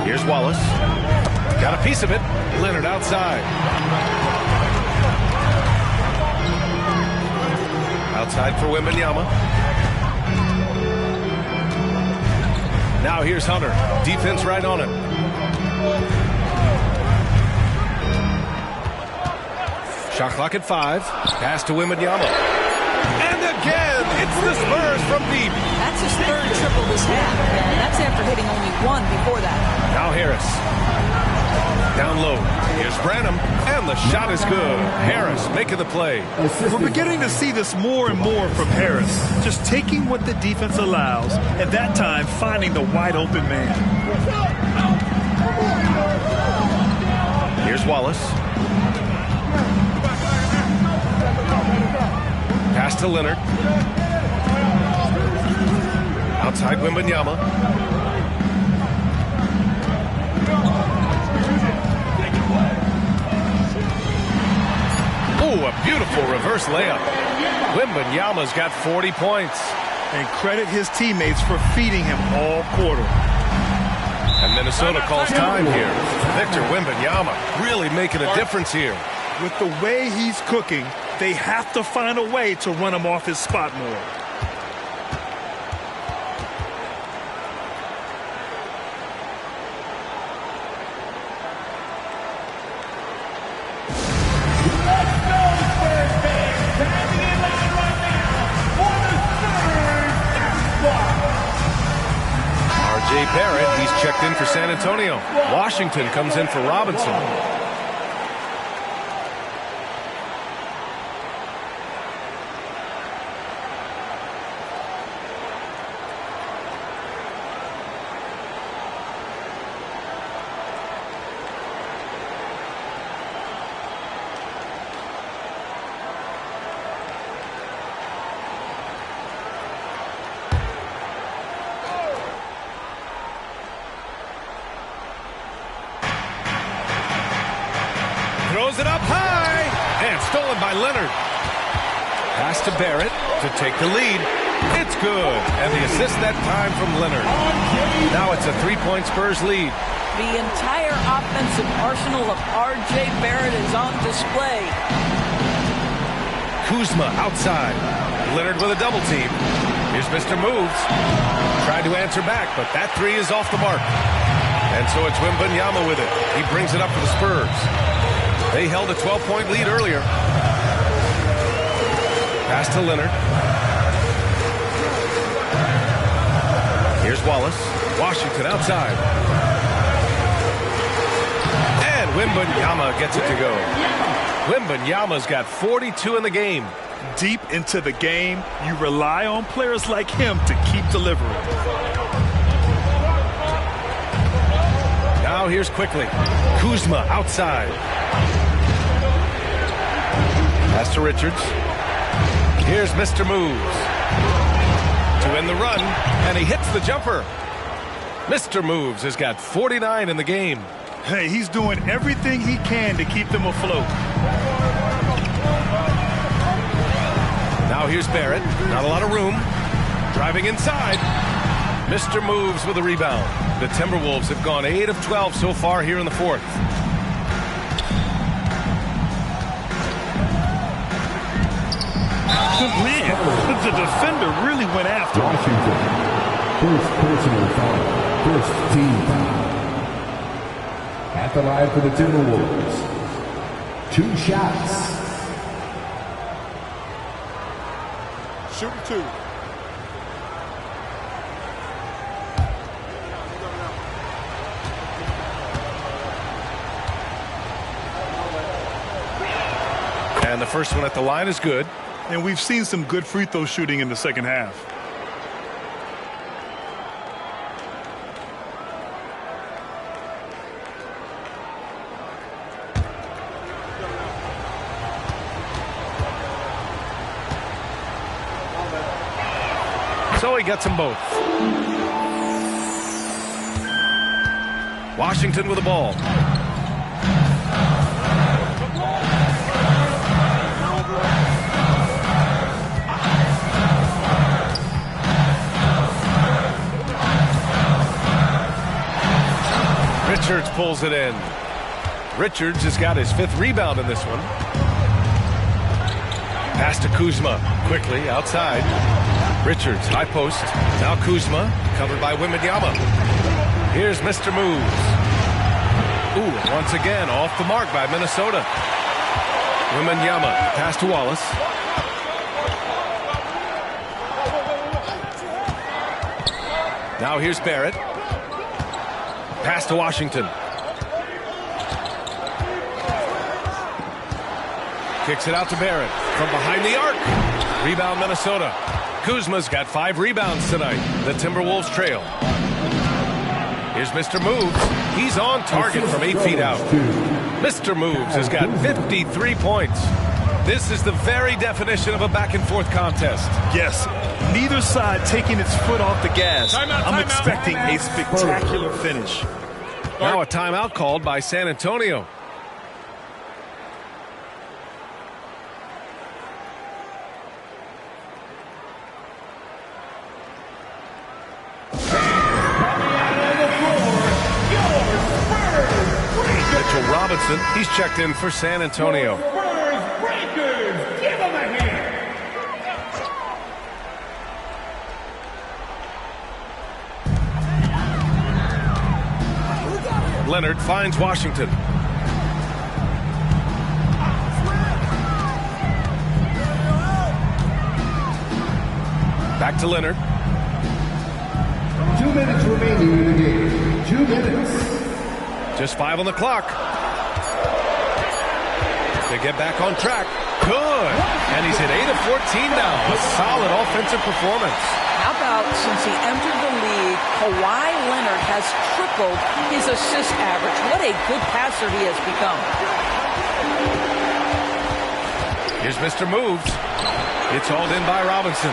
Here's Wallace. Got a piece of it. Leonard outside. Outside for Wembanyama. Now here's Hunter. Defense right on it. Shot clock at 5. Pass to Wembanyama. And again, it's the Spurs from deep. That's his third triple this half, and that's after hitting only 1 before that. Now Harris. Down low. Here's Branham, and the shot is good. Harris making the play. We're beginning to see this more and more from Harris. Just taking what the defense allows, and that time finding the wide open man. Here's Wallace. Pass to Leonard. Outside Wembanyama. Oh, a beautiful reverse layup. Wembanyama's got 40 points. And credit his teammates for feeding him all quarter. And Minnesota calls time here. Victor Wembanyama really making a difference here. With the way he's cooking, they have to find a way to run him off his spot more. Barrett, he's checked in for San Antonio. Washington comes in for Robinson. Throws it up high, and stolen by Leonard. Pass to Barrett to take the lead. It's good, and the assist that time from Leonard. Now it's a three-point Spurs lead. The entire offensive arsenal of R.J. Barrett is on display. Kuzma outside. Leonard with a double team. Here's Mr. Moves. Tried to answer back, but that three is off the mark. And so it's Wembanyama with it. He brings it up for the Spurs. They held a 12-point lead earlier. Pass to Leonard. Here's Wallace. Washington outside. And Wembanyama gets it to go. Wembanyama's got 42 in the game. Deep into the game, you rely on players like him to keep delivering. Now here's quickly. Kuzma outside. Pass to Richards. Here's Mr. Moves. To win the run, and he hits the jumper. Mr. Moves has got 49 in the game. Hey, he's doing everything he can to keep them afloat. Now here's Barrett. Not a lot of room. Driving inside. Mr. Moves with a rebound. The Timberwolves have gone 8 of 12 so far here in the fourth. Man, the defender really went after him. Washington. First personal foul. First team foul. At the line for the Timberwolves. 2 shots. Shooting 2. And the first one at the line is good. And we've seen some good free throw shooting in the second half. So he gets them both. Washington with the ball. Richards pulls it in. Richards has got his 5th rebound in this one. Pass to Kuzma. Quickly outside. Richards, high post. Now Kuzma, covered by Wembanyama. Here's Mr. Moves. Ooh, once again, off the mark by Minnesota. Wembanyama, pass to Wallace. Now here's Barrett. Pass to Washington. Kicks it out to Barrett from behind the arc. Rebound, Minnesota. Kuzma's got 5 rebounds tonight. The Timberwolves trail. Here's Mr. Moves. He's on target from 8 feet out. Mr. Moves has got 53 points. This is the very definition of a back-and-forth contest. Yes, neither side taking its foot off the gas. I'm expecting a spectacular finish. Now a timeout called by San Antonio. Mitchell Robinson, he's checked in for San Antonio. Leonard finds Washington. Back to Leonard. 2 minutes remaining in the game. 2 minutes. Just 5 on the clock. They get back on track. Good. And he's at 8 of 14 now. A solid offensive performance. How about since he entered the league, Kawhi Leonard has tripled his assist average. What a good passer he has become. Here's Mr. Moves. It's hauled in by Robinson.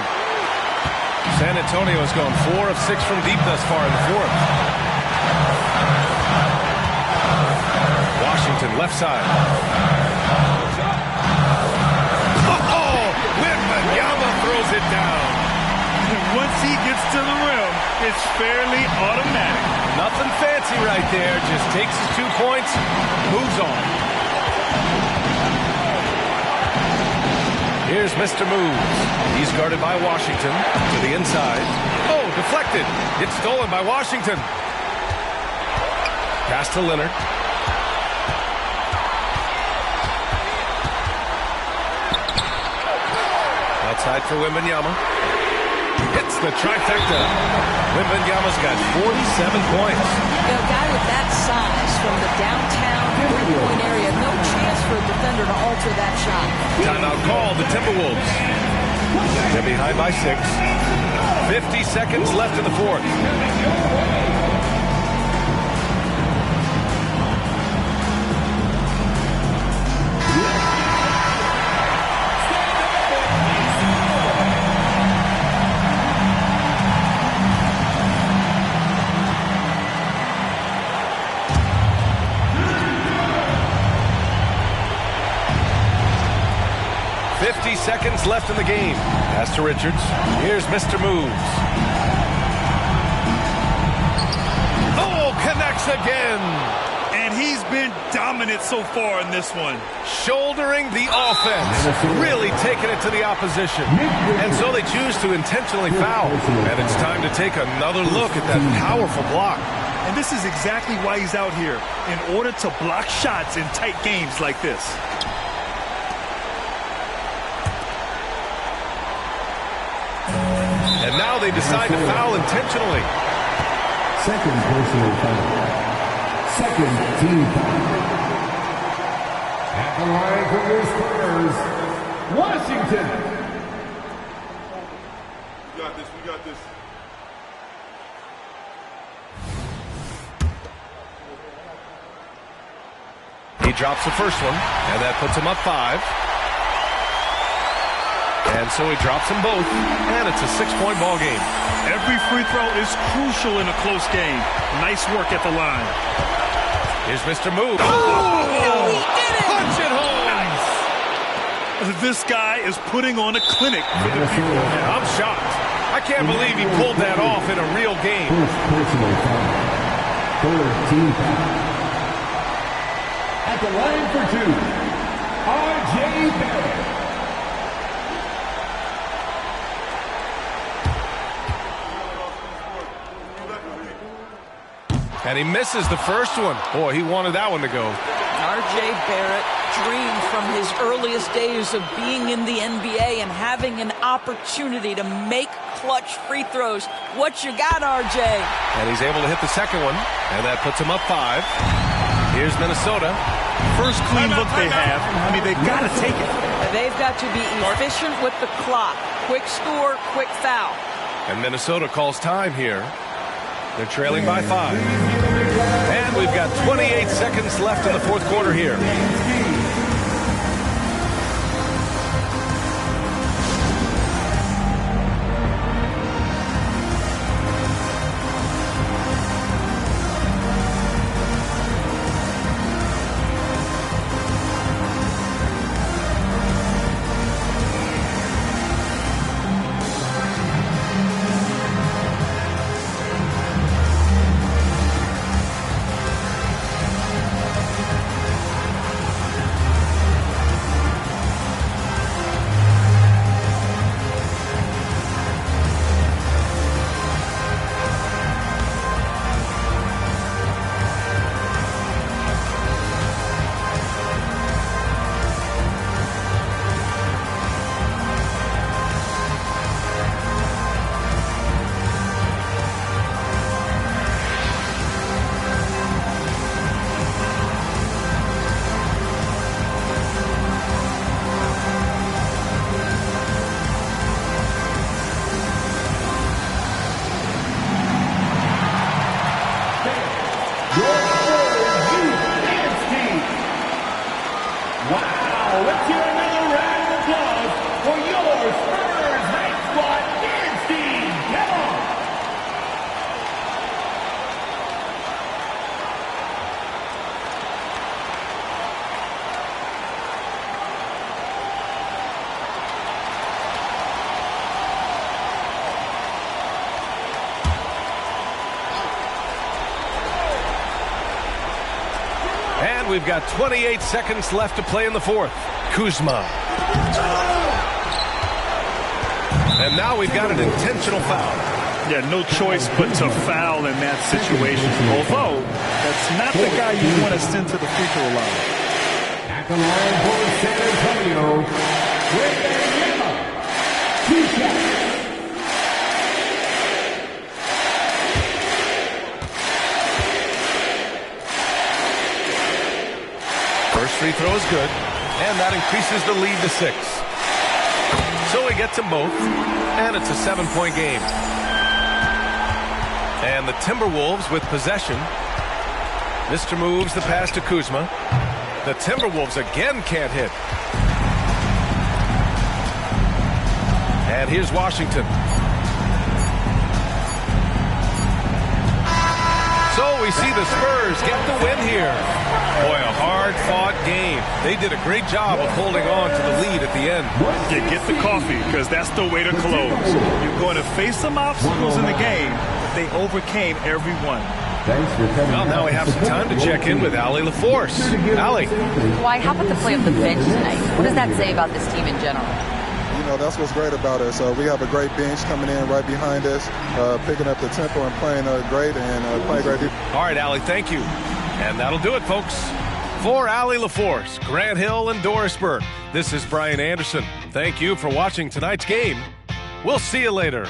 San Antonio has gone 4 of 6 from deep thus far in the fourth. Washington left side. Oh, Wembanyama throws it down. Once he gets to the rim, it's fairly automatic. Nothing fancy right there. Just takes his 2 points, moves on. Here's Mr. Moves. He's guarded by Washington to the inside. Oh, deflected. It's stolen by Washington. Pass to Leonard. Outside for Wembanyama. Hits the trifecta. Wembanyama's got 47 points. You know, a guy with that size from the downtown three-point area, no chance for a defender to alter that shot. Timeout call, the Timberwolves. They're behind by 6. 50 seconds left in the fourth. 50 seconds left in the game. Pass to Richards. Here's Mr. Moves. Oh, connects again. And he's been dominant so far in this one. Shouldering the offense. Really taking it to the opposition. And so they choose to intentionally foul. And it's time to take another look at that powerful block. And this is exactly why he's out here, in order to block shots in tight games like this. And now they decide to foul intentionally. Second personal foul. Second team foul. At the line for your Spurs, Washington. We got this, we got this. He drops the first one, and that puts him up 5. And so he drops them both, and it's a 6-point ball game. Every free throw is crucial in a close game. Nice work at the line. Here's Mr. Move. Oh, he did it! Punch it home! Nice. This guy is putting on a clinic for the people. I'm shocked. I can't believe he pulled that off in a real game. First personal foul. Third team foul. At the line for 2, R.J. Barrett. And he misses the first one. Boy, he wanted that one to go. R.J. Barrett dreamed from his earliest days of being in the NBA and having an opportunity to make clutch free throws. What you got, R.J.? And he's able to hit the second one, and that puts him up 5. Here's Minnesota. First clean look they have. I mean, they've got to take it. They've got to be efficient with the clock. Quick score, quick foul. And Minnesota calls time here. They're trailing by 5. And we've got 28 seconds left in the fourth quarter here. And we've got 28 seconds left to play in the fourth. Kuzma. And now we've got an intentional foul. Yeah, no choice but to foul in that situation. Although, that's not the guy you want to send to the free throw line. At the line for San Antonio, Wembanyama. 2 shots. First free throw is good, and that increases the lead to 6. So he gets them both, and it's a 7-point game. And the Timberwolves with possession. Mr. moves the pass to Kuzma. The Timberwolves again can't hit. And here's Washington. So we see the Spurs get the win here. Boy, a hard-fought game. They did a great job of holding on to the lead at the end. Yeah, get the coffee, because that's the way to close. You're going to face some obstacles in the game, but they overcame every one. Well, now we have some time to check in with Allie LaForce. Allie. Why, how about the play of the bench tonight? What does that say about this team in general? You know, that's what's great about us. We have a great bench coming in right behind us, picking up the tempo and playing great and playing great defense. All right, Allie, thank you. And that'll do it, folks. For Allie LaForce, Grant Hill, and Doris Burke, this is Brian Anderson. Thank you for watching tonight's game. We'll see you later.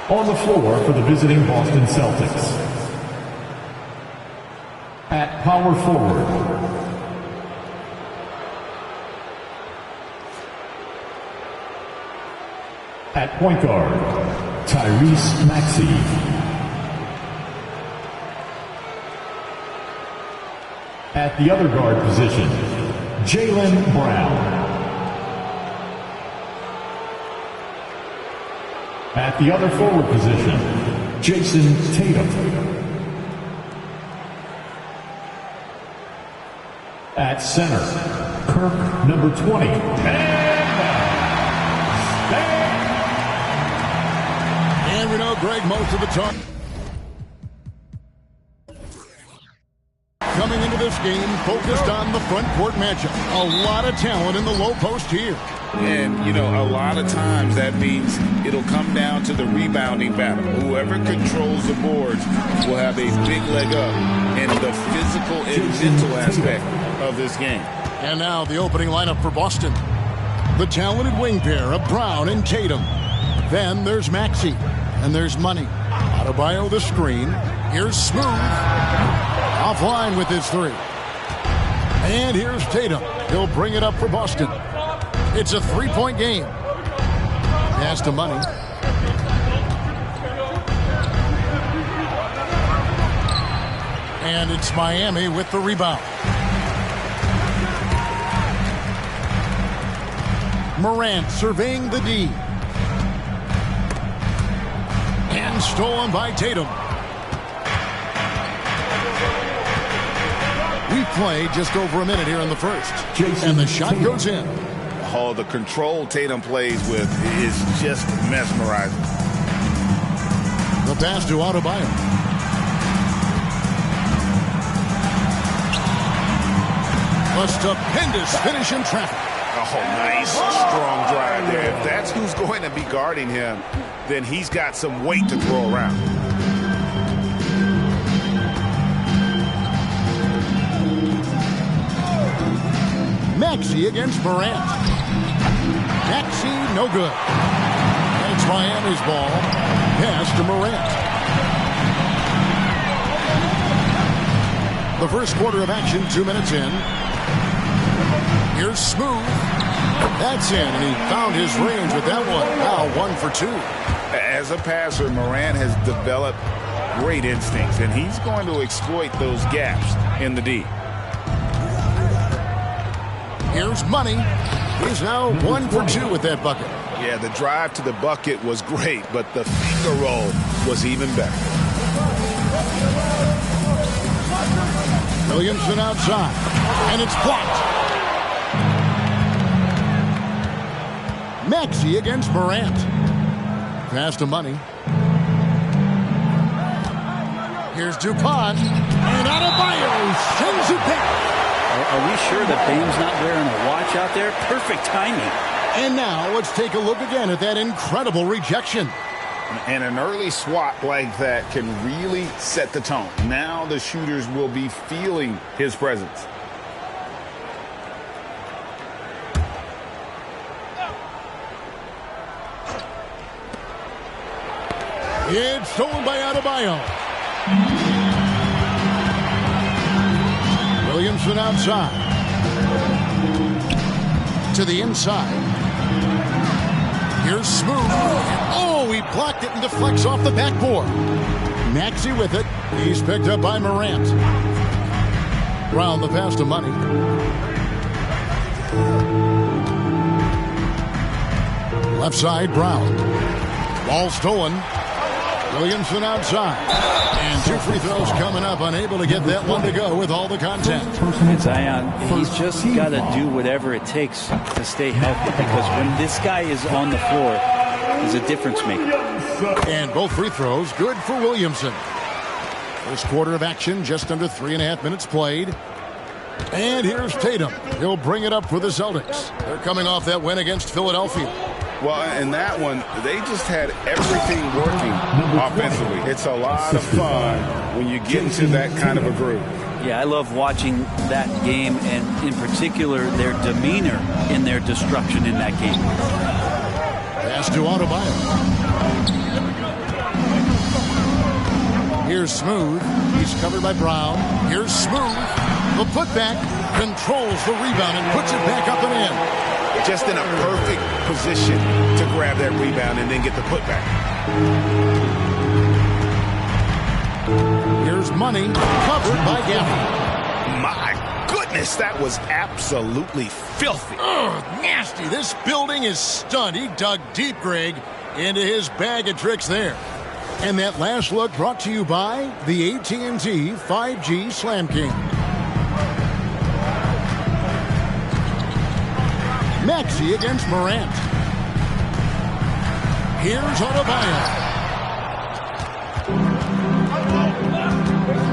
On the floor for the visiting Boston Celtics. At power forward, at point guard, Tyrese Maxey. At the other guard position, Jaylen Brown. At the other forward position, Jason Tatum. At center, Kirk, number 20. And we know Greg most of the time. Coming into this game, focused on the front court matchup. A lot of talent in the low post here. And, you know, a lot of times that means it'll come down to the rebounding battle. Whoever controls the boards will have a big leg up in the physical and mental aspect of this game. And now the opening lineup for Boston. The talented wing pair of Brown and Tatum. Then there's Maxey. And there's Money. Adebayo the screen. Here's Smooth. Offline with his three. And here's Tatum. He'll bring it up for Boston. It's a three-point game. Pass to Money. And it's Miami with the rebound. Morant surveying the D. And stolen by Tatum. We play just over a minute here in the first. And the shot goes in. Oh, the control Tatum plays with is just mesmerizing. The pass to Adebayo. A stupendous finish in traffic. Oh, nice, strong drive there. If that's who's going to be guarding him, then he's got some weight to throw around. Maxey against Morant. Maxey, no good. And it's Miami's ball. Pass to Morant. The first quarter of action, 2 minutes in. Here's Smooth. That's in, and he found his range with that one. Now 1 for 2. As a passer, Morant has developed great instincts, and he's going to exploit those gaps in the D. Here's Money. He's now 1 for 2 with that bucket. Yeah, the drive to the bucket was great, but the finger roll was even better. Williamson outside, and it's blocked. Maxey against Morant. Pass to Money. Here's DuPont, and Adebayo sends it back. Are we sure that Bame's not wearing a watch out there? Perfect timing. And now let's take a look again at that incredible rejection. And an early swat like that can really set the tone. Now the shooters will be feeling his presence. It's stolen by Adebayo. Williamson outside. To the inside. Here's Smooth. Oh, he blocked it and deflects off the backboard. Maxey with it. He's picked up by Morant. Brown the pass to Money. Left side, Brown. Ball stolen. Williamson outside. And 2 free throws coming up. Unable to get that one to go with all the contact. Zion, he's just got to do whatever it takes to stay healthy, because when this guy is on the floor, he's a difference maker. And both free throws good for Williamson. First quarter of action, just under 3.5 minutes played. And here's Tatum. He'll bring it up for the Celtics. They're coming off that win against Philadelphia. Well, in that one, they just had everything working offensively. It's a lot of fun when you get into that kind of a groove. Yeah, I love watching that game, and in particular, their demeanor in their destruction in that game. Pass to Adebayo. Here's Smooth. He's covered by Brown. Here's Smooth. The putback controls the rebound and puts it back up and in. Just in a perfect position to grab that rebound and then get the putback. Here's Money, covered by Gafford. My goodness, that was absolutely filthy. Ugh, nasty. This building is stunned. He dug deep, Greg, into his bag of tricks there. And that last look brought to you by the AT&T 5G Slam King. Maxey against Morant. Here's Adebayo.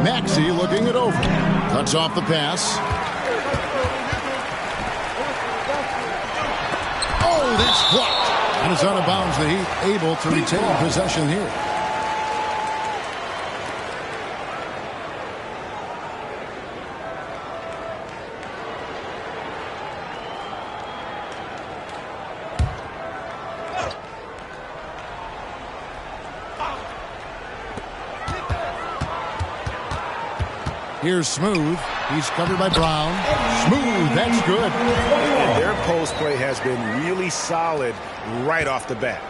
Maxey looking it over. Cuts off the pass. Oh, that's blocked. And it's out of bounds. The Heat able to retain possession here. Here's Smooth. He's covered by Brown. Smooth, that's good. And their post play has been really solid right off the bat.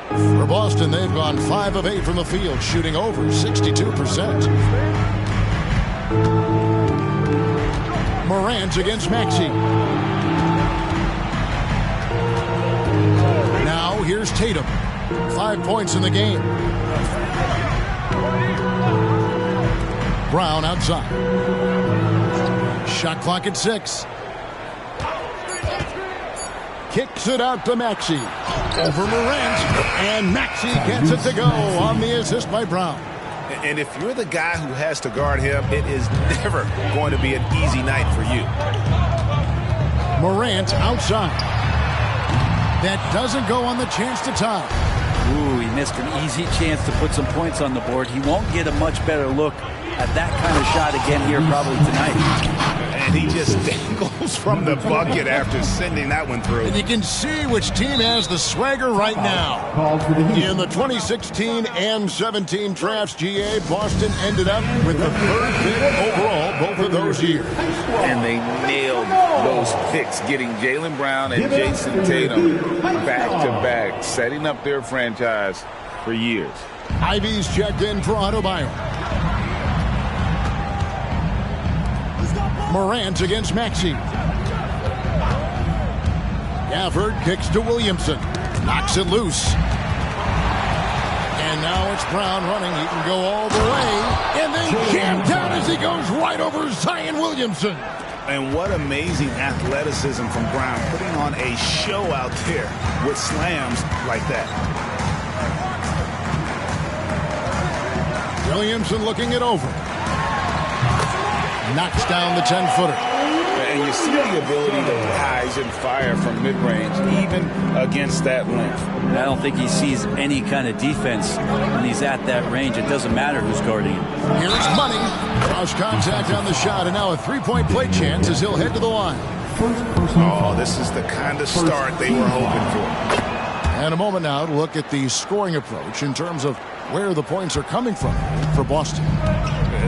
For Boston, they've gone 5 of 8 from the field, shooting over 62%. Morant against Maxey. Now here's Tatum. 5 points in the game. Brown outside. Shot clock at 6. Kicks it out to Maxey. Over Morant. And Maxey gets it to go on the assist by Brown. And if you're the guy who has to guard him, it is never going to be an easy night for you. Morant outside. That doesn't go on the chance to tie. Ooh, he missed an easy chance to put some points on the board. He won't get a much better look at that kind of shot again here probably tonight. And he just dangles from the bucket after sending that one through. And you can see which team has the swagger right now. In the 2016 and 17 drafts, GA, Boston ended up with the 3rd pick overall both of those years. And they nailed those picks, getting Jaylen Brown and Jason Tatum back-to-back, setting up their franchise for years. Ivy's checked in for Adebayo. Morant against Maxey. Gafford kicks to Williamson. Knocks it loose. And now it's Brown running. He can go all the way. And then jammed down as he goes right over Zion Williamson. And what amazing athleticism from Brown, putting on a show out there with slams like that. Williamson looking it over. Knocks down the 10-footer. And you see the ability to rise and fire from mid-range, even against that length. I don't think he sees any kind of defense when he's at that range. It doesn't matter who's guarding him. Here's Money. Cross contact on the shot, and now a 3-point play chance as he'll head to the line. Oh, this is the kind of start they were hoping for. And a moment now to look at the scoring approach in terms of where the points are coming from for Boston.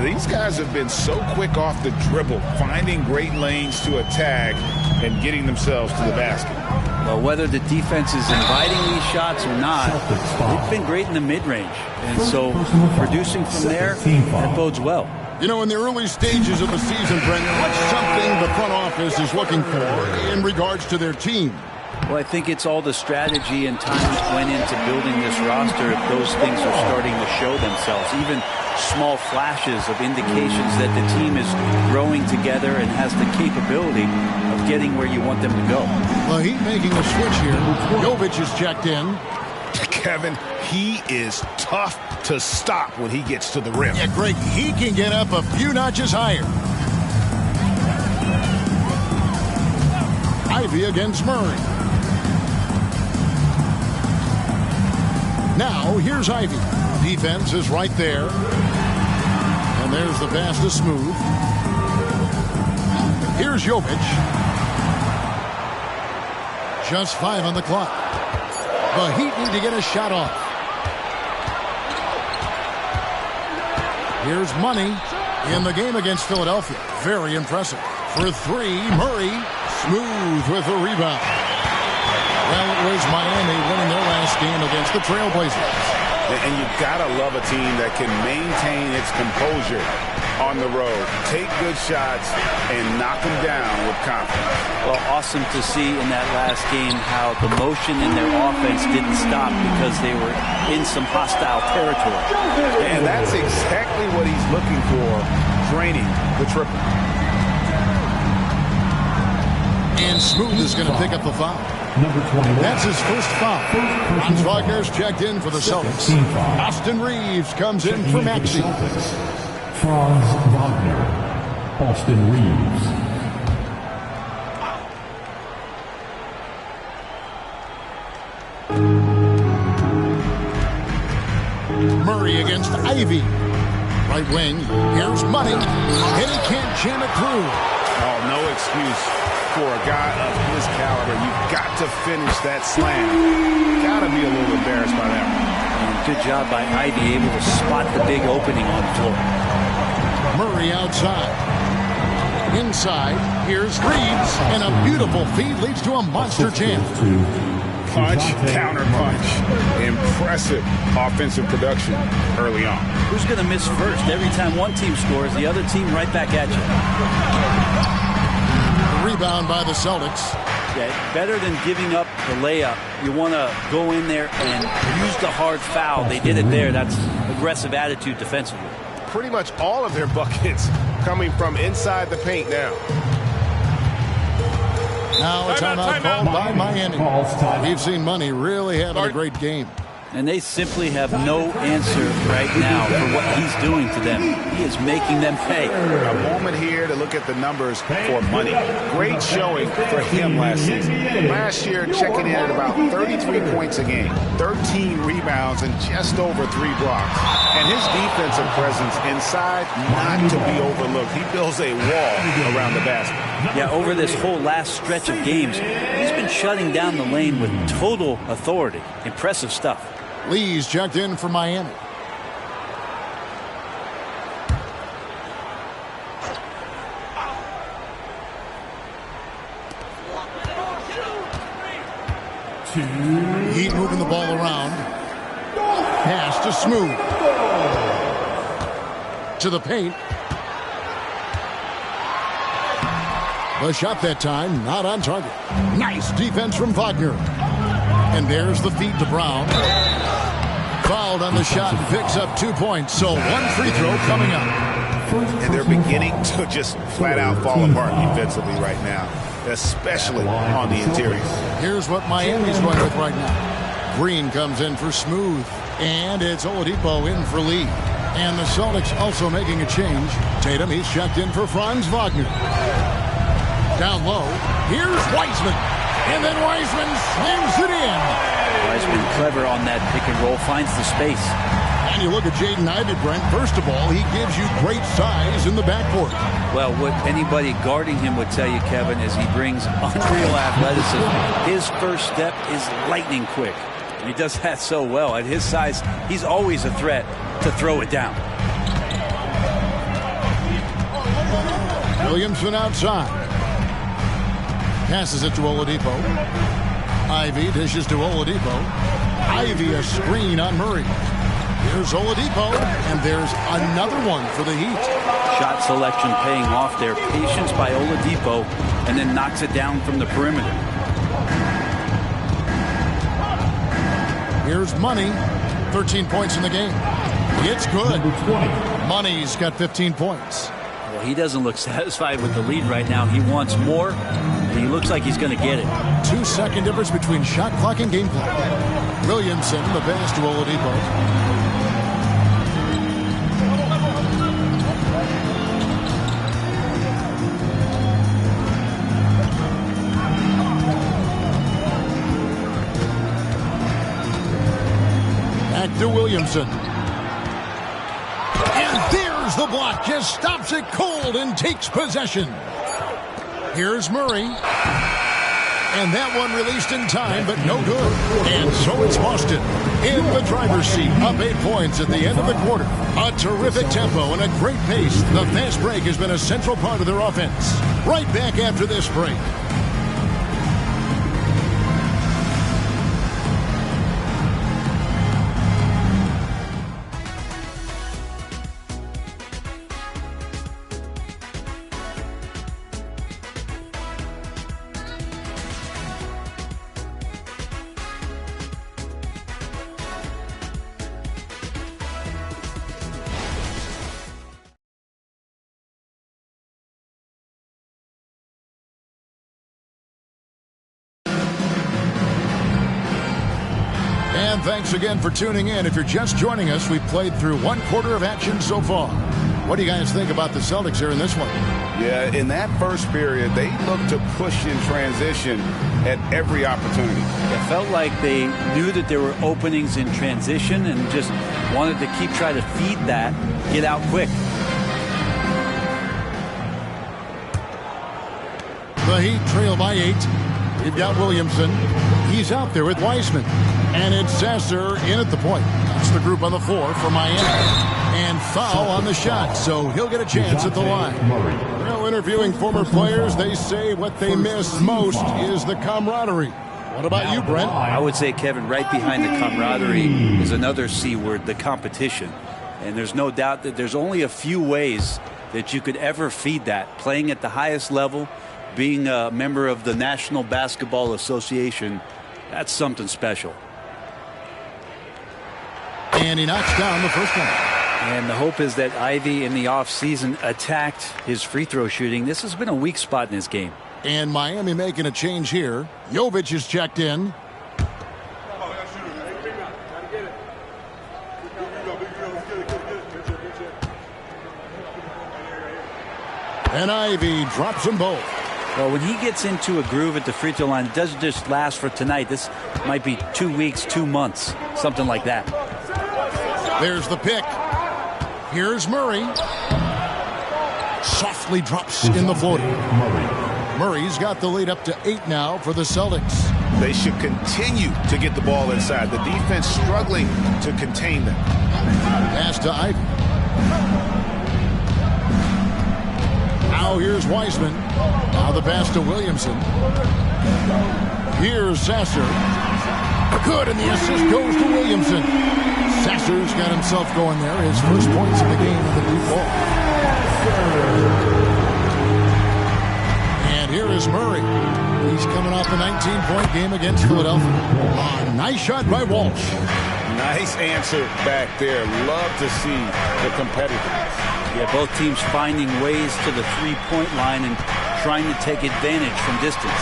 These guys have been so quick off the dribble, finding great lanes to attack and getting themselves to the basket. Well, whether the defense is inviting these shots or not, they've been great in the mid-range. And so producing from there, that bodes well. You know, in the early stages of the season, Brendan, what's something the front office is looking for in regards to their team? Well, I think it's all the strategy and time that went into building this roster. Those things are starting to show themselves. Even small flashes of indications that the team is growing together and has the capability of getting where you want them to go. Well, Heat making a switch here. Jovic is checked in. Kevin, he is tough to stop when he gets to the rim. Yeah, Greg, he can get up a few notches higher. Ivy against Murray. Now, here's Ivy. Defense is right there. And there's the pass to Smooth. Here's Jovic. Just 5 on the clock. The Heat need to get a shot off. Here's Money in the game against Philadelphia. Very impressive. For 3, Murray. Smooth with the rebound. Well, it was Miami winning their last game against the Trailblazers. And you've got to love a team that can maintain its composure on the road. Take good shots and knock them down with confidence. Well, awesome to see in that last game how the motion in their offense didn't stop because they were in some hostile territory. And that's exactly what he's looking for, draining the triple. And Smooth is going to pick up the foul. Number 21. That's his first foul. Franz Wagner's checked in for the Celtics. Austin Reeves comes in for Maxey. Franz Wagner. Austin Reeves. Murray against Ivy. Right wing. Here's Money. And he can't jam it through. Oh, no excuse. For a guy of his caliber, you've got to finish that slam. Got to be a little embarrassed by that one. Good job by Ivy, able to spot the big opening on the floor. Murray outside. Inside, here's Reeves, and a beautiful feed leads to a monster jam. Punch, counter punch. Impressive offensive production early on. Who's going to miss first? Every time one team scores, the other team right back at you. Rebound by the Celtics. Yeah, better than giving up the layup. You want to go in there and use the hard foul. They did it there. That's aggressive attitude defensively. Pretty much all of their buckets coming from inside the paint now. Now a timeout called by Miami. We've seen Money really having a great game. And they simply have no answer right now for what he's doing to them. He is making them pay. A moment here to look at the numbers for Money. Great showing for him last season. Last year, checking in at about 33 points a game, 13 rebounds, and just over 3 blocks. And his defensive presence inside, not to be overlooked. He builds a wall around the basket. Yeah, over this whole last stretch of games, he's been shutting down the lane with total authority. Impressive stuff. Lee's checked in for Miami. Heat moving the ball around. Pass to Smooth. To the paint. The shot that time, not on target. Nice defense from Wagner. And there's the feed to Brown. Fouled on the shot and picks up 2 points. So 1 free throw coming up. And they're beginning to just flat out fall apart defensively right now, especially on the interior. Here's what Miami's going with right now. Green comes in for Smooth. And it's Oladipo in for Lee. And the Celtics also making a change. Tatum, he's checked in for Franz Wagner. Down low, here's Wiseman. And then Wiseman slams it in. Wiseman clever on that pick and roll, finds the space. And you look at Jaden Ivey, Brent. First of all, he gives you great size in the backcourt. Well, what anybody guarding him would tell you, Kevin, is he brings unreal athleticism. His first step is lightning quick. And he does that so well. At his size, he's always a threat to throw it down. Williamson outside. Passes it to Oladipo. Ivy dishes to Oladipo. Ivy a screen on Murray. Here's Oladipo, and there's another one for the Heat. Shot selection paying off there. Patience by Oladipo, and then knocks it down from the perimeter. Here's Money. 13 points in the game. It's good. Money's got 15 points. Well, he doesn't look satisfied with the lead right now. He wants more, and he looks like he's going to get it. 2-second difference between shot clock and game clock. Williamson, the pass to Oladipo. Back to Williamson. And there's the block. Just stops it cold and takes possession. Here's Murray. And that one released in time, but no good. And so it's Boston in the driver's seat, up 8 points at the end of the quarter. A terrific tempo and a great pace. The fast break has been a central part of their offense. Right back after this break. And thanks again for tuning in. If you're just joining us, we've played through 1 quarter of action so far. What do you guys think about the Celtics here in this one? Yeah, in that first period, they looked to push in transition at every opportunity. It felt like they knew that there were openings in transition and just wanted to keep trying to feed that, get out quick. The Heat trail by 8. We've got Williamson. He's out there with Wiseman. And it's Sasser in at the point. That's the group on the floor for Miami. And foul on the shot, so he'll get a chance at the line. Well, interviewing former players, they say what they miss most is the camaraderie. What about you, Brent? I would say, Kevin, right behind the camaraderie is another C word, the competition. And there's no doubt that there's only a few ways that you could ever feed that. Playing at the highest level, being a member of the National Basketball Association, that's something special. And he knocks down the first one. And the hope is that Ivy in the offseason attacked his free throw shooting. This has been a weak spot in his game. And Miami making a change here. Jovic is checked in. And Ivy drops them both. Well, when he gets into a groove at the free throw line, it doesn't just last for tonight. This might be 2 weeks, 2 months, something like that. There's the pick. Here's Murray. Softly drops in the floater. Murray's got the lead up to 8 now for the Celtics. They should continue to get the ball inside. The defense struggling to contain them. Pass to Ivy. Now here's Wiseman. Now the pass to Williamson. Here's Sasser. Good, and the assist goes to Williamson. Sasser's got himself going there. His first points in the game with the deep ball. And here is Murray. He's coming off a 19-point game against Philadelphia. Nice shot by Walsh. Nice answer back there. Love to see the competitiveness. Yeah, both teams finding ways to the three-point line and trying to take advantage from distance.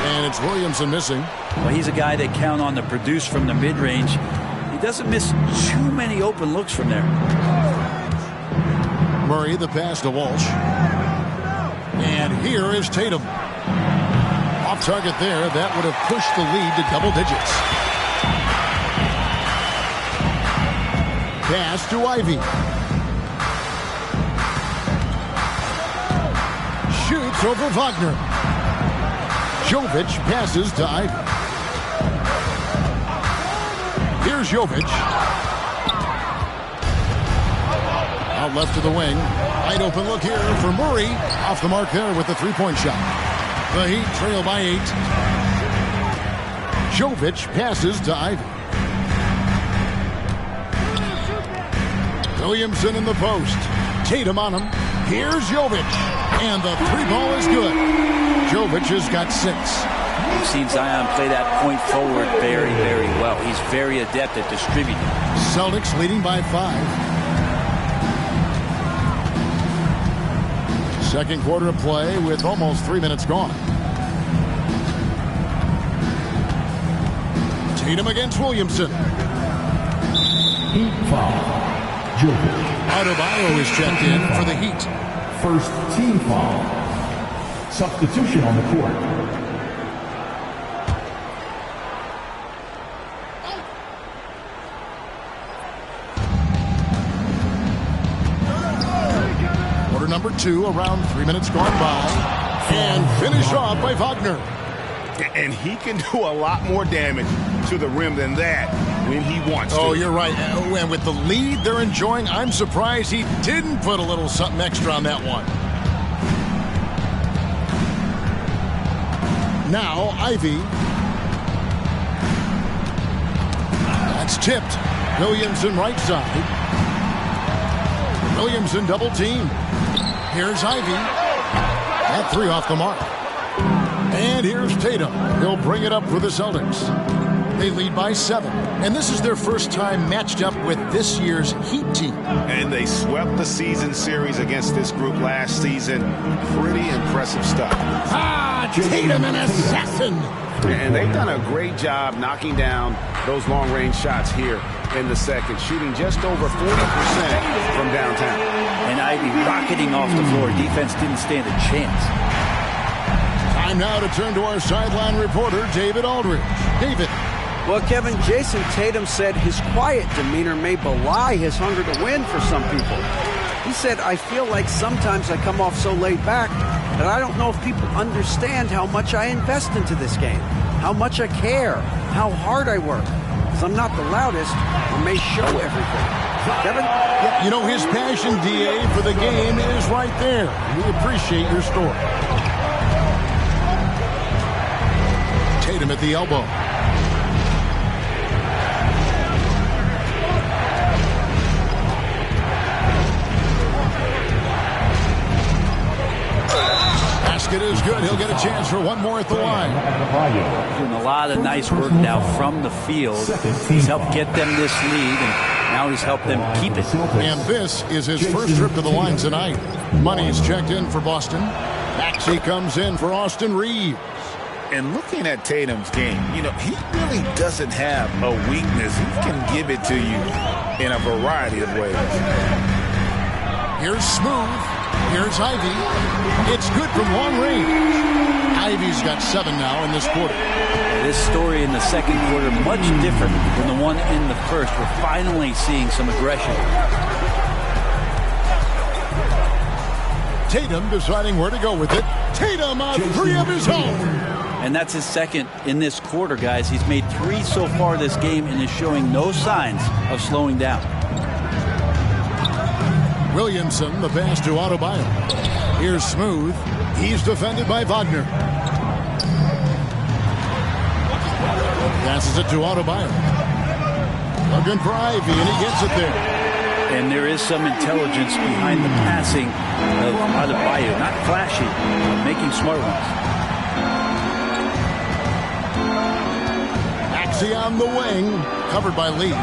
And it's Williamson missing. Well, he's a guy they count on to produce from the mid-range. He doesn't miss too many open looks from there. Murray, the pass to Walsh. And here is Tatum. Off target there. That would have pushed the lead to double digits. Pass to Ivy. Shoots over Wagner. Jovic passes to Ivy. Here's Jovic. Out left to the wing. Wide open look here for Murray. Off the mark there with the three-point shot. The Heat trail by 8. Jovic passes to Ivy. Williamson in the post. Tatum on him. Here's Jovic. And the three ball is good. Jovic has got 6. We've seen Zion play that point forward very, very well. He's very adept at distributing. Celtics leading by 5. Second quarter of play with almost 3 minutes gone. Tatum against Williamson. Heat foul. Jokic. Adebayo is checked in for the Heat. First team foul. Substitution on the court. Quarter number 2, around 3 minutes gone by. And finished off by Wagner. And he can do a lot more damage to the rim than that when he wants to. Oh, you're right. And with the lead they're enjoying, I'm surprised he didn't put a little something extra on that one. Now, Ivy. That's tipped. Williamson right side. Williamson double team. Here's Ivy. That 3 off the mark. And here's Tatum. He'll bring it up for the Celtics. They lead by 7. And this is their first time matched up with this year's Heat team. And they swept the season series against this group last season. Pretty impressive stuff. Tatum, an assassin. And they've done a great job knocking down those long-range shots here in the second, shooting just over 40% from downtown. And Ivy rocketing off the floor. Defense didn't stand a chance. Time now to turn to our sideline reporter, David Aldridge. David. Well, Kevin, Jason Tatum said his quiet demeanor may belie his hunger to win for some people. He said, I feel like sometimes I come off so laid back that I don't know if people understand how much I invest into this game, how much I care, how hard I work. Because I'm not the loudest or may show everything. Kevin? Yeah, you know, his passion, DA, for the game is right there. We appreciate your story. Tatum at the elbow. Basket is good. He'll get a chance for one more at the line. Doing a lot of nice work now from the field. He's helped get them this lead, and now he's helped them keep it. And this is his first trip to the line tonight. Money's checked in for Boston. Maxey comes in for Austin Reeves. And looking at Tatum's game, you know, he really doesn't have a weakness. He can give it to you in a variety of ways. Here's Smooth. Here's Ivy. It's good from long range. Ivy's got 7 now in this quarter. This story in the second quarter much different than the one in the first. We're finally seeing some aggression. Tatum deciding where to go with it. Tatum on 3 of his own. And that's his second in this quarter, guys. He's made 3 so far this game and is showing no signs of slowing down. Williamson, the pass to Adebayo. Here's Smooth. He's defended by Wagner. Passes it to Adebayo. Looking for Ivy, and he gets it there. And there is some intelligence behind the passing of Adebayo. Not flashy, but making smart ones. Maxey on the wing, covered by Lee.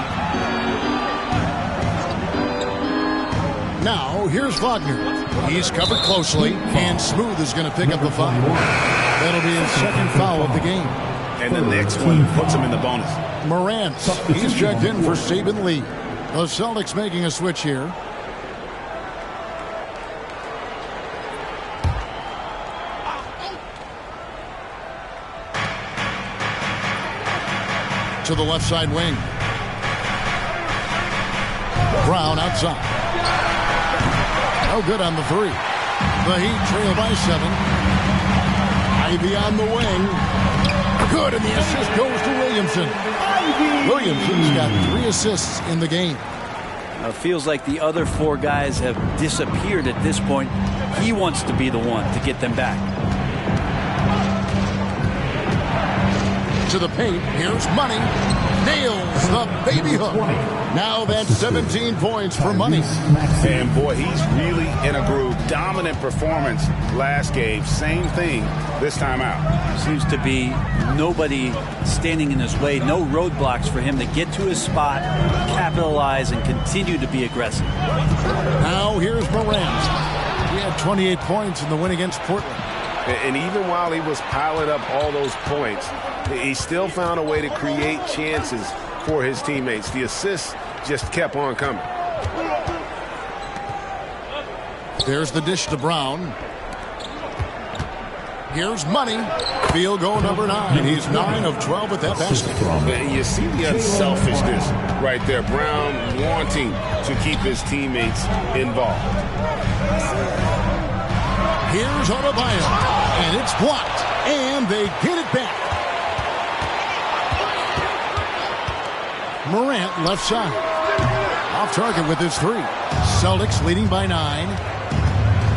Now, here's Wagner. He's covered closely, and Smooth is going to pick up the foul. That'll be his second foul of the game. And the next one puts him in the bonus. Morant, he's checked in for Saban Lee. The Celtics making a switch here. To the left side wing. Brown outside. No good on the 3. The Heat trail by 7. Ivy on the wing. Good, and the assist goes to Williamson. Williamson's got 3 assists in the game. It feels like the other 4 guys have disappeared at this point. He wants to be the one to get them back. To the paint. Here's Money. Nails the baby hook. Now that's 17 points for Money. And boy, he's really in a groove. Dominant performance last game. Same thing this time out. Seems to be nobody standing in his way. No roadblocks for him to get to his spot, capitalize, and continue to be aggressive. Now here's Morant. He had 28 points in the win against Portland. And even while he was piling up all those points, he still found a way to create chances for his teammates. The assists just kept on coming. There's the dish to Brown. Here's Money. Field goal number 9. He's 9 of 12 at that basket. And you see the unselfishness right there. Brown wanting to keep his teammates involved. Here's Adebayo. And it's blocked. And they get it back. Morant left side. Off target with his 3. Celtics leading by 9.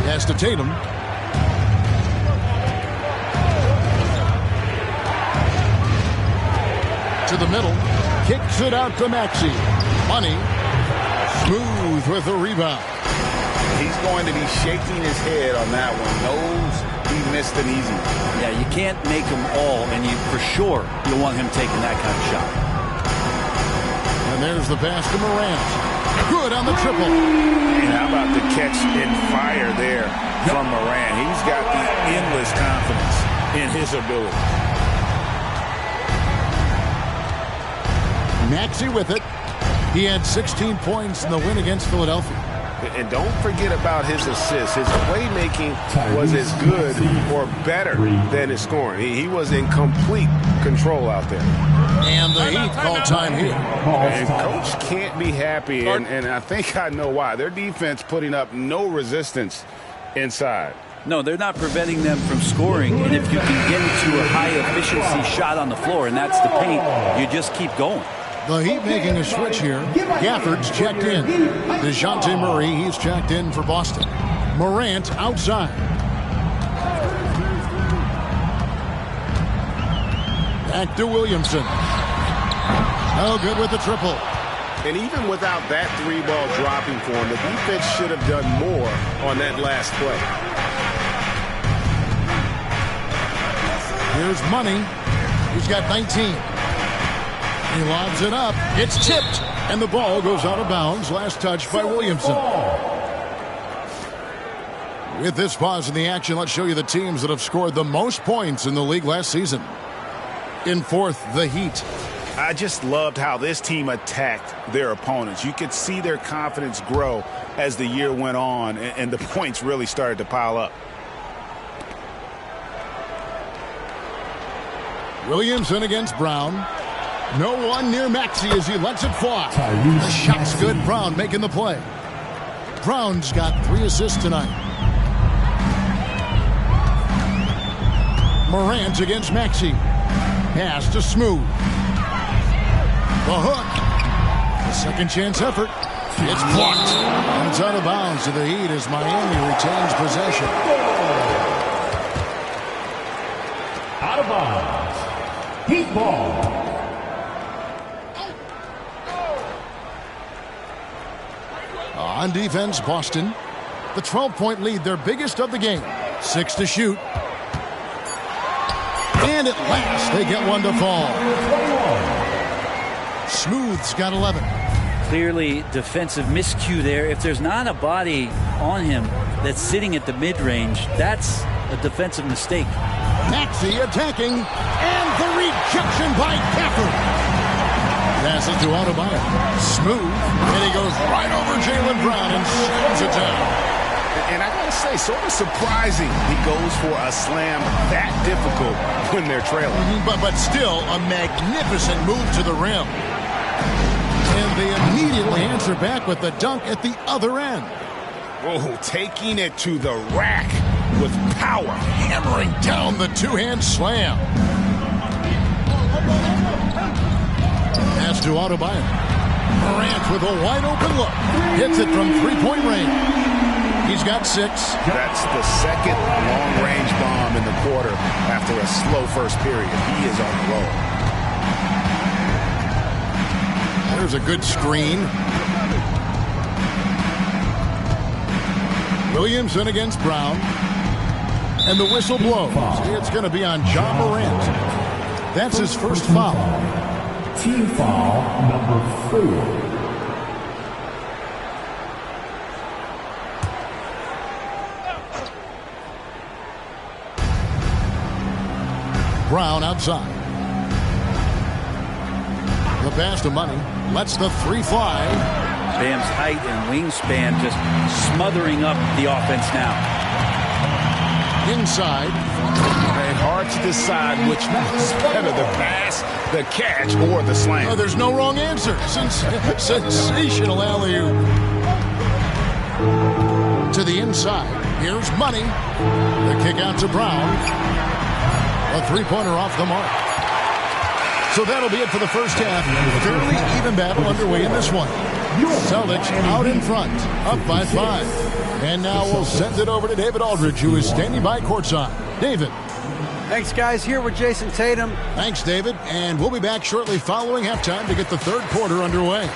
Pass to Tatum. To the middle. Kicks it out to Maxey. Money. Smooth with the rebound. He's going to be shaking his head on that one. Knows he missed an easy one. Yeah, you can't make them all, and for sure you want him taking that kind of shot. And there's the pass to Morant. Good on the triple. And how about the catch and fire there from Morant? He's got the endless confidence in his ability. Maxey with it. He had 16 points in the win against Philadelphia. And don't forget about his assists. His playmaking was as good or better than his scoring. He was in complete control out there. And the Heat call time here. And Coach can't be happy, and I think I know why. Their defense putting up no resistance inside. No, they're not preventing them from scoring, and if you can get into a high-efficiency shot on the floor, and that's the paint, you just keep going. The Heat making a switch here. Gafford's checked in. DeJounte Murray, he's checked in for Boston. Morant outside. Back to Williamson. No good with the triple. And even without that 3-ball dropping for him, the defense should have done more on that last play. Here's Money. He's got 19. He lobs it up. It's tipped. And the ball goes out of bounds. Last touch by Williamson. With this pause in the action, let's show you the teams that have scored the most points in the league last season. In fourth, the Heat. I just loved how this team attacked their opponents. You could see their confidence grow as the year went on, and the points really started to pile up. Williamson against Brown. No one near Maxey as he lets it fly. The shot's good. Brown making the play. Brown's got 3 assists tonight. Morant against Maxey. Pass to Smooth. The hook. The second chance effort. It's blocked. And it's out of bounds to the Heat as Miami retains possession. Out of bounds. Heat ball. On defense, Boston. The 12-point lead, their biggest of the game. 6 to shoot. And at last, they get one to fall. Smooth's got 11. Clearly defensive miscue there. If there's not a body on him that's sitting at the mid-range, that's a defensive mistake. Maxey attacking, and the rejection by Gafford. Passes to Adebayo. Smooth, and he goes right over Jaylen Brown and slams it down. And I gotta say, sort of surprising he goes for a slam that difficult when they're trailing. But still a magnificent move to the rim. And they immediately answer back with the dunk at the other end. Oh, taking it to the rack with power. Hammering down the two-hand slam. Pass to Adebayo. Morant with a wide-open look. Hits it from three-point range. He's got 6. That's the second long-range bomb in the quarter after a slow first period. He is on the roll. There's a good screen. Williamson against Brown. And the whistle blows. It's going to be on John Morant. That's his first foul. Team foul number 4. Brown outside. The pass to Money. Lets the three fly. Bam's height and wingspan just smothering up the offense now. Inside. And hard to decide which was better, the pass, the catch, or the slam. Oh, there's no wrong answer. Sensational alley-oop. To the inside. Here's Money. The kick out to Brown. A three-pointer off the mark. So that'll be it for the first half. Fairly even battle underway in this one. Celtics out in front, up by 5. And now we'll send it over to David Aldridge, who is standing by courtside. David. Thanks, guys. Here with Jason Tatum. Thanks, David. And we'll be back shortly following halftime to get the third quarter underway.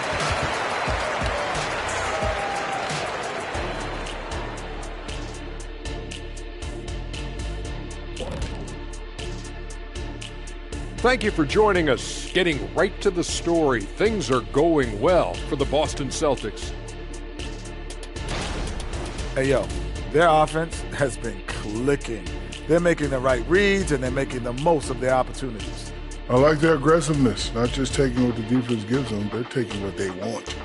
Thank you for joining us. Getting right to the story. Things are going well for the Boston Celtics. Hey, yo, their offense has been clicking. They're making the right reads, and they're making the most of their opportunities. I like their aggressiveness, not just taking what the defense gives them, they're taking what they want.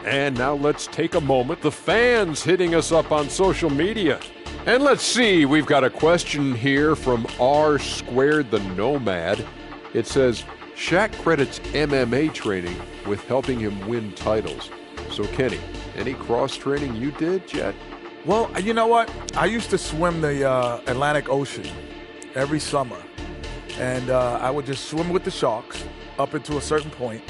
And now let's take a moment. The fans hitting us up on social media. And let's see, we've got a question here from R Squared the Nomad. It says, Shaq credits MMA training with helping him win titles. So, Kenny, any cross-training you did, Jet? Well, you know what? I used to swim the Atlantic Ocean every summer. And I would just swim with the sharks up into a certain point.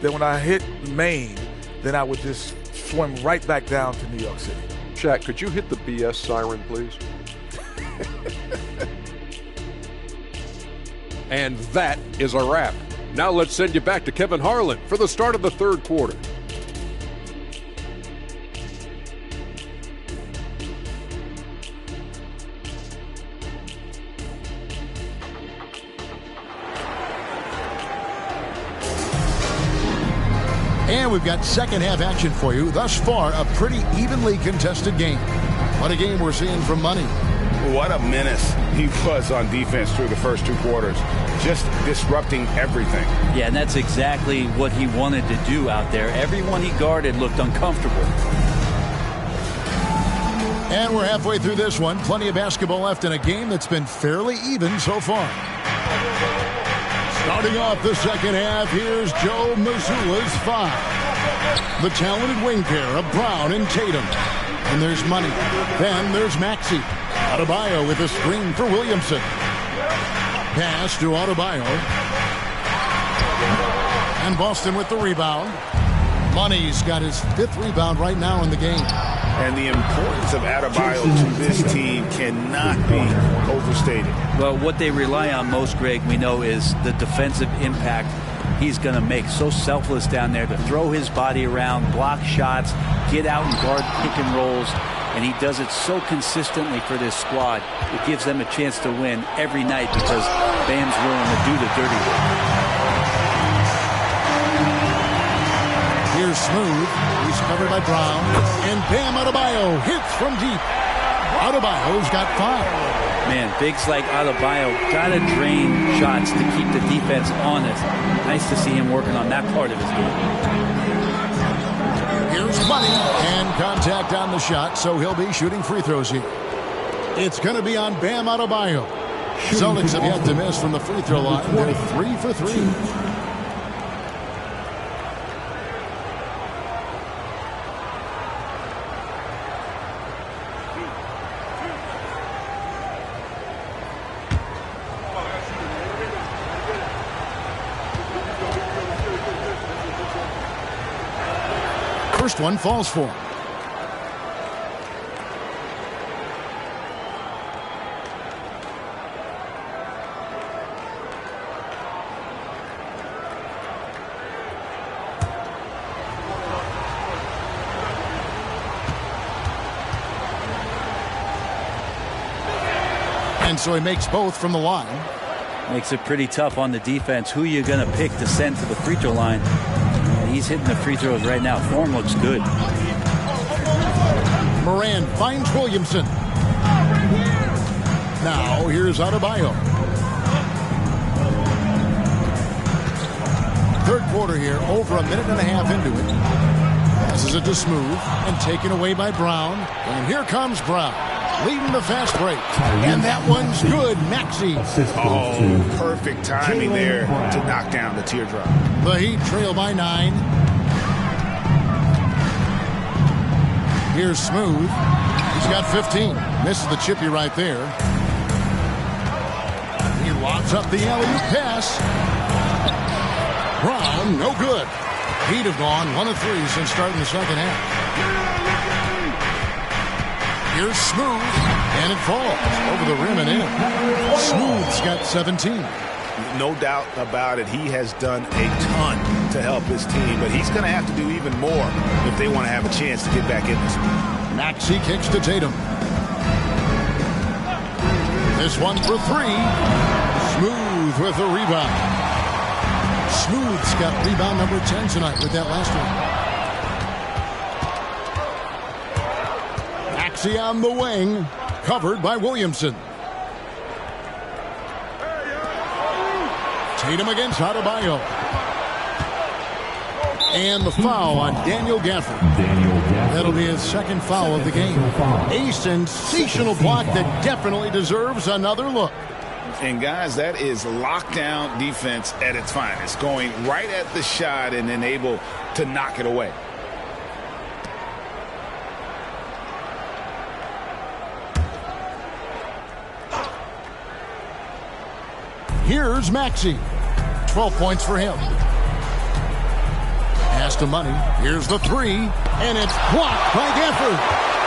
Then when I hit Maine, then I would just swim right back down to New York City. Shaq, could you hit the BS siren, please? And that is a wrap. Now let's send you back to Kevin Harlan for the start of the third quarter. And we've got second half action for you. Thus far, a pretty evenly contested game. What a game we're seeing from Money. What a menace he was on defense through the first two quarters. Just disrupting everything. Yeah, and that's exactly what he wanted to do out there. Everyone he guarded looked uncomfortable. And we're halfway through this one. Plenty of basketball left in a game that's been fairly even so far. Starting off the second half, here's Joe Mazzulla's 5. The talented wing pair of Brown and Tatum. And there's Money. Then there's Maxey. Adebayo with a screen for Williamson. Pass to Adebayo. And Boston with the rebound. Money's got his 5th rebound right now in the game. And the importance of Adebayo to this team cannot be overstated. Well, what they rely on most, Greg, we know, is the defensive impact he's going to make. So selfless down there to throw his body around, block shots, get out and guard pick and rolls. And he does it so consistently for this squad. It gives them a chance to win every night because Bam's willing to do the dirty work. Here's Smooth. He's covered by Brown. And Bam Adebayo hits from deep. Adebayo's got 5. Man, bigs like Adebayo got to drain shots to keep the defense honest. Nice to see him working on that part of his game. Here's Money. And contact on the shot, so he'll be shooting free throws here. It's going to be on Bam Adebayo. Celtics have yet to miss from the free throw line. They're 3 for 3. First one falls for him. And so he makes both from the line. Makes it pretty tough on the defense. Who you going to pick to send to the free throw line? He's hitting the free throws right now. Form looks good. Moran finds Williamson. Now, here's Adebayo. Third quarter here, over a minute and a half into it. Passes it to Smooth and taken away by Brown. And here comes Brown, leading the fast break. And that one's good. Maxey. Oh, perfect timing there to knock down the teardrop. The Heat trail by 9. Here's Smooth. He's got 15. Misses the chippy right there. He lobs up the alley-oop pass. Brown, no good. Heat have gone 1 of 3 since starting the second half. Here's Smooth, and it falls over the rim and in. Smooth's got 17. No doubt about it. He has done a ton to help his team, but he's going to have to do even more if they want to have a chance to get back in this one. Maxey kicks to Tatum. This one for 3. Smooth with the rebound. Smooth's got rebound number 10 tonight with that last one. Maxey on the wing, covered by Williamson. Tatum against Adebayo. And the foul on Daniel Gafford. That'll be his second foul of the game. A sensational block that definitely deserves another look. And guys, that is lockdown defense at its finest. Going right at the shot and then able to knock it away. Here's Maxey. 12 points for him. Pass to Money. Here's the 3. And it's blocked by Gafford.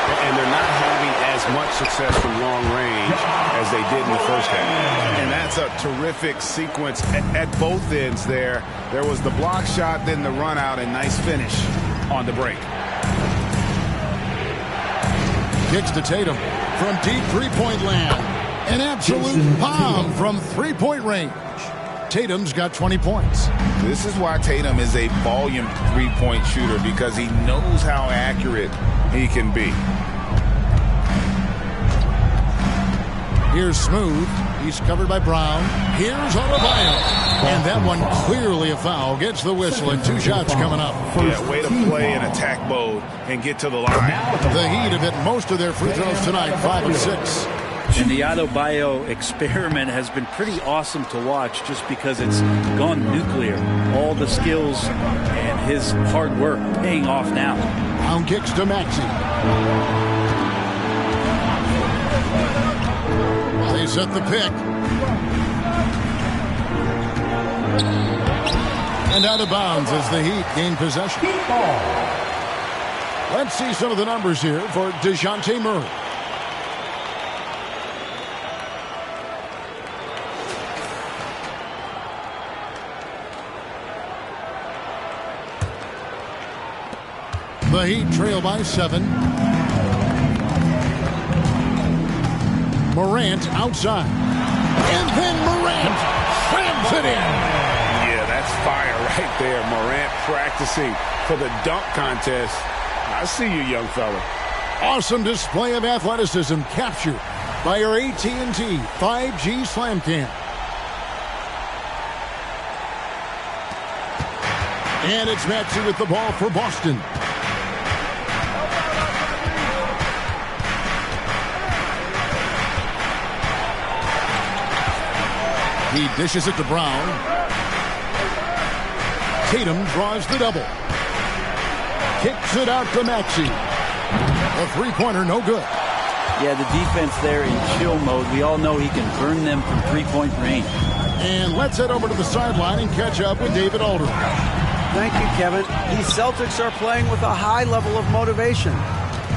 And they're not having as much success from long range as they did in the first half. And that's a terrific sequence at both ends there. There was the block shot, then the run out, and nice finish on the break. Kicks to Tatum from deep three-point land. An absolute bomb from three-point range. Tatum's got 20 points. This is why Tatum is a volume three-point shooter, because he knows how accurate he can be. Here's Smooth. He's covered by Brown. Here's Adebayo. And that one clearly a foul. Gets the whistle and 2 shots coming up. Yeah, way to play in attack mode and get to the line. The Heat have hit most of their free throws tonight, 5 of 6. And the Adebayo experiment has been pretty awesome to watch just because it's gone nuclear. All the skills and his hard work paying off now. Brown kicks to Maxey. They set the pick. And out of bounds as the Heat gain possession. Let's see some of the numbers here for DeJounte Murray. The Heat trail by 7. Morant outside. And then Morant slams it in. Yeah, that's fire right there. Morant practicing for the dunk contest. I see you, young fella. Awesome display of athleticism captured by our AT&T 5G Slam Cam. And it's Maxey with the ball for Boston. He dishes it to Brown. Tatum draws the double. Kicks it out to Maxey. A three-pointer, no good. Yeah, the defense there in chill mode. We all know he can burn them from three-point range. And let's head over to the sideline and catch up with David Alder. Thank you, Kevin. These Celtics are playing with a high level of motivation.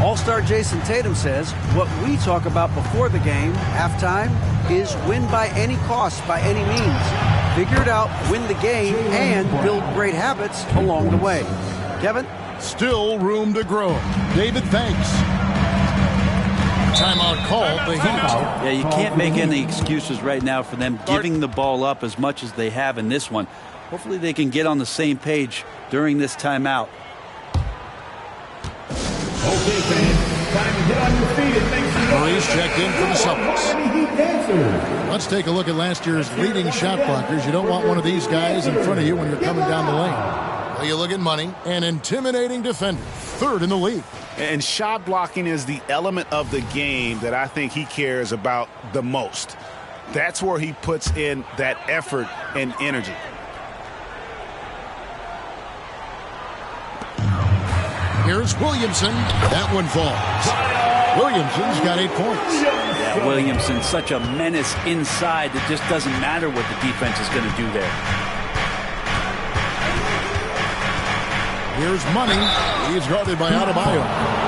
All-star Jason Tatum says what we talk about before the game, halftime, is win by any cost, by any means. Figure it out, win the game, and build great habits along the way. Kevin? Still room to grow. David, thanks. Timeout called the Heat. Yeah, you can't make any excuses right now for them giving the ball up as much as they have in this one. Hopefully they can get on the same page during this timeout. Okay, fans, Murray's checked in for the Celtics. Let's take a look at last year's leading shot blockers. You don't want one of these guys in front of you when you're coming down the lane. Well, you look at Money, an intimidating defender, 3rd in the league. And shot blocking is the element of the game that I think he cares about the most. That's where he puts in that effort and energy. Here's Williamson. That one falls. Williamson's got 8 points. Yeah, Williamson, such a menace inside. It just doesn't matter what the defense is going to do there. Here's Money. He's guarded by Adebayo.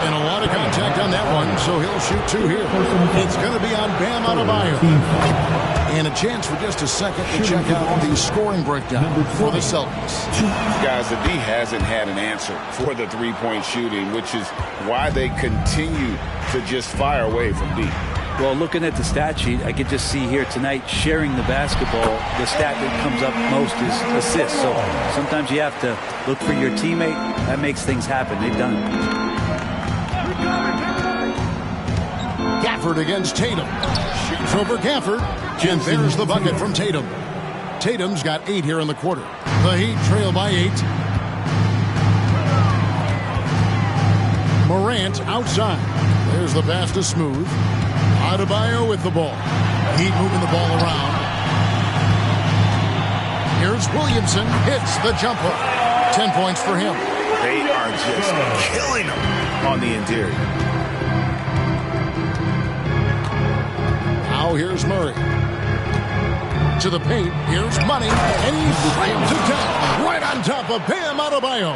And a lot of contact on that one, so he'll shoot 2 here. It's going to be on Bam Adebayo. And a chance for just a second to check out the scoring breakdown for the Celtics. Guys, the D hasn't had an answer for the three-point shooting, which is why they continue to just fire away from deep. Well, looking at the stat sheet, I could just see here tonight, sharing the basketball, the stat that comes up most is assists. So sometimes you have to look for your teammate. That makes things happen. They've done it. Gafford against Tatum. Shoots over Gafford. And there's the bucket from Tatum. Tatum's got 8 here in the quarter. The Heat trail by 8. Morant outside. There's the pass to Smooth. Adebayo with the ball. Heat moving the ball around. Here's Williamson. Hits the jumper. 10 points for him. They are just killing him on the interior. Now here's Murray. To the paint. Here's Money. And he slams it down. Right on top of Bam Adebayo.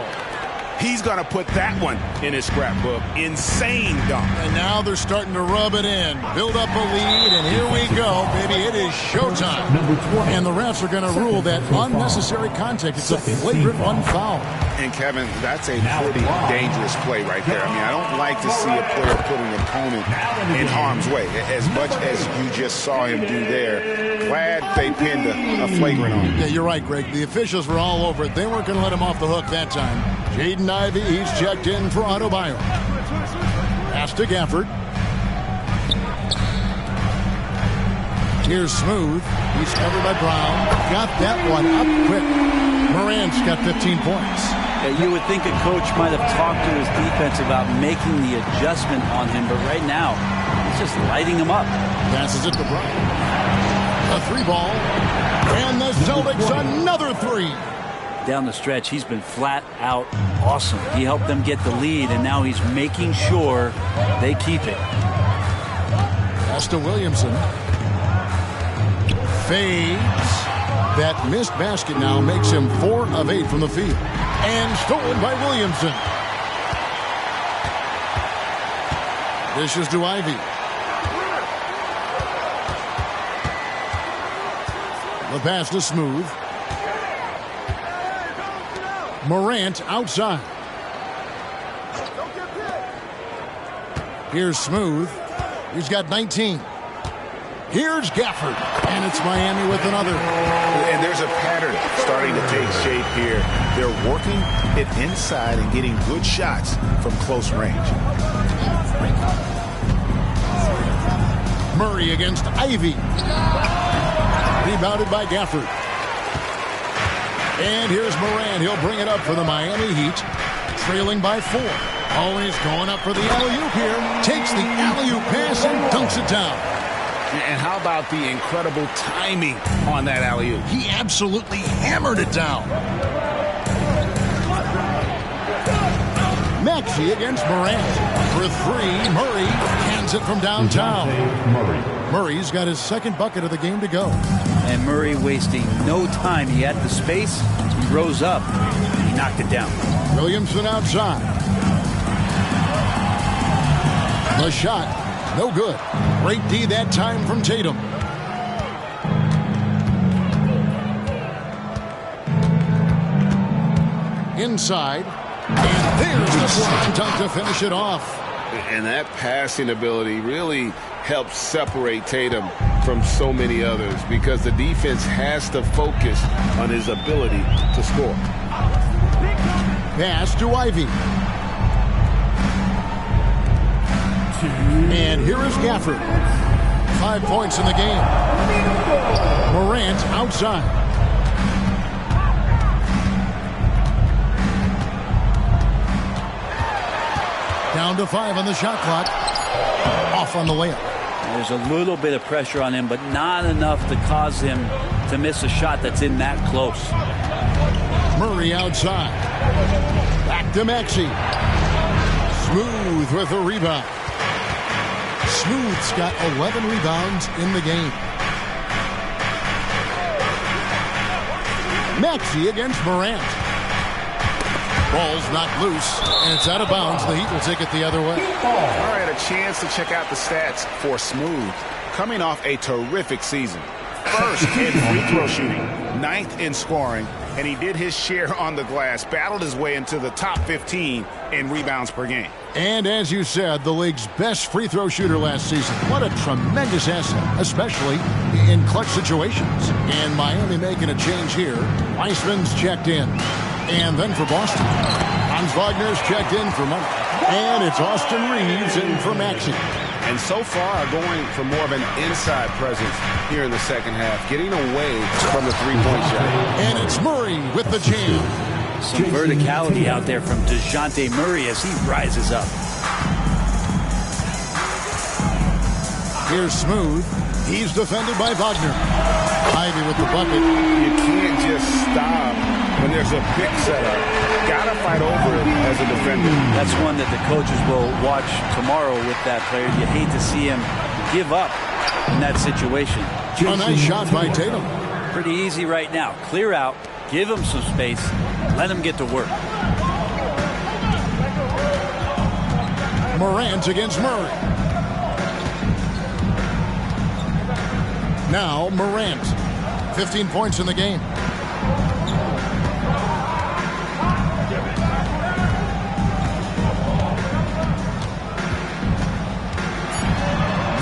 He's going to put that one in his scrapbook. Insane dunk. And now they're starting to rub it in. Build up a lead, and here we go, baby. It is showtime. And the refs are going to rule that unnecessary contact. It's a flagrant foul. And, Kevin, that's a pretty dangerous play right there. I mean, I don't like to see a player put an opponent in harm's way, as much as you just saw him do there. Glad they pinned a flagrant on him. Yeah, you're right, Greg. The officials were all over it. They weren't going to let him off the hook that time. Jaden Ivey, he's checked in for Adebayo. Pass to Gafford. Here's Smooth. He's covered by Brown. Got that one up quick. Morant's got 15 points. Yeah, you would think a coach might have talked to his defense about making the adjustment on him, but right now, he's just lighting him up. Passes it to Brown. A 3-ball. And the Celtics another 3. Down the stretch, he's been flat out awesome. He helped them get the lead, and now he's making sure they keep it. Pass to Williamson. Fades. That missed basket now makes him 4 of 8 from the field. And stolen by Williamson. Dishes to Ivy. The pass to Smooth. Morant outside. Here's Smooth. He's got 19. Here's Gafford. And it's Miami with another. And there's a pattern starting to take shape here. They're working it inside and getting good shots from close range. Murray against Ivy. Rebounded by Gafford. And here's Morant. He'll bring it up for the Miami Heat. Trailing by 4. Oh, he's going up for the alley-oop here. Takes the alley-oop pass and dunks it down. And how about the incredible timing on that alley-oop? He absolutely hammered it down. Maxey against Morant. For 3, Murray hands it from downtown. Murray's got his second bucket of the game to go. And Murray wasting no time. He had the space. He rose up. And he knocked it down. Williamson outside. The shot. No good. Great D that time from Tatum. Inside. And there's the slam dunk to finish it off. And that passing ability really helps separate Tatum from so many others because the defense has to focus on his ability to score. Pass to Ivy. And here is Gafford. 5 points in the game. Morant outside. Down to 5 on the shot clock. Off on the layup. There's a little bit of pressure on him, but not enough to cause him to miss a shot that's in that close. Murray outside. Back to Maxey. Smooth with a rebound. Smooth's got 11 rebounds in the game. Maxey against Morant. Ball's knocked loose, and it's out of bounds. The Heat will take it the other way. All right, a chance to check out the stats for Smooth. Coming off a terrific season. First in free throw shooting, 9th in scoring, and he did his share on the glass, battled his way into the top 15 in rebounds per game. And as you said, the league's best free throw shooter last season. What a tremendous asset, especially in clutch situations. And Miami making a change here. Weissman's checked in. And then for Boston, Hans Wagner's checked in for Monk. And it's Austin Reeves in for Maxey. And so far, going for more of an inside presence here in the second half, getting away from the three-point shot. And it's Murray with the jam. Some verticality out there from DeJounte Murray as he rises up. Here's Smooth. He's defended by Wagner. Ivy with the bucket. You can't just stop when there's a pick setup. Gotta fight over it as a defender. That's one that the coaches will watch tomorrow with that player. You hate to see him give up in that situation. A nice shot by Tatum. Pretty easy right now. Clear out, give him some space, let him get to work. Morant against Murray. Now Morant. 15 points in the game.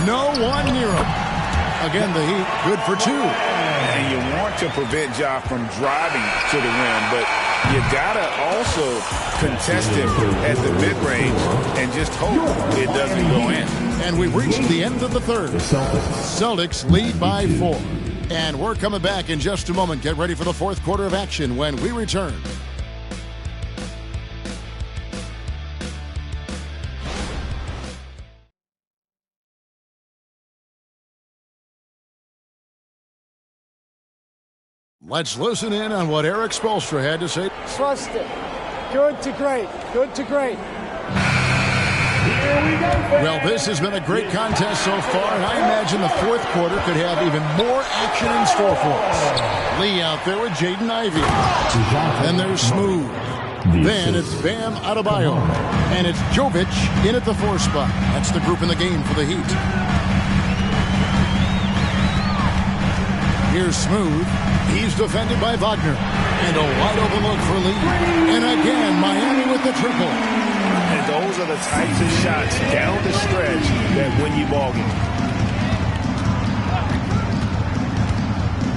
No one near him. Again, the Heat good for 2. And you want to prevent Ja from driving to the rim, but you gotta also contest him at the mid-range and just hope it doesn't go in. And we've reached the end of the third. Celtics lead by 4. And we're coming back in just a moment. Get ready for the fourth quarter of action when we return. Let's listen in on what Eric Spoelstra had to say. Trust it. Good to great. Good to great. Well, this has been a great contest so far, and I imagine the fourth quarter could have even more action in store for us. Lee out there with Jaden Ivey. Then there's Smooth. Then it's Bam Adebayo. And it's Jovic in at the 4 spot. That's the group in the game for the Heat. Here's Smooth. He's defended by Wagner. And a wide open look for Lee. And again, Miami with the triple. And those are the types of shots down the stretch that win you ball games.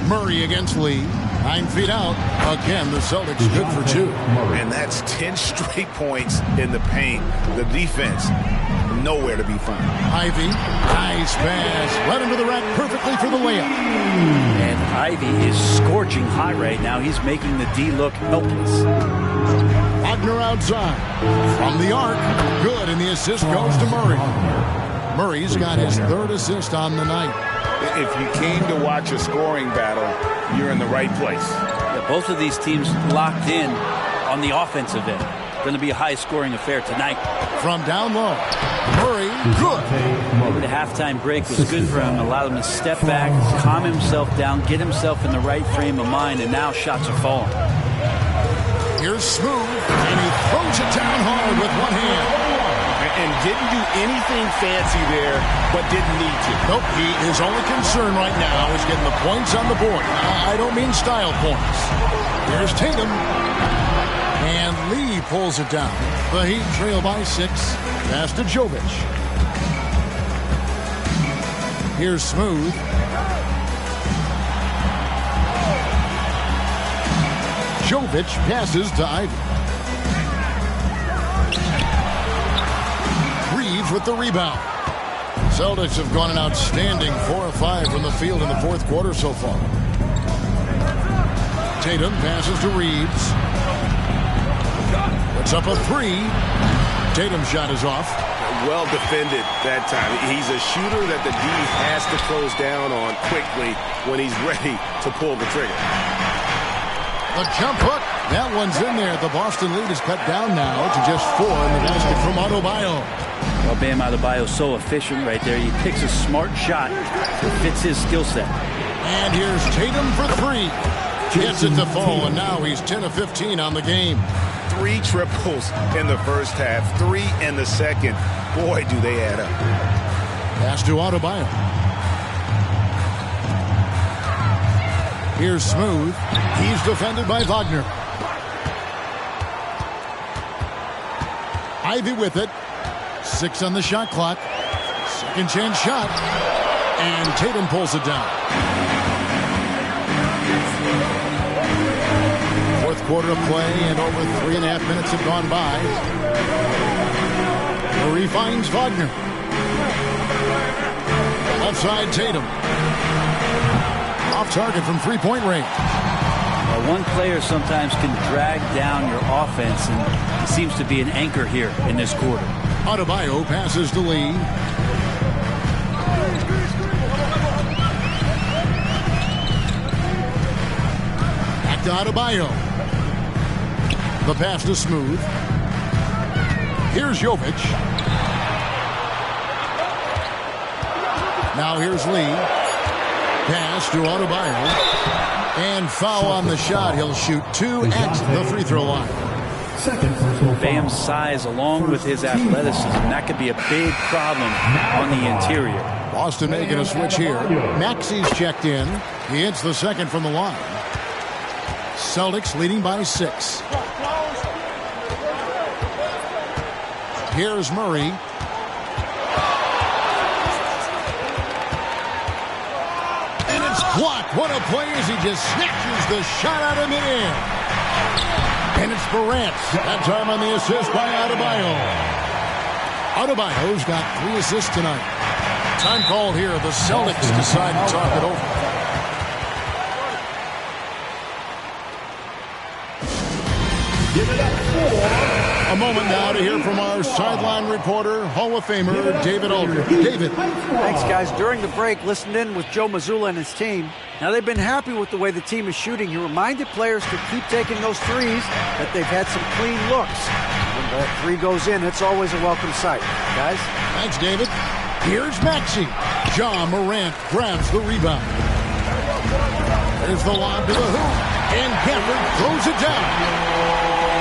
Murray against Lee. 9 feet out. Again, the Celtics good for 2. And that's 10 straight points in the paint. The defense, nowhere to be found. Ivy, nice pass. Led him to the rack perfectly for the layup. And Ivy is scorching hot right now. He's making the D look helpless. Wagner outside. From the arc. Good, and the assist goes to Murray. Murray's got his 3rd assist on the night. If you came to watch a scoring battle, you're in the right place. Yeah, both of these teams locked in on the offensive end. Going to be a high-scoring affair tonight. From down low, Murray, good. Maybe the halftime break was good for him. Allowed him to step back, calm himself down, get himself in the right frame of mind, and now shots are falling. Here's Smooth, and he throws it down hard with one hand. And didn't do anything fancy there, but didn't need to. Nope, his only concern right now is getting the points on the board. I don't mean style points. Here's Tatum. And Lee pulls it down. The Heat trail by 6. Pass to Jovic. Here's Smooth. Jovic passes to Ivy. Reeves with the rebound. Celtics have gone an outstanding 4 of 5 from the field in the fourth quarter so far. Tatum passes to Reeves. Puts up a 3. Tatum's shot is off. Well defended that time. He's a shooter that the D has to close down on quickly when he's ready to pull the trigger. The jump hook. That one's in there. The Boston lead is cut down now to just 4 in the basket from Adebayo. Well, Bam Adebayo's so efficient right there. He picks a smart shot that fits his skill set. And here's Tatum for 3. Gets it to fall, and now he's 10 of 15 on the game. 3 triples in the first half, 3 in the second. Boy, do they add up. Pass to Adebayo. Here's Smooth. He's defended by Wagner. Ivy with it. 6 on the shot clock. Second chance shot. And Tatum pulls it down. Fourth quarter of play, and over 3.5 minutes have gone by. Murray finds Wagner. Offside Tatum. Off target from three-point range. One player sometimes can drag down your offense, and he seems to be an anchor here in this quarter. Adebayo passes to Lee. Back to Adebayo. The pass to Smooth. Here's Jovic. Now here's Lee. Pass to Adebayo. And foul on the shot. He'll shoot 2 at the free throw line. Bam's size along with his athleticism, that could be a big problem on the interior. Boston making a switch here. Maxi's checked in. He hits the second from the line. Celtics leading by 6. Here's Murray. And it's blocked. What a play as he just snatches the shot out of midair. And it's Morant. That time on the assist by Adebayo. Adebayo's got 3 assists tonight. Time called here. The Celtics decide to talk it over. Give it up for... A moment now to hear from our sideline reporter, Hall of Famer David Aldridge. David. Thanks, guys. During the break, listened in with Joe Mazzulla and his team. Now, they've been happy with the way the team is shooting. He reminded players to keep taking those threes, that they've had some clean looks. When that 3 goes in, it's always a welcome sight. Guys? Thanks, David. Here's Maxey. John Morant grabs the rebound. There's the lob to the hoop. And Gafford throws it down.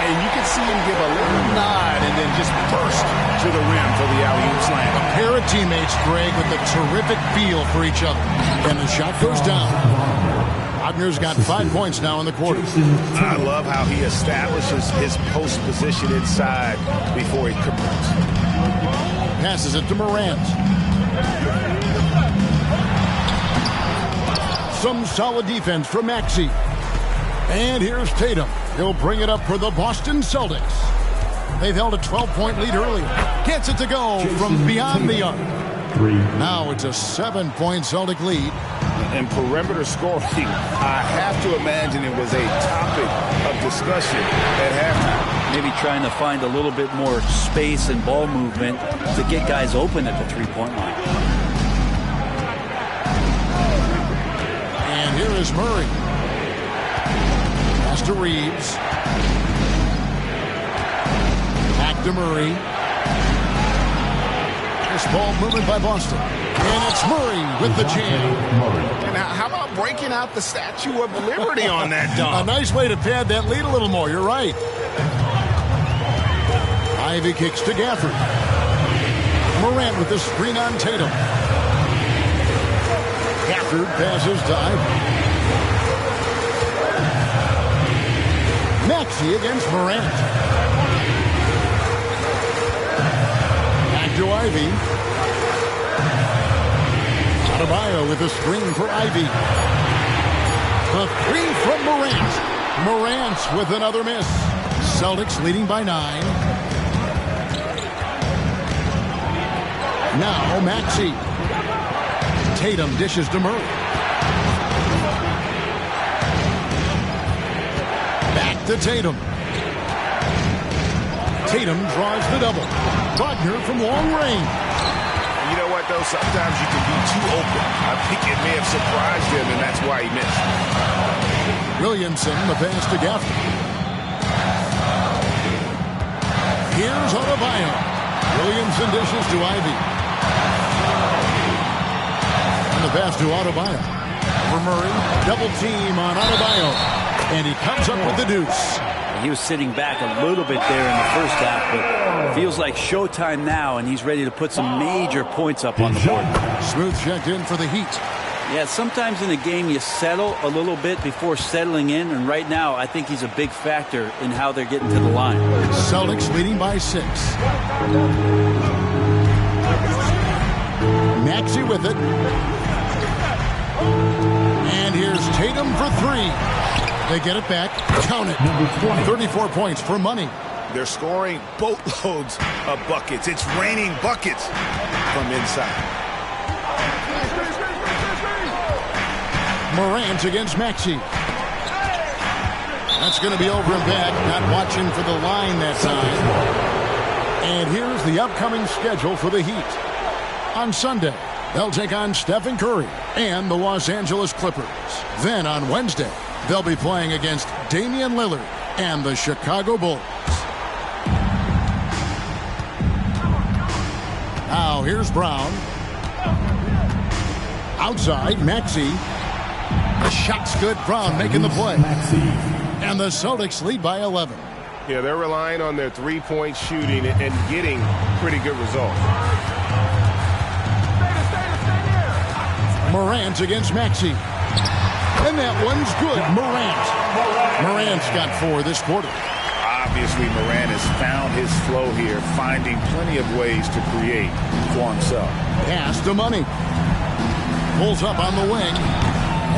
And you can see him give a little nod and then just burst to the rim for the alley-oop slam. A pair of teammates, Greg, with a terrific feel for each other. And the shot goes down. Wagner's got 5 points now in the quarter. I love how he establishes his post position inside before he converts. Passes it to Morant. Some solid defense from Maxey. And here's Tatum. He'll bring it up for the Boston Celtics. They've held a 12-point lead earlier. Gets it to go from beyond the arc. Now it's a 7-point Celtic lead. And perimeter scoring, I have to imagine it was a topic of discussion at halftime. Maybe trying to find a little bit more space and ball movement to get guys open at the three-point line. And here is Murray. To Reeves. Back to Murray. This ball movement by Boston. And it's Murray with the jam. And how about breaking out the Statue of Liberty on that dunk? A nice way to pad that lead a little more. You're right. Ivy kicks to Gafford. Morant with the screen on Tatum. Gafford passes to Ivy. Maxey against Morant. Back to Ivy. Adebayo with a screen for Ivy. The 3 from Morant. Morant with another miss. Celtics leading by 9. Now Maxey. Tatum dishes to Murray. Back to Tatum. Tatum draws the double. Wagner from long range. You know what, though? Sometimes you can be too open. I think it may have surprised him, and that's why he missed. Williamson, the pass to Gaffney. Here's Adebayo. Williamson dishes to Ivy. And the pass to Adebayo. For Murray, double team on Adebayo. And he comes up with the deuce. He was sitting back a little bit there in the first half, but feels like showtime now, and he's ready to put some major points up on the board. Smooth checked in for the Heat. Yeah, sometimes in a game you settle a little bit before settling in, and right now I think he's a big factor in how they're getting to the line. Celtics leading by 6. Maxey with it. And here's Tatum for 3. They get it back. Count it. 34 points for money. They're scoring boatloads of buckets. It's raining buckets from inside. Morant against Maxey. That's going to be over and back. Not watching for the line that time. And here's the upcoming schedule for the Heat. On Sunday, they'll take on Stephen Curry and the Los Angeles Clippers. Then on Wednesday, they'll be playing against Damian Lillard and the Chicago Bulls. Now here's Brown. Outside, Maxey. The shot's good. Brown making the play. And the Celtics lead by 11. Yeah, they're relying on their three-point shooting and getting pretty good results. Morant against Maxey. And that one's good. Morant's got 4 this quarter. Obviously, Morant has found his flow here, finding plenty of ways to create for himself. Pass to Money. Pulls up on the wing.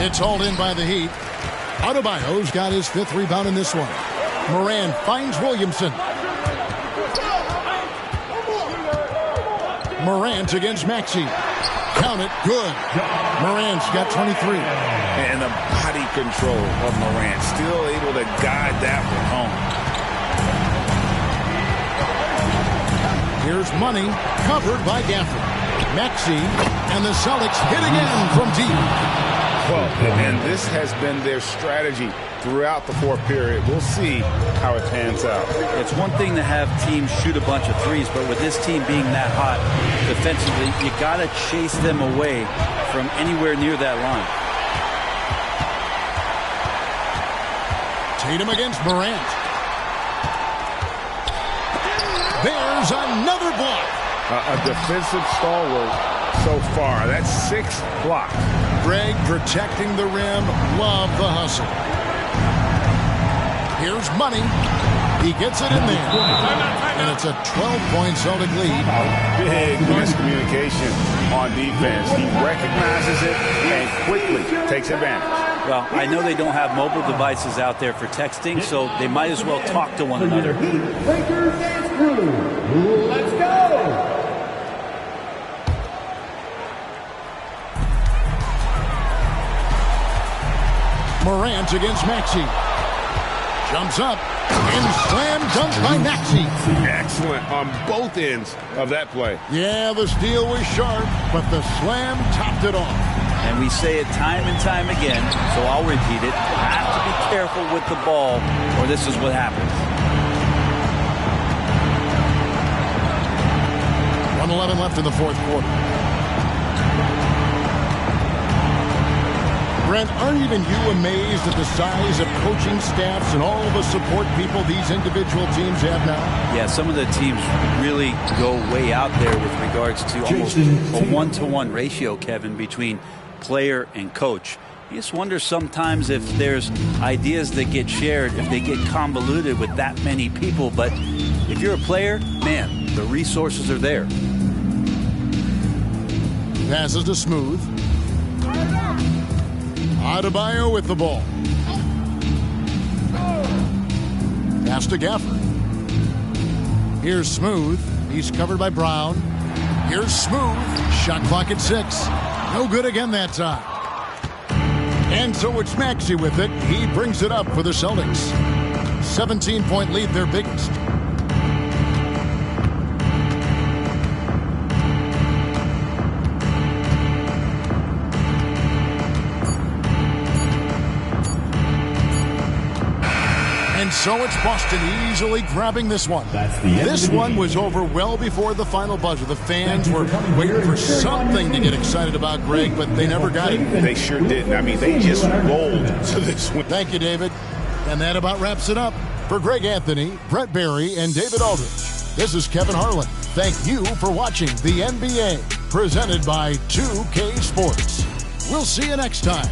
It's hauled in by the Heat. Adebayo's got his 5th rebound in this one. Morant finds Williamson. Morant against Maxey. Count it. Good. Morant's got 23. And the body control of Morant, still able to guide that one home. Here's Money, covered by Gaffney. Maxey, and the Celtics hit again from deep. Well, and this has been their strategy throughout the 4th period. We'll see how it pans out. It's one thing to have teams shoot a bunch of threes, but with this team being that hot defensively, you got to chase them away from anywhere near that line. Tatum against Morant. There's another block. A defensive stalwart so far. That's 6 blocks. Greg protecting the rim. Love the hustle. Here's Money. He gets it in there. And it's a 12-point Celtic lead. Big miscommunication on defense. He recognizes it and quickly takes advantage. Well, I know they don't have mobile devices out there for texting, so they might as well talk to one another. Let's go! Morant against Maxey. Jumps up and slam dunk by Maxey. Excellent on both ends of that play. Yeah, the steal was sharp, but the slam topped it off. And we say it time and time again, so I'll repeat it. You have to be careful with the ball, or this is what happens. 1:11 left in the 4th quarter. Brent, aren't even you amazed at the size of coaching staffs and all the support people these individual teams have now? Yeah, some of the teams really go way out there with regards to almost a 1-to-1 ratio, Kevin, between player and coach. You just wonder sometimes if there's ideas that get shared, if they get convoluted with that many people. But if you're a player, man, the resources are there. Passes to Smooth. Adebayo with the ball. Pass to Gaffney. Here's Smooth. He's covered by Brown. Here's Smooth. Shot clock at 6. No good again that time. And so it's Maxey with it. He brings it up for the Celtics. 17-point lead, their biggest. And so it's Boston easily grabbing this one. This one was over well before the final buzzer. The fans were waiting for something to get excited about, Greg, but they never got it. They sure didn't. I mean, they just rolled to this win. Thank you, David. And that about wraps it up. For Greg Anthony, Brett Barry, and David Aldridge, this is Kevin Harlan. Thank you for watching the NBA, presented by 2K Sports. We'll see you next time.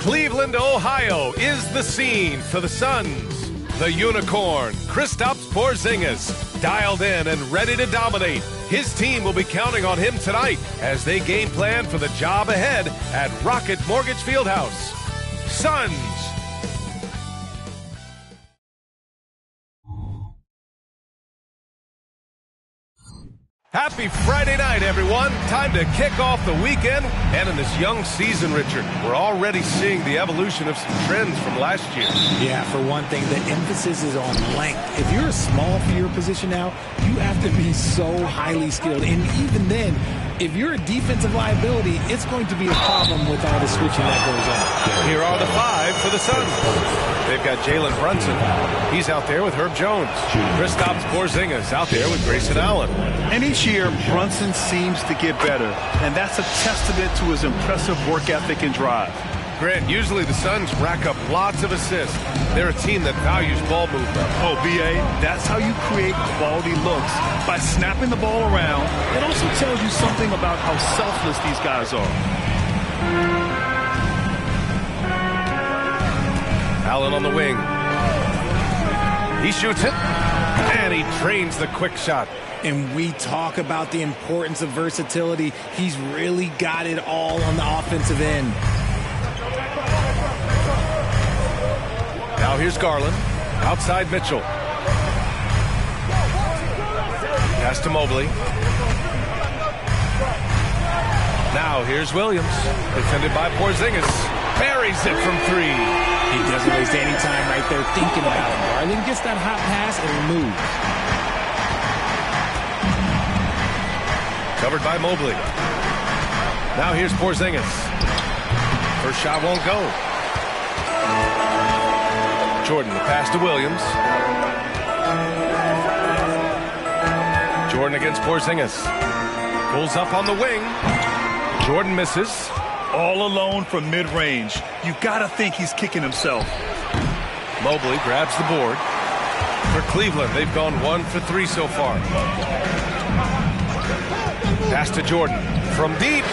Cleveland, Ohio is the scene for the Suns. The Unicorn, Kristaps Porzingis, dialed in and ready to dominate. His team will be counting on him tonight as they game plan for the job ahead at Rocket Mortgage Fieldhouse. Suns. Happy Friday night, everyone. Time to kick off the weekend. And in this young season, Richard, we're already seeing the evolution of some trends from last year. Yeah, for one thing, the emphasis is on length. If you're small for your position now, you have to be so highly skilled. And even then, if you're a defensive liability, it's going to be a problem with all the switching that goes on. Here are the five for the Suns. They've got Jalen Brunson. He's out there with Herb Jones. Kristaps Porzingis out there with Grayson Allen. And each year, Brunson seems to get better, and that's a testament to his impressive work ethic and drive. Grant, usually the Suns rack up lots of assists. They're a team that values ball movement. Oh, B.A., that's how you create quality looks, by snapping the ball around. It also tells you something about how selfless these guys are. Allen on the wing. He shoots it, and he drains the quick shot. And we talk about the importance of versatility. He's really got it all on the offensive end. Now here's Garland. Outside Mitchell. Pass to Mobley. Now here's Williams. Defended by Porzingis. Buries it from three. He doesn't waste any time right there thinking about it. Garland gets that hot pass and moves. Covered by Mobley. Now here's Porzingis. First shot won't go. Jordan, the pass to Williams. Jordan against Porzingis. Pulls up on the wing. Jordan misses. All alone from mid-range. You gotta think he's kicking himself. Mobley grabs the board. For Cleveland, they've gone 1 for 3 so far. Pass to Jordan from deep.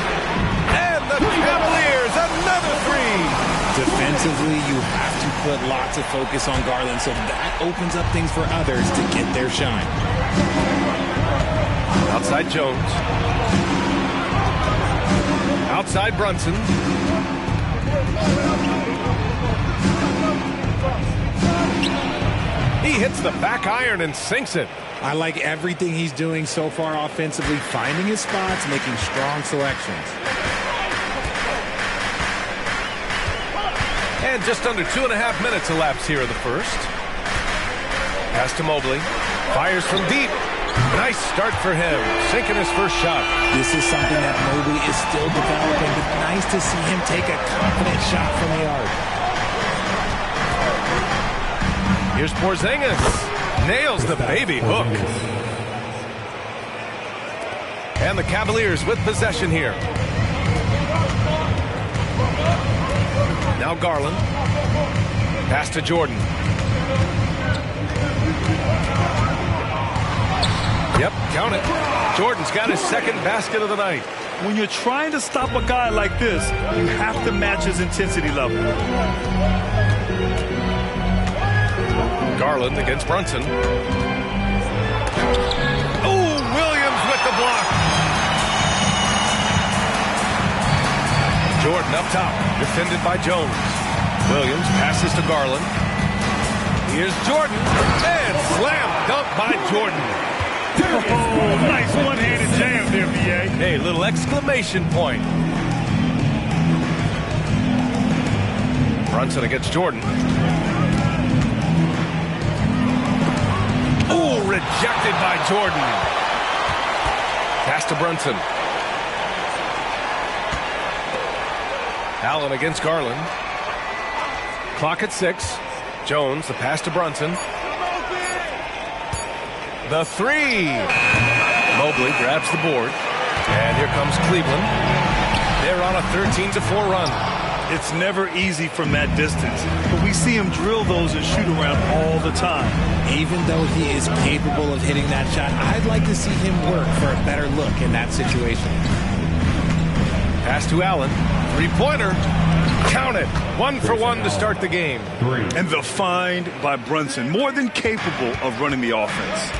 And the Cavaliers, another three. Defensively, you have to put lots of focus on Garland, so that opens up things for others to get their shine. Outside Jones. Outside Brunson. He hits the back iron and sinks it. I like everything he's doing so far offensively, finding his spots, making strong selections. And just under 2.5 minutes elapsed here in the first. Pass to Mobley. Fires from deep. Nice start for him. Sinking his first shot. This is something that Mobley is still developing, but nice to see him take a confident shot from the arc. Here's Porzingis. Nails the baby hook. And the Cavaliers with possession here. Now Garland. Pass to Jordan. Yep, count it. Jordan's got his second basket of the night. When you're trying to stop a guy like this, you have to match his intensity level. Garland against Brunson. Oh, Williams with the block. Jordan up top, defended by Jones. Williams passes to Garland. Here's Jordan, and slam dunk by Jordan. Oh, nice one-handed jam there, B.A. Hey, little exclamation point. Brunson against Jordan. Oh, rejected by Jordan. Pass to Brunson. Allen against Garland. Clock at 6. Jones, the pass to Brunson. The three. Mobley grabs the board. And here comes Cleveland. They're on a 13-4 run. It's never easy from that distance, but we see him drill those and shoot around all the time. Even though he is capable of hitting that shot, I'd like to see him work for a better look in that situation. Pass to Allen. Three-pointer. Count it. 1 for 1 to start the game. And the find by Brunson, more than capable of running the offense.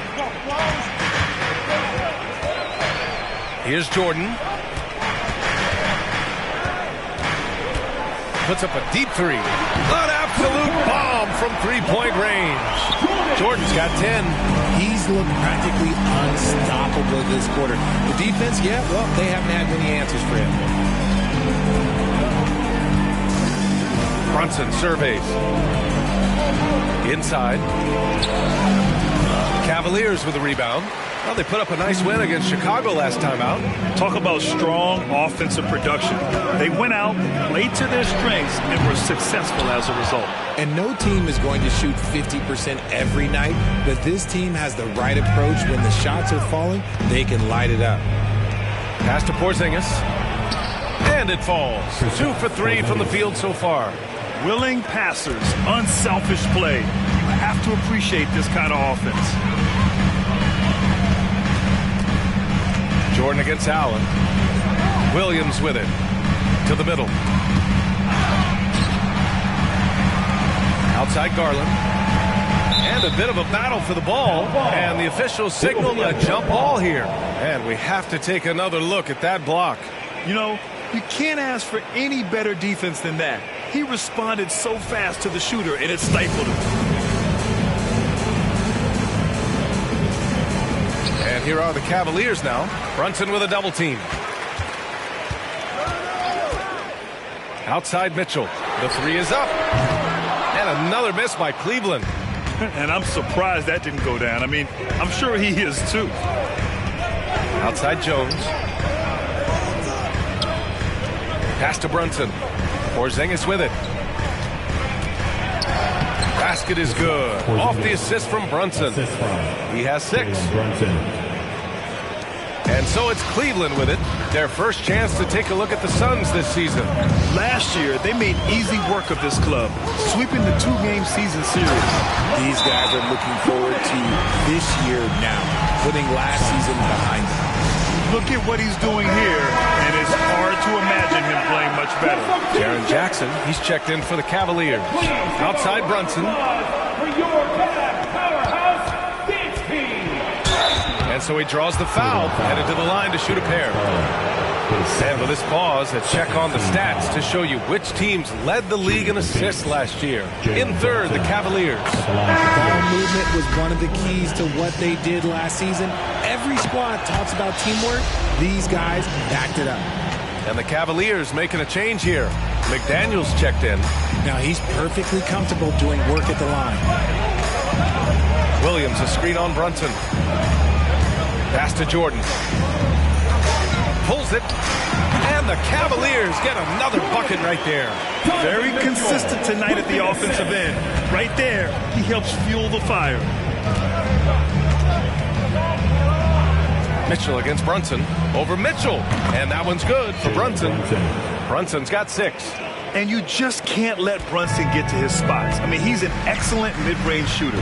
Here's Jordan. Puts up a deep three. An absolute bomb from three-point range. Jordan's got 10. He's looked practically unstoppable this quarter. The defense, yeah, well, they haven't had many answers for him. Brunson surveys. Inside. Cavaliers with a rebound. Well, they put up a nice win against Chicago last time out. Talk about strong offensive production. They went out, played to their strengths, and were successful as a result. And no team is going to shoot 50% every night, but this team has the right approach. When the shots are falling, they can light it up. Pass to Porzingis. And it falls. 2 for 3 from the field so far. Willing passers, unselfish play. You have to appreciate this kind of offense. Jordan against Allen. Williams with it. To the middle. Outside Garland. And a bit of a battle for the ball. And the officials signal a jump ball here. And we have to take another look at that block. You know, you can't ask for any better defense than that. He responded so fast to the shooter, and it stifled him. And here are the Cavaliers now. Brunson with a double team. Outside Mitchell. The three is up. And another miss by Cleveland. And I'm surprised that didn't go down. I mean, I'm sure he is too. Outside Jones. Pass to Brunson. Porzingis with it. Basket is good. Off the assist from Brunson. He has 6. And so it's Cleveland with it. Their first chance to take a look at the Suns this season. Last year, they made easy work of this club, sweeping the 2-game season series. These guys are looking forward to this year now, putting last season behind them. Look at what he's doing here, and it's hard to imagine him playing much better. Jaren Jackson, he's checked in for the Cavaliers. Outside Brunson. And so he draws the foul, headed to the line to shoot a pair. And with this pause, a check on the stats to show you which teams led the league in assists last year. In third, the Cavaliers. Ball movement was one of the keys to what they did last season. Every squad talks about teamwork. These guys backed it up. And the Cavaliers making a change here. McDaniels checked in. Now he's perfectly comfortable doing work at the line. Williams, a screen on Brunson. Pass to Jordan. Pulls it. And the Cavaliers get another bucket right there. Very consistent tonight at the offensive end. Right there, he helps fuel the fire. Mitchell against Brunson. Over Mitchell. And that one's good for Brunson. Brunson's got 6. And you just can't let Brunson get to his spots. I mean, he's an excellent mid-range shooter.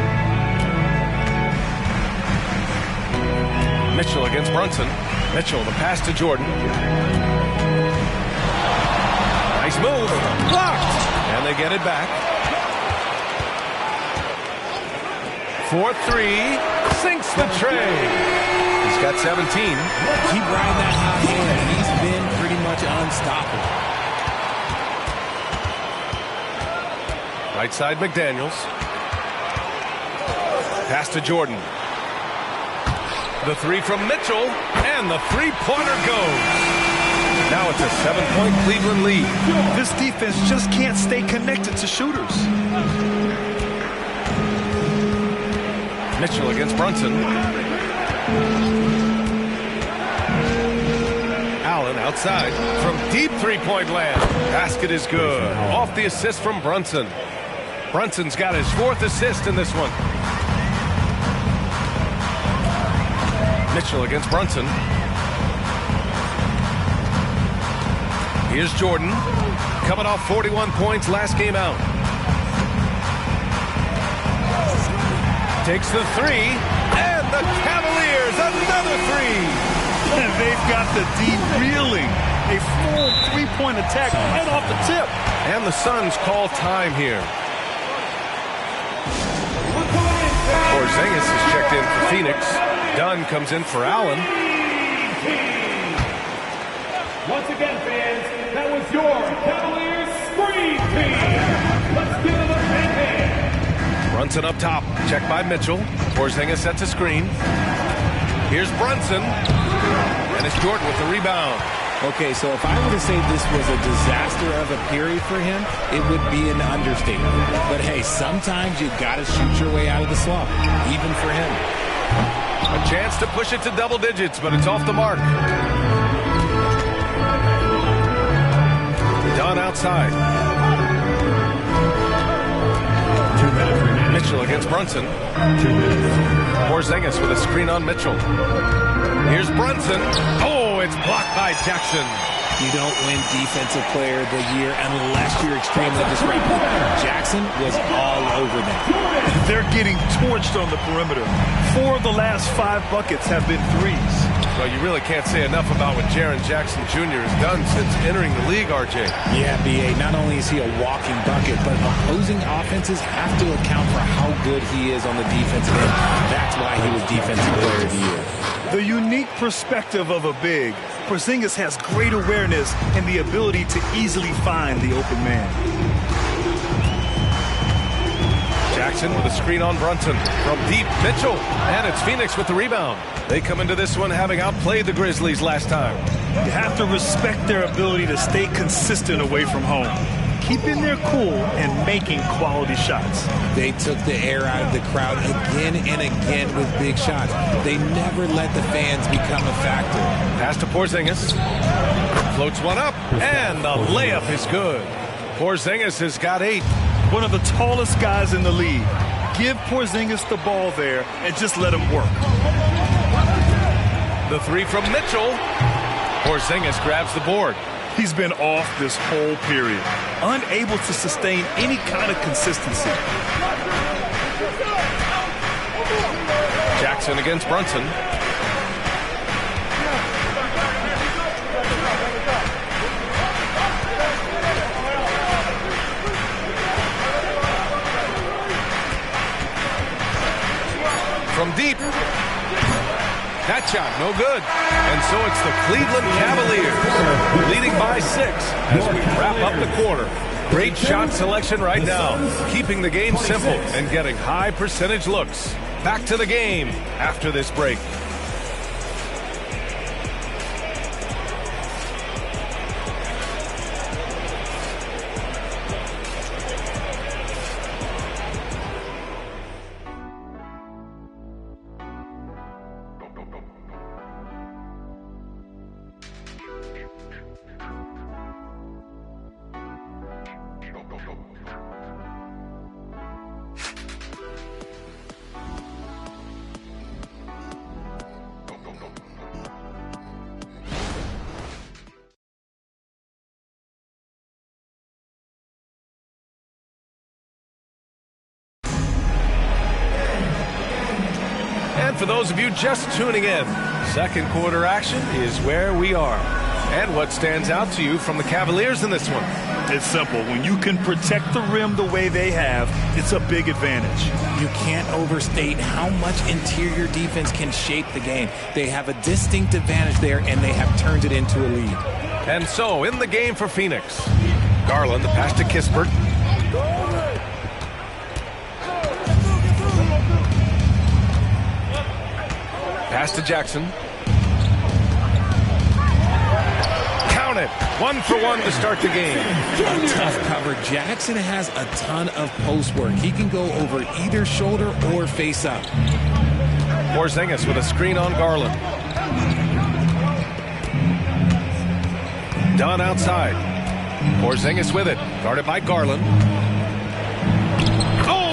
Mitchell against Brunson. Mitchell, the pass to Jordan. Nice move. Blocked. And they get it back. 4-3. Sinks the tray. He's got 17. Keep riding that hot hand. He's been pretty much unstoppable. Right side McDaniels. Pass to Jordan. The three from Mitchell, and the three-pointer goes. Now it's a 7-point Cleveland lead. This defense just can't stay connected to shooters. Mitchell against Brunson. Allen outside from deep three-point land. Basket is good. Off the assist from Brunson. Brunson's got his 4th assist in this one. Mitchell against Brunson. Here's Jordan. Coming off 41 points last game out. Takes the three. And the Cavaliers, another three. And they've got the D reeling. A full three-point attack right off the tip. And the Suns call time here. Porzingis is checked in for Phoenix. Dunn comes in for Allen. Once again, fans, that was your Cavaliers screen team. Let's give them a hand. Brunson up top, checked by Mitchell. Porzingis sets a screen. Here's Brunson, and it's Jordan with the rebound. Okay, so if I were to say this was a disaster of a period for him, it would be an understatement. But hey, sometimes you got to shoot your way out of the slump, even for him. A chance to push it to double digits, but it's off the mark. Dunn outside. Mitchell against Brunson. Porzingis with a screen on Mitchell. Here's Brunson. Oh, it's blocked by Jackson. You don't win Defensive Player of the Year unless you're extremely disruptive. Jackson was all over them. They're getting torched on the perimeter. 4 of the last 5 buckets have been threes. Well, you really can't say enough about what Jaren Jackson Jr. has done since entering the league, RJ. Yeah, B.A., not only is he a walking bucket, but opposing offenses have to account for how good he is on the defensive end. That's why he was Defensive Player of the Year. The unique perspective of a big, Porzingis has great awareness and the ability to easily find the open man. Jackson with a screen on Brunson. From deep, Mitchell. And it's Phoenix with the rebound. They come into this one having outplayed the Grizzlies last time. You have to respect their ability to stay consistent away from home. Keeping their cool and making quality shots. They took the air out of the crowd again and again with big shots. They never let the fans become a factor. Pass to Porzingis. Floats one up, and the layup is good. Porzingis has got 8. One of the tallest guys in the league. Give Porzingis the ball there and just let him work. The 3 from Mitchell. Porzingis grabs the board. He's been off this whole period, unable to sustain any kind of consistency. Jackson against Brunson. From deep. That shot, no good. And so it's the Cleveland Cavaliers leading by 6 as we wrap up the quarter. Great shot selection right now, keeping the game simple and getting high percentage looks. Back to the game after this break. For those of you just tuning in, second quarter action is where we are. And what stands out to you from the Cavaliers in this one? It's simple. When you can protect the rim the way they have, it's a big advantage. You can't overstate how much interior defense can shape the game. They have a distinct advantage there, and they have turned it into a lead. And so, in the game for Phoenix, Garland, the pass to Kispert. Pass to Jackson. Count it. 1 for 1 to start the game. A tough cover. Jackson has a ton of post work. He can go over either shoulder or face up. Porzingis with a screen on Garland. Dunn outside. Porzingis with it. Guarded by Garland.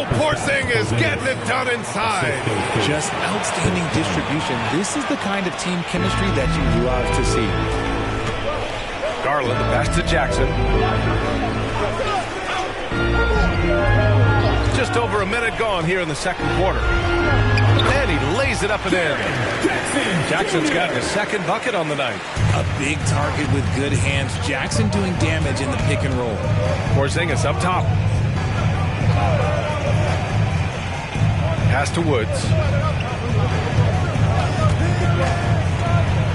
Porzingis getting it done inside. Just outstanding distribution. This is the kind of team chemistry that you love to see. Garland, the pass to Jackson. Just over a minute gone here in the second quarter. And he lays it up and in. Jackson's got his second bucket on the night. A big target with good hands. Jackson doing damage in the pick and roll. Porzingis up top. Pass to Woods.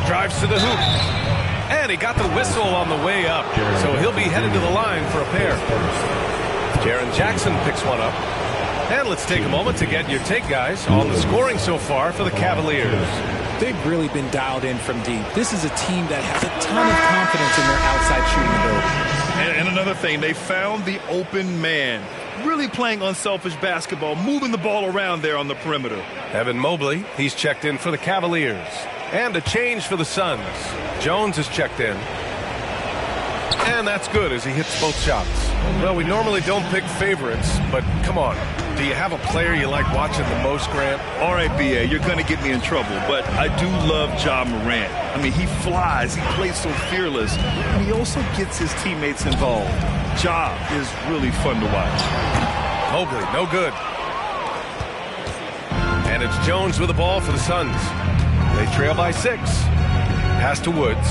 Drives to the hoop. And he got the whistle on the way up. So he'll be headed to the line for a pair. Jaren Jackson picks one up. And let's take a moment to get your take, guys, on the scoring so far for the Cavaliers. They've really been dialed in from deep. This is a team that has a ton of confidence in their outside shooting ability. And another thing, they found the open man. Really playing unselfish basketball, moving the ball around there on the perimeter. Evan Mobley, he's checked in for the Cavaliers. And a change for the Suns. Jones is checked in. And that's good as he hits both shots. Well, we normally don't pick favorites, but come on. Do you have a player you like watching the most, Grant? All right, B.A., you're going to get me in trouble, but I do love Ja Morant. I mean, he flies. He plays so fearless. And he also gets his teammates involved. Ja is really fun to watch. Mobley, no good. And it's Jones with the ball for the Suns. They trail by 6. Pass to Woods.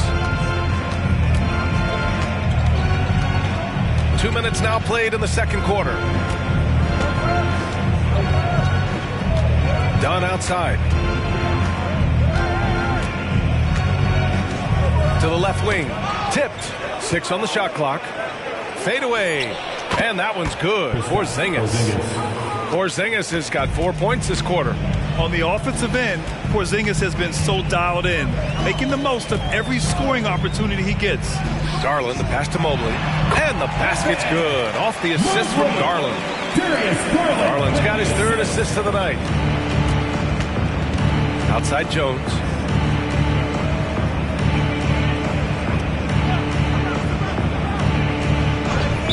2 minutes now played in the second quarter. Dunn outside. To the left wing. Tipped. 6 on the shot clock. Fade away. And that one's good. Porzingis. Porzingis has got 4 points this quarter. On the offensive end, Porzingis has been so dialed in, making the most of every scoring opportunity he gets. Garland, the pass to Mobley. And the basket's good. Off the assist from Garland. Garland's got his 3rd assist of the night. Outside Jones.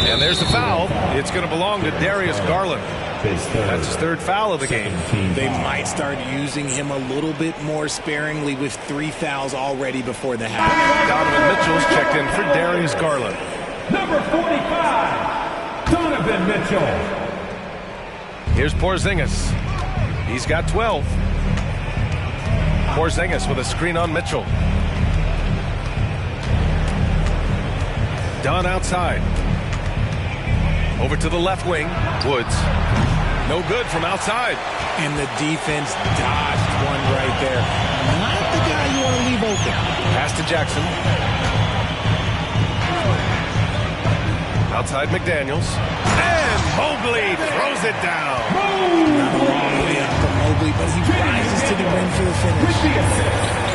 And there's the foul. It's going to belong to Darius Garland. That's his 3rd foul of the game. They might start using him a little bit more sparingly with 3 fouls already before the half. Donovan Mitchell's checked in for Darius Garland. Number 45, Donovan Mitchell. Here's Porzingis. He's got 12. Porzingis with a screen on Mitchell. Dunn outside. Over to the left wing. Woods. No good from outside. And the defense dodged one right there. Not the guy you want to leave open. Pass to Jackson. Outside McDaniels. And Mobley throws it down. Not a long way up for Mobley, but he rises to the rim for the finish.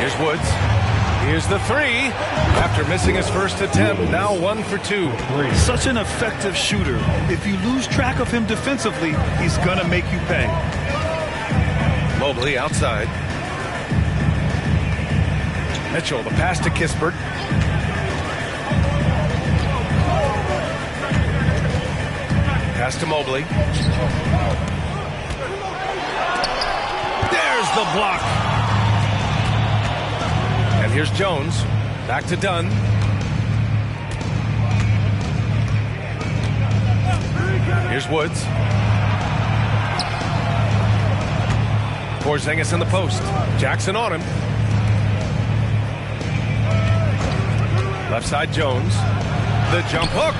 Here's Woods. Here's the 3. After missing his first attempt, now 1 for 2. Such an effective shooter. If you lose track of him defensively, he's going to make you pay. Mobley outside. Mitchell, the pass to Kispert. Pass to Mobley. There's the block. And here's Jones. Back to Dunn. Here's Woods. Porzingis in the post. Jackson on him. Left side Jones. The jump hook.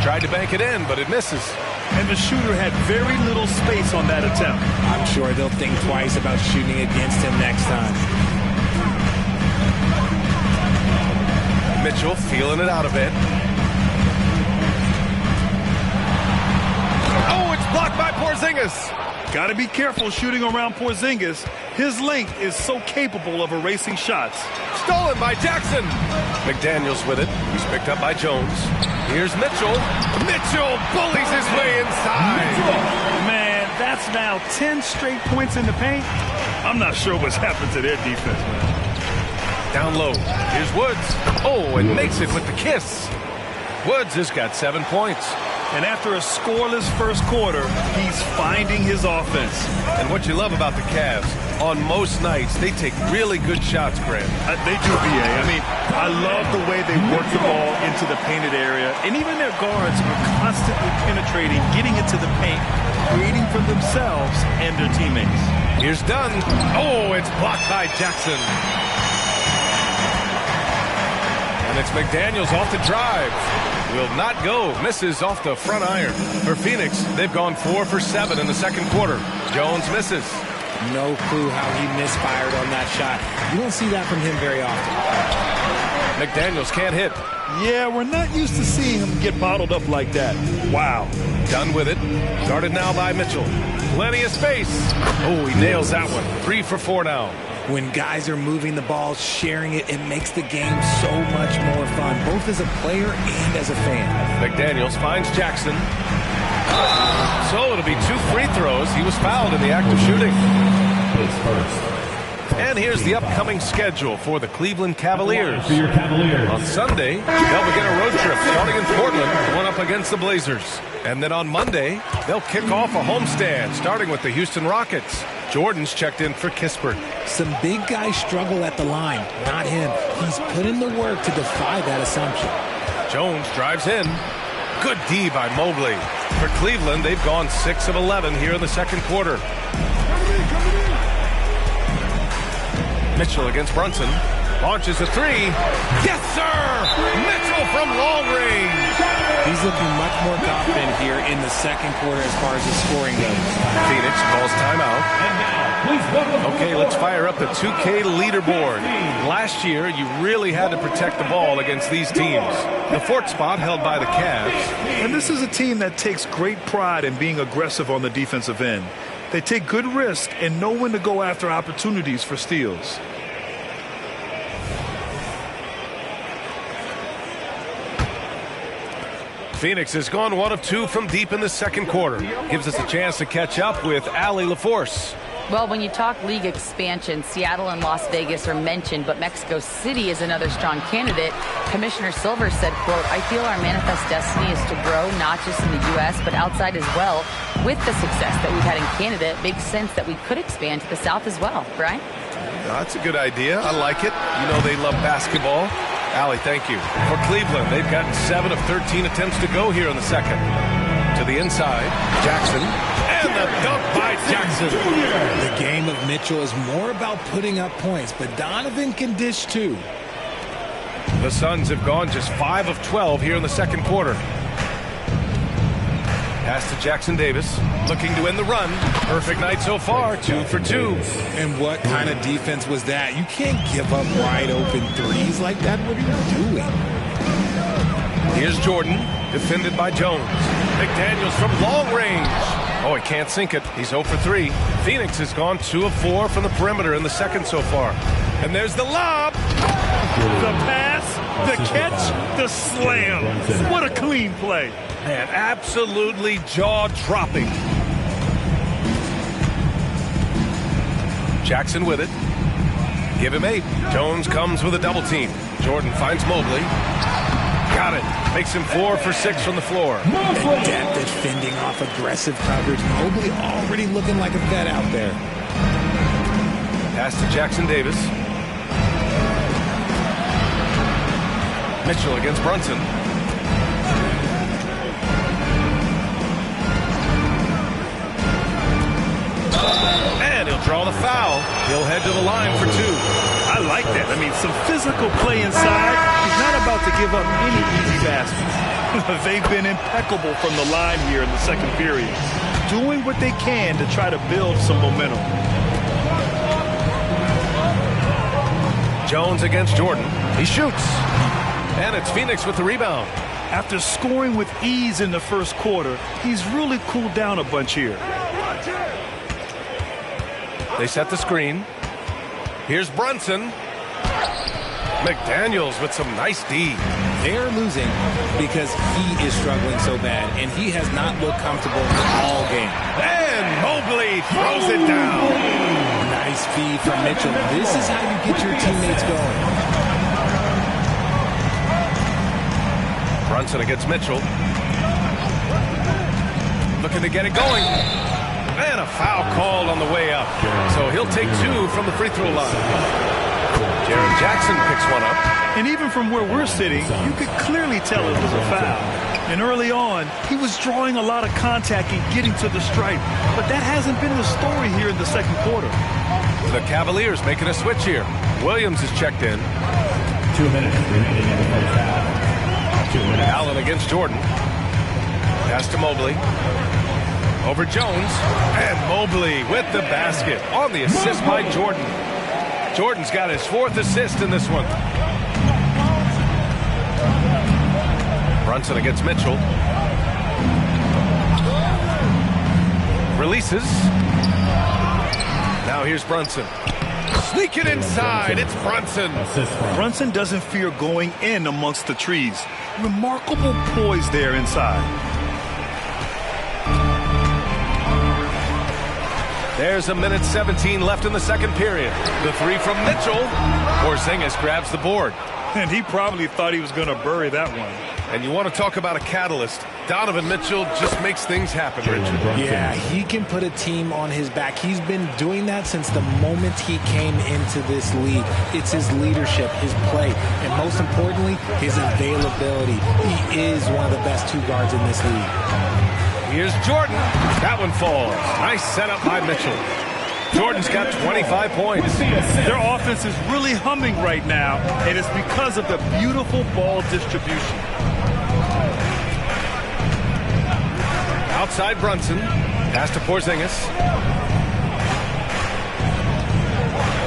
Tried to bank it in, but it misses. And the shooter had very little space on that attempt. I'm sure they'll think twice about shooting against him next time. Mitchell feeling it out a bit. Oh, it's blocked by Porzingis. Got to be careful shooting around Porzingis. His length is so capable of erasing shots. Stolen by Jackson. McDaniels with it. He's picked up by Jones. Here's Mitchell. Mitchell bullies his way inside. Man, that's now 10 straight points in the paint. I'm not sure what's happened to their defense, man. Down low. Here's Woods. Oh, and makes it with the kiss. Woods has got 7 points. And after a scoreless first quarter, he's finding his offense. And what you love about the Cavs, on most nights, they take really good shots, Grant. They do, BA. I mean, I love the way they work the ball into the painted area. And even their guards are constantly penetrating, getting into the paint, creating for themselves and their teammates. Here's Dunn. Oh, it's blocked by Jackson. And it's McDaniels off the drive. Will not go. Misses off the front iron. For Phoenix, they've gone 4 for 7 in the second quarter. Jones misses. No clue how he misfired on that shot. You don't see that from him very often. McDaniels can't hit. Yeah, we're not used to seeing him get bottled up like that. Wow. Done with it. Started now by Mitchell. Plenty of space. Oh, he nails that one. 3 for 4 now. When guys are moving the ball, sharing it, it makes the game so much more fun, both as a player and as a fan. McDaniels finds Jackson. So it'll be 2 free throws. He was fouled in the act of shooting. And here's the upcoming schedule for the Cleveland Cavaliers. On Sunday, they'll begin a road trip starting in Portland, going up against the Blazers. And then on Monday, they'll kick off a homestand, starting with the Houston Rockets. Jordan's checked in for Kispert. Some big guys struggle at the line, not him. He's put in the work to defy that assumption. Jones drives in. Good D by Mobley. For Cleveland, they've gone 6 of 11 here in the second quarter. Mitchell against Brunson. Launches a 3. Yes, sir! Mitchell from long range. He's looking much more confident here in the second quarter as far as his scoring goes. Phoenix calls timeout. Okay, let's fire up the 2K leaderboard. Last year, you really had to protect the ball against these teams. The 4th spot held by the Cavs. And this is a team that takes great pride in being aggressive on the defensive end. They take good risk and know when to go after opportunities for steals. Phoenix has gone 1 of 2 from deep in the second quarter. Gives us a chance to catch up with Allie LaForce. Well, when you talk league expansion, Seattle and Las Vegas are mentioned, but Mexico City is another strong candidate. Commissioner Silver said, quote, "I feel our manifest destiny is to grow not just in the U.S., but outside as well. With the success that we've had in Canada, it makes sense that we could expand to the South as well." Brian? That's a good idea. I like it. You know they love basketball. Allie, thank you. For Cleveland, they've gotten 7 of 13 attempts to go here in the second. To the inside, Jackson. And the dunk by Jackson. The game of Mitchell is more about putting up points, but Donovan can dish too. The Suns have gone just 5 of 12 here in the second quarter. Pass to Jackson Davis, looking to end the run. Perfect night so far, 2 for 2. And what kind of defense was that? You can't give up wide open threes like that. What are you doing? Here's Jordan, defended by Jones. McDaniels from long range. Oh, he can't sink it. He's 0 for 3. Phoenix has gone 2 of 4 from the perimeter in the second so far. And there's the lob. The pass, the catch, the slam. What a clean play. Man, absolutely jaw-dropping. Jackson with it. Give him 8. Jones comes with a double team. Jordan finds Mobley. Got it. Makes him 4 for 6 from the floor. Adept at fending off aggressive coverage. Mobley already looking like a vet out there. Pass to Jackson Davis. Mitchell against Brunson. And he'll draw the foul. He'll head to the line for 2. I like that. I mean, some physical play inside. He's not about to give up any easy baskets. They've been impeccable from the line here in the second period, doing what they can to try to build some momentum. Jones against Jordan. He shoots. And it's Phoenix with the rebound. After scoring with ease in the first quarter, he's really cooled down a bunch here. They set the screen. Here's Brunson. McDaniels with some nice D. They're losing because he is struggling so bad, and he has not looked comfortable all game. And Mobley throws it down. Nice feed from Mitchell. This is how you get your teammates going. Brunson against Mitchell. looking to get it going. And a foul called on the way up. So he'll take 2 from the free throw line. Jaron Jackson picks one up. And even from where we're sitting, you could clearly tell it was a foul. And early on, he was drawing a lot of contact and getting to the stripe. But that hasn't been the story here in the second quarter. The Cavaliers making a switch here. Williams is checked in. 2 minutes remaining in the first half. 2 minutes. Allen against Jordan. Pass to Mobley. Over Jones. And Mobley with the basket on the assist by Jordan. Jordan's got his 4th assist in this one. Brunson against Mitchell. Releases. Now here's Brunson. Sneak it inside. It's Brunson. Brunson doesn't fear going in amongst the trees. Remarkable poise there inside. There's 1:17 left in the second period. The 3 from Mitchell. Porzingis grabs the board. And he probably thought he was going to bury that one. And you want to talk about a catalyst. Donovan Mitchell just makes things happen, Richard. Yeah, he can put a team on his back. He's been doing that since the moment he came into this league. It's his leadership, his play, and most importantly, his availability. He is one of the best 2 guards in this league. Here's Jordan. That one falls. Nice setup by Mitchell. Jordan's got 25 points. Their offense is really humming right now, and it's because of the beautiful ball distribution. Outside Brunson. Pass to Porzingis.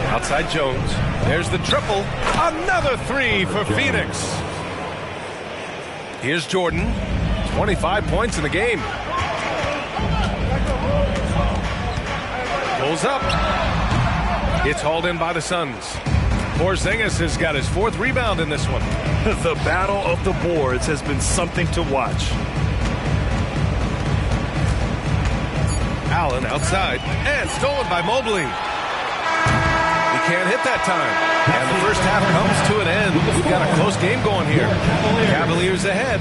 Outside Jones. There's the triple. Another 3 for Phoenix. Here's Jordan. 25 points in the game. Pulls up. It's hauled in by the Suns. Porzingis has got his 4th rebound in this one. The battle of the boards has been something to watch. Allen outside. And stolen by Mobley. He can't hit that time. And the first half comes to an end. We've got a close game going here. Cavaliers ahead.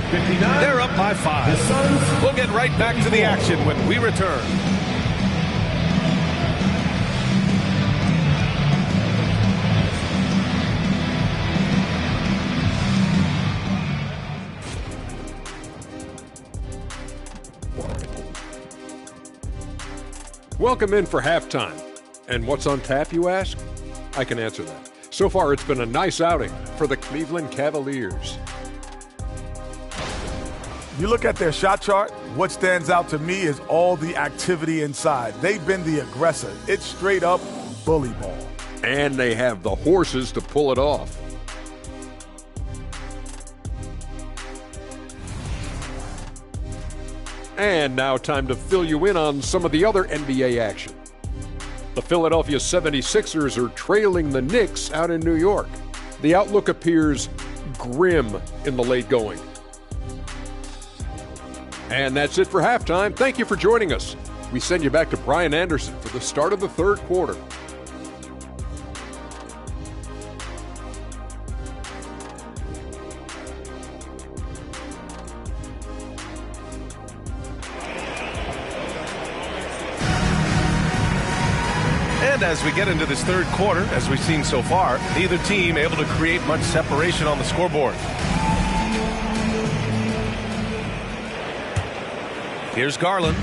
They're up by 5. We'll get right back to the action when we return. Welcome in for halftime. And what's on tap, you ask? I can answer that. So far, it's been a nice outing for the Cleveland Cavaliers. You look at their shot chart, what stands out to me is all the activity inside. They've been the aggressor. It's straight up bully ball. And they have the horses to pull it off. And now time to fill you in on some of the other NBA action. The Philadelphia 76ers are trailing the Knicks out in New York. The outlook appears grim in the late going. And that's it for halftime. Thank you for joining us. We send you back to Brian Anderson for the start of the third quarter. And as we get into this third quarter, as we've seen so far, neither team able to create much separation on the scoreboard. Here's Garland.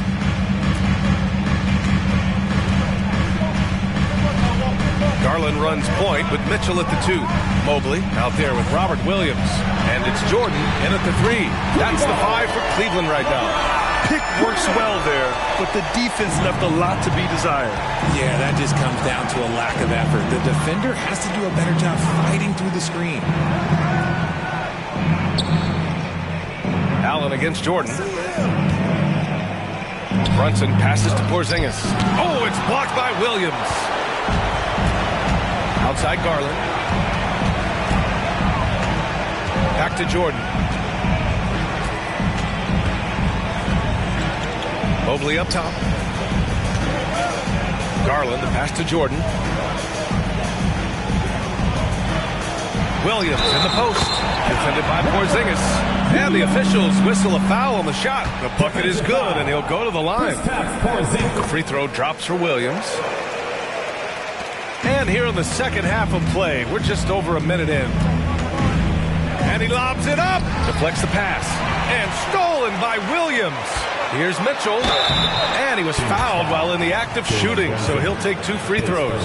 Garland runs point with Mitchell at the 2. Mobley out there with Robert Williams. And it's Jordan in at the 3. That's the 5 for Cleveland right now. Pick works well there, but the defense left a lot to be desired. Yeah, that just comes down to a lack of effort. The defender has to do a better job fighting through the screen. Allen against Jordan. Brunson passes to Porzingis. Oh, it's blocked by Williams. Outside Garland. Back to Jordan. Mobley up top. Garland, the pass to Jordan. Williams in the post. Defended by Porzingis. And the officials whistle a foul on the shot. The bucket is good, and he'll go to the line. The free throw drops for Williams. And here in the second half of play, we're just over a minute in. And he lobs it up. Deflects the pass. And stolen by Williams. Here's Mitchell. And he was fouled while in the act of shooting, so he'll take 2 free throws.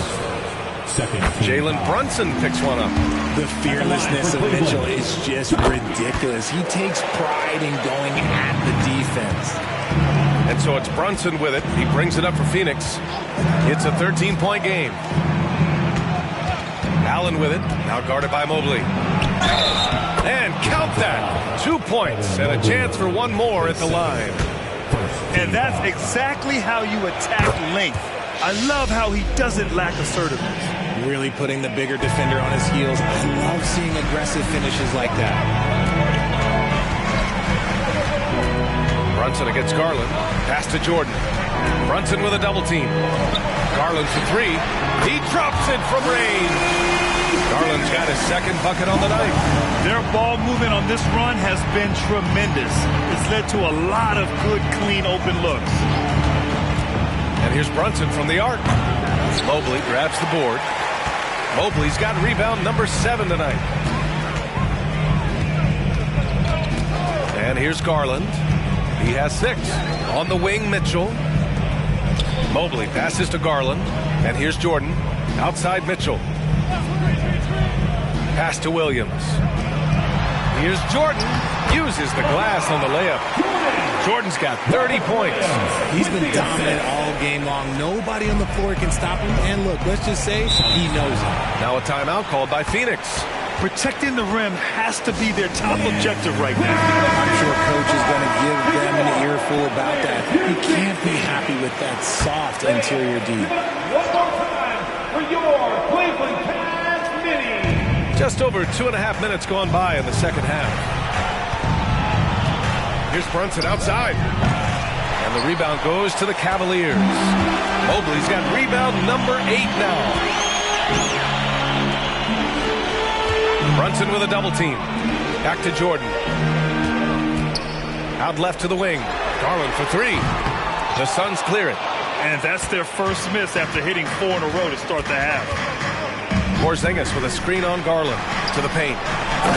Jalen Brunson picks one up. The fearlessness of Mitchell is just ridiculous. He takes pride in going at the defense. And so it's Brunson with it. He brings it up for Phoenix. It's a 13-point game. Allen with it. Now guarded by Mobley. And count that. 2 points and a chance for one more at the line. And that's exactly how you attack length. I love how he doesn't lack assertiveness. Really putting the bigger defender on his heels. I love seeing aggressive finishes like that. Brunson against Garland. Pass to Jordan. Brunson with a double team. Garland for 3. He drops it from range. Garland's got his second bucket on the night. Their ball movement on this run has been tremendous. It's led to a lot of good, clean, open looks. And here's Brunson from the arc. Mobley grabs the board. Mobley's got rebound number 7 tonight. And here's Garland. He has 6. On the wing, Mitchell. Mobley passes to Garland. And here's Jordan. Outside Mitchell. Pass to Williams. Here's Jordan. Uses the glass on the layup. Jordan's got 30 points. He's been dominant all game long. Nobody on the floor can stop him. And look, let's just say he knows it. Now a timeout called by Phoenix. Protecting the rim has to be their top objective right now. I'm sure coach is going to give them an earful about that. You can't be happy with that soft interior D. One more time for your Cleveland Cavs mini. Just over 2.5 minutes gone by in the second half. Here's Brunson outside. And the rebound goes to the Cavaliers. Mobley's got rebound number 8 now. Brunson with a double team. Back to Jordan. Out left to the wing. Garland for 3. The Suns clear it. And that's their first miss after hitting 4 in a row to start the half. Porzingis with a screen on Garland. To the paint.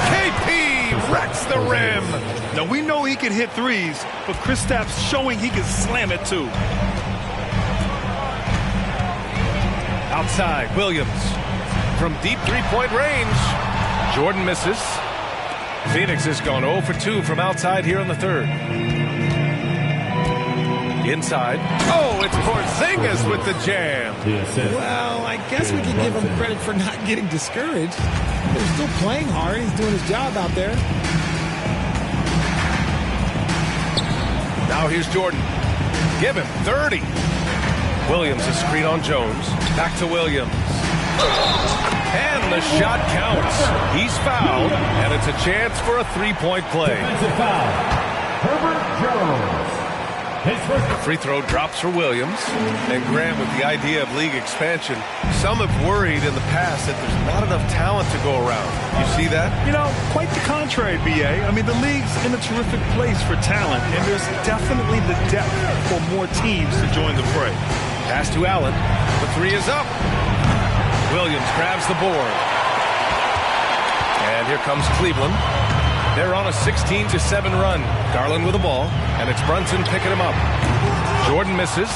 KP wrecks the rim. Now we know he can hit threes, but Kristaps showing he can slam it too. Outside, Williams. From deep three-point range. Jordan misses. Phoenix has gone 0 for 2 from outside here in the third. Inside. Oh, it's Porzingis with the jam. Well, I guess we can give him credit for not getting discouraged. They're still playing hard. He's doing his job out there. Now here's Jordan. Give him 30. Williams, a screen on Jones. Back to Williams. And the shot counts. He's fouled, and it's a chance for a three-point play. Defensive foul. Herbert Jones. The free throw drops for Williams. And Grant, with the idea of league expansion, some have worried in the past that there's not enough talent to go around. You see that? You know, quite the contrary, B.A. I mean, the league's in a terrific place for talent, and there's definitely the depth for more teams to join the fray. Pass to Allen. The 3 is up. Williams grabs the board. And here comes Cleveland. They're on a 16-7 run. Garland with the ball, and it's Brunson picking him up. Jordan misses.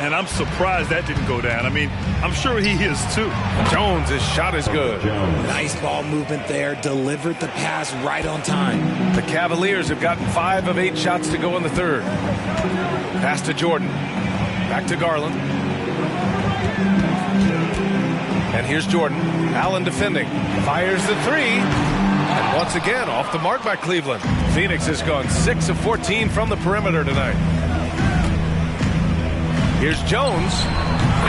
And I'm surprised that didn't go down. I mean, I'm sure he is too. Jones, his shot is good. Nice ball movement there. Delivered the pass right on time. The Cavaliers have gotten 5 of 8 shots to go in the third. Pass to Jordan. Back to Garland. And here's Jordan. Allen defending. Fires the 3. And once again, off the mark by Cleveland. Phoenix has gone 6 of 14 from the perimeter tonight. Here's Jones.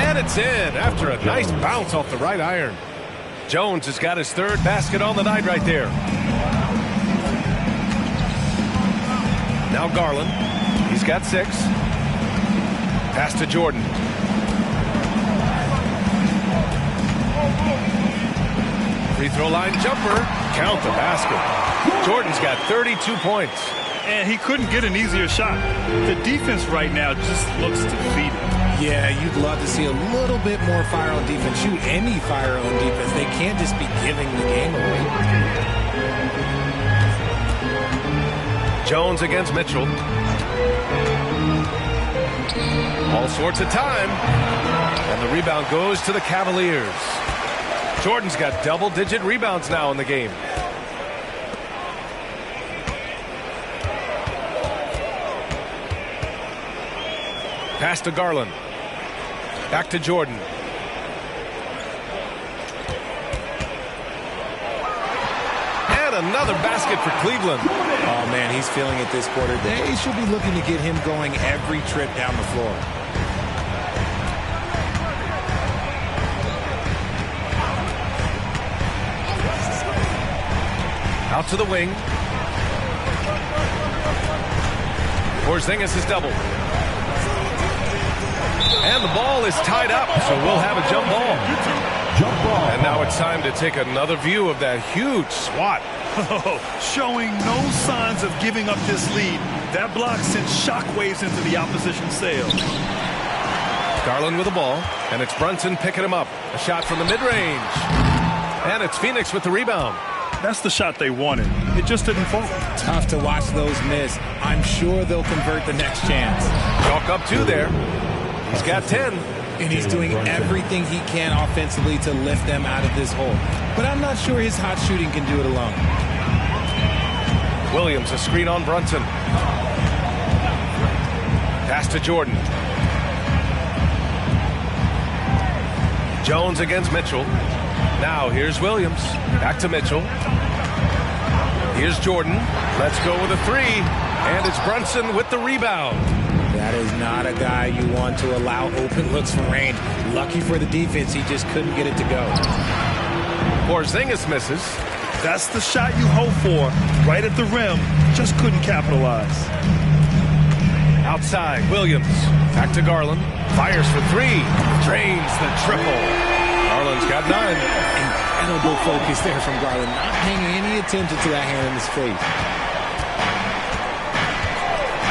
And it's in after a nice bounce off the right iron. Jones has got his 3rd basket on the night right there. Now Garland. He's got 6. Pass to Jordan. Free throw line jumper. count the basket. Jordan's got 32 points. And he couldn't get an easier shot. The defense right now just looks defeated. Yeah, you'd love to see a little bit more fire on defense. Shoot, any fire on defense. They can't just be giving the game away. Jones against Mitchell. All sorts of time. And the rebound goes to the Cavaliers. Jordan's got double-digit rebounds now in the game. Pass to Garland. Back to Jordan. And another basket for Cleveland. Oh, man, he's feeling it this quarter. They should be looking to get him going every trip down the floor. Out to the wing. Porzingis is doubled. And the ball is tied up, so we'll have a jump ball. And now it's time to take another view of that huge swat. Showing no signs of giving up this lead. That block sent shockwaves into the opposition sails. Garland with the ball, and it's Brunson picking him up. A shot from the mid-range. And it's Phoenix with the rebound. That's the shot they wanted. It just didn't fall. Tough to watch those miss. I'm sure they'll convert the next chance. Chalk up 2 there. He's got 10. And he's doing everything he can offensively to lift them out of this hole. But I'm not sure his hot shooting can do it alone. Williams, a screen on Brunson. Pass to Jordan. Jones against Mitchell. Now here's Williams. Back to Mitchell. Here's Jordan. Let's go with a 3. And it's Brunson with the rebound. That is not a guy you want to allow open looks from range. Lucky for the defense, he just couldn't get it to go. Porzingis misses. That's the shot you hope for. Right at the rim. Just couldn't capitalize. Outside, Williams. Back to Garland. Fires for 3. Drains the triple. Garland's got 9. Incredible focus there from Garland. Not paying any attention to that hand in his face.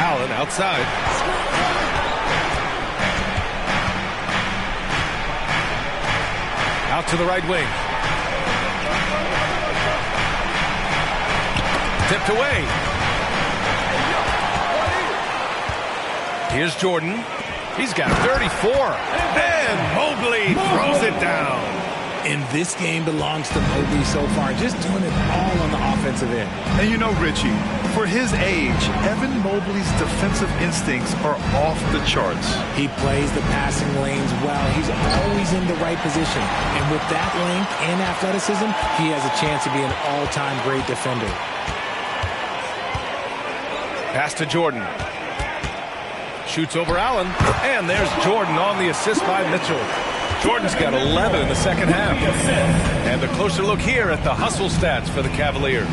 Allen outside. Out to the right wing. Tipped away. Here's Jordan. He's got 34. And Mobley throws it down. And this game belongs to Mobley so far. Just doing it all on the offensive end. And you know, Richie, for his age, Evan Mobley's defensive instincts are off the charts. He plays the passing lanes well. He's always in the right position. And with that length and athleticism, he has a chance to be an all-time great defender. Pass to Jordan. Shoots over Allen. And there's Jordan on the assist by Mitchell. Jordan's got 11 in the second half. And a closer look here at the hustle stats for the Cavaliers.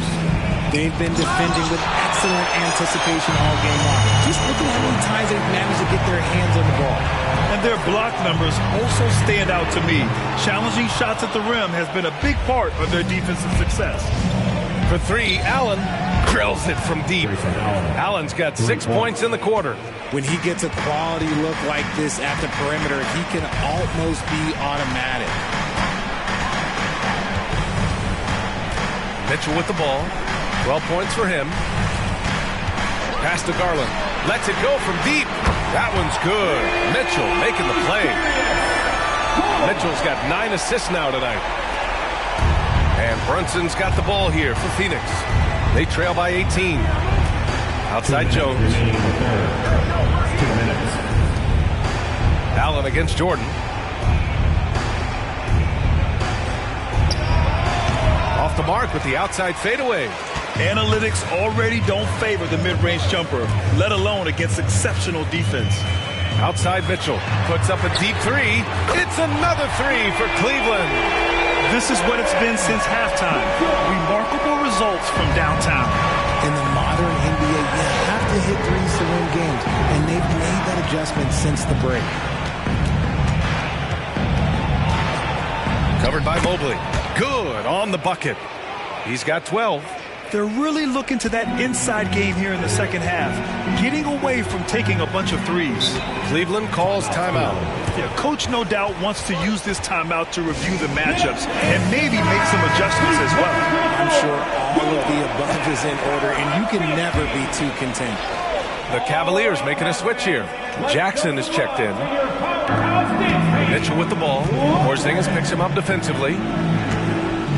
They've been defending with excellent anticipation all game long. Just look at how many times they've managed to get their hands on the ball. And their block numbers also stand out to me. Challenging shots at the rim has been a big part of their defensive success. For 3, Allen drills it from deep. Allen's got 6 points in the quarter. When he gets a quality look like this at the perimeter, he can almost be automatic. Mitchell with the ball. 12 points for him. Pass to Garland. Lets it go from deep. That one's good. Mitchell making the play. Mitchell's got 9 assists now tonight. And Brunson's got the ball here for Phoenix. They trail by 18. Outside Jones. Allen against Jordan. Off the mark with the outside fadeaway. Analytics already don't favor the mid-range jumper, let alone against exceptional defense. Outside Mitchell puts up a deep 3. It's another 3 for Cleveland. This is what it's been since halftime. Remarkable results from downtown. In the modern NBA, you have to hit threes to win games, and they've made that adjustment since the break. Covered by Mobley. Good on the bucket. He's got 12. They're really looking to that inside game here in the second half, getting away from taking a bunch of threes. Cleveland calls timeout. Yeah, coach no doubt wants to use this timeout to review the matchups and maybe make some adjustments as well. I'm sure all of the above is in order, and you can never be too content. The Cavaliers making a switch here. Jackson is checked in. Mitchell with the ball. Porzingis picks him up defensively.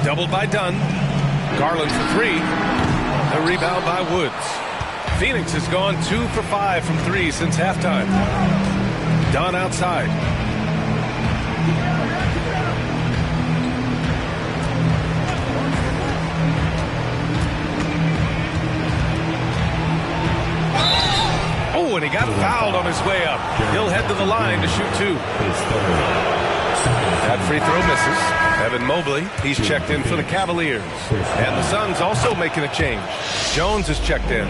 Doubled by Dunn. Garland for three. The rebound by Woods. Phoenix has gone 2 for 5 from 3 since halftime. Dunn outside. Oh, and he got fouled on his way up. He'll head to the line to shoot 2. That free throw misses. Evan Mobley, he's checked in for the Cavaliers. And the Suns also making a change. Jones is checked in.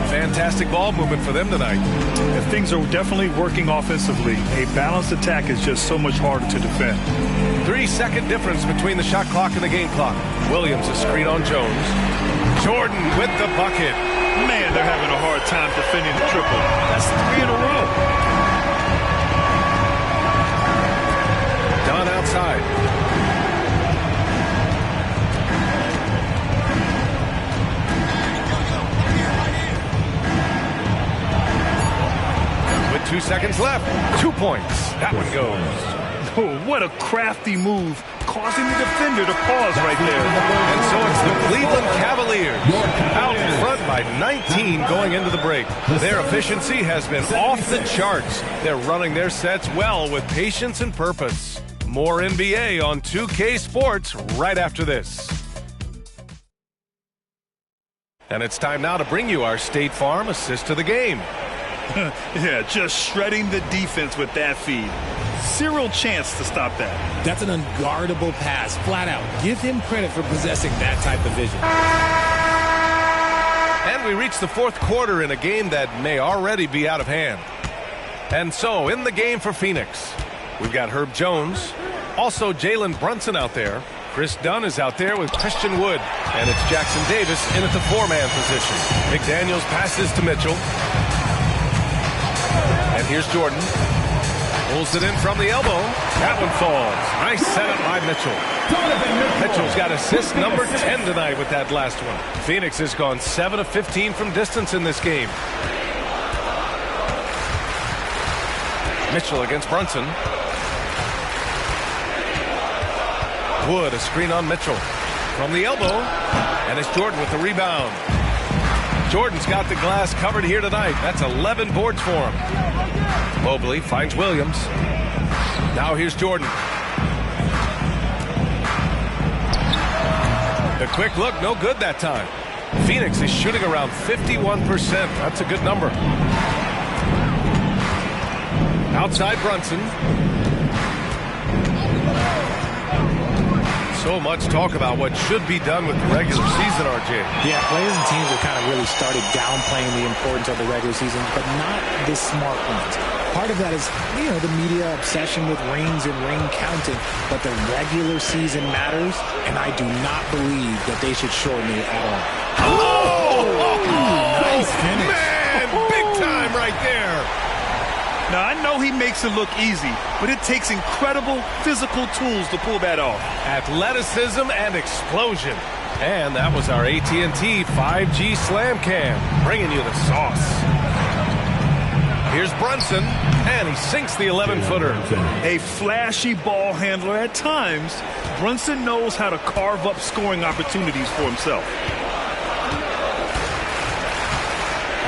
Fantastic ball movement for them tonight. And things are definitely working offensively. A balanced attack is just so much harder to defend. 3-second difference between the shot clock and the game clock. Williams a screen on Jones. Jordan with the bucket. Man, they're having a hard time defending the triple. That's 3 in a row. Dunn outside. With 2 seconds left. 2 points. That one goes. Oh, what a crafty move, causing the defender to pause right there. And so it's the Cleveland Cavaliers out in front by 19 going into the break. Their efficiency has been off the charts. They're running their sets well with patience and purpose. More NBA on 2K Sports right after this. And it's time now to bring you our State Farm assist to the game. Yeah, just shredding the defense with that feed. Zero chance to stop that. That's an unguardable pass, flat out. Give him credit for possessing that type of vision. And we reach the fourth quarter in a game that may already be out of hand. And so, in the game for Phoenix, we've got Herb Jones, also Jalen Brunson out there. Chris Dunn is out there with Christian Wood. And it's Jackson Davis in at the 4-man position. McDaniels passes to Mitchell. And here's Jordan. Pulls it in from the elbow. That one falls. Nice setup by Mitchell. Mitchell's got assist number 10 tonight with that last one. Phoenix has gone 7 of 15 from distance in this game. Mitchell against Brunson. Wood, a screen on Mitchell. From the elbow. And it's Jordan with the rebound. Jordan's got the glass covered here tonight. That's 11 boards for him. Mobley finds Williams. Now here's Jordan. The quick look, no good that time. Phoenix is shooting around 51%. That's a good number. Outside Brunson. So much talk about what should be done with the regular season, RJ. Yeah, players and teams have kind of really started downplaying the importance of the regular season, but not the smart ones. Part of that is, the media obsession with rings and ring counting, but the regular season matters, and I do not believe that they should shorten it at all. Nice finish. Man, big time right there. Now, I know he makes it look easy, but it takes incredible physical tools to pull that off. Athleticism and explosion. And that was our AT&T 5G Slam Cam, bringing you the sauce. Here's Brunson, and he sinks the 11-footer. A flashy ball handler at times, Brunson knows how to carve up scoring opportunities for himself.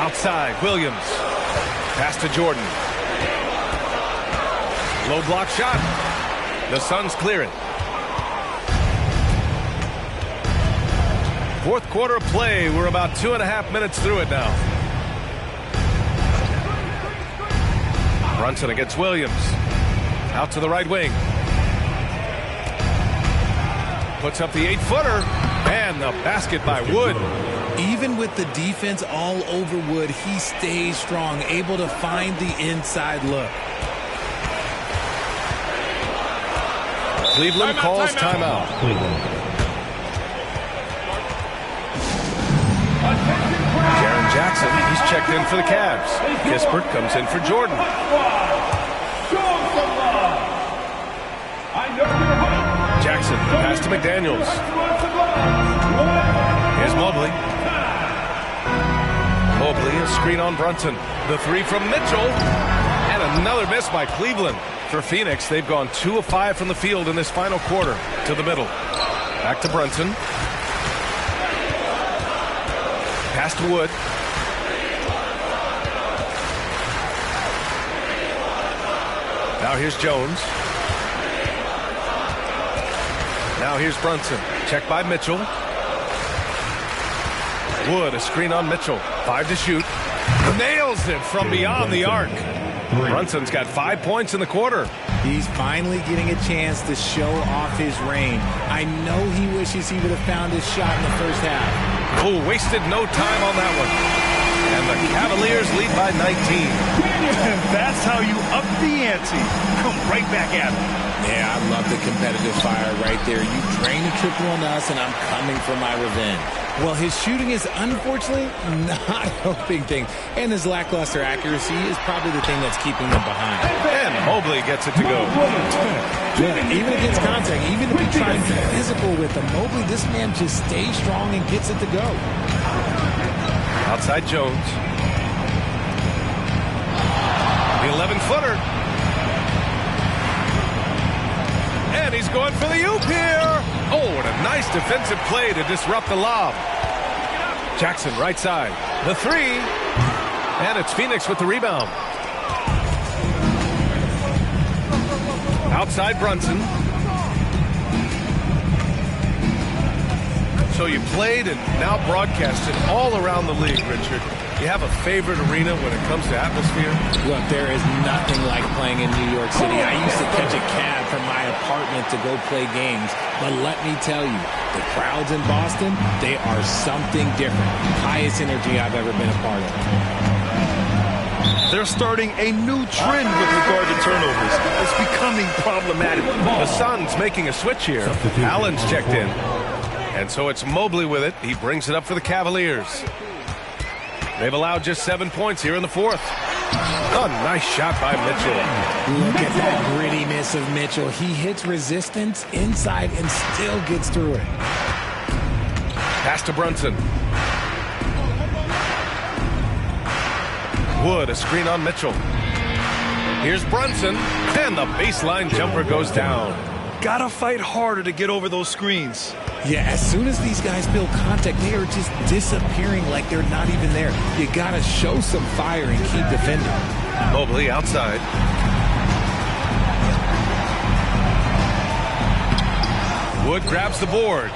Outside, Williams. Pass to Jordan. Low block shot. The Suns clear it. Fourth quarter of play. We're about 2.5 minutes through it now. Brunson against Williams. Out to the right wing. Puts up the 8-footer. And the basket by Wood. Even with the defense all over Wood, he stays strong, able to find the inside look. Cleveland calls timeout. Jaren Jackson, he's checked in for the Cavs. Kispert comes in for Jordan. Jackson, pass to McDaniels. Here's Mobley. Mobley, a screen on Brunson. The three from Mitchell. And another miss by Cleveland. For Phoenix, they've gone 2 of 5 from the field in this final quarter. To the middle. Back to Brunson. Pass to Wood. Now here's Jones. Now here's Brunson. Check by Mitchell. Wood, a screen on Mitchell. 5 to shoot. Nails it from beyond the arc. Brunson's got 5 points in the quarter. He's finally getting a chance to show off his range. I know he wishes he would have found his shot in the first half. Oh, wasted no time on that one. And the Cavaliers lead by 19. That's how you up the ante. Come right back at him. Yeah, I love the competitive fire right there. You drain a triple on us, and I'm coming for my revenge. Well, his shooting is unfortunately not helping things, and his lackluster accuracy is probably the thing that's keeping them behind. And Mobley gets it to go. Yeah, even against contact, even if he tries to be physical with him, Mobley, this man just stays strong and gets it to go. Outside Jones. The 11-footer. And he's going for the oop here. Oh, what a nice defensive play to disrupt the lob. Jackson, right side. The three. And it's Phoenix with the rebound. Outside Brunson. So you played and now broadcasted all around the league, Richard. You have a favorite arena when it comes to atmosphere? Look, there is nothing like playing in New York City. I used to catch a cab from my apartment to go play games. But let me tell you, the crowds in Boston, they are something different. Highest energy I've ever been a part of. They're starting a new trend with regard to turnovers. It's becoming problematic. The Suns making a switch here. Allen's checked in. And so it's Mobley with it. He brings it up for the Cavaliers. They've allowed just 7 points here in the fourth. Oh, nice shot by Mitchell. Look at that grittiness of Mitchell. He hits resistance inside and still gets through it. Pass to Brunson. Wood, a screen on Mitchell. Here's Brunson, and the baseline jumper goes down. Gotta fight harder to get over those screens. Yeah, as soon as these guys feel contact, they are just disappearing like they're not even there. You gotta show some fire and keep defending. Mobley outside. Wood grabs the board.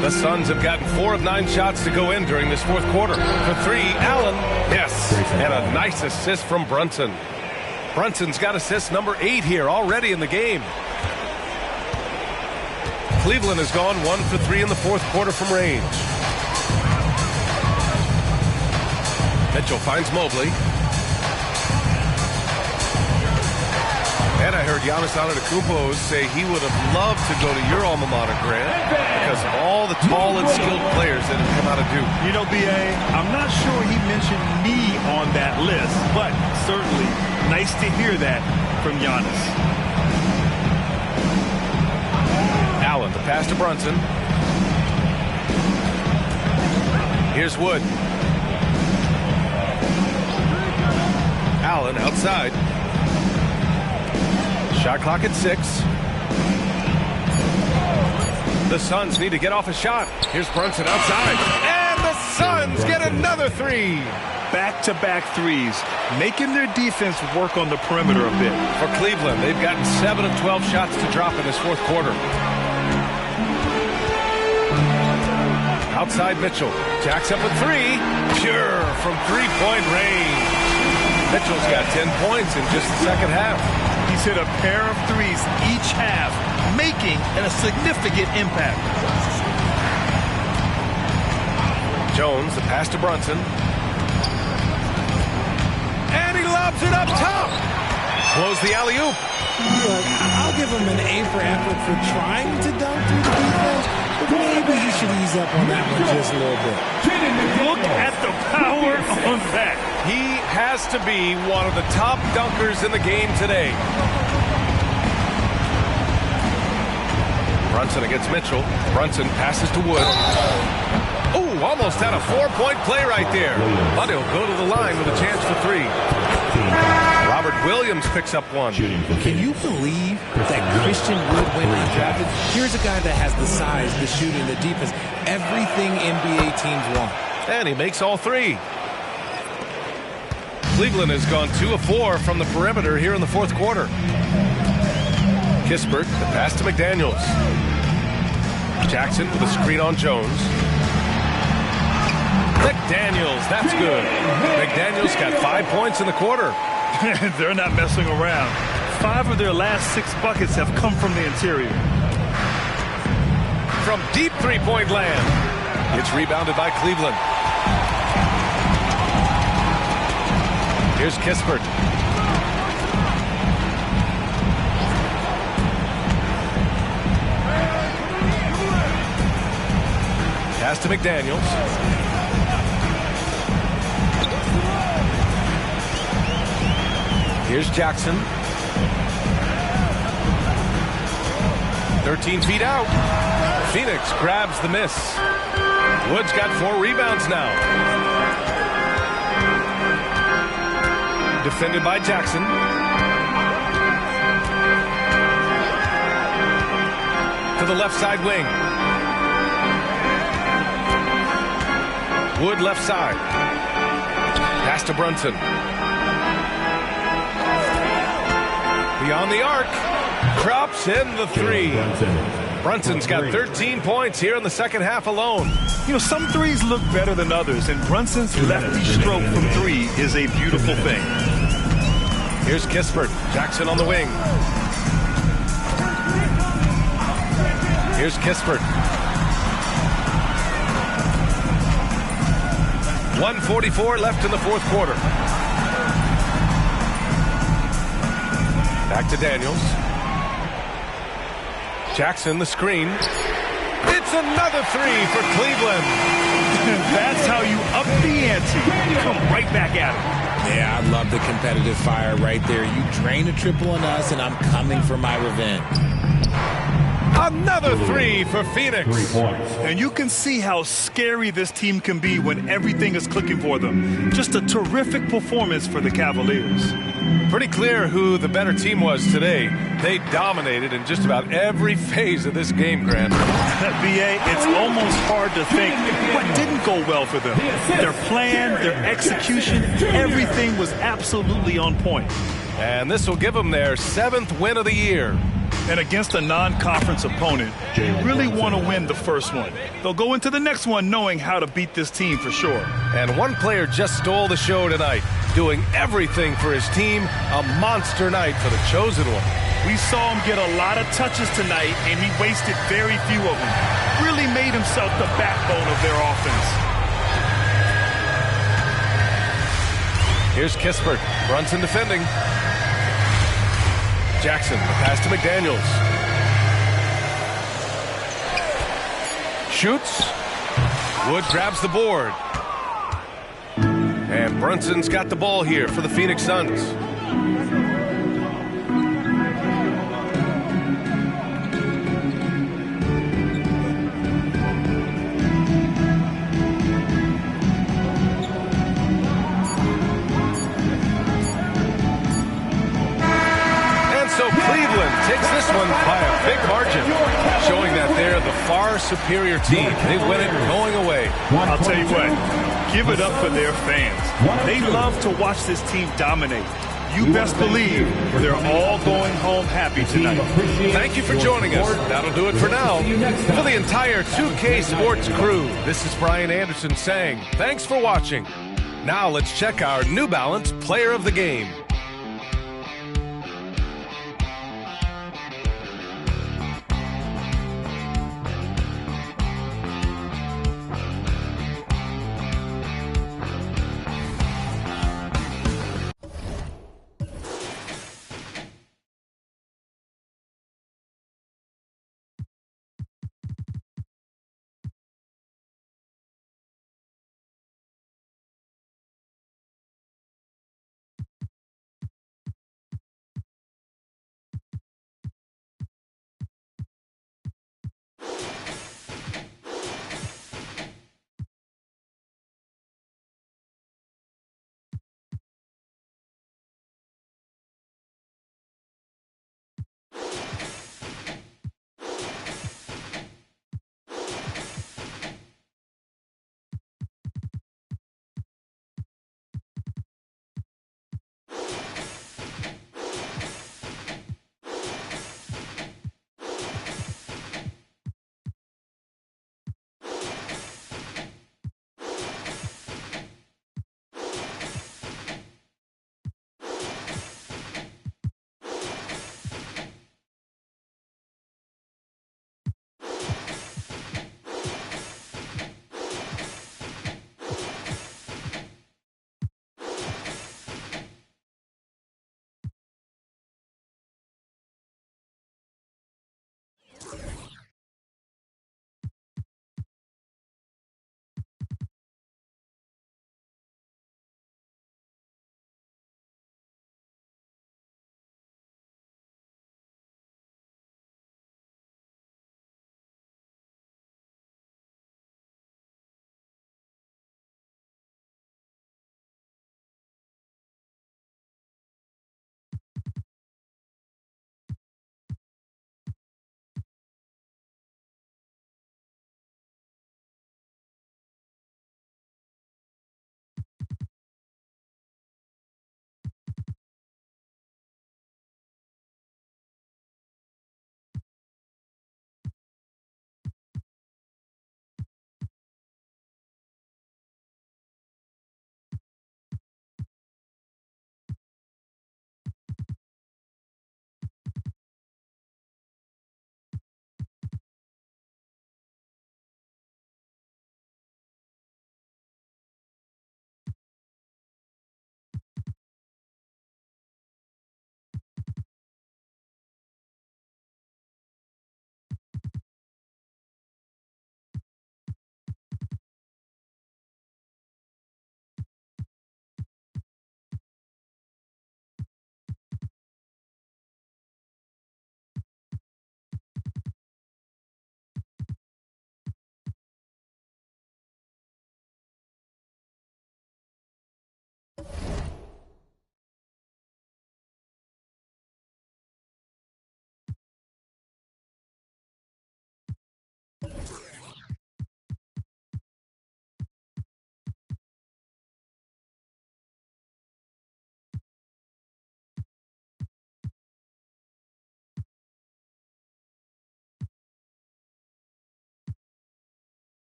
The Suns have gotten 4 of 9 shots to go in during this fourth quarter. For 3, Allen. Yes, and a nice assist from Brunson. Brunson's got assist number 8 here already in the game. Cleveland has gone 1 for 3 in the fourth quarter from range. Mitchell finds Mobley. And I heard Giannis Antetokounmpo say he would have loved to go to your alma mater, Grant, because of all the tall and skilled players that have come out of Duke. You know, B.A., I'm not sure he mentioned me on that list, but certainly nice to hear that from Giannis. Allen, the pass to Brunson. Here's Wood. Allen outside. Shot clock at 6. The Suns need to get off a shot. Here's Brunson outside. And the Suns get another 3. Back-to-back threes, making their defense work on the perimeter a bit. For Cleveland, they've gotten 7 of 12 shots to drop in this fourth quarter. Outside Mitchell. Jacks up a 3. Pure from 3-point range. Mitchell's got 10 points in just the second half. He's hit a pair of threes each half, making a significant impact. Jones, the pass to Brunson. And he lobs it up top. Blows the alley-oop. I I'll give him an A for effort for trying to dunk through the defense, but maybe he should ease up on that one just a little bit. Look at the power on that. He has to be one of the top dunkers in the game today. Brunson against Mitchell. Brunson passes to Wood. Oh, almost had a 4-point play right there. But he'll go to the line with a chance for 3. Robert Williams picks up one. Can you believe that Christian Wood went undrafted? Here's a guy that has the size, the shooting, the defense, everything NBA teams want. And he makes all 3. Cleveland has gone 2 of 4 from the perimeter here in the fourth quarter. Kispert, the pass to McDaniels. Jackson with a screen on Jones. McDaniels, that's good. McDaniels got 5 points in the quarter. They're not messing around. 5 of their last 6 buckets have come from the interior. From deep three-point land. It's rebounded by Cleveland. Here's Kispert. Pass to McDaniels. Here's Jackson. 13 feet out. Phoenix grabs the miss. Wood's got 4 rebounds now. Defended by Jackson. To the left side wing. Wood left side. Pass to Brunson. Beyond the arc. Drops in the 3. Brunson's got 13 points here in the second half alone. You know, some threes look better than others, and Brunson's lefty stroke from 3 is a beautiful thing. Here's Kispert. Jackson on the wing. Here's Kispert. 1:44 left in the fourth quarter. Back to Daniels. Jackson, the screen. It's another 3 for Cleveland. That's how you up the ante. You come right back at it. Yeah, I love the competitive fire right there. You drain a triple on us, and I'm coming for my revenge. Another 3 for Phoenix. 3 points. And you can see how scary this team can be when everything is clicking for them. Just a terrific performance for the Cavaliers. Pretty clear who the better team was today. They dominated in just about every phase of this game, Grant. BA, it's almost hard to think what didn't go well for them. Their plan, their execution, everything was absolutely on point. And this will give them their 7th win of the year. And against a non-conference opponent, you really want to win the first one. They'll go into the next one knowing how to beat this team for sure. And one player just stole the show tonight, doing everything for his team. A monster night for the chosen one. We saw him get a lot of touches tonight, and he wasted very few of them. Really made himself the backbone of their offense. Here's Kispert. Brunson defending. Jackson, the pass to McDaniels. Shoots. Wood grabs the board. And Brunson's got the ball here for the Phoenix Suns. So Cleveland takes this one by a big margin, showing that they're the far superior team. They win it going away. I'll tell you what, give it up for their fans. They love to watch this team dominate. You best believe they're all going home happy tonight. Thank you for joining us. That'll do it for now. For the entire 2K Sports crew, this is Brian Anderson saying thanks for watching. Now let's check our New Balance Player of the Game.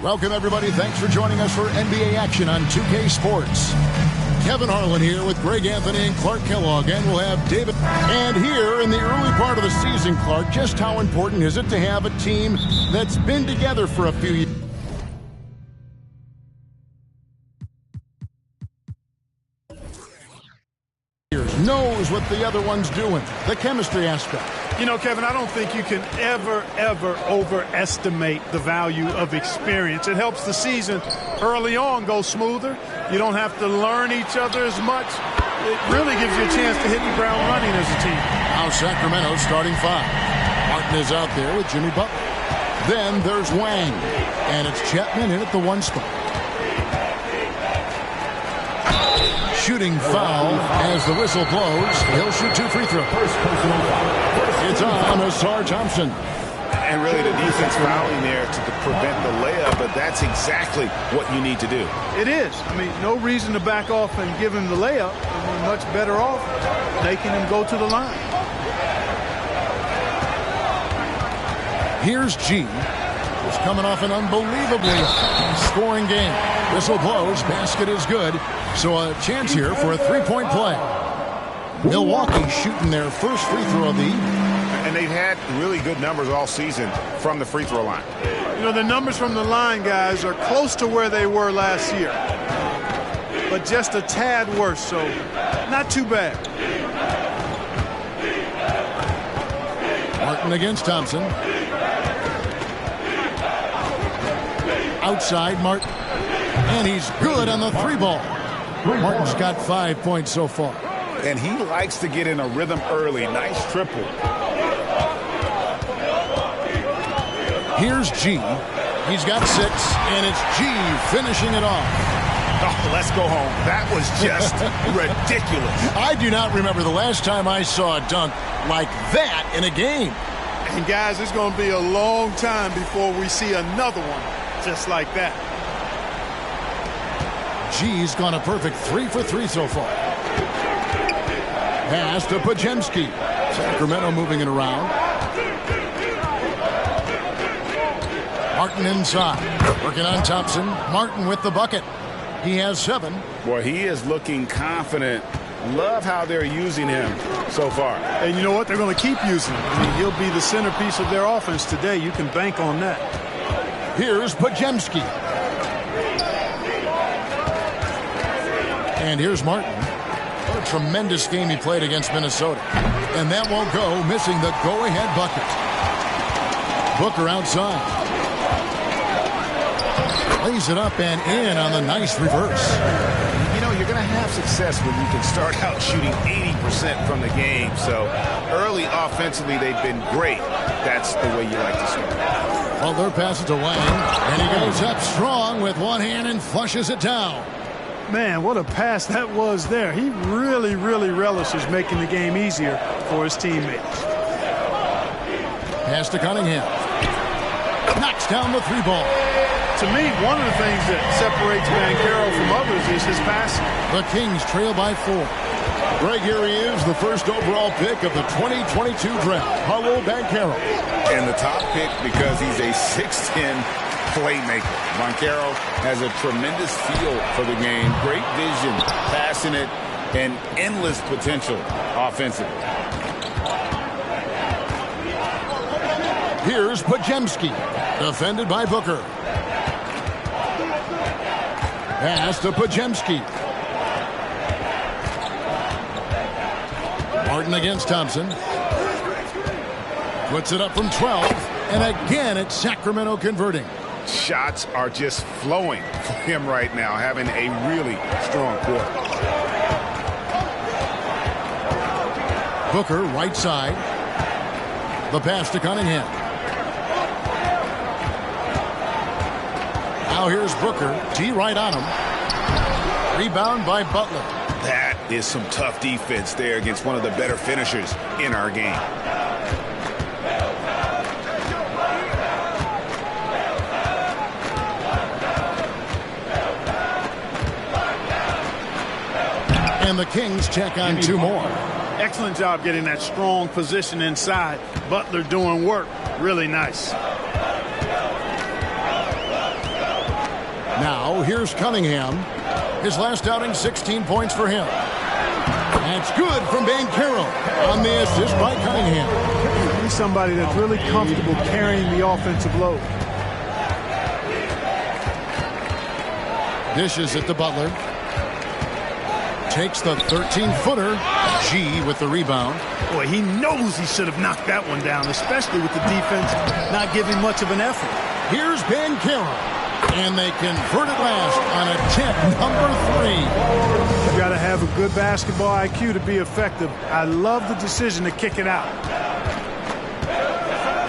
Welcome, everybody. Thanks for joining us for NBA action on 2K Sports. Kevin Harlan here with Greg Anthony and Clark Kellogg, and we'll have David. And here in the early part of the season, Clark, just how important is it to have a team that's been together for a few years? Knows what the other one's doing, the chemistry aspect. You know, Kevin, I don't think you can ever overestimate the value of experience. It helps the season early on go smoother. You don't have to learn each other as much. It really gives you a chance to hit the ground running as a team. Now Sacramento starting 5. Martin is out there with Jimmy Butler. Then there's Wang, and it's Chapman in at the 1 spot. Shooting foul as the whistle blows. He'll shoot 2 free throws. It's on Asar Thompson. And really the defense fouling there to prevent the layup, but that's exactly what you need to do. It is. I mean, no reason to back off and give him the layup. We're much better off making him go to the line. Here's G. He's coming off an unbelievably scoring game. Whistle blows. Basket is good. So a chance here for a 3-point play. Milwaukee shooting their first free throw of the evening. And they've had really good numbers all season from the free throw line. You know, the numbers from the line, guys, are close to where they were last year. But just a tad worse, so not too bad. Martin against Thompson. Outside Martin. And he's good on the 3 ball. Martin's got 5 points so far. And he likes to get in a rhythm early. Nice triple. Here's G. He's got 6, and it's G finishing it off. Oh, let's go home. That was just ridiculous. I do not remember the last time I saw a dunk like that in a game. And, guys, it's going to be a long time before we see another one just like that. G's gone a perfect 3 for 3 so far. Pass to Podziemski. Sacramento moving it around. Martin inside. Working on Thompson. Martin with the bucket. He has 7. Boy, he is looking confident. Love how they're using him so far. And you know what? They're going to keep using him. I mean, he'll be the centerpiece of their offense today. You can bank on that. Here's Podziemski. And here's Martin. What a tremendous game he played against Minnesota. And that won't go, missing the go-ahead bucket. Booker outside. Lays it up and in on the nice reverse. You know, you're going to have success when you can start out shooting 80% from the game. So early offensively, they've been great. That's the way you like to start. Butler passes to Wang, and he goes up strong with one hand and flushes it down. Man, what a pass that was there. He really relishes making the game easier for his teammates. Pass to Cunningham. Knocks down the 3 ball. To me, one of the things that separates Banchero from others is his passing. The Kings trail by 4. Right here he is, the first overall pick of the 2022 draft, Paolo Banchero. And the top pick because he's a 6'10" playmaker. Banchero has a tremendous feel for the game, great vision, passing it, and endless potential offensively. Here's Podziemski, defended by Booker. Pass to Podziemski. Martin against Thompson. Puts it up from 12, and again it's Sacramento converting. Shots are just flowing for him right now, having a really strong quarter. Booker, right side. The pass to Cunningham. Now here's Booker. T right on him. Rebound by Butler. That is some tough defense there against one of the better finishers in our game. And the Kings check on 2 more. Excellent job getting that strong position inside. Butler doing work. Really nice. So here's Cunningham. His last outing, 16 points for him. That's good from Banchero on the assist by Cunningham. He's somebody that's really comfortable carrying the offensive load. Dishes it to Butler. Takes the 13-footer. G with the rebound. Boy, he knows he should have knocked that one down, especially with the defense not giving much of an effort. Here's Banchero. And they convert it last on attempt number 3. You got to have a good basketball IQ to be effective. I love the decision to kick it out.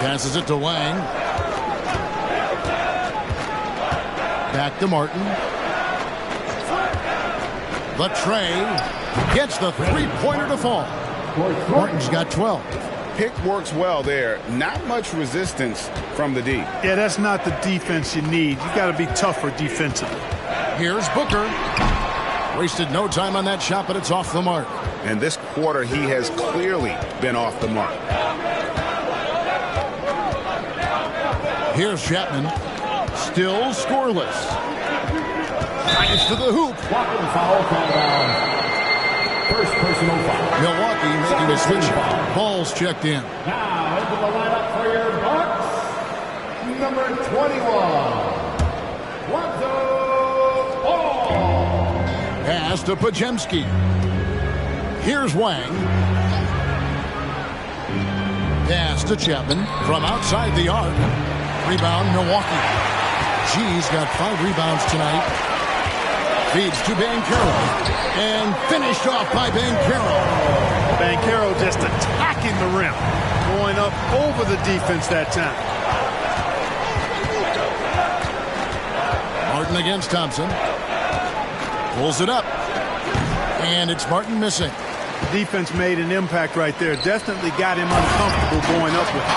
Passes it to Wang. Back to Martin. The tray. Gets the three-pointer to fall. Martin's got 12. Pick works well there. Not much resistance from the D. Yeah, that's not the defense you need. You got to be tougher defensively. Here's Booker. Wasted no time on that shot, but it's off the mark. And this quarter, he has clearly been off the mark. Here's Chapman. Still scoreless. Drives to the hoop. Walking foul called down. First personal foul. Milwaukee making a switch. Ball's checked in. Now into the lineup for your Bucks, number 21, Lonzo Ball. Pass to Pajemski. Here's Wang. Pass to Chapman from outside the arc. Rebound Milwaukee. G's got 5 rebounds tonight. Feeds to Banchero. And finished off by Banchero. Banchero just attacking the rim. Going up over the defense that time. Martin against Thompson. Pulls it up. And it's Martin missing. The defense made an impact right there. Definitely got him uncomfortable going up with it.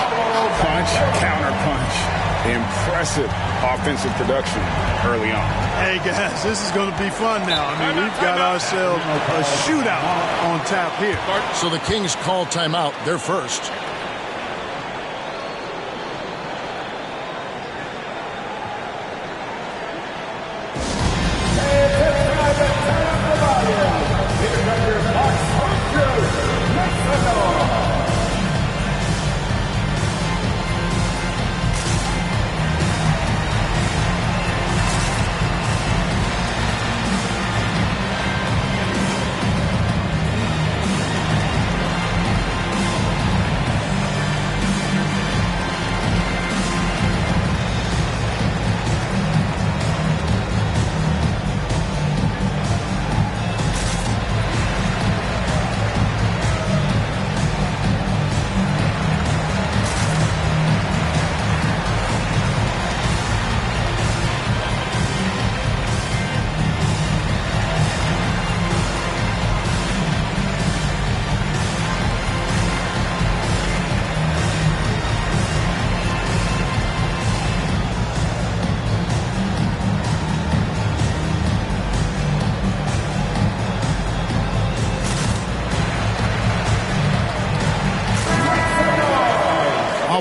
Punch, counter punch. Impressive offensive production early on. Hey, guys, this is going to be fun now. I mean, we've got ourselves a shootout on tap here. So the Kings call timeout. They're first.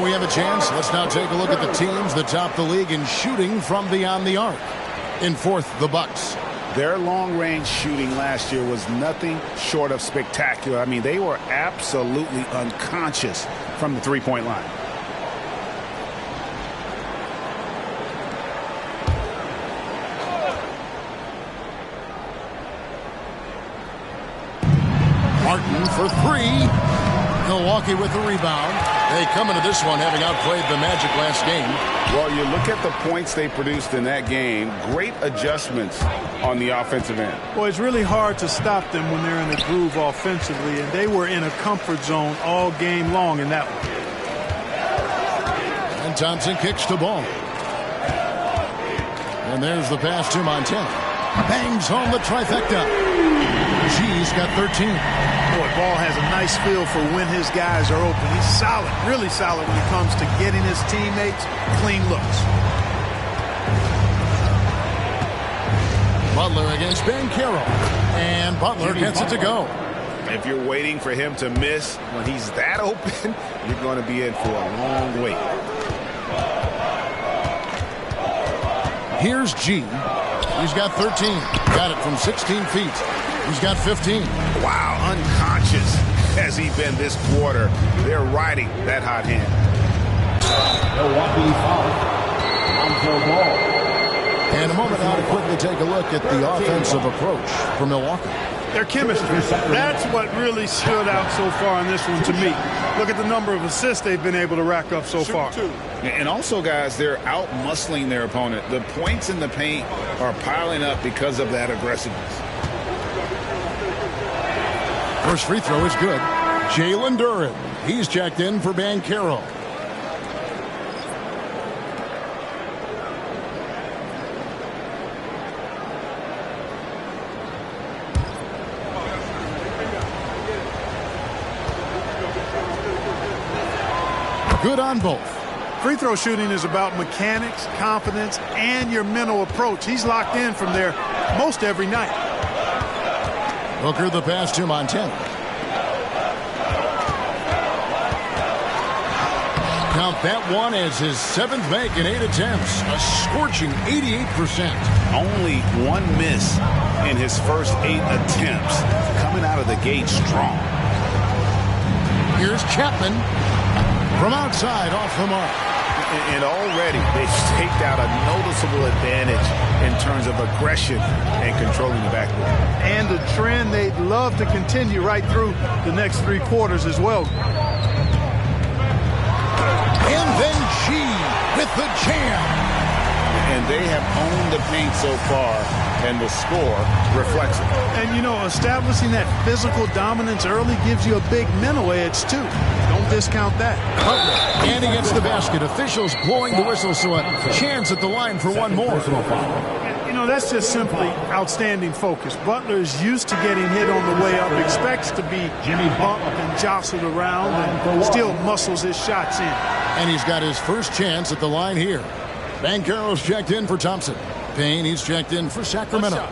We have a chance. Let's now take a look at the teams that top the league in shooting from beyond the arc. In fourth, the Bucks. Their long-range shooting last year was nothing short of spectacular. I mean, they were absolutely unconscious from the three-point line. Martin for 3. Milwaukee with the rebound. They come into this one having outplayed the Magic last game. Well, you look at the points they produced in that game. Great adjustments on the offensive end. Well, it's really hard to stop them when they're in a groove offensively, and they were in a comfort zone all game long in that one. And Thompson kicks to Ball. And there's the pass to Montana. Bangs home the trifecta. G's got 13. Boy, Ball has a nice feel for when his guys are open. He's solid, really solid when it comes to getting his teammates clean looks. Butler against Banchero. And Butler gets it to go. If you're waiting for him to miss when he's that open, you're going to be in for a long wait. Here's G. He's got 13. Got it from 16 feet. He's got 15. Wow, unconscious has he been this quarter. They're riding that hot hand. Milwaukee foul. Lonzo Ball. And a moment now to quickly take a look at the offensive approach for Milwaukee. Their chemistry. That's what really stood out so far in this one to me. Look at the number of assists they've been able to rack up so far. And also, guys, they're out-muscling their opponent. The points in the paint are piling up because of that aggressiveness. First free throw is good. Jalen Duren. He's checked in for Banchero. Good on both. Free throw shooting is about mechanics, confidence, and your mental approach. He's locked in from there most every night. Booker the pass to Montana. Count that one as his 7th make in 8 attempts. A scorching 88%. Only one miss in his first 8 attempts. Coming out of the gate strong. Here's Chapman. From outside, off the mark. And already they've staked out a noticeable advantage in terms of aggression and controlling the backcourt. And a trend they'd love to continue right through the next 3 quarters as well. And then G with the jam. And they have owned the paint so far, and the score reflects it. And, you know, establishing that physical dominance early gives you a big mental edge, too. Don't discount that. And he gets the basket. Officials blowing the whistle, so a chance at the line for one more. You know, that's just simply outstanding focus. Butler is used to getting hit on the way up, expects to be bumped and jostled around, and still muscles his shots in. And he's got his first chance at the line here. Banchero's checked in for Thompson. Payne, he's checked in for Sacramento.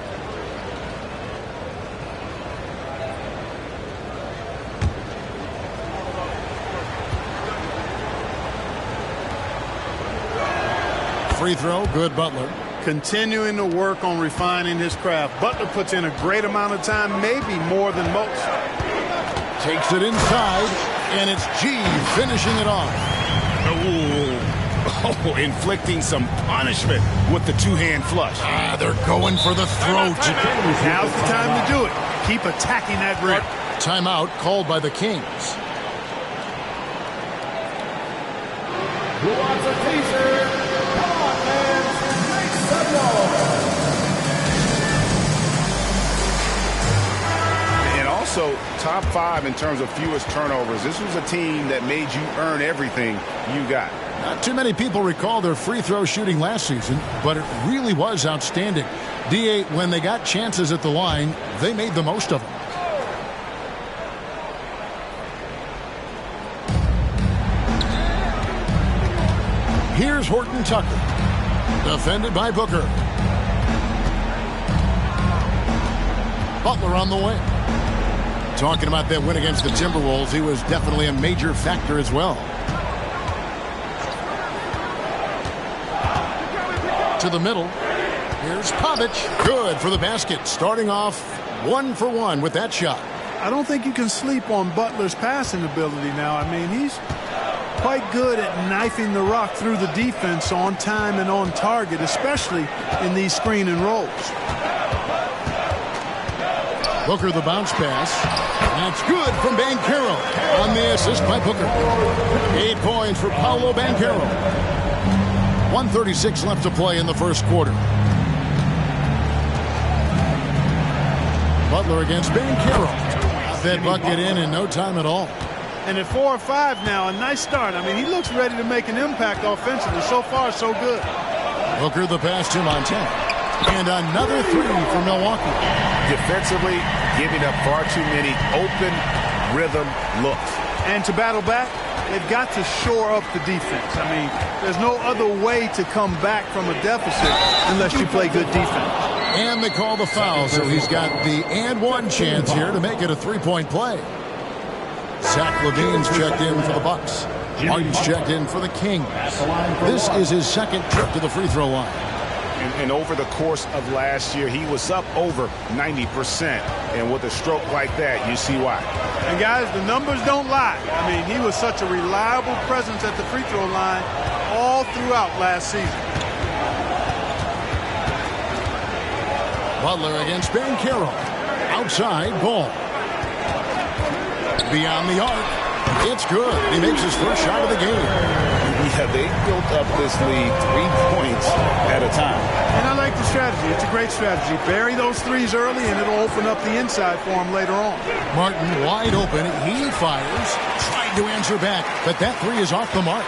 Free throw, good Butler. Continuing to work on refining his craft. Butler puts in a great amount of time, maybe more than most. Takes it inside, and it's G finishing it off. Oh, inflicting some punishment with the 2-hand flush. They're going for the throat. Now's the time to do it. Keep attacking that rim. Timeout called by the Kings. Who wants a teaser? Come on, man. Make some noise. And also, top 5 in terms of fewest turnovers. This was a team that made you earn everything you got. Not too many people recall their free throw shooting last season, but it really was outstanding. D.A., when they got chances at the line, they made the most of them. Here's Horton Tucker. Defended by Booker. Butler on the wing. Talking about that win against the Timberwolves, he was definitely a major factor as well. To the middle. Here's Pavic. Good for the basket. Starting off 1 for 1 with that shot. I don't think you can sleep on Butler's passing ability now. I mean, he's quite good at knifing the rock through the defense on time and on target, especially in these screen and rolls. Booker the bounce pass. That's good from Banchero on the assist by Booker. 8 points for Paolo Banchero. 1:36 left to play in the first quarter. Butler against Banchero. That bucket in no time at all. And at 4 or 5 now, a nice start. I mean, he looks ready to make an impact offensively. So far, so good. Booker the pass to Montana. And another 3 for Milwaukee. Defensively, giving up far too many open rhythm looks. And to battle back, they've got to shore up the defense. I mean, there's no other way to come back from a deficit unless you play good defense. And they call the foul, so he's got the and one chance here to make it a 3-point play. Zach LaVine's checked in for the Bucks. Martin's checked in for the Kings. This is his second trip to the free throw line. And over the course of last year, he was up over 90%. And with a stroke like that, you see why. And guys, the numbers don't lie. I mean, he was such a reliable presence at the free throw line all throughout last season. Butler against Banchero. Outside, ball. Beyond the arc. It's good. He makes his first shot of the game. Yeah, they built up this lead 3 points at a time. And I like the strategy. It's a great strategy. Bury those threes early, and it'll open up the inside for him later on. Martin wide open. He fires. Tried to answer back, but that three is off the mark.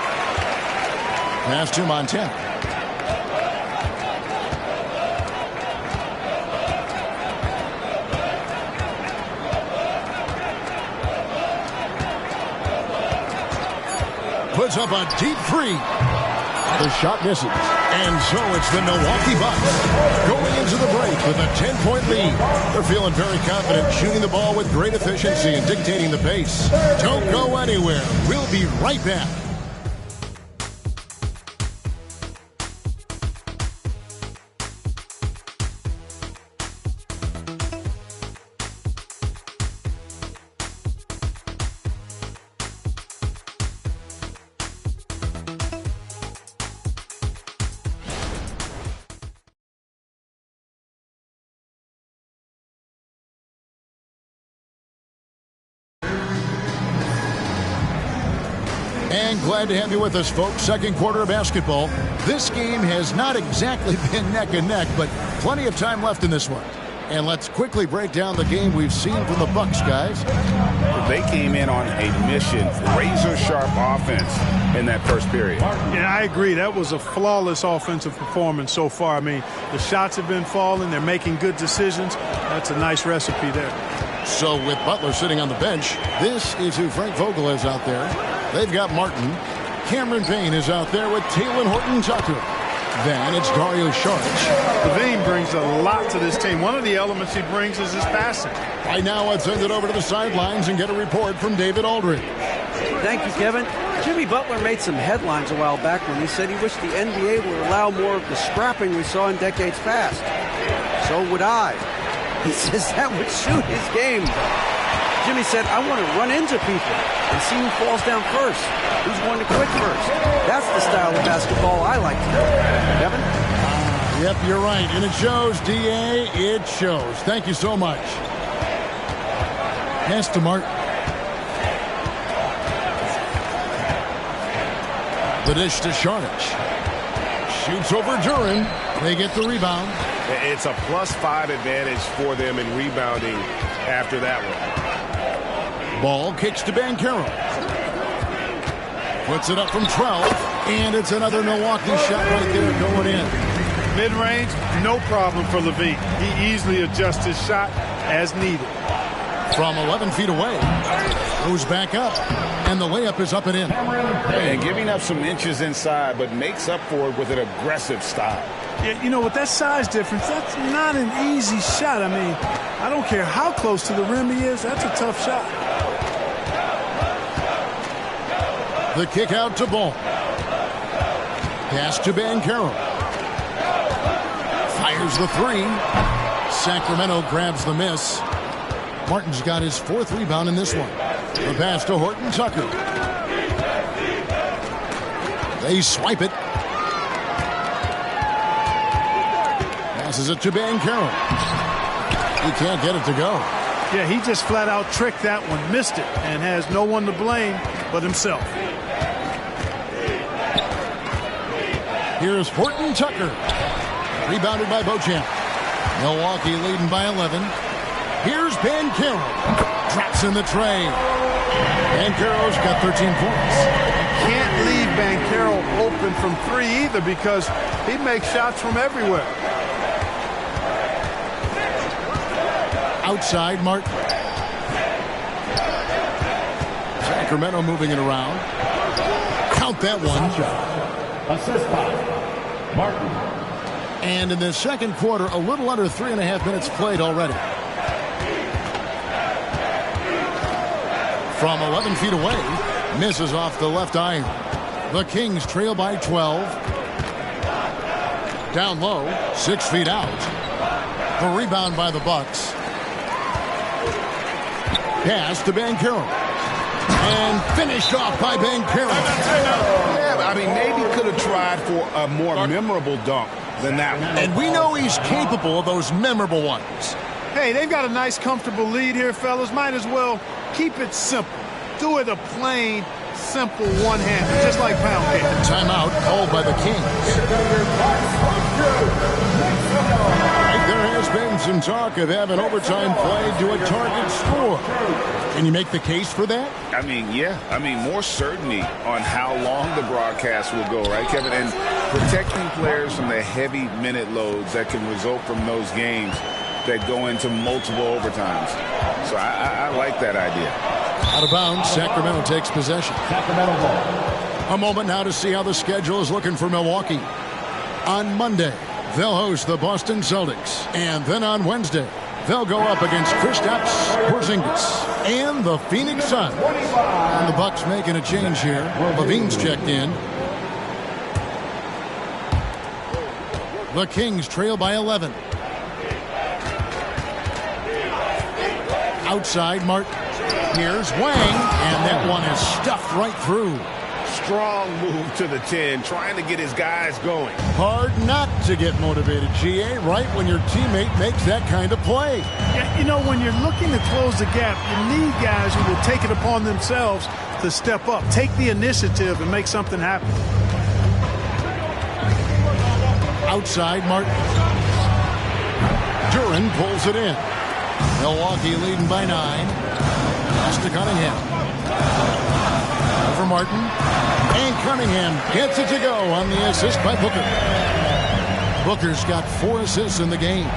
Pass to Montana. Puts up a deep three. The shot misses. And so it's the Milwaukee Bucks going into the break with a 10-point lead. They're feeling very confident, shooting the ball with great efficiency and dictating the pace. Don't go anywhere. We'll be right back. And glad to have you with us, folks. Second quarter of basketball. This game has not exactly been neck and neck, but plenty of time left in this one. And let's quickly break down the game we've seen from the Bucks, guys. They came in on a mission, razor-sharp offense in that first period. Yeah, I agree. That was a flawless offensive performance so far. I mean, the shots have been falling. They're making good decisions. That's a nice recipe there. So with Butler sitting on the bench, this is who Frank Vogel is out there. They've got Martin. Cameron Payne is out there with Talen Horton-Tucker. Then it's Dario Saric. LaVine brings a lot to this team. One of the elements he brings is his passing. Right now, let's send it over to the sidelines and get a report from David Aldridge. Thank you, Kevin. Jimmy Butler made some headlines a while back when he said he wished the NBA would allow more of the scrapping we saw in decades past. So would I. He says that would suit his game. Jimmy said, I want to run into people and see who falls down first, who's going to quit first. That's the style of basketball I like to play. Kevin? Yep, you're right. And it shows, D.A. It shows. Thank you so much. Pass to Martin. The dish to Saric. Shoots over Duran. They get the rebound. It's a +5 advantage for them in rebounding after that one. Ball kicks to Banchero. Puts it up from 12. And it's another Milwaukee shot right there going in. Mid-range, no problem for LaVine. He easily adjusts his shot as needed. From 11 feet away. Goes back up. And the layup is up and in. And giving up some inches inside, but makes up for it with an aggressive style. Yeah, you know, with that size difference, that's not an easy shot. I mean, I don't care how close to the rim he is. That's a tough shot. The kick out to Ball. Pass to Banchero. Fires the three. Sacramento grabs the miss. Martin's got his 4th rebound in this one. The pass to Horton-Tucker. They swipe it. Passes it to Banchero. He can't get it to go. Yeah, he just flat out tricked that one, missed it, and has no one to blame but himself. Here's Horton-Tucker. Rebounded by Beauchamp. Milwaukee leading by 11. Here's Banchero. Drops in the tray. Banchero's got 13 points. Can't leave Banchero open from 3 either because he makes shots from everywhere. Outside, Martin. Sacramento moving it around. Count that one. Assist by Martin. And in the second quarter, a little under 3.5 minutes played already. From 11 feet away, misses off the left iron. The Kings trail by 12. Down low, 6 feet out. The rebound by the Bucks. Pass to Banchero. And finished off by Banchero. Yeah, I mean, maybe could have tried for a more memorable dunk than that one. And we know he's capable of those memorable ones. Hey, they've got a nice, comfortable lead here, fellas. Might as well keep it simple. Do it a plain, simple one-hander, just like pound cake. Timeout called by the Kings. There has been some talk of having overtime played to a target score. Can you make the case for that? I mean, yeah. I mean, more certainty on how long the broadcast will go, right, Kevin? And protecting players from the heavy minute loads that can result from those games that go into multiple overtimes. So I like that idea. Out of bounds, Sacramento takes possession. Sacramento ball. A moment now to see how the schedule is looking for Milwaukee. On Monday, they'll host the Boston Celtics. And then on Wednesday, they'll go up against Kristaps Porzingis and the Phoenix Suns. And the Bucks making a change here. Levine's checked in. The Kings trail by 11. Outside, Martin. Here's Wang, and that one is stuffed right through. Strong move to the 10, trying to get his guys going. Hard not to get motivated, GA, right when your teammate makes that kind of play. Yeah, you know, when you're looking to close the gap, you need guys who will take it upon themselves to step up, take the initiative, and make something happen. Outside, Martin. Duran pulls it in. Milwaukee leading by 9. Pass to Cunningham. For Martin. And Cunningham gets it to go on the assist by Booker. Booker's got 4 assists in the game.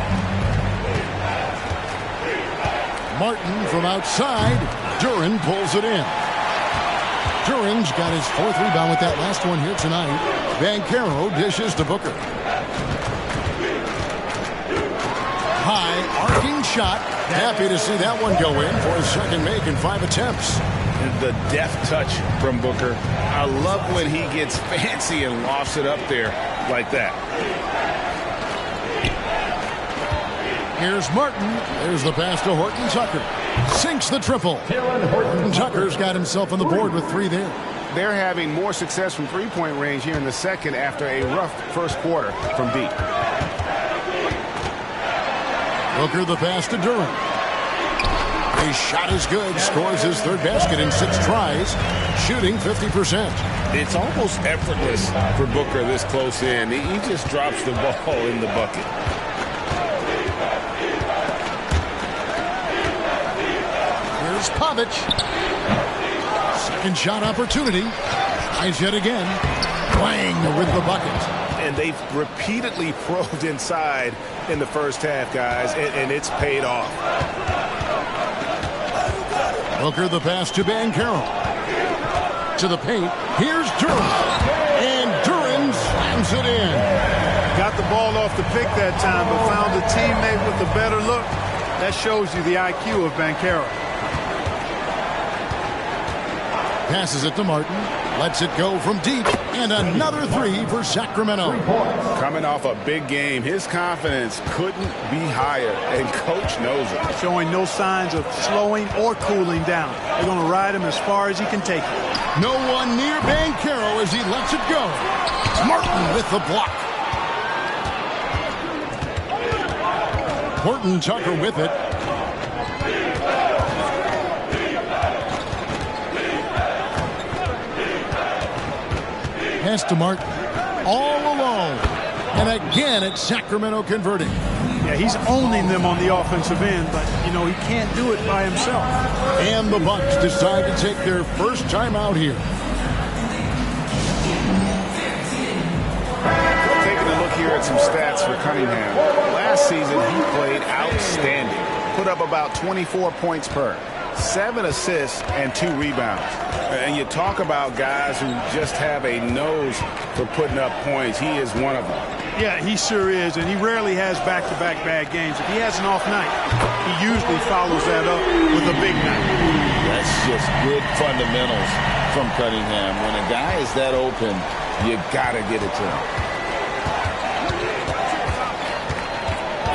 Martin from outside. Duran pulls it in. Duran's got his 4th rebound with that last one here tonight. Banchero dishes to Booker. High arcing shot. Happy to see that one go in for his second make in 5 attempts. The deft touch from Booker. I love when he gets fancy and lofts it up there like that. Here's Martin. There's the pass to Horton Tucker. Sinks the triple. Horton Tucker's got himself on the board with 3 there. They're having more success from three-point range here in the second after a rough first quarter from deep. Booker the pass to Duran. His shot is good. Scores his 3rd basket in 6 tries. Shooting 50%. It's almost effortless for Booker this close in. He just drops the ball in the bucket. Here's Pavic. Second shot opportunity. Tries yet again. Wang with the bucket. And they've repeatedly probed inside in the first half, guys, and it's paid off. Booker the pass to Banchero. To the paint. Here's Duran. And Duran slams it in. Got the ball off the pick that time, but found a teammate with a better look. That shows you the IQ of Banchero. Passes it to Martin. Lets it go from deep. And another 3 for Sacramento. Coming off a big game, his confidence couldn't be higher, and Coach knows it. Showing no signs of slowing or cooling down. They're going to ride him as far as he can take it. No one near Banchero as he lets it go. Martin with the block. Horton Tucker with it. Pass to Martin. All alone. And again, it's Sacramento converting. Yeah, he's owning them on the offensive end, but, you know, he can't do it by himself. And the Bucks decide to take their first time out here. Taking a look here at some stats for Cunningham. Last season, he played outstanding. Put up about 24 points per. 7 assists and 2 rebounds. And you talk about guys who just have a nose for putting up points. He is one of them. Yeah, he sure is, and he rarely has back-to-back bad games. If he has an off night, he usually follows that up with a big night. That's just good fundamentals from Cunningham. When a guy is that open, you got to get it to him.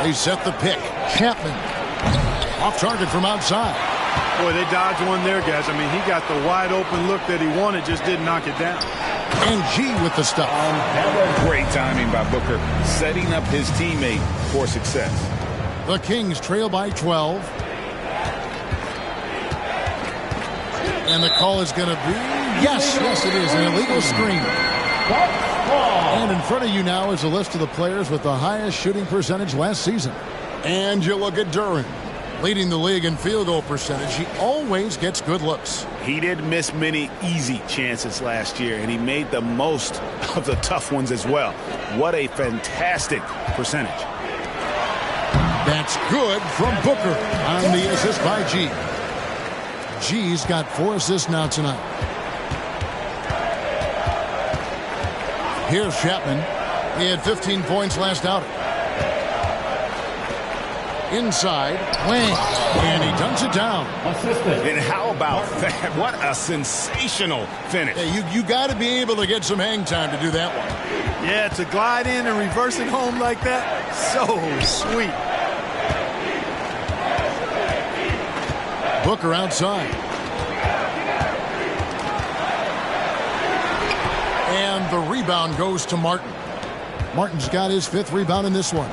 They set the pick. Chapman. Off target from outside. Boy, they dodged one there, guys. I mean, he got the wide open look that he wanted, just didn't knock it down. And G with the stuff. Great timing by Booker, setting up his teammate for success. The Kings trail by 12. And the call is going to be, yes, it is, an illegal screen. And in front of you now is a list of the players with the highest shooting percentage last season. And you look at Duren, leading the league in field goal percentage. He always gets good looks. He didn't miss many easy chances last year, and he made the most of the tough ones as well. What a fantastic percentage. That's good from Booker on the assist by G. G's got 4 assists now tonight. Here's Chapman. He had 15 points last outing. Inside, Wang, and he dunks it down. And how about that? What a sensational finish. Hey, you got to be able to get some hang time to do that one. Yeah, to glide in and reverse it home like that, so sweet. Booker outside. And the rebound goes to Martin. Martin's got his 5th rebound in this one.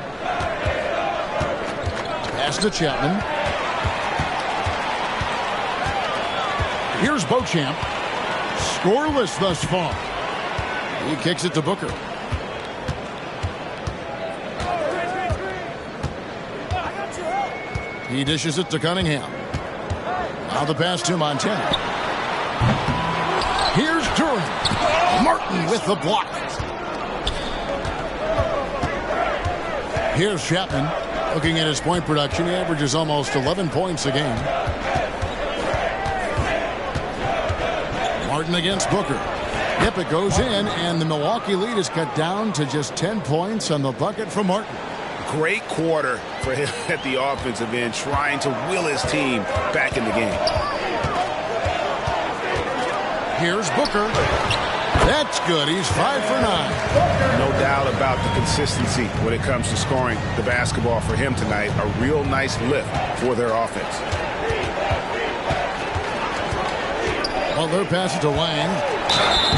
Pass to Chapman. Here's Beauchamp. Scoreless thus far. He kicks it to Booker. He dishes it to Cunningham. Now the pass to Montana. Here's Duren. Martin with the block. Here's Chapman. Looking at his point production, he averages almost 11 points a game. Martin against Booker. Yep, it goes in, and the Milwaukee lead is cut down to just 10 points on the bucket from Martin. Great quarter for him at the offensive end, trying to will his team back in the game. Here's Booker. That's good. He's 5 for 9. No doubt about the consistency when it comes to scoring the basketball for him tonight. A real nice lift for their offense. Butler passes to Wang.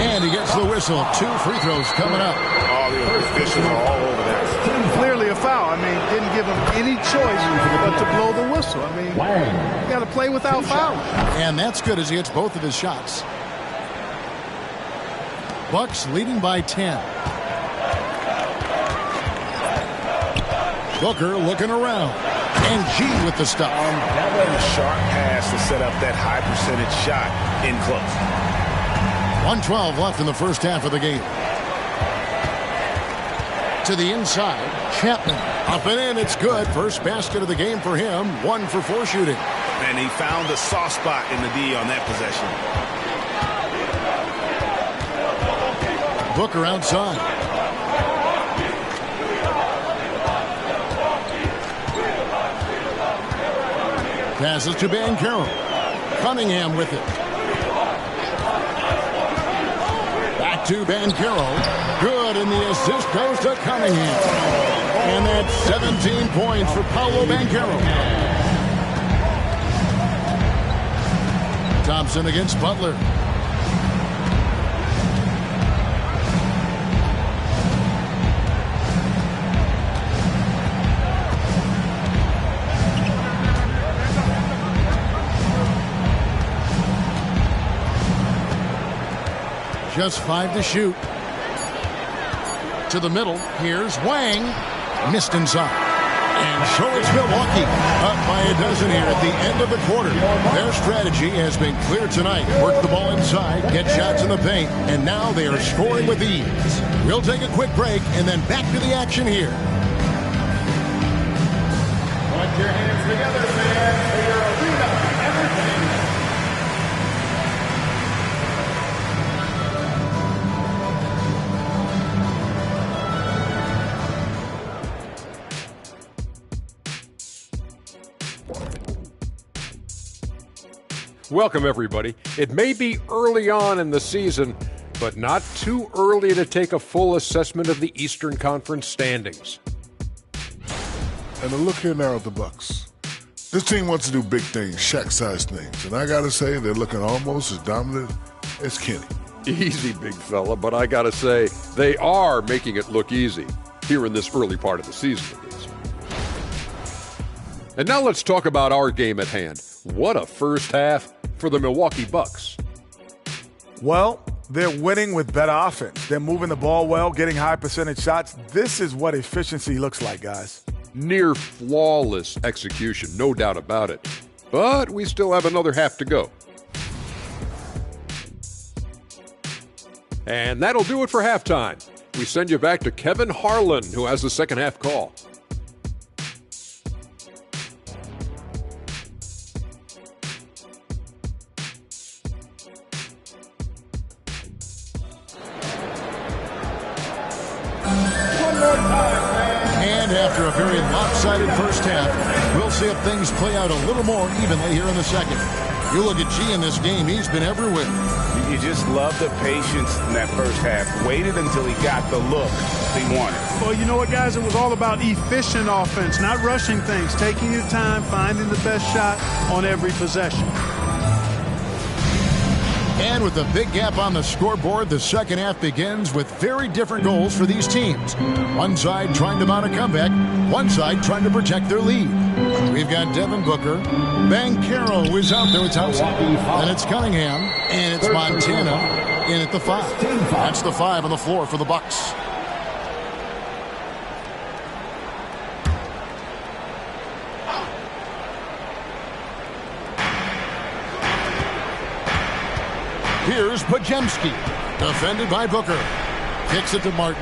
And he gets the whistle. 2 free throws coming up. All the officials are all over that. Clearly a foul. I mean, didn't give him any choice but to blow the whistle. I mean, you got to play without fouling. And that's good as he hits both of his shots. Bucks leading by 10. Booker looking around. And G with the stop. That was a sharp pass to set up that high percentage shot in close. 1:12 left in the first half of the game. To the inside, Chapman. Up and in, it's good. First basket of the game for him. 1 for 4 shooting. And he found the soft spot in the D on that possession. Booker outside. Passes to Banchero. Cunningham with it. Back to Banchero. Good, and the assist goes to Cunningham. And that's 17 points for Paolo Banchero. Thompson against Butler. Just 5 to shoot. To the middle. Here's Wang. Missed inside. And so it's Milwaukee. Up by a dozen here at the end of the quarter. Their strategy has been clear tonight. Work the ball inside, get shots in the paint, and now they are scoring with ease. We'll take a quick break and then back to the action here. Put your hands together, fans, for your arena entertainment. Welcome, everybody. It may be early on in the season, but not too early to take a full assessment of the Eastern Conference standings. And a look here now at the Bucks. This team wants to do big things, Shaq-sized things. And I got to say, they're looking almost as dominant as Kenny. Easy, big fella, but I got to say, they are making it look easy here in this early part of the season, at least. And now let's talk about our game at hand. What a first half for the Milwaukee Bucks. Well, they're winning with better offense. They're moving the ball well, getting high percentage shots. This is what efficiency looks like, guys. Near flawless execution, no doubt about it. But we still have another half to go. And that'll do it for halftime. We send you back to Kevin Harlan, who has the second half call. And after a very lopsided first half, we'll see if things play out a little more evenly here in the second. You look at G in this game, he's been everywhere. You just love the patience in that first half. Waited until he got the look he wanted. Well, you know what, guys? It was all about efficient offense, not rushing things, taking your time, finding the best shot on every possession. And with a big gap on the scoreboard, the second half begins with very different goals for these teams. One side trying to mount a comeback, one side trying to protect their lead. We've got Devin Booker. Banchero is out there with Thompson. And it's Cunningham. And it's Montana in at the 5. That's the 5 on the floor for the Bucks. Here's Pajemski, defended by Booker. Kicks it to Martin.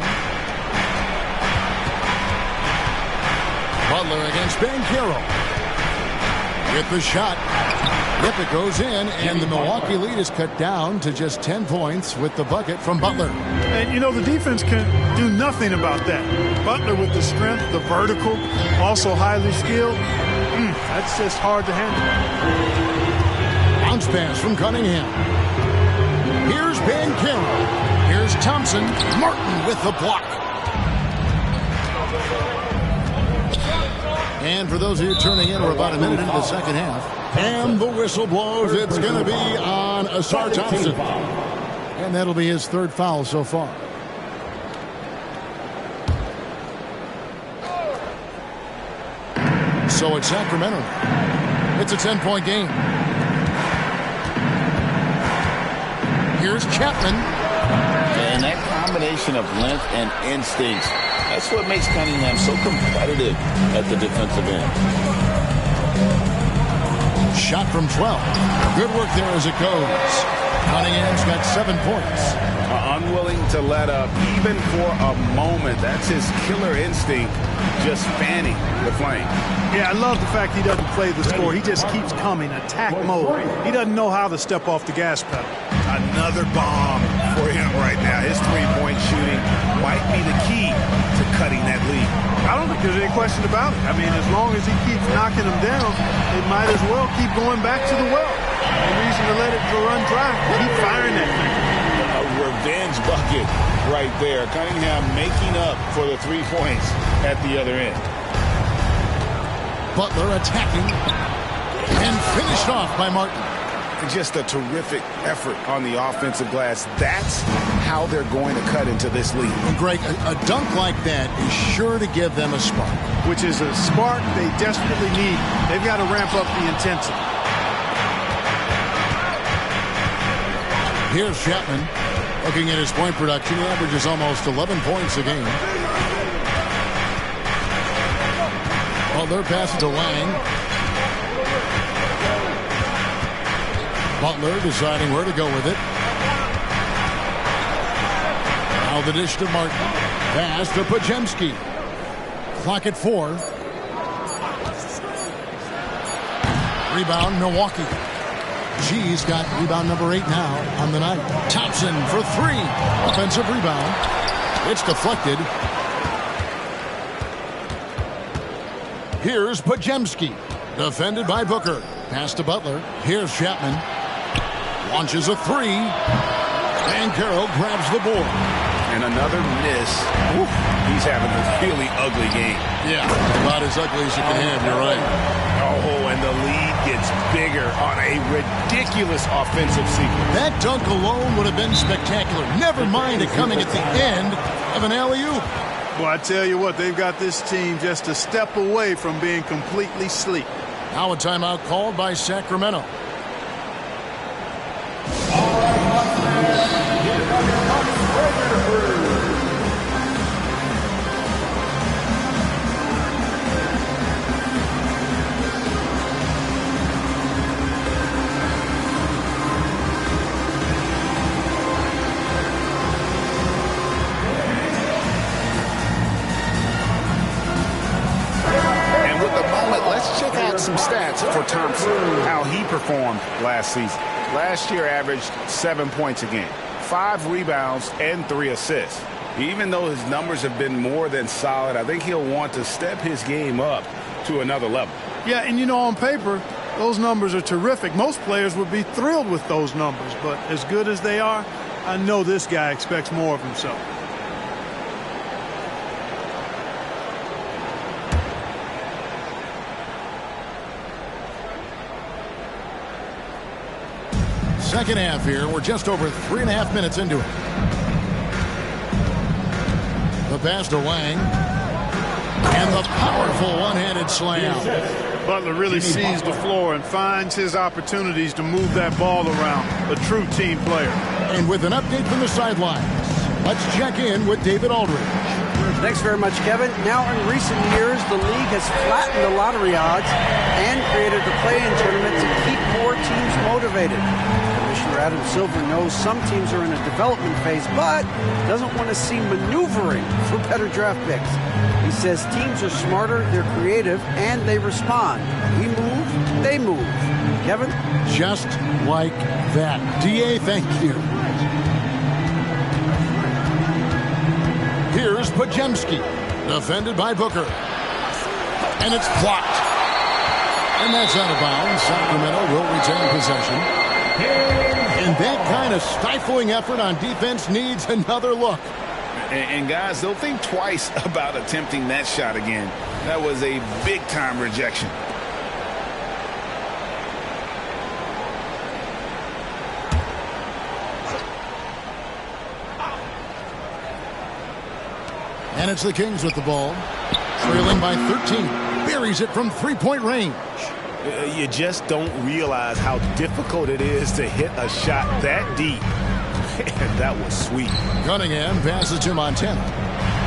Butler against Banchero. With the shot. Yep, it goes in, and the Milwaukee lead is cut down to just 10 points with the bucket from Butler. And, you know, the defense can do nothing about that. Butler with the strength, the vertical, also highly skilled. That's just hard to handle. Bounce pass from Cunningham. Here's Banchero. Here's Thompson. Martin with the block. And for those of you turning in, we're about a minute into the second half. And the whistle blows. It's going to be on Asar Thompson. And that'll be his third foul so far. So it's Sacramento. It's a 10-point game. Here's Chapman. And that combination of length and instincts, that's what makes Cunningham so competitive at the defensive end. Shot from 12. Good work there as it goes. Cunningham's got 7 points. Unwilling to let up even for a moment. That's his killer instinct, just fanning the flame. Yeah, I love the fact he doesn't play the score. He just keeps coming, attack mode. He doesn't know how to step off the gas pedal. Another bomb for him right now. His three-point shooting might be the key to cutting that lead. I don't think there's any question about it. I mean, as long as he keeps knocking them down, it might as well keep going back to the well. No reason to let it run dry. Keep firing that thing. A revenge bucket right there. Cunningham making up for the 3 points at the other end. Butler attacking and finished off by Martin. Just a terrific effort on the offensive glass. That's how they're going to cut into this lead. And Greg, a dunk like that is sure to give them a spark. Which is a spark they desperately need. They've got to ramp up the intensity. Here's Chapman. Looking at his point production, he averages almost 11 points a game. Butler passes to Lang. Butler deciding where to go with it. Now the dish to Martin. Pass to Pajemski. Clock at 4. Rebound, Milwaukee. G's got rebound number 8 now on the night. Thompson for 3. Offensive rebound. It's deflected. Here's Pajemski. Defended by Booker. Pass to Butler. Here's Chapman. Launches a 3. Banchero grabs the board. And another miss. Oof, he's having a really ugly game. Yeah, about as ugly as you can have, you're right. Oh, and the lead gets bigger on a ridiculous offensive sequence. That dunk alone would have been spectacular. Never mind it coming at the end of an alley-oop. Well, I tell you what, they've got this team just a step away from being completely asleep. Now a timeout called by Sacramento. Some stats for Thompson, how he performed last season. Last year averaged 7 points a game, 5 rebounds, and 3 assists. Even though his numbers have been more than solid, I think he'll want to step his game up to another level. Yeah, and you know, on paper, those numbers are terrific. Most players would be thrilled with those numbers, but as good as they are, I know this guy expects more of himself. Second half here. We're just over 3.5 minutes into it. The pass to Wang. And the powerful one-handed slam. Butler really sees the floor and finds his opportunities to move that ball around. A true team player. And with an update from the sidelines, let's check in with David Aldridge. Thanks very much, Kevin. Now, in recent years, the league has flattened the lottery odds and created the play-in tournament to keep more teams motivated. Commissioner Adam Silver knows some teams are in a development phase, but doesn't want to see maneuvering for better draft picks. He says teams are smarter, they're creative, and they respond. We move, they move. Kevin? Just like that. DA, thank you. Here's Pajemski, defended by Booker. And it's blocked. And that's out of bounds. Sacramento will retain possession. And that kind of stifling effort on defense needs another look. And guys, they'll think twice about attempting that shot again. That was a big-time rejection. And it's the Kings with the ball. Trailing by 13. Buries it from three-point range. You just don't realize how difficult it is to hit a shot that deep. And that was sweet. Cunningham passes to Montana.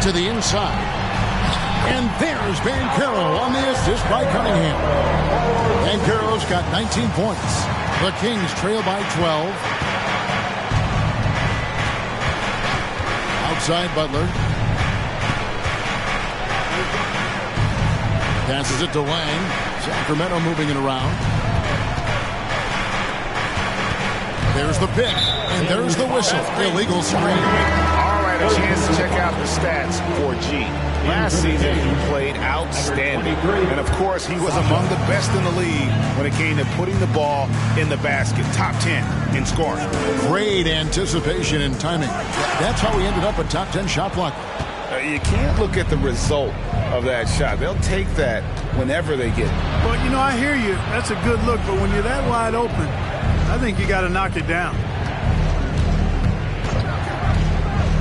To the inside. And there's Banchero on the assist by Cunningham. Banchero's got 19 points. The Kings trail by 12. Outside Butler. Passes it to Wang. Sacramento moving it around. There's the pick. And there's the whistle. Illegal screen. All right, a chance to check out the stats for G. Last season, he played outstanding. And, of course, he was among the best in the league when it came to putting the ball in the basket. Top 10 in scoring. Great anticipation and timing. That's how he ended up a top 10 shot blocker. You can't look at the result of that shot. They'll take that whenever they get it. Well, you know, I hear you. That's a good look. But when you're that wide open, I think you got to knock it down.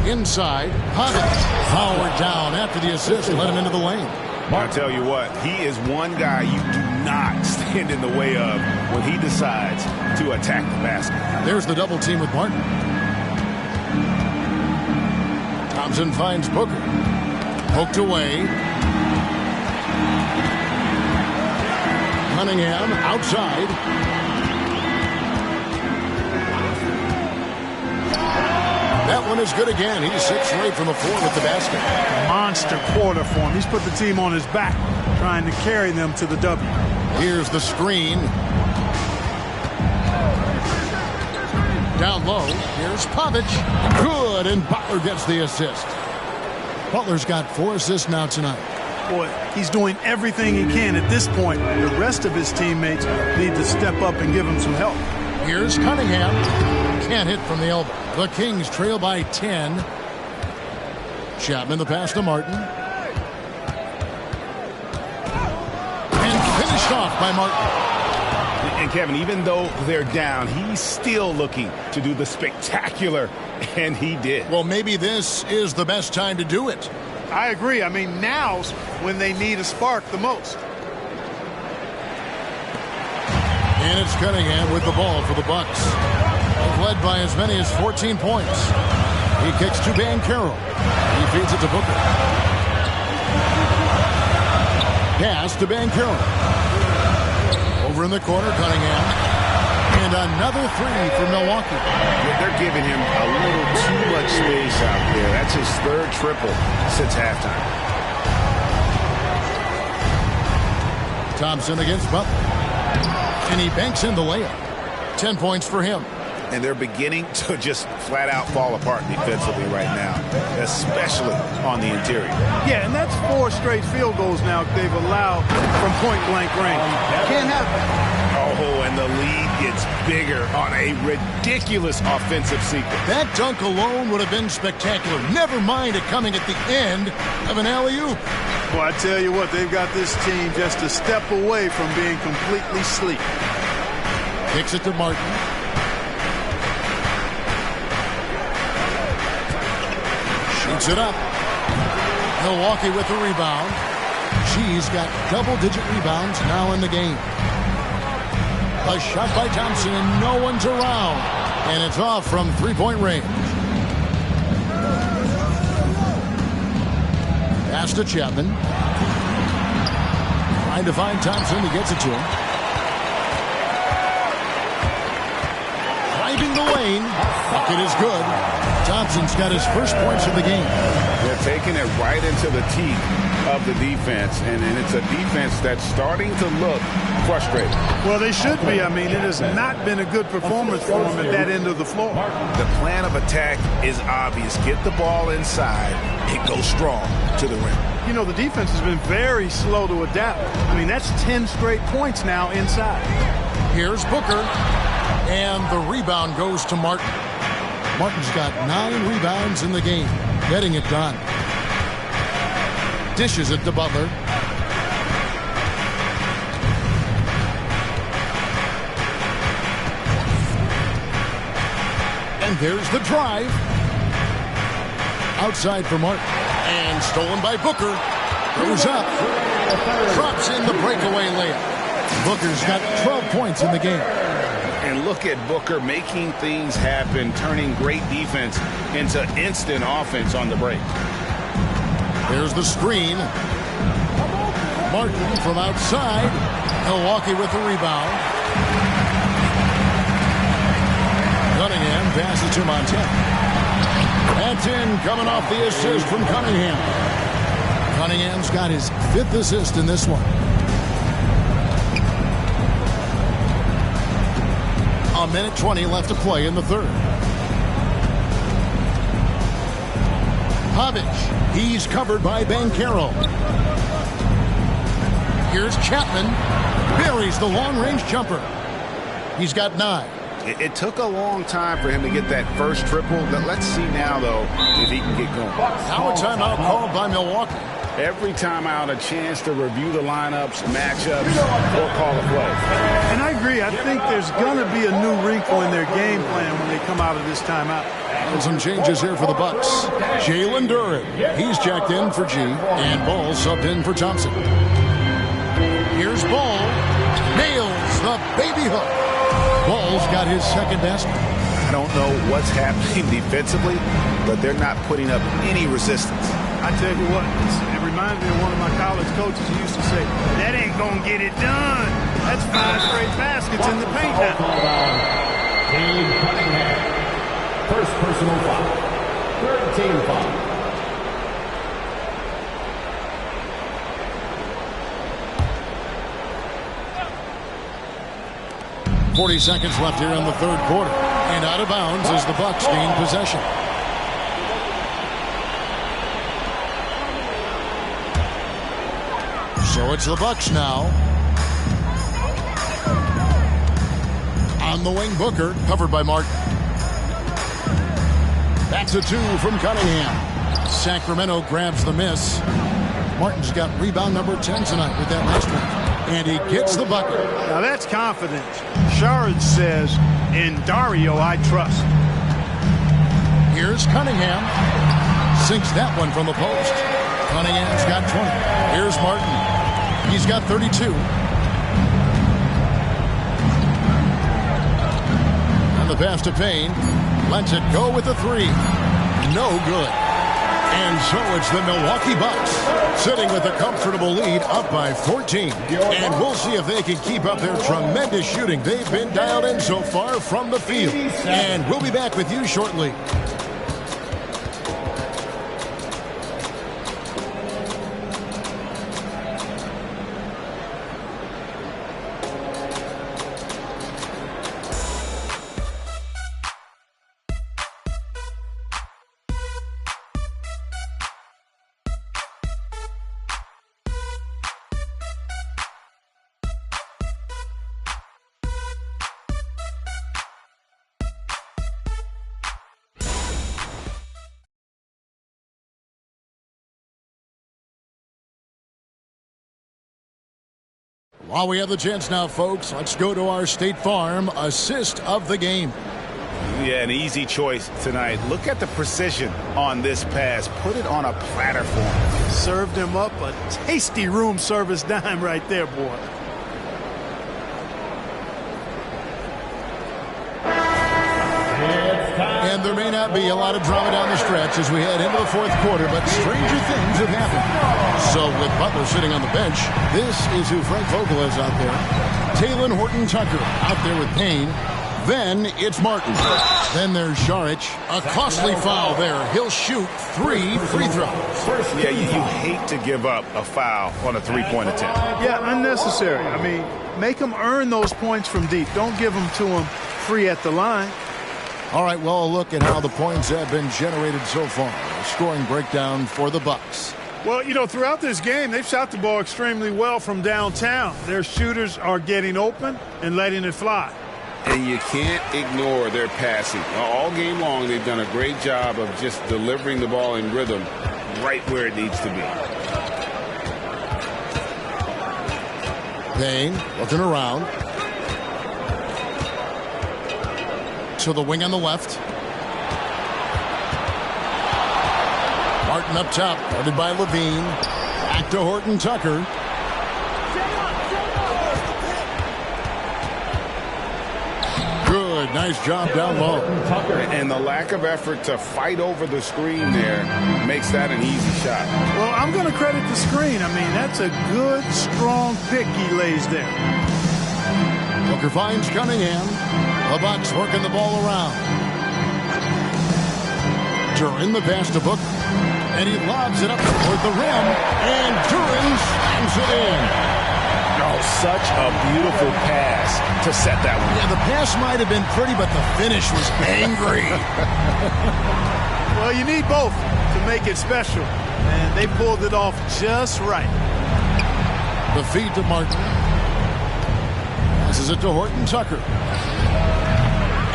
Inside, Howard. Howard down after the assist. Let him into the lane. I tell you what, he is one guy you do not stand in the way of when he decides to attack the basket. There's the double team with Martin. Thompson finds Booker. Poked away. Cunningham outside. That one is good again. He's 6 straight from the floor with the basket. Monster quarter for him. He's put the team on his back, trying to carry them to the W. Here's the screen. Down low. Here's Pavic. Good, and Butler gets the assist. Butler's got 4 assists now tonight. Boy, he's doing everything he can at this point. The rest of his teammates need to step up and give him some help. Here's Cunningham. Can't hit from the elbow. The Kings trail by 10. Chapman the pass to Martin. And finished off by Martin. And Kevin, even though they're down, he's still looking to do the spectacular, and he did. Well, maybe this is the best time to do it. I agree. I mean, now's when they need a spark the most. And it's Cunningham with the ball for the Bucks. They've led by as many as 14 points. He kicks to Banchero. He feeds it to Booker. Pass to Banchero. Over in the corner, Cunningham. And another three for Milwaukee. Yeah, they're giving him a little too much space out there. That's his third triple since halftime. Thompson against Butler. And he banks in the layup. 10 points for him. And they're beginning to just flat out fall apart defensively right now, especially on the interior. Yeah, and that's 4 straight field goals now they've allowed from point-blank range. Can't have that. Oh, and the lead gets bigger on a ridiculous offensive sequence. That dunk alone would have been spectacular. Never mind it coming at the end of an alley-oop. Well, I tell you what, they've got this team just a step away from being completely asleep. Kicks it to Martin. Shoots it up. Milwaukee with the rebound. She's got double-digit rebounds now in the game. A shot by Thompson, and no one's around. And it's off from three-point range. Pass to Chapman. Trying to find Thompson. He gets it to him. Driving the lane. Bucket is good. Thompson's got his first points of the game. They're taking it right into the teeth of the defense, and it's a defense that's starting to look frustrated. Well, they should be. I mean, it has not been a good performance for them at that end of the floor. The plan of attack is obvious. Get the ball inside and go strong to the rim. You know, the defense has been very slow to adapt. I mean, that's 10 straight points now inside. Here's Booker, and the rebound goes to Martin. Martin's got 9 rebounds in the game, getting it done. Dishes it to Butler. And there's the drive. Outside for Martin. And stolen by Booker. Goes up. Drops in the breakaway layup. Booker's got 12 points in the game. And look at Booker making things happen, turning great defense into instant offense on the break. There's the screen. Martin from outside. Milwaukee with the rebound. Cunningham passes to Montana. That's in, coming off the assist from Cunningham. Cunningham's got his 5th assist in this one. A minute 20 left to play in the third. Pavic, he's covered by Banchero. Here's Chapman, buries the long-range jumper. He's got 9. It took a long time for him to get that first triple. Let's see now, though, if he can get going. Now a timeout called by Milwaukee. Every timeout, a chance to review the lineups, matchups, or call a play. And I agree. I think there's going to be a new wrinkle in their game plan when they come out of this timeout. And some changes here for the Bucks. Jalen Duren, he's jacked in for G, and Ball subbed in for Thompson. Here's Ball, nails the baby hook. Ball's got his second basket. I don't know what's happening defensively, but they're not putting up any resistance. I tell you what, it reminds me of one of my college coaches who used to say, that ain't going to get it done. That's 5 straight baskets in the paint now. Team Cunningham. First personal foul. Third team foul. .40 seconds left here in the third quarter. And out of bounds as the Bucks gain possession. So it's the Bucks now. On the wing, Booker, covered by Martin. Back to 2 from Cunningham. Sacramento grabs the miss. Martin's got rebound number 10 tonight with that last one. And he gets the bucket. Now that's confidence. Sharad says, in Dario, I trust. Here's Cunningham. Sinks that one from the post. Cunningham's got 20. Here's Martin. He's got 32. And the pass to Payne. Lets it go with the three. No good. And so it's the Milwaukee Bucks sitting with a comfortable lead up by 14. And we'll see if they can keep up their tremendous shooting. They've been dialed in so far from the field. And we'll be back with you shortly. While we have the chance now, folks, let's go to our State Farm assist of the game. Yeah, an easy choice tonight. Look at the precision on this pass. Put it on a platter for him. Served him up a tasty room service dime right there, boy. And there may not be a lot of drama down the stretch as we head into the fourth quarter, but stranger things have happened. So with Butler sitting on the bench, this is who Frank Vogel is out there. Taylor Horton-Tucker out there with Payne. Then it's Martin. Then there's Saric. A costly foul there. He'll shoot 3 free throws. Yeah, you hate to give up a foul on a three-point attempt. Yeah, unnecessary. I mean, make them earn those points from deep. Don't give them to them free at the line. All right, well, a look at how the points have been generated so far. A scoring breakdown for the Bucks. Well, you know, throughout this game, they've shot the ball extremely well from downtown. Their shooters are getting open and letting it fly. And you can't ignore their passing. All game long, they've done a great job of just delivering the ball in rhythm right where it needs to be. Payne looking around. To the wing on the left. Martin up top, guarded by Levine. Back to Horton-Tucker. Good, nice job down low. And the lack of effort to fight over the screen there makes that an easy shot. Well, I'm going to credit the screen. I mean, that's a good, strong pick he lays there. Booker finds Cunningham. The Bucks working the ball around. Duran the pass to Booker. And he lobs it up toward the rim. And Duran slams it in. Oh, such a beautiful pass to set that one. Yeah, the pass might have been pretty, but the finish was angry. Well, you need both to make it special. And they pulled it off just right. The feed to Martin. Passes it to Horton-Tucker.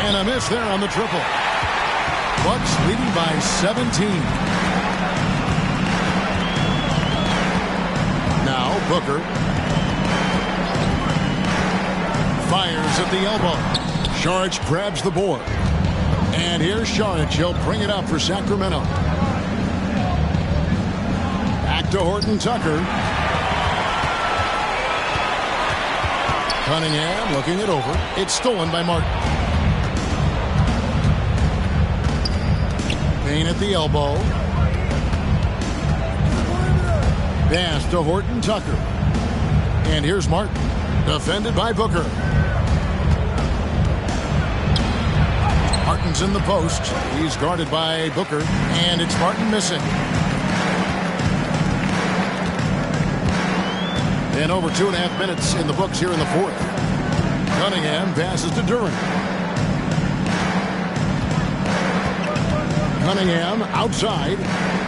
And a miss there on the triple. Bucks leading by 17. Now Booker. Fires at the elbow. Saric grabs the board. And here's Saric. He'll bring it up for Sacramento. Back to Horton-Tucker. Cunningham looking it over. It's stolen by Martin. Payne at the elbow. Pass to Horton-Tucker. And here's Martin. Defended by Booker. Martin's in the post. He's guarded by Booker. And it's Martin missing. And over 2.5 minutes in the books here in the fourth. Cunningham passes to Duran. Cunningham outside.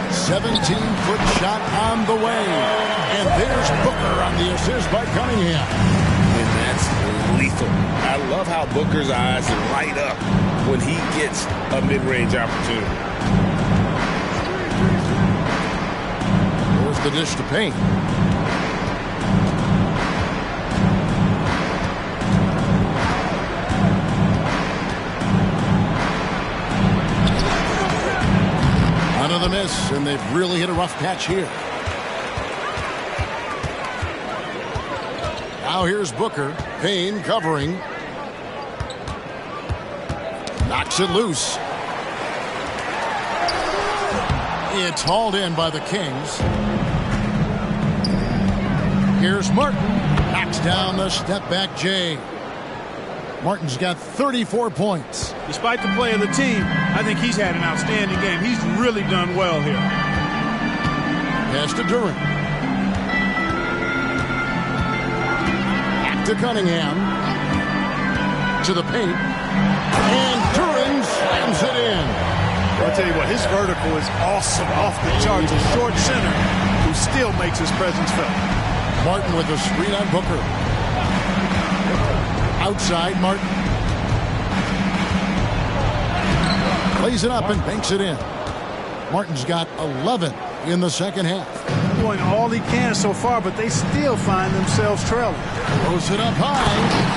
17-foot shot on the way. And there's Booker on the assist by Cunningham. And that's lethal. I love how Booker's eyes light up when he gets a mid-range opportunity. the dish to Payne. Another miss, and they've really hit a rough patch here. Now here's Booker. Payne covering. Knocks it loose. It's hauled in by the Kings. Here's Martin. Knocks down the step-back J. Martin's got 34 points. Despite the play of the team, I think he's had an outstanding game. He's really done well here. Pass to Durant. Back to Cunningham. To the paint. And Durant slams it in. I'll tell you what, his vertical is awesome, off the charts. A short center who still makes his presence felt. Martin with a screen on Booker. Outside, Martin. Plays it up and banks it in. Martin's got 11 in the second half. Doing all he can so far, but they still find themselves trailing. Throws it up high,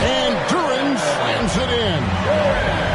and Durant slams it in.